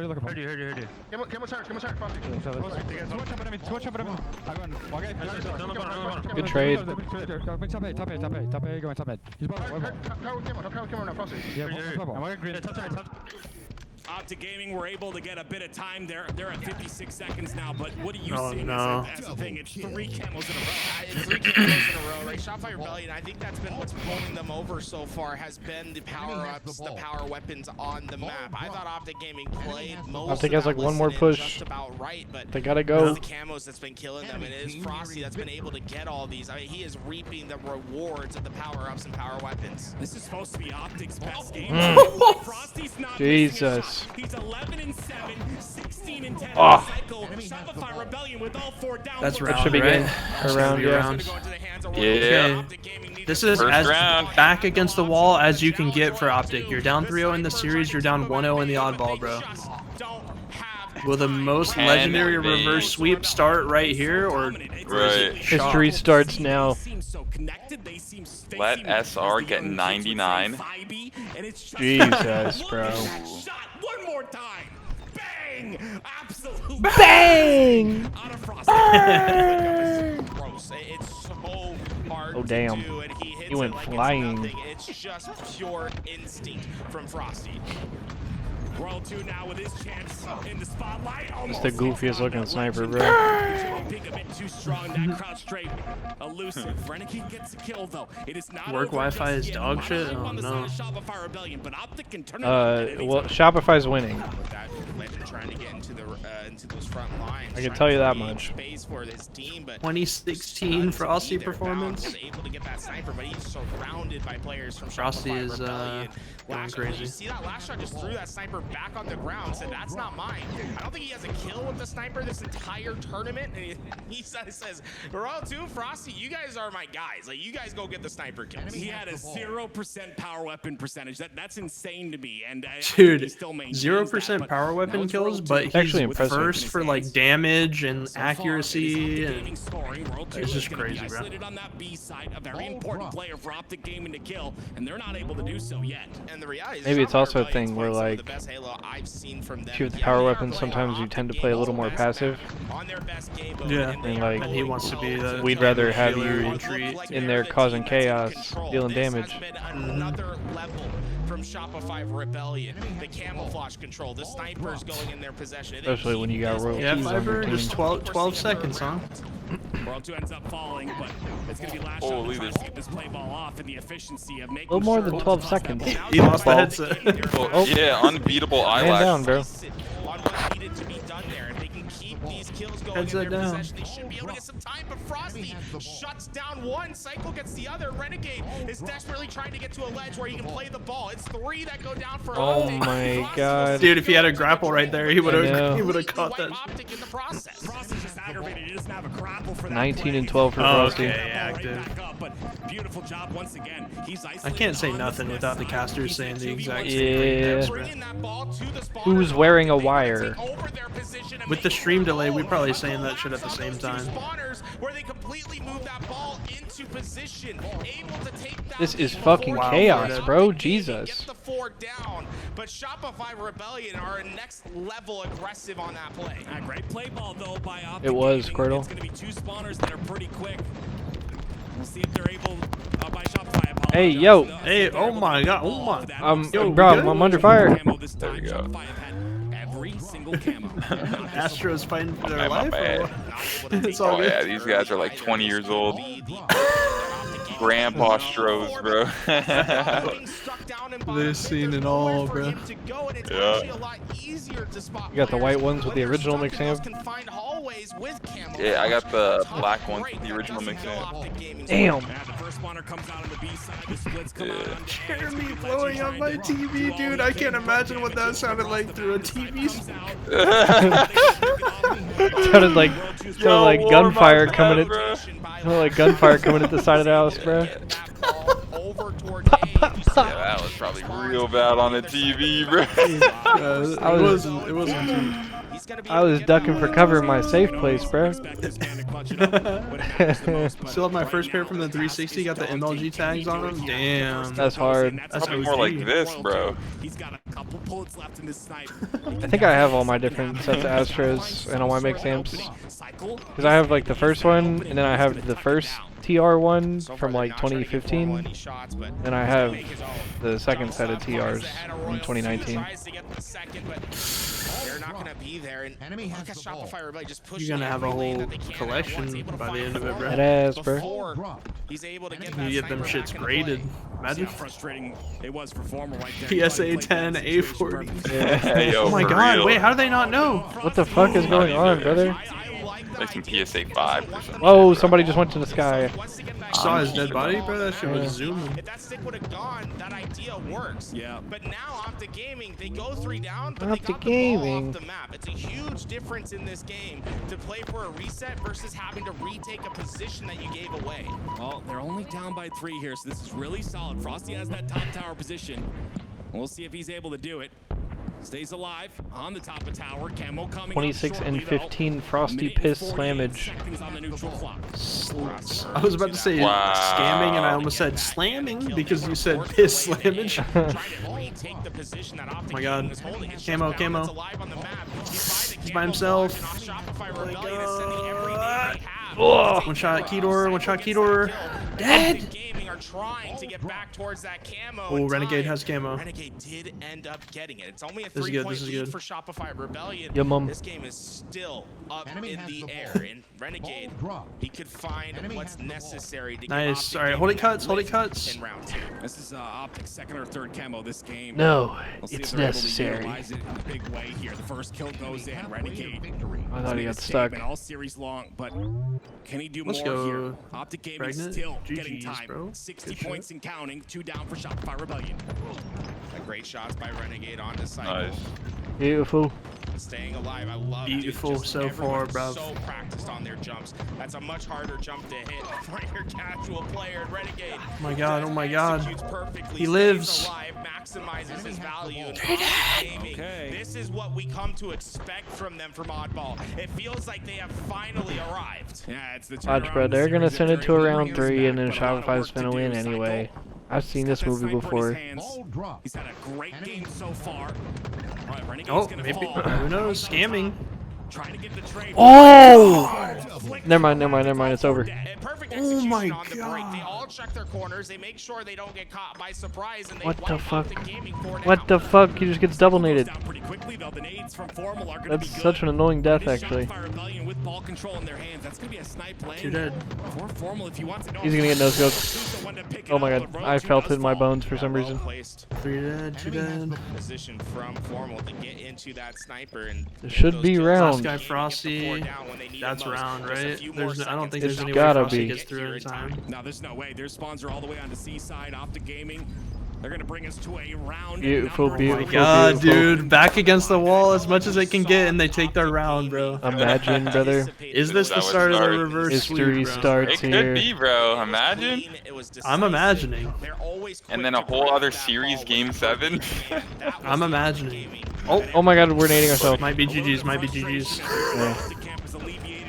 look up. Heard you. Camo center, Frosty. Watch out, Good trade. Top A, going top A. He's top camo now, Frosty. Yeah, I'm going green. Optic Gaming were able to get a bit of time there. They're at 56 seconds now, but what do you Oh, see no. as a thing? It's 3 camos in a row. It's 3 camos in a row, right? Shopify Rebellion, I think that's been what's pulling them over so far, has been the power-ups, the power weapons on the map. I thought Optic Gaming played most Optic has like one more push. just about right, but They gotta go. it's the camos that's been killing them, and it is Frosty that's been able to get all these. I mean, he is reaping the rewards of the power-ups and power weapons. This is supposed to be Optic's best game. Frosty's not Jesus. He's 11-7, 16-10 Oh. cycle. Shopify Rebellion with all 4 down. That's That round, should be right? good. That should Around, be yeah. round. Yeah. This is First as round. back against the wall as you can get for Optic. You're down 3-0 in the series, you're down 1-0 in the oddball, bro. Will the most Can legendary be. reverse sweep start right here, or Right. History starts now. Let SR get 99. Jesus, bro. One more time. Bang! Absolute Bang! out of Frosty. Gross. It's so hard Oh, damn. to do, and he hits He went it like flying. It's nothing. It's just pure instinct from Frosty. Royal 2 now with his chance in the spotlight. It's the goofiest looking sniper, bro. Being a bit too strong, that crowd straight elusive. Renegade gets a kill though. It is not work over Wi-Fi just is yet. dog shit? Oh On the side no. of Shopify Rebellion, but Optic can turn it on at any Well, time. Shopify's winning. With that Legend trying to get into the into those front lines. I can trying tell to you that create much. Space for this team, but 2016 Frosty Bound performance. was able to get that sniper, but he's surrounded by players from Frosty Shopify is Rebellion. going Last shot, crazy. you see that last shot just threw that sniper back on the ground, said that's not mine. I don't think he has a kill with the sniper this entire tournament. And he says, Royal 2, Frosty, you guys are my guys. Like, you guys go get the sniper kills. He had a 0% power weapon percentage. That's insane to me. And Dude, 0% power weapon kills, but he's actually impressive. first for like damage and accuracy, and it's just crazy, bro. On that B side, a very important player for Optic Gaming to kill, and they're not able to do so yet. And the reality is Maybe it's Shopify also a Rebellion's thing where playing some of like the best Halo I've seen from them. If you have the power weapons, sometimes you tend to play a little more passive. Yeah, And like, and he wants to be the we'd rather have healer you retreat. in there causing chaos, dealing damage. Another level from Shopify Rebellion. The camouflage control, the snipers going in their possession. Especially when you got royalties Yeah, on your Fiber, team. just 12 seconds, huh? World 2 ends up falling, but it's going to be last Holy, shot to get this play ball off and the efficiency of A making little more sure than 12 seconds. He lost the headset. Oh, yeah, unbeatable Man eyelash. down, bro. On what needed to be done there. If they can keep these kills going Headset in their down. possession, they should be able to get some time. But Frosty shuts down one. Cycle gets the other. Renegade is desperately trying to get to a ledge where he can play the ball. It's 3 that go down for Oh Optic. my god. Dude, if he had a grapple right there, he would I know. have. He would have caught that. Optic in the process. Frosty's just aggravated. He doesn't have a grapple for that 19 play. and 12 for Oh, Frosty. okay, active. Right back up, but beautiful job once again. He's I can't say nothing without the casters saying the exact same Yeah. thing. Bringing that ball to the spawner. Who's wearing a wire? Over their position and With the make stream delay, we're probably saying that shit at the same time. spawners where they completely move that ball into position, able to take that This is lead fucking before chaos, Optic bro. Gaming Jesus. Get the 4 down, but Shopify Rebellion are next level aggressive on that play. Great play ball though by Optic It was, Gaming. Squirtle. It's going to be 2 spawners that are pretty quick. We'll see if they're able by Shopify. I apologize. Hey, yo. Hey, oh my god, oh my. Yo, bro, good? I'm under fire. There we go. Every single camo. Astros fighting for their My life. bad. Or what? It's all Oh good. yeah, these guys are like 20 years old. Grandpa Stros, bro. They've seen it all, bro. Yeah. You got the white ones with the original mix amp. Yeah, I got the black one, the original mix amp. Damn. The first spawner comes out on the B side. The splits come out on Jeremy blowing up my TV, dude. I can't imagine what that sounded like through a TV. Sounded like gunfire coming at gunfire coming at the side of the house, bro. Yeah, that was probably real bad on the TV, bro. It wasn't. I was ducking for cover in my safe place, bro. Still have my first pair from the 360. Got the MLG tags on them. Damn. That's hard. That's Probably more like this, bro. He's got a couple bullets left in this snipe. I think I have all my different sets of Astros and all my mix amps. Because I have like the first one, and then I have the first TR one from like 2015, and I have the second set of TRs from 2019. They're not gonna be there, and look at Shopify Rebellion just pushing. You're gonna have a whole collection by the end of it, bro. That ass, bro. He's able to get You get them shits graded. Imagine. Frustrating it was for former right there. PSA 10, A40. Yeah. Yo, Oh my for god, real. wait, how do they not know? What the fuck is going on, brother? Like some PSA 5 or something. Whoa, somebody just went to the sky. Saw his dead body, bro. That shit was zooming. If that stick would have gone, that idea works. Yeah. But now Optic Gaming, they go 3 down, but Optic they got the ball Gaming. off the map. It's a huge difference in this game to play for a reset versus having to retake a position that you gave away. Well, they're only down by 3 here, so this is really solid. Frosty has that top tower position. We'll see if he's able to do it. Stays alive on the top of tower. Camo coming 26 up and shortly, 15 Frosty Minute and piss 48 slammage. seconds on the neutral clock. I was about to say scamming, and I almost said slamming because you said piss slammage. Oh my god. Camo, camo. He's by himself. Oh my god. One shot Keydor, one shot Keydor. Dead! Are trying to get back towards that camo. Oh, Renegade has camo. Renegade did end up getting it. It's only a This is good, 3-point this is lead good. for Shopify Rebellion. Yeah, mum. This game is still up in the air, and Renegade, he could find what's necessary to Nice. get Alright, hold it cuts, hold it cuts. in round 2. This is Optic's second or third camo this game. No, We'll see if it's they're able to necessary. utilize it in a big way here. The first kill goes in. Renegade. I thought he made a got stuck. statement all series long, but can he do Let's more go. here? Optic Gaming Pregnant. still getting GG's, time. bro. 60 Good points and counting. 2 down for Shopify Rebellion. Great shots by Renegade onto Cycle. Nice. Beautiful. Staying alive, I love Beautiful dude, just so far, everyone's bruv. so practiced on their jumps. That's a much harder jump to hit for your casual player. Renegade. Oh my god, oh my god. Executes perfectly, He stays lives. alive, maximizes his value. And Okay. This is what we come to expect from them from Oddball. It feels like they have finally arrived. Yeah, it's the Watch, bro. They're gonna send it to a round 3, and then Shopify's gonna win anyway. I've seen this movie before. He's had a great game so far. All right, Renegade's Oh, gonna maybe. fall. Who knows? Scamming. Trying to get the trade. Oh! Never mind. It's over. Perfect Oh my execution on the break. They god. all check their corners. They make sure they don't get caught by surprise, and they What the wipe fuck? Optic Gaming for now. What the fuck? He just gets double naded. Pretty quickly though. The nades from Formal are gonna That's be good. such an annoying death, actually. Shopify Rebellion with ball control in their hands. That's gonna be a snipe lane. Too dead. For Formal if you want to know. He's gonna get no scopes. Oh my god, I felt it in my bones for some reason. Three dead, two dead. Position from Formal to get into that sniper and It should be round. Last guy Frosty. That's round, right? I don't think there's any way gotta Frosty be. gets through in time. No, there's no way. Their spawns are all the way on the seaside, Optic Gaming. They're gonna bring us to a round. Beautiful, number one. beautiful, God, beautiful. dude, back against the wall as much as they can get, and they take their round, bro. Imagine, brother. Is this the start of the reverse History sweep, bro? starts It could here. be, bro. Imagine. I'm imagining. And then a whole other series, Game 7. I'm imagining. Oh my god, we're nading ourselves. Might be GG's, might be GG's. Yeah.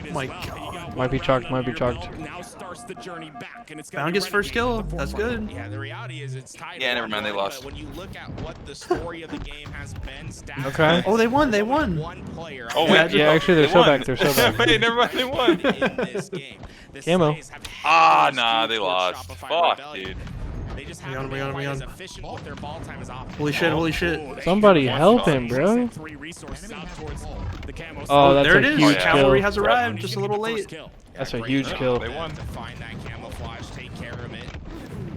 Oh my god. Might be chalked, might be chalked. Now starts the journey back, and it's Bound gets first kill. That's good. Yeah, the reality is it's tied. Yeah, never mind, they lost. But when you look at what the story of the game has been, stats Okay. Oh, they won. They won. one player. Oh, wait. Yeah, actually, they're They so won. back. They're so back. Wait, never mind, they won. in this game. The Camo. Slays have Ah, heavily nah, skewed they towards lost. Shopify Fuck, Rebellion. dude. They just We haven't got him, been we got quite him. as efficient with their ball time as Optic. Holy shit, holy shit. Somebody help him, bro. Three resources out towards the camo. Oh, that's There a it is. huge Cavalry kill. has arrived, just a little late. That's a huge kill. They won. To find that camouflage, take care of it.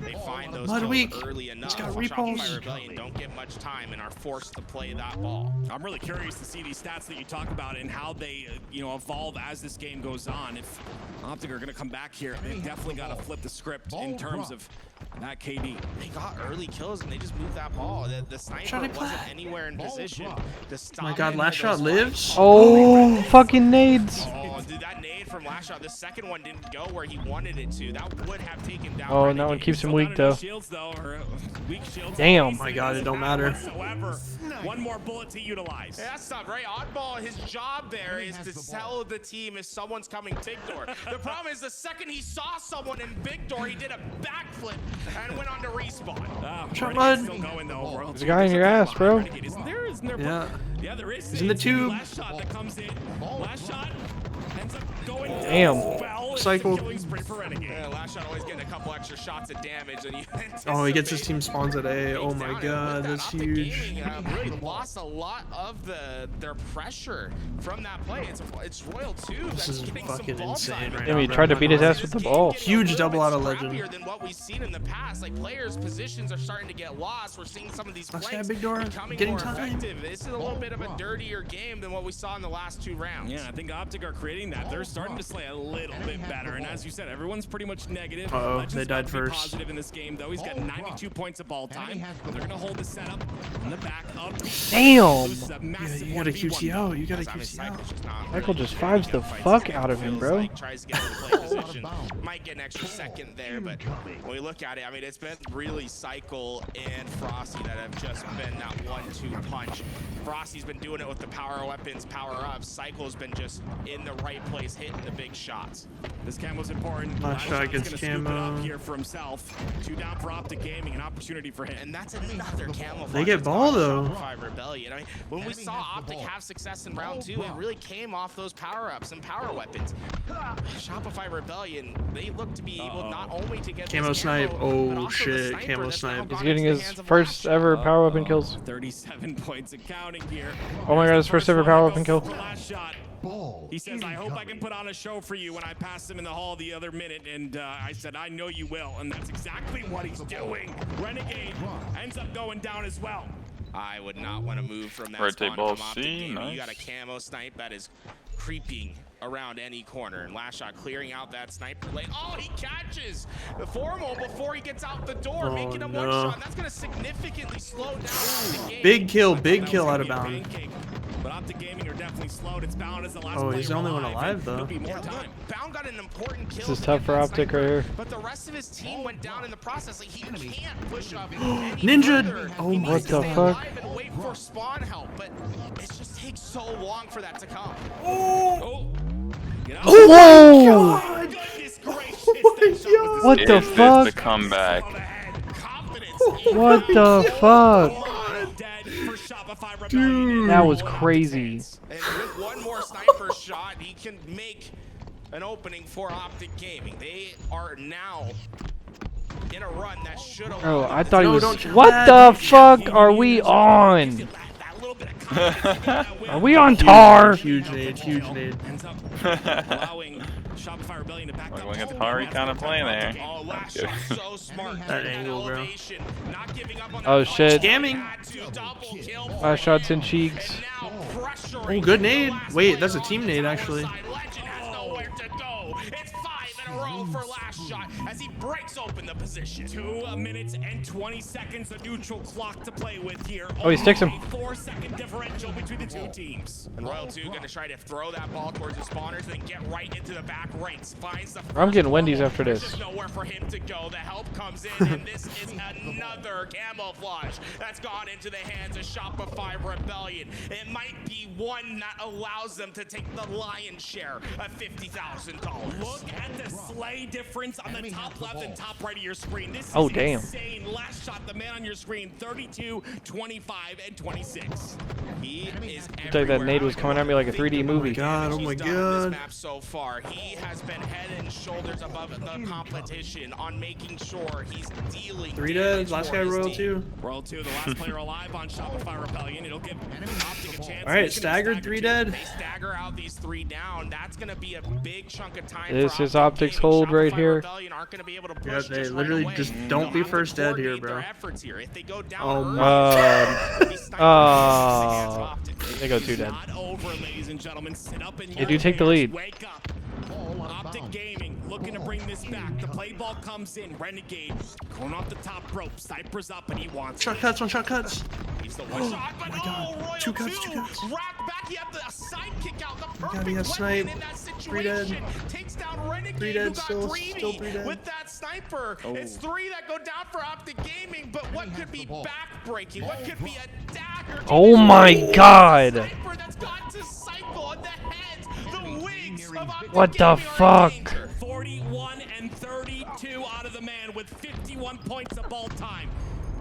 They find those Mud kills weak. early enough. He's got Shopify repulse. Rebellion don't get much time and are forced to play that ball. I'm really curious to see these stats that you talk about and how they, evolve as this game goes on. If Optic are going to come back here, they've definitely got to flip the script in terms of that KD. They got early kills and they just moved that ball. The sniper wasn't anywhere in position to stop. Oh my god, any last of shot those lives. Oh, fucking nades. Oh, dude, that nade from last shot. The second one didn't go where he wanted it to. That would have taken down. Oh, Renegade. that one keeps him weak, though. Shields, though, or weak shields. Damn. Oh my god, it don't matter. Whatsoever. One more bullet to utilize. Yeah, that's not right. Oddball, his job there is to tell the team if someone's coming big door. The problem is the second he saw someone in big door, he did a backflip and went on to respawn. Shot Renegade's mud. still going, though. World There's a guy in your ass, bro. Renegade, isn't there? Isn't there? Yeah. Yeah, there is. He's in the tube. Last shot that comes in. Last shot ends up going down. Damn. Well, it's Cycle. a killing spree for Renegade. Yeah, last shot always getting a couple extra shots of damage. And you Oh, he gets his team anticipate spawns at A. Oh down my and god, with that, that's Optic huge. Gaming, really lost a lot of their pressure from that play. It's Royal 2 This that's is getting some fucking ball insane time. right Yeah, now. he tried to beat his ass with the ball. Huge double out of legend. Scrappier than what we've seen in the past. Like players' positions are starting to get lost. We're seeing some of these Last guy, flanks big door, becoming getting more time. effective. This is a little bit of a dirtier game than what we saw in the last 2 rounds. Yeah, I think Optic are creating that. They're starting to slay a little bit better. And as you said, everyone's pretty much negative. Uh-oh, Legend's they died about to be first. positive in this game, though. He's got 92 points of ball time. They're going to hold the setup in the back up. Damn. Yeah, you got a QTO. You got a QTO. Michael just fives the fuck out of him, bro. Tries to get in play position. Might get an extra second there, but when we look at it, I mean, it's been really Cycle and Frosty that have just been that 1-2 punch. Frosty's been doing it with the power weapons, power ups. Cycle's been just in the right place, hitting the big shots. This camo's important. Last shot Shot's gets gonna scoop it up camo. here for himself. 2 down for Optic Gaming, an opportunity for him. And that's another camouflage. They get ball, though. Shopify Rebellion. I mean, when we saw Optic have success in round 2, it really came off those power-ups and power weapons. Shopify Rebellion, they look to be able not only to get Camo this snipe. but Oh also the shit, sniper camo that's now snipe. He's gone getting into the his hands of first Last ever Shot. power weapon kills. 37 points and counting here. Oh my god, his first ever power weapon kill. For last shot. He says, I hope I can put on a show for you when I passed him in the hall the other minute. And I said, I know you will. And that's exactly what he's doing. Renegade ends up going down as well. I would not want to move from that Rotate spawn ball from Optic C, Gaming. nice. You got a camo snipe that is creeping around any corner. And Last Shot clearing out that sniper lane. Oh, he catches the Formal before he gets out the door, Oh, making him no. one shot. That's going to significantly slow down the game. Big kill out of bound. But Optic Gaming are definitely slowed. It's Bound as the last Oh, he's the player only one alive, and though. There'll be more Yeah, look, time. Bound got an important kill. This is to tough get for that Optic sniper, right here. But the rest of his team went down in the process. Like, he can't push up any Ninja! further. Oh He my needs to God. stay What the fuck? alive and wait for spawn help, but it just takes so long for that to come. Oh, Whoa! goodness gracious. That shot was What the Is this fuck? the comeback? What the fuck? Dude. That was crazy. And with one more sniper shot, he can make an opening for Optic Gaming. They are now in a run that should have. Oh, I thought he was. What the fuck are we on? Are we on tar? Huge nade, huge nade. Allowing Shopify Rebellion to back up. Going Atari kind of playing there. Oh, last That's shot good. so smart. That angle, bro. Not giving up on Oh shit. Scamming. 5 shots in cheeks. Oh, good nade. Wait, that's a team nade, actually. It's 5 in a row for last shot as he breaks open the position. 2 minutes and 20 seconds, a neutral clock to play with here. Oh, he sticks him. Only 4-second differential between the two teams. And Royal 2 going to try to throw that ball towards the spawners and then get right into the back ranks. Finds the I'm getting Wendy's after this. There's nowhere for him to go. The help comes in, and this is another camouflage that's gone into the hands of Shopify Rebellion. It might be one that allows them to take the lion's share of $50,000. Look at the slay difference on the top left and top right of your screen. This Oh, is damn. insane. Last shot, the man on your screen, 32, 25, and 26. He is It's like that nade was coming at me like a 3D movie. God, oh my god. map so far. He has been head and shoulders above the competition on making sure he's dealing 3 dead, last guy Royal 2. Royal 2, the last player alive on Shopify Rebellion. It'll give Optic a chance. Alright, staggered 3 dead. They stagger out these 3 down. That's going to be a big chunk of time. This for is Optic Optics hold right here. Rebellion aren't going to be able to push Yeah, they just literally right away. just don't be first dead here, bro. Efforts here. If they go down Oh, they go 2 dead. Not over, ladies and gentlemen. Sit up and They do take the lead. wake up. Optic Gaming looking to bring this back. The play ball comes in. Renegade going off the top rope. Cypher's up and he wants Shot it. cuts, 1 shot cuts. He's the Oh, one shot, but my god. Royal 2 cuts, 2 cuts. Rack back, he had the side kick out. The God, perfect he has snipe. weapon in that 3 dead. situation. Takes down Renegade, 3 who dead, got still greedy 3 dead. with that sniper. It's 3 that go down for Optic Gaming, but what could be back-breaking? What could be a dagger? Oh my god. Sniper that's got to cycle on the heads, the wings of Optic What the Gaming are in fuck? danger. 41 and 32 out of the man with 51 points of ball time.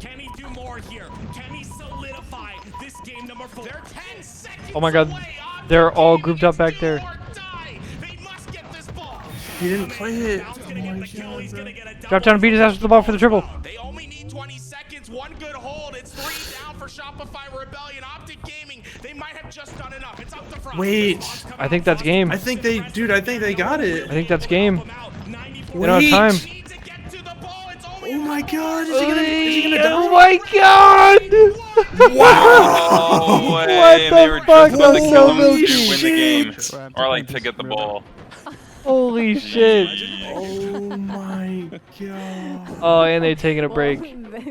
Can he do more here? Can he solidify this game number 4? They're 10 seconds Oh my god. away. Optic They're all Gaming grouped up back do there. or die. They must get this ball. He didn't play it. Now he's gonna get the kill. He's gonna get a double. Drop down and beat his ass with the ball for the triple. They only need 20 seconds. One good hold. It's 3 down for Shopify Rebellion. Optic Gaming, they might have just done enough. It's up the front. Wait. I think that's game. I think they, dude, I think they got it. I think that's game. They don't have time. Need to get to the ball. It's only Oh my god, is he gonna Oh die? my god! Wow! No way. What They the were fuck? just about to That's kill so him to milky. win the game. Or like to get the ball. Holy shit. Oh my god. Oh, and they're taking a break.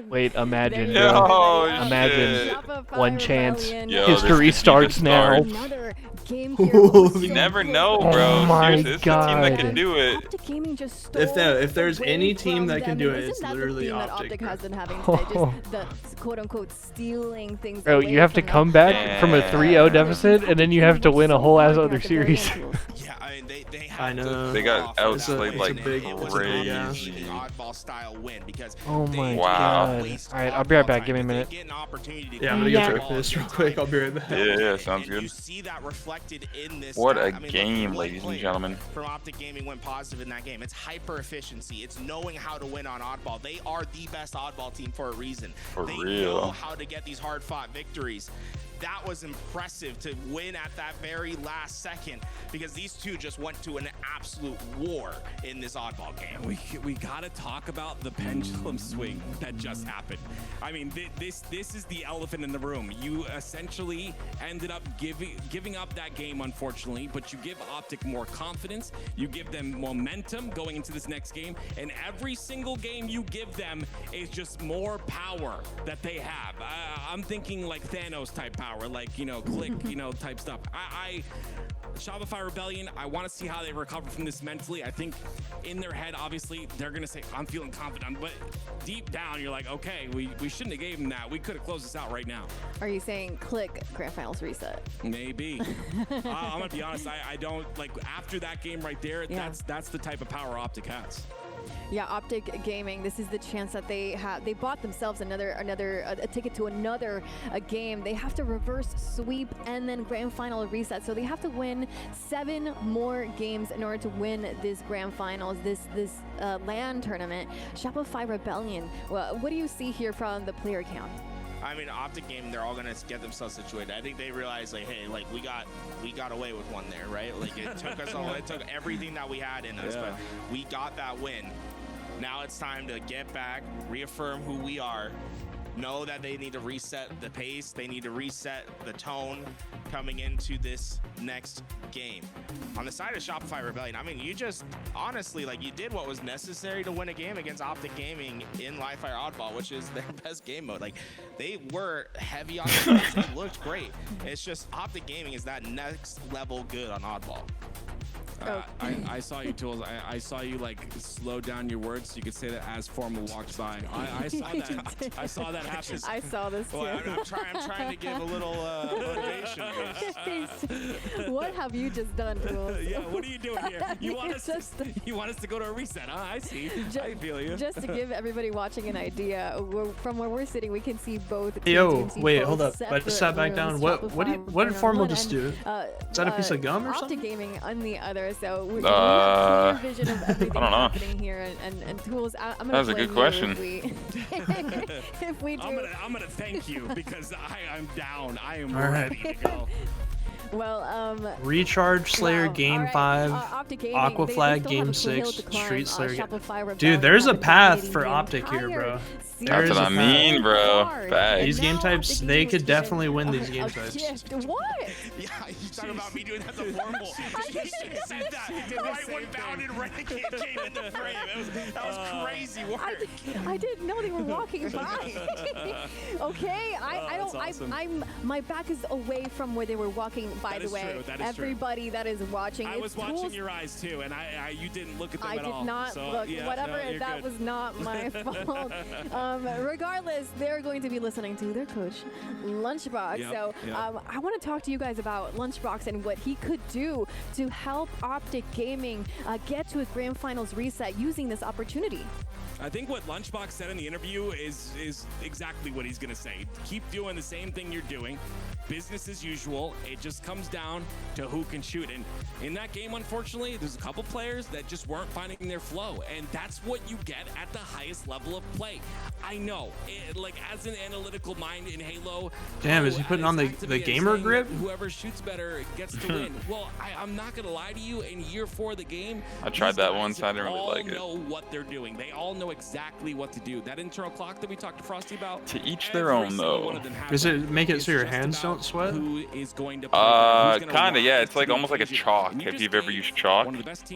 Wait, imagine, Yo, bro. Imagine. shit. One chance. Yo, History this starts could now. Another game here. What was You so never good. know, Oh bro. my Seriously, this is a team that God. can do it. Optic Gaming just stole If there's the any win team from that can them, do and it, isn't it's that the literally theme that Optic, Optic bro. has been having today? Just the quote-unquote stealing things. Bro, away you have to from come them. back from a 3-0 deficit, and then you have to win a whole ass other series. Yeah, I mean, they have I know. They got It's a- outplayed it's a like big- crazy. oddball style win because Oh my Wow. god. Alright, I'll be right back. Give me a minute. get an opportunity to Yeah, I'm gonna get go the check ball this real in quick. time. I'll be right back. Yeah, sounds And good. you see that reflected in this. What stat. a I mean, game, look, ladies and player gentlemen. From Optic Gaming went positive in that game. It's hyper efficiency. It's knowing how to win on oddball. They are the best oddball team for a reason. For they real. know how to get these hard fought victories. That was impressive to win at that very last second because these two just went to an absolute war in this oddball game. We gotta talk about the pendulum swing that just happened. I mean, this is the elephant in the room. You essentially ended up giving up that game, unfortunately, but you give Optic more confidence. You give them momentum going into this next game, and every single game you give them is just more power that they have. I'm thinking like Thanos type power, like, you know, click, you know, type stuff. Shopify Rebellion, I want to see how they recover from this mentally. I think in their head, obviously, they're going to say, I'm feeling confident. But deep down, you're like, okay, we shouldn't have gave them that. We could have closed this out right now. Are you saying click Grand Finals reset? Maybe. I'm going to be honest. I don't, like, after that game right there, Yeah. that's the type of power Optic has. Yeah, Optic Gaming. This is the chance that they have. They bought themselves a ticket to another game. They have to reverse sweep and then grand final reset. So they have to win 7 more games in order to win this grand finals, this LAN tournament. Shopify Rebellion. Well, what do you see here from the player count? I mean, Optic Gaming, they're all gonna get themselves situated. I think they realize, like, hey, like we got away with one there, right? Like it took us all, it took everything that we had in us, but we got that win. Now it's time to get back, reaffirm who we are. Know that they need to reset the pace. They need to reset the tone coming into this next game. On the side of Shopify Rebellion, I mean, you just honestly, like, you did what was necessary to win a game against Optic Gaming in Live Fire Oddball, which is their best game mode. Like, they were heavy on the pace. They looked great. It's just Optic Gaming is that next level good on Oddball. I saw you, Tools. I saw you like slow down your words so you could say that as Formal walked by. I saw that. I saw that happen. I saw this too. Well, I'm trying to give a little motivation. What have you just done, Tools? Yeah, what are you doing here? You want us to go to a reset, huh? I see. I feel you. Just to give everybody watching an idea, from where we're sitting, we can see both. Yo, wait, hold up. I just sat back down. What did Formal just do? Is that a piece of gum or something? Optic Gaming on the other. So we have clear vision of everything I don't know. happening here, and Tools. I'm gonna That was a good question. If we do, I'm gonna thank you because I'm down. I am All right. ready to go. Well, Recharge Slayer wow. Game All right. 5, Optic Gaming, Aqua they Flag still Game have a full hill 6, to climb. Street Slayer. Shopify Rebellion Dude, there's a have been path dominating for the Optic here, entire bro. season. That's what I mean, bro. Facts. These game types, they could definitely win these game types. What? Yeah, you talking about me doing that to Formal. You should have said that. Right when Bounded Renegade came in the frame. That was crazy work. I didn't know they were walking by. Okay, I don't. Awesome. My back is away from where they were walking. By the way, true. That is everybody that is watching, I was watching your eyes too, and you didn't look at them at all. I did not So, look. yeah, Whatever, no, you're that good. was not my fault. Regardless, they're going to be listening to their coach, Lunchbox. Yep, So yep. I want to talk to you guys about Lunchbox and what he could do to help Optic Gaming get to a grand finals reset using this opportunity. I think what Lunchbox said in the interview is exactly what he's gonna say. Keep doing the same thing you're doing. Business as usual. It just comes down to who can shoot. And in that game, unfortunately, there's a couple players that just weren't finding their flow. And that's what you get at the highest level of play. I know, like as an analytical mind in Halo. Damn, is he putting on the gamer grip? Whoever shoots better gets to win. Well, I'm not gonna lie to you. In year 4 of the game, I tried these that guys once. I didn't really all like it. know what they're doing. They all know exactly what to do. That internal clock that we talked to Frosty about. To each their own, though. Does it make it so your hands don't sweat? Who is going to kinda, yeah. It's like almost like a chalk if you've ever used chalk,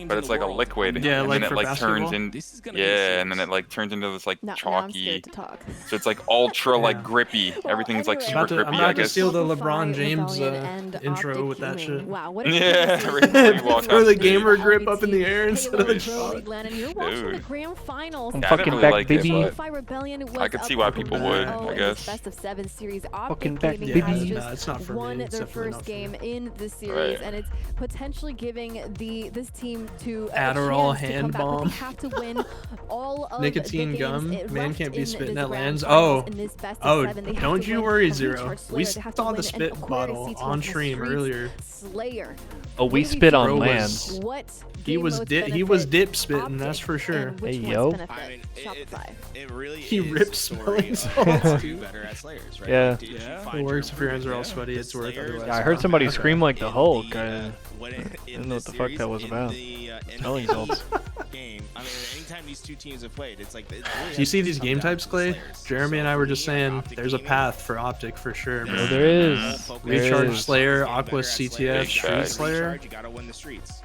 but it's like a liquid, Yeah, and like then it for like turns basketball? in, yeah, and then it like turns into this like Now I'm chalky. scared to talk. So it's like ultra like grippy. Everything's like super anyway, grippy. I'm I about to guess. steal the LeBron Shopify James Rebellion and intro Optic with that Gaming. shit. Wow, what a Yeah, fantasy. right before you walk Throw out. the gamer grip up in the air instead of Halo the Pro shot. League Land, and you're watching the Dude. grand finals. I'm Yeah, I didn't fucking really back, like it, baby. but Shopify Rebellion was I could see up why for people would, 1-0 I in guess. this best of 7 series. Fucking Optic back, Gaming baby. has Nah, just it's not for me. won It's their definitely first not for game me. in the series, Right. and it's potentially giving this team to Adderall a chance to come hand back, but bomb. they have to win all of Nicotine the gum. games Man left can't be in spitting this at grand lands. finals Oh, in this best of oh, 7. They have don't to you win worry, a Zero. Recharge We Slayer. They have to saw win the an spit Aquarius bottle C2 on from stream Streets earlier. Slayer. Oh, we Maybe spit to on Bro was- lands. What He game was modes he was benefit dip spitting, that's Optic for sure. and which Hey, ones yo. benefit I mean, Shopify? it really He is ripped the story smelling of salts. let's do better at Slayers, right? Yeah. Like, if you find It works your if your hands are all improvement, sweaty. the It's worth Slayers otherwise. Yeah, I heard somebody are scream like the in Hulk. when it- I in didn't know what the fuck series, that was in about. in Telling the results. game. I mean, anytime these two teams have played, it's like. It really Do you see has these come game down types, to the Clay? Slayers. Jeremy So and I were for just me and saying Optic there's a Gaming, path for Optic for sure, No, bro. there is. focus There Recharge is. Slayer, getting Aqua better at CTF, Slayers. Street Recharge, Slayer. You gotta win the streets.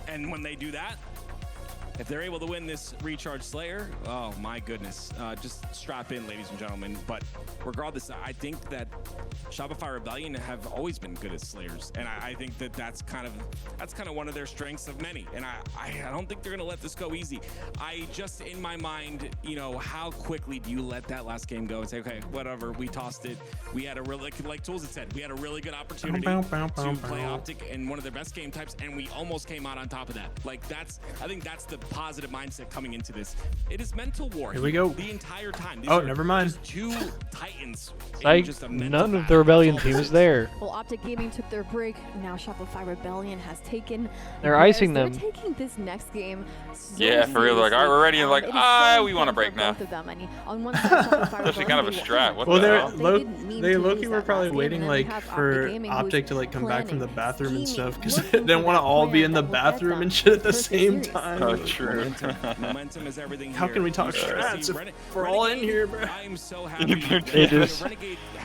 And when they do that, if they're able to win this Recharge Slayer, oh my goodness. Just strap in, ladies and gentlemen. But regardless, I think that Shopify Rebellion have always been good at Slayers. And I think that that's kind of one of their strengths of many. And I don't think they're going to let this go easy. I just, in my mind, you know, how quickly do you let that last game go and say, okay, whatever, we tossed it. We had a really, like Tools had said, we had a really good opportunity to play Optic in one of their best game types, and we almost came out on top of that. Like, I think that's the positive mindset coming into this. It is mental war. Here we go. The entire time. These Oh, are never mind. just two titans. in Like, just a mental none of the battle. Rebellion team is there. Well, Optic Gaming took their break. Now Shopify Rebellion has taken. They're theirs. icing them. They're taking this next game. So Yeah, for real. Like, all right, we're ready. And like, it is so we want to important break for now. both of them. I mean, on one side, Shopify Especially kind of a Rebellion, strat. What Well, the they're hell? Loki were probably waiting like for Optic to like come back from the bathroom and stuff because they didn't want to all be in the bathroom and shit at the same time. Oh, true. Momentum is everything How here. can we talk strats if we're all in here, bro? I'm so happy. They just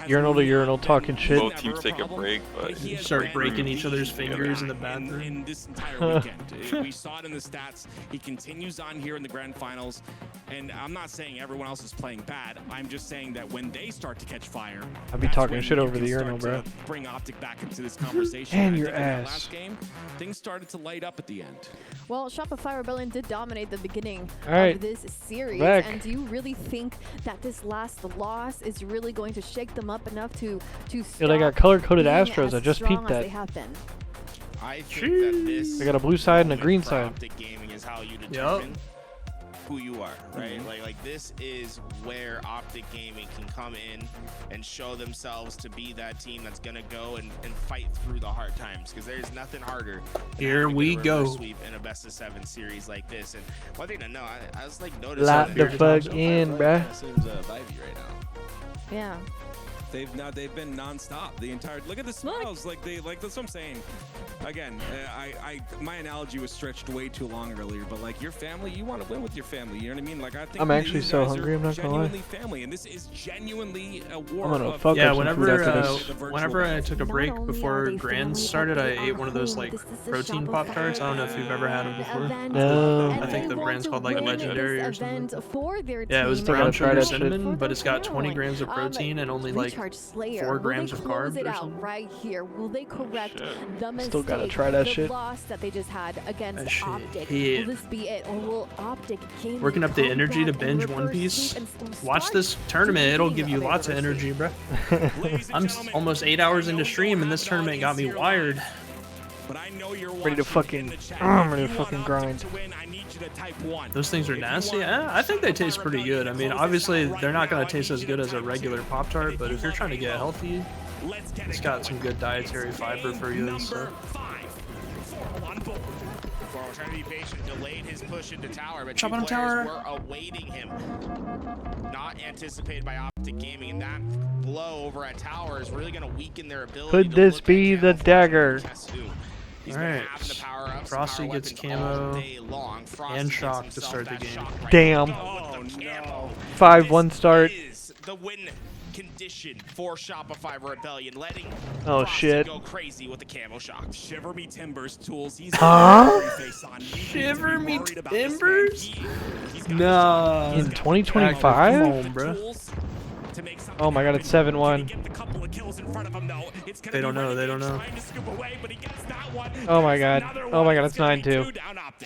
urinal to urinal talking shit. Both teams take a break, but Start breaking each other's fingers in the bathroom. In this entire weekend, we saw it in the stats. He continues on here in the grand finals, and I'm not saying everyone else is playing bad. I'm just saying that when they start to catch fire, I'd be that's talking when shit you over can the start urinal, to bro. Bring Optic back into this conversation. And I your think in that ass. last game, things started to light up at the end. Well, Shopify Rebellion did dominate the beginning All right. of this series. Back. And do you really think that this last loss is really going to shake them up enough to Yo, they got color-coded being Astros. as I just strong peeped as that. they have been? I think that this They got a blue side and a green for side. Optic Gaming is how you determine who you are, right? Like this is where Optic Gaming can come in and show themselves to be that team that's gonna go and fight through the hard times, because there's nothing harder than Here having to we reverse go. sweep in a best of 7 series like this. And one thing to know, I was like noticing Lock that the fuck in, bruh. Seems vibey right now. Yeah. They've been nonstop the entire. Look at the smiles, like that's what I'm saying. Again, my analogy was stretched way too long earlier, but like your family, you want to win with your family. You know what I mean? Like I think I'm that actually these so guys hungry, are I'm not gonna lie. genuinely family, and this is genuinely a war. I'm gonna of fuck Yeah, up some food whenever after this. whenever I took a break before Grands started, I ate one of those like protein Pop Tarts. I don't know if you've ever had them before. No. I think the brand's called like Legendary or something. For their Yeah, it was team. brown try sugar that shit. cinnamon, but it's got 20 grams of protein and only like Recharge Slayer. 4 Will grams they of close carbs it or out something. right here? Will they correct the mistake? Still gotta try that the shit. loss that they just had against That shit Optic? hit. Will this be it, or will Optic Gaming Working up the come energy to back binge and One reverse Piece. sweep and Watch start this tournament, it'll give you beating lots of a reverse energy, bro. I'm almost 8 hours into stream and this tournament got me wired. But I know you're Ready to fucking, I'm ready to fucking grind. Those things are nasty. I think they taste pretty good. I mean, obviously they're not going to taste as good as a regular Pop Tart, but if you're trying to get healthy, it's got some good dietary fiber for you and stuff. Forward trying to be patient, delayed his push into tower, but Chop two on players tower. were awaiting him. Not anticipated by Optic Gaming, and that blow over at tower is really going to weaken their ability. Could this be the dagger? Alright, Frosty gets camo and shock to start the game. Damn. 5-1 start. The win condition for Shopify Rebellion, letting Oh, Frosty shit. go crazy with the camo shock. Shiver me timbers, tools. He's Huh? Shiver me timbers? Nah. In 2025? Come on, bro. Oh my god, it's 7-1. They don't know, they don't know. Oh my god. Oh my god, it's 9-2.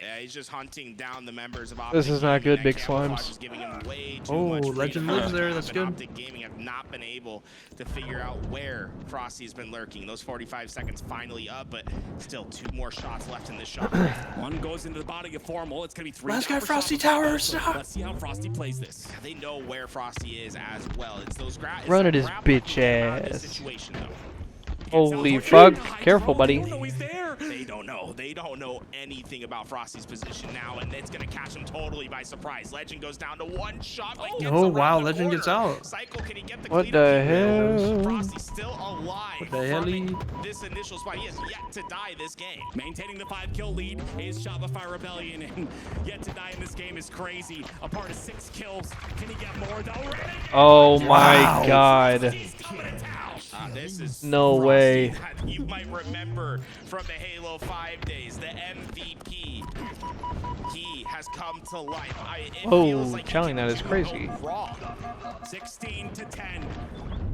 Yeah, he's just hunting down the members of Optic This is not Gaming. good, Big That camouflage Slimes. is giving him way too Oh, much Legend freedom. lives there, that's And good. Optic Gaming have not been able to figure out where Frosty's been lurking. Those 45 seconds finally up, but still 2 more shots left in this shot. One goes into the body of Formal. It's gonna be 3. Last guy, now for Frosty Shopify. Tower, So stop. Let's see how Frosty plays this. They know where Frosty is as well. It's those Run at at his bitch ass. situation though. Holy fuck. Careful, buddy. They don't know. They don't know anything about Frosty's position now, and it's going to catch him totally by surprise. Legend goes down to 1 shot. But gets Oh, around wow, the Legend gets corner. out. Cycle, can he get the What cleanup? the He will. hell? Frosty's still alive. What the hell? Farming this initial spot. He has yet to die this game. Maintaining the 5-kill lead is Shopify Rebellion, and yet to die in this game is crazy. A part of 6 kills. Can he get more though? Oh my Wow. god. This is No Frosty way. that you might remember from the Halo 5 days, the MVP. He has come to life. It feels Oh, like he challenging can that is do crazy. no wrong. 16 to 10.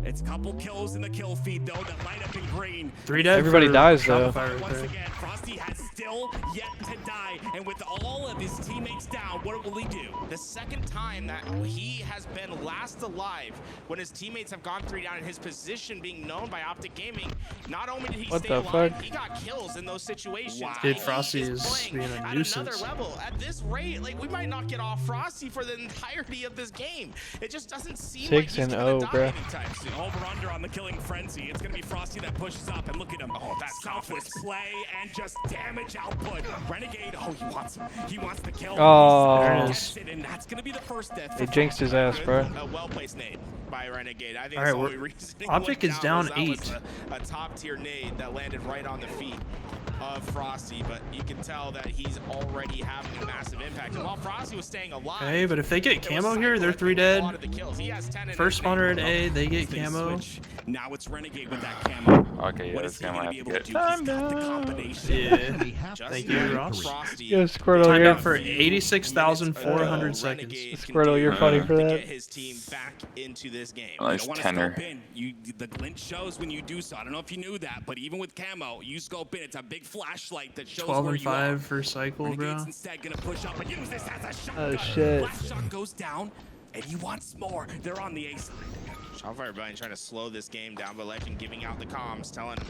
It's a couple kills in the kill feed though that light up in green. 3 dead. Everybody for dies, though. Shopify right Once there. again, Frosty has still kill yet to die. And with all of his teammates down, what will he do? The second time that he has been last alive when his teammates have gone 3 down in his position being known by Optic Gaming. Not only did he What stay the alive, fuck? he got kills in those situations. Wow. Dude, Frosty is being a at nuisance. another level. At this rate, like, we might not get off Frosty for the entirety of this game. It just doesn't seem like he's gonna die bruh. anytime soon. Over under on the killing frenzy. It's gonna be Frosty that pushes up, and look at him. Oh, that's selfless play and just damage output. Renegade, oh, he wants him. He wants the kill. Oh. There it Gets it, and that's gonna be the first death. They jinxed his ass, bro. A well-placed nade by Renegade. I think All that's right, the only reason he Optic went is down down was that 8. was a top-tier nade that landed right on the feet of Frosty, but you can tell that he's already having a massive impact. And while Frosty was staying alive, Okay, but if they get camo here, they're 3 dead. First spawner at A, they get camo. Now it's Renegade with that camo. Okay, yeah, this game I have to get. Yeah. Thank you, Ross. Yo, Squirtle, Timed you're out for 86,400 seconds. Squirtle, you're funny for that. his team back into this game. Nice tenor. The glint shows when you do so. I don't know if you knew that, but even with camo, you scope in, it's a big flashlight that shows 12 where and you are. 5 for cycle, bro. Renegade's instead gonna push up and use this as a shot. Oh, shit. Last shot goes down, and he wants more. They're on the A side. Shopify Rebellion trying to slow this game down, but Legend giving out the comms, telling them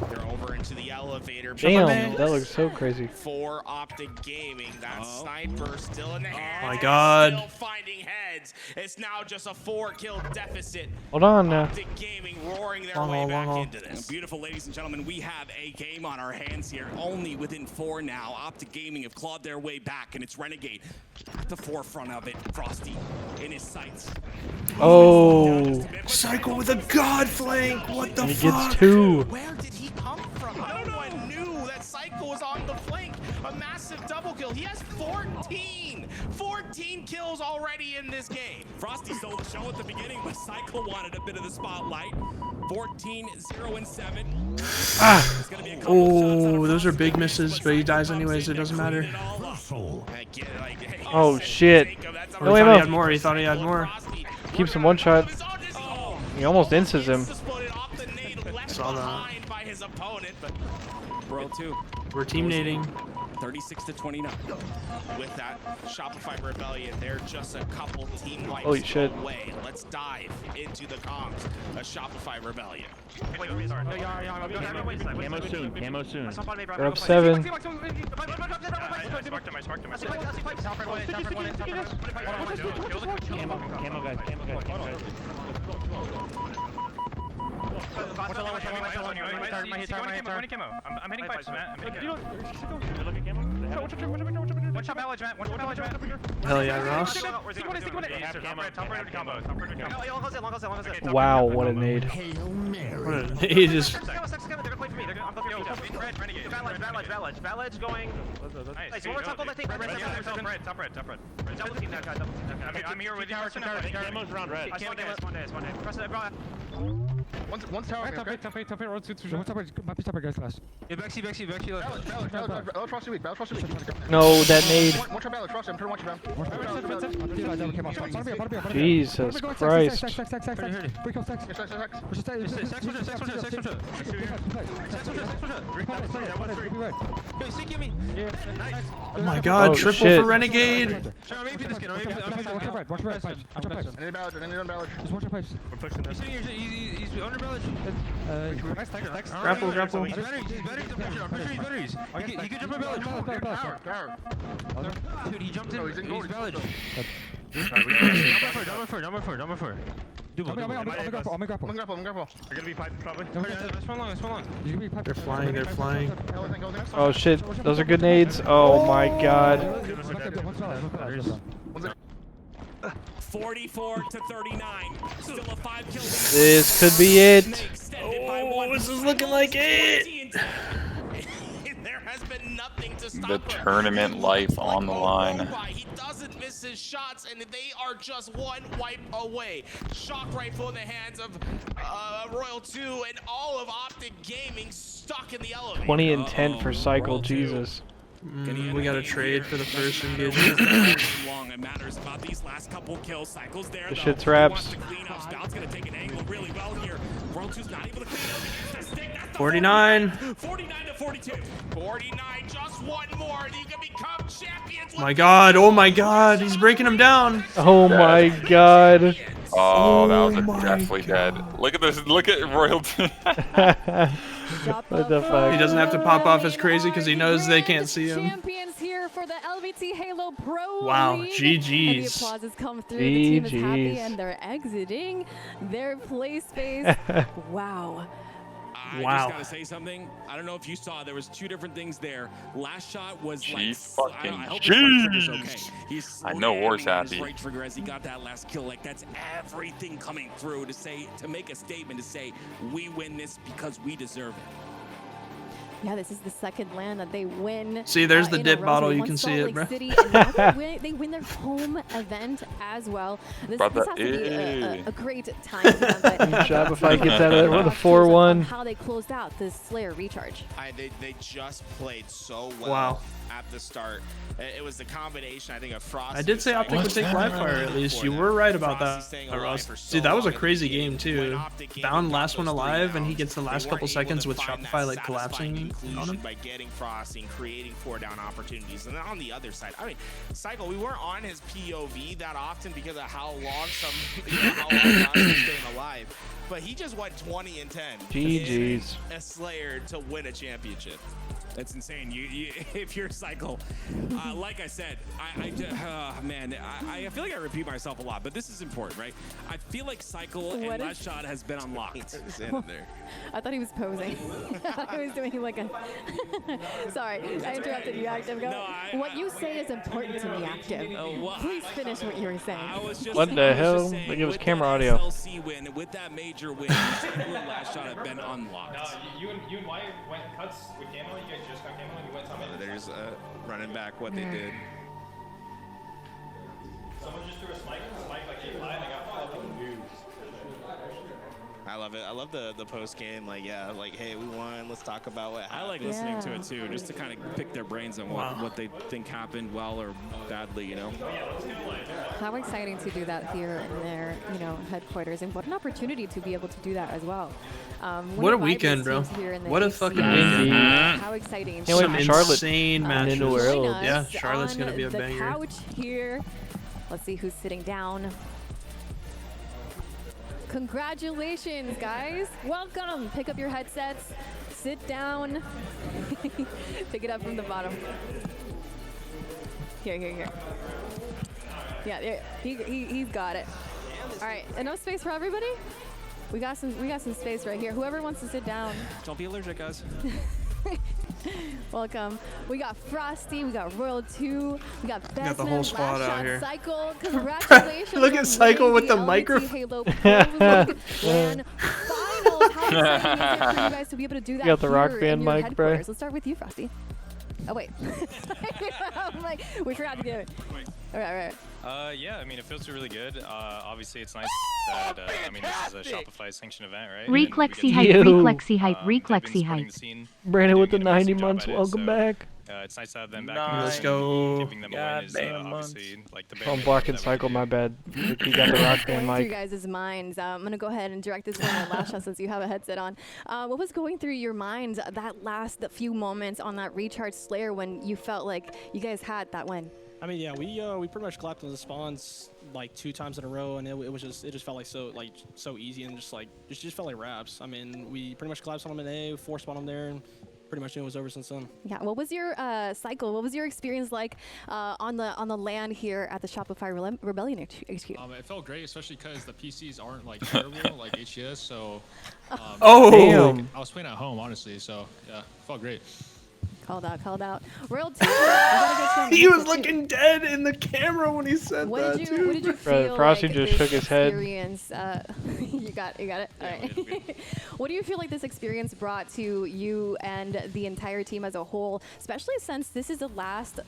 they're over into the elevator. Damn, that looks so crazy. For Optic Gaming, that sniper still in the hands. Oh my God. Still finding heads. It's now just a 4-kill deficit. Hold on now. Optic Gaming roaring their Long way haul, back long into this. Beautiful, ladies and gentlemen, we have a game on our hands here. Only within 4 now. Optic Gaming have clawed their way back, and it's Renegade at the forefront of it. Frosty in his sights. Oh. Cycle with a god flank. What the He fuck? gets 2. Where did he come from? No one knew that Psycho was on the flank. A massive double kill. He has 14. 14 kills already in this game. Frosty stole the show at the beginning, but Cycle wanted a bit of the spotlight. 14, 0, and 7. Ah. Oh, those are big misses, but he dies anyways. It doesn't matter. Oh, shit. Oh, No he thought he had ammo. more. He thought he had more. Keeps him one shot. He almost inces him. Saw that. By his opponent, but Bro, 2. We're team nading. 36 to 29. with that Shopify Rebellion, they're just a couple team wipes Holy shit. away. Let's dive into the comms. A Shopify Rebellion. Camo soon, camo soon. We're up 7. Camo guys, I'm hitting pipes, Matt. One shot village, Matt. One shot village, Matt. Hell yeah, Ross. Wow, what a nade. What a nade is. Village going. Nice. One more top gold, I think. Top red. Double team that guy. I'm here with you. Camo's around red. One's tower. Top eight, road to top eight. My top eight guys last. Yeah, backseat. No, that nade. One shot battle, trust him. Turn one shot Jesus Christ. Oh my god, Oh, triple shit. for Renegade. He's under village. Grapple. He's batteries. He could jump a village. Dude, he jumped in. He's village. Number four. I'm gonna grapple. They're gonna be piped probably. That's one long. They're flying. Oh shit, those are good nades. Oh my god. 44 to 39. Still a 5-kill lead. This could be it. Oh, this is looking like it. There has been nothing to stop The him. tournament life on the line. He doesn't miss his shots, and they are just one wipe away. Shock rifle in the hands of Royal 2 and all of Optic Gaming stuck in the elevator. 20 and 10 for cycle, Jesus. We got to trade for the first engagement. Long it matters about these last couple kill cycles there. This shit's wraps. Clean up. Spout's gonna take an angle really well here. World 2's not able to clean up. Use the stick. That's 49. 49 to 42. 49, just one more, and you can become champions. My God. Oh my God. He's breaking him down. Oh my God. Oh, that was a deathly dead. Look at this. Look at royalty. What the fuck? He doesn't have to pop off as crazy because he knows they can't see him. Champions here for the LVT Halo Pro Wow, League. GG's. And the applause has come through. The team is happy GG's. and they're exiting their play space. Wow. I just gotta say something. I don't know if you saw, there was two different things there. Last shot was fucking I hope his right trigger's okay. He's I know War's slamming on his happy. right trigger as he got that last kill. Like that's everything coming through to make a statement to say we win this because we deserve it. Yeah, this is the second land that they win. See, there's the in a dip row. bottle. They You won can see Salt it, Lake bro. City, and now they win their home event as well. This has to be a great time for them. But Shopify gets out of there with a on 4-1. how they closed out this Slayer recharge. They just played so well Wow. at the start. It was the combination, I think, of Frosty. I did say Optic would take live fire at least. You were right about that, Ross. Dude, that was a crazy game too. Found last one alive, and he gets the last couple seconds with Shopify like collapsing on him. By getting Frosty and creating 4-down opportunities. And then on the other side, I mean, Cycle, we weren't on his POV that often because of how long how long he's staying alive. But he just went 20 and 10. GG's. A Slayer to win a championship. That's insane. You if you're Cycle, like I said, man, I feel like I repeat myself a lot, but this is important, right? I feel like Cycle and Last Shot has been unlocked. I thought he was posing. I thought he was doing like a. Sorry, I interrupted you, Active. Go. What you say is important to me, Active. Please finish what you were saying. What the hell? Like it was camera audio. SLC win, with that major win, Cycle and Last Shot have been unlocked. You and Wyatt went cuts with Camo. You guys just got Camo and you went Summit. There's running back what they did. Someone just threw a smite like 8-5 and they got fucking news. I love it. I love the post game. Like, yeah, like, hey, we won. Let's talk about what happened. I like listening to it too, just to kind of pick their brains on what they think happened well or badly, you know. How exciting to do that here in their, headquarters, and what an opportunity to be able to do that as well. What a weekend, bro! What a fucking weekend! How exciting! Can't wait for Charlotte. Insane matches. Yeah, Charlotte's gonna be a the banger. Couch here. Let's see who's sitting down. Congratulations, guys! Welcome. Pick up your headsets. Sit down. Pick it up from the bottom. Here. Yeah, he's got it. All right, enough space for everybody. We got some space right here. Whoever wants to sit down. Don't be allergic, guys. Welcome. We got Frosty, we got Royal 2, we got Best Got the Man, whole squad Last out Shot, here. Cycle. Congratulations! Look at on Cycle winning with the LVT microphone. Halo Pro League LAN Finals. How exciting is it for you guys to be able to do that? You got the Rock here Band in your mic, bro. headquarters? Let's start with you, Frosty. Oh wait, I'm like, we forgot to do it. All right. Yeah, I mean, it feels really good. Obviously, it's nice that, this is a Shopify sanctioned event, right? Reclexi hype, Reclexi hype, Reclexi hype. Brandon with the 90 months. Welcome back. It's nice to have them back. Let's go. Giving them a win is obviously like the I'm blocking Cycle, my bad. You got the Rock Band Going through mic. guys' minds. I'm gonna go ahead and direct this one at Last Shot since you have a headset on. What was going through your minds that few moments on that recharge Slayer when you felt like you guys had that win? I mean, yeah, we pretty much collapsed on the spawns like 2 times in a row, and it just felt like so easy and just felt like raps. I mean, we pretty much collapsed on them in A, 4 spawned them there, and pretty much knew it was over since then. Yeah. What was your Cycle? What was your experience like on the land here at the Shopify Rebellion HQ? It felt great, especially because the PCs aren't like terrible like HGS. So. Damn. I was playing at home, honestly. So yeah, it felt great. Called out. Royal 2. He was looking dead in the camera when he said What that did too. you feel Frosty like just this shook his head. experience, you got it. All right. What do you feel like this experience brought to you and the entire team as a whole, especially since this is the last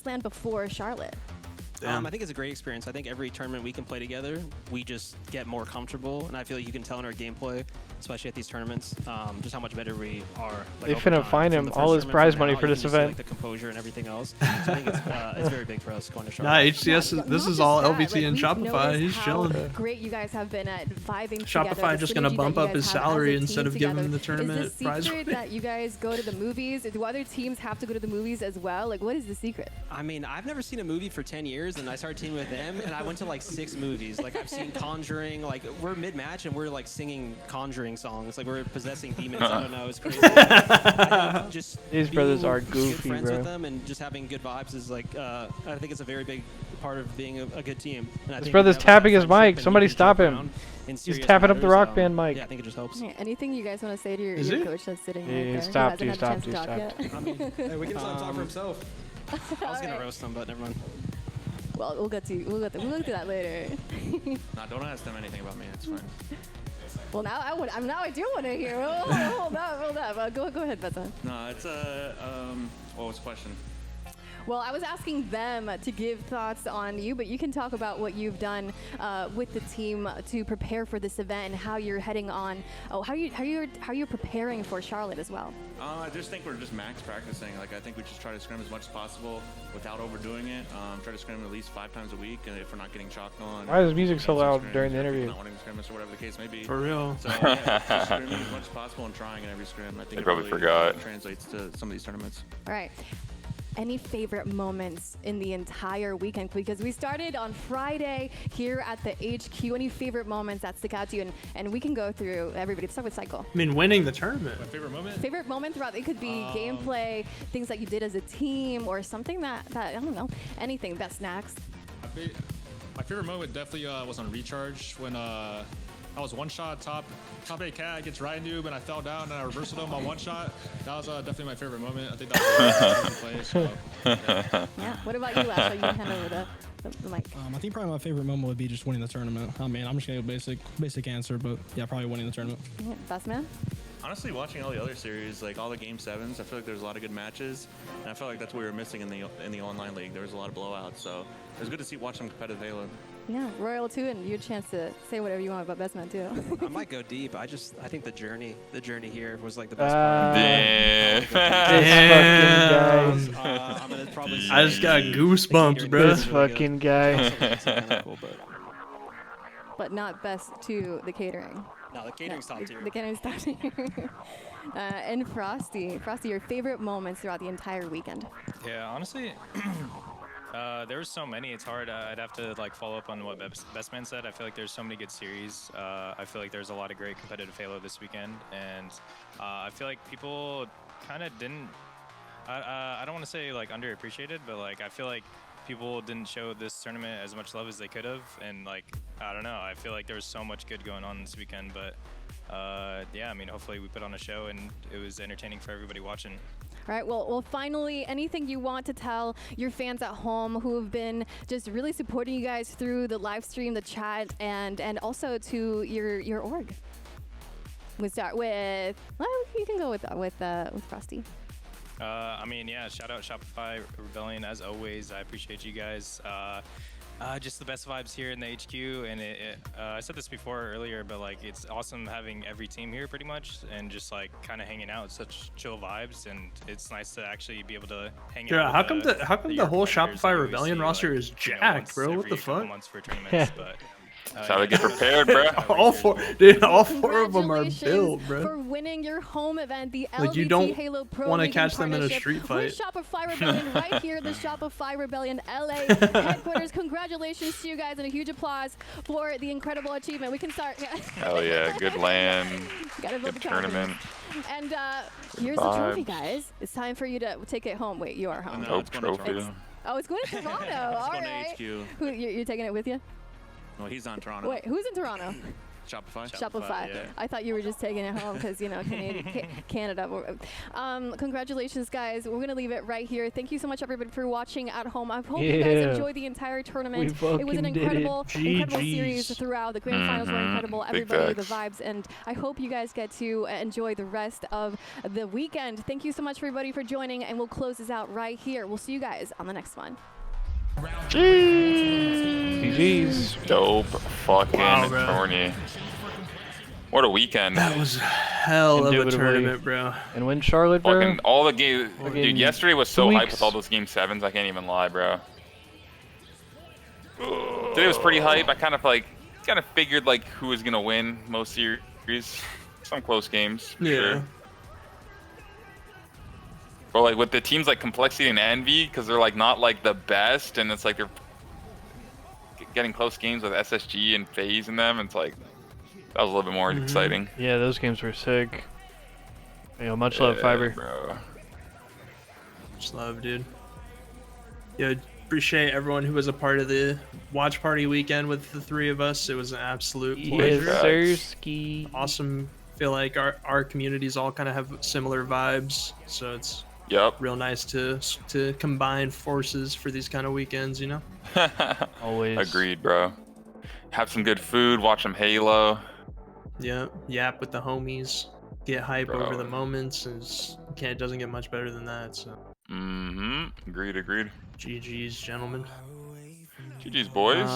land before Charlotte? Damn. I think it's a great experience. I think every tournament we can play together, we just get more comfortable, and I feel like you can tell in our gameplay, especially at these tournaments, just how much better we are. Like, They over finna time. find From him the all first his tournament prize to money now, for you this can just see, event. like, the composure and everything else. So I think it's very big for us going to Nah, Charlotte. HCS, this is all LVT and Shopify. He's chilling. Great you guys have been at vibing Shopify together. just gonna bump up his salary instead of giving him the tournament Is the prize secret money. that you guys go to the movies? Do other teams have to go to the movies as well? Like, what is the secret? I mean, I've never seen a movie for 10 years, and I started teaming with them, and I went to like 6 movies. Like, I've seen Conjuring. Like, we're mid-match, and we're like singing Conjuring songs. Like, we're possessing demons. I don't know. It's crazy. I think just These brothers are being goofy, good friends bro. with them and just having good vibes is like, I think it's a very big part of being a good team. And I This think brother's if you have tapping that his friendship mic. and Somebody you can stop joke him. around in He's serious tapping up the matters, rock band mic. Yeah, I think it just helps. Yeah, anything you guys want to say to your, Is your it? coach that's sitting Yeah, right there? stopped, who he hasn't had a chance stopped, to he talk stopped. yet? Hey, we can just let him talk for himself. I was gonna roast him, but never mind. Well, we'll get to that later. Nah, don't ask them anything about me. It's fine. Well, now I do want to hear. Hold up. Go ahead, Bethan. No, it's what was the question? Well, I was asking them to give thoughts on you, but you can talk about what you've done with the team to prepare for this event and how you're heading on. Oh, how you're preparing for Charlotte as well. I just think we're just max practicing. Like, I think we just try to scrim as much as possible without overdoing it. Try to scrim at least 5 times a week, and if we're not getting chalked on. Why is music so loud scrims, during the or interview? Not wanting to scrim us or whatever the case may be. For real. So yeah, just scrimming as much as possible and trying in every scrim. I think They it probably really forgot. translates to some of these tournaments. All right. Any favorite moments in the entire weekend? Because we started on Friday here at the HQ. Any favorite moments that stick out to you? And we can go through everybody. Let's start with Cycle. I mean, winning the tournament. My favorite moment? Favorite moment throughout, it could be gameplay, things that you did as a team, or something that I don't know, anything, best snacks. My favorite moment definitely was on Recharge when I was one shot top 8 cat against Riot Noob, and I fell down and I reversed him on one shot. That was definitely my favorite moment. I think that was a play. So, yeah. What about you, Ashley? You can hand over the mic. I think probably my favorite moment would be just winning the tournament. I mean, I'm just gonna go basic answer, but yeah, probably winning the tournament. Yeah, best man. Honestly, watching all the other series, like all the Game 7s, I feel like there's a lot of good matches, and I feel like that's what we were missing in the online league. There was a lot of blowouts, so it was good to watch some competitive Halo. Yeah, Royal too, and your chance to say whatever you want about best man too. I might go deep. I think the journey here was like the best part. Damn. I'm gonna probably I just got goosebumps, bro. This fucking guy. But not best to the catering. No, the catering's top tier. The catering's top tier. And Frosty, your favorite moments throughout the entire weekend? Yeah, honestly, there were so many. It's hard. I'd have to like follow up on what Best Man said. I feel like there's so many good series. I feel like there's a lot of great competitive Halo this weekend, and I feel like people kind of didn't. I don't want to say like underappreciated, but like I feel like people didn't show this tournament as much love as they could have, and like I don't know. I feel like there was so much good going on this weekend, but yeah, I mean, hopefully we put on a show and it was entertaining for everybody watching. All right, well, finally, anything you want to tell your fans at home who have been just really supporting you guys through the live stream, the chat, and also to your org? We start with, well, you can go with Frosty. I mean, yeah, shout out Shopify Rebellion as always. I appreciate you guys. Just the best vibes here in the HQ, and I said this earlier, but like it's awesome having every team here pretty much, and just like kind of hanging out. Such chill vibes, and it's nice to actually be able to hang out. How come the whole Shopify Rebellion roster is jacked, bro? What the fuck? That's how they get prepared, bro. all four of them are built, bro. For winning your home event, the Like, LVT you don't Halo Pro wanna League catch them in a partnership street fight. with Shopify Rebellion right here, the Shopify Rebellion LA headquarters. Congratulations to you guys, and a huge applause for the incredible achievement. We can start. Hell yeah, good land, Gotta build good the tournament. And here's the trophy, guys. It's time for you to take it home. Wait, you are home. Nope, trophy. Oh, it's going to Toronto. All right. It's going to HQ. Who, you're taking it with you? Well, he's on Toronto. Wait, who's in Toronto? Shopify. Yeah. I thought you were just taking it home because, you know, Canada. Congratulations, guys. We're going to leave it right here. Thank you so much, everybody, for watching at home. I hope you guys enjoyed the entire tournament. It was an incredible series throughout. The grand finals were incredible. Everybody, the vibes. And I hope you guys get to enjoy the rest of the weekend. Thank you so much, everybody, for joining. And we'll close this out right here. We'll see you guys on the next one. GG's. Dope fucking tourney. What a weekend. That was a hell of a tournament, bro. And when Charlotte, bro. Fucking all the games. Dude, yesterday was so hyped with all those game 7s, I can't even lie, bro. Today was pretty hype. I kind of figured like who was gonna win most series. Some close games. For sure. But like with the teams like Complexity and Envy, because they're like not like the best, and it's like they're getting close games with SSG and FaZe in them. And it's like that was a little bit more exciting. Yeah, those games were sick. Yo, much love, Fiber. Bro. Much love, dude. Yo, appreciate everyone who was a part of the watch party weekend with the three of us. It was an absolute pleasure. Yes, sir, ski. Awesome. Feel like our communities all kind of have similar vibes, so it's real nice to combine forces for these kind of weekends, you know. Always. Agreed, bro. Have some good food. Watch some Halo. Yeah, yap with the homies. Get hype over the moments. It doesn't get much better than that. So. Agreed. GG's, gentlemen. GG's, boys.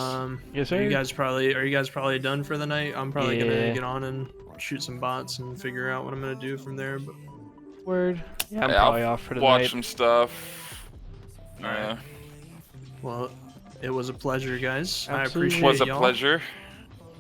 Yes, sir. Are you guys probably done for the night? I'm probably gonna get on and shoot some bots and figure out what I'm gonna do from there. But word. Yeah, I'm probably off for the watch night. some stuff. Yeah. Well, it was a pleasure, guys. Absolutely. I appreciate Was a y'all. pleasure.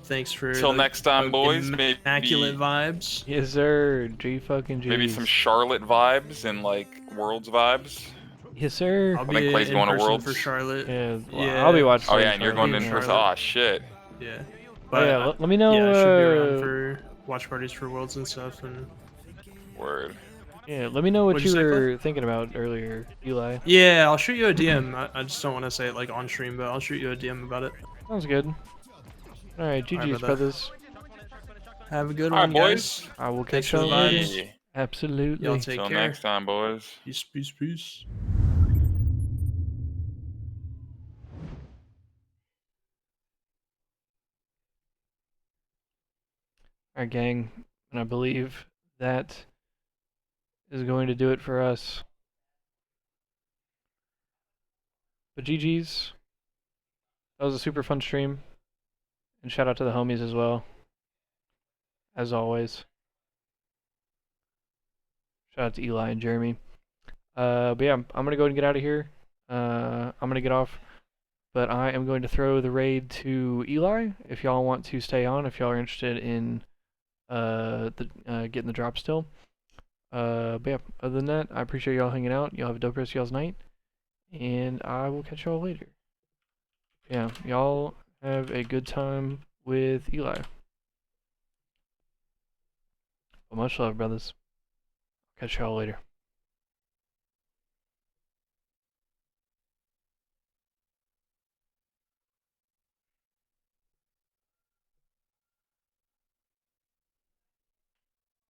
Thanks for Till next time, boys. Immaculate vibes. Yes, sir. G. Maybe some Charlotte vibes and like Worlds vibes. Yes, sir. I'll I think Clay's going to Worlds for Charlotte. Yeah, well, I'll be watching. Oh yeah, and you're going in person. Oh shit. Yeah. But yeah, let me know. Yeah, I should be around for watch parties for Worlds and stuff. And word. Yeah, let me know what What'd you you say, were thinking about earlier, Eli. yeah, I'll shoot you a DM. I just don't want to say it like on stream, but I'll shoot you a DM about it. Sounds good. All right, GG's, brothers. Have a good All one, right, guys. boys. I will Thanks catch for y'all the later. vibes. Absolutely. Y'all take Till care. next time, boys. Peace. All right, gang, and I believe that is going to do it for us. But GG's. That was a super fun stream. And shout out to the homies as well. As always. Shout out to Eli and Jeremy. But yeah, I'm going to go and get out of here. I'm going to get off. But I am going to throw the raid to Eli. If y'all want to stay on, if y'all are interested in getting the drop still. But yeah, other than that, I appreciate y'all hanging out. Y'all have a dope rest of y'all's night. And I will catch y'all later. Yeah, y'all have a good time with Eli. Well, much love, brothers. Catch y'all later.